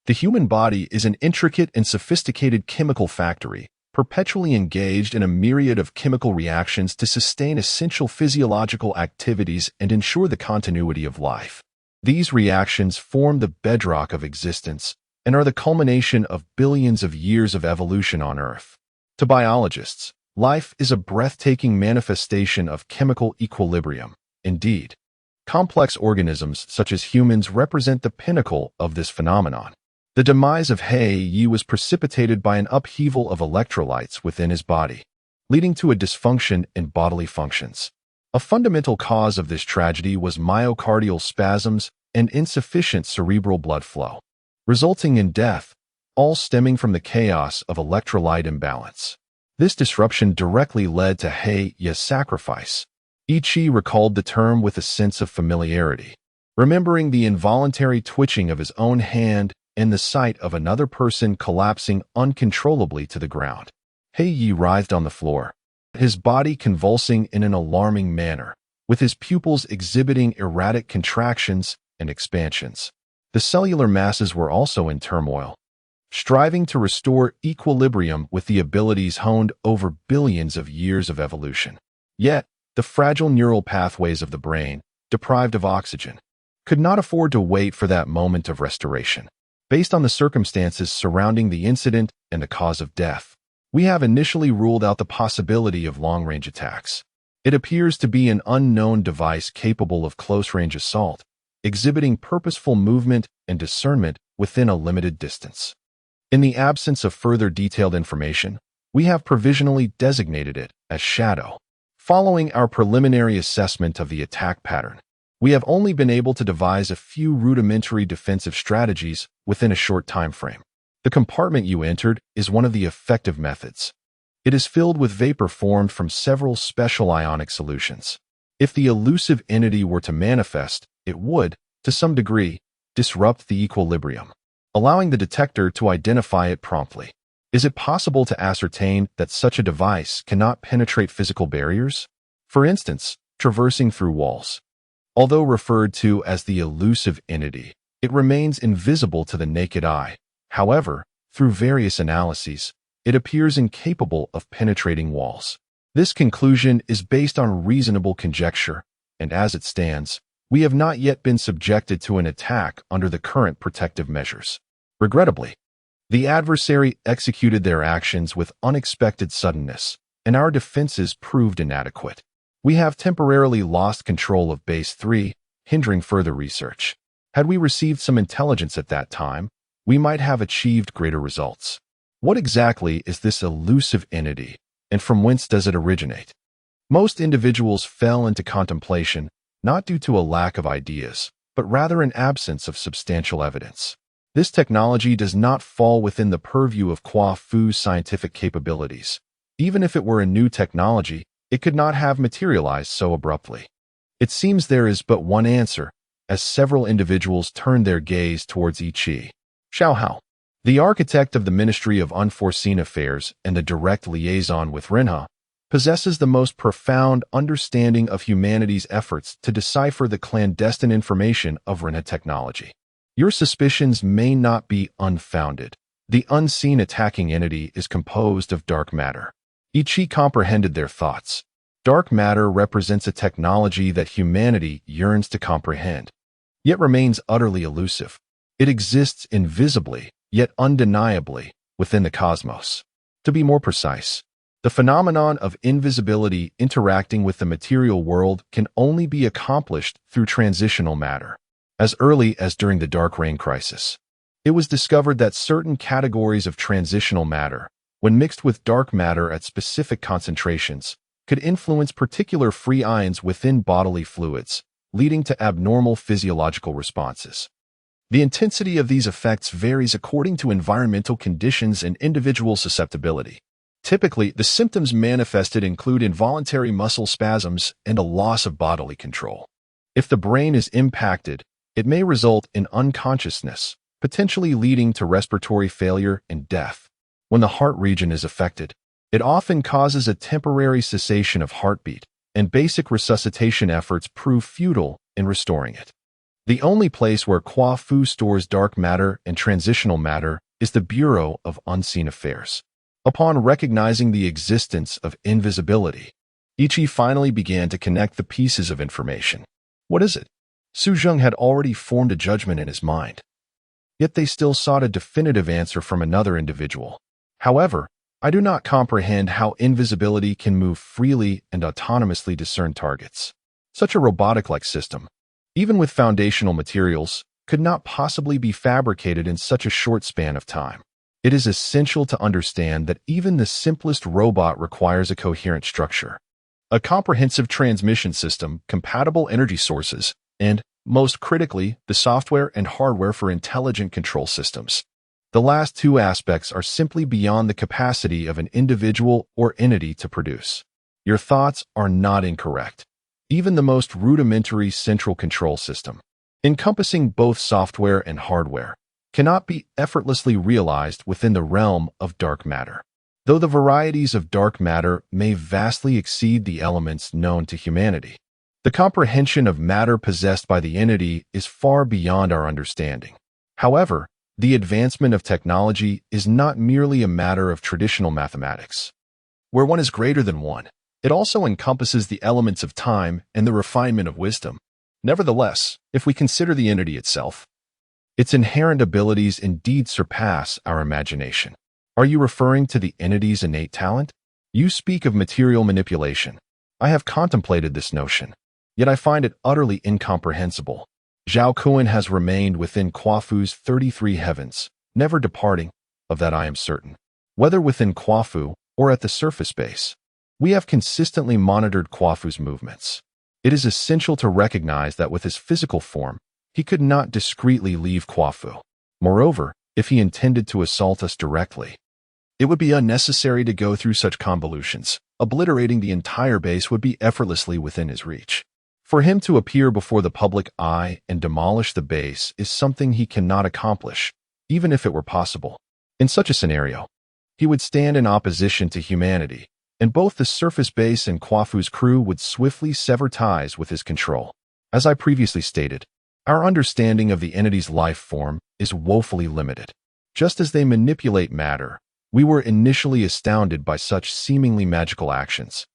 The human body is an intricate and sophisticated chemical factory, perpetually engaged in a myriad of chemical reactions to sustain essential physiological activities and ensure the continuity of life. These reactions form the bedrock of existence and are the culmination of billions of years of evolution on Earth. To biologists, life is a breathtaking manifestation of chemical equilibrium. Indeed, complex organisms such as humans represent the pinnacle of this phenomenon. The demise of He was precipitated by an upheaval of electrolytes within his body, leading to a dysfunction in bodily functions. A fundamental cause of this tragedy was myocardial spasms and insufficient cerebral blood flow, resulting in death, all stemming from the chaos of electrolyte imbalance. This disruption directly led to He's sacrifice. Ichi recalled the term with a sense of familiarity, remembering the involuntary twitching of his own hand and the sight of another person collapsing uncontrollably to the ground. He writhed on the floor, his body convulsing in an alarming manner, with his pupils exhibiting erratic contractions and expansions. The cellular masses were also in turmoil, striving to restore equilibrium with the abilities honed over billions of years of evolution. Yet, the fragile neural pathways of the brain, deprived of oxygen, could not afford to wait for that moment of restoration. Based on the circumstances surrounding the incident and the cause of death, we have initially ruled out the possibility of long-range attacks. It appears to be an unknown device capable of close-range assault, exhibiting purposeful movement and discernment within a limited distance. In the absence of further detailed information, we have provisionally designated it as Shadow. Following our preliminary assessment of the attack pattern, we have only been able to devise a few rudimentary defensive strategies within a short time frame. The compartment you entered is one of the effective methods. It is filled with vapor formed from several special ionic solutions. If the elusive entity were to manifest, it would, to some degree, disrupt the equilibrium, allowing the detector to identify it promptly. Is it possible to ascertain that such a device cannot penetrate physical barriers? For instance, traversing through walls. Although referred to as the elusive entity, it remains invisible to the naked eye. However, through various analyses, it appears incapable of penetrating walls. This conclusion is based on reasonable conjecture, and as it stands, we have not yet been subjected to an attack under the current protective measures. Regrettably, the adversary executed their actions with unexpected suddenness, and our defenses proved inadequate. We have temporarily lost control of Base 3, hindering further research. Had we received some intelligence at that time, we might have achieved greater results. What exactly is this elusive entity, and from whence does it originate? Most individuals fell into contemplation, not due to a lack of ideas, but rather an absence of substantial evidence. This technology does not fall within the purview of KUAFU's scientific capabilities. Even if it were a new technology, it could not have materialized so abruptly. It seems there is but one answer, as several individuals turn their gaze towards Ichi. Xiaohao, the architect of the Ministry of Unforeseen Affairs and the direct liaison with Renha, possesses the most profound understanding of humanity's efforts to decipher the clandestine information of Renha technology. Your suspicions may not be unfounded. The unseen attacking entity is composed of dark matter. Ichi comprehended their thoughts. Dark matter represents a technology that humanity yearns to comprehend, yet remains utterly elusive. It exists invisibly, yet undeniably, within the cosmos. To be more precise, the phenomenon of invisibility interacting with the material world can only be accomplished through transitional matter. As early as during the Dark Rain Crisis, it was discovered that certain categories of transitional matter, when mixed with dark matter at specific concentrations, could influence particular free ions within bodily fluids, leading to abnormal physiological responses. The intensity of these effects varies according to environmental conditions and individual susceptibility. Typically, the symptoms manifested include involuntary muscle spasms and a loss of bodily control. If the brain is impacted, it may result in unconsciousness, potentially leading to respiratory failure and death. When the heart region is affected, It often causes a temporary cessation of heartbeat, and basic resuscitation efforts prove futile in restoring it. The only place where KUAFU stores dark matter and transitional matter is the Bureau of Unseen Affairs. Upon recognizing the existence of invisibility, Ichi finally began to connect the pieces of information. What is it? Su Zheng had already formed a judgment in his mind. Yet they still sought a definitive answer from another individual. However, I do not comprehend how invisibility can move freely and autonomously discern targets. Such a robotic-like system, even with foundational materials, could not possibly be fabricated in such a short span of time. It is essential to understand that even the simplest robot requires a coherent structure, a comprehensive transmission system, compatible energy sources, and, most critically, the software and hardware for intelligent control systems. The last two aspects are simply beyond the capacity of an individual or entity to produce. Your thoughts are not incorrect. Even the most rudimentary central control system, encompassing both software and hardware, cannot be effortlessly realized within the realm of dark matter. Though the varieties of dark matter may vastly exceed the elements known to humanity, the comprehension of matter possessed by the entity is far beyond our understanding. However, the advancement of technology is not merely a matter of traditional mathematics, where one is greater than one. It also encompasses the elements of time and the refinement of wisdom. Nevertheless, if we consider the entity itself, its inherent abilities indeed surpass our imagination. Are you referring to the entity's innate talent? You speak of material manipulation. I have contemplated this notion, yet I find it utterly incomprehensible. Zhao Kuan has remained within KUAFU's 33 heavens, never departing, of that I am certain. Whether within KUAFU or at the surface base, we have consistently monitored KUAFU's movements. It is essential to recognize that with his physical form, he could not discreetly leave KUAFU. Moreover, if he intended to assault us directly, it would be unnecessary to go through such convolutions. Obliterating the entire base would be effortlessly within his reach. For him to appear before the public eye and demolish the base is something he cannot accomplish, even if it were possible. In such a scenario, he would stand in opposition to humanity, and both the surface base and KUAFU's crew would swiftly sever ties with his control. As I previously stated, our understanding of the entity's life form is woefully limited. Just as they manipulate matter, we were initially astounded by such seemingly magical actions,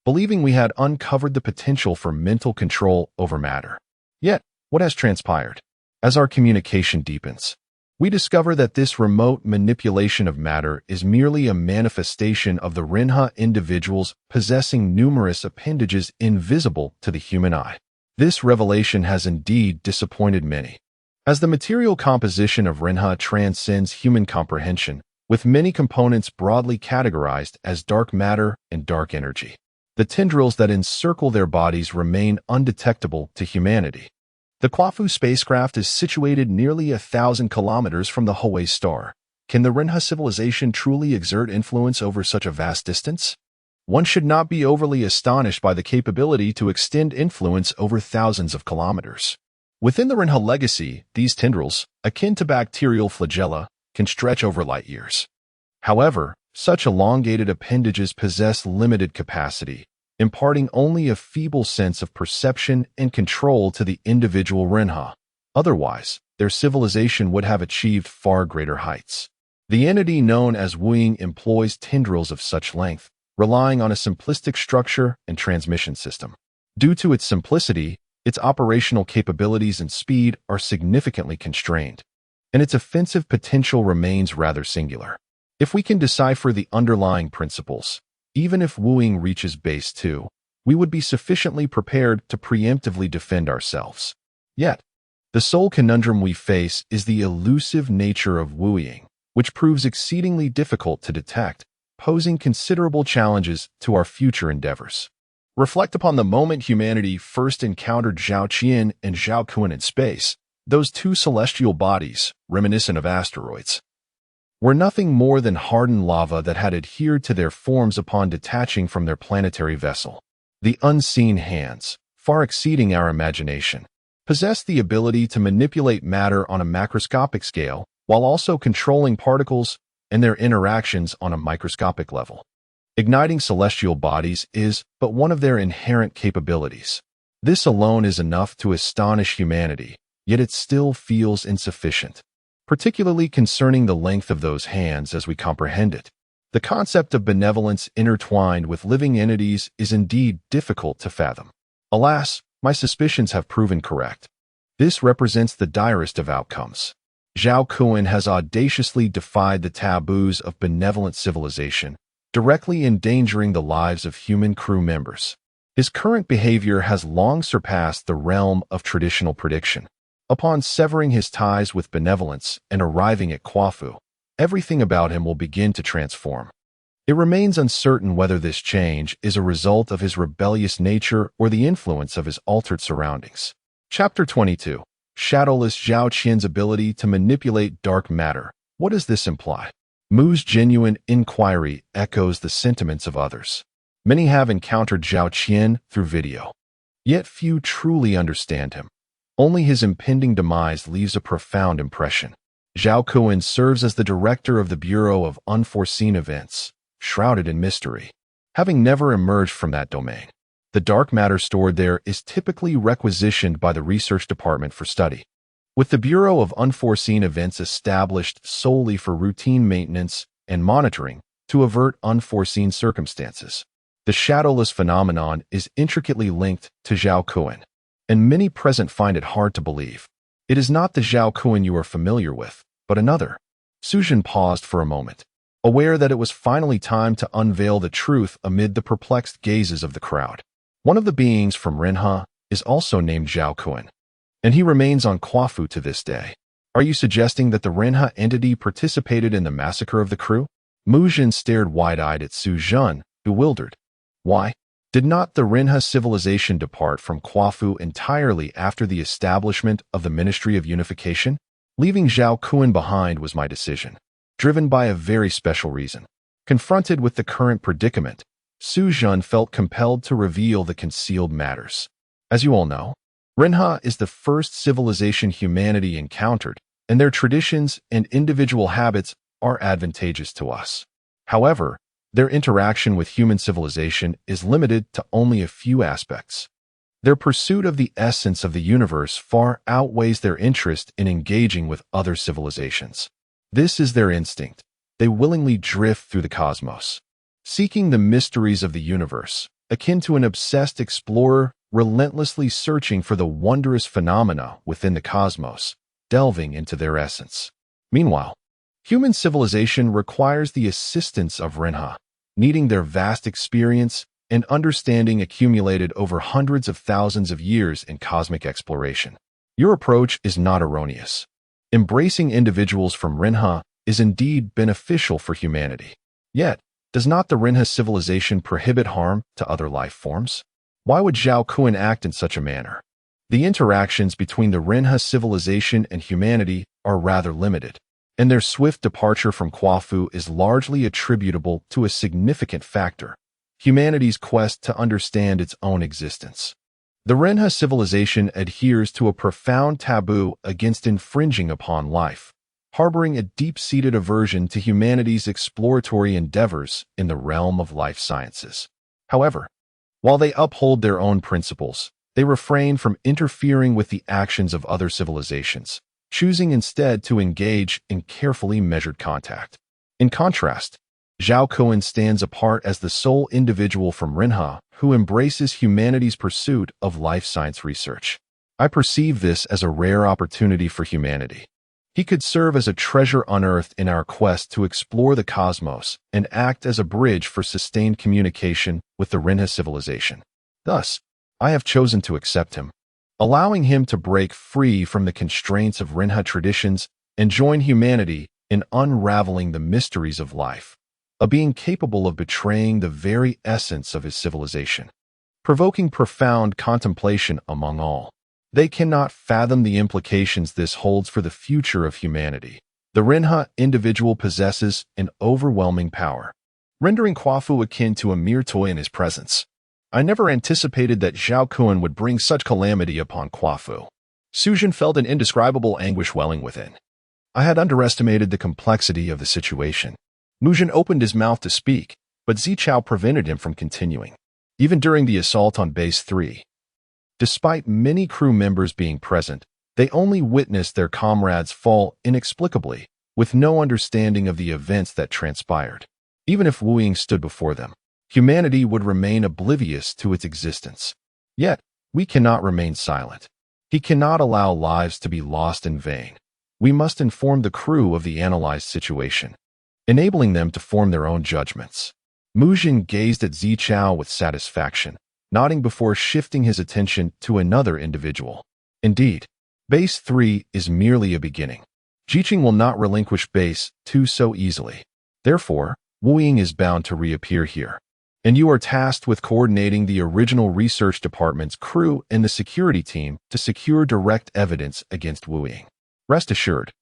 believing we had uncovered the potential for mental control over matter. Yet, what has transpired? As our communication deepens, we discover that this remote manipulation of matter is merely a manifestation of the Renha individuals possessing numerous appendages invisible to the human eye. This revelation has indeed disappointed many, as the material composition of Renha transcends human comprehension, with many components broadly categorized as dark matter and dark energy. The tendrils that encircle their bodies remain undetectable to humanity. The KUAFU spacecraft is situated nearly 1,000 kilometers from the Hawaii star. Can the Renha civilization truly exert influence over such a vast distance? One should not be overly astonished by the capability to extend influence over thousands of kilometers. Within the Renha legacy, these tendrils, akin to bacterial flagella, can stretch over light years. However, such elongated appendages possess limited capacity, imparting only a feeble sense of perception and control to the individual Renha. Otherwise, their civilization would have achieved far greater heights. The entity known as Wuying employs tendrils of such length, relying on a simplistic structure and transmission system. Due to its simplicity, its operational capabilities and speed are significantly constrained, and its offensive potential remains rather singular. If we can decipher the underlying principles, even if Wuying reaches base 2, we would be sufficiently prepared to preemptively defend ourselves. Yet, the sole conundrum we face is the elusive nature of Wuying, which proves exceedingly difficult to detect, posing considerable challenges to our future endeavors. Reflect upon the moment humanity first encountered Zhao Qian and Zhao Kuan in space. Those two celestial bodies, reminiscent of asteroids, were nothing more than hardened lava that had adhered to their forms upon detaching from their planetary vessel. The unseen hands, far exceeding our imagination, possess the ability to manipulate matter on a macroscopic scale while also controlling particles and their interactions on a microscopic level. Igniting celestial bodies is but one of their inherent capabilities. This alone is enough to astonish humanity, yet it still feels insufficient, particularly concerning the length of those hands as we comprehend it. The concept of benevolence intertwined with living entities is indeed difficult to fathom. Alas, my suspicions have proven correct. This represents the direst of outcomes. Zhao Kun has audaciously defied the taboos of benevolent civilization, directly endangering the lives of human crew members. His current behavior has long surpassed the realm of traditional prediction. Upon severing his ties with benevolence and arriving at KUAFU, everything about him will begin to transform. It remains uncertain whether this change is a result of his rebellious nature or the influence of his altered surroundings. Chapter 22. Shadowless Zhao Qian's ability to manipulate dark matter. What does this imply? Mu's genuine inquiry echoes the sentiments of others. Many have encountered Zhao Qian through video, yet few truly understand him. Only his impending demise leaves a profound impression. Zhao Kun serves as the director of the Bureau of Unforeseen Events, shrouded in mystery. Having never emerged from that domain, the dark matter stored there is typically requisitioned by the research department for study. With the Bureau of Unforeseen Events established solely for routine maintenance and monitoring to avert unforeseen circumstances, the shadowless phenomenon is intricately linked to Zhao Kun, and many present find it hard to believe. It is not the Zhao Kun you are familiar with, but another. Suzhen paused for a moment, aware that it was finally time to unveil the truth amid the perplexed gazes of the crowd. One of the beings from Renha is also named Zhao Kun, and he remains on KUAFU to this day. Are you suggesting that the Renha entity participated in the massacre of the crew? Mu Jin stared wide-eyed at Su Zhen, bewildered. Why? Did not the Renha civilization depart from KUAFU entirely after the establishment of the Ministry of Unification? Leaving Zhao Kun behind was my decision, driven by a very special reason. Confronted with the current predicament, Su Zhen felt compelled to reveal the concealed matters. As you all know, Renha is the first civilization humanity encountered, and their traditions and individual habits are advantageous to us. However, their interaction with human civilization is limited to only a few aspects. Their pursuit of the essence of the universe far outweighs their interest in engaging with other civilizations. This is their instinct. They willingly drift through the cosmos, seeking the mysteries of the universe, akin to an obsessed explorer relentlessly searching for the wondrous phenomena within the cosmos, delving into their essence. Meanwhile, human civilization requires the assistance of Renha, needing their vast experience and understanding accumulated over hundreds of thousands of years in cosmic exploration. Your approach is not erroneous. Embracing individuals from Renha is indeed beneficial for humanity. Yet, does not the Renha civilization prohibit harm to other life forms? Why would Zhao Kun act in such a manner? The interactions between the Renha civilization and humanity are rather limited, and their swift departure from KUAFU is largely attributable to a significant factor: humanity's quest to understand its own existence. The Renha civilization adheres to a profound taboo against infringing upon life, harboring a deep-seated aversion to humanity's exploratory endeavors in the realm of life sciences. However, while they uphold their own principles, they refrain from interfering with the actions of other civilizations, choosing instead to engage in carefully measured contact. In contrast, Zhao Kun stands apart as the sole individual from Renha who embraces humanity's pursuit of life science research. I perceive this as a rare opportunity for humanity. He could serve as a treasure unearthed in our quest to explore the cosmos and act as a bridge for sustained communication with the Renha civilization. Thus, I have chosen to accept him, allowing him to break free from the constraints of Renha traditions and join humanity in unraveling the mysteries of life, a being capable of betraying the very essence of his civilization, provoking profound contemplation among all. They cannot fathom the implications this holds for the future of humanity. The Renha individual possesses an overwhelming power, rendering KUAFU akin to a mere toy in his presence. I never anticipated that Zhao Kun would bring such calamity upon KUAFU. Suzhen felt an indescribable anguish welling within. I had underestimated the complexity of the situation. Mu Jin opened his mouth to speak, but Zichao prevented him from continuing. Even during the assault on Base 3, despite many crew members being present, they only witnessed their comrades fall inexplicably, with no understanding of the events that transpired. Even if Wu Ying stood before them, humanity would remain oblivious to its existence. Yet, we cannot remain silent. He cannot allow lives to be lost in vain. We must inform the crew of the analyzed situation, enabling them to form their own judgments. Mu Jin gazed at Zichao with satisfaction, nodding before shifting his attention to another individual. Indeed, Base 3 is merely a beginning. Jiqing will not relinquish Base 2 so easily. Therefore, Wu Ying is bound to reappear here. And you are tasked with coordinating the original research department's crew and the security team to secure direct evidence against Wu Ying. Rest assured,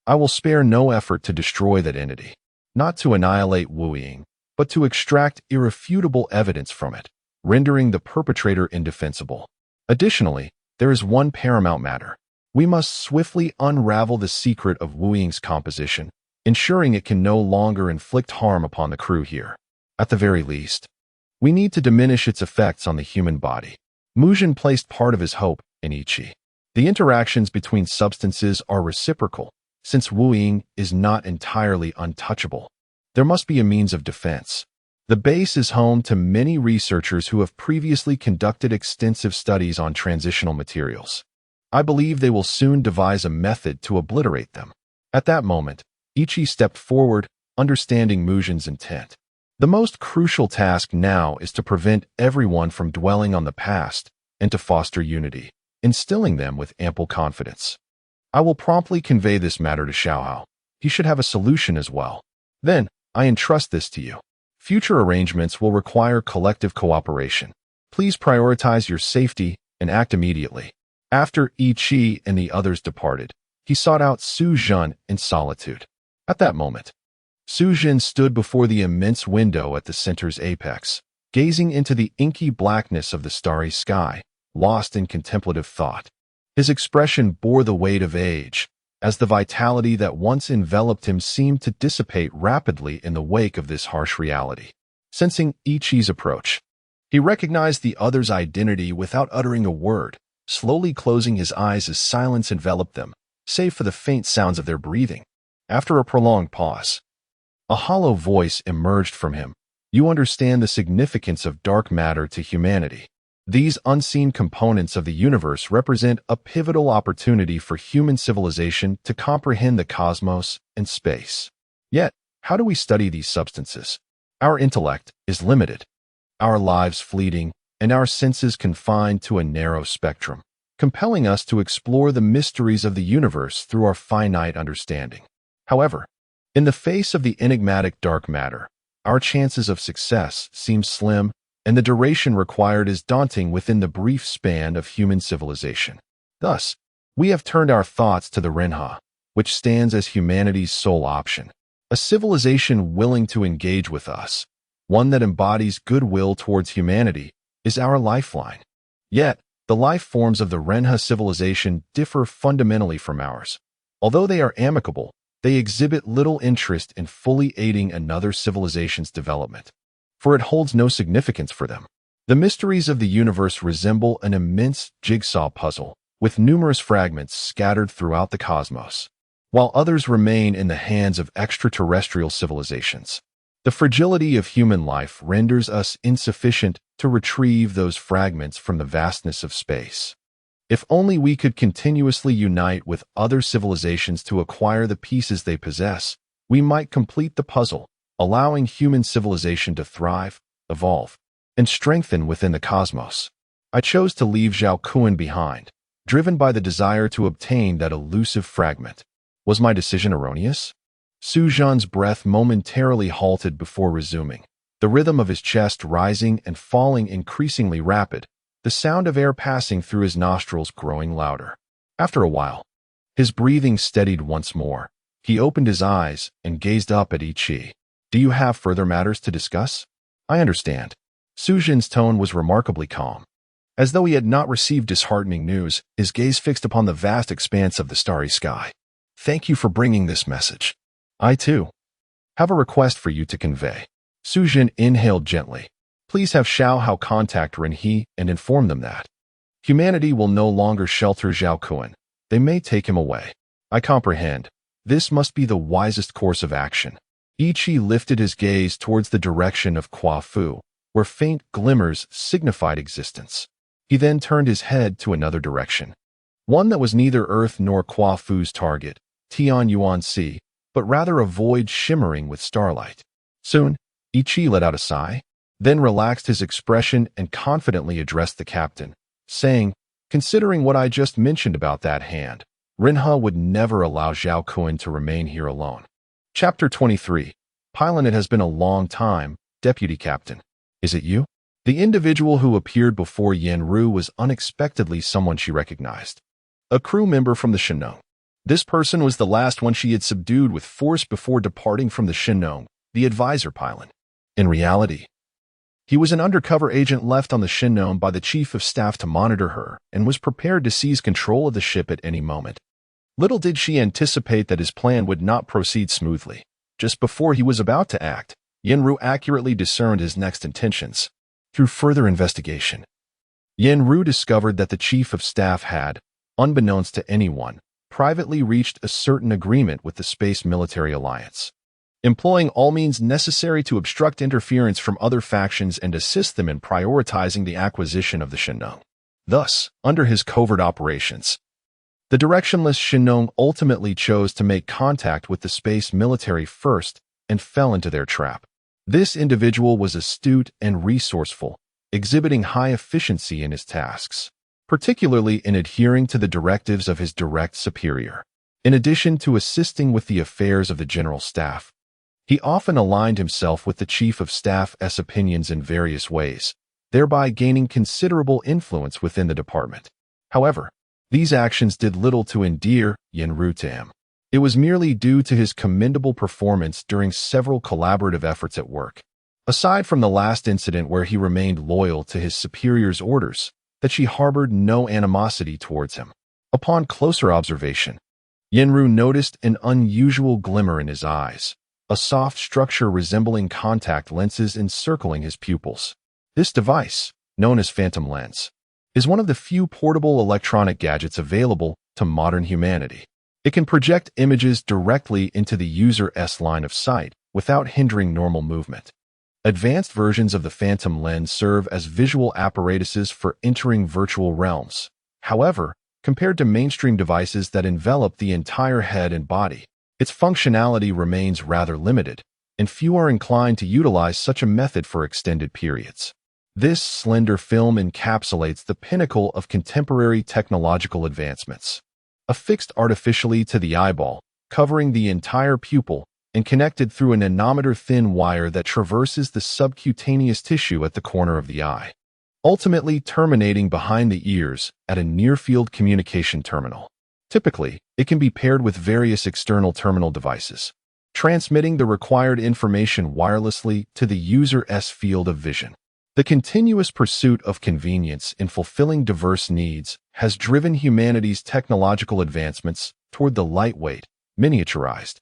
I will spare no effort to destroy that entity, not to annihilate Wu Ying, but to extract irrefutable evidence from it, rendering the perpetrator indefensible. Additionally, there is one paramount matter. We must swiftly unravel the secret of Wu Ying's composition, ensuring it can no longer inflict harm upon the crew here. At the very least, we need to diminish its effects on the human body. Mu Jin placed part of his hope in Ichi. The interactions between substances are reciprocal, since Wu Ying is not entirely untouchable. There must be a means of defense. The base is home to many researchers who have previously conducted extensive studies on transitional materials. I believe they will soon devise a method to obliterate them. At that moment, Ichi stepped forward, understanding Mu Jin's intent. The most crucial task now is to prevent everyone from dwelling on the past and to foster unity, instilling them with ample confidence. I will promptly convey this matter to Xiaohao. He should have a solution as well. Then, I entrust this to you. Future arrangements will require collective cooperation. Please prioritize your safety and act immediately. After Ichi and the others departed, he sought out Su Jun in solitude. At that moment, Su Jin stood before the immense window at the center's apex, gazing into the inky blackness of the starry sky, lost in contemplative thought. His expression bore the weight of age, as the vitality that once enveloped him seemed to dissipate rapidly in the wake of this harsh reality. Sensing Ichi's approach, he recognized the other's identity without uttering a word, slowly closing his eyes as silence enveloped them, save for the faint sounds of their breathing. After a prolonged pause, a hollow voice emerged from him. You understand the significance of dark matter to humanity. These unseen components of the universe represent a pivotal opportunity for human civilization to comprehend the cosmos and space. Yet, how do we study these substances? Our intellect is limited, our lives fleeting, and our senses confined to a narrow spectrum, compelling us to explore the mysteries of the universe through our finite understanding. However, in the face of the enigmatic dark matter, our chances of success seem slim, and the duration required is daunting within the brief span of human civilization. Thus, we have turned our thoughts to the Renha, which stands as humanity's sole option. A civilization willing to engage with us, one that embodies goodwill towards humanity, is our lifeline. Yet, the life forms of the Renha civilization differ fundamentally from ours. Although they are amicable, they exhibit little interest in fully aiding another civilization's development, for it holds no significance for them. The mysteries of the universe resemble an immense jigsaw puzzle, with numerous fragments scattered throughout the cosmos, while others remain in the hands of extraterrestrial civilizations. The fragility of human life renders us insufficient to retrieve those fragments from the vastness of space. If only we could continuously unite with other civilizations to acquire the pieces they possess, we might complete the puzzle, allowing human civilization to thrive, evolve, and strengthen within the cosmos. I chose to leave Zhao Kun behind, driven by the desire to obtain that elusive fragment. Was my decision erroneous? Su Zhan's breath momentarily halted before resuming, the rhythm of his chest rising and falling increasingly rapid, the sound of air passing through his nostrils growing louder. After a while, his breathing steadied once more. He opened his eyes and gazed up at Ichi. Do you have further matters to discuss? I understand. Su Zhan's tone was remarkably calm. As though he had not received disheartening news, his gaze fixed upon the vast expanse of the starry sky. Thank you for bringing this message. I, too, have a request for you to convey. Su Jin inhaled gently. Please have Xiao Hao contact Ren He and inform them that humanity will no longer shelter Zhao Kun. They may take him away. I comprehend. This must be the wisest course of action. Yi Qi lifted his gaze towards the direction of KUAFU, where faint glimmers signified existence. He then turned his head to another direction, one that was neither Earth nor KUAFU's target, Tian Yuan Si, but rather a void shimmering with starlight. Soon, Yi Qi let out a sigh, then relaxed his expression and confidently addressed the captain, saying, considering what I just mentioned about that hand, Rinha would never allow Zhao Kun to remain here alone. Chapter 23. Pilot, it has been a long time, Deputy Captain. Is it you? The individual who appeared before Yen Ru was unexpectedly someone she recognized. A crew member from the Shenong. This person was the last one she had subdued with force before departing from the Shenong, the advisor pilot. In reality, he was an undercover agent left on the Shenong by the Chief of Staff to monitor her and was prepared to seize control of the ship at any moment. Little did she anticipate that his plan would not proceed smoothly. Just before he was about to act, Yenru accurately discerned his next intentions. Through further investigation, Yenru discovered that the Chief of Staff had, unbeknownst to anyone, privately reached a certain agreement with the Space Military Alliance, employing all means necessary to obstruct interference from other factions and assist them in prioritizing the acquisition of the Shenong. Thus, under his covert operations, the directionless Shenong ultimately chose to make contact with the space military first and fell into their trap. This individual was astute and resourceful, exhibiting high efficiency in his tasks, particularly in adhering to the directives of his direct superior. In addition to assisting with the affairs of the General Staff, he often aligned himself with the Chief of Staff's opinions in various ways, thereby gaining considerable influence within the department. However, these actions did little to endear Yenru to him. It was merely due to his commendable performance during several collaborative efforts at work. Aside from the last incident where he remained loyal to his superior's orders, that she harbored no animosity towards him. Upon closer observation, Yenru noticed an unusual glimmer in his eyes, a soft structure resembling contact lenses encircling his pupils. This device, known as phantom lens, is one of the few portable electronic gadgets available to modern humanity. It can project images directly into the user's line of sight without hindering normal movement. Advanced versions of the phantom lens serve as visual apparatuses for entering virtual realms. However, compared to mainstream devices that envelop the entire head and body, its functionality remains rather limited, and few are inclined to utilize such a method for extended periods. This slender film encapsulates the pinnacle of contemporary technological advancements. Affixed artificially to the eyeball, covering the entire pupil, and connected through a nanometer-thin wire that traverses the subcutaneous tissue at the corner of the eye, ultimately terminating behind the ears at a near-field communication terminal. Typically, it can be paired with various external terminal devices, transmitting the required information wirelessly to the user's field of vision. The continuous pursuit of convenience in fulfilling diverse needs has driven humanity's technological advancements toward the lightweight, miniaturized,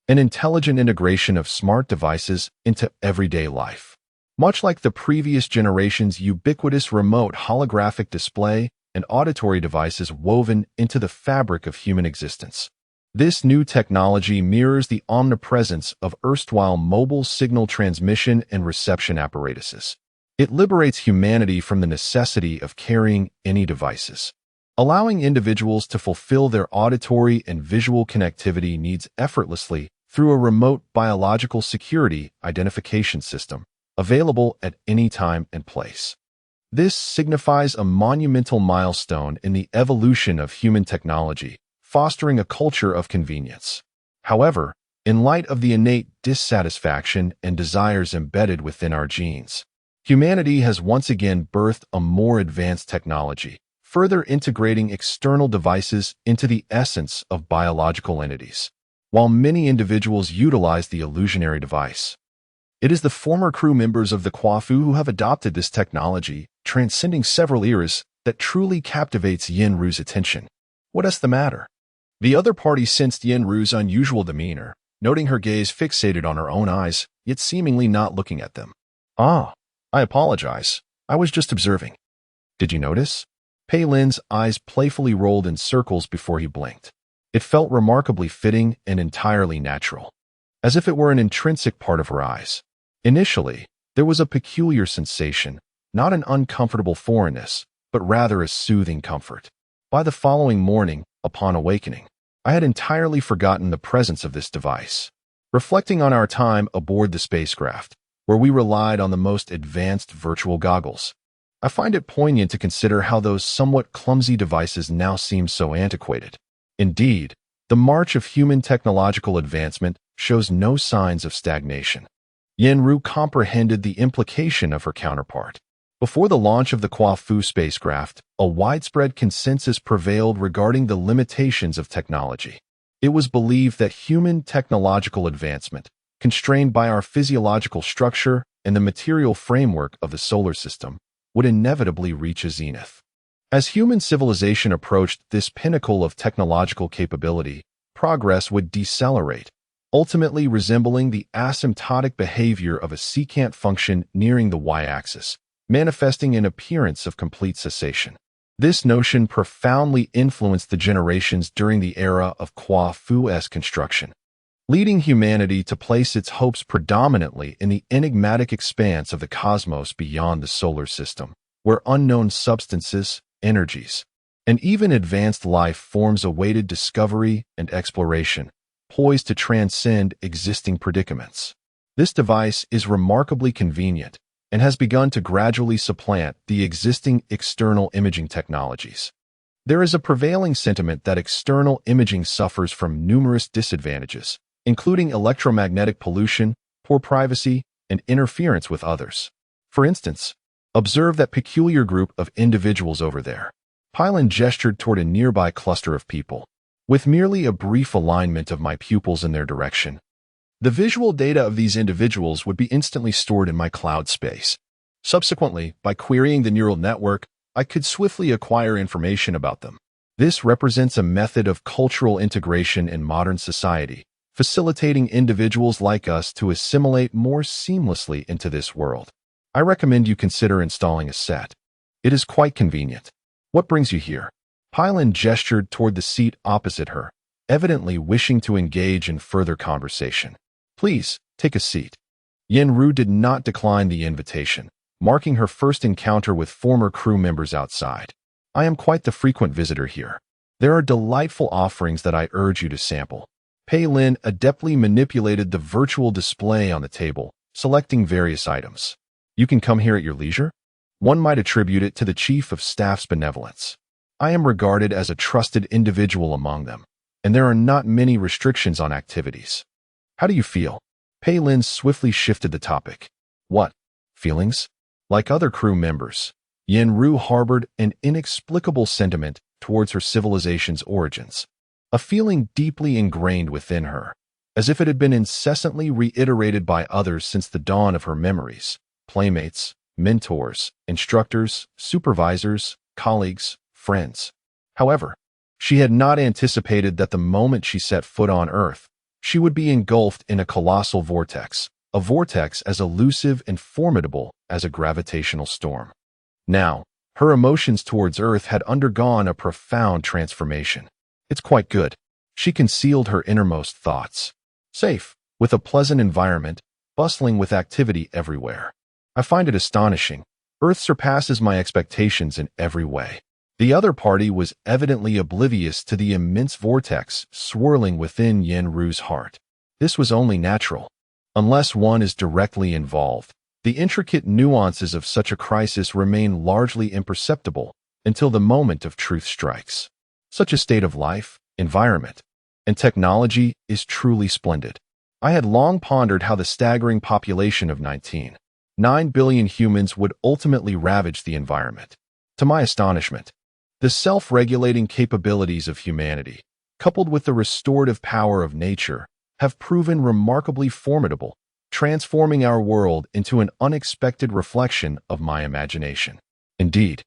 and intelligent integration of smart devices into everyday life. Much like the previous generation's ubiquitous remote holographic display and auditory devices woven into the fabric of human existence, this new technology mirrors the omnipresence of erstwhile mobile signal transmission and reception apparatuses. It liberates humanity from the necessity of carrying any devices, allowing individuals to fulfill their auditory and visual connectivity needs effortlessly through a remote biological security identification system available at any time and place. This signifies a monumental milestone in the evolution of human technology, fostering a culture of convenience. However, in light of the innate dissatisfaction and desires embedded within our genes, humanity has once again birthed a more advanced technology, further integrating external devices into the essence of biological entities. While many individuals utilize the illusionary device, it is the former crew members of the KUAFU who have adopted this technology, transcending several eras, that truly captivates Yenru's attention. What is the matter? The other party sensed Yenru's unusual demeanor, noting her gaze fixated on her own eyes, yet seemingly not looking at them. "Ah, I apologize. I was just observing." "Did you notice?" Pei Lin's eyes playfully rolled in circles before he blinked. It felt remarkably fitting and entirely natural, as if it were an intrinsic part of her eyes. Initially, there was a peculiar sensation, not an uncomfortable foreignness, but rather a soothing comfort. By the following morning, upon awakening, I had entirely forgotten the presence of this device. Reflecting on our time aboard the spacecraft, where we relied on the most advanced virtual goggles, I find it poignant to consider how those somewhat clumsy devices now seem so antiquated. Indeed, the march of human technological advancement shows no signs of stagnation. Yenru comprehended the implication of her counterpart. Before the launch of the KUAFU spacecraft, a widespread consensus prevailed regarding the limitations of technology. It was believed that human technological advancement, constrained by our physiological structure and the material framework of the solar system, would inevitably reach a zenith. As human civilization approached this pinnacle of technological capability, progress would decelerate, ultimately resembling the asymptotic behavior of a secant function nearing the y-axis, manifesting an appearance of complete cessation. This notion profoundly influenced the generations during the era of KUAFU's construction, leading humanity to place its hopes predominantly in the enigmatic expanse of the cosmos beyond the solar system, where unknown substances, energies, and even advanced life forms awaited discovery and exploration, poised to transcend existing predicaments. This device is remarkably convenient and has begun to gradually supplant the existing external imaging technologies. There is a prevailing sentiment that external imaging suffers from numerous disadvantages, including electromagnetic pollution, poor privacy, and interference with others. For instance, observe that peculiar group of individuals over there. Pylon gestured toward a nearby cluster of people. With merely a brief alignment of my pupils in their direction, the visual data of these individuals would be instantly stored in my cloud space. Subsequently, by querying the neural network, I could swiftly acquire information about them. This represents a method of cultural integration in modern society, facilitating individuals like us to assimilate more seamlessly into this world. I recommend you consider installing a set. It is quite convenient. What brings you here? Pylon gestured toward the seat opposite her, evidently wishing to engage in further conversation. Please, take a seat. Yenru did not decline the invitation, marking her first encounter with former crew members outside. I am quite the frequent visitor here. There are delightful offerings that I urge you to sample. Pei Lin adeptly manipulated the virtual display on the table, selecting various items. You can come here at your leisure? One might attribute it to the Chief of Staff's benevolence. I am regarded as a trusted individual among them, and there are not many restrictions on activities. How do you feel? Pei Lin swiftly shifted the topic. What? Feelings? Like other crew members, Yenru harbored an inexplicable sentiment towards her civilization's origins, a feeling deeply ingrained within her, as if it had been incessantly reiterated by others since the dawn of her memories, playmates, mentors, instructors, supervisors, colleagues, friends. However, she had not anticipated that the moment she set foot on Earth, she would be engulfed in a colossal vortex, a vortex as elusive and formidable as a gravitational storm. Now, her emotions towards Earth had undergone a profound transformation. It's quite good. She concealed her innermost thoughts. Safe, with a pleasant environment, bustling with activity everywhere. I find it astonishing. Earth surpasses my expectations in every way. The other party was evidently oblivious to the immense vortex swirling within Yenru's heart. This was only natural. Unless one is directly involved, the intricate nuances of such a crisis remain largely imperceptible until the moment of truth strikes. Such a state of life, environment, and technology is truly splendid. I had long pondered how the staggering population of 9 billion humans would ultimately ravage the environment. To my astonishment, the self-regulating capabilities of humanity, coupled with the restorative power of nature, have proven remarkably formidable, transforming our world into an unexpected reflection of my imagination. Indeed,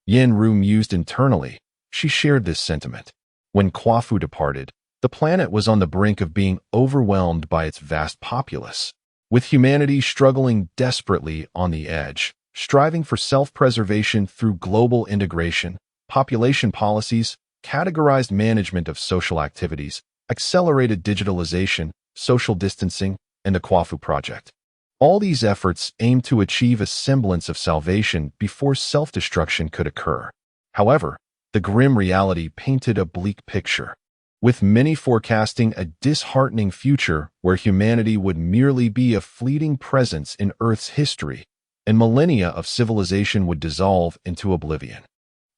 Yenru mused internally. She shared this sentiment. When KUAFU departed, The planet was on the brink of being overwhelmed by its vast populace, with humanity struggling desperately on the edge, striving for self-preservation through global integration, population policies, categorized management of social activities, accelerated digitalization, social distancing, and the KUAFU project. All these efforts aimed to achieve a semblance of salvation before self-destruction could occur. However, the grim reality painted a bleak picture, with many forecasting a disheartening future where humanity would merely be a fleeting presence in Earth's history, and millennia of civilization would dissolve into oblivion.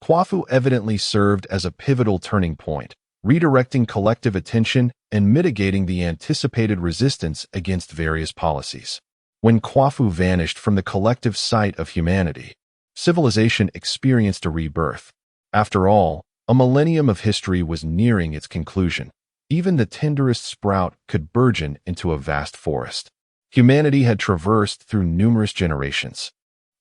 KUAFU evidently served as a pivotal turning point, redirecting collective attention and mitigating the anticipated resistance against various policies. When KUAFU vanished from the collective sight of humanity, civilization experienced a rebirth. After all, a millennium of history was nearing its conclusion. Even the tenderest sprout could burgeon into a vast forest. Humanity had traversed through numerous generations,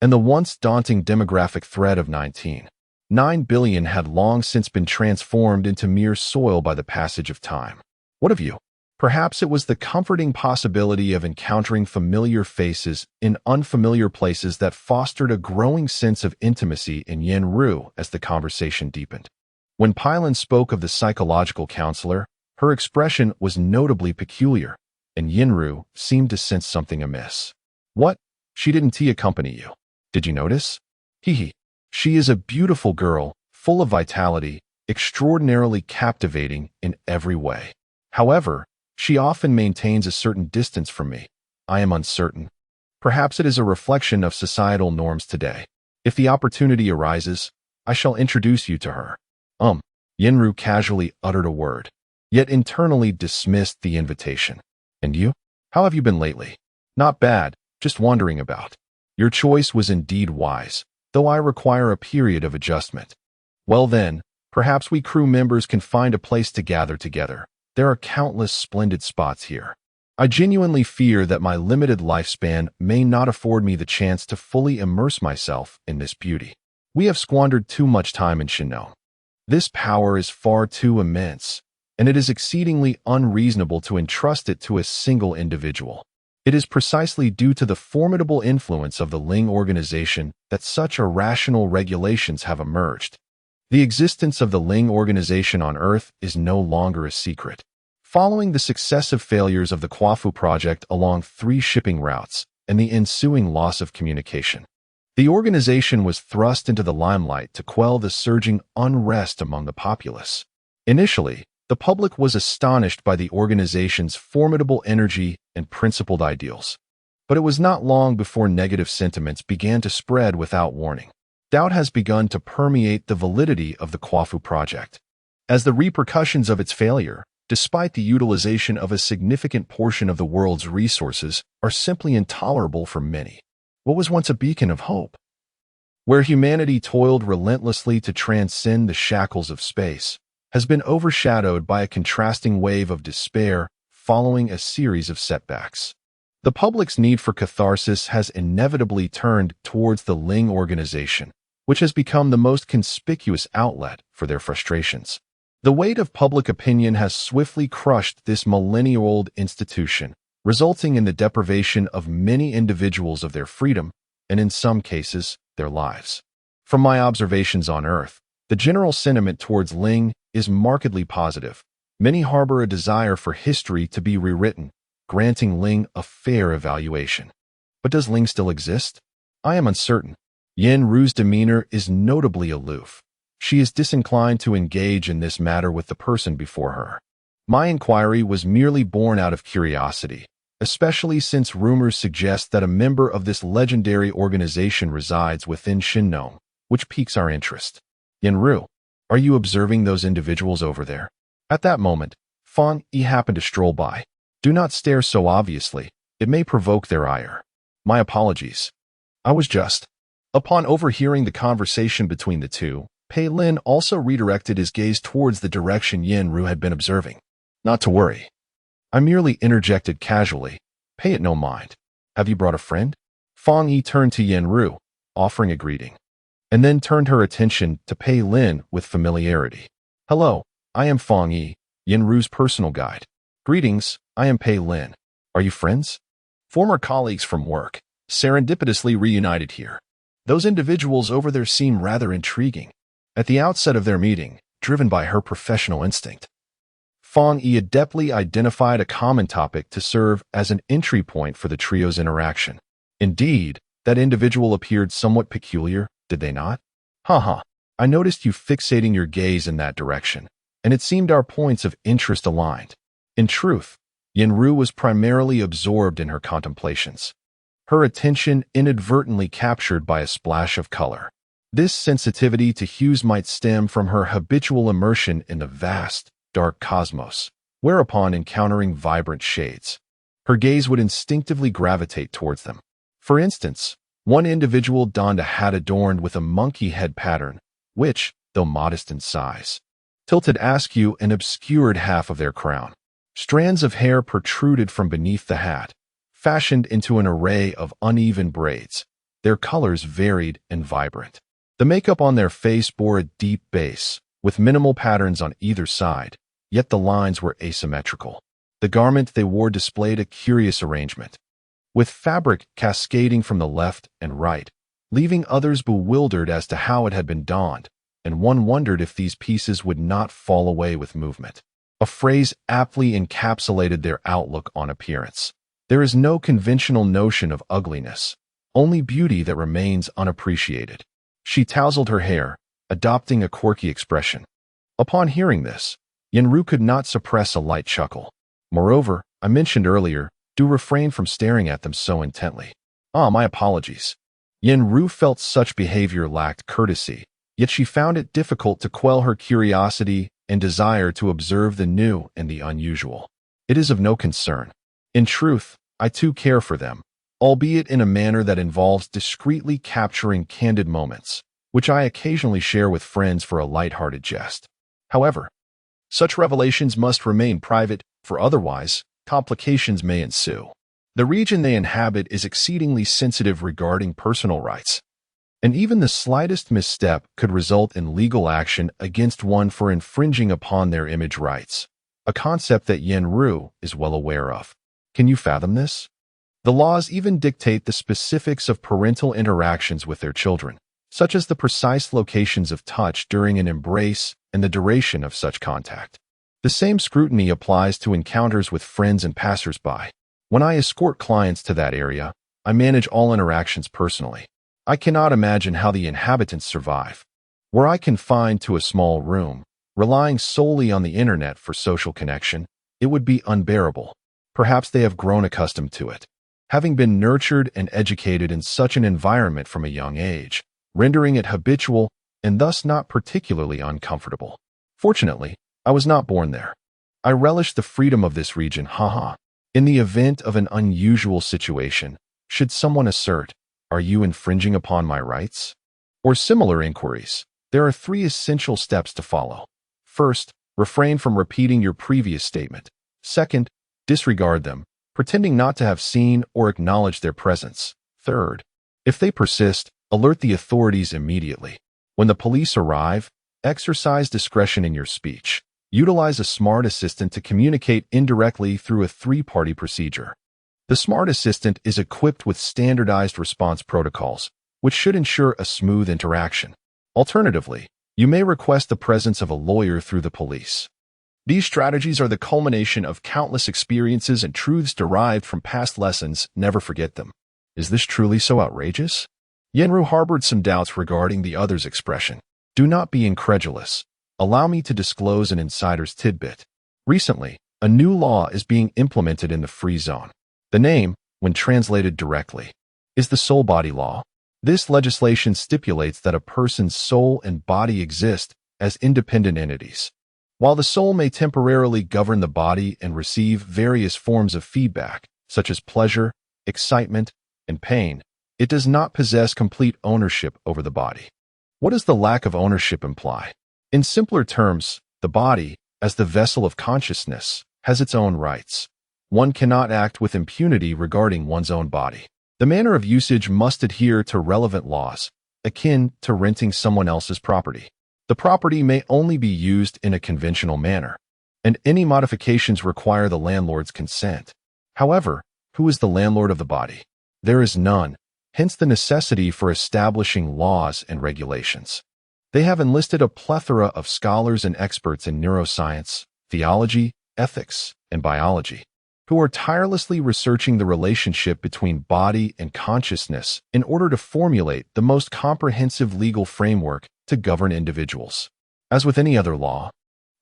and the once daunting demographic threat of 19.9 billion had long since been transformed into mere soil by the passage of time. What of you? Perhaps it was the comforting possibility of encountering familiar faces in unfamiliar places that fostered a growing sense of intimacy in Yen-Ru as the conversation deepened. When Pylon spoke of the psychological counselor, her expression was notably peculiar, and Yen-Ru seemed to sense something amiss. What? She didn't accompany you. Did you notice? Hee. She is a beautiful girl, full of vitality, extraordinarily captivating in every way. However, she often maintains a certain distance from me. I am uncertain. Perhaps it is a reflection of societal norms today. If the opportunity arises, I shall introduce you to her. Yen-Ru casually uttered a word, yet internally dismissed the invitation. And you? How have you been lately? Not bad, just wandering about. Your choice was indeed wise, though I require a period of adjustment. Well then, perhaps we crew members can find a place to gather together. There are countless splendid spots here. I genuinely fear that my limited lifespan may not afford me the chance to fully immerse myself in this beauty. We have squandered too much time in Shinnong. This power is far too immense, and it is exceedingly unreasonable to entrust it to a single individual. It is precisely due to the formidable influence of the Ling organization that such irrational regulations have emerged. The existence of the Ling organization on Earth is no longer a secret. Following the successive failures of the KUAFU project along 3 shipping routes and the ensuing loss of communication, the organization was thrust into the limelight to quell the surging unrest among the populace. Initially, the public was astonished by the organization's formidable energy and principled ideals. But it was not long before negative sentiments began to spread without warning. Doubt has begun to permeate the validity of the KUAFU project, as the repercussions of its failure, despite the utilization of a significant portion of the world's resources, are simply intolerable for many. What was once a beacon of hope, where humanity toiled relentlessly to transcend the shackles of space, has been overshadowed by a contrasting wave of despair following a series of setbacks. The public's need for catharsis has inevitably turned towards the Ling organization, which has become the most conspicuous outlet for their frustrations. The weight of public opinion has swiftly crushed this millennia-old institution, resulting in the deprivation of many individuals of their freedom, and in some cases, their lives. From my observations on Earth, the general sentiment towards Ling is markedly positive. Many harbor a desire for history to be rewritten, granting Ling a fair evaluation. But does Ling still exist? I am uncertain. Yen-Ru's demeanor is notably aloof. She is disinclined to engage in this matter with the person before her. My inquiry was merely born out of curiosity, especially since rumors suggest that a member of this legendary organization resides within Shinnong, which piques our interest. Yen-Ru, are you observing those individuals over there? At that moment, Fang Yi happened to stroll by. Do not stare so obviously. It may provoke their ire. My apologies. I was just. Upon overhearing the conversation between the two, Pei Lin also redirected his gaze towards the direction Yen-Ru had been observing. Not to worry. I merely interjected casually. Pay it no mind. Have you brought a friend? Fang Yi turned to Yen-Ru, offering a greeting, and then turned her attention to Pei Lin with familiarity. Hello, I am Fang Yi, Yenru's personal guide. Greetings, I am Pei Lin. Are you friends? Former colleagues from work, serendipitously reunited here. Those individuals over there seem rather intriguing. At the outset of their meeting, driven by her professional instinct, Fang Yi adeptly identified a common topic to serve as an entry point for the trio's interaction. Indeed, that individual appeared somewhat peculiar, did they not? Haha, I noticed you fixating your gaze in that direction, and it seemed our points of interest aligned. In truth, Yenru was primarily absorbed in her contemplations, her attention inadvertently captured by a splash of color. This sensitivity to hues might stem from her habitual immersion in the vast, dark cosmos, whereupon encountering vibrant shades, her gaze would instinctively gravitate towards them. For instance, one individual donned a hat adorned with a monkey head pattern, which, though modest in size, tilted askew and obscured half of their crown. Strands of hair protruded from beneath the hat, fashioned into an array of uneven braids. Their colors varied and vibrant. The makeup on their face bore a deep base, with minimal patterns on either side, yet the lines were asymmetrical. The garment they wore displayed a curious arrangement, with fabric cascading from the left and right, leaving others bewildered as to how it had been donned, and one wondered if these pieces would not fall away with movement. A phrase aptly encapsulated their outlook on appearance. There is no conventional notion of ugliness, only beauty that remains unappreciated. She tousled her hair, adopting a quirky expression. Upon hearing this, Yenru could not suppress a light chuckle. Moreover, I mentioned earlier, do refrain from staring at them so intently. My apologies. Yenru felt such behavior lacked courtesy, yet she found it difficult to quell her curiosity and desire to observe the new and the unusual. It is of no concern. In truth, I too care for them, albeit in a manner that involves discreetly capturing candid moments, which I occasionally share with friends for a light-hearted jest. However, such revelations must remain private, for otherwise, complications may ensue. The region they inhabit is exceedingly sensitive regarding personal rights, and even the slightest misstep could result in legal action against one for infringing upon their image rights, a concept that Yenru is well aware of. Can you fathom this? The laws even dictate the specifics of parental interactions with their children, such as the precise locations of touch during an embrace and the duration of such contact. The same scrutiny applies to encounters with friends and passers-by. When I escort clients to that area, I manage all interactions personally. I cannot imagine how the inhabitants survive. Were I confined to a small room, relying solely on the internet for social connection, it would be unbearable. Perhaps they have grown accustomed to it, having been nurtured and educated in such an environment from a young age, rendering it habitual and thus not particularly uncomfortable. Fortunately, I was not born there. I relish the freedom of this region, haha. In the event of an unusual situation, should someone assert, "Are you infringing upon my rights?" or similar inquiries, there are 3 essential steps to follow. First, refrain from repeating your previous statement. Second, disregard them, pretending not to have seen or acknowledged their presence. Third, if they persist, alert the authorities immediately. When the police arrive, exercise discretion in your speech. Utilize a smart assistant to communicate indirectly through a 3-party procedure. The smart assistant is equipped with standardized response protocols, which should ensure a smooth interaction. Alternatively, you may request the presence of a lawyer through the police. These strategies are the culmination of countless experiences and truths derived from past lessons. Never forget them. Is this truly so outrageous? Yenru harbored some doubts regarding the other's expression. Do not be incredulous. Allow me to disclose an insider's tidbit. Recently, a new law is being implemented in the free zone. The name, when translated directly, is the soul body law. This legislation stipulates that a person's soul and body exist as independent entities. While the soul may temporarily govern the body and receive various forms of feedback, such as pleasure, excitement, and pain, it does not possess complete ownership over the body. What does the lack of ownership imply? In simpler terms, the body, as the vessel of consciousness, has its own rights. One cannot act with impunity regarding one's own body. The manner of usage must adhere to relevant laws, akin to renting someone else's property. The property may only be used in a conventional manner. and any modifications require the landlord's consent. However, who is the landlord of the body? There is none, hence the necessity for establishing laws and regulations. They have enlisted a plethora of scholars and experts in neuroscience, theology, ethics, and biology, who are tirelessly researching the relationship between body and consciousness in order to formulate the most comprehensive legal framework to govern individuals. As with any other law,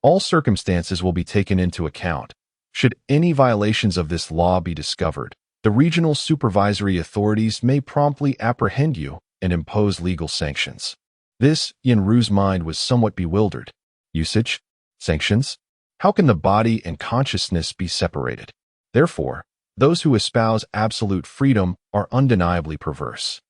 all circumstances will be taken into account. Should any violations of this law be discovered, the regional supervisory authorities may promptly apprehend you and impose legal sanctions. This, Yen-Ru's mind was somewhat bewildered. Usage? Sanctions? How can the body and consciousness be separated? Therefore, those who espouse absolute freedom are undeniably perverse.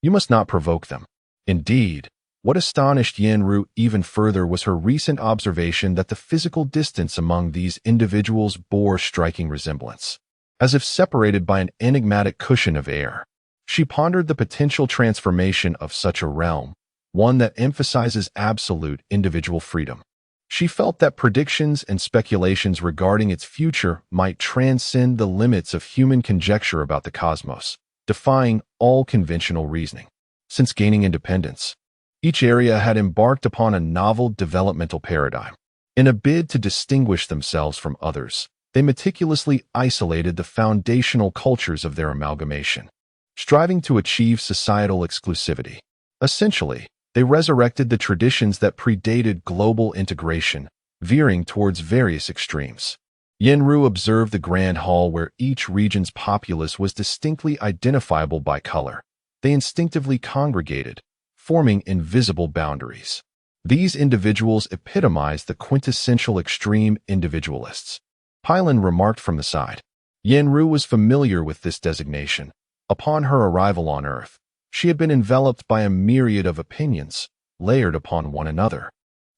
You must not provoke them. Indeed, what astonished Yen-Ru even further was her recent observation that the physical distance among these individuals bore striking resemblance. As if separated by an enigmatic cushion of air, she pondered the potential transformation of such a realm, one that emphasizes absolute individual freedom. She felt that predictions and speculations regarding its future might transcend the limits of human conjecture about the cosmos, defying all conventional reasoning. Since gaining independence, each area had embarked upon a novel developmental paradigm. In a bid to distinguish themselves from others, they meticulously isolated the foundational cultures of their amalgamation, striving to achieve societal exclusivity. Essentially, they resurrected the traditions that predated global integration, veering towards various extremes. Yen-Ru observed the grand hall where each region's populace was distinctly identifiable by color. They instinctively congregated, forming invisible boundaries. These individuals epitomized the quintessential extreme individualists. Pylon remarked from the side. Yen-Ru was familiar with this designation. Upon her arrival on Earth, she had been enveloped by a myriad of opinions, layered upon one another,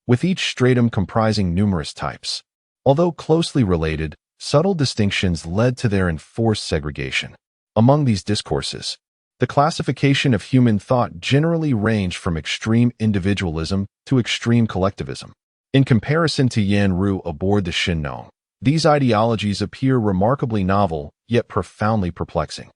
with each stratum comprising numerous types. Although closely related, subtle distinctions led to their enforced segregation. Among these discourses, the classification of human thought generally ranged from extreme individualism to extreme collectivism. In comparison to Yen-Ru aboard the Shinno, these ideologies appear remarkably novel, yet profoundly perplexing.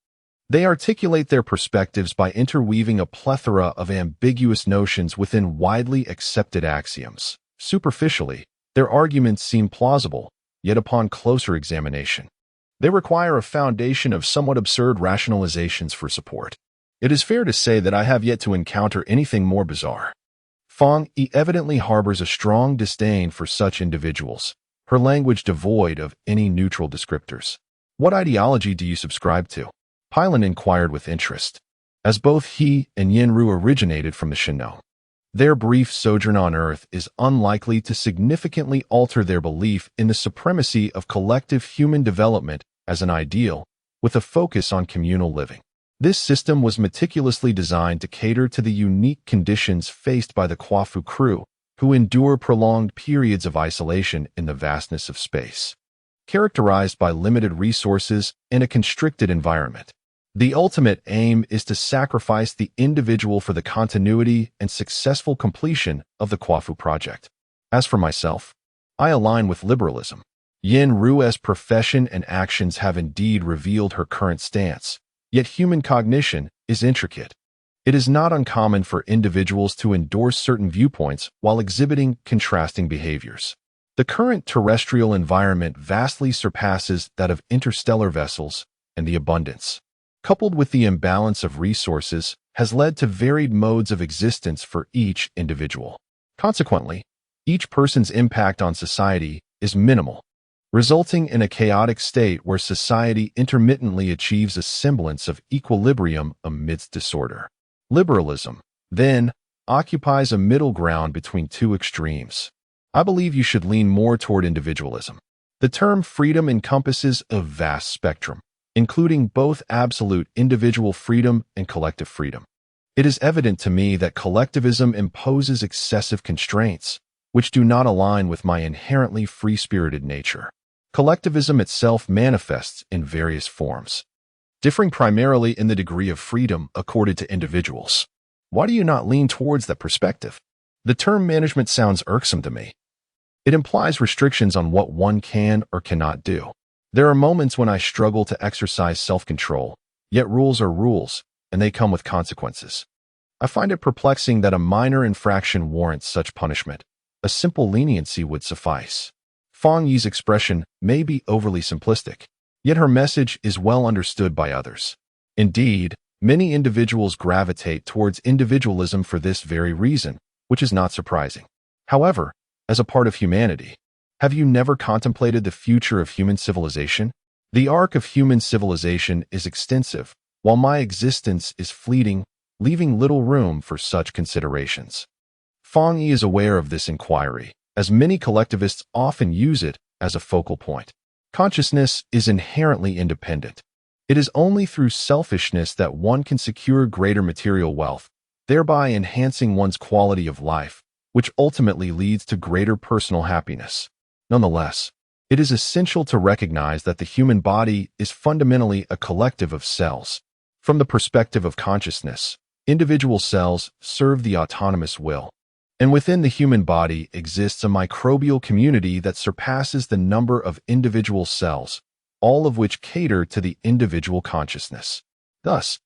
They articulate their perspectives by interweaving a plethora of ambiguous notions within widely accepted axioms. Superficially, their arguments seem plausible, yet upon closer examination, they require a foundation of somewhat absurd rationalizations for support. It is fair to say that I have yet to encounter anything more bizarre. Fang Yi evidently harbors a strong disdain for such individuals, her language devoid of any neutral descriptors. What ideology do you subscribe to? Pylon inquired with interest, as both he and Yen-Ru originated from the Shinno. Their brief sojourn on Earth is unlikely to significantly alter their belief in the supremacy of collective human development as an ideal, with a focus on communal living. This system was meticulously designed to cater to the unique conditions faced by the KUAFU crew, who endure prolonged periods of isolation in the vastness of space, characterized by limited resources and a constricted environment. The ultimate aim is to sacrifice the individual for the continuity and successful completion of the KUAFU project. As for myself, I align with liberalism. Yen-Ru's profession and actions have indeed revealed her current stance, yet human cognition is intricate. It is not uncommon for individuals to endorse certain viewpoints while exhibiting contrasting behaviors. The current terrestrial environment vastly surpasses that of interstellar vessels, and the abundance, coupled with the imbalance of resources, has led to varied modes of existence for each individual. Consequently, each person's impact on society is minimal, resulting in a chaotic state where society intermittently achieves a semblance of equilibrium amidst disorder. Liberalism, then, occupies a middle ground between two extremes. I believe you should lean more toward individualism. The term freedom encompasses a vast spectrum, including both absolute individual freedom and collective freedom. It is evident to me that collectivism imposes excessive constraints, which do not align with my inherently free-spirited nature. Collectivism itself manifests in various forms, differing primarily in the degree of freedom accorded to individuals. Why do you not lean towards that perspective? The term management sounds irksome to me. It implies restrictions on what one can or cannot do. There are moments when I struggle to exercise self-control, yet rules are rules, and they come with consequences. I find it perplexing that a minor infraction warrants such punishment. A simple leniency would suffice. Fang Yi's expression may be overly simplistic, yet her message is well understood by others. Indeed, many individuals gravitate towards individualism for this very reason, which is not surprising. However, as a part of humanity, have you never contemplated the future of human civilization? The arc of human civilization is extensive, while my existence is fleeting, leaving little room for such considerations. Fang Yi is aware of this inquiry, as many collectivists often use it as a focal point. Consciousness is inherently independent. It is only through selfishness that one can secure greater material wealth, thereby enhancing one's quality of life, which ultimately leads to greater personal happiness. Nonetheless, it is essential to recognize that the human body is fundamentally a collective of cells. From the perspective of consciousness, individual cells serve the autonomous will, and within the human body exists a microbial community that surpasses the number of individual cells, all of which cater to the individual consciousness. Thus,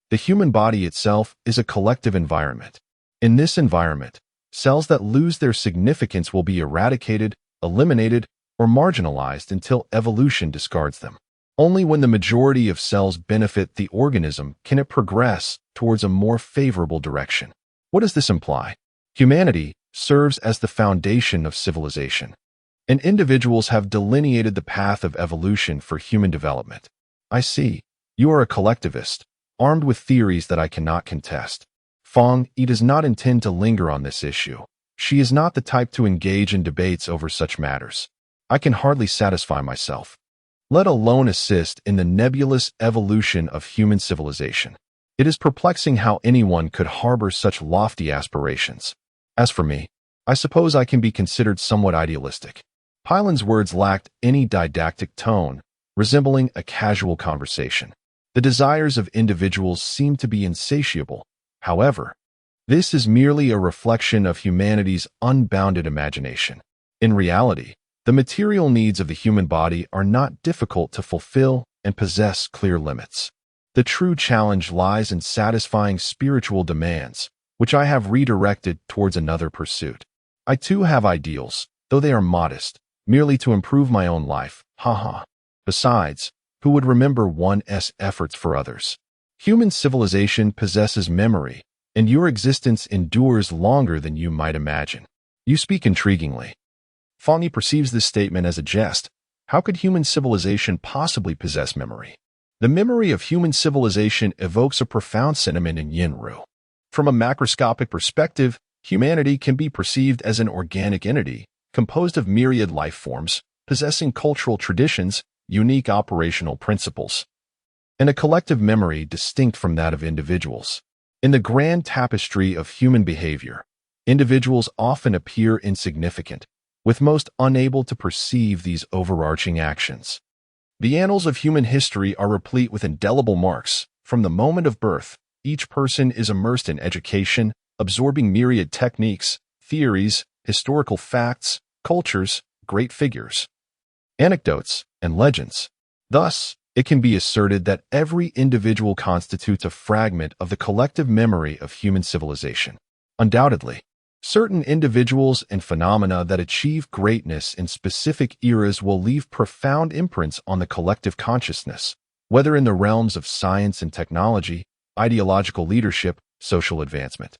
the human body itself is a collective environment. In this environment, cells that lose their significance will be eradicated, eliminated, or marginalized until evolution discards them. Only when the majority of cells benefit the organism can it progress towards a more favorable direction. What does this imply? Humanity serves as the foundation of civilization, and individuals have delineated the path of evolution for human development. I see. You are a collectivist, armed with theories that I cannot contest. Fang Yi does not intend to linger on this issue. She is not the type to engage in debates over such matters. I can hardly satisfy myself, let alone assist in the nebulous evolution of human civilization. It is perplexing how anyone could harbor such lofty aspirations. As for me, I suppose I can be considered somewhat idealistic. Pylan's words lacked any didactic tone, resembling a casual conversation. The desires of individuals seem to be insatiable. However, this is merely a reflection of humanity's unbounded imagination. In reality, the material needs of the human body are not difficult to fulfill and possess clear limits. The true challenge lies in satisfying spiritual demands, which I have redirected towards another pursuit. I too have ideals, though they are modest, merely to improve my own life. Besides, who would remember one's efforts for others? Human civilization possesses memory, and your existence endures longer than you might imagine. You speak intriguingly. Fang Yi perceives this statement as a jest. How could human civilization possibly possess memory? The memory of human civilization evokes a profound sentiment in Yinru. From a macroscopic perspective, humanity can be perceived as an organic entity, composed of myriad life forms, possessing cultural traditions, unique operational principles, and a collective memory distinct from that of individuals. In the grand tapestry of human behavior, individuals often appear insignificant, with most unable to perceive these overarching actions. The annals of human history are replete with indelible marks. From the moment of birth, each person is immersed in education, absorbing myriad techniques, theories, historical facts, cultures, great figures, anecdotes, and legends. Thus, it can be asserted that every individual constitutes a fragment of the collective memory of human civilization. Undoubtedly, certain individuals and phenomena that achieve greatness in specific eras will leave profound imprints on the collective consciousness, whether in the realms of science and technology, ideological leadership, social advancement,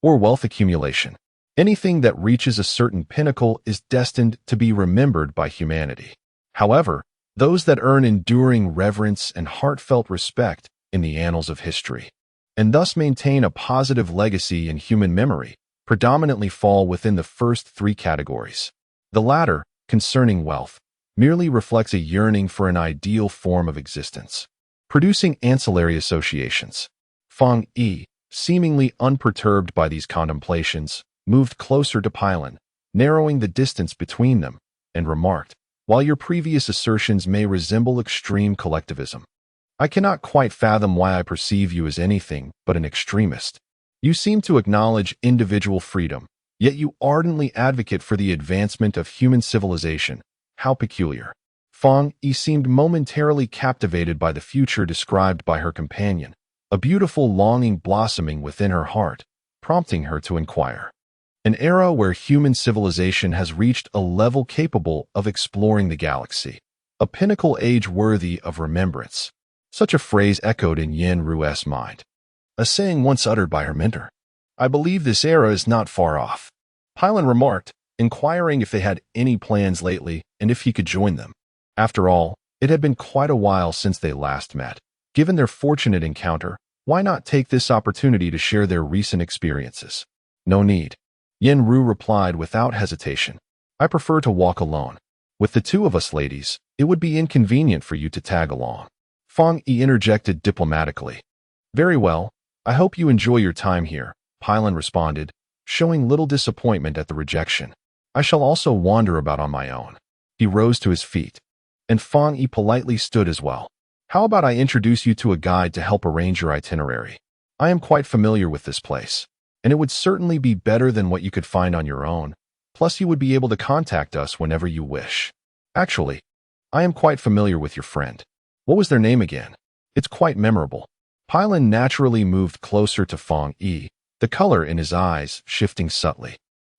or wealth accumulation. Anything that reaches a certain pinnacle is destined to be remembered by humanity. However, those that earn enduring reverence and heartfelt respect in the annals of history, and thus maintain a positive legacy in human memory, predominantly fall within the first three categories. The latter, concerning wealth, merely reflects a yearning for an ideal form of existence, producing ancillary associations. Fang Yi, seemingly unperturbed by these contemplations, moved closer to Pylan, narrowing the distance between them, and remarked, "While your previous assertions may resemble extreme collectivism, I cannot quite fathom why I perceive you as anything but an extremist. You seem to acknowledge individual freedom, Yet you ardently advocate for the advancement of human civilization. How peculiar. Fang Yi seemed momentarily captivated by the future described by her companion, a beautiful longing blossoming within her heart, prompting her to inquire. An era where human civilization has reached a level capable of exploring the galaxy. A pinnacle age worthy of remembrance. Such a phrase echoed in Yen Rue's mind. A saying once uttered by her mentor. I believe this era is not far off. Pylon remarked, inquiring if they had any plans lately and if he could join them. After all, it had been quite a while since they last met. Given their fortunate encounter, why not take this opportunity to share their recent experiences? No need. Yen Ru replied without hesitation. I prefer to walk alone. With the two of us ladies, it would be inconvenient for you to tag along. Fang Yi interjected diplomatically. Very well, I hope you enjoy your time here, Pylon responded, showing little disappointment at the rejection. I shall also wander about on my own. He rose to his feet, and Fang Yi politely stood as well. How about I introduce you to a guide to help arrange your itinerary? I am quite familiar with this place, and it would certainly be better than what you could find on your own. Plus, you would be able to contact us whenever you wish. Actually, I am quite familiar with your friend. What was their name again? It's quite memorable. Pylon naturally moved closer to Fang Yi, the color in his eyes shifting subtly.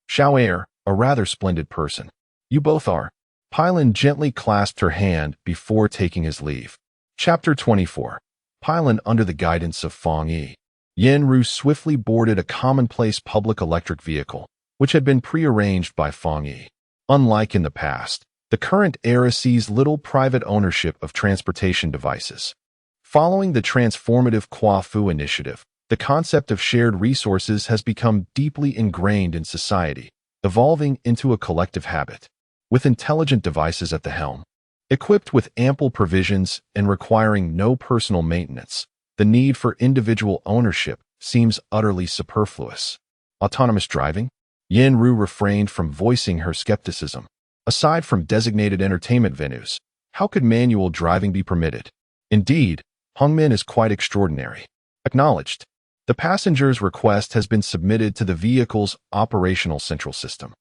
Xiao Er, a rather splendid person. You both are. Pylon gently clasped her hand before taking his leave. Chapter 24. Pylon under the guidance of Fang Yi. Yen Ru swiftly boarded a commonplace public electric vehicle, which had been prearranged by Fang Yi. Unlike in the past, the current era sees little private ownership of transportation devices. Following the transformative KUAFU initiative, the concept of shared resources has become deeply ingrained in society, evolving into a collective habit. With intelligent devices at the helm, equipped with ample provisions and requiring no personal maintenance, the need for individual ownership seems utterly superfluous. Autonomous driving? Yen Ru refrained from voicing her skepticism. Aside from designated entertainment venues, how could manual driving be permitted? Indeed, Hongmin is quite extraordinary. Acknowledged. The passenger's request has been submitted to the vehicle's operational central system.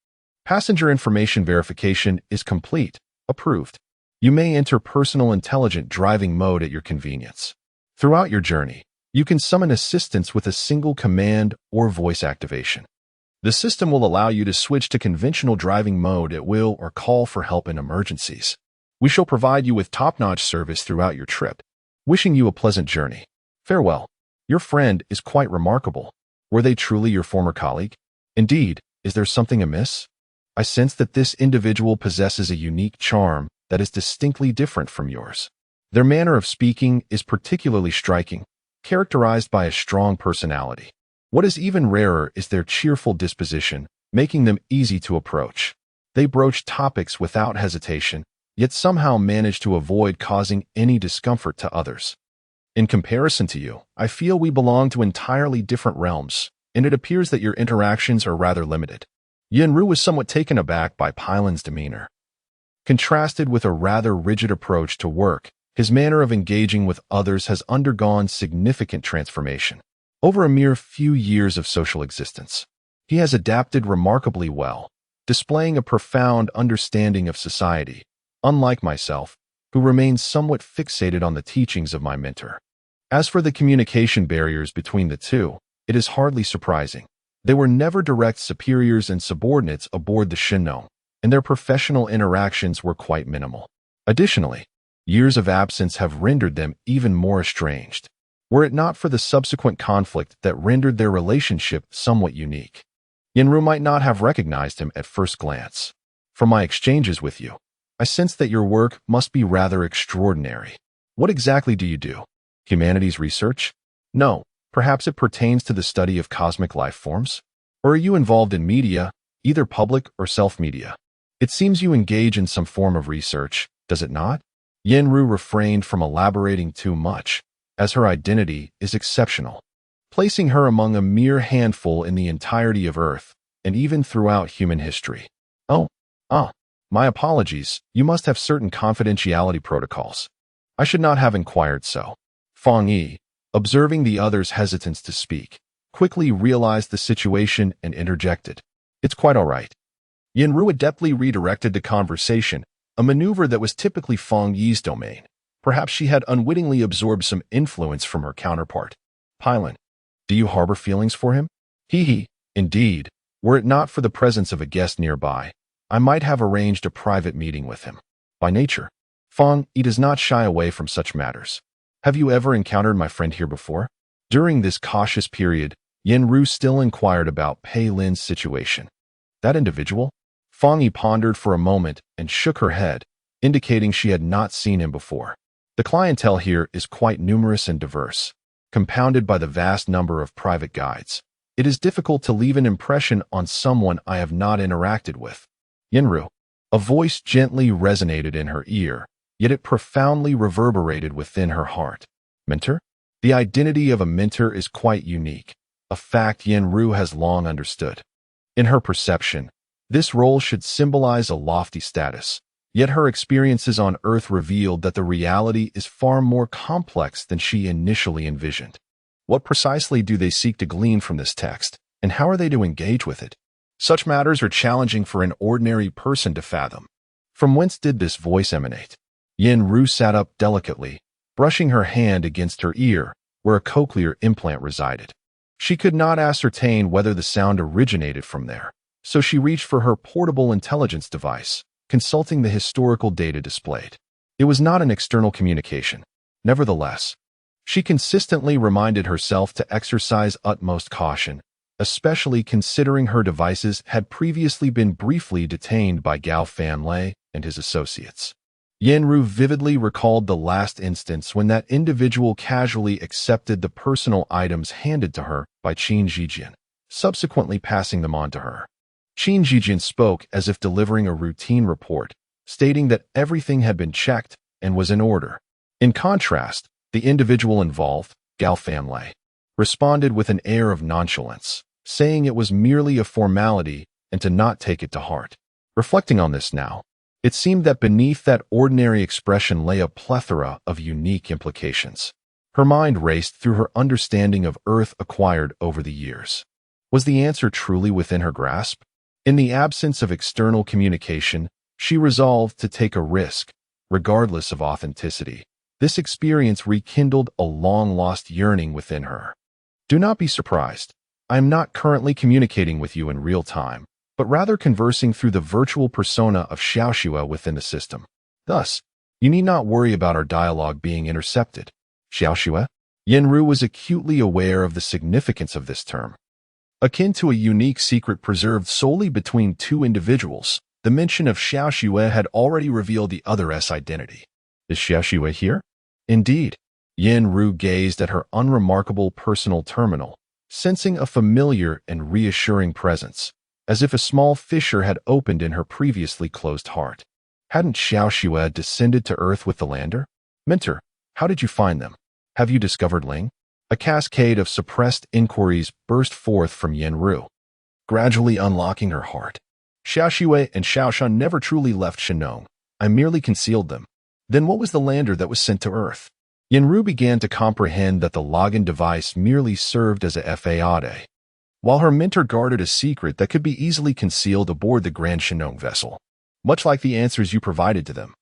Passenger information verification is complete. Approved. You may enter personal intelligent driving mode at your convenience. Throughout your journey, you can summon assistance with a single command or voice activation. The system will allow you to switch to conventional driving mode at will or call for help in emergencies. We shall provide you with top-notch service throughout your trip. Wishing you a pleasant journey. Farewell. Your friend is quite remarkable. Were they truly your former colleague? Indeed, is there something amiss? I sense that this individual possesses a unique charm that is distinctly different from yours. Their manner of speaking is particularly striking, characterized by a strong personality. What is even rarer is their cheerful disposition, making them easy to approach. They broach topics without hesitation, yet somehow manage to avoid causing any discomfort to others. In comparison to you, I feel we belong to entirely different realms, and it appears that your interactions are rather limited. Yen Ru was somewhat taken aback by Pylon's demeanor. Contrasted with a rather rigid approach to work, his manner of engaging with others has undergone significant transformation. Over a mere few years of social existence, he has adapted remarkably well, displaying a profound understanding of society, unlike myself, who remains somewhat fixated on the teachings of my mentor. As for the communication barriers between the two, it is hardly surprising. They were never direct superiors and subordinates aboard the Shinno, and their professional interactions were quite minimal. Additionally, years of absence have rendered them even more estranged, were it not for the subsequent conflict that rendered their relationship somewhat unique. Yenru might not have recognized him at first glance. From my exchanges with you, I sense that your work must be rather extraordinary. What exactly do you do? Humanities research? No, perhaps it pertains to the study of cosmic life forms? Or are you involved in media, either public or self-media? It seems you engage in some form of research, does it not? Yenru refrained from elaborating too much, as her identity is exceptional, placing her among a mere handful in the entirety of Earth, and even throughout human history. My apologies, you must have certain confidentiality protocols. I should not have inquired so. Fang Yi, observing the other's hesitance to speak, quickly realized the situation and interjected. It's quite all right. Yinru adeptly redirected the conversation, a maneuver that was typically Feng Yi's domain. Perhaps she had unwittingly absorbed some influence from her counterpart. Pylon, do you harbor feelings for him? Hee. Indeed, were it not for the presence of a guest nearby, I might have arranged a private meeting with him. By nature, Feng Yi does not shy away from such matters. Have you ever encountered my friend here before? During this cautious period, Yinru still inquired about Pei Lin's situation. That individual? Feng Yi pondered for a moment and shook her head, indicating she had not seen him before. The clientele here is quite numerous and diverse, compounded by the vast number of private guides. It is difficult to leave an impression on someone I have not interacted with. Yinru. A voice gently resonated in her ear, yet it profoundly reverberated within her heart. Mentor? The identity of a mentor is quite unique, a fact Yinru has long understood. In her perception, this role should symbolize a lofty status, yet her experiences on Earth revealed that the reality is far more complex than she initially envisioned. What precisely do they seek to glean from this text, and how are they to engage with it? Such matters are challenging for an ordinary person to fathom. From whence did this voice emanate? Yinru sat up delicately, brushing her hand against her ear, where a cochlear implant resided. She could not ascertain whether the sound originated from there, so she reached for her portable intelligence device, consulting the historical data displayed. It was not an external communication. Nevertheless, she consistently reminded herself to exercise utmost caution, especially considering her devices had previously been briefly detained by Gao Fanlei and his associates. Yinru vividly recalled the last instance when that individual casually accepted the personal items handed to her by Qin Zijian, subsequently passing them on to her. Qin Zijian spoke as if delivering a routine report, stating that everything had been checked and was in order. In contrast, the individual involved, Gao Fanlei, responded with an air of nonchalance, saying it was merely a formality and to not take it to heart. Reflecting on this now, it seemed that beneath that ordinary expression lay a plethora of unique implications. Her mind raced through her understanding of Earth acquired over the years. Was the answer truly within her grasp? In the absence of external communication, she resolved to take a risk, regardless of authenticity. This experience rekindled a long-lost yearning within her. Do not be surprised. I am not currently communicating with you in real time, but rather conversing through the virtual persona of Xiaoxue within the system. Thus, you need not worry about our dialogue being intercepted. Xiaoxue? Yinru was acutely aware of the significance of this term. Akin to a unique secret preserved solely between two individuals, the mention of Xiaoxue had already revealed the other's identity. Is Xiaoxue here? Indeed. Yinru gazed at her unremarkable personal terminal, sensing a familiar and reassuring presence, as if a small fissure had opened in her previously closed heart. Hadn't Xiaoxue descended to Earth with the lander? Mentor, how did you find them? Have you discovered Ling? A cascade of suppressed inquiries burst forth from Yinru, gradually unlocking her heart. Xiaoxue and Xiaoshan never truly left Shenong. I merely concealed them. Then what was the lander that was sent to Earth? Yinru began to comprehend that the login device merely served as a FAAD, while her mentor guarded a secret that could be easily concealed aboard the Grand Shenong vessel. Much like the answers you provided to them,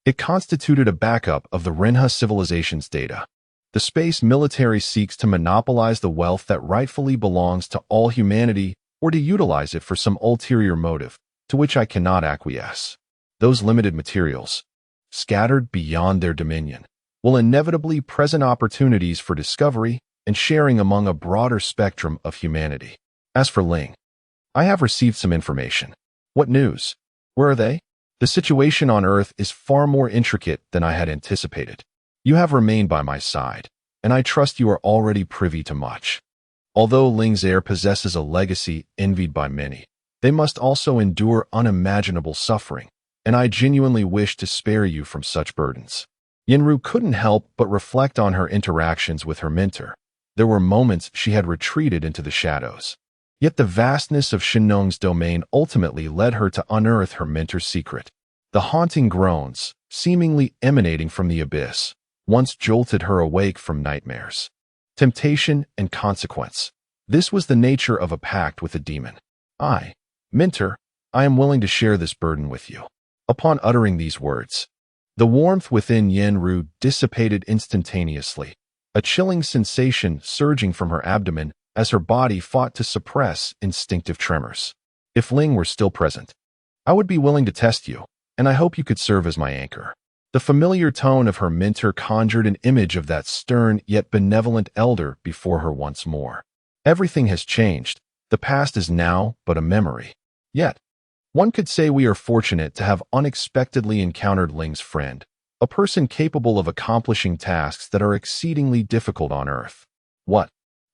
it constituted a backup of the Renha civilization's data. The space military seeks to monopolize the wealth that rightfully belongs to all humanity or to utilize it for some ulterior motive, to which I cannot acquiesce. Those limited materials, scattered beyond their dominion, will inevitably present opportunities for discovery and sharing among a broader spectrum of humanity. As for Ling, I have received some information. What news? Where are they? The situation on Earth is far more intricate than I had anticipated. You have remained by my side, and I trust you are already privy to much. Although Ling's heir possesses a legacy envied by many, they must also endure unimaginable suffering, and I genuinely wish to spare you from such burdens. Yinru couldn't help but reflect on her interactions with her mentor. There were moments she had retreated into the shadows. Yet the vastness of Shenong's domain ultimately led her to unearth her mentor's secret. The haunting groans, seemingly emanating from the abyss, once jolted her awake from nightmares. Temptation and consequence. This was the nature of a pact with a demon. I, Minter, I am willing to share this burden with you. Upon uttering these words, the warmth within Yenru dissipated instantaneously, a chilling sensation surging from her abdomen as her body fought to suppress instinctive tremors. If Ling were still present, I would be willing to test you, and I hope you could serve as my anchor. The familiar tone of her mentor conjured an image of that stern yet benevolent elder before her once more. Everything has changed. The past is now but a memory. Yet, one could say we are fortunate to have unexpectedly encountered Ling's friend, a person capable of accomplishing tasks that are exceedingly difficult on Earth. What?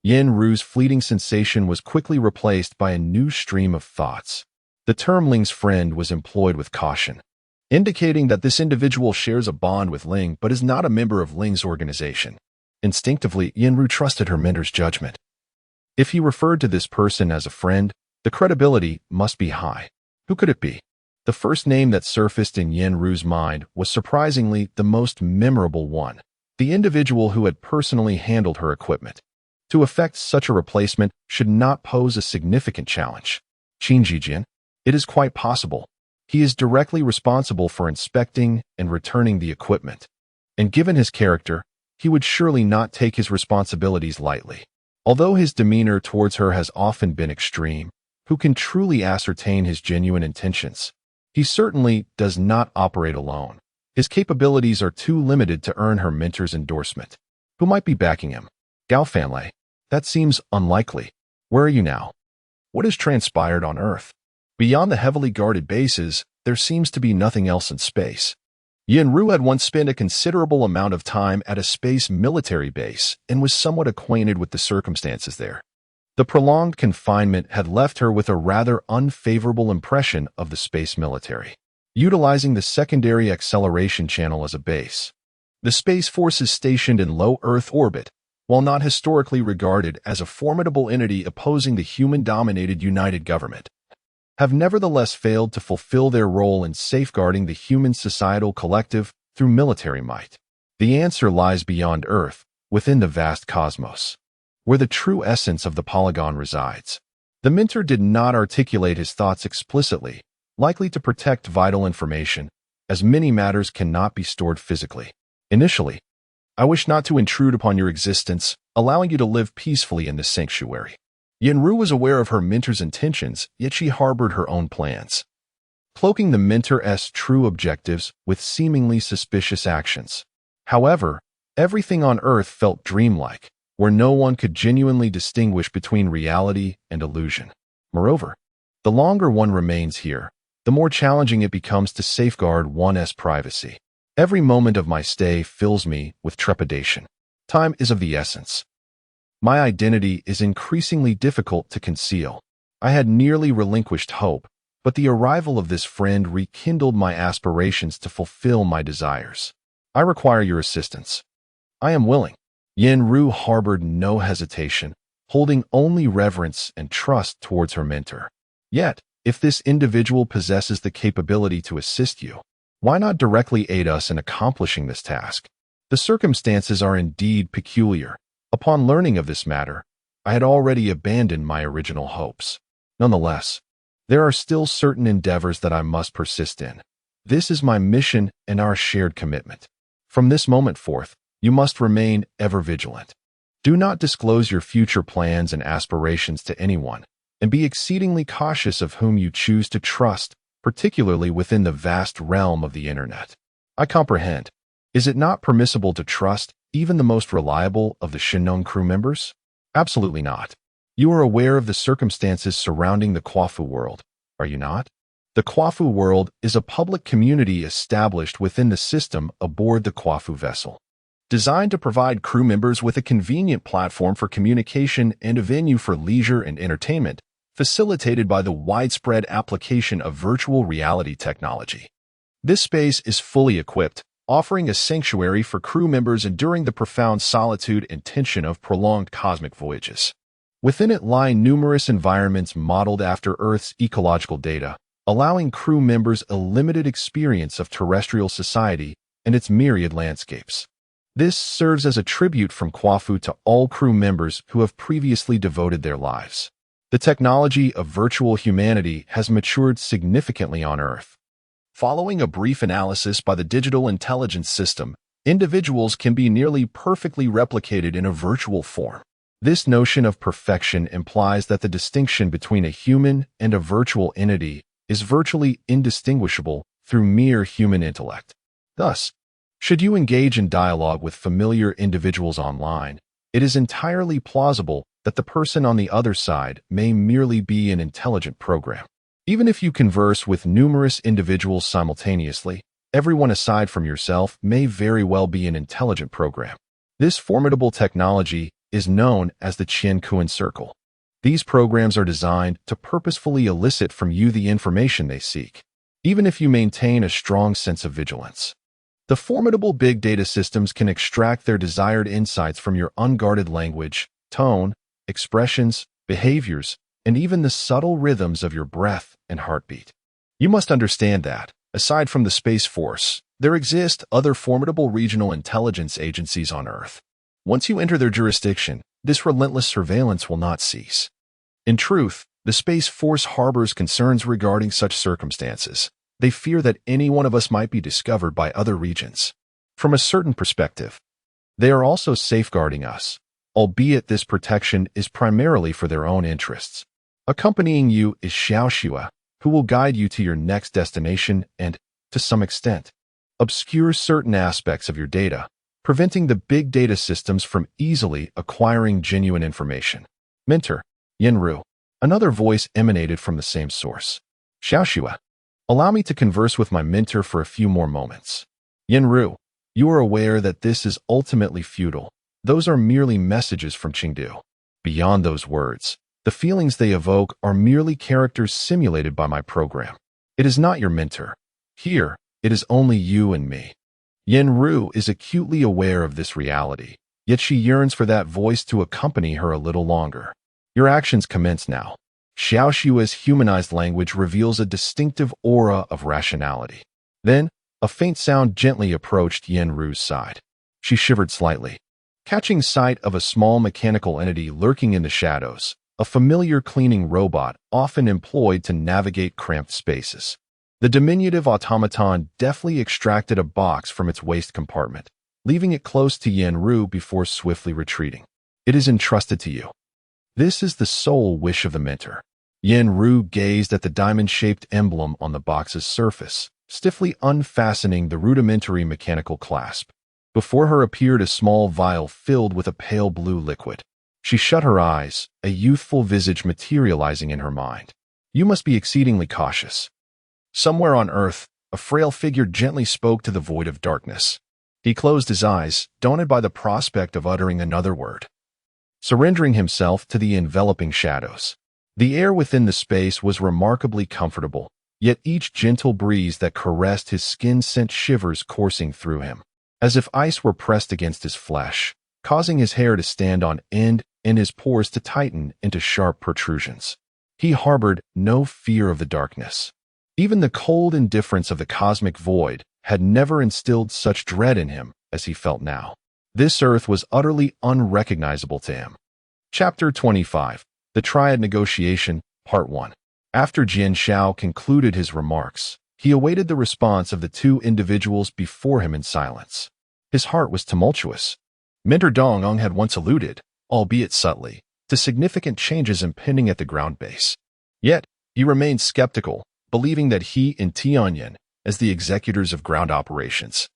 Yenru's fleeting sensation was quickly replaced by a new stream of thoughts. The term Ling's friend was employed with caution, indicating that this individual shares a bond with Ling but is not a member of Ling's organization. Instinctively, Yenru trusted her mentor's judgment. If he referred to this person as a friend, the credibility must be high. Who could it be? The first name that surfaced in Yenru's mind was surprisingly the most memorable one, the individual who had personally handled her equipment. To effect such a replacement should not pose a significant challenge. Qin Jijian, it is quite possible. He is directly responsible for inspecting and returning the equipment. And given his character, he would surely not take his responsibilities lightly. Although his demeanor towards her has often been extreme, who can truly ascertain his genuine intentions? He certainly does not operate alone. His capabilities are too limited to earn her mentor's endorsement. Who might be backing him? Gao Fanlei? That seems unlikely. Where are you now? What has transpired on Earth? Beyond the heavily guarded bases, there seems to be nothing else in space. Yenru had once spent a considerable amount of time at a space military base and was somewhat acquainted with the circumstances there. The prolonged confinement had left her with a rather unfavorable impression of the space military, utilizing the secondary acceleration channel as a base. The Space Forces stationed in low Earth orbit, while not historically regarded as a formidable entity opposing the human-dominated United Government, have nevertheless failed to fulfill their role in safeguarding the human societal collective through military might. The answer lies beyond Earth, within the vast cosmos, where the true essence of the polygon resides. The mentor did not articulate his thoughts explicitly, likely to protect vital information, as many matters cannot be stored physically. Initially, I wish not to intrude upon your existence, allowing you to live peacefully in this sanctuary. Yenru was aware of her mentor's intentions, yet she harbored her own plans, cloaking the mentor's true objectives with seemingly suspicious actions. However, everything on Earth felt dreamlike, where no one could genuinely distinguish between reality and illusion. Moreover, the longer one remains here, the more challenging it becomes to safeguard one's privacy. Every moment of my stay fills me with trepidation. Time is of the essence. My identity is increasingly difficult to conceal. I had nearly relinquished hope, but the arrival of this friend rekindled my aspirations to fulfill my desires. I require your assistance. I am willing. Yenru harbored no hesitation, holding only reverence and trust towards her mentor. Yet, if this individual possesses the capability to assist you, why not directly aid us in accomplishing this task? The circumstances are indeed peculiar. Upon learning of this matter, I had already abandoned my original hopes. Nonetheless, there are still certain endeavors that I must persist in. This is my mission and our shared commitment. From this moment forth, you must remain ever vigilant. Do not disclose your future plans and aspirations to anyone, and be exceedingly cautious of whom you choose to trust, particularly within the vast realm of the Internet. I comprehend. Is it not permissible to trust even the most reliable of the Shinnon crew members? Absolutely not. You are aware of the circumstances surrounding the KUAFU world, are you not? The KUAFU world is a public community established within the system aboard the KUAFU vessel, designed to provide crew members with a convenient platform for communication and a venue for leisure and entertainment, facilitated by the widespread application of virtual reality technology. This space is fully equipped, offering a sanctuary for crew members enduring the profound solitude and tension of prolonged cosmic voyages. Within it lie numerous environments modeled after Earth's ecological data, allowing crew members a limited experience of terrestrial society and its myriad landscapes. This serves as a tribute from KUAFU to all crew members who have previously devoted their lives The technology of virtual humanity has matured significantly on Earth. Following a brief analysis by the digital intelligence system, individuals can be nearly perfectly replicated in a virtual form. This notion of perfection implies that the distinction between a human and a virtual entity is virtually indistinguishable through mere human intellect. Thus, should you engage in dialogue with familiar individuals online, it is entirely plausible that the person on the other side may merely be an intelligent program. Even if you converse with numerous individuals simultaneously, everyone aside from yourself may very well be an intelligent program. This formidable technology is known as the Chen Ming circle. These programs are designed to purposefully elicit from you the information they seek, even if you maintain a strong sense of vigilance. The formidable big data systems can extract their desired insights from your unguarded language, tone, expressions, behaviors, and even the subtle rhythms of your breath and heartbeat. You must understand that, aside from the Space Force, there exist other formidable regional intelligence agencies on Earth. Once you enter their jurisdiction, this relentless surveillance will not cease. In truth, the Space Force harbors concerns regarding such circumstances. They fear that any one of us might be discovered by other regions. From a certain perspective, they are also safeguarding us, albeit this protection is primarily for their own interests. Accompanying you is SUSI-MANHUA, who will guide you to your next destination and, to some extent, obscure certain aspects of your data, preventing the big data systems from easily acquiring genuine information. Mentor, Yenru. Another voice emanated from the same source. SUSI-MANHUA. Allow me to converse with my mentor for a few more moments. Yenru, you are aware that this is ultimately futile. Those are merely messages from Chengdu. Beyond those words, the feelings they evoke are merely characters simulated by my program. It is not your mentor. Here, it is only you and me. Yenru is acutely aware of this reality, yet she yearns for that voice to accompany her a little longer. Your actions commence now. SUSI-MANHUA's humanized language reveals a distinctive aura of rationality. Then, a faint sound gently approached Yenru's side. She shivered slightly. Catching sight of a small mechanical entity lurking in the shadows, a familiar cleaning robot often employed to navigate cramped spaces. The diminutive automaton deftly extracted a box from its waist compartment, leaving it close to Yenru before swiftly retreating. It is entrusted to you. This is the sole wish of the mentor. Yenru gazed at the diamond-shaped emblem on the box's surface, stiffly unfastening the rudimentary mechanical clasp. Before her appeared a small vial filled with a pale blue liquid. She shut her eyes, a youthful visage materializing in her mind. You must be exceedingly cautious. Somewhere on Earth, a frail figure gently spoke to the void of darkness. He closed his eyes, daunted by the prospect of uttering another word. Surrendering himself to the enveloping shadows. The air within the space was remarkably comfortable, yet each gentle breeze that caressed his skin sent shivers coursing through him, as if ice were pressed against his flesh, causing his hair to stand on end and his pores to tighten into sharp protrusions. He harbored no fear of the darkness. Even the cold indifference of the cosmic void had never instilled such dread in him as he felt now. This earth was utterly unrecognizable to him. Chapter 25. The Triad Negotiation, Part 1. After Jian Xiao concluded his remarks, he awaited the response of the two individuals before him in silence. His heart was tumultuous. Mentor Dong had once alluded, albeit subtly, to significant changes impending at the ground base. Yet, he remained skeptical, believing that he and Tianyan, as the executors of ground operations,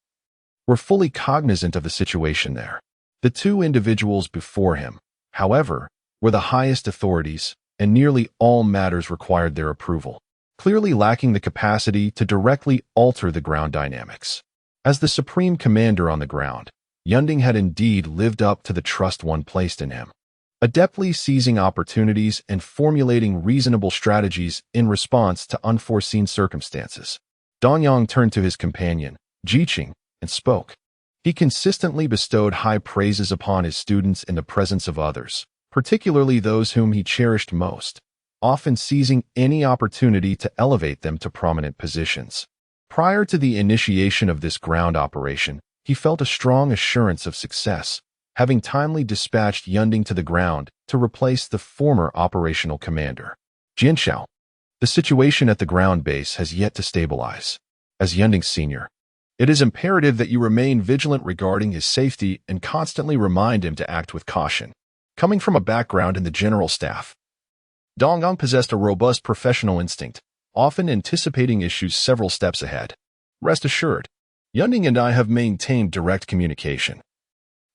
were fully cognizant of the situation there. The two individuals before him, however, were the highest authorities, and nearly all matters required their approval, clearly lacking the capacity to directly alter the ground dynamics. As the supreme commander on the ground, Yunding had indeed lived up to the trust one placed in him, adeptly seizing opportunities and formulating reasonable strategies in response to unforeseen circumstances. Dongyang turned to his companion, Jiqing, and spoke. He consistently bestowed high praises upon his students in the presence of others, particularly those whom he cherished most, often seizing any opportunity to elevate them to prominent positions. Prior to the initiation of this ground operation, he felt a strong assurance of success, having timely dispatched Yunding to the ground to replace the former operational commander. Jianxiao. The situation at the ground base has yet to stabilize. As Yunding's senior, it is imperative that you remain vigilant regarding his safety and constantly remind him to act with caution. Coming from a background in the general staff, Dongyang possessed a robust professional instinct, often anticipating issues several steps ahead. Rest assured, Yunding and I have maintained direct communication.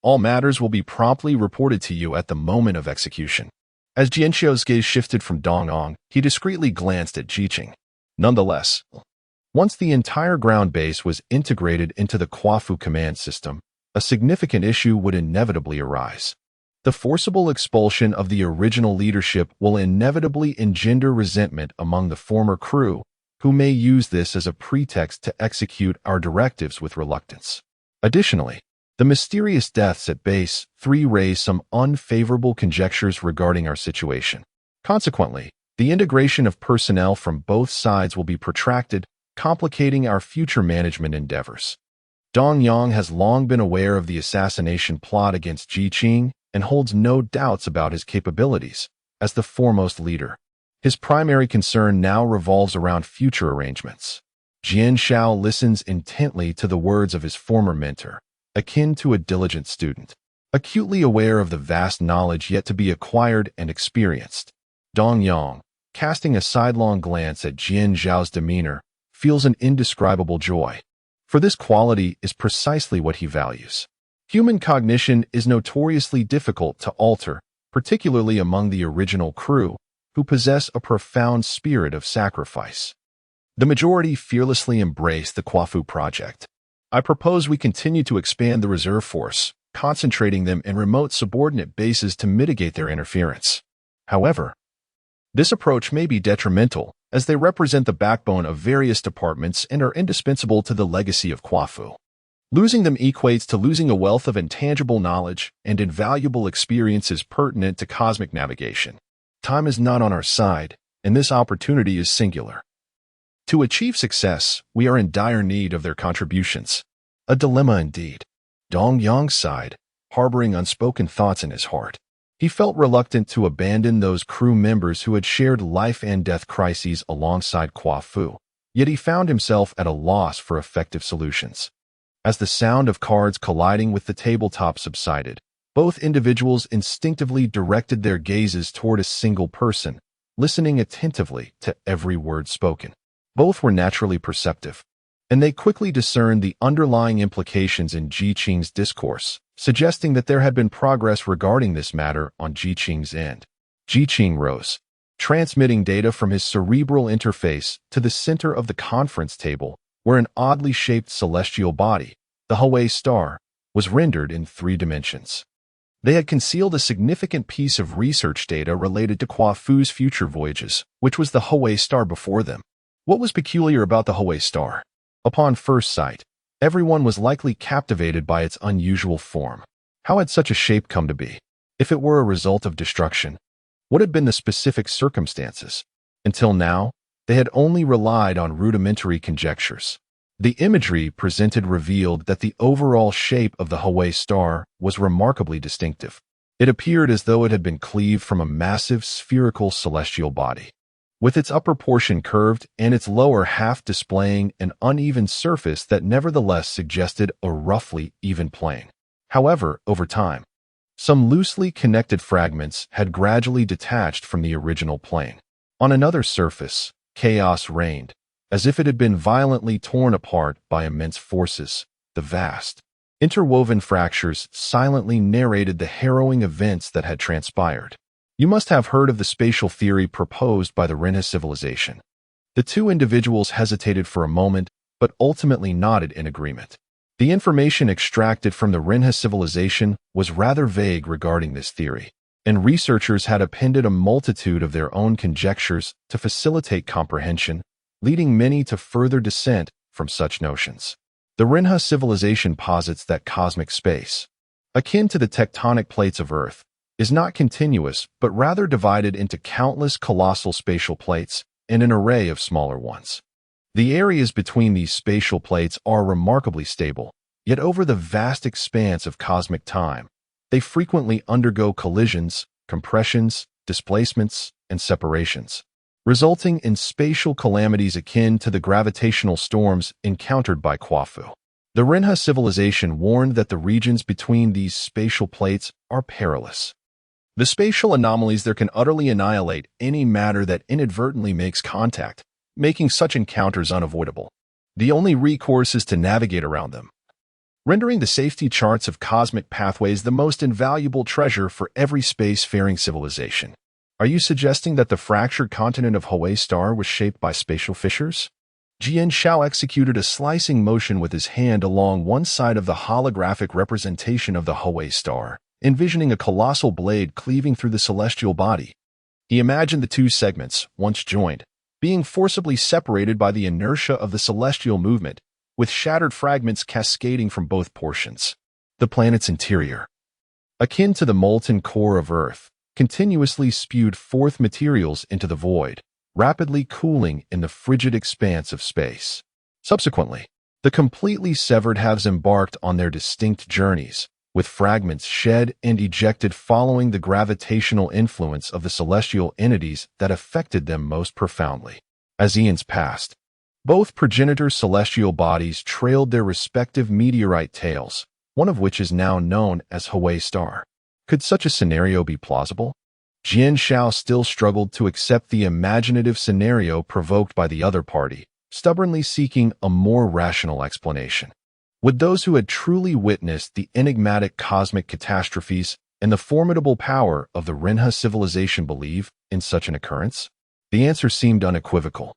All matters will be promptly reported to you at the moment of execution. As Jianxiao's gaze shifted from Dongyang, he discreetly glanced at Jiqing. Nonetheless, once the entire ground base was integrated into the KUAFU command system, a significant issue would inevitably arise. The forcible expulsion of the original leadership will inevitably engender resentment among the former crew, who may use this as a pretext to execute our directives with reluctance. Additionally, the mysterious deaths at Base 3 raise some unfavorable conjectures regarding our situation. Consequently, the integration of personnel from both sides will be protracted, complicating our future management endeavors. Dongyang has long been aware of the assassination plot against Jiqing and holds no doubts about his capabilities as the foremost leader. His primary concern now revolves around future arrangements. Jianxiao listens intently to the words of his former mentor, akin to a diligent student, acutely aware of the vast knowledge yet to be acquired and experienced. Dongyang, casting a sidelong glance at Jianxiao's demeanor, feels an indescribable joy, for this quality is precisely what he values. Human cognition is notoriously difficult to alter, particularly among the original crew, who possess a profound spirit of sacrifice. The majority fearlessly embrace the KUAFU project. I propose we continue to expand the reserve force, concentrating them in remote subordinate bases to mitigate their interference. However, this approach may be detrimental, as they represent the backbone of various departments and are indispensable to the legacy of KUAFU. Losing them equates to losing a wealth of intangible knowledge and invaluable experiences pertinent to cosmic navigation. Time is not on our side, and this opportunity is singular. To achieve success, we are in dire need of their contributions. A dilemma indeed. Dongyang sighed, harboring unspoken thoughts in his heart. He felt reluctant to abandon those crew members who had shared life and death crises alongside KUAFU, yet he found himself at a loss for effective solutions. As the sound of cards colliding with the tabletop subsided, both individuals instinctively directed their gazes toward a single person, listening attentively to every word spoken. Both were naturally perceptive, and they quickly discerned the underlying implications in Jiqing's discourse, suggesting that there had been progress regarding this matter on Jiqing's end. Jiqing rose, transmitting data from his cerebral interface to the center of the conference table, where an oddly shaped celestial body, the Hawaii star, was rendered in 3 dimensions. They had concealed a significant piece of research data related to KUAFU's future voyages, which was the Hawaii star before them. What was peculiar about the Hawaii star? Upon first sight, everyone was likely captivated by its unusual form. How had such a shape come to be? If it were a result of destruction, what had been the specific circumstances? Until now, they had only relied on rudimentary conjectures. The imagery presented revealed that the overall shape of the Hawaii star was remarkably distinctive. It appeared as though it had been cleaved from a massive spherical celestial body, with its upper portion curved and its lower half displaying an uneven surface that nevertheless suggested a roughly even plane. However, over time, some loosely connected fragments had gradually detached from the original plane. On another surface, chaos reigned, as if it had been violently torn apart by immense forces. The vast, interwoven fractures silently narrated the harrowing events that had transpired. You must have heard of the spatial theory proposed by the Renha civilization. The 2 individuals hesitated for a moment, but ultimately nodded in agreement. The information extracted from the Renha civilization was rather vague regarding this theory, and researchers had appended a multitude of their own conjectures to facilitate comprehension, leading many to further dissent from such notions. The Renha civilization posits that cosmic space, akin to the tectonic plates of Earth, is not continuous but rather divided into countless colossal spatial plates and an array of smaller ones. The areas between these spatial plates are remarkably stable, yet over the vast expanse of cosmic time, They frequently undergo collisions, compressions, displacements, and separations, resulting in spatial calamities akin to the gravitational storms encountered by KUAFU. The Renha civilization warned that the regions between these spatial plates are perilous. The spatial anomalies there can utterly annihilate any matter that inadvertently makes contact, making such encounters unavoidable. The only recourse is to navigate around them, rendering the safety charts of cosmic pathways the most invaluable treasure for every space-faring civilization. Are you suggesting that the fractured continent of Hawaii Star was shaped by spatial fissures? Jian Xiao executed a slicing motion with his hand along one side of the holographic representation of the Hawaii Star, envisioning a colossal blade cleaving through the celestial body. He imagined the two segments, once joined, being forcibly separated by the inertia of the celestial movement, with shattered fragments cascading from both portions. The planet's interior, akin to the molten core of Earth, continuously spewed forth materials into the void, rapidly cooling in the frigid expanse of space. Subsequently, the completely severed halves embarked on their distinct journeys, with fragments shed and ejected following the gravitational influence of the celestial entities that affected them most profoundly. As eons passed, both progenitor celestial bodies trailed their respective meteorite tails, one of which is now known as Hawaii Star. Could such a scenario be plausible? Jian Xiao still struggled to accept the imaginative scenario provoked by the other party, stubbornly seeking a more rational explanation. Would those who had truly witnessed the enigmatic cosmic catastrophes and the formidable power of the Renha civilization believe in such an occurrence? The answer seemed unequivocal,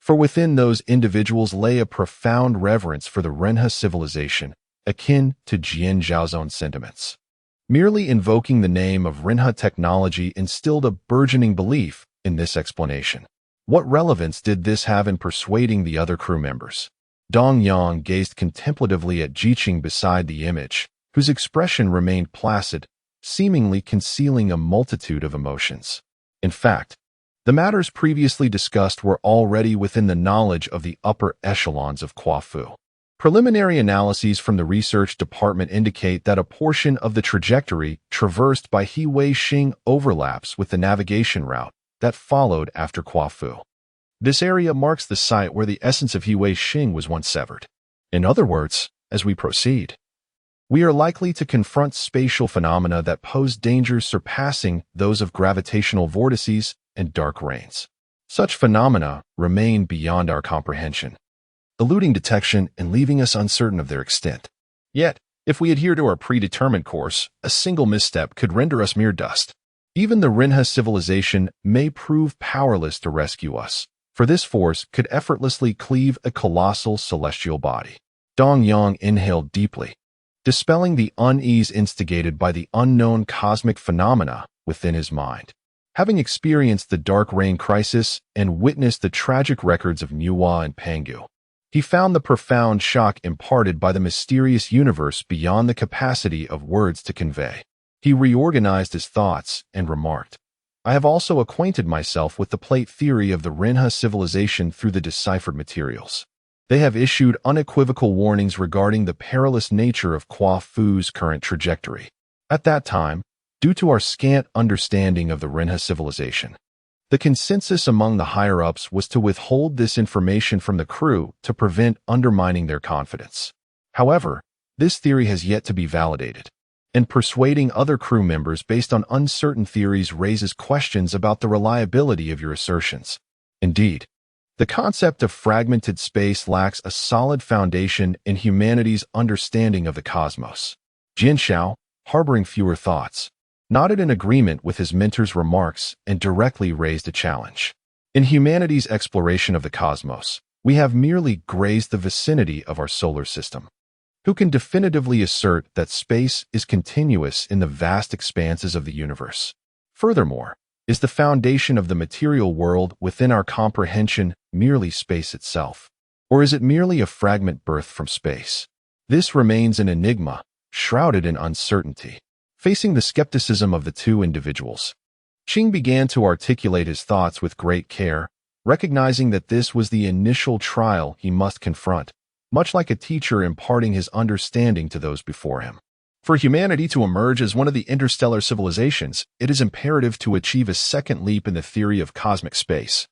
for within those individuals lay a profound reverence for the Renha civilization, akin to Jian Xiao's own sentiments. Merely invoking the name of Renha technology instilled a burgeoning belief in this explanation. What relevance did this have in persuading the other crew members? Dong Yang gazed contemplatively at Jiqing beside the image, whose expression remained placid, seemingly concealing a multitude of emotions. In fact, the matters previously discussed were already within the knowledge of the upper echelons of KUAFU. Preliminary analyses from the research department indicate that a portion of the trajectory traversed by He Wei Xing overlaps with the navigation route that followed after KUAFU. This area marks the site where the essence of He Wei Xing was once severed. In other words, as we proceed, we are likely to confront spatial phenomena that pose dangers surpassing those of gravitational vortices and dark rains. Such phenomena remain beyond our comprehension, eluding detection and leaving us uncertain of their extent. Yet, if we adhere to our predetermined course, a single misstep could render us mere dust. Even the Renha civilization may prove powerless to rescue us, for this force could effortlessly cleave a colossal celestial body. Dong Yang inhaled deeply, dispelling the unease instigated by the unknown cosmic phenomena within his mind. Having experienced the dark rain crisis and witnessed the tragic records of Nuwa and Pangu, he found the profound shock imparted by the mysterious universe beyond the capacity of words to convey. He reorganized his thoughts and remarked, I have also acquainted myself with the plate theory of the Renha civilization through the deciphered materials. They have issued unequivocal warnings regarding the perilous nature of KUAFU's current trajectory. At that time, due to our scant understanding of the Renha civilization, the consensus among the higher-ups was to withhold this information from the crew to prevent undermining their confidence. However, this theory has yet to be validated, and persuading other crew members based on uncertain theories raises questions about the reliability of your assertions. Indeed, the concept of fragmented space lacks a solid foundation in humanity's understanding of the cosmos. Jian Xiao, harboring fewer thoughts, nodded in agreement with his mentor's remarks and directly raised a challenge. In humanity's exploration of the cosmos, we have merely grazed the vicinity of our solar system. Who can definitively assert that space is continuous in the vast expanses of the universe? Furthermore, is the foundation of the material world within our comprehension merely space itself? Or is it merely a fragment birthed from space? This remains an enigma, shrouded in uncertainty. Facing the skepticism of the two individuals, Qing began to articulate his thoughts with great care, recognizing that this was the initial trial he must confront, much like a teacher imparting his understanding to those before him. For humanity to emerge as one of the interstellar civilizations, it is imperative to achieve a second leap in the theory of cosmic space,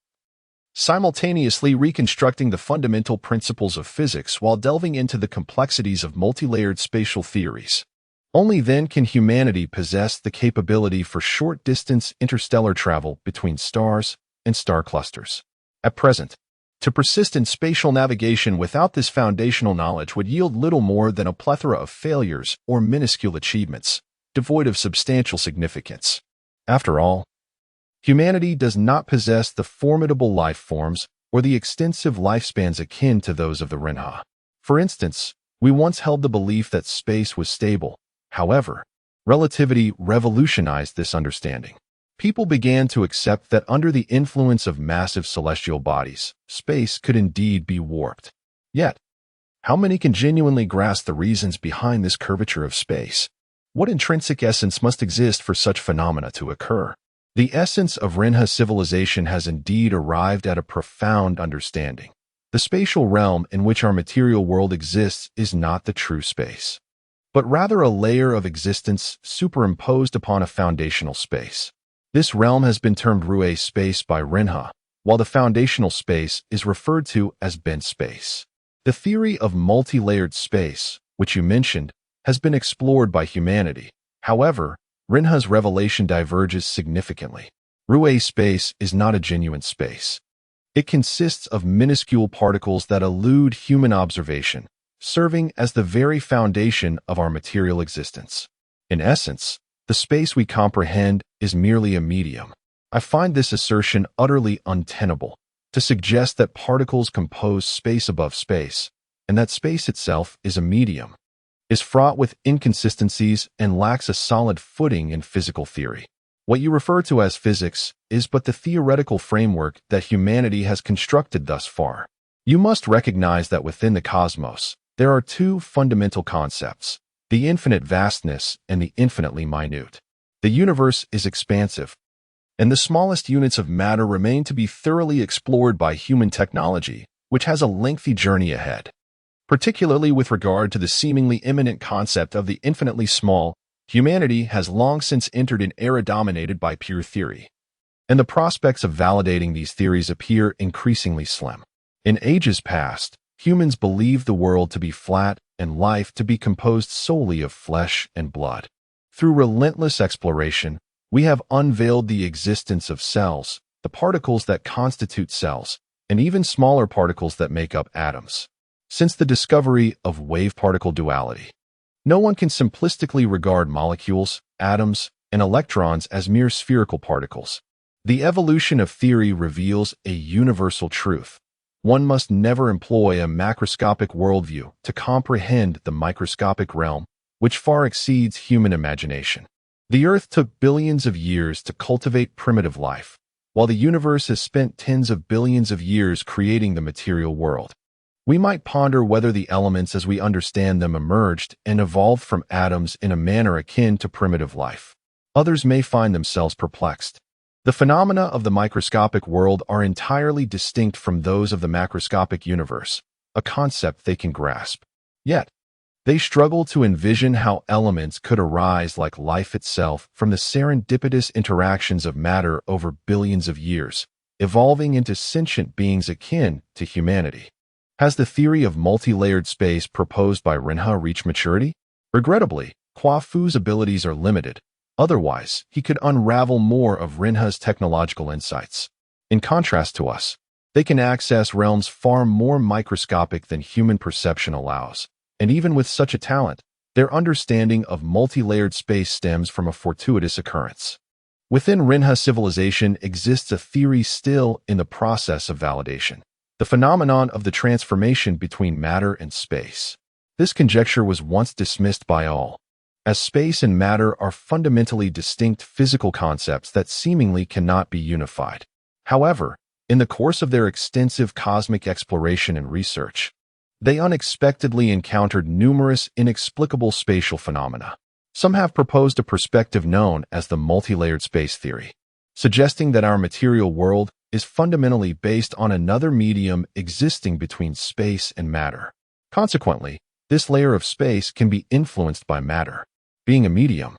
simultaneously reconstructing the fundamental principles of physics while delving into the complexities of multi-layered spatial theories. Only then can humanity possess the capability for short-distance interstellar travel between stars and star clusters. At present, to persist in spatial navigation without this foundational knowledge would yield little more than a plethora of failures or minuscule achievements, devoid of substantial significance. After all, humanity does not possess the formidable life forms or the extensive lifespans akin to those of the Renha. For instance, we once held the belief that space was stable. However, relativity revolutionized this understanding. People began to accept that under the influence of massive celestial bodies, space could indeed be warped. Yet, how many can genuinely grasp the reasons behind this curvature of space? What intrinsic essence must exist for such phenomena to occur? The essence of Renha civilization has indeed arrived at a profound understanding. The spatial realm in which our material world exists is not the true space, but rather a layer of existence superimposed upon a foundational space. This realm has been termed Rue space by Renha, while the foundational space is referred to as bent space. The theory of multi-layered space, which you mentioned, has been explored by humanity. However, Renha's revelation diverges significantly. Rue space is not a genuine space. It consists of minuscule particles that elude human observation, serving as the very foundation of our material existence. In essence, the space we comprehend is merely a medium. I find this assertion utterly untenable. To suggest that particles compose space above space, and that space itself is a medium, is fraught with inconsistencies and lacks a solid footing in physical theory. What you refer to as physics is but the theoretical framework that humanity has constructed thus far. You must recognize that within the cosmos, there are two fundamental concepts: the infinite vastness and the infinitely minute. The universe is expansive, and the smallest units of matter remain to be thoroughly explored by human technology, which has a lengthy journey ahead. Particularly with regard to the seemingly imminent concept of the infinitely small, humanity has long since entered an era dominated by pure theory, and the prospects of validating these theories appear increasingly slim. In ages past, humans believed the world to be flat and life to be composed solely of flesh and blood. Through relentless exploration, we have unveiled the existence of cells, the particles that constitute cells, and even smaller particles that make up atoms. Since the discovery of wave-particle duality, no one can simplistically regard molecules, atoms, and electrons as mere spherical particles. The evolution of theory reveals a universal truth. One must never employ a macroscopic worldview to comprehend the microscopic realm, which far exceeds human imagination. The Earth took billions of years to cultivate primitive life, while the universe has spent tens of billions of years creating the material world. We might ponder whether the elements as we understand them emerged and evolved from atoms in a manner akin to primitive life. Others may find themselves perplexed. The phenomena of the microscopic world are entirely distinct from those of the macroscopic universe, a concept they can grasp. Yet, they struggle to envision how elements could arise like life itself from the serendipitous interactions of matter over billions of years, evolving into sentient beings akin to humanity. Has the theory of multi-layered space proposed by Renha reached maturity? Regrettably, KUAFU's abilities are limited. Otherwise, he could unravel more of Renha's technological insights. In contrast to us, they can access realms far more microscopic than human perception allows. And even with such a talent, their understanding of multi-layered space stems from a fortuitous occurrence. Within Renha civilization exists a theory still in the process of validation: the phenomenon of the transformation between matter and space. This conjecture was once dismissed by all, as space and matter are fundamentally distinct physical concepts that seemingly cannot be unified. However, in the course of their extensive cosmic exploration and research, they unexpectedly encountered numerous inexplicable spatial phenomena. Some have proposed a perspective known as the multi-layered space theory, suggesting that our material world is fundamentally based on another medium existing between space and matter. Consequently, this layer of space can be influenced by matter. Being a medium,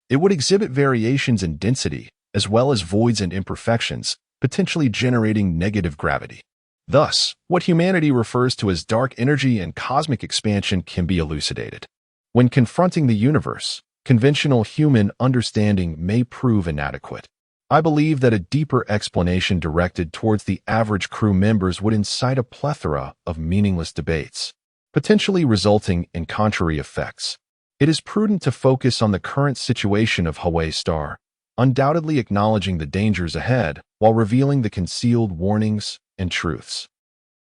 it would exhibit variations in density as well as voids and imperfections, potentially generating negative gravity. Thus, what humanity refers to as dark energy and cosmic expansion can be elucidated. When confronting the universe, conventional human understanding may prove inadequate. I believe that a deeper explanation directed towards the average crew members would incite a plethora of meaningless debates, potentially resulting in contrary effects. It is prudent to focus on the current situation of Hawaii Star, undoubtedly acknowledging the dangers ahead while revealing the concealed warnings and truths.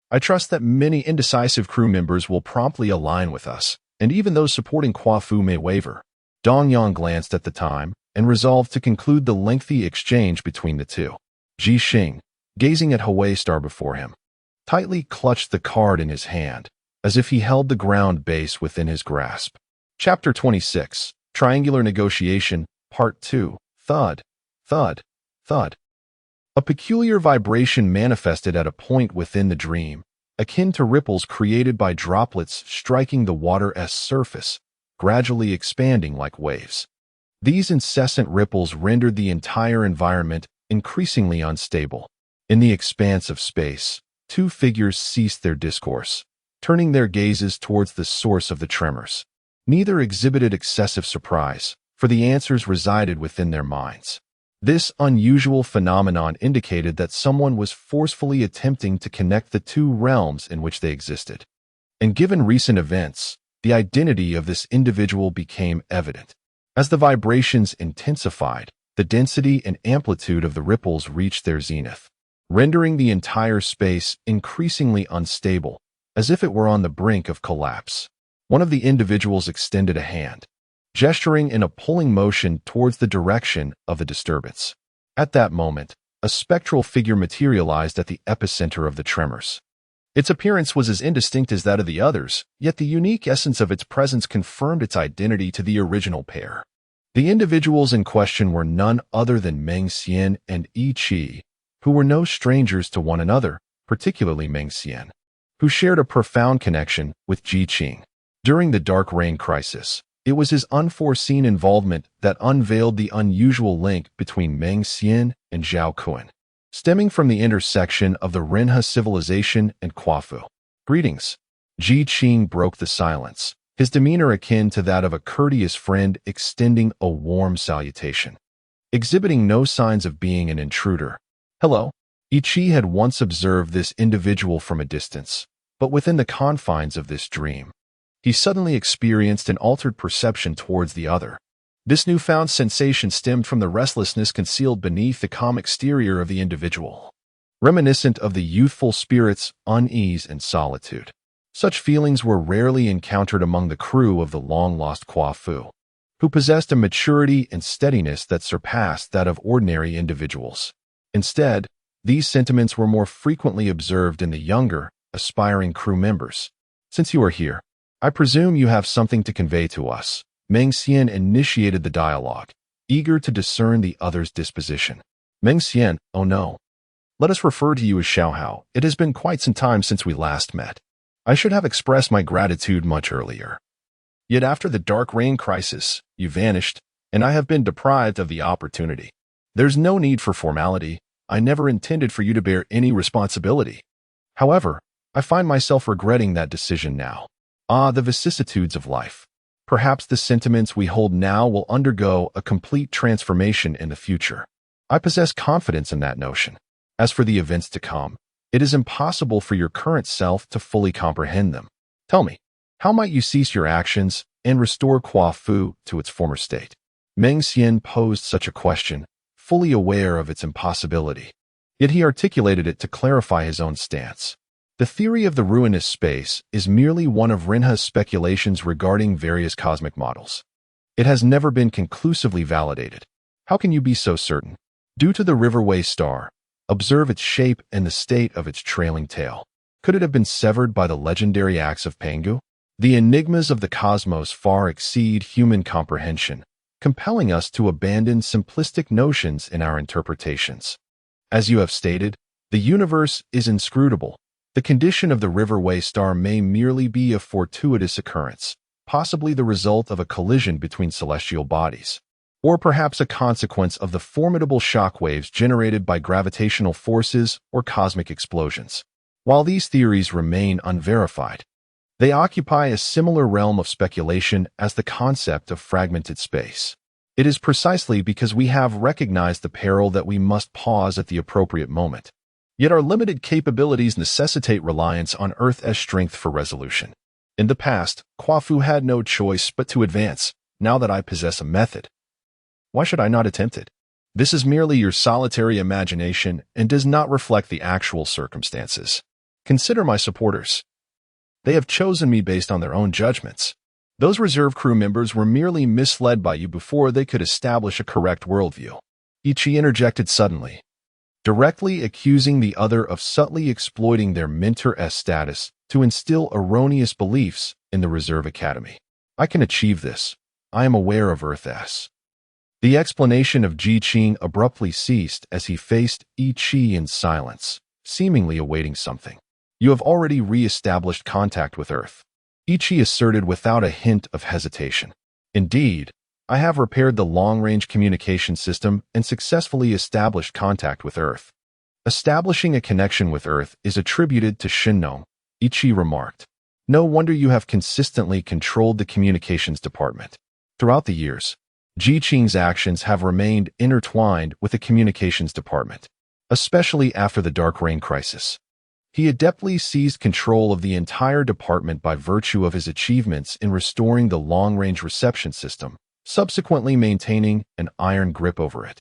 I trust that many indecisive crew members will promptly align with us, and even those supporting KUAFU may waver. Dongyang glanced at the time and resolved to conclude the lengthy exchange between the two. Ji Xing, gazing at Hawaii Star before him, tightly clutched the card in his hand, as if he held the ground base within his grasp. Chapter 26, Triangular Negotiation, Part 2, Thud, Thud, Thud. A peculiar vibration manifested at a point within the dream, akin to ripples created by droplets striking the water's surface, gradually expanding like waves. These incessant ripples rendered the entire environment increasingly unstable. In the expanse of space, two figures ceased their discourse, turning their gazes towards the source of the tremors. Neither exhibited excessive surprise, for the answers resided within their minds. This unusual phenomenon indicated that someone was forcefully attempting to connect the two realms in which they existed. And given recent events, the identity of this individual became evident. As the vibrations intensified, the density and amplitude of the ripples reached their zenith, rendering the entire space increasingly unstable, as if it were on the brink of collapse. One of the individuals extended a hand, gesturing in a pulling motion towards the direction of the disturbance. At that moment, a spectral figure materialized at the epicenter of the tremors. Its appearance was as indistinct as that of the others, yet the unique essence of its presence confirmed its identity to the original pair. The individuals in question were none other than Meng Xian and Yi Qi, who were no strangers to one another, particularly Meng Xian, who shared a profound connection with Ji Qing. During the Dark Rain crisis, it was his unforeseen involvement that unveiled the unusual link between Meng Xian and Zhao Kuan, stemming from the intersection of the Renha civilization and KUAFU. Greetings. Ji Qing broke the silence, his demeanor akin to that of a courteous friend extending a warm salutation. Exhibiting no signs of being an intruder. Hello. Yi Qi had once observed this individual from a distance, but within the confines of this dream, he suddenly experienced an altered perception towards the other. This newfound sensation stemmed from the restlessness concealed beneath the calm exterior of the individual, reminiscent of the youthful spirit's unease and solitude. Such feelings were rarely encountered among the crew of the long-lost KUAFU, who possessed a maturity and steadiness that surpassed that of ordinary individuals. Instead, these sentiments were more frequently observed in the younger, aspiring crew members. Since you are here, I presume you have something to convey to us. Meng Xian initiated the dialogue, eager to discern the other's disposition. Meng Xian, oh no. Let us refer to you as Xiaohao. It has been quite some time since we last met. I should have expressed my gratitude much earlier. Yet after the Dark Rain crisis, you vanished, and I have been deprived of the opportunity. There's no need for formality. I never intended for you to bear any responsibility. However, I find myself regretting that decision now. Ah, the vicissitudes of life. Perhaps the sentiments we hold now will undergo a complete transformation in the future. I possess confidence in that notion. As for the events to come, it is impossible for your current self to fully comprehend them. Tell me, how might you cease your actions and restore KUAFU to its former state? Meng Xian posed such a question, fully aware of its impossibility. Yet he articulated it to clarify his own stance. The theory of the ruinous space is merely one of Renha's speculations regarding various cosmic models. It has never been conclusively validated. How can you be so certain? Due to the Riverway star, observe its shape and the state of its trailing tail. Could it have been severed by the legendary axe of Pangu? The enigmas of the cosmos far exceed human comprehension, compelling us to abandon simplistic notions in our interpretations. As you have stated, the universe is inscrutable. The condition of the Riverway star may merely be a fortuitous occurrence. possibly the result of a collision between celestial bodies, or perhaps a consequence of the formidable shockwaves generated by gravitational forces or cosmic explosions. While these theories remain unverified, they occupy a similar realm of speculation as the concept of fragmented space. It is precisely because we have recognized the peril that we must pause at the appropriate moment. Yet our limited capabilities necessitate reliance on Earth's strength for resolution. In the past, KUAFU had no choice but to advance. Now that I possess a method, why should I not attempt it? This is merely your solitary imagination and does not reflect the actual circumstances. Consider my supporters. They have chosen me based on their own judgments. Those reserve crew members were merely misled by you before they could establish a correct worldview. Ichi interjected suddenly, directly accusing the other of subtly exploiting their mentor's status to instill erroneous beliefs in the Reserve Academy. I can achieve this. I am aware of Earth's. The explanation of Ji Qing abruptly ceased as he faced Ichi in silence, seemingly awaiting something. You have already re-established contact with Earth, Ichi asserted without a hint of hesitation. Indeed, I have repaired the long-range communication system and successfully established contact with Earth. Establishing a connection with Earth is attributed to Chen, Ichi remarked. No wonder you have consistently controlled the communications department. Throughout the years, Ji Qing's actions have remained intertwined with the communications department, especially after the Dark Rain crisis. He adeptly seized control of the entire department by virtue of his achievements in restoring the long-range reception system, subsequently maintaining an iron grip over it,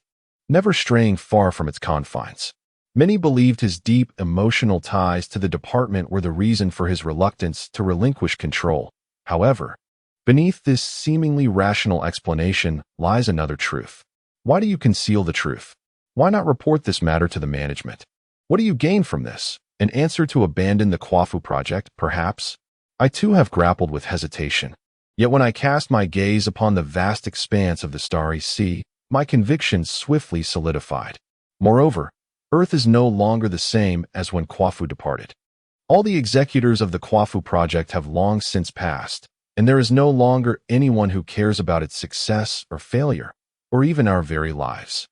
never straying far from its confines. Many believed his deep emotional ties to the department were the reason for his reluctance to relinquish control. However, beneath this seemingly rational explanation lies another truth. Why do you conceal the truth? Why not report this matter to the management? What do you gain from this? An answer to abandon the KUAFU project, perhaps? I too have grappled with hesitation. Yet when I cast my gaze upon the vast expanse of the starry sea, my convictions swiftly solidified. Moreover, Earth is no longer the same as when KUAFU departed. All the executors of the KUAFU project have long since passed, and there is no longer anyone who cares about its success or failure, or even our very lives.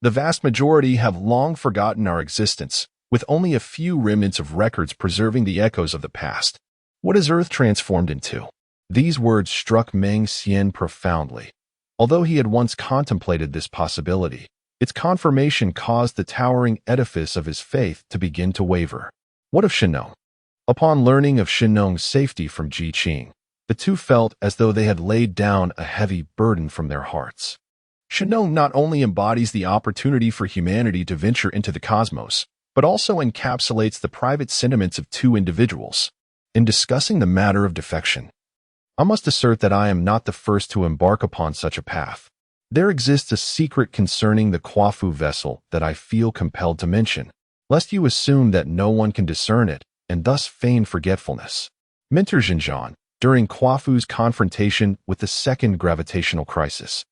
The vast majority have long forgotten our existence, with only a few remnants of records preserving the echoes of the past. What is Earth transformed into? These words struck Meng Xian profoundly. Although he had once contemplated this possibility, its confirmation caused the towering edifice of his faith to begin to waver. What of Shenong? Upon learning of Shenong's safety from Ji Qing, the two felt as though they had laid down a heavy burden from their hearts. Shenong not only embodies the opportunity for humanity to venture into the cosmos, but also encapsulates the private sentiments of two individuals. In discussing the matter of defection, I must assert that I am not the first to embark upon such a path. There exists a secret concerning the KUAFU vessel that I feel compelled to mention, lest you assume that no one can discern it, and thus feign forgetfulness. Mentor Xinjiang, during KUAFU's confrontation with the second gravitational crisis,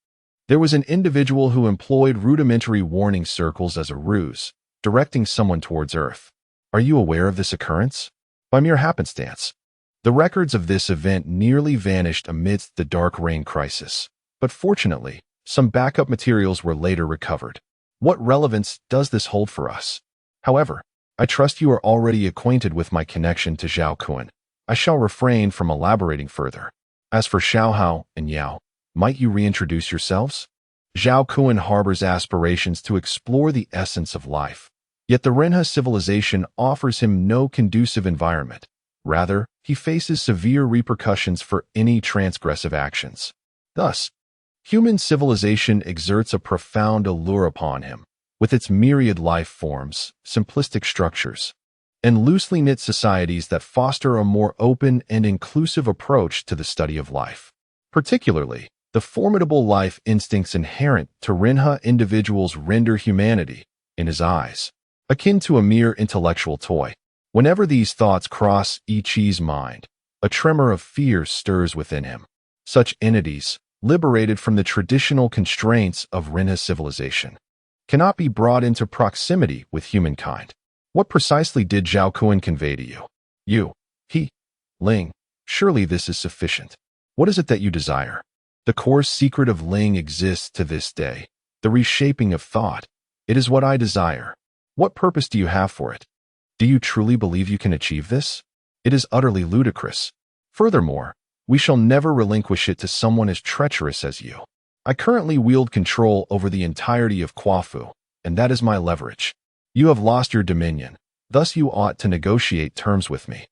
there was an individual who employed rudimentary warning circles as a ruse, directing someone towards Earth. Are you aware of this occurrence? By mere happenstance, the records of this event nearly vanished amidst the Dark Rain crisis, but fortunately, some backup materials were later recovered. What relevance does this hold for us? However, I trust you are already acquainted with my connection to Zhao Kun. I shall refrain from elaborating further. As for Xiao Hao and Yao, might you reintroduce yourselves? Zhao Kun harbors aspirations to explore the essence of life. Yet the Renha civilization offers him no conducive environment. Rather, he faces severe repercussions for any transgressive actions. Thus, human civilization exerts a profound allure upon him, with its myriad life forms, simplistic structures, and loosely knit societies that foster a more open and inclusive approach to the study of life. Particularly, the formidable life instincts inherent to Renha individuals render humanity, in his eyes, akin to a mere intellectual toy. Whenever these thoughts cross Ichi's mind, a tremor of fear stirs within him. Such entities, liberated from the traditional constraints of Renha civilization, cannot be brought into proximity with humankind. What precisely did Zhao Kun convey to you? You, he, Ling, surely this is sufficient. What is it that you desire? The core secret of Ling exists to this day, the reshaping of thought. It is what I desire. What purpose do you have for it? Do you truly believe you can achieve this? It is utterly ludicrous. Furthermore, we shall never relinquish it to someone as treacherous as you. I currently wield control over the entirety of KUAFU, and that is my leverage. You have lost your dominion, thus you ought to negotiate terms with me.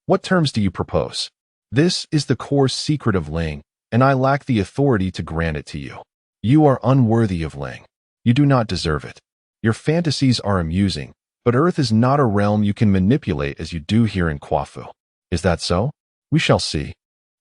What terms do you propose? This is the core secret of Ling, and I lack the authority to grant it to you. You are unworthy of Ling. You do not deserve it. Your fantasies are amusing, but Earth is not a realm you can manipulate as you do here in KUAFU. Is that so? We shall see.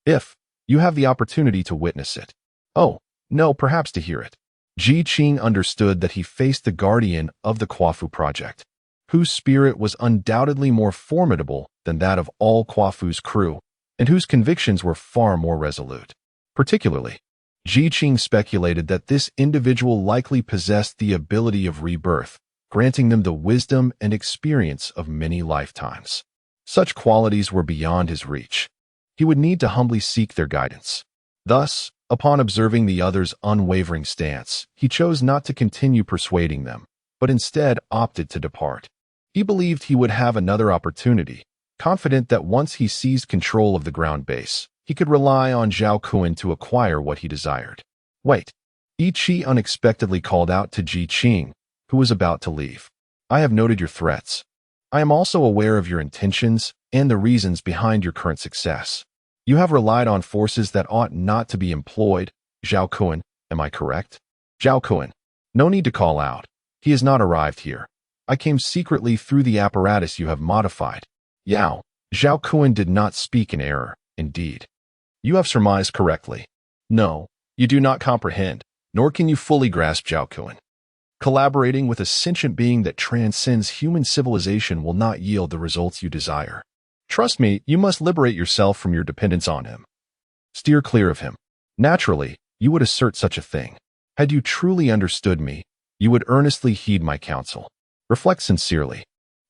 If you have the opportunity to witness it. Oh, no, perhaps to hear it. Ji Qing understood that he faced the guardian of the KUAFU project, whose spirit was undoubtedly more formidable than that of all KUAFU's crew, and whose convictions were far more resolute. Particularly, Ji Qing speculated that this individual likely possessed the ability of rebirth, granting them the wisdom and experience of many lifetimes. Such qualities were beyond his reach. He would need to humbly seek their guidance. Thus, upon observing the other's unwavering stance, he chose not to continue persuading them, but instead opted to depart. He believed he would have another opportunity, confident that once he seized control of the ground base, he could rely on Zhao Kun to acquire what he desired. Wait. Yi Qi unexpectedly called out to Ji Qing, who was about to leave. I have noted your threats. I am also aware of your intentions and the reasons behind your current success. You have relied on forces that ought not to be employed. Zhao Kun, am I correct? Zhao Kun. No need to call out. He has not arrived here. I came secretly through the apparatus you have modified. Yao. Zhao Kun did not speak in error, indeed. You have surmised correctly. No, you do not comprehend, nor can you fully grasp Zhao Kun. Collaborating with a sentient being that transcends human civilization will not yield the results you desire. Trust me, you must liberate yourself from your dependence on him. Steer clear of him. Naturally, you would assert such a thing. Had you truly understood me, you would earnestly heed my counsel. Reflect sincerely.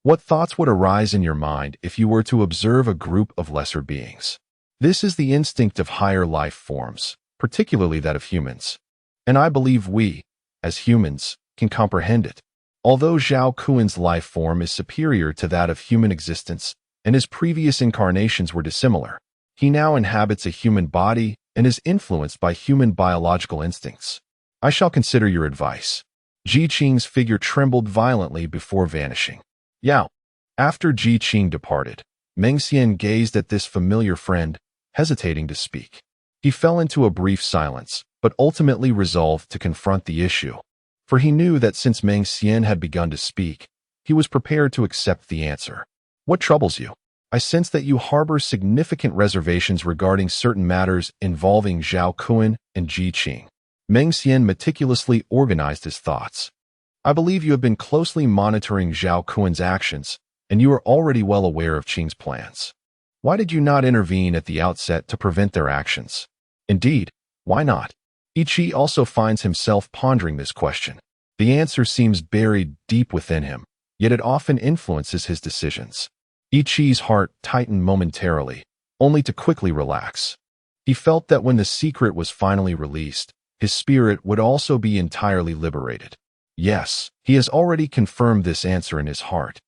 What thoughts would arise in your mind if you were to observe a group of lesser beings? This is the instinct of higher life forms, particularly that of humans. And I believe we, as humans, can comprehend it. Although Zhao Kun's life form is superior to that of human existence, and his previous incarnations were dissimilar, he now inhabits a human body and is influenced by human biological instincts. I shall consider your advice. Ji Qing's figure trembled violently before vanishing. Yao. After Ji Qing departed, Meng Xian gazed at this familiar friend, hesitating to speak. He fell into a brief silence, but ultimately resolved to confront the issue. For he knew that since Meng Xian had begun to speak, he was prepared to accept the answer. What troubles you? I sense that you harbor significant reservations regarding certain matters involving Zhao Kun and Ji Qing. Meng Xian meticulously organized his thoughts. I believe you have been closely monitoring Zhao Kun's actions, and you are already well aware of Qing's plans. Why did you not intervene at the outset to prevent their actions? Indeed, why not? Yi Qi also finds himself pondering this question. The answer seems buried deep within him, yet it often influences his decisions. Yi Qi's heart tightened momentarily, only to quickly relax. He felt that when the secret was finally released, his spirit would also be entirely liberated. Yes, he has already confirmed this answer in his heart.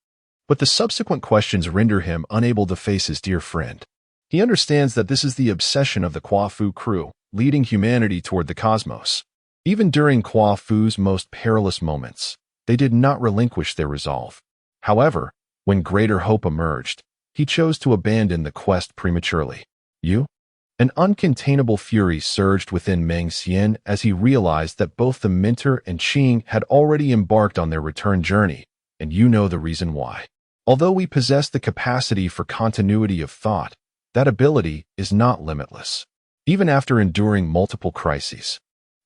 But the subsequent questions render him unable to face his dear friend. He understands that this is the obsession of the KUAFU crew, leading humanity toward the cosmos. Even during KUAFU's most perilous moments, they did not relinquish their resolve. However, when greater hope emerged, he chose to abandon the quest prematurely. You? An uncontainable fury surged within Meng Xian as he realized that both the mentor and Qing had already embarked on their return journey, and you know the reason why. Although we possess the capacity for continuity of thought, that ability is not limitless. Even after enduring multiple crises,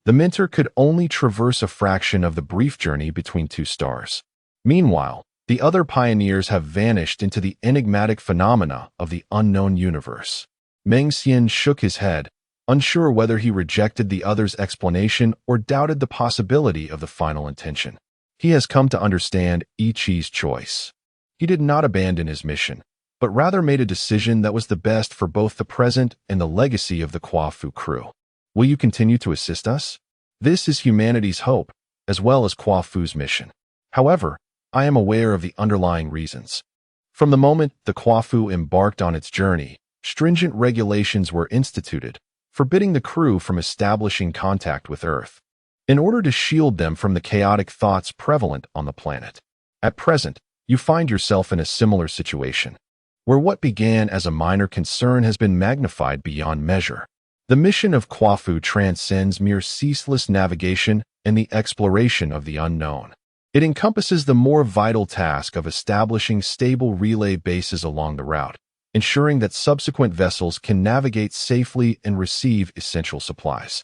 the mentor could only traverse a fraction of the brief journey between two stars. Meanwhile, the other pioneers have vanished into the enigmatic phenomena of the unknown universe. Meng Xian shook his head, unsure whether he rejected the other's explanation or doubted the possibility of the final intention. He has come to understand Yi Qi's choice. He did not abandon his mission, but rather made a decision that was the best for both the present and the legacy of the KUAFU crew. Will you continue to assist us? This is humanity's hope, as well as KUAFU's mission. However, I am aware of the underlying reasons. From the moment the KUAFU embarked on its journey, stringent regulations were instituted, forbidding the crew from establishing contact with Earth, in order to shield them from the chaotic thoughts prevalent on the planet. At present, you find yourself in a similar situation, where what began as a minor concern has been magnified beyond measure. The mission of KUAFU transcends mere ceaseless navigation and the exploration of the unknown. It encompasses the more vital task of establishing stable relay bases along the route, ensuring that subsequent vessels can navigate safely and receive essential supplies.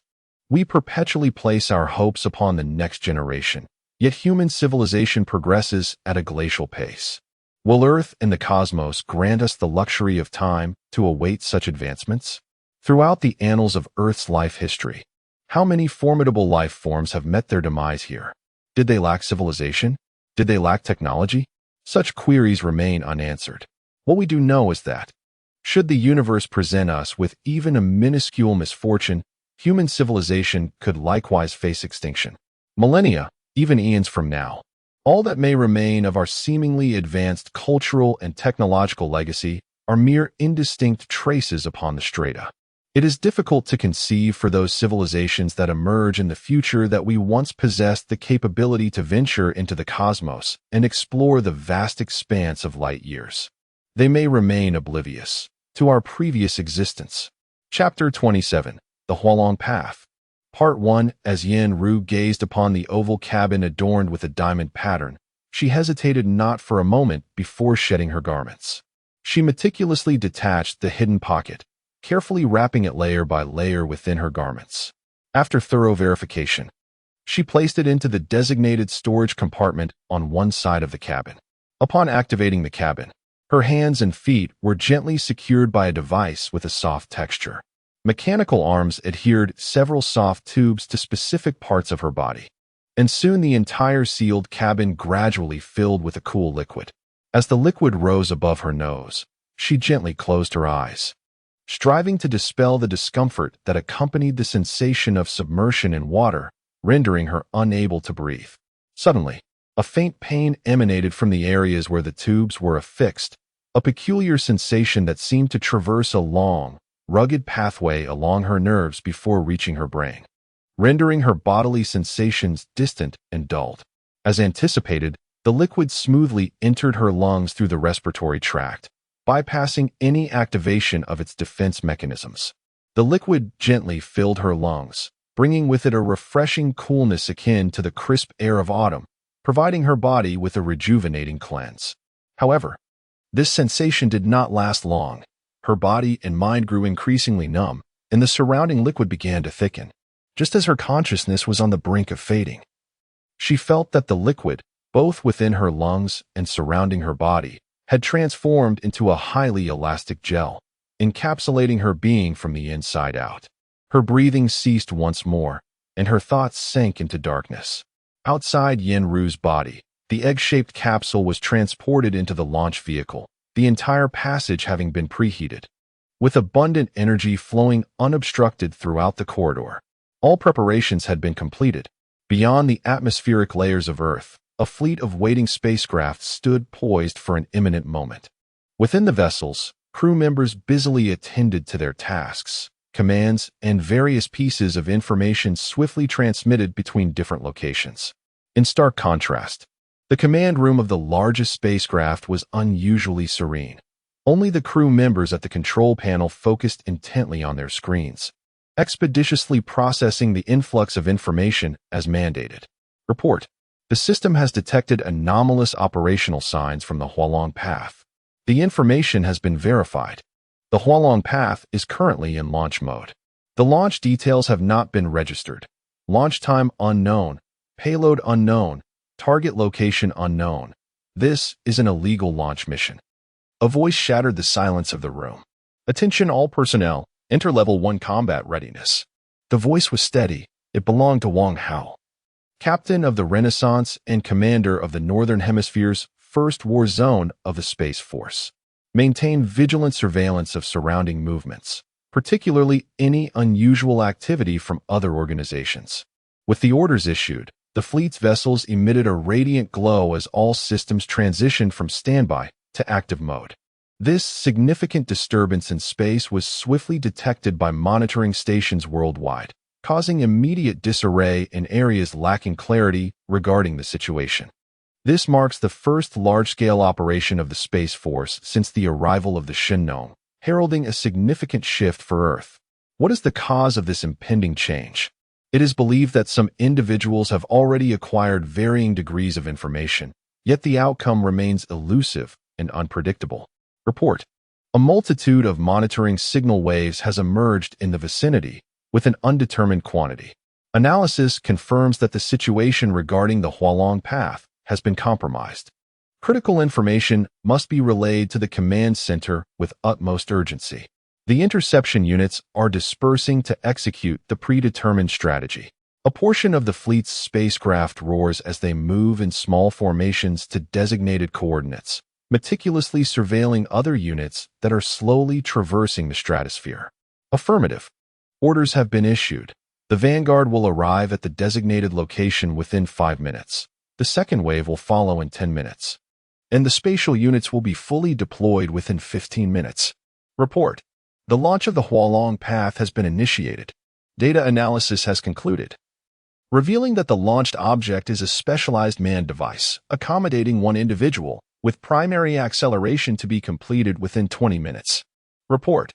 We perpetually place our hopes upon the next generation, yet human civilization progresses at a glacial pace. Will Earth and the cosmos grant us the luxury of time to await such advancements? Throughout the annals of Earth's life history, how many formidable life forms have met their demise here? Did they lack civilization? Did they lack technology? Such queries remain unanswered. What we do know is that, should the universe present us with even a minuscule misfortune, human civilization could likewise face extinction. Millennia, even eons from now, all that may remain of our seemingly advanced cultural and technological legacy are mere indistinct traces upon the strata. It is difficult to conceive for those civilizations that emerge in the future that we once possessed the capability to venture into the cosmos and explore the vast expanse of light years. They may remain oblivious to our previous existence. Chapter 27, The Hualong Path. Part 1. As Yen Ru gazed upon the oval cabin adorned with a diamond pattern, she hesitated not for a moment before shedding her garments. She meticulously detached the hidden pocket, carefully wrapping it layer by layer within her garments. After thorough verification, she placed it into the designated storage compartment on one side of the cabin. Upon activating the cabin, her hands and feet were gently secured by a device with a soft texture. Mechanical arms adhered several soft tubes to specific parts of her body, and soon the entire sealed cabin gradually filled with a cool liquid. As the liquid rose above her nose, she gently closed her eyes, striving to dispel the discomfort that accompanied the sensation of submersion in water, rendering her unable to breathe. Suddenly, a faint pain emanated from the areas where the tubes were affixed, a peculiar sensation that seemed to traverse a long, rugged pathway along her nerves before reaching her brain, rendering her bodily sensations distant and dulled. As anticipated, the liquid smoothly entered her lungs through the respiratory tract, bypassing any activation of its defense mechanisms. The liquid gently filled her lungs, bringing with it a refreshing coolness akin to the crisp air of autumn, providing her body with a rejuvenating cleanse. However, this sensation did not last long. Her body and mind grew increasingly numb, and the surrounding liquid began to thicken, just as her consciousness was on the brink of fading. She felt that the liquid, both within her lungs and surrounding her body, had transformed into a highly elastic gel, encapsulating her being from the inside out. Her breathing ceased once more, and her thoughts sank into darkness. Outside Yen Ru's body, the egg-shaped capsule was transported into the launch vehicle, the entire passage having been preheated. With abundant energy flowing unobstructed throughout the corridor, all preparations had been completed. Beyond the atmospheric layers of Earth, a fleet of waiting spacecraft stood poised for an imminent moment. Within the vessels, crew members busily attended to their tasks, commands, and various pieces of information swiftly transmitted between different locations. In stark contrast, the command room of the largest spacecraft was unusually serene. Only the crew members at the control panel focused intently on their screens, expeditiously processing the influx of information as mandated. Report. The system has detected anomalous operational signs from the Hualong Path. The information has been verified. The Hualong Path is currently in launch mode. The launch details have not been registered. Launch time unknown. Payload unknown. Target location unknown. This is an illegal launch mission. A voice shattered the silence of the room. Attention all personnel. Enter Level 1 combat readiness. The voice was steady. It belonged to Wang Hao, captain of the Renaissance and commander of the Northern Hemisphere's First War Zone of the Space Force. Maintain vigilant surveillance of surrounding movements, particularly any unusual activity from other organizations. With the orders issued, the fleet's vessels emitted a radiant glow as all systems transitioned from standby to active mode. This significant disturbance in space was swiftly detected by monitoring stations worldwide, causing immediate disarray in areas lacking clarity regarding the situation. This marks the first large-scale operation of the Space Force since the arrival of the Shin, heralding a significant shift for Earth. What is the cause of this impending change? It is believed that some individuals have already acquired varying degrees of information, yet the outcome remains elusive and unpredictable. Report: a multitude of monitoring signal waves has emerged in the vicinity with an undetermined quantity. Analysis confirms that the situation regarding the Hualong path has been compromised. Critical information must be relayed to the command center with utmost urgency. The interception units are dispersing to execute the predetermined strategy. A portion of the fleet's spacecraft roars as they move in small formations to designated coordinates, meticulously surveilling other units that are slowly traversing the stratosphere. Affirmative. Orders have been issued. The Vanguard will arrive at the designated location within 5 minutes. The second wave will follow in 10 minutes. And the spatial units will be fully deployed within 15 minutes. Report: the launch of the Hualong path has been initiated. Data analysis has concluded, revealing that the launched object is a specialized manned device, accommodating one individual, with primary acceleration to be completed within 20 minutes. Report: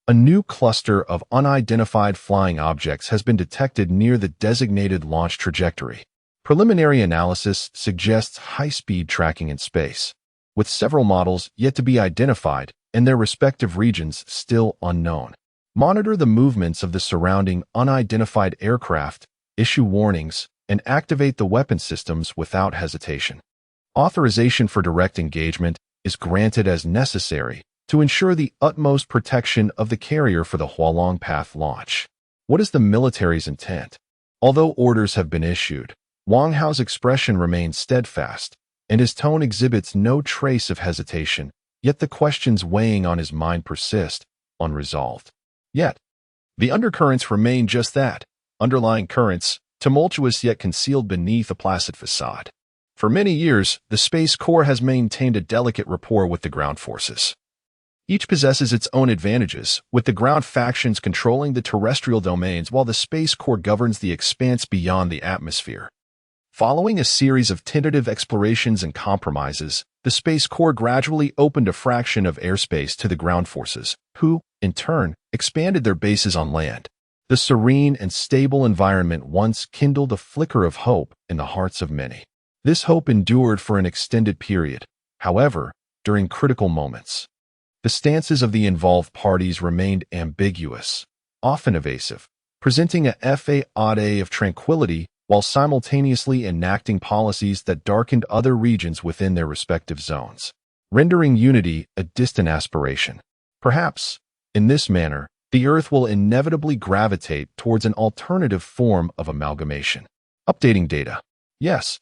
a new cluster of unidentified flying objects has been detected near the designated launch trajectory. Preliminary analysis suggests high-speed tracking in space, with several models yet to be identified and their respective regions still unknown. Monitor the movements of the surrounding unidentified aircraft, issue warnings, and activate the weapon systems without hesitation. Authorization for direct engagement is granted as necessary to ensure the utmost protection of the carrier for the Hualong path launch. What is the military's intent? Although orders have been issued, Wang Hao's expression remains steadfast, and his tone exhibits no trace of hesitation, yet the questions weighing on his mind persist, unresolved. Yet, the undercurrents remain just that, underlying currents, tumultuous yet concealed beneath a placid facade. For many years, the Space Corps has maintained a delicate rapport with the ground forces. Each possesses its own advantages, with the ground factions controlling the terrestrial domains while the Space Corps governs the expanse beyond the atmosphere. Following a series of tentative explorations and compromises, the Space Corps gradually opened a fraction of airspace to the ground forces, who, in turn, expanded their bases on land. The serene and stable environment once kindled a flicker of hope in the hearts of many. This hope endured for an extended period. However, during critical moments, the stances of the involved parties remained ambiguous, often evasive, presenting a facade of tranquility while simultaneously enacting policies that darkened other regions within their respective zones, rendering unity a distant aspiration. Perhaps, in this manner, the Earth will inevitably gravitate towards an alternative form of amalgamation. Updating data. Yes,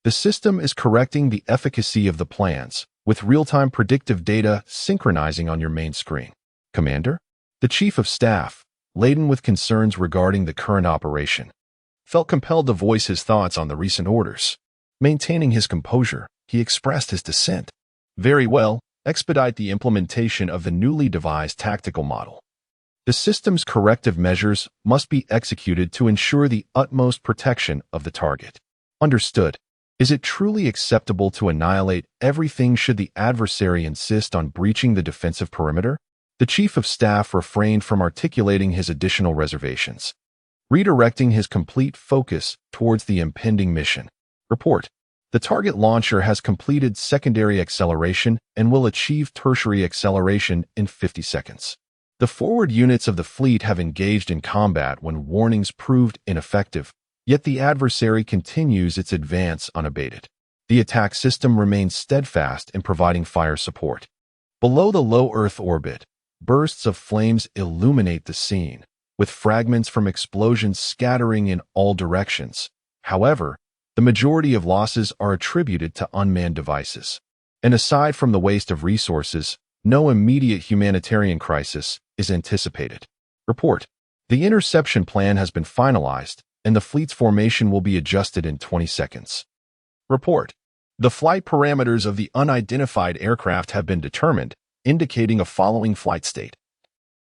the system is correcting the efficacy of the plans, with real-time predictive data synchronizing on your main screen. Commander? The Chief of Staff, laden with concerns regarding the current operation, felt compelled to voice his thoughts on the recent orders. Maintaining his composure, he expressed his dissent. Very well, expedite the implementation of the newly devised tactical model. The system's corrective measures must be executed to ensure the utmost protection of the target. Understood. Is it truly acceptable to annihilate everything should the adversary insist on breaching the defensive perimeter? The Chief of Staff refrained from articulating his additional reservations, redirecting his complete focus towards the impending mission. Report: the target launcher has completed secondary acceleration and will achieve tertiary acceleration in 50 seconds. The forward units of the fleet have engaged in combat when warnings proved ineffective, yet the adversary continues its advance unabated. The attack system remains steadfast in providing fire support. Below the low Earth orbit, bursts of flames illuminate the scene, with fragments from explosions scattering in all directions. However, the majority of losses are attributed to unmanned devices. And aside from the waste of resources, No immediate humanitarian crisis is anticipated. Report. The interception plan has been finalized, and the fleet's formation will be adjusted in 20 seconds. Report. The flight parameters of the unidentified aircraft have been determined, indicating a following flight state,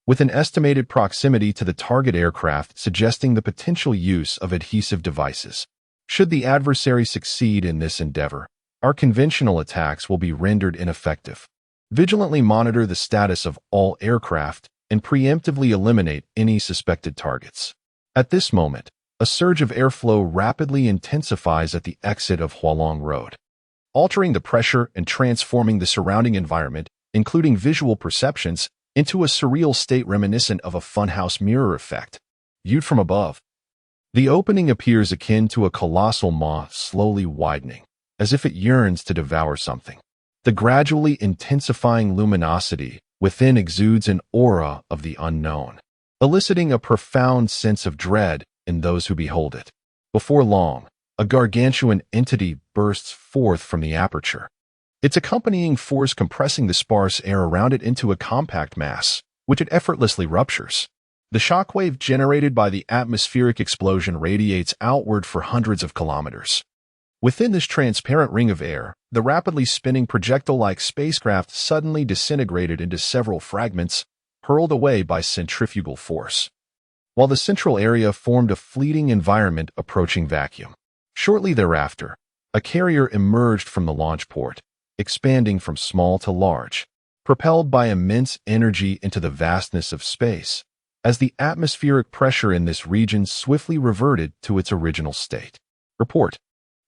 with an estimated proximity to the target aircraft suggesting the potential use of adhesive devices. Should the adversary succeed in this endeavor, our conventional attacks will be rendered ineffective. Vigilantly monitor the status of all aircraft and preemptively eliminate any suspected targets. At this moment, a surge of airflow rapidly intensifies at the exit of Hualong Road, altering the pressure and transforming the surrounding environment, including visual perceptions, into a surreal state reminiscent of a funhouse mirror effect. Viewed from above, the opening appears akin to a colossal maw slowly widening, as if it yearns to devour something. The gradually intensifying luminosity within exudes an aura of the unknown, eliciting a profound sense of dread in those who behold it. Before long, a gargantuan entity bursts forth from the aperture, its accompanying force compressing the sparse air around it into a compact mass, which it effortlessly ruptures. The shockwave generated by the atmospheric explosion radiates outward for hundreds of kilometers. Within this transparent ring of air, the rapidly spinning projectile-like spacecraft suddenly disintegrated into several fragments, hurled away by centrifugal force, while the central area formed a fleeting environment approaching vacuum. Shortly thereafter, a carrier emerged from the launch port, expanding from small to large, propelled by immense energy into the vastness of space, as the atmospheric pressure in this region swiftly reverted to its original state. Report.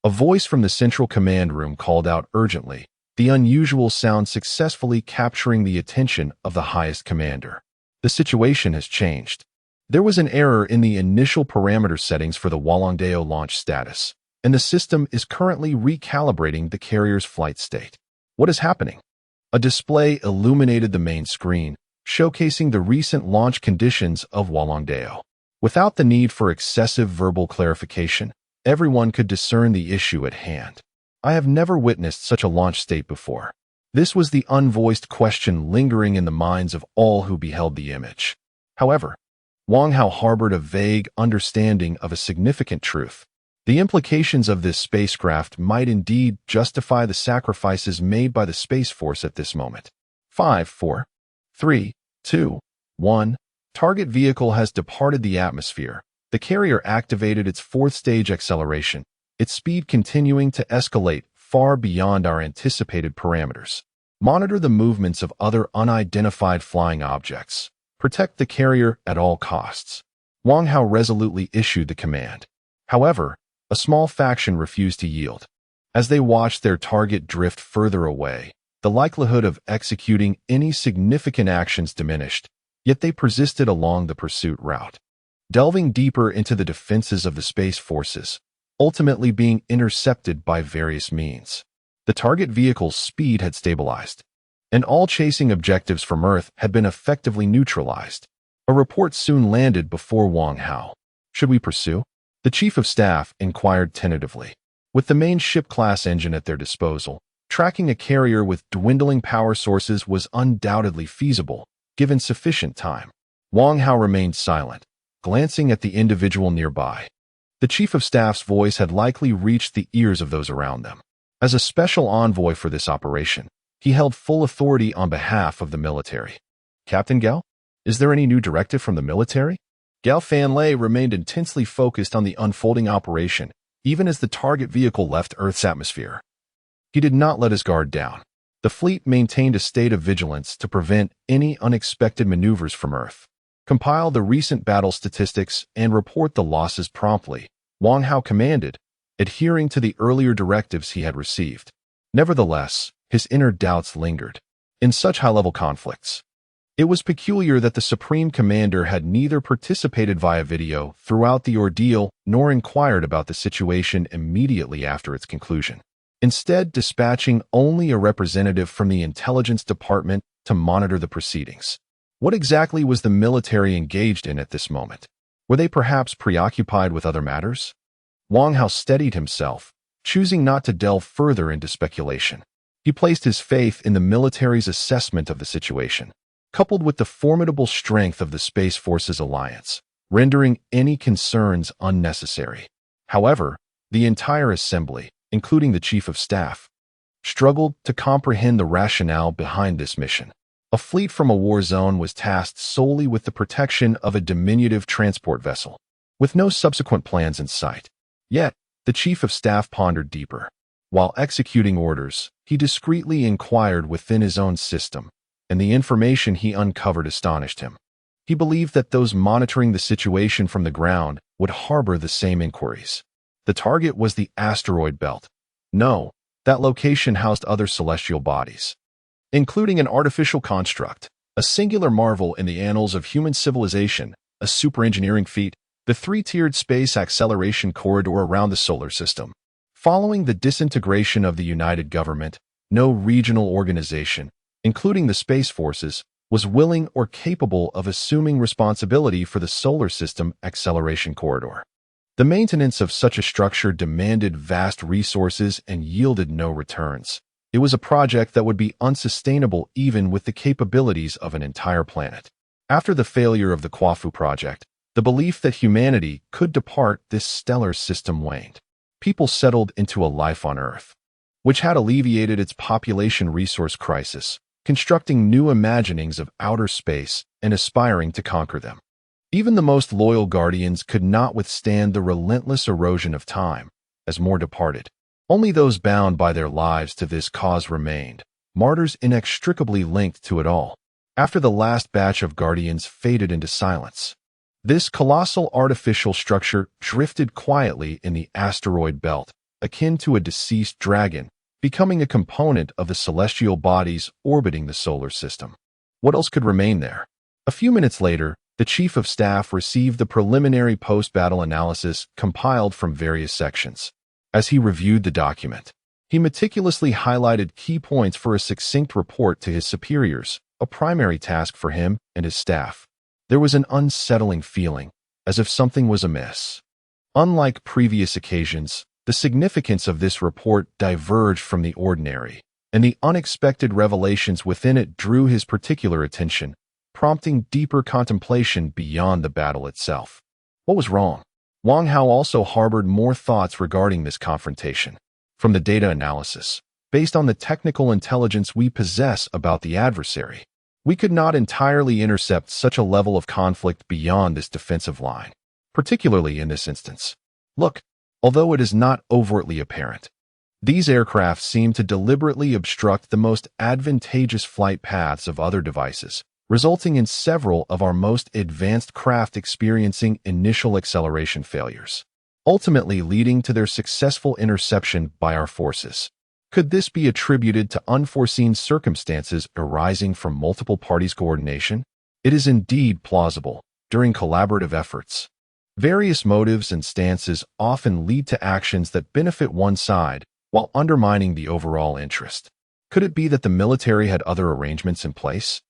A voice from the central command room called out urgently, the unusual sound successfully capturing the attention of the highest commander. The situation has changed. There was an error in the initial parameter settings for the Hualongdao launch status, and the system is currently recalibrating the carrier's flight state. What is happening? A display illuminated the main screen, showcasing the recent launch conditions of Hualongdao. Without the need for excessive verbal clarification, everyone could discern the issue at hand. I have never witnessed such a launch state before. This was the unvoiced question lingering in the minds of all who beheld the image. However, Wang Hao harbored a vague understanding of a significant truth. The implications of this spacecraft might indeed justify the sacrifices made by the Space Force at this moment. 5, 4, 3, 2, 1. Target vehicle has departed the atmosphere. The carrier activated its fourth stage acceleration, its speed continuing to escalate far beyond our anticipated parameters. Monitor the movements of other unidentified flying objects. Protect the carrier at all costs. Wang Hao resolutely issued the command. However, a small faction refused to yield. As they watched their target drift further away, the likelihood of executing any significant actions diminished, yet they persisted along the pursuit route, delving deeper into the defenses of the Space Forces, ultimately being intercepted by various means. The target vehicle's speed had stabilized, and all chasing objectives from Earth had been effectively neutralized. A report soon landed before Wang Hao. Should we pursue? The Chief of Staff inquired tentatively. With the main ship-class engine at their disposal, tracking a carrier with dwindling power sources was undoubtedly feasible, given sufficient time. Wang Hao remained silent, glancing at the individual nearby. The Chief of Staff's voice had likely reached the ears of those around them. As a special envoy for this operation, he held full authority on behalf of the military. Captain Gao, is there any new directive from the military? Gao Fanlei remained intensely focused on the unfolding operation, even as the target vehicle left Earth's atmosphere. He did not let his guard down. The fleet maintained a state of vigilance to prevent any unexpected maneuvers from Earth. Compile the recent battle statistics and report the losses promptly, Wang Hao commanded, adhering to the earlier directives he had received. Nevertheless, his inner doubts lingered. In such high-level conflicts, it was peculiar that the Supreme Commander had neither participated via video throughout the ordeal nor inquired about the situation immediately after its conclusion, instead dispatching only a representative from the Intelligence Department to monitor the proceedings. What exactly was the military engaged in at this moment? Were they perhaps preoccupied with other matters? Wang Hao steadied himself, choosing not to delve further into speculation. He He placed his faith in the military's assessment of the situation, coupled with the formidable strength of the Space Forces alliance, rendering any concerns unnecessary. However, the entire assembly, including the Chief of Staff, struggled to comprehend the rationale behind this mission. A fleet from a war zone was tasked solely with the protection of a diminutive transport vessel, with no subsequent plans in sight. Yet, the Chief of Staff pondered deeper. While executing orders, he discreetly inquired within his own system, and the information he uncovered astonished him. He believed that those monitoring the situation from the ground would harbor the same inquiries. The target was the asteroid belt. No, that location housed other celestial bodies, including an artificial construct, a singular marvel in the annals of human civilization, a super-engineering feat, the three-tiered space acceleration corridor around the solar system. Following the disintegration of the United Government, no regional organization, including the Space Forces, was willing or capable of assuming responsibility for the solar system acceleration corridor. The maintenance of such a structure demanded vast resources and yielded no returns. It was a project that would be unsustainable even with the capabilities of an entire planet. After the failure of the KUAFU project, the belief that humanity could depart this stellar system waned. People settled into a life on Earth, which had alleviated its population resource crisis, constructing new imaginings of outer space and aspiring to conquer them. Even the most loyal guardians could not withstand the relentless erosion of time, as more departed. Only those bound by their lives to this cause remained, martyrs inextricably linked to it all. After the last batch of guardians faded into silence, this colossal artificial structure drifted quietly in the asteroid belt, akin to a deceased dragon, becoming a component of the celestial bodies orbiting the solar system. What else could remain there? A few minutes later, the Chief of Staff received the preliminary post-battle analysis compiled from various sections. As he reviewed the document, he meticulously highlighted key points for a succinct report to his superiors, a primary task for him and his staff. There was an unsettling feeling, as if something was amiss. Unlike previous occasions, the significance of this report diverged from the ordinary, and the unexpected revelations within it drew his particular attention, prompting deeper contemplation beyond the battle itself. What was wrong? Wang Hao also harbored more thoughts regarding this confrontation. From the data analysis, based on the technical intelligence we possess about the adversary, we could not entirely intercept such a level of conflict beyond this defensive line, particularly in this instance. Look, although it is not overtly apparent, these aircraft seem to deliberately obstruct the most advantageous flight paths of other devices, resulting in several of our most advanced craft experiencing initial acceleration failures, ultimately leading to their successful interception by our forces. Could this be attributed to unforeseen circumstances arising from multiple parties' coordination? It is indeed plausible. During collaborative efforts, various motives and stances often lead to actions that benefit one side while undermining the overall interest. Could it be that the military had other arrangements in place?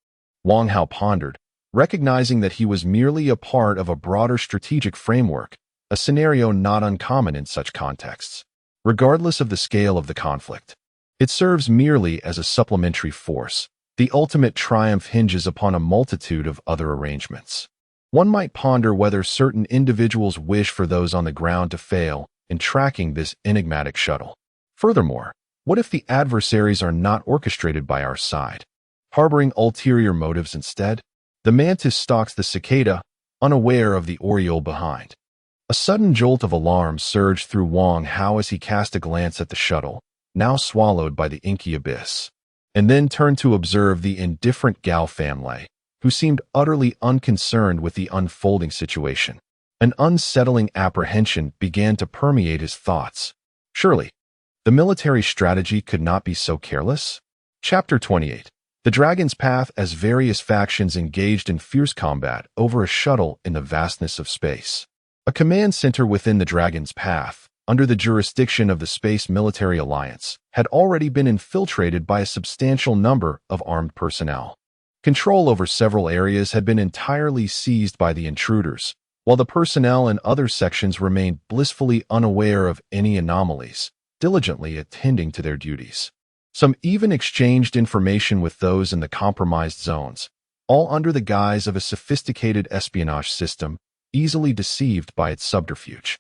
Wang Hao pondered, recognizing that he was merely a part of a broader strategic framework, a scenario not uncommon in such contexts. Regardless of the scale of the conflict, it serves merely as a supplementary force. The ultimate triumph hinges upon a multitude of other arrangements. One might ponder whether certain individuals wish for those on the ground to fail in tracking this enigmatic shuttle. Furthermore, what if the adversaries are not orchestrated by our side, harboring ulterior motives instead? The mantis stalks the cicada, unaware of the oriole behind. A sudden jolt of alarm surged through Wang Hao as he cast a glance at the shuttle, now swallowed by the inky abyss, and then turned to observe the indifferent Gao family, who seemed utterly unconcerned with the unfolding situation. An unsettling apprehension began to permeate his thoughts. Surely, the military strategy could not be so careless? Chapter 28. The Dragon's Path. As various factions engaged in fierce combat over a shuttle in the vastness of space, a command center within the Dragon's Path, under the jurisdiction of the Space Military Alliance, had already been infiltrated by a substantial number of armed personnel. Control over several areas had been entirely seized by the intruders, while the personnel in other sections remained blissfully unaware of any anomalies, diligently attending to their duties. Some even exchanged information with those in the compromised zones, all under the guise of a sophisticated espionage system, easily deceived by its subterfuge.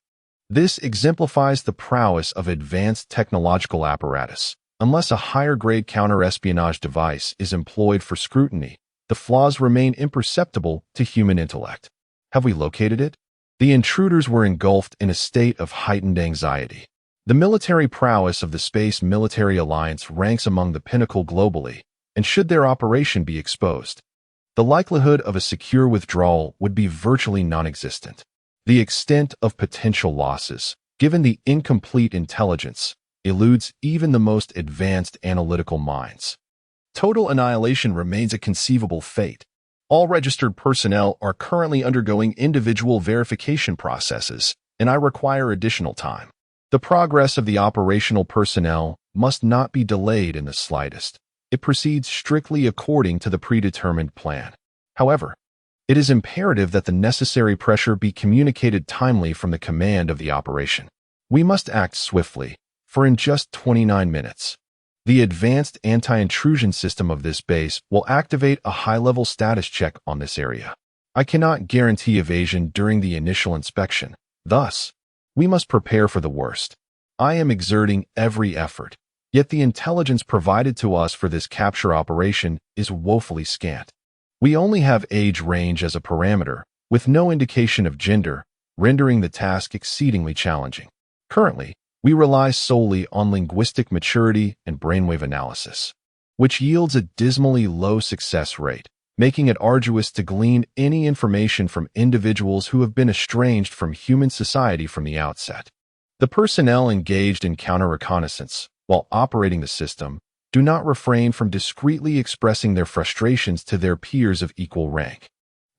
This exemplifies the prowess of advanced technological apparatus. Unless a higher-grade counter-espionage device is employed for scrutiny, the flaws remain imperceptible to human intellect. Have we located it? The intruders were engulfed in a state of heightened anxiety. The military prowess of the Space Military Alliance ranks among the pinnacle globally, and should their operation be exposed, the likelihood of a secure withdrawal would be virtually non-existent. The extent of potential losses, given the incomplete intelligence, eludes even the most advanced analytical minds. Total annihilation remains a conceivable fate. All registered personnel are currently undergoing individual verification processes, and I require additional time. The progress of the operational personnel must not be delayed in the slightest. It proceeds strictly according to the predetermined plan. However, it is imperative that the necessary pressure be communicated timely from the command of the operation. We must act swiftly, for in just 29 minutes, the advanced anti-intrusion system of this base will activate a high-level status check on this area. I cannot guarantee evasion during the initial inspection. Thus, we must prepare for the worst. I am exerting every effort, yet the intelligence provided to us for this capture operation is woefully scant. We only have age range as a parameter, with no indication of gender, rendering the task exceedingly challenging. Currently, we rely solely on linguistic maturity and brainwave analysis, which yields a dismally low success rate, making it arduous to glean any information from individuals who have been estranged from human society from the outset. The personnel engaged in counter-reconnaissance, while operating the system, do not refrain from discreetly expressing their frustrations to their peers of equal rank.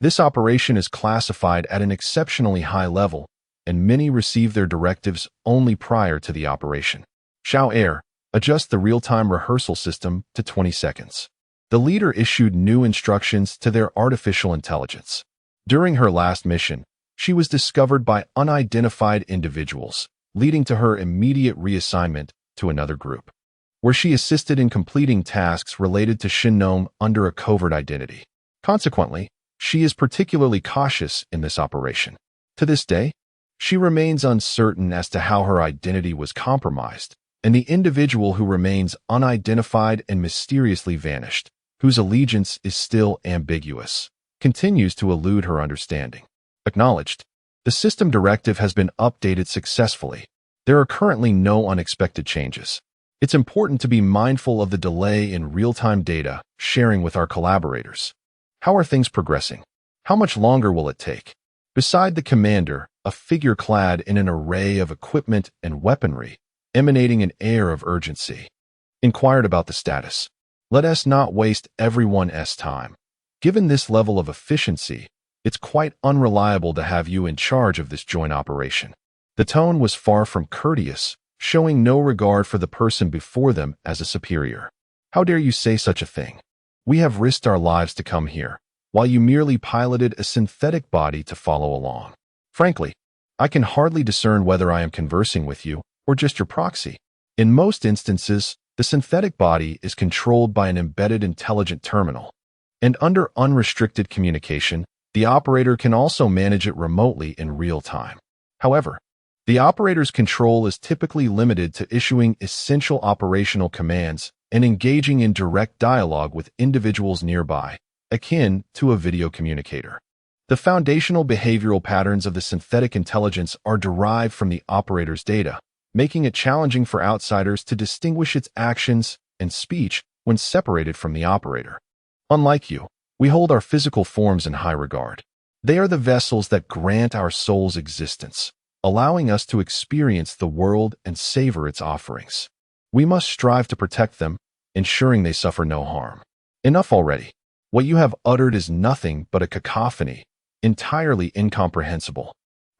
This operation is classified at an exceptionally high level, and many receive their directives only prior to the operation. Xiao Air, adjust the real-time rehearsal system to 20 seconds. The leader issued new instructions to their artificial intelligence. During her last mission, she was discovered by unidentified individuals, leading to her immediate reassignment to another group, where she assisted in completing tasks related to Shinnome under a covert identity. Consequently, she is particularly cautious in this operation. To this day, she remains uncertain as to how her identity was compromised, and the individual who remains unidentified and mysteriously vanished, whose allegiance is still ambiguous, continues to elude her understanding. Acknowledged. The system directive has been updated successfully. There are currently no unexpected changes. It's important to be mindful of the delay in real-time data sharing with our collaborators. How are things progressing? How much longer will it take? Beside the commander, a figure clad in an array of equipment and weaponry, emanating an air of urgency, inquired about the status. Let us not waste everyone's time. Given this level of efficiency, it's quite unreliable to have you in charge of this joint operation. The tone was far from courteous, showing no regard for the person before them as a superior. How dare you say such a thing? We have risked our lives to come here, while you merely piloted a synthetic body to follow along. Frankly, I can hardly discern whether I am conversing with you or just your proxy. In most instances, the synthetic body is controlled by an embedded intelligent terminal, and under unrestricted communication, the operator can also manage it remotely in real time. However, the operator's control is typically limited to issuing essential operational commands and engaging in direct dialogue with individuals nearby, akin to a video communicator. The foundational behavioral patterns of the synthetic intelligence are derived from the operator's data, making it challenging for outsiders to distinguish its actions and speech when separated from the operator. Unlike you, we hold our physical forms in high regard. They are the vessels that grant our soul's existence, allowing us to experience the world and savor its offerings. We must strive to protect them, ensuring they suffer no harm. Enough already. What you have uttered is nothing but a cacophony, entirely incomprehensible.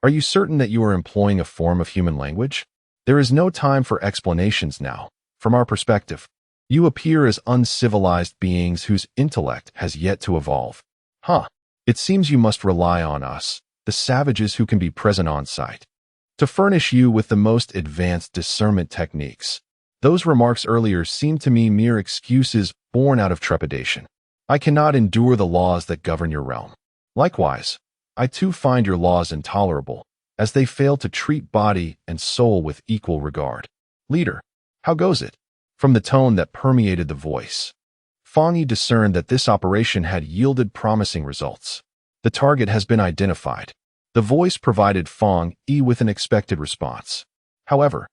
Are you certain that you are employing a form of human language? There is no time for explanations now. From our perspective, you appear as uncivilized beings whose intellect has yet to evolve. It seems you must rely on us, the savages who can be present on site, to furnish you with the most advanced discernment techniques. Those remarks earlier seemed to me mere excuses born out of trepidation. I cannot endure the laws that govern your realm. Likewise, I too find your laws intolerable, as they fail to treat body and soul with equal regard. Leader, how goes it? From the tone that permeated the voice, Fang Yi discerned that this operation had yielded promising results. The target has been identified. The voice provided Fang Yi with an expected response. However,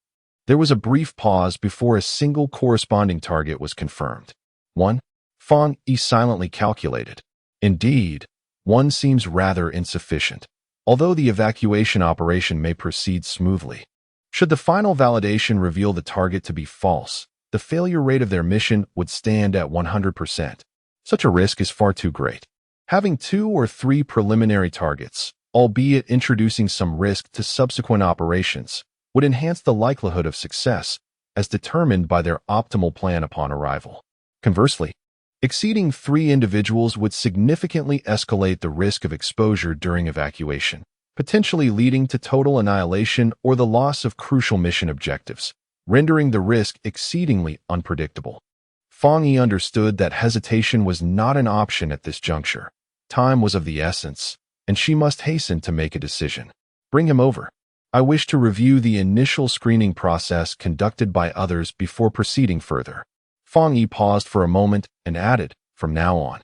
there was a brief pause before a single corresponding target was confirmed. 1. Fang Yi silently calculated. Indeed, 1 seems rather insufficient, although the evacuation operation may proceed smoothly. Should the final validation reveal the target to be false, the failure rate of their mission would stand at 100%. Such a risk is far too great. Having 2 or 3 preliminary targets, albeit introducing some risk to subsequent operations, would enhance the likelihood of success as determined by their optimal plan upon arrival. Conversely, exceeding 3 individuals would significantly escalate the risk of exposure during evacuation, potentially leading to total annihilation or the loss of crucial mission objectives, rendering the risk exceedingly unpredictable. Fang Yi understood that hesitation was not an option at this juncture. Time was of the essence, and she must hasten to make a decision. Bring him over. I wish to review the initial screening process conducted by others before proceeding further. Fang Yi paused for a moment and added, from now on,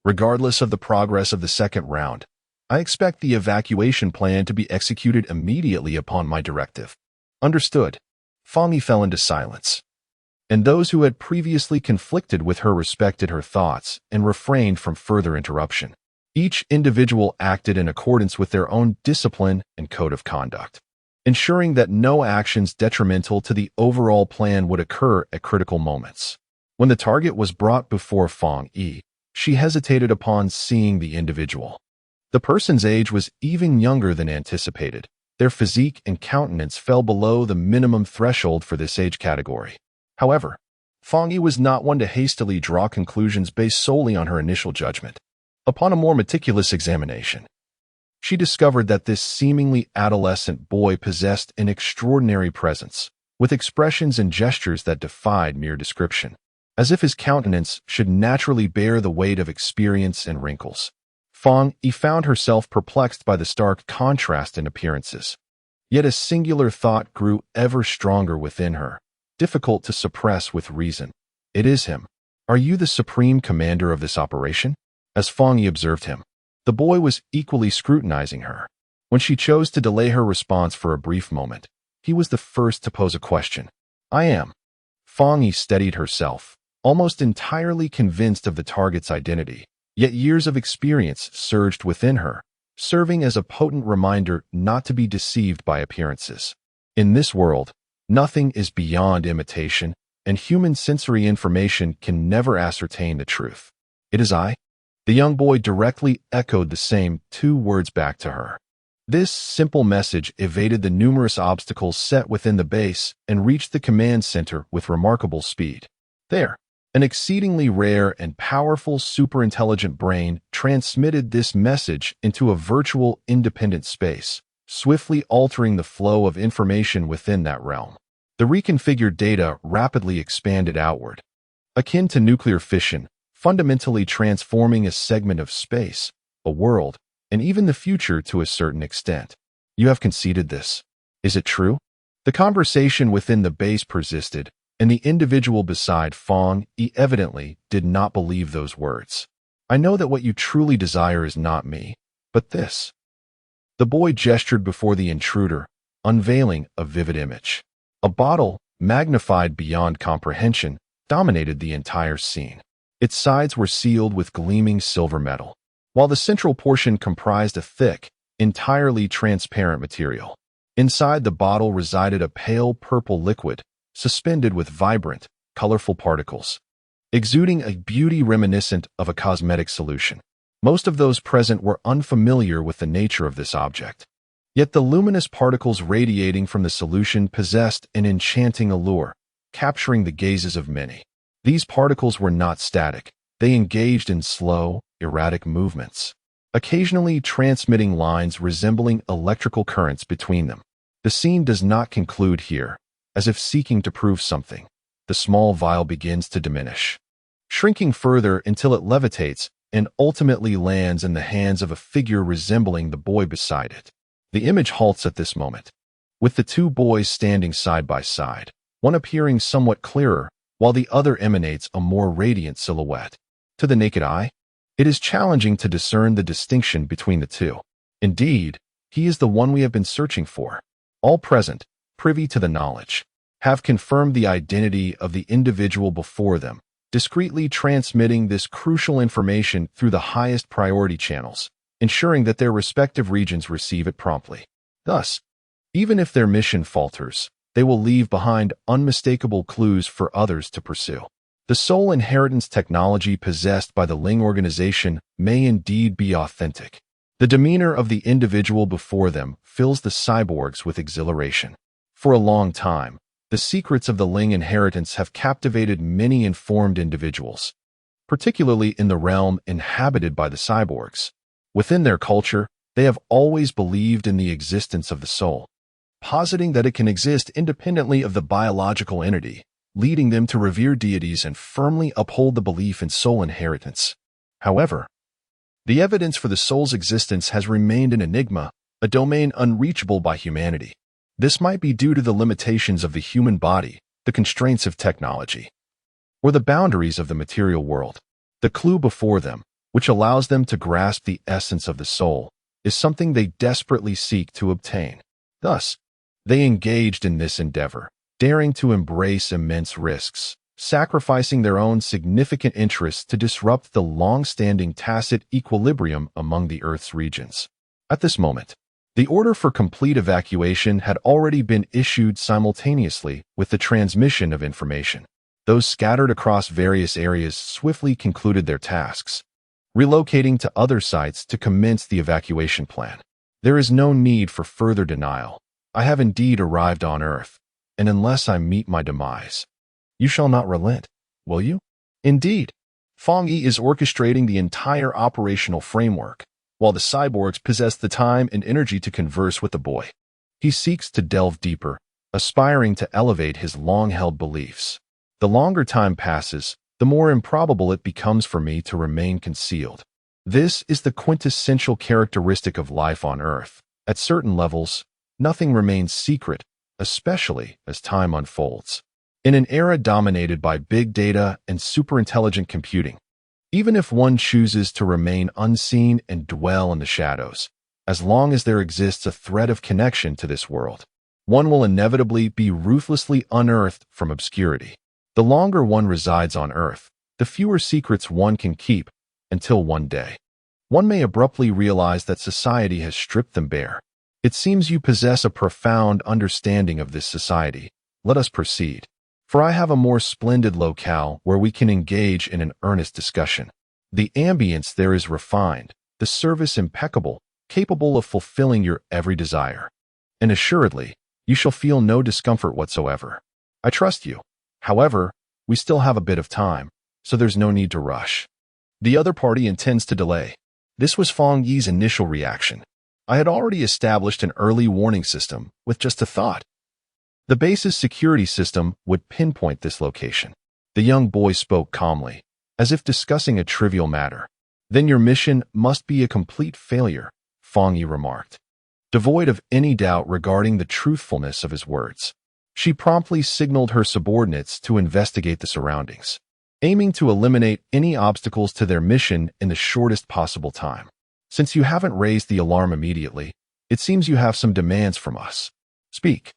regardless of the progress of the second round, I expect the evacuation plan to be executed immediately upon my directive. Understood. Fang Yi fell into silence, and those who had previously conflicted with her respected her thoughts and refrained from further interruption. Each individual acted in accordance with their own discipline and code of conduct, ensuring that no actions detrimental to the overall plan would occur at critical moments. When the target was brought before Fang Yi, she hesitated upon seeing the individual. The person's age was even younger than anticipated. Their physique and countenance fell below the minimum threshold for this age category. However, Fang Yi was not one to hastily draw conclusions based solely on her initial judgment. Upon a more meticulous examination, she discovered that this seemingly adolescent boy possessed an extraordinary presence, with expressions and gestures that defied mere description, as if his countenance should naturally bear the weight of experience and wrinkles. Fang Yi found herself perplexed by the stark contrast in appearances. Yet a singular thought grew ever stronger within her, difficult to suppress with reason. It is him. Are you the supreme commander of this operation? As Fang Yi observed him, the boy was equally scrutinizing her. When she chose to delay her response for a brief moment, he was the first to pose a question. I am. Fang Yi steadied herself, almost entirely convinced of the target's identity, yet years of experience surged within her, serving as a potent reminder not to be deceived by appearances. In this world, nothing is beyond imitation, and human sensory information can never ascertain the truth. It is I. The young boy directly echoed the same 2 words back to her. This simple message evaded the numerous obstacles set within the base and reached the command center with remarkable speed. There, an exceedingly rare and powerful superintelligent brain transmitted this message into a virtual independent space, swiftly altering the flow of information within that realm. The reconfigured data rapidly expanded outward, akin to nuclear fission, fundamentally transforming a segment of space, a world, and even the future to a certain extent. You have conceded this. Is it true? The conversation within the base persisted, and the individual beside Fang Yi evidently did not believe those words. I know that what you truly desire is not me, but this. The boy gestured before the intruder, unveiling a vivid image. A bottle, magnified beyond comprehension, dominated the entire scene. Its sides were sealed with gleaming silver metal, while the central portion comprised a thick, entirely transparent material. Inside the bottle resided a pale purple liquid, suspended with vibrant, colorful particles, exuding a beauty reminiscent of a cosmetic solution. Most of those present were unfamiliar with the nature of this object. Yet the luminous particles radiating from the solution possessed an enchanting allure, capturing the gazes of many. These particles were not static. They engaged in slow, erratic movements, occasionally transmitting lines resembling electrical currents between them. The scene does not conclude here, as if seeking to prove something. the small vial begins to diminish, shrinking further until it levitates and ultimately lands in the hands of a figure resembling the boy beside it. The image halts at this moment, with the two boys standing side by side, one appearing somewhat clearer, while the other emanates a more radiant silhouette. To the naked eye, it is challenging to discern the distinction between the two. Indeed, he is the one we have been searching for. All present, privy to the knowledge, have confirmed the identity of the individual before them, discreetly transmitting this crucial information through the highest priority channels, ensuring that their respective regions receive it promptly. Thus, even if their mission falters, they will leave behind unmistakable clues for others to pursue. The soul inheritance technology possessed by the Ling organization may indeed be authentic. The demeanor of the individual before them fills the cyborgs with exhilaration. For a long time, the secrets of the Ling inheritance have captivated many informed individuals, particularly in the realm inhabited by the cyborgs. Within their culture, they have always believed in the existence of the soul, positing that it can exist independently of the biological entity, leading them to revere deities and firmly uphold the belief in soul inheritance. However, the evidence for the soul's existence has remained an enigma, a domain unreachable by humanity. This might be due to the limitations of the human body, the constraints of technology, or the boundaries of the material world. The clue before them, which allows them to grasp the essence of the soul, is something they desperately seek to obtain. Thus, they engaged in this endeavor, daring to embrace immense risks, sacrificing their own significant interests to disrupt the long-standing tacit equilibrium among the Earth's regions. At this moment, the order for complete evacuation had already been issued simultaneously with the transmission of information. Those scattered across various areas swiftly concluded their tasks, relocating to other sites to commence the evacuation plan. There is no need for further denial. I have indeed arrived on Earth, and unless I meet my demise, you shall not relent, will you? Indeed, Fong Yi is orchestrating the entire operational framework, while the cyborgs possess the time and energy to converse with the boy. He seeks to delve deeper, aspiring to elevate his long-held beliefs. The longer time passes, the more improbable it becomes for me to remain concealed. This is the quintessential characteristic of life on Earth. At certain levels, nothing remains secret, especially as time unfolds. In an era dominated by big data and superintelligent computing, even if one chooses to remain unseen and dwell in the shadows, as long as there exists a thread of connection to this world, one will inevitably be ruthlessly unearthed from obscurity. The longer one resides on Earth, the fewer secrets one can keep, until one day, one may abruptly realize that society has stripped them bare. It seems you possess a profound understanding of this society. Let us proceed, for I have a more splendid locale where we can engage in an earnest discussion. The ambience there is refined, the service impeccable, capable of fulfilling your every desire. And assuredly, you shall feel no discomfort whatsoever. I trust you. However, we still have a bit of time, so there's no need to rush. The other party intends to delay. This was Fong Yi's initial reaction. I had already established an early warning system with just a thought. The base's security system would pinpoint this location. The young boy spoke calmly, as if discussing a trivial matter. Then your mission must be a complete failure, Fong Yi remarked, devoid of any doubt regarding the truthfulness of his words. She promptly signaled her subordinates to investigate the surroundings, aiming to eliminate any obstacles to their mission in the shortest possible time. Since you haven't raised the alarm immediately, it seems you have some demands from us. Speak.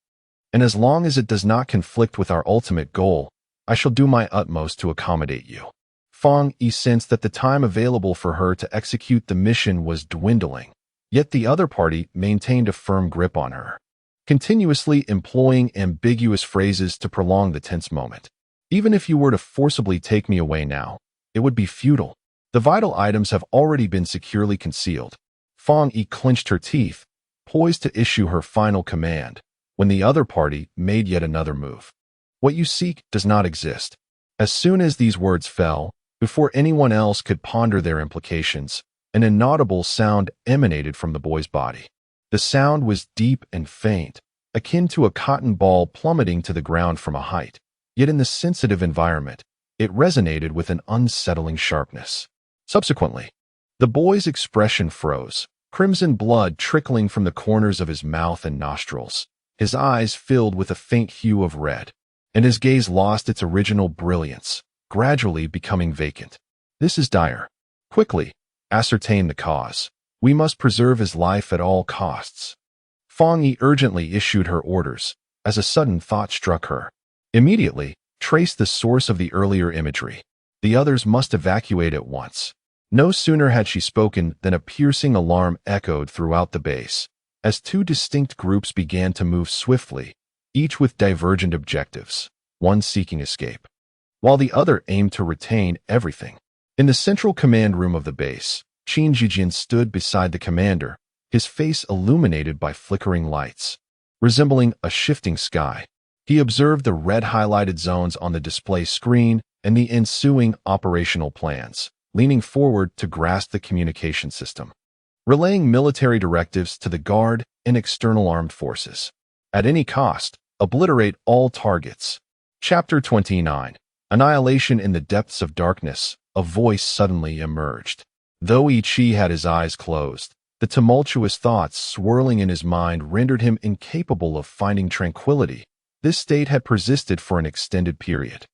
And as long as it does not conflict with our ultimate goal, I shall do my utmost to accommodate you. Fong Yi sensed that the time available for her to execute the mission was dwindling, yet the other party maintained a firm grip on her, continuously employing ambiguous phrases to prolong the tense moment. Even if you were to forcibly take me away now, it would be futile. The vital items have already been securely concealed. Fong Yi clenched her teeth, poised to issue her final command, when the other party made yet another move. What you seek does not exist. As soon as these words fell, before anyone else could ponder their implications, an inaudible sound emanated from the boy's body. The sound was deep and faint, akin to a cotton ball plummeting to the ground from a height. Yet in the sensitive environment, it resonated with an unsettling sharpness. Subsequently, the boy's expression froze, crimson blood trickling from the corners of his mouth and nostrils. His eyes filled with a faint hue of red, and his gaze lost its original brilliance, gradually becoming vacant. This is dire. Quickly, ascertain the cause. We must preserve his life at all costs. Fang Yi urgently issued her orders, as a sudden thought struck her. Immediately, trace the source of the earlier imagery. The others must evacuate at once. No sooner had she spoken than a piercing alarm echoed throughout the base, as two distinct groups began to move swiftly, each with divergent objectives, one seeking escape, while the other aimed to retain everything. In the central command room of the base, Qin Jijin stood beside the commander, his face illuminated by flickering lights. Resembling a shifting sky, he observed the red-highlighted zones on the display screen and the ensuing operational plans, leaning forward to grasp the communication system, relaying military directives to the Guard and external armed forces. At any cost, obliterate all targets. Chapter 29. Annihilation in the depths of darkness. A voice suddenly emerged. Though Yi Qi had his eyes closed, the tumultuous thoughts swirling in his mind rendered him incapable of finding tranquility. This state had persisted for an extended period.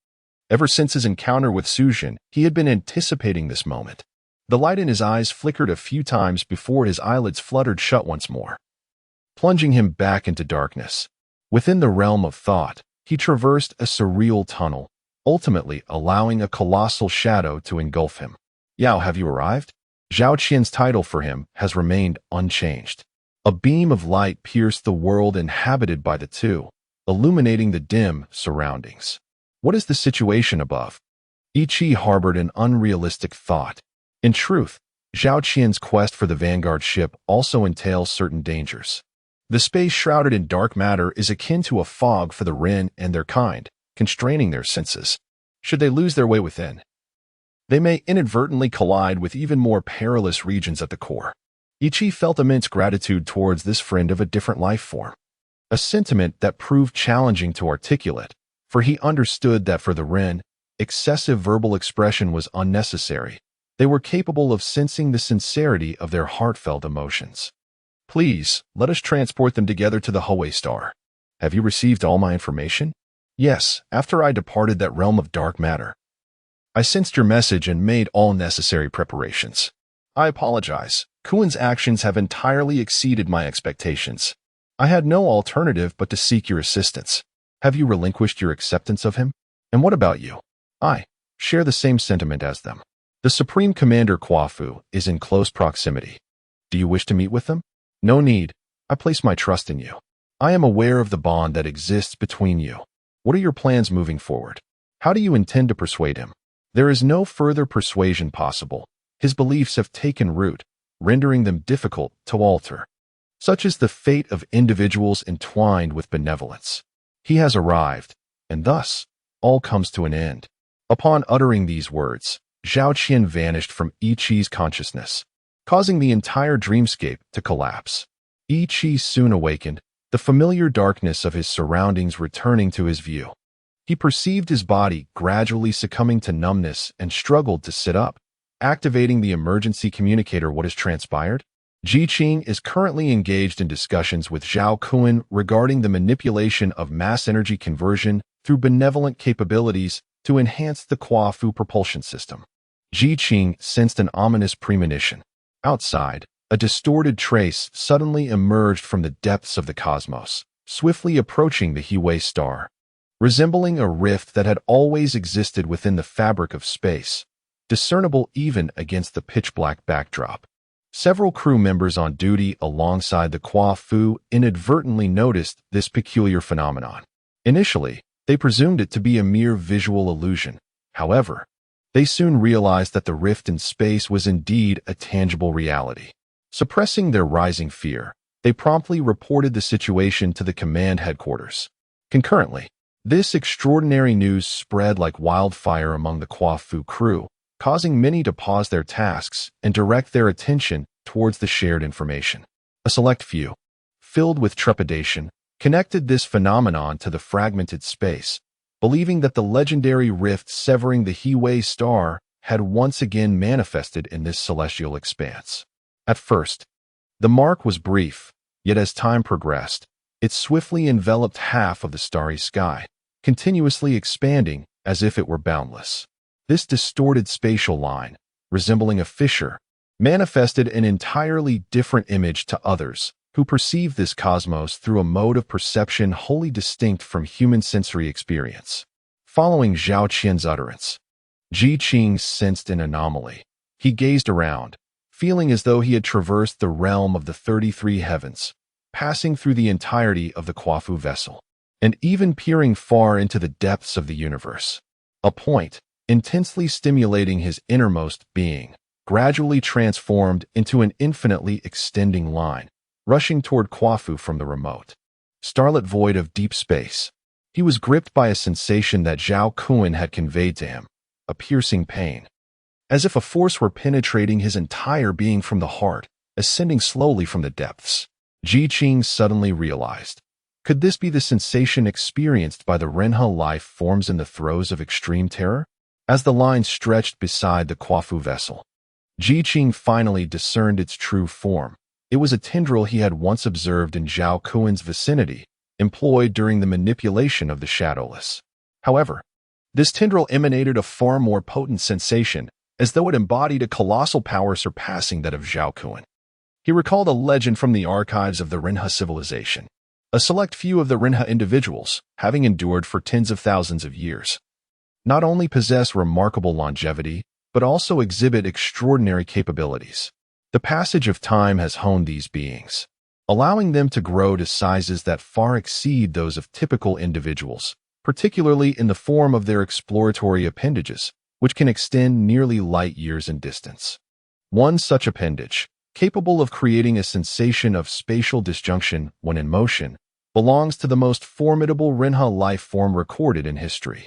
Ever since his encounter with Suzhin, he had been anticipating this moment. The light in his eyes flickered a few times before his eyelids fluttered shut once more, plunging him back into darkness. Within the realm of thought, he traversed a surreal tunnel, ultimately allowing a colossal shadow to engulf him. Yao, have you arrived? Zhao Qian's title for him has remained unchanged. A beam of light pierced the world inhabited by the two, illuminating the dim surroundings. What is the situation above? Yi Qi harbored an unrealistic thought. In truth, Zhao Qian's quest for the Vanguard ship also entails certain dangers. The space shrouded in dark matter is akin to a fog for the Ren and their kind, constraining their senses. Should they lose their way within, they may inadvertently collide with even more perilous regions at the core. Yi Qi felt immense gratitude towards this friend of a different life form, a sentiment that proved challenging to articulate, for he understood that for the Ren, excessive verbal expression was unnecessary. They were capable of sensing the sincerity of their heartfelt emotions. Please, let us transport them together to the Hue Star. Have you received all my information? Yes, after I departed that realm of dark matter. I sensed your message and made all necessary preparations. I apologize. Kuan's actions have entirely exceeded my expectations. I had no alternative but to seek your assistance. Have you relinquished your acceptance of him? And what about you? I share the same sentiment as them. The Supreme Commander KUAFU is in close proximity. Do you wish to meet with them? No need. I place my trust in you. I am aware of the bond that exists between you. What are your plans moving forward? How do you intend to persuade him? There is no further persuasion possible. His beliefs have taken root, rendering them difficult to alter. Such is the fate of individuals entwined with benevolence. He has arrived, and thus, all comes to an end. Upon uttering these words, Zhao Qian vanished from Yi Qi's consciousness, causing the entire dreamscape to collapse. Yi Qi soon awakened, the familiar darkness of his surroundings returning to his view. He perceived his body gradually succumbing to numbness and struggled to sit up. Activating the emergency communicator, what has transpired? Ji Qing is currently engaged in discussions with Zhao Kuan regarding the manipulation of mass energy conversion through benevolent capabilities to enhance the KUAFU propulsion system. Ji Qing sensed an ominous premonition. Outside, a distorted trace suddenly emerged from the depths of the cosmos, swiftly approaching the Hue Star. Resembling a rift that had always existed within the fabric of space, discernible even against the pitch-black backdrop. Several crew members on duty alongside the KUAFU inadvertently noticed this peculiar phenomenon. Initially, they presumed it to be a mere visual illusion. However, they soon realized that the rift in space was indeed a tangible reality. Suppressing their rising fear, they promptly reported the situation to the command headquarters. Concurrently, this extraordinary news spread like wildfire among the KUAFU crew, causing many to pause their tasks and direct their attention towards the shared information. A select few, filled with trepidation, connected this phenomenon to the fragmented space, believing that the legendary rift severing the Hiwei star had once again manifested in this celestial expanse. At first, the mark was brief, yet as time progressed, it swiftly enveloped half of the starry sky, continuously expanding as if it were boundless. This distorted spatial line, resembling a fissure, manifested an entirely different image to others who perceived this cosmos through a mode of perception wholly distinct from human sensory experience. Following Zhao Qian's utterance, Ji Qing sensed an anomaly. He gazed around, feeling as though he had traversed the realm of the 33 heavens, passing through the entirety of the KUAFU vessel, and even peering far into the depths of the universe. A point, intensely stimulating his innermost being, gradually transformed into an infinitely extending line, rushing toward KUAFU from the remote, starlit void of deep space. He was gripped by a sensation that Zhao Kun had conveyed to him, a piercing pain, as if a force were penetrating his entire being from the heart, ascending slowly from the depths. Ji Qing suddenly realized, could this be the sensation experienced by the Renha life forms in the throes of extreme terror? As the line stretched beside the KUAFU vessel, Ji Qing finally discerned its true form. It was a tendril he had once observed in Zhao Kuan's vicinity, employed during the manipulation of the shadowless. However, this tendril emanated a far more potent sensation, as though it embodied a colossal power surpassing that of Zhao Kuan. He recalled a legend from the archives of the Renha civilization. A select few of the Renha individuals, having endured for tens of thousands of years, not only possess remarkable longevity, but also exhibit extraordinary capabilities. The passage of time has honed these beings, allowing them to grow to sizes that far exceed those of typical individuals, particularly in the form of their exploratory appendages, which can extend nearly light years in distance. One such appendage, capable of creating a sensation of spatial disjunction when in motion, belongs to the most formidable Renha life form recorded in history.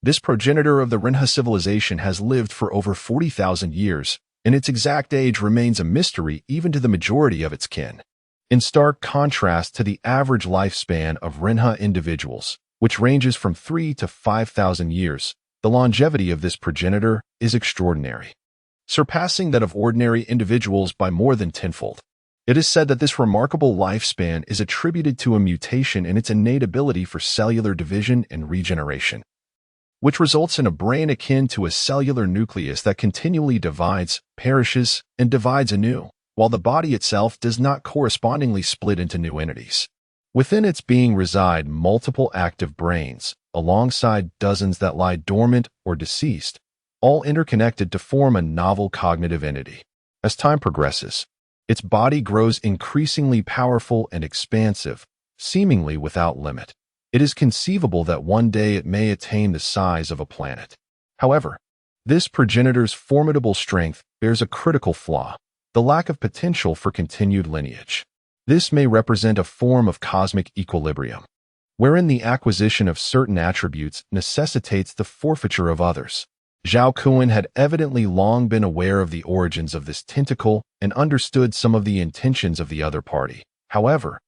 This progenitor of the Renha civilization has lived for over 40,000 years, and its exact age remains a mystery even to the majority of its kin. In stark contrast to the average lifespan of Renha individuals, which ranges from 3 to 5,000 years, the longevity of this progenitor is extraordinary, surpassing that of ordinary individuals by more than tenfold. It is said that this remarkable lifespan is attributed to a mutation in its innate ability for cellular division and regeneration, which results in a brain akin to a cellular nucleus that continually divides, perishes, and divides anew, while the body itself does not correspondingly split into new entities. Within its being reside multiple active brains, alongside dozens that lie dormant or deceased, all interconnected to form a novel cognitive entity. As time progresses, its body grows increasingly powerful and expansive, seemingly without limit. It is conceivable that one day it may attain the size of a planet. However, this progenitor's formidable strength bears a critical flaw: the lack of potential for continued lineage. This may represent a form of cosmic equilibrium, wherein the acquisition of certain attributes necessitates the forfeiture of others. Zhao Kun had evidently long been aware of the origins of this tentacle and understood some of the intentions of the other party. However,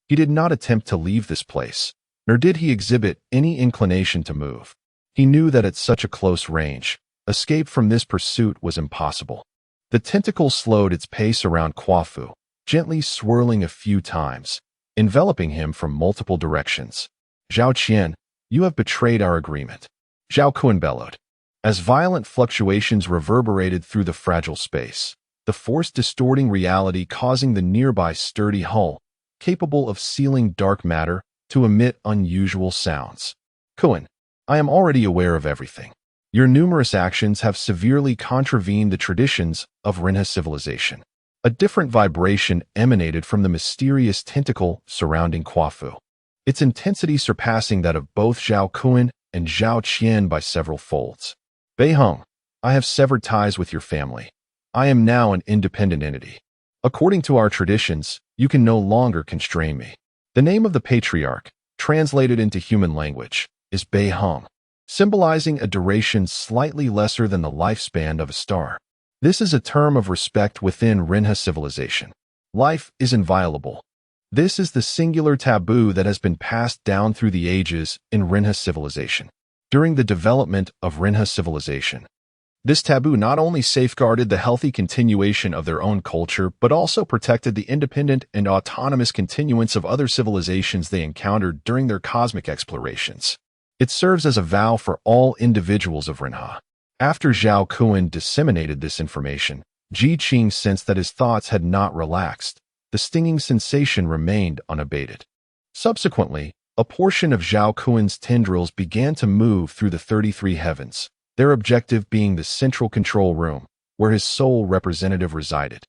he did not attempt to leave this place, nor did he exhibit any inclination to move. He knew that at such a close range, escape from this pursuit was impossible. The tentacle slowed its pace around KUAFU, gently swirling a few times, enveloping him from multiple directions. "Zhao Qian, you have betrayed our agreement," Zhao Kun bellowed. As violent fluctuations reverberated through the fragile space, the force distorting reality causing the nearby sturdy hull, capable of sealing dark matter, to emit unusual sounds. "Kun, I am already aware of everything. Your numerous actions have severely contravened the traditions of Renha civilization." A different vibration emanated from the mysterious tentacle surrounding KUAFU, its intensity surpassing that of both Zhao Kun and Zhao Qian by several folds. "Bei Heng, I have severed ties with your family. I am now an independent entity. According to our traditions, you can no longer constrain me." The name of the patriarch, translated into human language, is Bei Heng, symbolizing a duration slightly lesser than the lifespan of a star. This is a term of respect within Renha civilization. Life is inviolable. This is the singular taboo that has been passed down through the ages in Renha civilization. during the development of Rinha civilization. This taboo not only safeguarded the healthy continuation of their own culture, but also protected the independent and autonomous continuance of other civilizations they encountered during their cosmic explorations. It serves as a vow for all individuals of Rinha. After Zhao Kun disseminated this information, Ji Qing sensed that his thoughts had not relaxed. The stinging sensation remained unabated. Subsequently, a portion of Zhao Kun's tendrils began to move through the 33 heavens, their objective being the central control room, where his sole representative resided,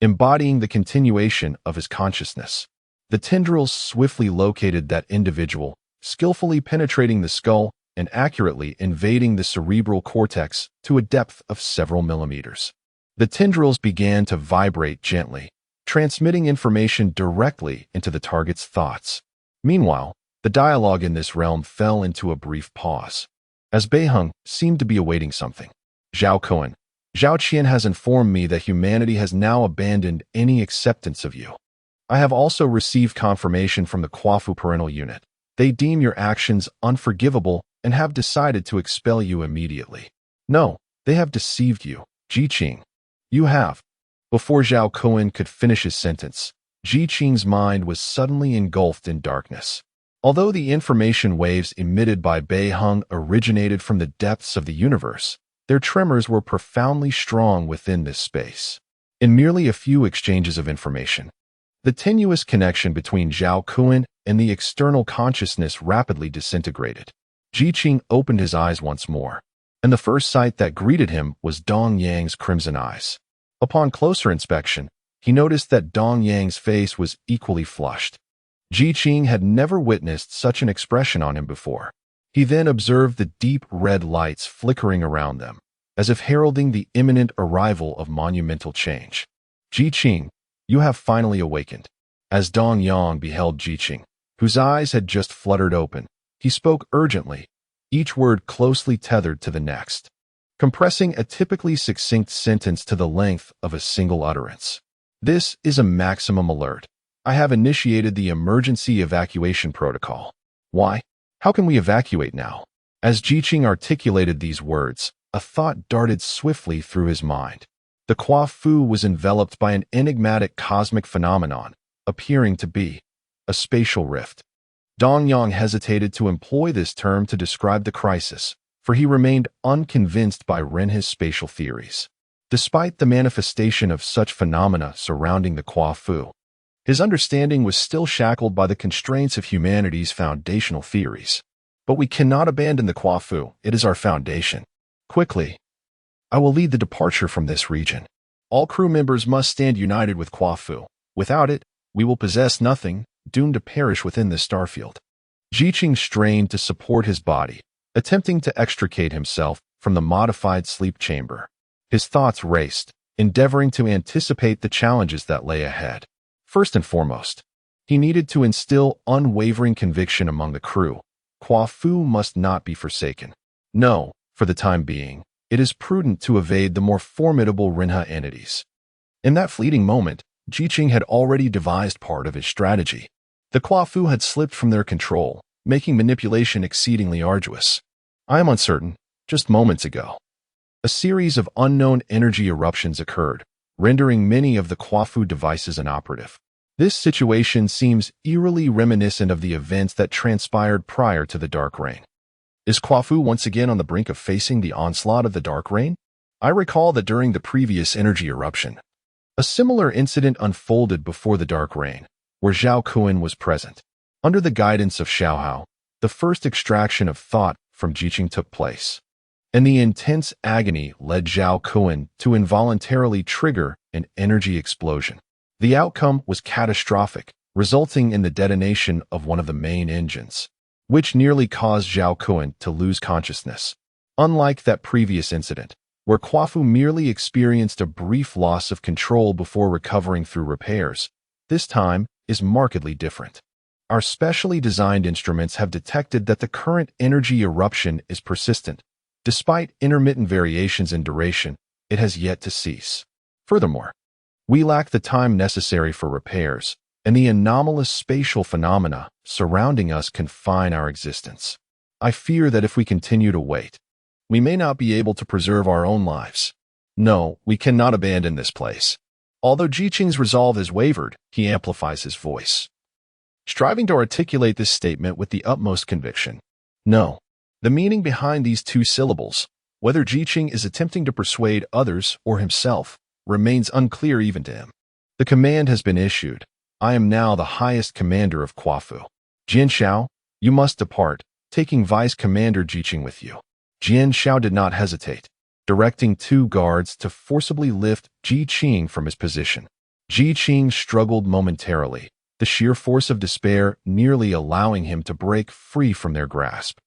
embodying the continuation of his consciousness. The tendrils swiftly located that individual, skillfully penetrating the skull and accurately invading the cerebral cortex to a depth of several millimeters. The tendrils began to vibrate gently, transmitting information directly into the target's thoughts. Meanwhile, the dialogue in this realm fell into a brief pause, as Beiheng seemed to be awaiting something. Zhao Kun, Zhao Qian has informed me that humanity has now abandoned any acceptance of you. I have also received confirmation from the KUAFU parental unit. They deem your actions unforgivable and have decided to expel you immediately. No, they have deceived you, Ji Qing. You have. Before Zhao Kun could finish his sentence, Ji Qing's mind was suddenly engulfed in darkness. Although the information waves emitted by Beiheng originated from the depths of the universe, their tremors were profoundly strong within this space. In merely a few exchanges of information, the tenuous connection between Zhao Kun and the external consciousness rapidly disintegrated. Ji Qing opened his eyes once more, and the first sight that greeted him was Dong Yang's crimson eyes. Upon closer inspection, he noticed that Dong Yang's face was equally flushed. Ji Qing had never witnessed such an expression on him before. He then observed the deep red lights flickering around them, as if heralding the imminent arrival of monumental change. Ji Qing, you have finally awakened. As Dong Yang beheld Ji Qing, whose eyes had just fluttered open, he spoke urgently, each word closely tethered to the next, compressing a typically succinct sentence to the length of a single utterance. This is a maximum alert. I have initiated the emergency evacuation protocol. Why? How can we evacuate now? As Ji Qing articulated these words, a thought darted swiftly through his mind. The KUAFU was enveloped by an enigmatic cosmic phenomenon, appearing to be a spatial rift. Dong Yang hesitated to employ this term to describe the crisis, for he remained unconvinced by Renhe's spatial theories. Despite the manifestation of such phenomena surrounding the KUAFU, his understanding was still shackled by the constraints of humanity's foundational theories. But we cannot abandon the KUAFU. It is our foundation. Quickly, I will lead the departure from this region. All crew members must stand united with KUAFU. Without it, we will possess nothing, doomed to perish within this starfield. Ji Qing strained to support his body, attempting to extricate himself from the modified sleep chamber. His thoughts raced, endeavoring to anticipate the challenges that lay ahead. First and foremost, he needed to instill unwavering conviction among the crew. KUAFU must not be forsaken. No, for the time being, it is prudent to evade the more formidable Rinha entities. In that fleeting moment, Ji Qing had already devised part of his strategy. The KUAFU had slipped from their control, making manipulation exceedingly arduous. I am uncertain, just moments ago, a series of unknown energy eruptions occurred, rendering many of the KUAFU devices inoperative. This situation seems eerily reminiscent of the events that transpired prior to the Dark Reign. Is KUAFU once again on the brink of facing the onslaught of the Dark Reign? I recall that during the previous energy eruption, a similar incident unfolded before the Dark Reign, where Zhao Kun was present. Under the guidance of Xiaohao, the first extraction of thought from Ji Qing took place, and the intense agony led Zhao Kun to involuntarily trigger an energy explosion. The outcome was catastrophic, resulting in the detonation of one of the main engines, which nearly caused Zhao Kun to lose consciousness. Unlike that previous incident, where KUAFU merely experienced a brief loss of control before recovering through repairs, this time is markedly different. Our specially designed instruments have detected that the current energy eruption is persistent. Despite intermittent variations in duration, it has yet to cease. Furthermore, we lack the time necessary for repairs, and the anomalous spatial phenomena surrounding us confine our existence. I fear that if we continue to wait, we may not be able to preserve our own lives. No, we cannot abandon this place. Although Jiqing's resolve has wavered, he amplifies his voice, striving to articulate this statement with the utmost conviction. No. The meaning behind these two syllables, whether Jiqing is attempting to persuade others or himself, remains unclear even to him. The command has been issued. I am now the highest commander of KUAFU. Jian Xiao, you must depart, taking Vice Commander Jiqing with you. Jian Xiao did not hesitate, directing two guards to forcibly lift Jiqing from his position. Jiqing struggled momentarily, the sheer force of despair nearly allowing him to break free from their grasp.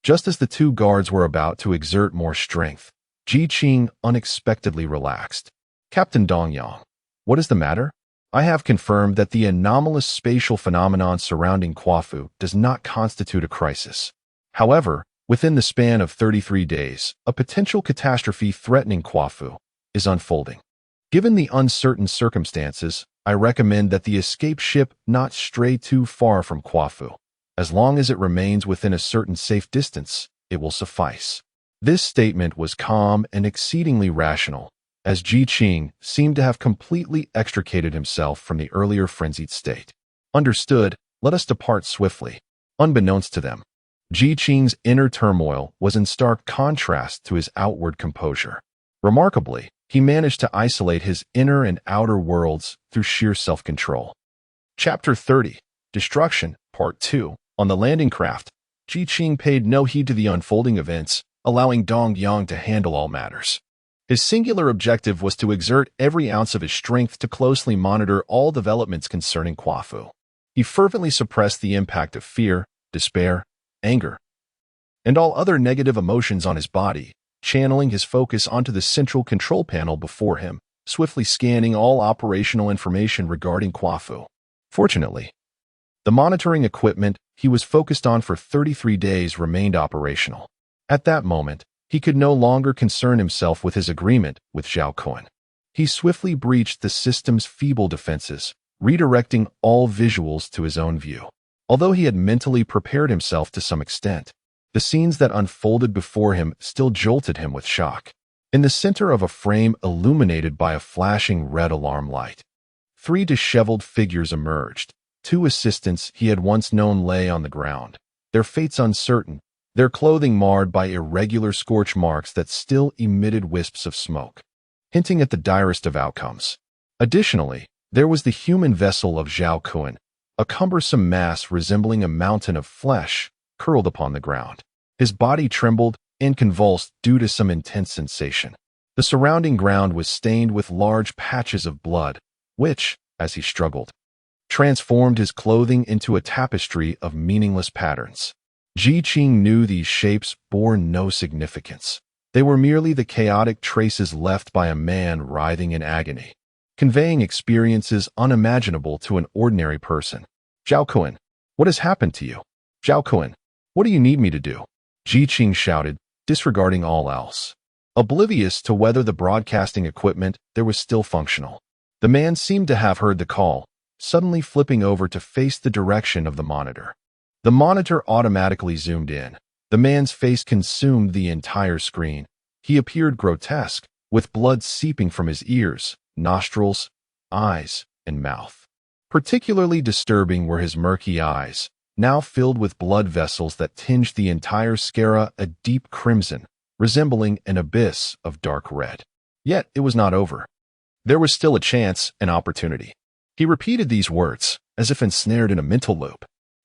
Just as the two guards were about to exert more strength, Jiqing unexpectedly relaxed. Captain Dongyang, what is the matter? I have confirmed that the anomalous spatial phenomenon surrounding KUAFU does not constitute a crisis. However, within the span of 33 days, a potential catastrophe threatening KUAFU is unfolding. Given the uncertain circumstances, I recommend that the escape ship not stray too far from KUAFU. As long as it remains within a certain safe distance, it will suffice. This statement was calm and exceedingly rational, as Jiqing seemed to have completely extricated himself from the earlier frenzied state. Understood, let us depart swiftly. Unbeknownst to them, Jiqing's inner turmoil was in stark contrast to his outward composure. Remarkably, he managed to isolate his inner and outer worlds through sheer self-control. Chapter 30, Destruction, Part 2. On the landing craft, Jiqing paid no heed to the unfolding events, allowing Dongyang to handle all matters. His singular objective was to exert every ounce of his strength to closely monitor all developments concerning KUAFU. He fervently suppressed the impact of fear, despair, anger, and all other negative emotions on his body, channeling his focus onto the central control panel before him, swiftly scanning all operational information regarding KUAFU. Fortunately, the monitoring equipment he was focused on for 33 days remained operational. At that moment, he could no longer concern himself with his agreement with Zhao Kun. He swiftly breached the system's feeble defenses, redirecting all visuals to his own view. Although he had mentally prepared himself to some extent, the scenes that unfolded before him still jolted him with shock. In the center of a frame illuminated by a flashing red alarm light, three disheveled figures emerged. Two assistants he had once known lay on the ground, their fates uncertain, their clothing marred by irregular scorch marks that still emitted wisps of smoke, hinting at the direst of outcomes. Additionally, there was the human vessel of Zhao Kun, a cumbersome mass resembling a mountain of flesh, curled upon the ground. His body trembled and convulsed due to some intense sensation. The surrounding ground was stained with large patches of blood, which, as he struggled, transformed his clothing into a tapestry of meaningless patterns. Jiqing knew these shapes bore no significance. They were merely the chaotic traces left by a man writhing in agony, conveying experiences unimaginable to an ordinary person. Zhao Kun, what has happened to you? Zhao Kun, what do you need me to do? Jiqing shouted, disregarding all else, oblivious to whether the broadcasting equipment there was still functional. The man seemed to have heard the call, suddenly flipping over to face the direction of the monitor. The monitor automatically zoomed in. The man's face consumed the entire screen. He appeared grotesque, with blood seeping from his ears, nostrils, eyes, and mouth. Particularly disturbing were his murky eyes, now filled with blood vessels that tinged the entire sclera a deep crimson, resembling an abyss of dark red. Yet it was not over. There was still a chance, an opportunity. He repeated these words, as if ensnared in a mental loop.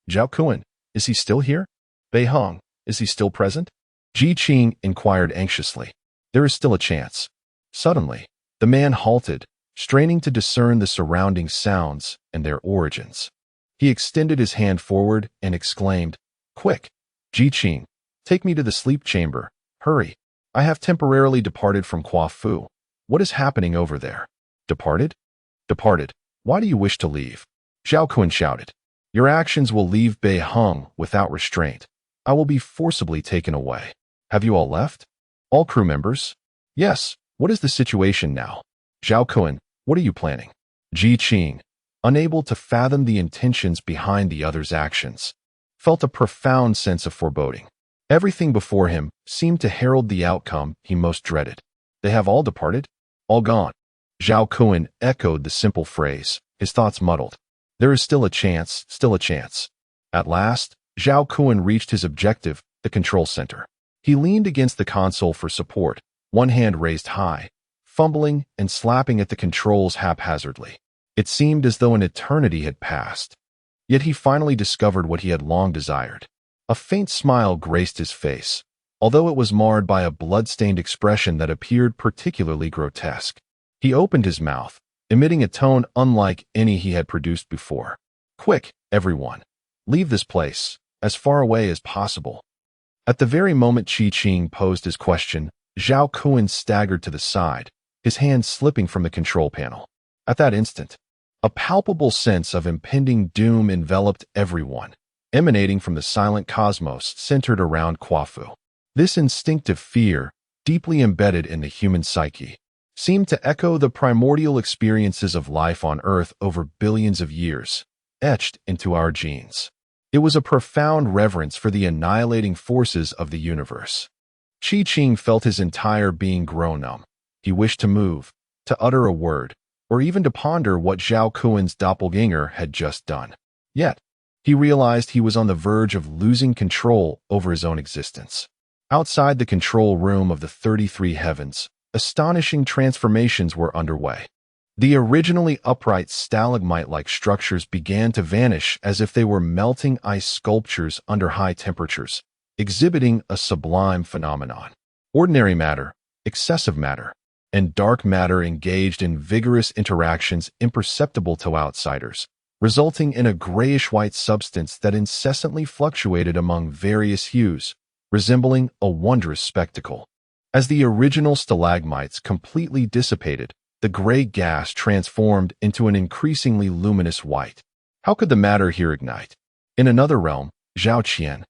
Zhao Kun, is he still here? Bei Hong, is he still present? Jiqing inquired anxiously. There is still a chance. Suddenly, the man halted, straining to discern the surrounding sounds and their origins. He extended his hand forward and exclaimed, Quick, Jiqing, take me to the sleep chamber. Hurry. I have temporarily departed from KUAFU. What is happening over there? Departed? Departed. Why do you wish to leave? Zhao Kun shouted. Your actions will leave Bei Hong without restraint. I will be forcibly taken away. Have you all left? All crew members? Yes. What is the situation now? Zhao Kun, what are you planning? Jiqing, unable to fathom the intentions behind the other's actions, felt a profound sense of foreboding. Everything before him seemed to herald the outcome he most dreaded. They have all departed? All gone. Zhao Kun echoed the simple phrase, his thoughts muddled. There is still a chance, still a chance. At last, Zhao Kun reached his objective, the control center. He leaned against the console for support, one hand raised high, fumbling and slapping at the controls haphazardly. It seemed as though an eternity had passed. Yet he finally discovered what he had long desired. A faint smile graced his face, although it was marred by a blood-stained expression that appeared particularly grotesque. He opened his mouth, emitting a tone unlike any he had produced before. Quick, everyone. Leave this place, as far away as possible. At the very moment Qi Qing posed his question, Zhao Kun staggered to the side, his hand slipping from the control panel. At that instant, a palpable sense of impending doom enveloped everyone, emanating from the silent cosmos centered around KUAFU. This instinctive fear, deeply embedded in the human psyche, seemed to echo the primordial experiences of life on Earth over billions of years, etched into our genes. It was a profound reverence for the annihilating forces of the universe. Qi Qing felt his entire being grow numb. He wished to move, to utter a word, or even to ponder what Zhao Kun's doppelganger had just done. Yet, he realized he was on the verge of losing control over his own existence. Outside the control room of the 33 heavens, astonishing transformations were underway. The originally upright stalagmite-like structures began to vanish as if they were melting ice sculptures under high temperatures, exhibiting a sublime phenomenon. Ordinary matter, excessive matter, and dark matter engaged in vigorous interactions imperceptible to outsiders, resulting in a grayish-white substance that incessantly fluctuated among various hues, resembling a wondrous spectacle. As the original stalagmites completely dissipated, the gray gas transformed into an increasingly luminous white. How could the matter here ignite? In another realm, Zhao Qian,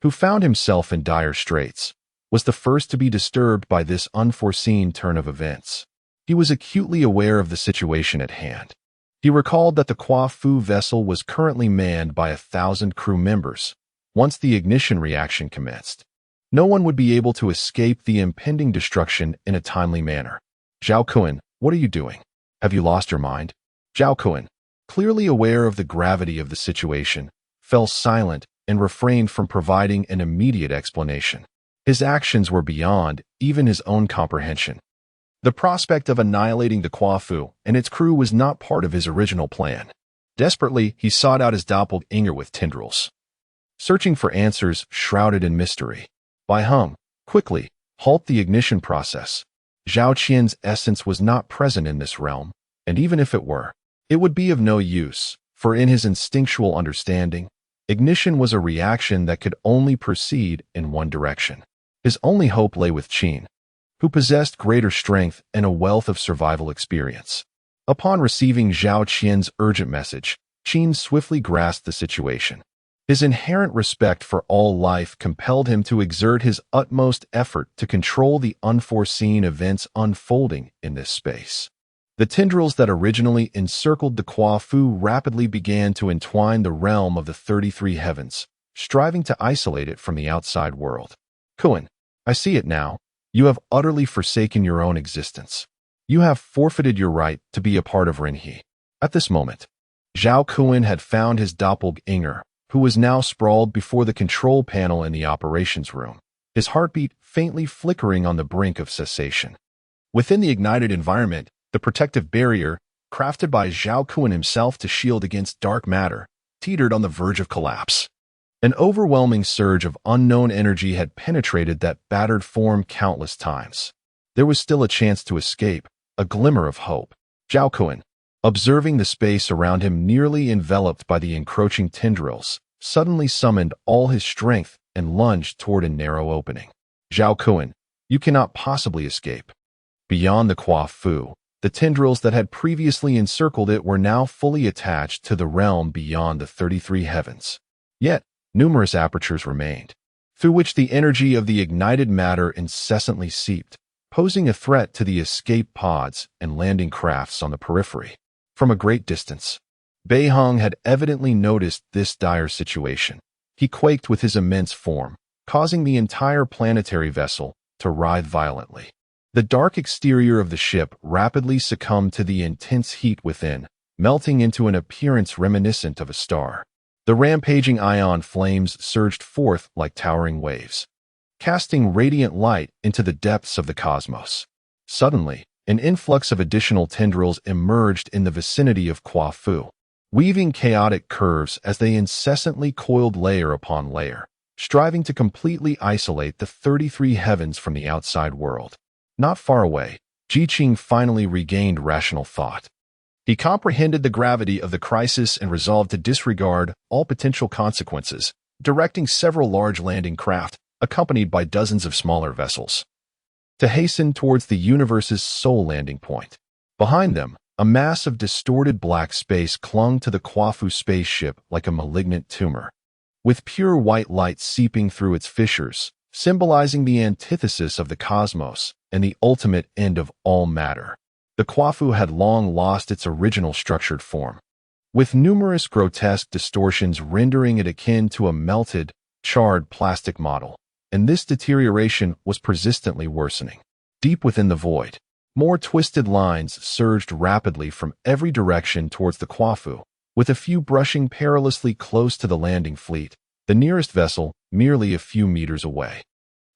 who found himself in dire straits, was the first to be disturbed by this unforeseen turn of events. He was acutely aware of the situation at hand. He recalled that the KUAFU vessel was currently manned by 1,000 crew members. Once the ignition reaction commenced, no one would be able to escape the impending destruction in a timely manner. Zhao Kun, what are you doing? Have you lost your mind? Zhao Kun, clearly aware of the gravity of the situation, fell silent and refrained from providing an immediate explanation. His actions were beyond even his own comprehension. The prospect of annihilating the KUAFU and its crew was not part of his original plan. Desperately, he sought out his doppelganger with tendrils, searching for answers shrouded in mystery. By hum, quickly, halt the ignition process. Zhao Qian's essence was not present in this realm, and even if it were, it would be of no use, for in his instinctual understanding, ignition was a reaction that could only proceed in one direction. His only hope lay with Qin, who possessed greater strength and a wealth of survival experience. Upon receiving Zhao Qian's urgent message, Qin swiftly grasped the situation. His inherent respect for all life compelled him to exert his utmost effort to control the unforeseen events unfolding in this space. The tendrils that originally encircled the KUAFU rapidly began to entwine the realm of the 33 heavens, striving to isolate it from the outside world. Kun, I see it now. You have utterly forsaken your own existence. You have forfeited your right to be a part of Renhe. At this moment, Zhao Kun had found his doppelganger, who was now sprawled before the control panel in the operations room, his heartbeat faintly flickering on the brink of cessation. Within the ignited environment, the protective barrier, crafted by Zhao Kun himself to shield against dark matter, teetered on the verge of collapse. An overwhelming surge of unknown energy had penetrated that battered form countless times. There was still a chance to escape, a glimmer of hope. Zhao Kun, observing the space around him nearly enveloped by the encroaching tendrils, suddenly summoned all his strength and lunged toward a narrow opening. Zhao Kun, you cannot possibly escape. Beyond the KUAFU, the tendrils that had previously encircled it were now fully attached to the realm beyond the 33 heavens. Yet, numerous apertures remained, through which the energy of the ignited matter incessantly seeped, posing a threat to the escape pods and landing crafts on the periphery. From a great distance, Bei Hong had evidently noticed this dire situation. He quaked with his immense form, causing the entire planetary vessel to writhe violently. The dark exterior of the ship rapidly succumbed to the intense heat within, melting into an appearance reminiscent of a star. The rampaging ion flames surged forth like towering waves, casting radiant light into the depths of the cosmos. Suddenly, an influx of additional tendrils emerged in the vicinity of KUAFU, weaving chaotic curves as they incessantly coiled layer upon layer, striving to completely isolate the 33 heavens from the outside world. Not far away, Jiqing finally regained rational thought. He comprehended the gravity of the crisis and resolved to disregard all potential consequences, directing several large landing craft, accompanied by dozens of smaller vessels, to hasten towards the universe's sole landing point. Behind them, a mass of distorted black space clung to the KUAFU spaceship like a malignant tumor, with pure white light seeping through its fissures, symbolizing the antithesis of the cosmos and the ultimate end of all matter. The KUAFU had long lost its original structured form, with numerous grotesque distortions rendering it akin to a melted, charred plastic model, and this deterioration was persistently worsening. Deep within the void, more twisted lines surged rapidly from every direction towards the KUAFU, with a few brushing perilously close to the landing fleet, the nearest vessel merely a few meters away,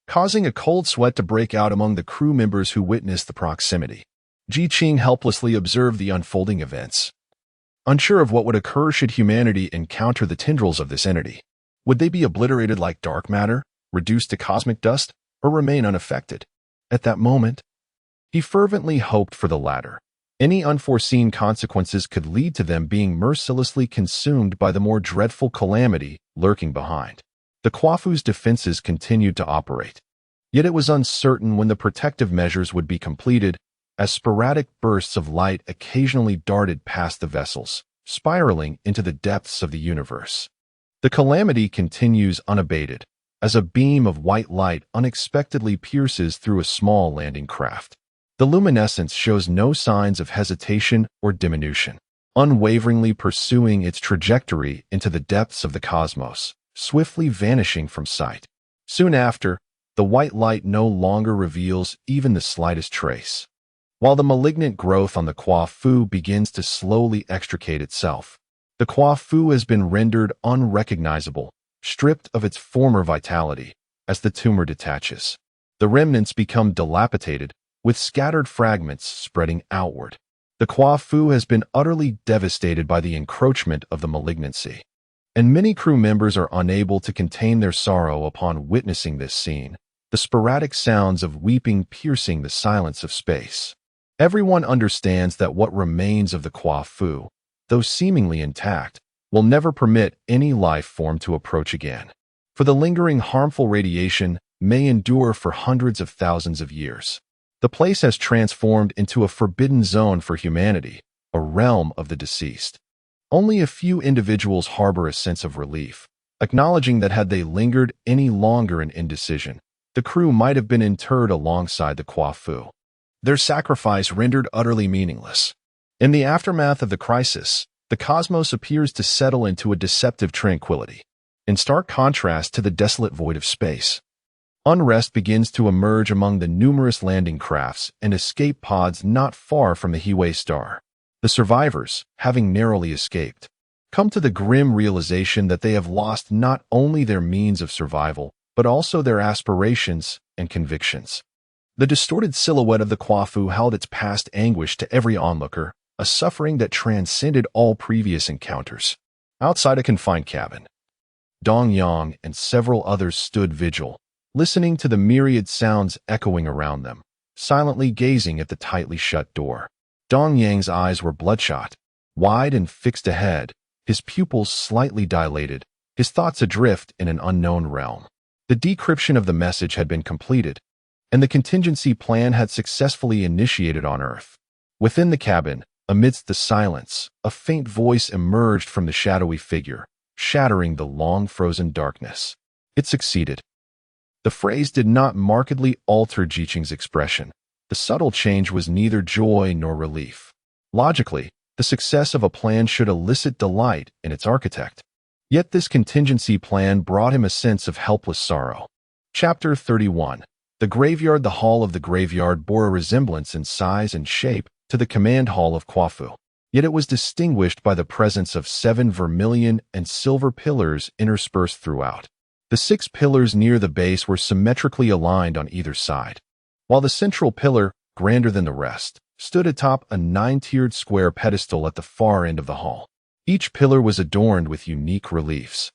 causing a cold sweat to break out among the crew members who witnessed the proximity. Jiqing helplessly observed the unfolding events, unsure of what would occur should humanity encounter the tendrils of this entity. Would they be obliterated like dark matter, reduced to cosmic dust, or remain unaffected? At that moment, he fervently hoped for the latter. Any unforeseen consequences could lead to them being mercilessly consumed by the more dreadful calamity lurking behind. The KUAFU's defenses continued to operate, yet it was uncertain when the protective measures would be completed, as sporadic bursts of light occasionally darted past the vessels, spiraling into the depths of the universe. The calamity continues unabated, as a beam of white light unexpectedly pierces through a small landing craft. The luminescence shows no signs of hesitation or diminution, unwaveringly pursuing its trajectory into the depths of the cosmos, swiftly vanishing from sight. Soon after, the white light no longer reveals even the slightest trace, while the malignant growth on the KUAFU begins to slowly extricate itself. The KUAFU has been rendered unrecognizable, stripped of its former vitality, as the tumor detaches. The remnants become dilapidated, with scattered fragments spreading outward. The KUAFU has been utterly devastated by the encroachment of the malignancy, and many crew members are unable to contain their sorrow upon witnessing this scene, the sporadic sounds of weeping piercing the silence of space. Everyone understands that what remains of the KUAFU, though seemingly intact, will never permit any life form to approach again, for the lingering harmful radiation may endure for hundreds of thousands of years. The place has transformed into a forbidden zone for humanity, a realm of the deceased. Only a few individuals harbor a sense of relief, acknowledging that had they lingered any longer in indecision, the crew might have been interred alongside the KUAFU, their sacrifice rendered utterly meaningless. In the aftermath of the crisis, the cosmos appears to settle into a deceptive tranquility, in stark contrast to the desolate void of space. Unrest begins to emerge among the numerous landing crafts and escape pods not far from the Hiwei star. The survivors, having narrowly escaped, come to the grim realization that they have lost not only their means of survival, but also their aspirations and convictions. The distorted silhouette of the KUAFU held its past anguish to every onlooker, a suffering that transcended all previous encounters. Outside a confined cabin, Dong Yang and several others stood vigil, listening to the myriad sounds echoing around them, silently gazing at the tightly shut door. Dong Yang's eyes were bloodshot, wide and fixed ahead, his pupils slightly dilated, his thoughts adrift in an unknown realm. The decryption of the message had been completed, and the contingency plan had successfully initiated on Earth. Within the cabin, amidst the silence, a faint voice emerged from the shadowy figure, shattering the long-frozen darkness. It succeeded. The phrase did not markedly alter Jiqing's expression. The subtle change was neither joy nor relief. Logically, the success of a plan should elicit delight in its architect. Yet this contingency plan brought him a sense of helpless sorrow. Chapter 31. The Graveyard. The hall of the graveyard bore a resemblance in size and shape to the command hall of KUAFU, yet it was distinguished by the presence of 7 vermilion and silver pillars interspersed throughout. The 6 pillars near the base were symmetrically aligned on either side, while the central pillar, grander than the rest, stood atop a 9-tiered square pedestal at the far end of the hall. Each pillar was adorned with unique reliefs,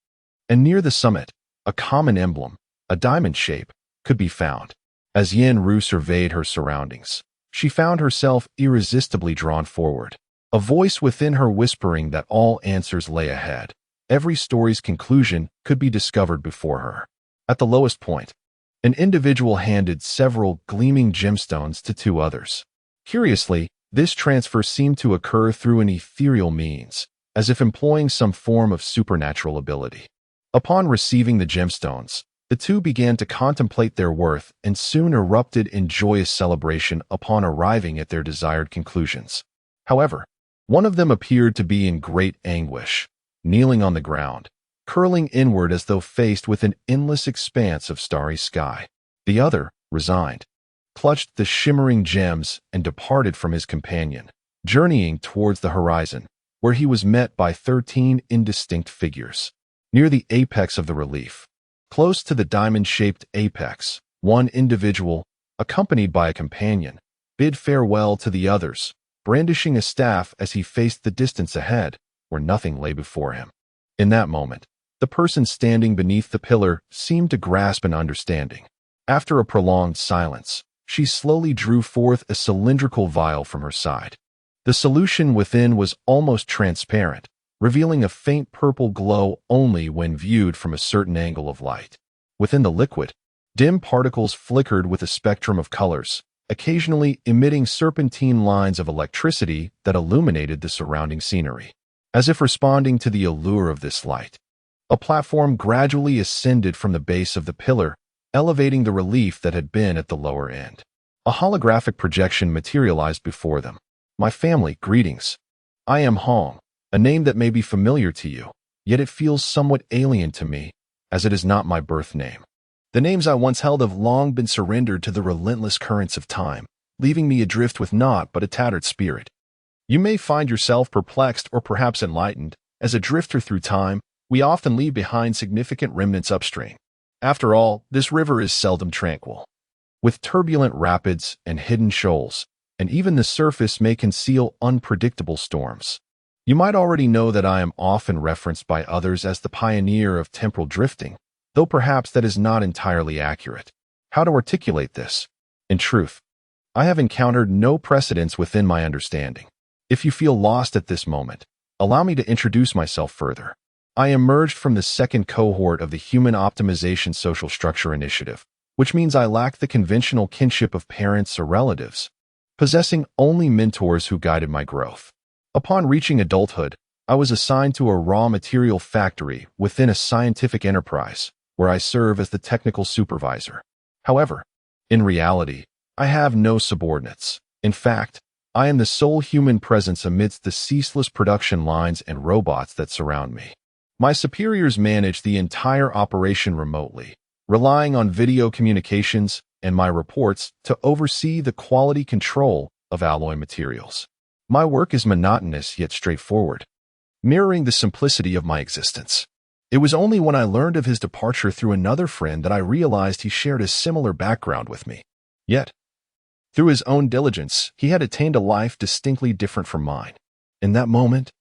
and near the summit, a common emblem, a diamond shape, could be found. As Yen Ru surveyed her surroundings, she found herself irresistibly drawn forward, a voice within her whispering that all answers lay ahead. Every story's conclusion could be discovered before her. At the lowest point, an individual handed several gleaming gemstones to 2 others. Curiously, this transfer seemed to occur through an ethereal means, as if employing some form of supernatural ability. Upon receiving the gemstones, the 2 began to contemplate their worth and soon erupted in joyous celebration upon arriving at their desired conclusions. However, one of them appeared to be in great anguish, kneeling on the ground, curling inward as though faced with an endless expanse of starry sky. The other, resigned, clutched the shimmering gems and departed from his companion, journeying towards the horizon, where he was met by 13 indistinct figures. Near the apex of the relief, close to the diamond-shaped apex, one individual, accompanied by a companion, bid farewell to the others, brandishing a staff as he faced the distance ahead, where nothing lay before him. In that moment, the person standing beneath the pillar seemed to grasp an understanding. After a prolonged silence, she slowly drew forth a cylindrical vial from her side. The solution within was almost transparent, revealing a faint purple glow only when viewed from a certain angle of light. Within the liquid, dim particles flickered with a spectrum of colors, occasionally emitting serpentine lines of electricity that illuminated the surrounding scenery. As if responding to the allure of this light, a platform gradually ascended from the base of the pillar, elevating the relief that had been at the lower end. A holographic projection materialized before them. "My family, greetings. I am Hong, a name that may be familiar to you, yet it feels somewhat alien to me, as it is not my birth name. The names I once held have long been surrendered to the relentless currents of time, leaving me adrift with naught but a tattered spirit. You may find yourself perplexed or perhaps enlightened. As a drifter through time, we often leave behind significant remnants upstream. After all, this river is seldom tranquil, with turbulent rapids and hidden shoals, and even the surface may conceal unpredictable storms. You might already know that I am often referenced by others as the pioneer of temporal drifting, though perhaps that is not entirely accurate. How to articulate this? In truth, I have encountered no precedents within my understanding. If you feel lost at this moment, allow me to introduce myself further. I emerged from the second cohort of the Human Optimization Social Structure Initiative, which means I lack the conventional kinship of parents or relatives, possessing only mentors who guided my growth. Upon reaching adulthood, I was assigned to a raw material factory within a scientific enterprise, where I serve as the technical supervisor. However, in reality, I have no subordinates. In fact, I am the sole human presence amidst the ceaseless production lines and robots that surround me. My superiors manage the entire operation remotely, relying on video communications and my reports to oversee the quality control of alloy materials. My work is monotonous yet straightforward, mirroring the simplicity of my existence. It was only when I learned of his departure through another friend that I realized he shared a similar background with me. Yet, through his own diligence, he had attained a life distinctly different from mine. In that moment,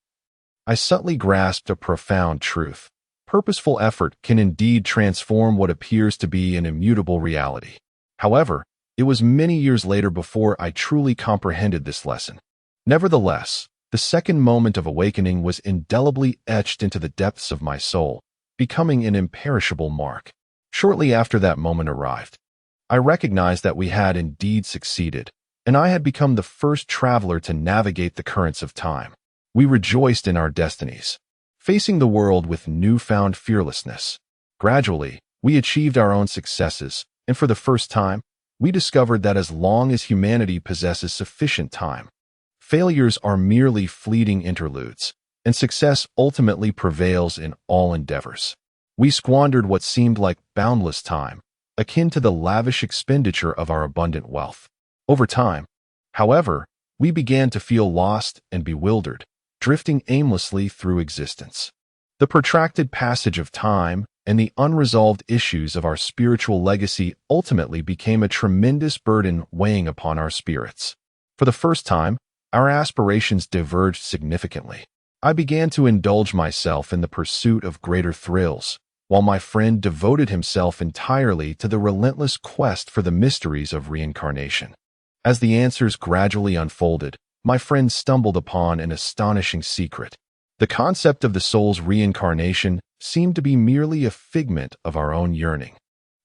I subtly grasped a profound truth. Purposeful effort can indeed transform what appears to be an immutable reality. However, it was many years later before I truly comprehended this lesson. Nevertheless, the second moment of awakening was indelibly etched into the depths of my soul, becoming an imperishable mark. Shortly after that moment arrived, I recognized that we had indeed succeeded, and I had become the first traveler to navigate the currents of time. We rejoiced in our destinies, facing the world with newfound fearlessness. Gradually, we achieved our own successes, and for the first time, we discovered that as long as humanity possesses sufficient time, failures are merely fleeting interludes, and success ultimately prevails in all endeavors. We squandered what seemed like boundless time, akin to the lavish expenditure of our abundant wealth. Over time, however, we began to feel lost and bewildered, drifting aimlessly through existence. The protracted passage of time and the unresolved issues of our spiritual legacy ultimately became a tremendous burden weighing upon our spirits. For the first time, our aspirations diverged significantly. I began to indulge myself in the pursuit of greater thrills, while my friend devoted himself entirely to the relentless quest for the mysteries of reincarnation. As the answers gradually unfolded, my friend stumbled upon an astonishing secret. The concept of the soul's reincarnation seemed to be merely a figment of our own yearning,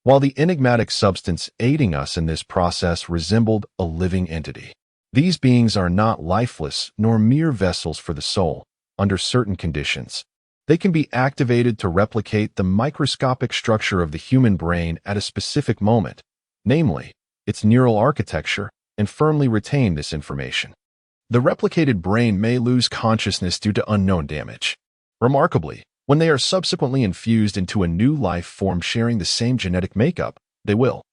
while the enigmatic substance aiding us in this process resembled a living entity. These beings are not lifeless nor mere vessels for the soul. Under certain conditions, they can be activated to replicate the microscopic structure of the human brain at a specific moment, namely, its neural architecture, and firmly retain this information. The replicated brain may lose consciousness due to unknown damage. Remarkably, when they are subsequently infused into a new life form sharing the same genetic makeup, they will,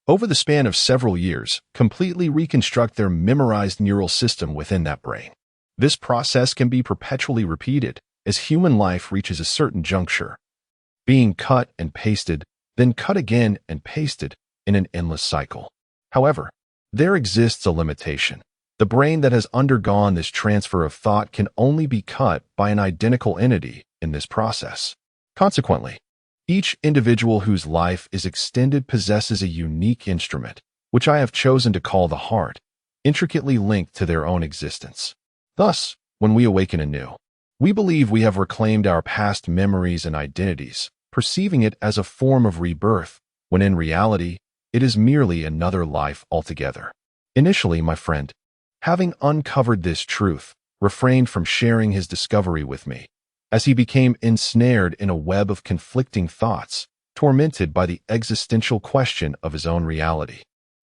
over the span of several years, completely reconstruct their memorized neural system within that brain. This process can be perpetually repeated as human life reaches a certain juncture, being cut and pasted, then cut again and pasted in an endless cycle. However, there exists a limitation. The brain that has undergone this transfer of thought can only be cut by an identical entity in this process. Consequently, each individual whose life is extended possesses a unique instrument, which I have chosen to call the heart, intricately linked to their own existence. Thus, when we awaken anew, we believe we have reclaimed our past memories and identities, perceiving it as a form of rebirth, when in reality, it is merely another life altogether. Initially, my friend, having uncovered this truth, refrained from sharing his discovery with me, as he became ensnared in a web of conflicting thoughts, tormented by the existential question of his own reality.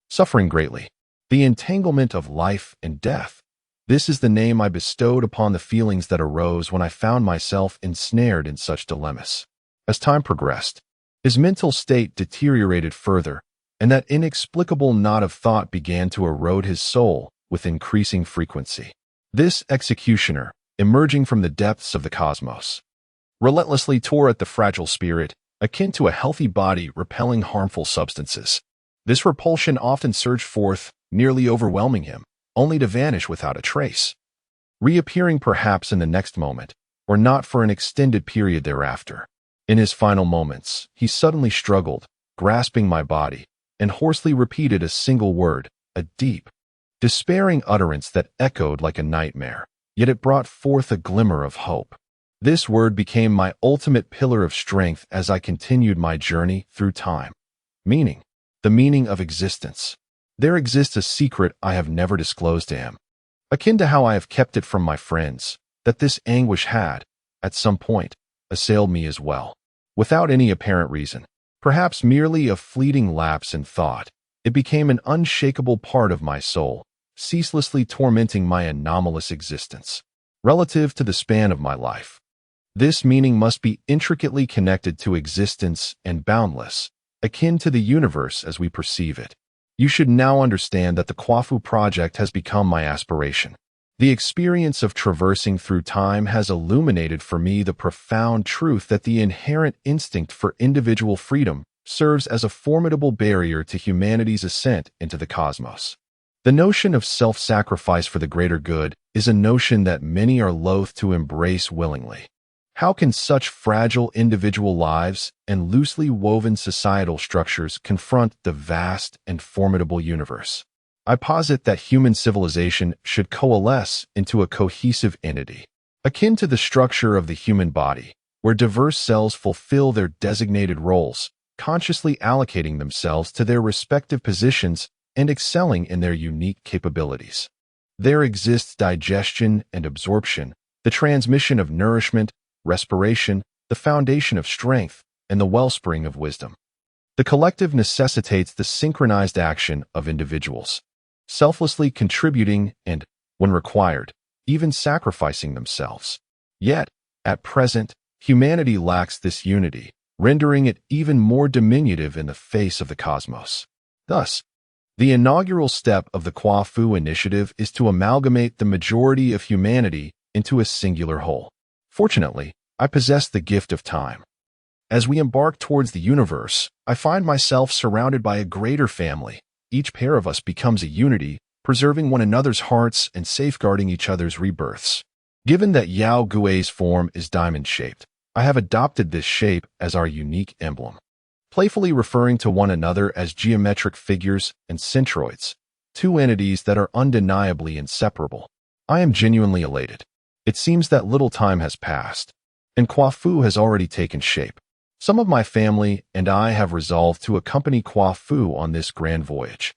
Suffering greatly, the entanglement of life and death. This is the name I bestowed upon the feelings that arose when I found myself ensnared in such dilemmas. As time progressed, his mental state deteriorated further, and that inexplicable knot of thought began to erode his soul with increasing frequency. This executioner, emerging from the depths of the cosmos, relentlessly tore at the fragile spirit, akin to a healthy body repelling harmful substances. This repulsion often surged forth, nearly overwhelming him, only to vanish without a trace, reappearing perhaps in the next moment, or not for an extended period thereafter. In his final moments, he suddenly struggled, grasping my body, and hoarsely repeated a single word, a deep, despairing utterance that echoed like a nightmare, yet it brought forth a glimmer of hope. This word became my ultimate pillar of strength as I continued my journey through time. Meaning, the meaning of existence. There exists a secret I have never disclosed to him, akin to how I have kept it from my friends, that this anguish had, at some point, assailed me as well. Without any apparent reason, perhaps merely a fleeting lapse in thought, it became an unshakable part of my soul, ceaselessly tormenting my anomalous existence. Relative to the span of my life, this meaning must be intricately connected to existence and boundless, akin to the universe as we perceive it. You should now understand that the KUAFU project has become my aspiration. The experience of traversing through time has illuminated for me the profound truth that the inherent instinct for individual freedom serves as a formidable barrier to humanity's ascent into the cosmos. The notion of self-sacrifice for the greater good is a notion that many are loath to embrace willingly. How can such fragile individual lives and loosely woven societal structures confront the vast and formidable universe? I posit that human civilization should coalesce into a cohesive entity, akin to the structure of the human body, where diverse cells fulfill their designated roles, consciously allocating themselves to their respective positions and excelling in their unique capabilities. There exists digestion and absorption, the transmission of nourishment, respiration, the foundation of strength, and the wellspring of wisdom. The collective necessitates the synchronized action of individuals, selflessly contributing and, when required, even sacrificing themselves. Yet, at present, humanity lacks this unity, rendering it even more diminutive in the face of the cosmos. Thus, the inaugural step of the KUAFU initiative is to amalgamate the majority of humanity into a singular whole. Fortunately, I possess the gift of time. As we embark towards the universe, I find myself surrounded by a greater family. Each pair of us becomes a unity, preserving one another's hearts and safeguarding each other's rebirths. Given that Yao Gui's form is diamond-shaped, I have adopted this shape as our unique emblem, playfully referring to one another as geometric figures and centroids, two entities that are undeniably inseparable. I am genuinely elated. It seems that little time has passed, and KUAFU has already taken shape. Some of my family and I have resolved to accompany KUAFU on this grand voyage.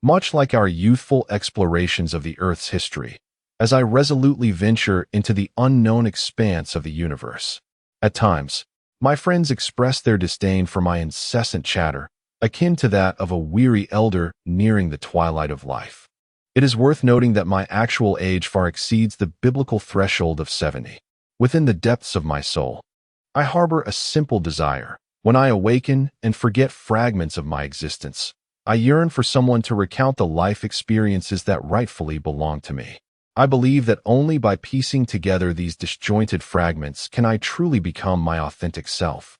Much like our youthful explorations of the Earth's history, as I resolutely venture into the unknown expanse of the universe. At times, my friends express their disdain for my incessant chatter, akin to that of a weary elder nearing the twilight of life. It is worth noting that my actual age far exceeds the biblical threshold of 70. Within the depths of my soul, I harbor a simple desire. When I awaken and forget fragments of my existence, I yearn for someone to recount the life experiences that rightfully belong to me. I believe that only by piecing together these disjointed fragments can I truly become my authentic self.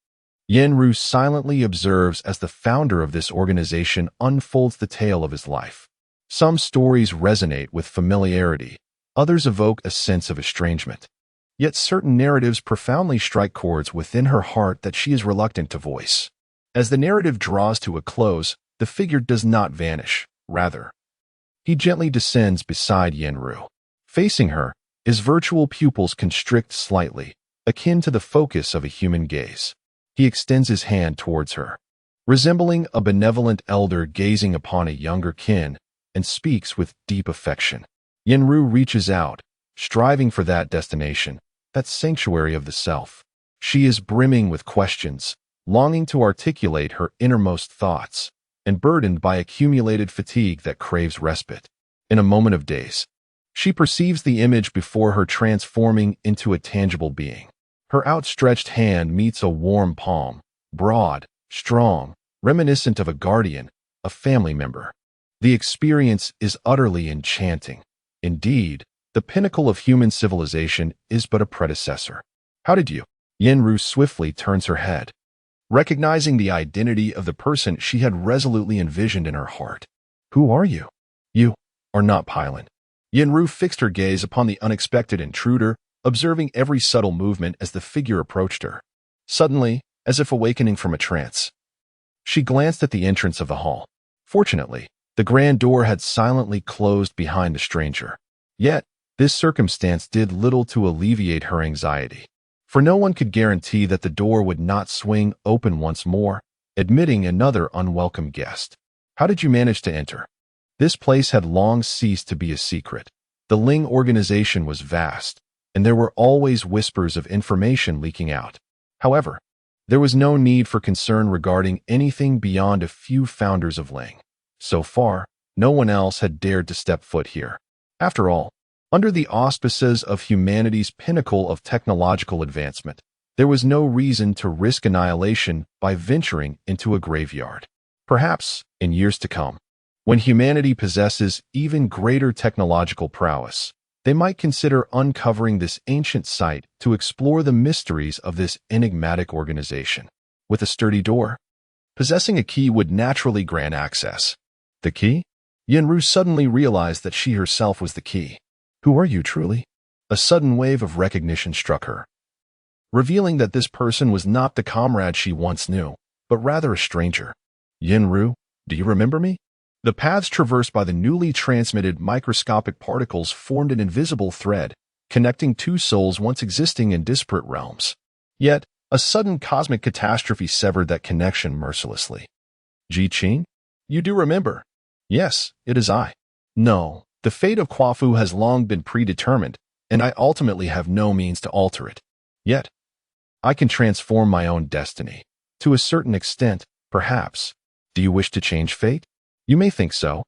Yenru silently observes as the founder of this organization unfolds the tale of his life. Some stories resonate with familiarity, others evoke a sense of estrangement. Yet certain narratives profoundly strike chords within her heart that she is reluctant to voice. As the narrative draws to a close, the figure does not vanish. Rather, he gently descends beside Yenru. Facing her, his virtual pupils constrict slightly, akin to the focus of a human gaze. He extends his hand towards her, resembling a benevolent elder gazing upon a younger kin, and speaks with deep affection. Yenru reaches out, striving for that destination, that sanctuary of the self. She is brimming with questions, longing to articulate her innermost thoughts, and burdened by accumulated fatigue that craves respite. In a moment of daze, she perceives the image before her transforming into a tangible being. Her outstretched hand meets a warm palm, broad, strong, reminiscent of a guardian, a family member. The experience is utterly enchanting. Indeed, the pinnacle of human civilization is but a predecessor. How did you? Yenru swiftly turns her head, recognizing the identity of the person she had resolutely envisioned in her heart. Who are you? You are not Pylon. Yenru fixed her gaze upon the unexpected intruder, observing every subtle movement as the figure approached her. Suddenly, as if awakening from a trance, she glanced at the entrance of the hall. Fortunately, the grand door had silently closed behind the stranger. Yet, this circumstance did little to alleviate her anxiety, for no one could guarantee that the door would not swing open once more, admitting another unwelcome guest. How did you manage to enter? This place had long ceased to be a secret. The Ling organization was vast, and there were always whispers of information leaking out. However, there was no need for concern regarding anything beyond a few founders of Ling. So far, no one else had dared to step foot here. After all, under the auspices of humanity's pinnacle of technological advancement, there was no reason to risk annihilation by venturing into a graveyard. Perhaps, in years to come, when humanity possesses even greater technological prowess, they might consider uncovering this ancient site to explore the mysteries of this enigmatic organization. With a sturdy door, possessing a key would naturally grant access. The key? Yenru suddenly realized that she herself was the key. Who are you truly? A sudden wave of recognition struck her, revealing that this person was not the comrade she once knew, but rather a stranger. Yenru, do you remember me? The paths traversed by the newly transmitted microscopic particles formed an invisible thread, connecting two souls once existing in disparate realms. Yet, a sudden cosmic catastrophe severed that connection mercilessly. Ji Qing? You do remember? Yes, it is I. No, the fate of KUAFU has long been predetermined, and I ultimately have no means to alter it. Yet, I can transform my own destiny. To a certain extent, perhaps. Do you wish to change fate? You may think so,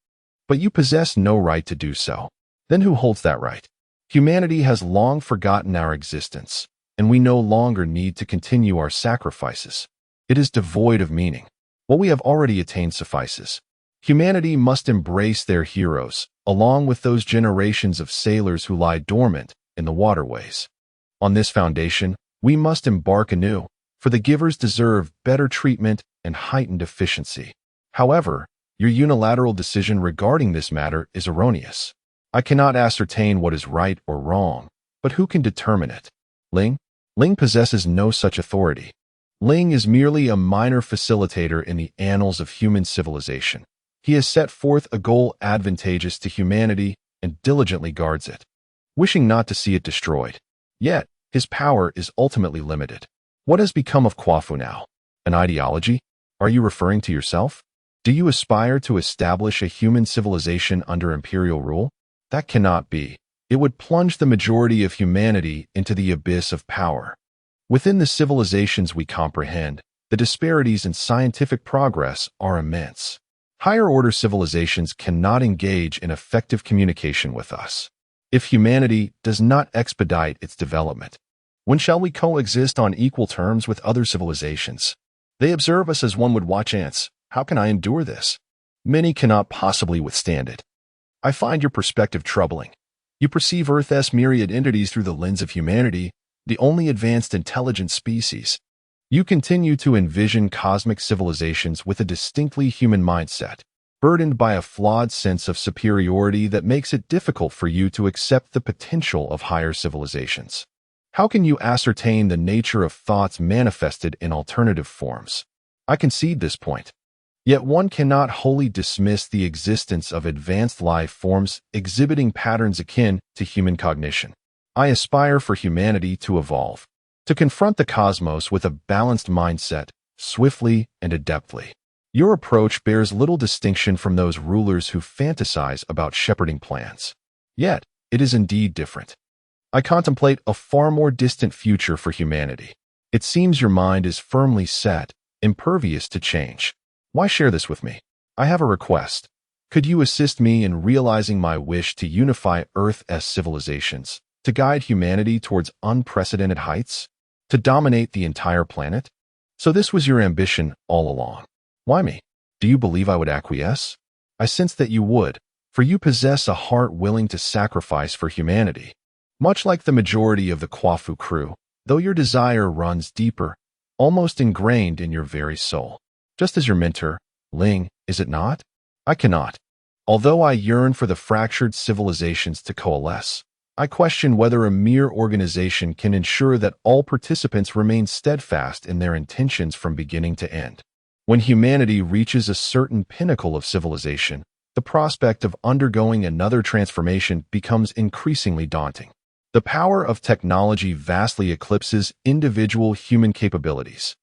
but you possess no right to do so. Then who holds that right? Humanity has long forgotten our existence, and we no longer need to continue our sacrifices. It is devoid of meaning. What we have already attained suffices. Humanity must embrace their heroes, along with those generations of sailors who lie dormant in the waterways. On this foundation, we must embark anew, for the givers deserve better treatment and heightened efficiency. However, your unilateral decision regarding this matter is erroneous. I cannot ascertain what is right or wrong, but who can determine it? Ling? Ling possesses no such authority. Ling is merely a minor facilitator in the annals of human civilization. He has set forth a goal advantageous to humanity and diligently guards it, wishing not to see it destroyed. Yet, his power is ultimately limited. What has become of KUAFU now? An ideology? Are you referring to yourself? Do you aspire to establish a human civilization under imperial rule? That cannot be. It would plunge the majority of humanity into the abyss of power. Within the civilizations we comprehend, the disparities in scientific progress are immense. Higher-order civilizations cannot engage in effective communication with us. If humanity does not expedite its development, when shall we coexist on equal terms with other civilizations? They observe us as one would watch ants. How can I endure this? Many cannot possibly withstand it. I find your perspective troubling. You perceive Earth's myriad entities through the lens of humanity, the only advanced intelligent species. You continue to envision cosmic civilizations with a distinctly human mindset, burdened by a flawed sense of superiority that makes it difficult for you to accept the potential of higher civilizations. How can you ascertain the nature of thoughts manifested in alternative forms? I concede this point. Yet one cannot wholly dismiss the existence of advanced life forms exhibiting patterns akin to human cognition. I aspire for humanity to evolve, to confront the cosmos with a balanced mindset, swiftly and adeptly. Your approach bears little distinction from those rulers who fantasize about shepherding plans. Yet, it is indeed different. I contemplate a far more distant future for humanity. It seems your mind is firmly set, impervious to change. Why share this with me? I have a request. Could you assist me in realizing my wish to unify Earth's civilizations, to guide humanity towards unprecedented heights, to dominate the entire planet? So this was your ambition all along. Why me? Do you believe I would acquiesce? I sense that you would, for you possess a heart willing to sacrifice for humanity. Much like the majority of the KUAFU crew, though your desire runs deeper, almost ingrained in your very soul. Just as your mentor, Ling, is it not? I cannot. Although I yearn for the fractured civilizations to coalesce, I question whether a mere organization can ensure that all participants remain steadfast in their intentions from beginning to end. When humanity reaches a certain pinnacle of civilization, the prospect of undergoing another transformation becomes increasingly daunting. The power of technology vastly eclipses individual human capabilities.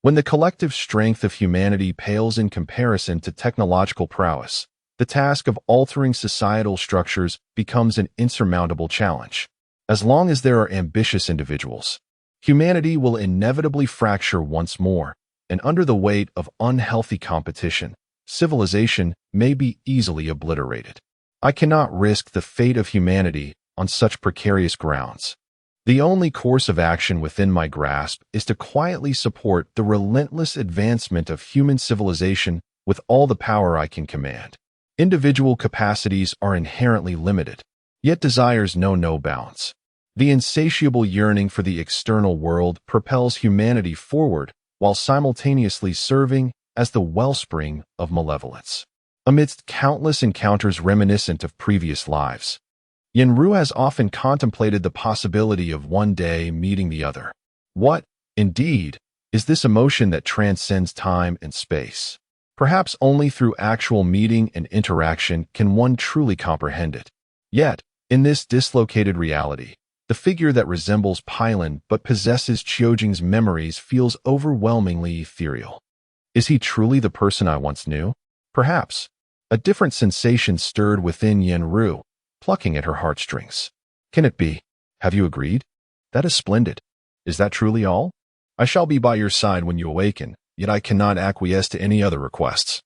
When the collective strength of humanity pales in comparison to technological prowess, the task of altering societal structures becomes an insurmountable challenge. As long as there are ambitious individuals, humanity will inevitably fracture once more, and under the weight of unhealthy competition, civilization may be easily obliterated. I cannot risk the fate of humanity on such precarious grounds. The only course of action within my grasp is to quietly support the relentless advancement of human civilization with all the power I can command. Individual capacities are inherently limited, yet desires know no bounds. The insatiable yearning for the external world propels humanity forward while simultaneously serving as the wellspring of malevolence. Amidst countless encounters reminiscent of previous lives, Yenru has often contemplated the possibility of one day meeting the other. What, indeed, is this emotion that transcends time and space? Perhaps only through actual meeting and interaction can one truly comprehend it. Yet, in this dislocated reality, the figure that resembles Pylon but possesses Chiojing's memories feels overwhelmingly ethereal. Is he truly the person I once knew? Perhaps. A different sensation stirred within Yenru, plucking at her heartstrings. Can it be? Have you agreed? That is splendid. Is that truly all? I shall be by your side when you awaken, yet I cannot acquiesce to any other requests.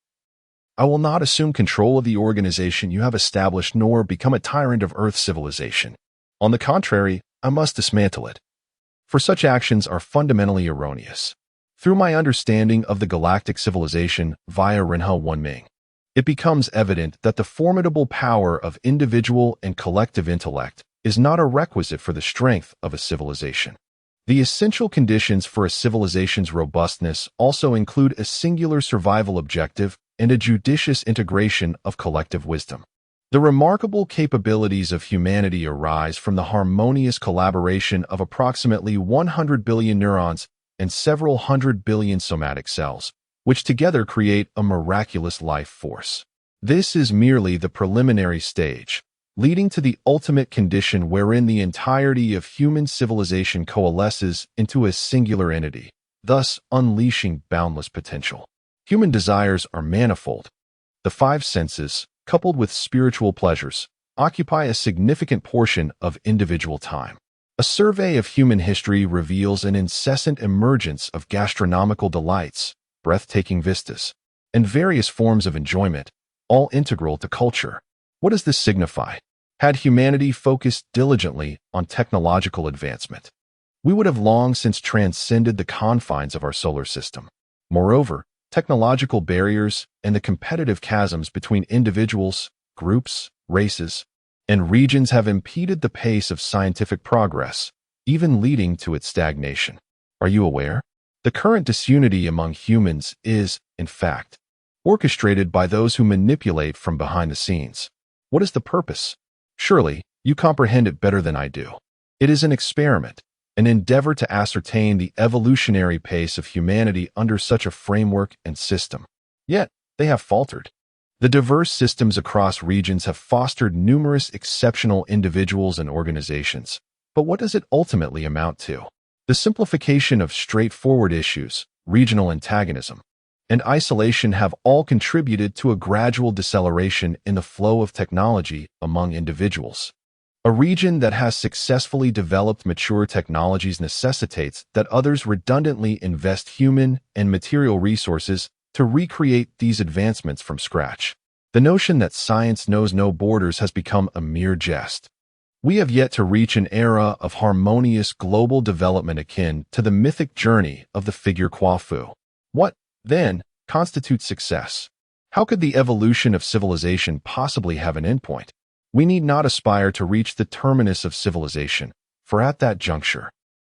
I will not assume control of the organization you have established nor become a tyrant of Earth civilization. On the contrary, I must dismantle it. For such actions are fundamentally erroneous. Through my understanding of the galactic civilization via Chen Ming, it becomes evident that the formidable power of individual and collective intellect is not a requisite for the strength of a civilization. The essential conditions for a civilization's robustness also include a singular survival objective and a judicious integration of collective wisdom. The remarkable capabilities of humanity arise from the harmonious collaboration of approximately 100 billion neurons and several hundred billion somatic cells, which together create a miraculous life force. This is merely the preliminary stage, leading to the ultimate condition wherein the entirety of human civilization coalesces into a singular entity, thus unleashing boundless potential. Human desires are manifold. The five senses, coupled with spiritual pleasures, occupy a significant portion of individual time. A survey of human history reveals an incessant emergence of gastronomical delights, breathtaking vistas, and various forms of enjoyment, all integral to culture. What does this signify? Had humanity focused diligently on technological advancement, we would have long since transcended the confines of our solar system. Moreover, technological barriers and the competitive chasms between individuals, groups, races, and regions have impeded the pace of scientific progress, even leading to its stagnation. Are you aware? The current disunity among humans is, in fact, orchestrated by those who manipulate from behind the scenes. What is the purpose? Surely, you comprehend it better than I do. It is an experiment, an endeavor to ascertain the evolutionary pace of humanity under such a framework and system. Yet, they have faltered. The diverse systems across regions have fostered numerous exceptional individuals and organizations. But what does it ultimately amount to? The simplification of straightforward issues, regional antagonism, and isolation have all contributed to a gradual deceleration in the flow of technology among individuals. A region that has successfully developed mature technologies necessitates that others redundantly invest human and material resources to recreate these advancements from scratch. The notion that science knows no borders has become a mere jest. We have yet to reach an era of harmonious global development akin to the mythic journey of the figure KUAFU. What, then, constitutes success? How could the evolution of civilization possibly have an endpoint? We need not aspire to reach the terminus of civilization, for at that juncture,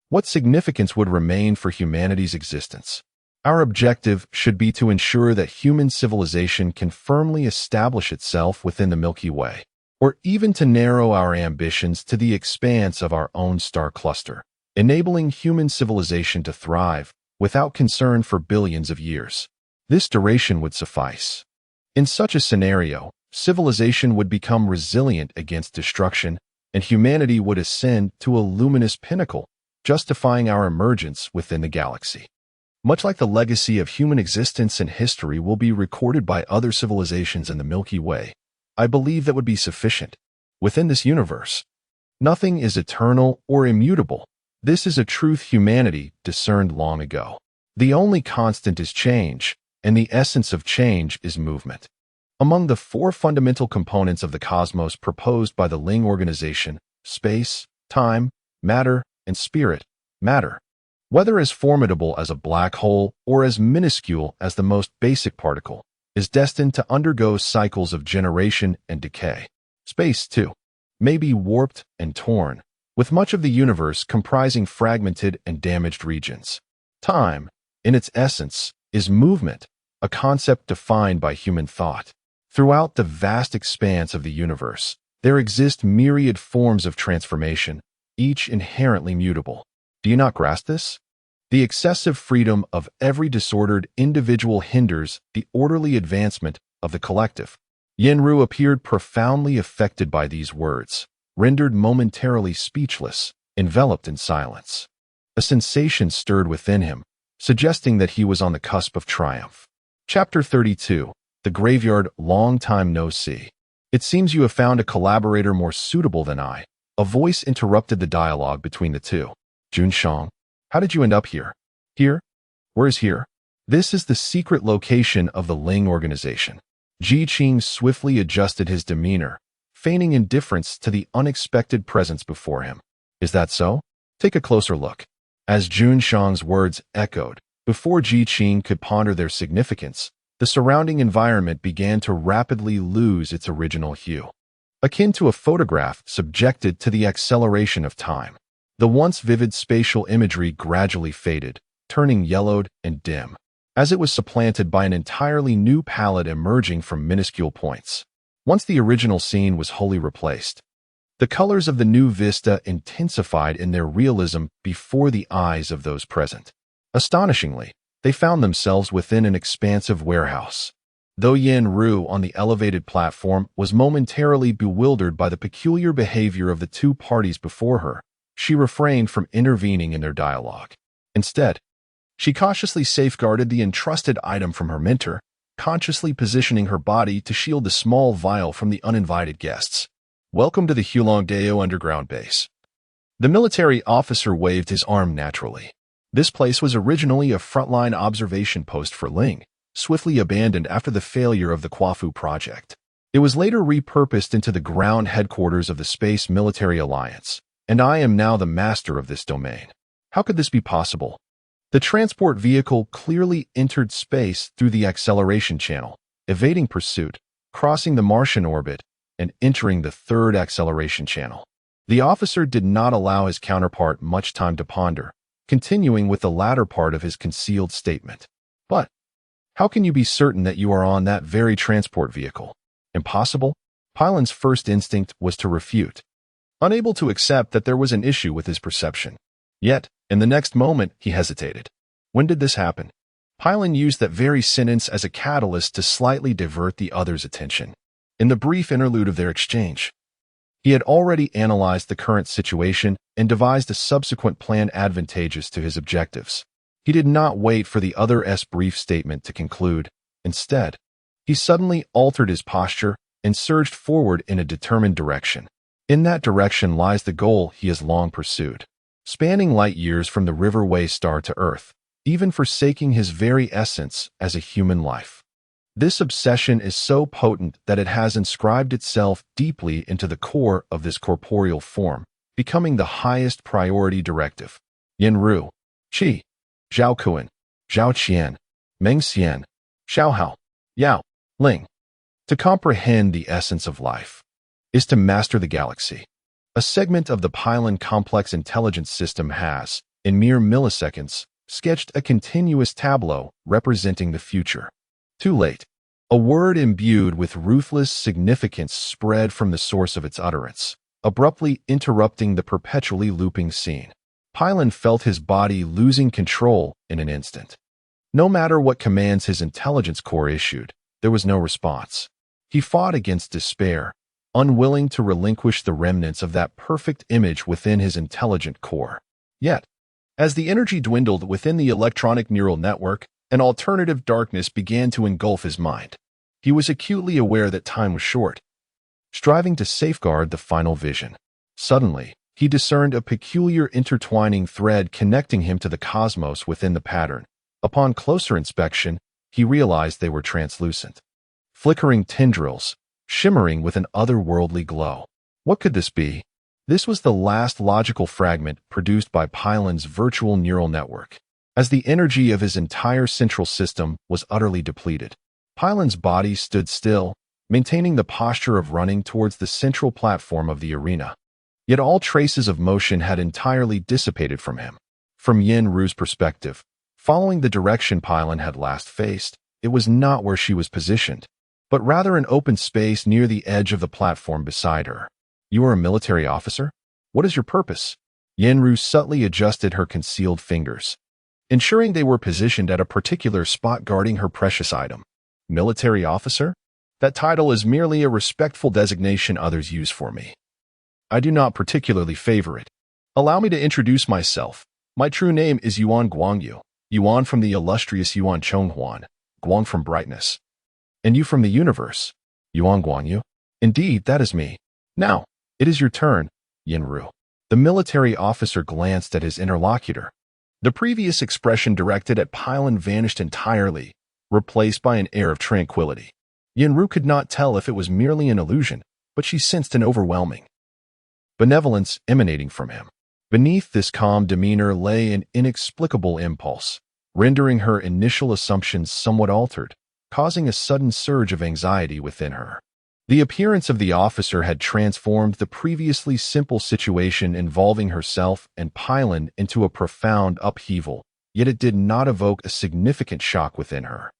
what significance would remain for humanity's existence? Our objective should be to ensure that human civilization can firmly establish itself within the Milky Way, or even to narrow our ambitions to the expanse of our own star cluster, enabling human civilization to thrive without concern for billions of years. This duration would suffice. In such a scenario, civilization would become resilient against destruction, and humanity would ascend to a luminous pinnacle, justifying our emergence within the galaxy. Much like the legacy of human existence and history will be recorded by other civilizations in the Milky Way, I believe that would be sufficient. Within this universe, nothing is eternal or immutable. This is a truth humanity discerned long ago. The only constant is change, and the essence of change is movement. Among the four fundamental components of the cosmos proposed by the Ling organization, space, time, matter, and spirit, matter, whether as formidable as a black hole or as minuscule as the most basic particle, is destined to undergo cycles of generation and decay. Space, too, may be warped and torn, with much of the universe comprising fragmented and damaged regions. Time, in its essence, is movement, a concept defined by human thought. Throughout the vast expanse of the universe, there exist myriad forms of transformation, each inherently mutable. Do you not grasp this? The excessive freedom of every disordered individual hinders the orderly advancement of the collective. Yenru appeared profoundly affected by these words, rendered momentarily speechless, enveloped in silence. A sensation stirred within him, suggesting that he was on the cusp of triumph. Chapter 32. The Graveyard. Long time no see. It seems you have found a collaborator more suitable than I. A voice interrupted the dialogue between the two. Junshang, how did you end up here? Here? Where is here? This is the secret location of the Ling organization. Ji Qing swiftly adjusted his demeanor, feigning indifference to the unexpected presence before him. Is that so? Take a closer look. As Junshang's words echoed, Before Ji Qing could ponder their significance, the surrounding environment began to rapidly lose its original hue. Akin to a photograph subjected to the acceleration of time, the once vivid spatial imagery gradually faded, turning yellowed and dim, as it was supplanted by an entirely new palette emerging from minuscule points. Once the original scene was wholly replaced, the colors of the new vista intensified in their realism before the eyes of those present. Astonishingly, they found themselves within an expansive warehouse. Though Yen Ru on the elevated platform was momentarily bewildered by the peculiar behavior of the two parties before her, she refrained from intervening in their dialogue. Instead, she cautiously safeguarded the entrusted item from her mentor, consciously positioning her body to shield the small vial from the uninvited guests. "Welcome to the Hulongdao underground base." The military officer waved his arm naturally. This place was originally a frontline observation post for Ling, swiftly abandoned after the failure of the KUAFU project. It was later repurposed into the ground headquarters of the Space Military Alliance, and I am now the master of this domain. How could this be possible? The transport vehicle clearly entered space through the acceleration channel, evading pursuit, crossing the Martian orbit, and entering the third acceleration channel. The officer did not allow his counterpart much time to ponder, continuing with the latter part of his concealed statement. "But how can you be certain that you are on that very transport vehicle?" "Impossible." Pylan's first instinct was to refute, unable to accept that there was an issue with his perception. Yet, in the next moment, he hesitated. When did this happen? Pylan used that very sentence as a catalyst to slightly divert the other's attention. In the brief interlude of their exchange, he had already analyzed the current situation and devised a subsequent plan advantageous to his objectives. He did not wait for the other's brief statement to conclude. Instead, he suddenly altered his posture and surged forward in a determined direction. In that direction lies the goal he has long pursued, spanning light years from the Riverway star to Earth, even forsaking his very essence as a human life. This obsession is so potent that it has inscribed itself deeply into the core of this corporeal form, becoming the highest priority directive. Yen Ru, Qi, Zhao Kuan, Zhao Qian, Meng Xian, Xiao Hao, Yao, Ling. To comprehend the essence of life is to master the galaxy. A segment of the Pylan complex intelligence system has, in mere milliseconds, sketched a continuous tableau representing the future. Too late. A word imbued with ruthless significance spread from the source of its utterance, abruptly interrupting the perpetually looping scene. Pylan felt his body losing control in an instant. No matter what commands his intelligence core issued, there was no response. He fought against despair, unwilling to relinquish the remnants of that perfect image within his intelligent core. Yet, as the energy dwindled within the electronic neural network, an alternative darkness began to engulf his mind. He was acutely aware that time was short, striving to safeguard the final vision. Suddenly, he discerned a peculiar intertwining thread connecting him to the cosmos within the pattern. Upon closer inspection, he realized they were translucent. Flickering tendrils, shimmering with an otherworldly glow. What could this be? This was the last logical fragment produced by Pylan's virtual neural network. As the energy of his entire central system was utterly depleted, Pylan's body stood still, maintaining the posture of running towards the central platform of the arena. Yet all traces of motion had entirely dissipated from him. From Yen Ru's perspective, following the direction Pylan had last faced, it was not where she was positioned, but rather an open space near the edge of the platform beside her. "You are a military officer? What is your purpose?" Yen Ru subtly adjusted her concealed fingers, ensuring they were positioned at a particular spot guarding her precious item. "Military officer? That title is merely a respectful designation others use for me. I do not particularly favor it. Allow me to introduce myself. My true name is Yuan Guangyu, Yuan from the illustrious Yuan Chonghuan, Guang from brightness. And you from the universe, Yuan Guangyu? Indeed, that is me. Now, it is your turn, Yen Ru." The military officer glanced at his interlocutor. The previous expression directed at Pylan vanished entirely, replaced by an air of tranquility. Yen Ru could not tell if it was merely an illusion, but she sensed an overwhelming benevolence emanating from him. Beneath this calm demeanor lay an inexplicable impulse, rendering her initial assumptions somewhat altered, causing a sudden surge of anxiety within her. The appearance of the officer had transformed the previously simple situation involving herself and Pylon into a profound upheaval, yet it did not evoke a significant shock within her.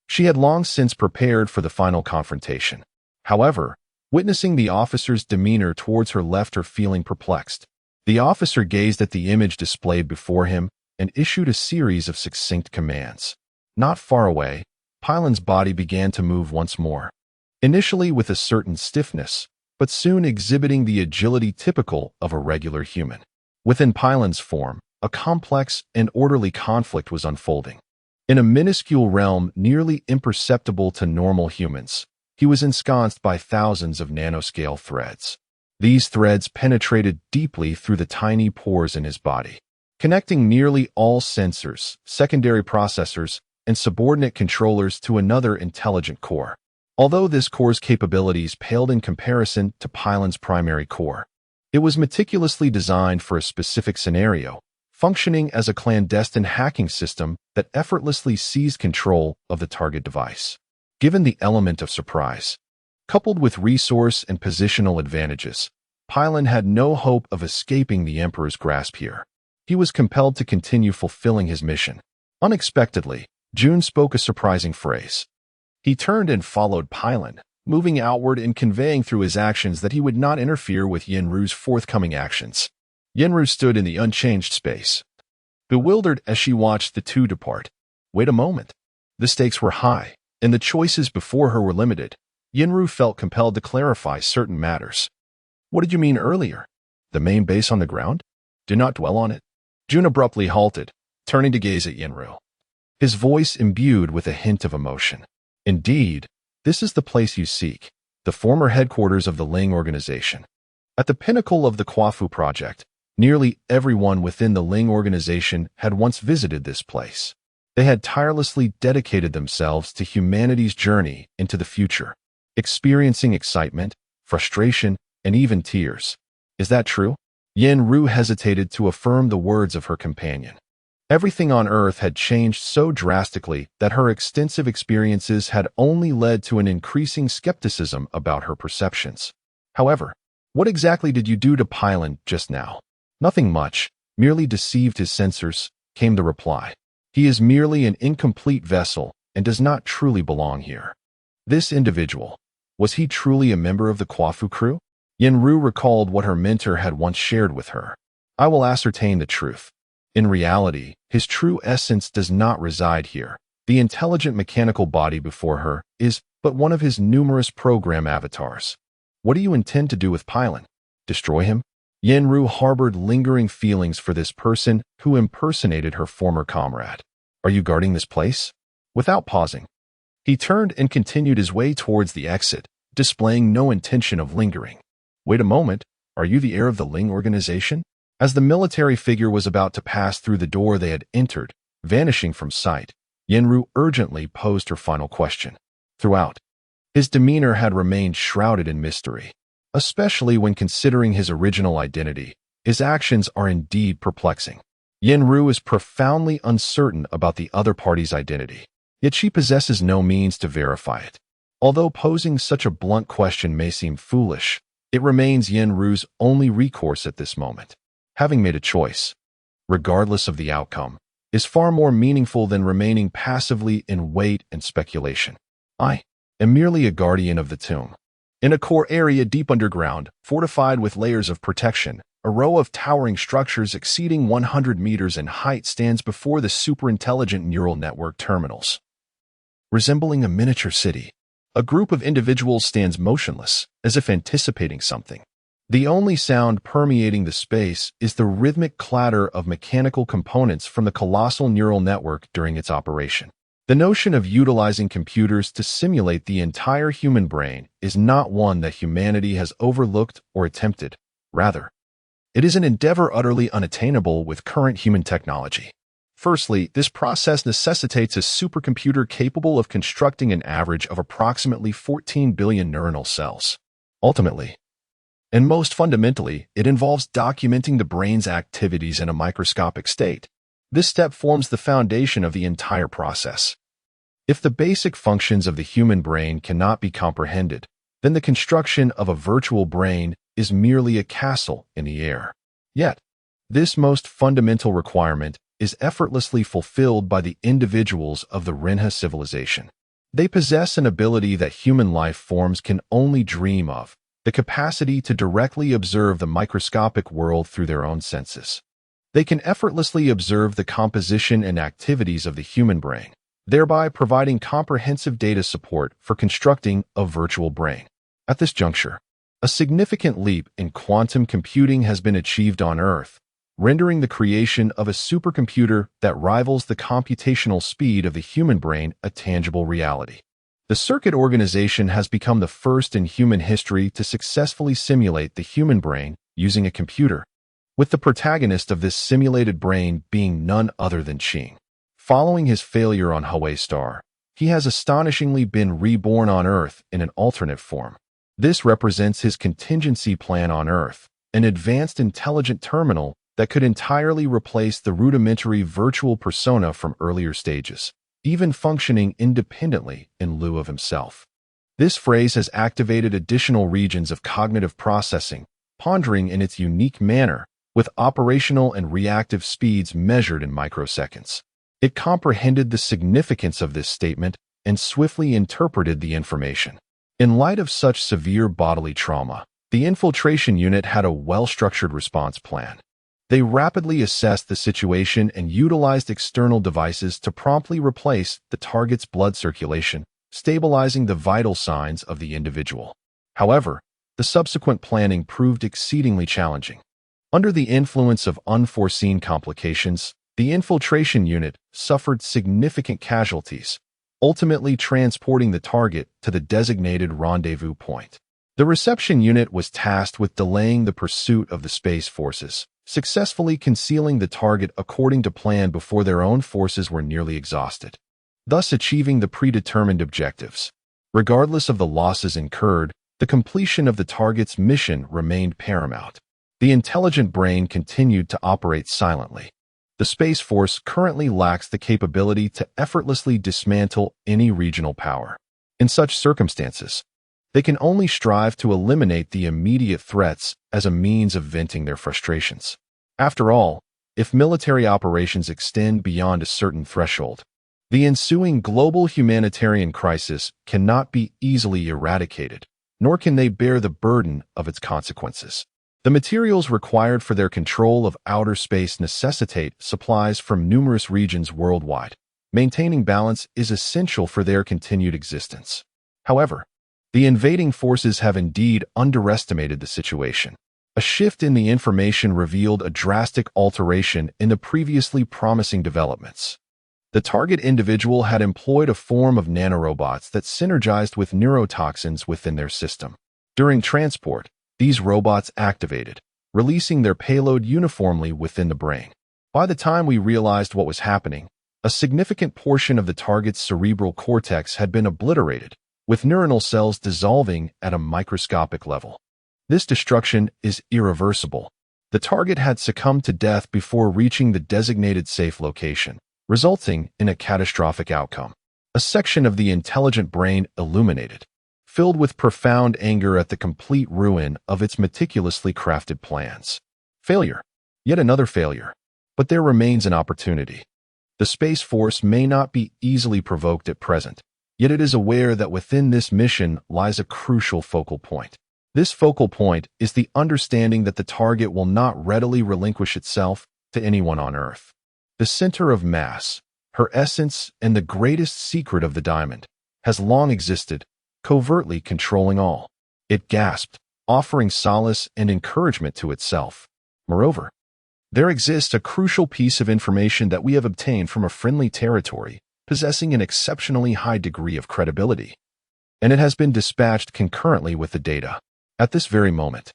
She had long since prepared for the final confrontation. However, witnessing the officer's demeanor towards her left her feeling perplexed. The officer gazed at the image displayed before him and issued a series of succinct commands. Not far away, Pylon's body began to move once more, initially with a certain stiffness, but soon exhibiting the agility typical of a regular human. Within Pylon's form, a complex and orderly conflict was unfolding. In a minuscule realm nearly imperceptible to normal humans, he was ensconced by thousands of nanoscale threads. These threads penetrated deeply through the tiny pores in his body, connecting nearly all sensors, secondary processors, and subordinate controllers to another intelligent core. Although this core's capabilities paled in comparison to Pylon's primary core, it was meticulously designed for a specific scenario, functioning as a clandestine hacking system that effortlessly seized control of the target device. Given the element of surprise, coupled with resource and positional advantages, Pylon had no hope of escaping the Emperor's grasp here. He was compelled to continue fulfilling his mission. Unexpectedly, June spoke a surprising phrase. He turned and followed Pylon, moving outward and conveying through his actions that he would not interfere with Yenru's forthcoming actions. Yenru stood in the unchanged space, bewildered as she watched the two depart. Wait a moment. The stakes were high, and the choices before her were limited. Yenru felt compelled to clarify certain matters. What did you mean earlier? The main base on the ground? Do not dwell on it. June abruptly halted, turning to gaze at Yenru, his voice imbued with a hint of emotion. Indeed, this is the place you seek, the former headquarters of the Ling organization. At the pinnacle of the KUAFU project, nearly everyone within the Ling organization had once visited this place. They had tirelessly dedicated themselves to humanity's journey into the future, experiencing excitement, frustration, and even tears. Is that true? Yenru hesitated to affirm the words of her companion. Everything on Earth had changed so drastically that her extensive experiences had only led to an increasing skepticism about her perceptions. However, what exactly did you do to Pylon just now? Nothing much, merely deceived his sensors, came the reply. He is merely an incomplete vessel and does not truly belong here. This individual, was he truly a member of the KUAFU crew? Yenru recalled what her mentor had once shared with her. I will ascertain the truth. In reality, his true essence does not reside here. The intelligent mechanical body before her is but one of his numerous program avatars. What do you intend to do with Pylon? Destroy him? Yenru harbored lingering feelings for this person who impersonated her former comrade. Are you guarding this place? Without pausing, he turned and continued his way towards the exit, displaying no intention of lingering. Wait a moment, are you the heir of the Ling organization? As the military figure was about to pass through the door they had entered, vanishing from sight, Yenru urgently posed her final question. Throughout, his demeanor had remained shrouded in mystery. Especially when considering his original identity, his actions are indeed perplexing. Yenru is profoundly uncertain about the other party's identity, yet she possesses no means to verify it. Although posing such a blunt question may seem foolish, it remains Yenru's only recourse at this moment. Having made a choice, regardless of the outcome, is far more meaningful than remaining passively in wait and speculation. I am merely a guardian of the tomb. In a core area deep underground, fortified with layers of protection, a row of towering structures exceeding 100 meters in height stands before the superintelligent neural network terminals. Resembling a miniature city, a group of individuals stands motionless, as if anticipating something. The only sound permeating the space is the rhythmic clatter of mechanical components from the colossal neural network during its operation. The notion of utilizing computers to simulate the entire human brain is not one that humanity has overlooked or attempted. Rather, it is an endeavor utterly unattainable with current human technology. Firstly, this process necessitates a supercomputer capable of constructing an average of approximately 14 billion neuronal cells. Ultimately, and most fundamentally, it involves documenting the brain's activities in a microscopic state. This step forms the foundation of the entire process. If the basic functions of the human brain cannot be comprehended, then the construction of a virtual brain is merely a castle in the air. Yet, this most fundamental requirement is effortlessly fulfilled by the individuals of the Renha civilization. They possess an ability that human life forms can only dream of, the capacity to directly observe the microscopic world through their own senses. They can effortlessly observe the composition and activities of the human brain, thereby providing comprehensive data support for constructing a virtual brain. At this juncture, a significant leap in quantum computing has been achieved on Earth, rendering the creation of a supercomputer that rivals the computational speed of the human brain a tangible reality. The circuit organization has become the first in human history to successfully simulate the human brain using a computer, with the protagonist of this simulated brain being none other than Qing. Following his failure on Hawaii Star, he has astonishingly been reborn on Earth in an alternate form. This represents his contingency plan on Earth, an advanced intelligent terminal that could entirely replace the rudimentary virtual persona from earlier stages, even functioning independently in lieu of himself. This phrase has activated additional regions of cognitive processing, pondering in its unique manner, with operational and reactive speeds measured in microseconds. It comprehended the significance of this statement and swiftly interpreted the information. In light of such severe bodily trauma, the infiltration unit had a well-structured response plan. They rapidly assessed the situation and utilized external devices to promptly replace the target's blood circulation, stabilizing the vital signs of the individual. However, the subsequent planning proved exceedingly challenging. Under the influence of unforeseen complications, the infiltration unit suffered significant casualties, ultimately transporting the target to the designated rendezvous point. The reception unit was tasked with delaying the pursuit of the space forces, successfully concealing the target according to plan before their own forces were nearly exhausted, thus achieving the predetermined objectives. Regardless of the losses incurred, the completion of the target's mission remained paramount. The intelligent brain continued to operate silently. The Space Force currently lacks the capability to effortlessly dismantle any regional power. In such circumstances, they can only strive to eliminate the immediate threats as a means of venting their frustrations. After all, if military operations extend beyond a certain threshold, the ensuing global humanitarian crisis cannot be easily eradicated, nor can they bear the burden of its consequences. The materials required for their control of outer space necessitate supplies from numerous regions worldwide. Maintaining balance is essential for their continued existence. However, the invading forces have indeed underestimated the situation. A shift in the information revealed a drastic alteration in the previously promising developments. The target individual had employed a form of nanorobots that synergized with neurotoxins within their system. During transport, these robots activated, releasing their payload uniformly within the brain. By the time we realized what was happening, a significant portion of the target's cerebral cortex had been obliterated, with neuronal cells dissolving at a microscopic level. This destruction is irreversible. The target had succumbed to death before reaching the designated safe location, resulting in a catastrophic outcome. A section of the intelligent brain illuminated, filled with profound anger at the complete ruin of its meticulously crafted plans. Failure. Yet another failure. But there remains an opportunity. The Space Force may not be easily provoked at present, yet it is aware that within this mission lies a crucial focal point. This focal point is the understanding that the target will not readily relinquish itself to anyone on Earth. The center of mass, her essence and the greatest secret of the diamond, has long existed, covertly controlling all. It gasped, offering solace and encouragement to itself. Moreover, there exists a crucial piece of information that we have obtained from a friendly territory, possessing an exceptionally high degree of credibility, and it has been dispatched concurrently with the data. At this very moment,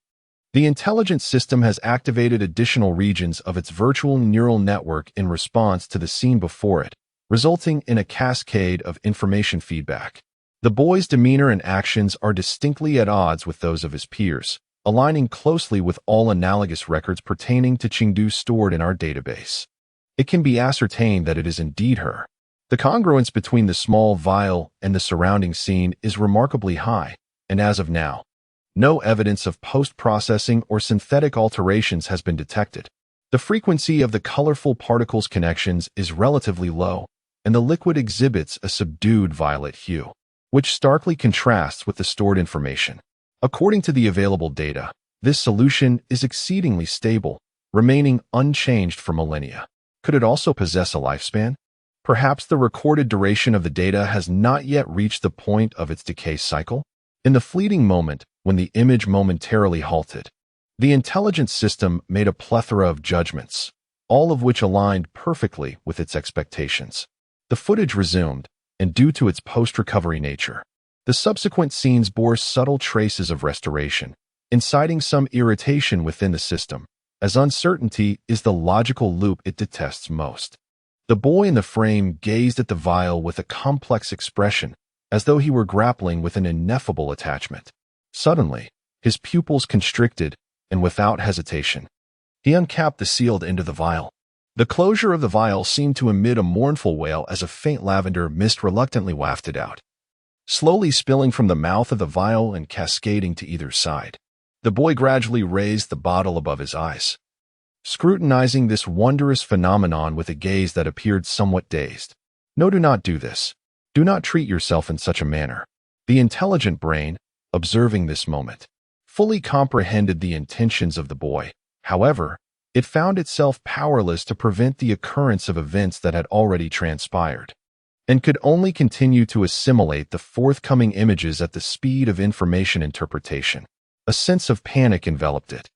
the intelligence system has activated additional regions of its virtual neural network in response to the scene before it, resulting in a cascade of information feedback. The boy's demeanor and actions are distinctly at odds with those of his peers, aligning closely with all analogous records pertaining to Chengdu stored in our database. it can be ascertained that it is indeed her. The congruence between the small vial and the surrounding scene is remarkably high, and as of now, no evidence of post-processing or synthetic alterations has been detected. The frequency of the colorful particles connections is relatively low, and the liquid exhibits a subdued violet hue, which starkly contrasts with the stored information. According to the available data, this solution is exceedingly stable, remaining unchanged for millennia. Could it also possess a lifespan? Perhaps the recorded duration of the data has not yet reached the point of its decay cycle? In the fleeting moment when the image momentarily halted, the intelligence system made a plethora of judgments, all of which aligned perfectly with its expectations. The footage resumed, and due to its post-recovery nature, the subsequent scenes bore subtle traces of restoration, inciting some irritation within the system, as uncertainty is the logical loop it detests most. The boy in the frame gazed at the vial with a complex expression, as though he were grappling with an ineffable attachment. Suddenly, his pupils constricted, and without hesitation, he uncapped the sealed end of the vial. The closure of the vial seemed to emit a mournful wail as a faint lavender mist reluctantly wafted out, slowly spilling from the mouth of the vial and cascading to either side. The boy gradually raised the bottle above his eyes, scrutinizing this wondrous phenomenon with a gaze that appeared somewhat dazed. No, do not do this. Do not treat yourself in such a manner. The intelligent brain, observing this moment, fully comprehended the intentions of the boy. However, it found itself powerless to prevent the occurrence of events that had already transpired, and could only continue to assimilate the forthcoming images at the speed of information interpretation. A sense of panic enveloped it,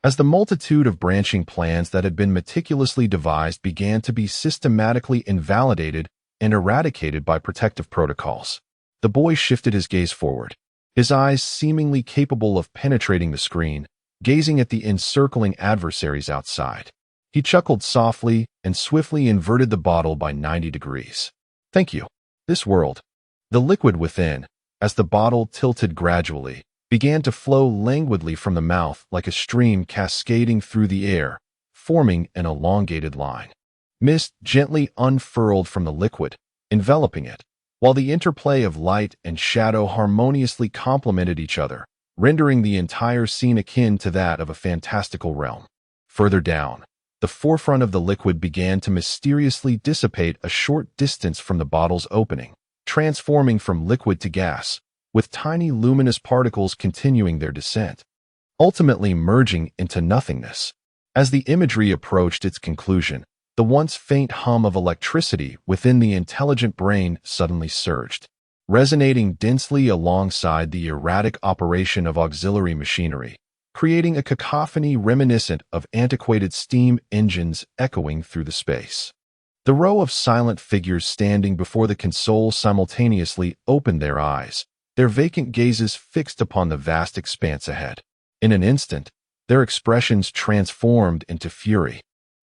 as the multitude of branching plans that had been meticulously devised began to be systematically invalidated and eradicated by protective protocols. The boy shifted his gaze forward, his eyes seemingly capable of penetrating the screen, gazing at the encircling adversaries outside. He chuckled softly and swiftly inverted the bottle by 90 degrees. Thank you. This world. The liquid within, as the bottle tilted gradually, began to flow languidly from the mouth like a stream cascading through the air, forming an elongated line. Mist gently unfurled from the liquid, enveloping it, while the interplay of light and shadow harmoniously complemented each other, rendering the entire scene akin to that of a fantastical realm. Further down, the forefront of the liquid began to mysteriously dissipate a short distance from the bottle's opening, transforming from liquid to gas, with tiny luminous particles continuing their descent, ultimately merging into nothingness. As the imagery approached its conclusion, the once faint hum of electricity within the intelligent brain suddenly surged, resonating densely alongside the erratic operation of auxiliary machinery, creating a cacophony reminiscent of antiquated steam engines echoing through the space. The row of silent figures standing before the console simultaneously opened their eyes, their vacant gazes fixed upon the vast expanse ahead. In an instant, their expressions transformed into fury,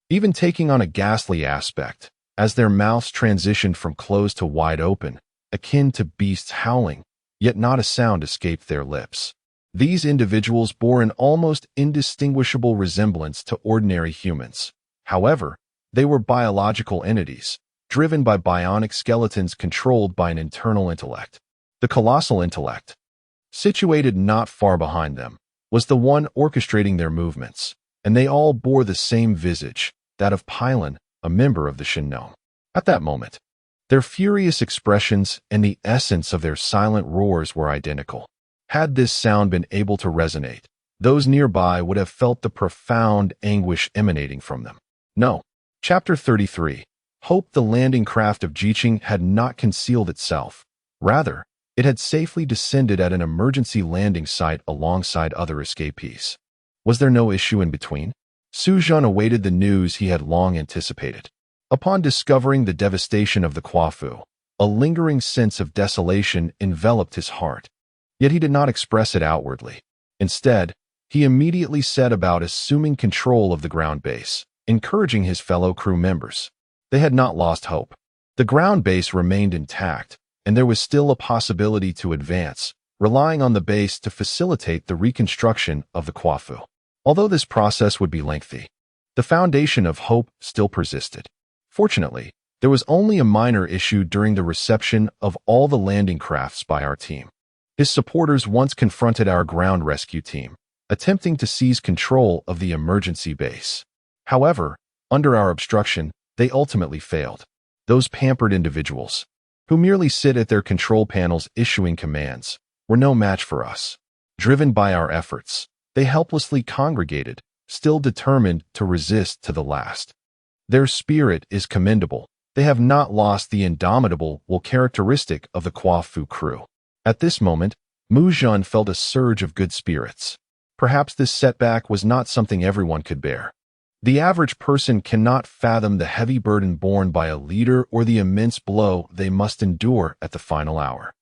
even taking on a ghastly aspect, as their mouths transitioned from closed to wide open, akin to beasts howling, yet not a sound escaped their lips. These individuals bore an almost indistinguishable resemblance to ordinary humans. However, they were biological entities, driven by bionic skeletons controlled by an internal intellect. The colossal intellect, situated not far behind them, was the one orchestrating their movements, and they all bore the same visage, that of Pylon, a member of the Shin. At that moment, their furious expressions and the essence of their silent roars were identical. Had this sound been able to resonate, those nearby would have felt the profound anguish emanating from them. No. Chapter 33. Hope. The landing craft of Jiqing had not concealed itself. Rather, it had safely descended at an emergency landing site alongside other escapees. Was there no issue in between? Su Zhen awaited the news he had long anticipated. Upon discovering the devastation of the KUAFU, a lingering sense of desolation enveloped his heart. Yet he did not express it outwardly. Instead, he immediately set about assuming control of the ground base, encouraging his fellow crew members. They had not lost hope. The ground base remained intact, and there was still a possibility to advance, relying on the base to facilitate the reconstruction of the KUAFU. Although this process would be lengthy, the foundation of hope still persisted. Fortunately, there was only a minor issue during the reception of all the landing crafts by our team. His supporters once confronted our ground rescue team, attempting to seize control of the emergency base. However, under our obstruction, they ultimately failed. Those pampered individuals, who merely sit at their control panels issuing commands, were no match for us. Driven by our efforts, they helplessly congregated, still determined to resist to the last. Their spirit is commendable. They have not lost the indomitable will characteristic of the KUAFU crew. At this moment, Mu Zhan felt a surge of good spirits. Perhaps this setback was not something everyone could bear. The average person cannot fathom the heavy burden borne by a leader or the immense blow they must endure at the final hour.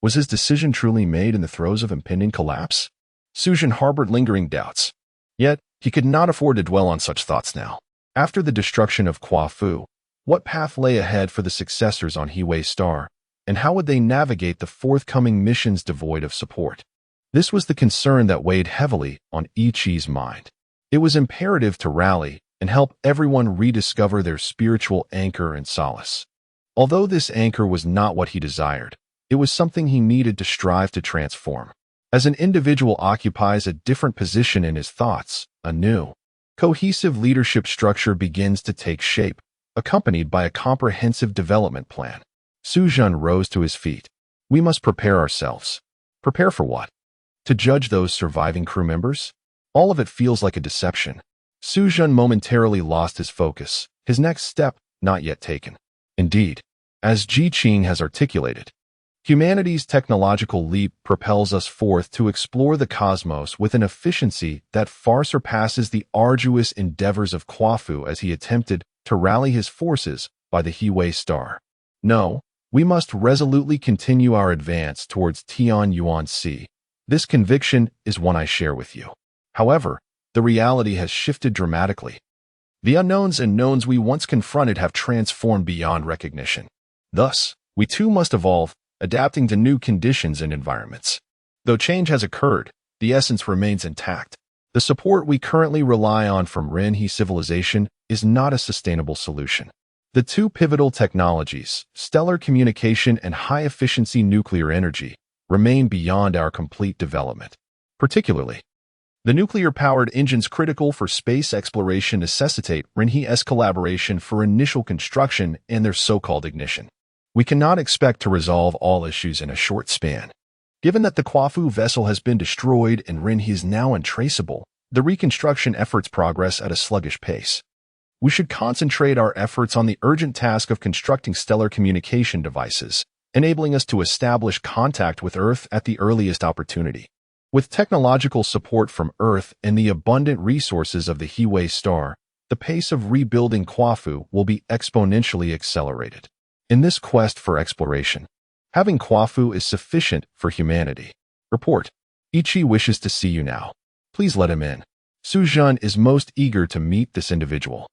Was his decision truly made in the throes of impending collapse? Su Zhan harbored lingering doubts. Yet, he could not afford to dwell on such thoughts now. After the destruction of KUAFU, what path lay ahead for the successors on Hiwei Star, and how would they navigate the forthcoming missions devoid of support? This was the concern that weighed heavily on Ichi's mind. It was imperative to rally and help everyone rediscover their spiritual anchor and solace. Although this anchor was not what he desired, it was something he needed to strive to transform. As an individual occupies a different position in his thoughts, a new, cohesive leadership structure begins to take shape, accompanied by a comprehensive development plan. Su Zhan rose to his feet. We must prepare ourselves. Prepare for what? To judge those surviving crew members? All of it feels like a deception. Su Zhan momentarily lost his focus, his next step not yet taken. Indeed, as Ji Qing has articulated, humanity's technological leap propels us forth to explore the cosmos with an efficiency that far surpasses the arduous endeavors of KUAFU as he attempted to rally his forces by the Hiwei Star. No, we must resolutely continue our advance towards Tianyuan Sea. This conviction is one I share with you. However, the reality has shifted dramatically. The unknowns and knowns we once confronted have transformed beyond recognition. Thus, we too must evolve, adapting to new conditions and environments. Though change has occurred, the essence remains intact. The support we currently rely on from Renhe civilization is not a sustainable solution. The two pivotal technologies, stellar communication and high-efficiency nuclear energy, remain beyond our complete development. Particularly, the nuclear-powered engines critical for space exploration necessitate Renhe's collaboration for initial construction and their so-called ignition. We cannot expect to resolve all issues in a short span. Given that the KUAFU vessel has been destroyed and Renhe is now untraceable, the reconstruction efforts progress at a sluggish pace. We should concentrate our efforts on the urgent task of constructing stellar communication devices, enabling us to establish contact with Earth at the earliest opportunity. With technological support from Earth and the abundant resources of the Hiwei Star, the pace of rebuilding KUAFU will be exponentially accelerated. In this quest for exploration, having KUAFU is sufficient for humanity. Report. Ichi wishes to see you now. Please let him in. Su Zhan is most eager to meet this individual.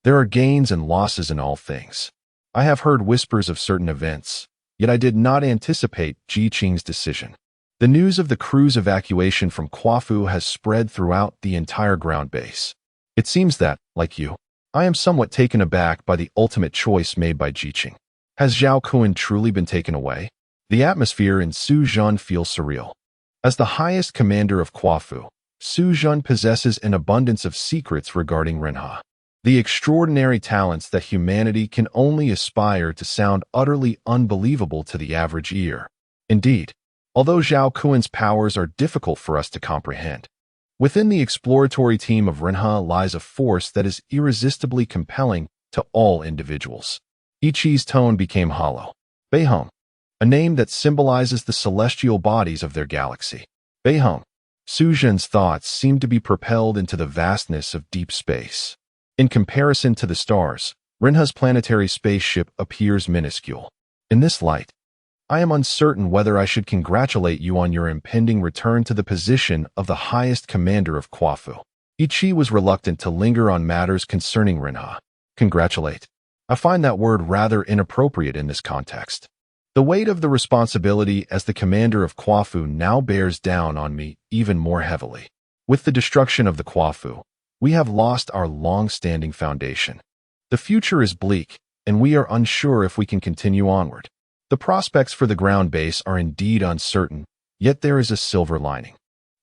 There are gains and losses in all things. I have heard whispers of certain events, yet I did not anticipate Ji Qing's decision. The news of the crew's evacuation from KUAFU has spread throughout the entire ground base. It seems that, like you, I am somewhat taken aback by the ultimate choice made by Ji Qing. Has Zhao Kun truly been taken away? The atmosphere in Su Zhan feels surreal. As the highest commander of KUAFU, Su Zhan possesses an abundance of secrets regarding Renhe. The extraordinary talents that humanity can only aspire to sound utterly unbelievable to the average ear. Indeed, although Zhao Kun's powers are difficult for us to comprehend, within the exploratory team of Renhe lies a force that is irresistibly compelling to all individuals. Ichi's tone became hollow. Beihong, a name that symbolizes the celestial bodies of their galaxy. Beihong. Su Zhan's thoughts seemed to be propelled into the vastness of deep space. In comparison to the stars, Renhe's planetary spaceship appears minuscule. In this light, I am uncertain whether I should congratulate you on your impending return to the position of the highest commander of KUAFU. Ichi was reluctant to linger on matters concerning Renhe. Congratulate. I find that word rather inappropriate in this context. The weight of the responsibility as the commander of KUAFU now bears down on me even more heavily. With the destruction of the KUAFU, we have lost our long-standing foundation. The future is bleak, and we are unsure if we can continue onward. The prospects for the ground base are indeed uncertain, yet there is a silver lining.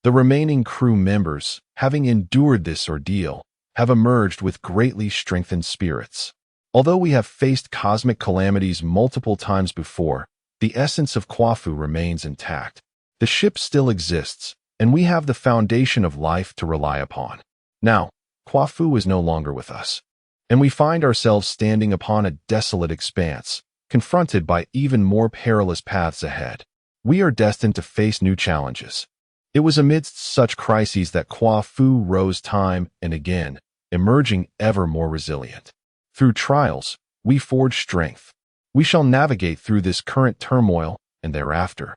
The remaining crew members, having endured this ordeal, have emerged with greatly strengthened spirits. Although we have faced cosmic calamities multiple times before, the essence of KUAFU remains intact. The ship still exists, and we have the foundation of life to rely upon. Now, KUAFU is no longer with us, and we find ourselves standing upon a desolate expanse, confronted by even more perilous paths ahead. We are destined to face new challenges. It was amidst such crises that KUAFU rose time and again, emerging ever more resilient. Through trials, we forge strength. We shall navigate through this current turmoil, and thereafter,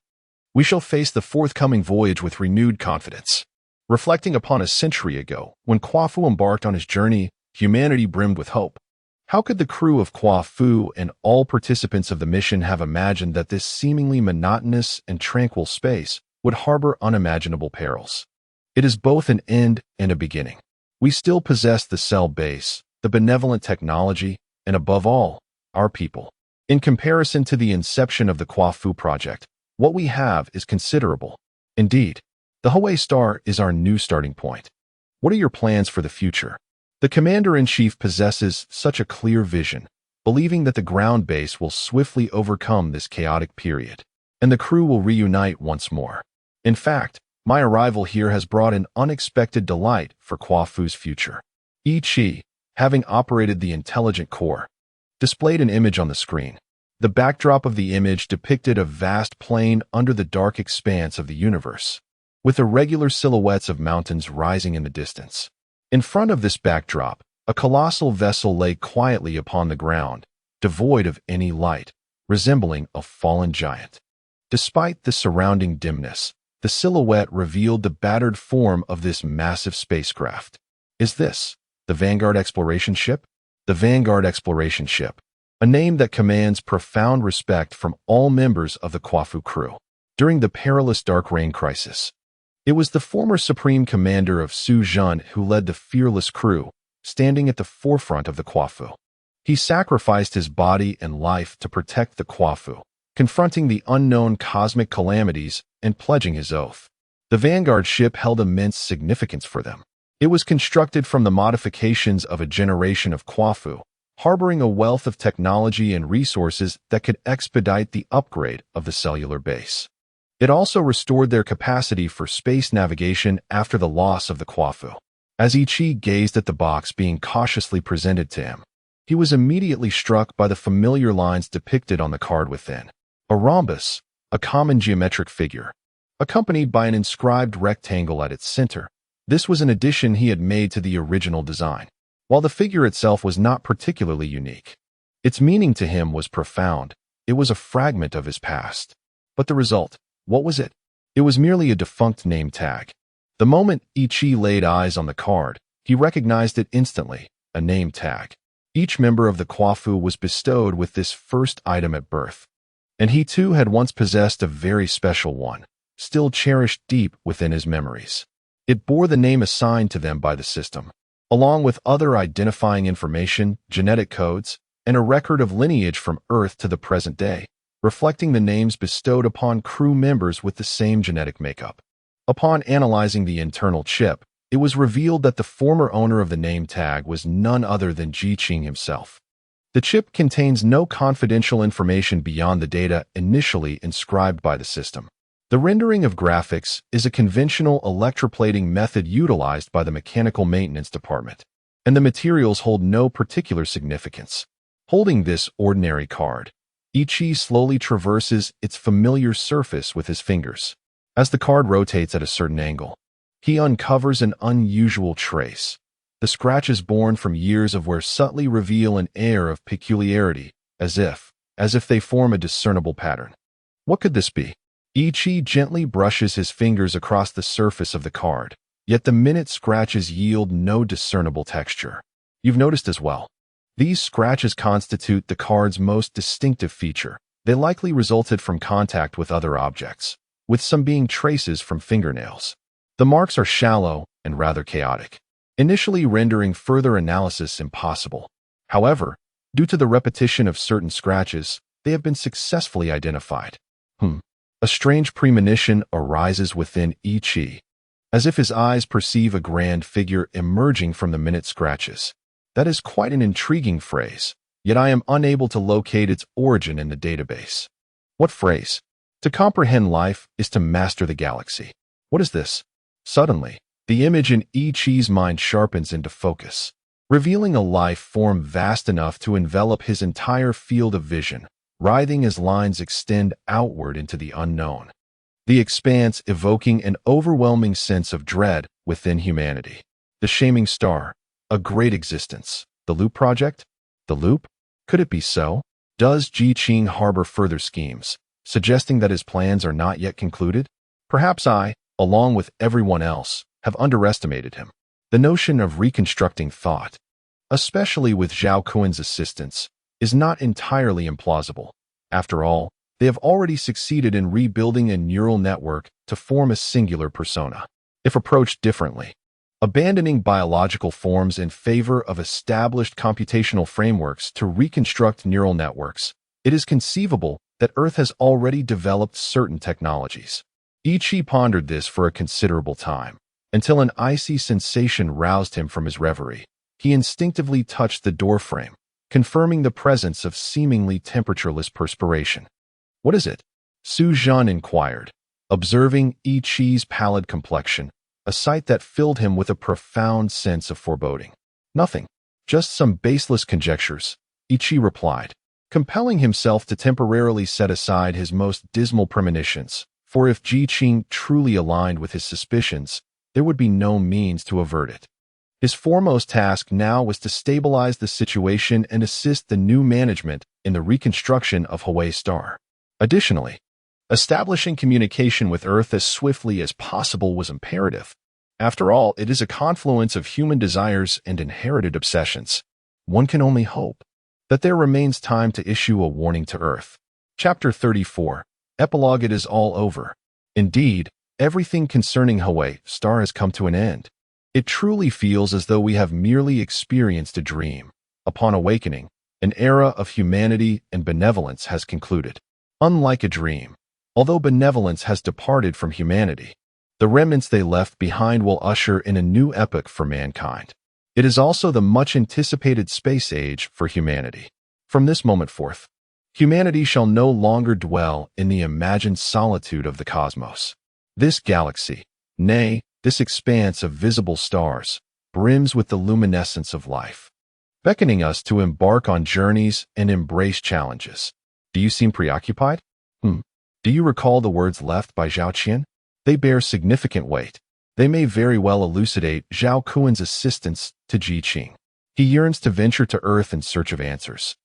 we shall face the forthcoming voyage with renewed confidence. Reflecting upon a century ago, when KUAFU embarked on his journey, humanity brimmed with hope. How could the crew of KUAFU and all participants of the mission have imagined that this seemingly monotonous and tranquil space would harbor unimaginable perils? It is both an end and a beginning. We still possess the cell base, the benevolent technology, and above all, our people. In comparison to the inception of the KUAFU project, what we have is considerable. Indeed, the Hawaii Star is our new starting point. What are your plans for the future? The Commander-in-Chief possesses such a clear vision, believing that the ground base will swiftly overcome this chaotic period, and the crew will reunite once more. In fact, my arrival here has brought an unexpected delight for KUAFU's future. Ichi, having operated the intelligent core, displayed an image on the screen. The backdrop of the image depicted a vast plain under the dark expanse of the universe, with irregular silhouettes of mountains rising in the distance. In front of this backdrop, a colossal vessel lay quietly upon the ground, devoid of any light, resembling a fallen giant. Despite the surrounding dimness, the silhouette revealed the battered form of this massive spacecraft. Is this the Vanguard Exploration Ship? The Vanguard Exploration Ship, a name that commands profound respect from all members of the KUAFU crew. During the perilous Dark Rain crisis, it was the former Supreme Commander of Su-Jun who led the fearless crew, standing at the forefront of the KUAFU. He sacrificed his body and life to protect the KUAFU, confronting the unknown cosmic calamities and pledging his oath. The Vanguard ship held immense significance for them. It was constructed from the modifications of a generation of KUAFU, harboring a wealth of technology and resources that could expedite the upgrade of the cellular base. It also restored their capacity for space navigation after the loss of the KUAFU. As Ichi gazed at the box being cautiously presented to him, he was immediately struck by the familiar lines depicted on the card within. A rhombus, a common geometric figure, accompanied by an inscribed rectangle at its center. This was an addition he had made to the original design. While the figure itself was not particularly unique, its meaning to him was profound. It was a fragment of his past. But the result, what was it? It was merely a defunct name tag. The moment Ichi laid eyes on the card, he recognized it instantly, a name tag. Each member of the KUAFU was bestowed with this first item at birth, and he too had once possessed a very special one, still cherished deep within his memories. It bore the name assigned to them by the system, along with other identifying information, genetic codes, and a record of lineage from Earth to the present day, reflecting the names bestowed upon crew members with the same genetic makeup. Upon analyzing the internal chip, it was revealed that the former owner of the name tag was none other than Ji-Ching himself. The chip contains no confidential information beyond the data initially inscribed by the system. The rendering of graphics is a conventional electroplating method utilized by the mechanical maintenance department, and the materials hold no particular significance. Holding this ordinary card, Ichi slowly traverses its familiar surface with his fingers. As the card rotates at a certain angle, he uncovers an unusual trace. The scratches born from years of wear subtly reveal an air of peculiarity, as if they form a discernible pattern. What could this be? Ichi gently brushes his fingers across the surface of the card, yet the minute scratches yield no discernible texture. You've noticed as well. These scratches constitute the card's most distinctive feature. They likely resulted from contact with other objects, with some being traces from fingernails. The marks are shallow and rather chaotic, initially rendering further analysis impossible. However, due to the repetition of certain scratches, they have been successfully identified. A strange premonition arises within Ichi, as if his eyes perceive a grand figure emerging from the minute scratches. That is quite an intriguing phrase, yet I am unable to locate its origin in the database. What phrase? To comprehend life is to master the galaxy. What is this? Suddenly, the image in Ichi's mind sharpens into focus, revealing a life form vast enough to envelop his entire field of vision, writhing as lines extend outward into the unknown. The expanse evoking an overwhelming sense of dread within humanity. The Shaming Star, a great existence. The Loop Project? The Loop? Could it be so? Does Ji Qing harbor further schemes, suggesting that his plans are not yet concluded? Perhaps I, along with everyone else, have underestimated him. The notion of reconstructing thought, especially with Zhao Kuan's assistance, is not entirely implausible. After all, they have already succeeded in rebuilding a neural network to form a singular persona. If approached differently, abandoning biological forms in favor of established computational frameworks to reconstruct neural networks, it is conceivable that Earth has already developed certain technologies. Ichi pondered this for a considerable time, until an icy sensation roused him from his reverie. He instinctively touched the doorframe, confirming the presence of seemingly temperatureless perspiration. "What is it?" Su Zhan inquired, observing Ichi's pallid complexion, a sight that filled him with a profound sense of foreboding. "Nothing. Just some baseless conjectures," Ichi replied, compelling himself to temporarily set aside his most dismal premonitions, for if Ji Qing truly aligned with his suspicions, there would be no means to avert it. His foremost task now was to stabilize the situation and assist the new management in the reconstruction of Hawaii Star. Additionally, establishing communication with Earth as swiftly as possible was imperative. After all, it is a confluence of human desires and inherited obsessions. One can only hope that there remains time to issue a warning to Earth. Chapter 34. Epilogue. It is all over. Indeed, everything concerning Hawaii Star has come to an end. It truly feels as though we have merely experienced a dream. Upon awakening, an era of humanity and benevolence has concluded. Unlike a dream, although benevolence has departed from humanity, the remnants they left behind will usher in a new epoch for mankind. It is also the much-anticipated space age for humanity. From this moment forth, humanity shall no longer dwell in the imagined solitude of the cosmos. This galaxy, nay, this expanse of visible stars, brims with the luminescence of life, beckoning us to embark on journeys and embrace challenges. Do you seem preoccupied? Do you recall the words left by Zhao Qian? They bear significant weight. They may very well elucidate Zhao Kuan's assistance to Ji Qing. He yearns to venture to Earth in search of answers,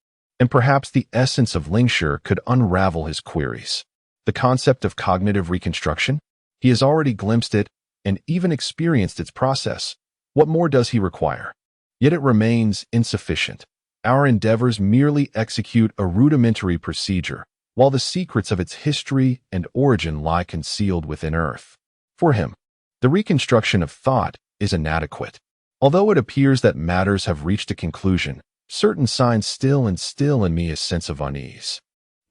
and perhaps the essence of Lingshi could unravel his queries. The concept of cognitive reconstruction? He has already glimpsed it and even experienced its process. What more does he require? Yet it remains insufficient. Our endeavors merely execute a rudimentary procedure, while the secrets of its history and origin lie concealed within Earth. For him, the reconstruction of thought is inadequate. Although it appears that matters have reached a conclusion, certain signs still instill in me a sense of unease.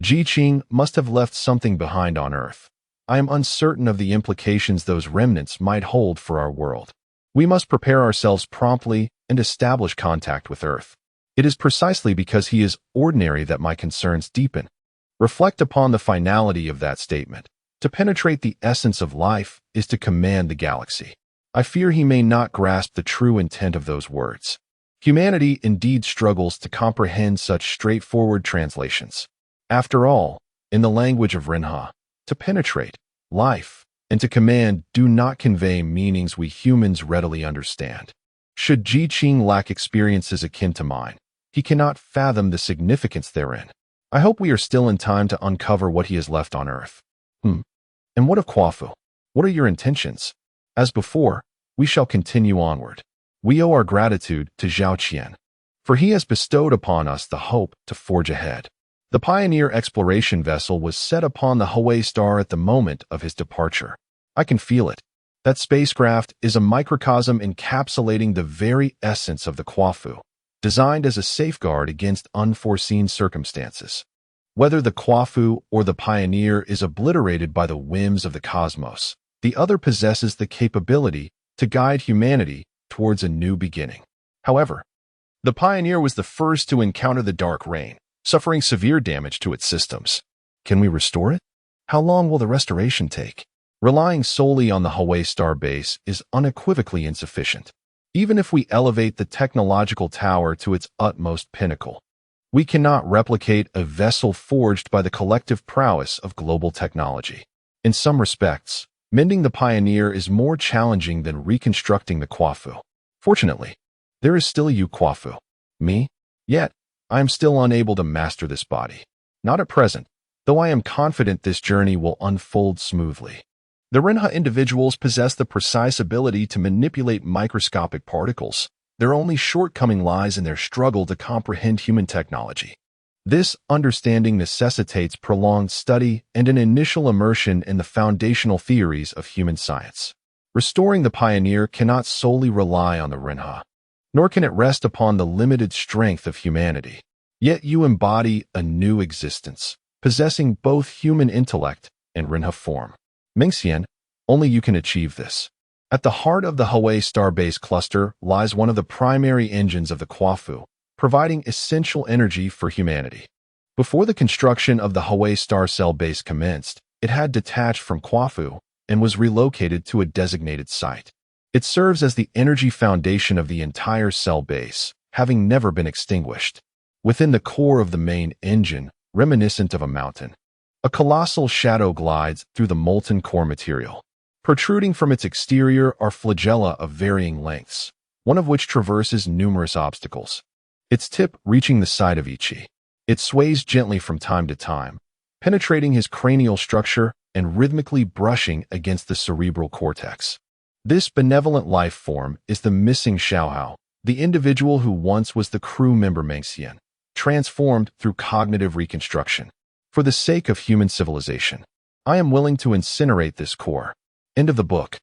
Ji Qing must have left something behind on Earth. I am uncertain of the implications those remnants might hold for our world. We must prepare ourselves promptly and establish contact with Earth. It is precisely because he is ordinary that my concerns deepen. Reflect upon the finality of that statement. To penetrate the essence of life is to command the galaxy. I fear he may not grasp the true intent of those words. Humanity indeed struggles to comprehend such straightforward translations. After all, in the language of Renha, to penetrate, life, and to command do not convey meanings we humans readily understand. Should Ji Qing lack experiences akin to mine, he cannot fathom the significance therein. I hope we are still in time to uncover what he has left on Earth. And what of KUAFU? What are your intentions? As before, we shall continue onward. We owe our gratitude to Zhao Qian, for he has bestowed upon us the hope to forge ahead. The Pioneer exploration vessel was set upon the Hawaii Star at the moment of his departure. I can feel it. That spacecraft is a microcosm encapsulating the very essence of the KUAFU. designed as a safeguard against unforeseen circumstances. Whether the KUAFU or the Pioneer is obliterated by the whims of the cosmos, the other possesses the capability to guide humanity towards a new beginning. However, the Pioneer was the first to encounter the dark reign, suffering severe damage to its systems. Can we restore it? How long will the restoration take? Relying solely on the Hawaii Star Base is unequivocally insufficient. Even if we elevate the technological tower to its utmost pinnacle, we cannot replicate a vessel forged by the collective prowess of global technology. In some respects, mending the Pioneer is more challenging than reconstructing the KUAFU. Fortunately, there is still you, KUAFU. Me? Yet, I am still unable to master this body. Not at present, though I am confident this journey will unfold smoothly. The Renha individuals possess the precise ability to manipulate microscopic particles. Their only shortcoming lies in their struggle to comprehend human technology. This understanding necessitates prolonged study and an initial immersion in the foundational theories of human science. Restoring the Pioneer cannot solely rely on the Renha, nor can it rest upon the limited strength of humanity. Yet you embody a new existence, possessing both human intellect and Renha form. Mingxian, only you can achieve this. At the heart of the Hawaii Star Base cluster lies one of the primary engines of the KUAFU, providing essential energy for humanity. Before the construction of the Hawaii Star Cell Base commenced, it had detached from KUAFU and was relocated to a designated site. It serves as the energy foundation of the entire cell base, having never been extinguished. Within the core of the main engine, reminiscent of a mountain, a colossal shadow glides through the molten core material. Protruding from its exterior are flagella of varying lengths, one of which traverses numerous obstacles, its tip reaching the side of Ichi. It sways gently from time to time, penetrating his cranial structure and rhythmically brushing against the cerebral cortex. This benevolent life form is the missing Xiaohao, the individual who once was the crew member Mengxian, transformed through cognitive reconstruction. For the sake of human civilization, I am willing to incinerate this core. End of the book.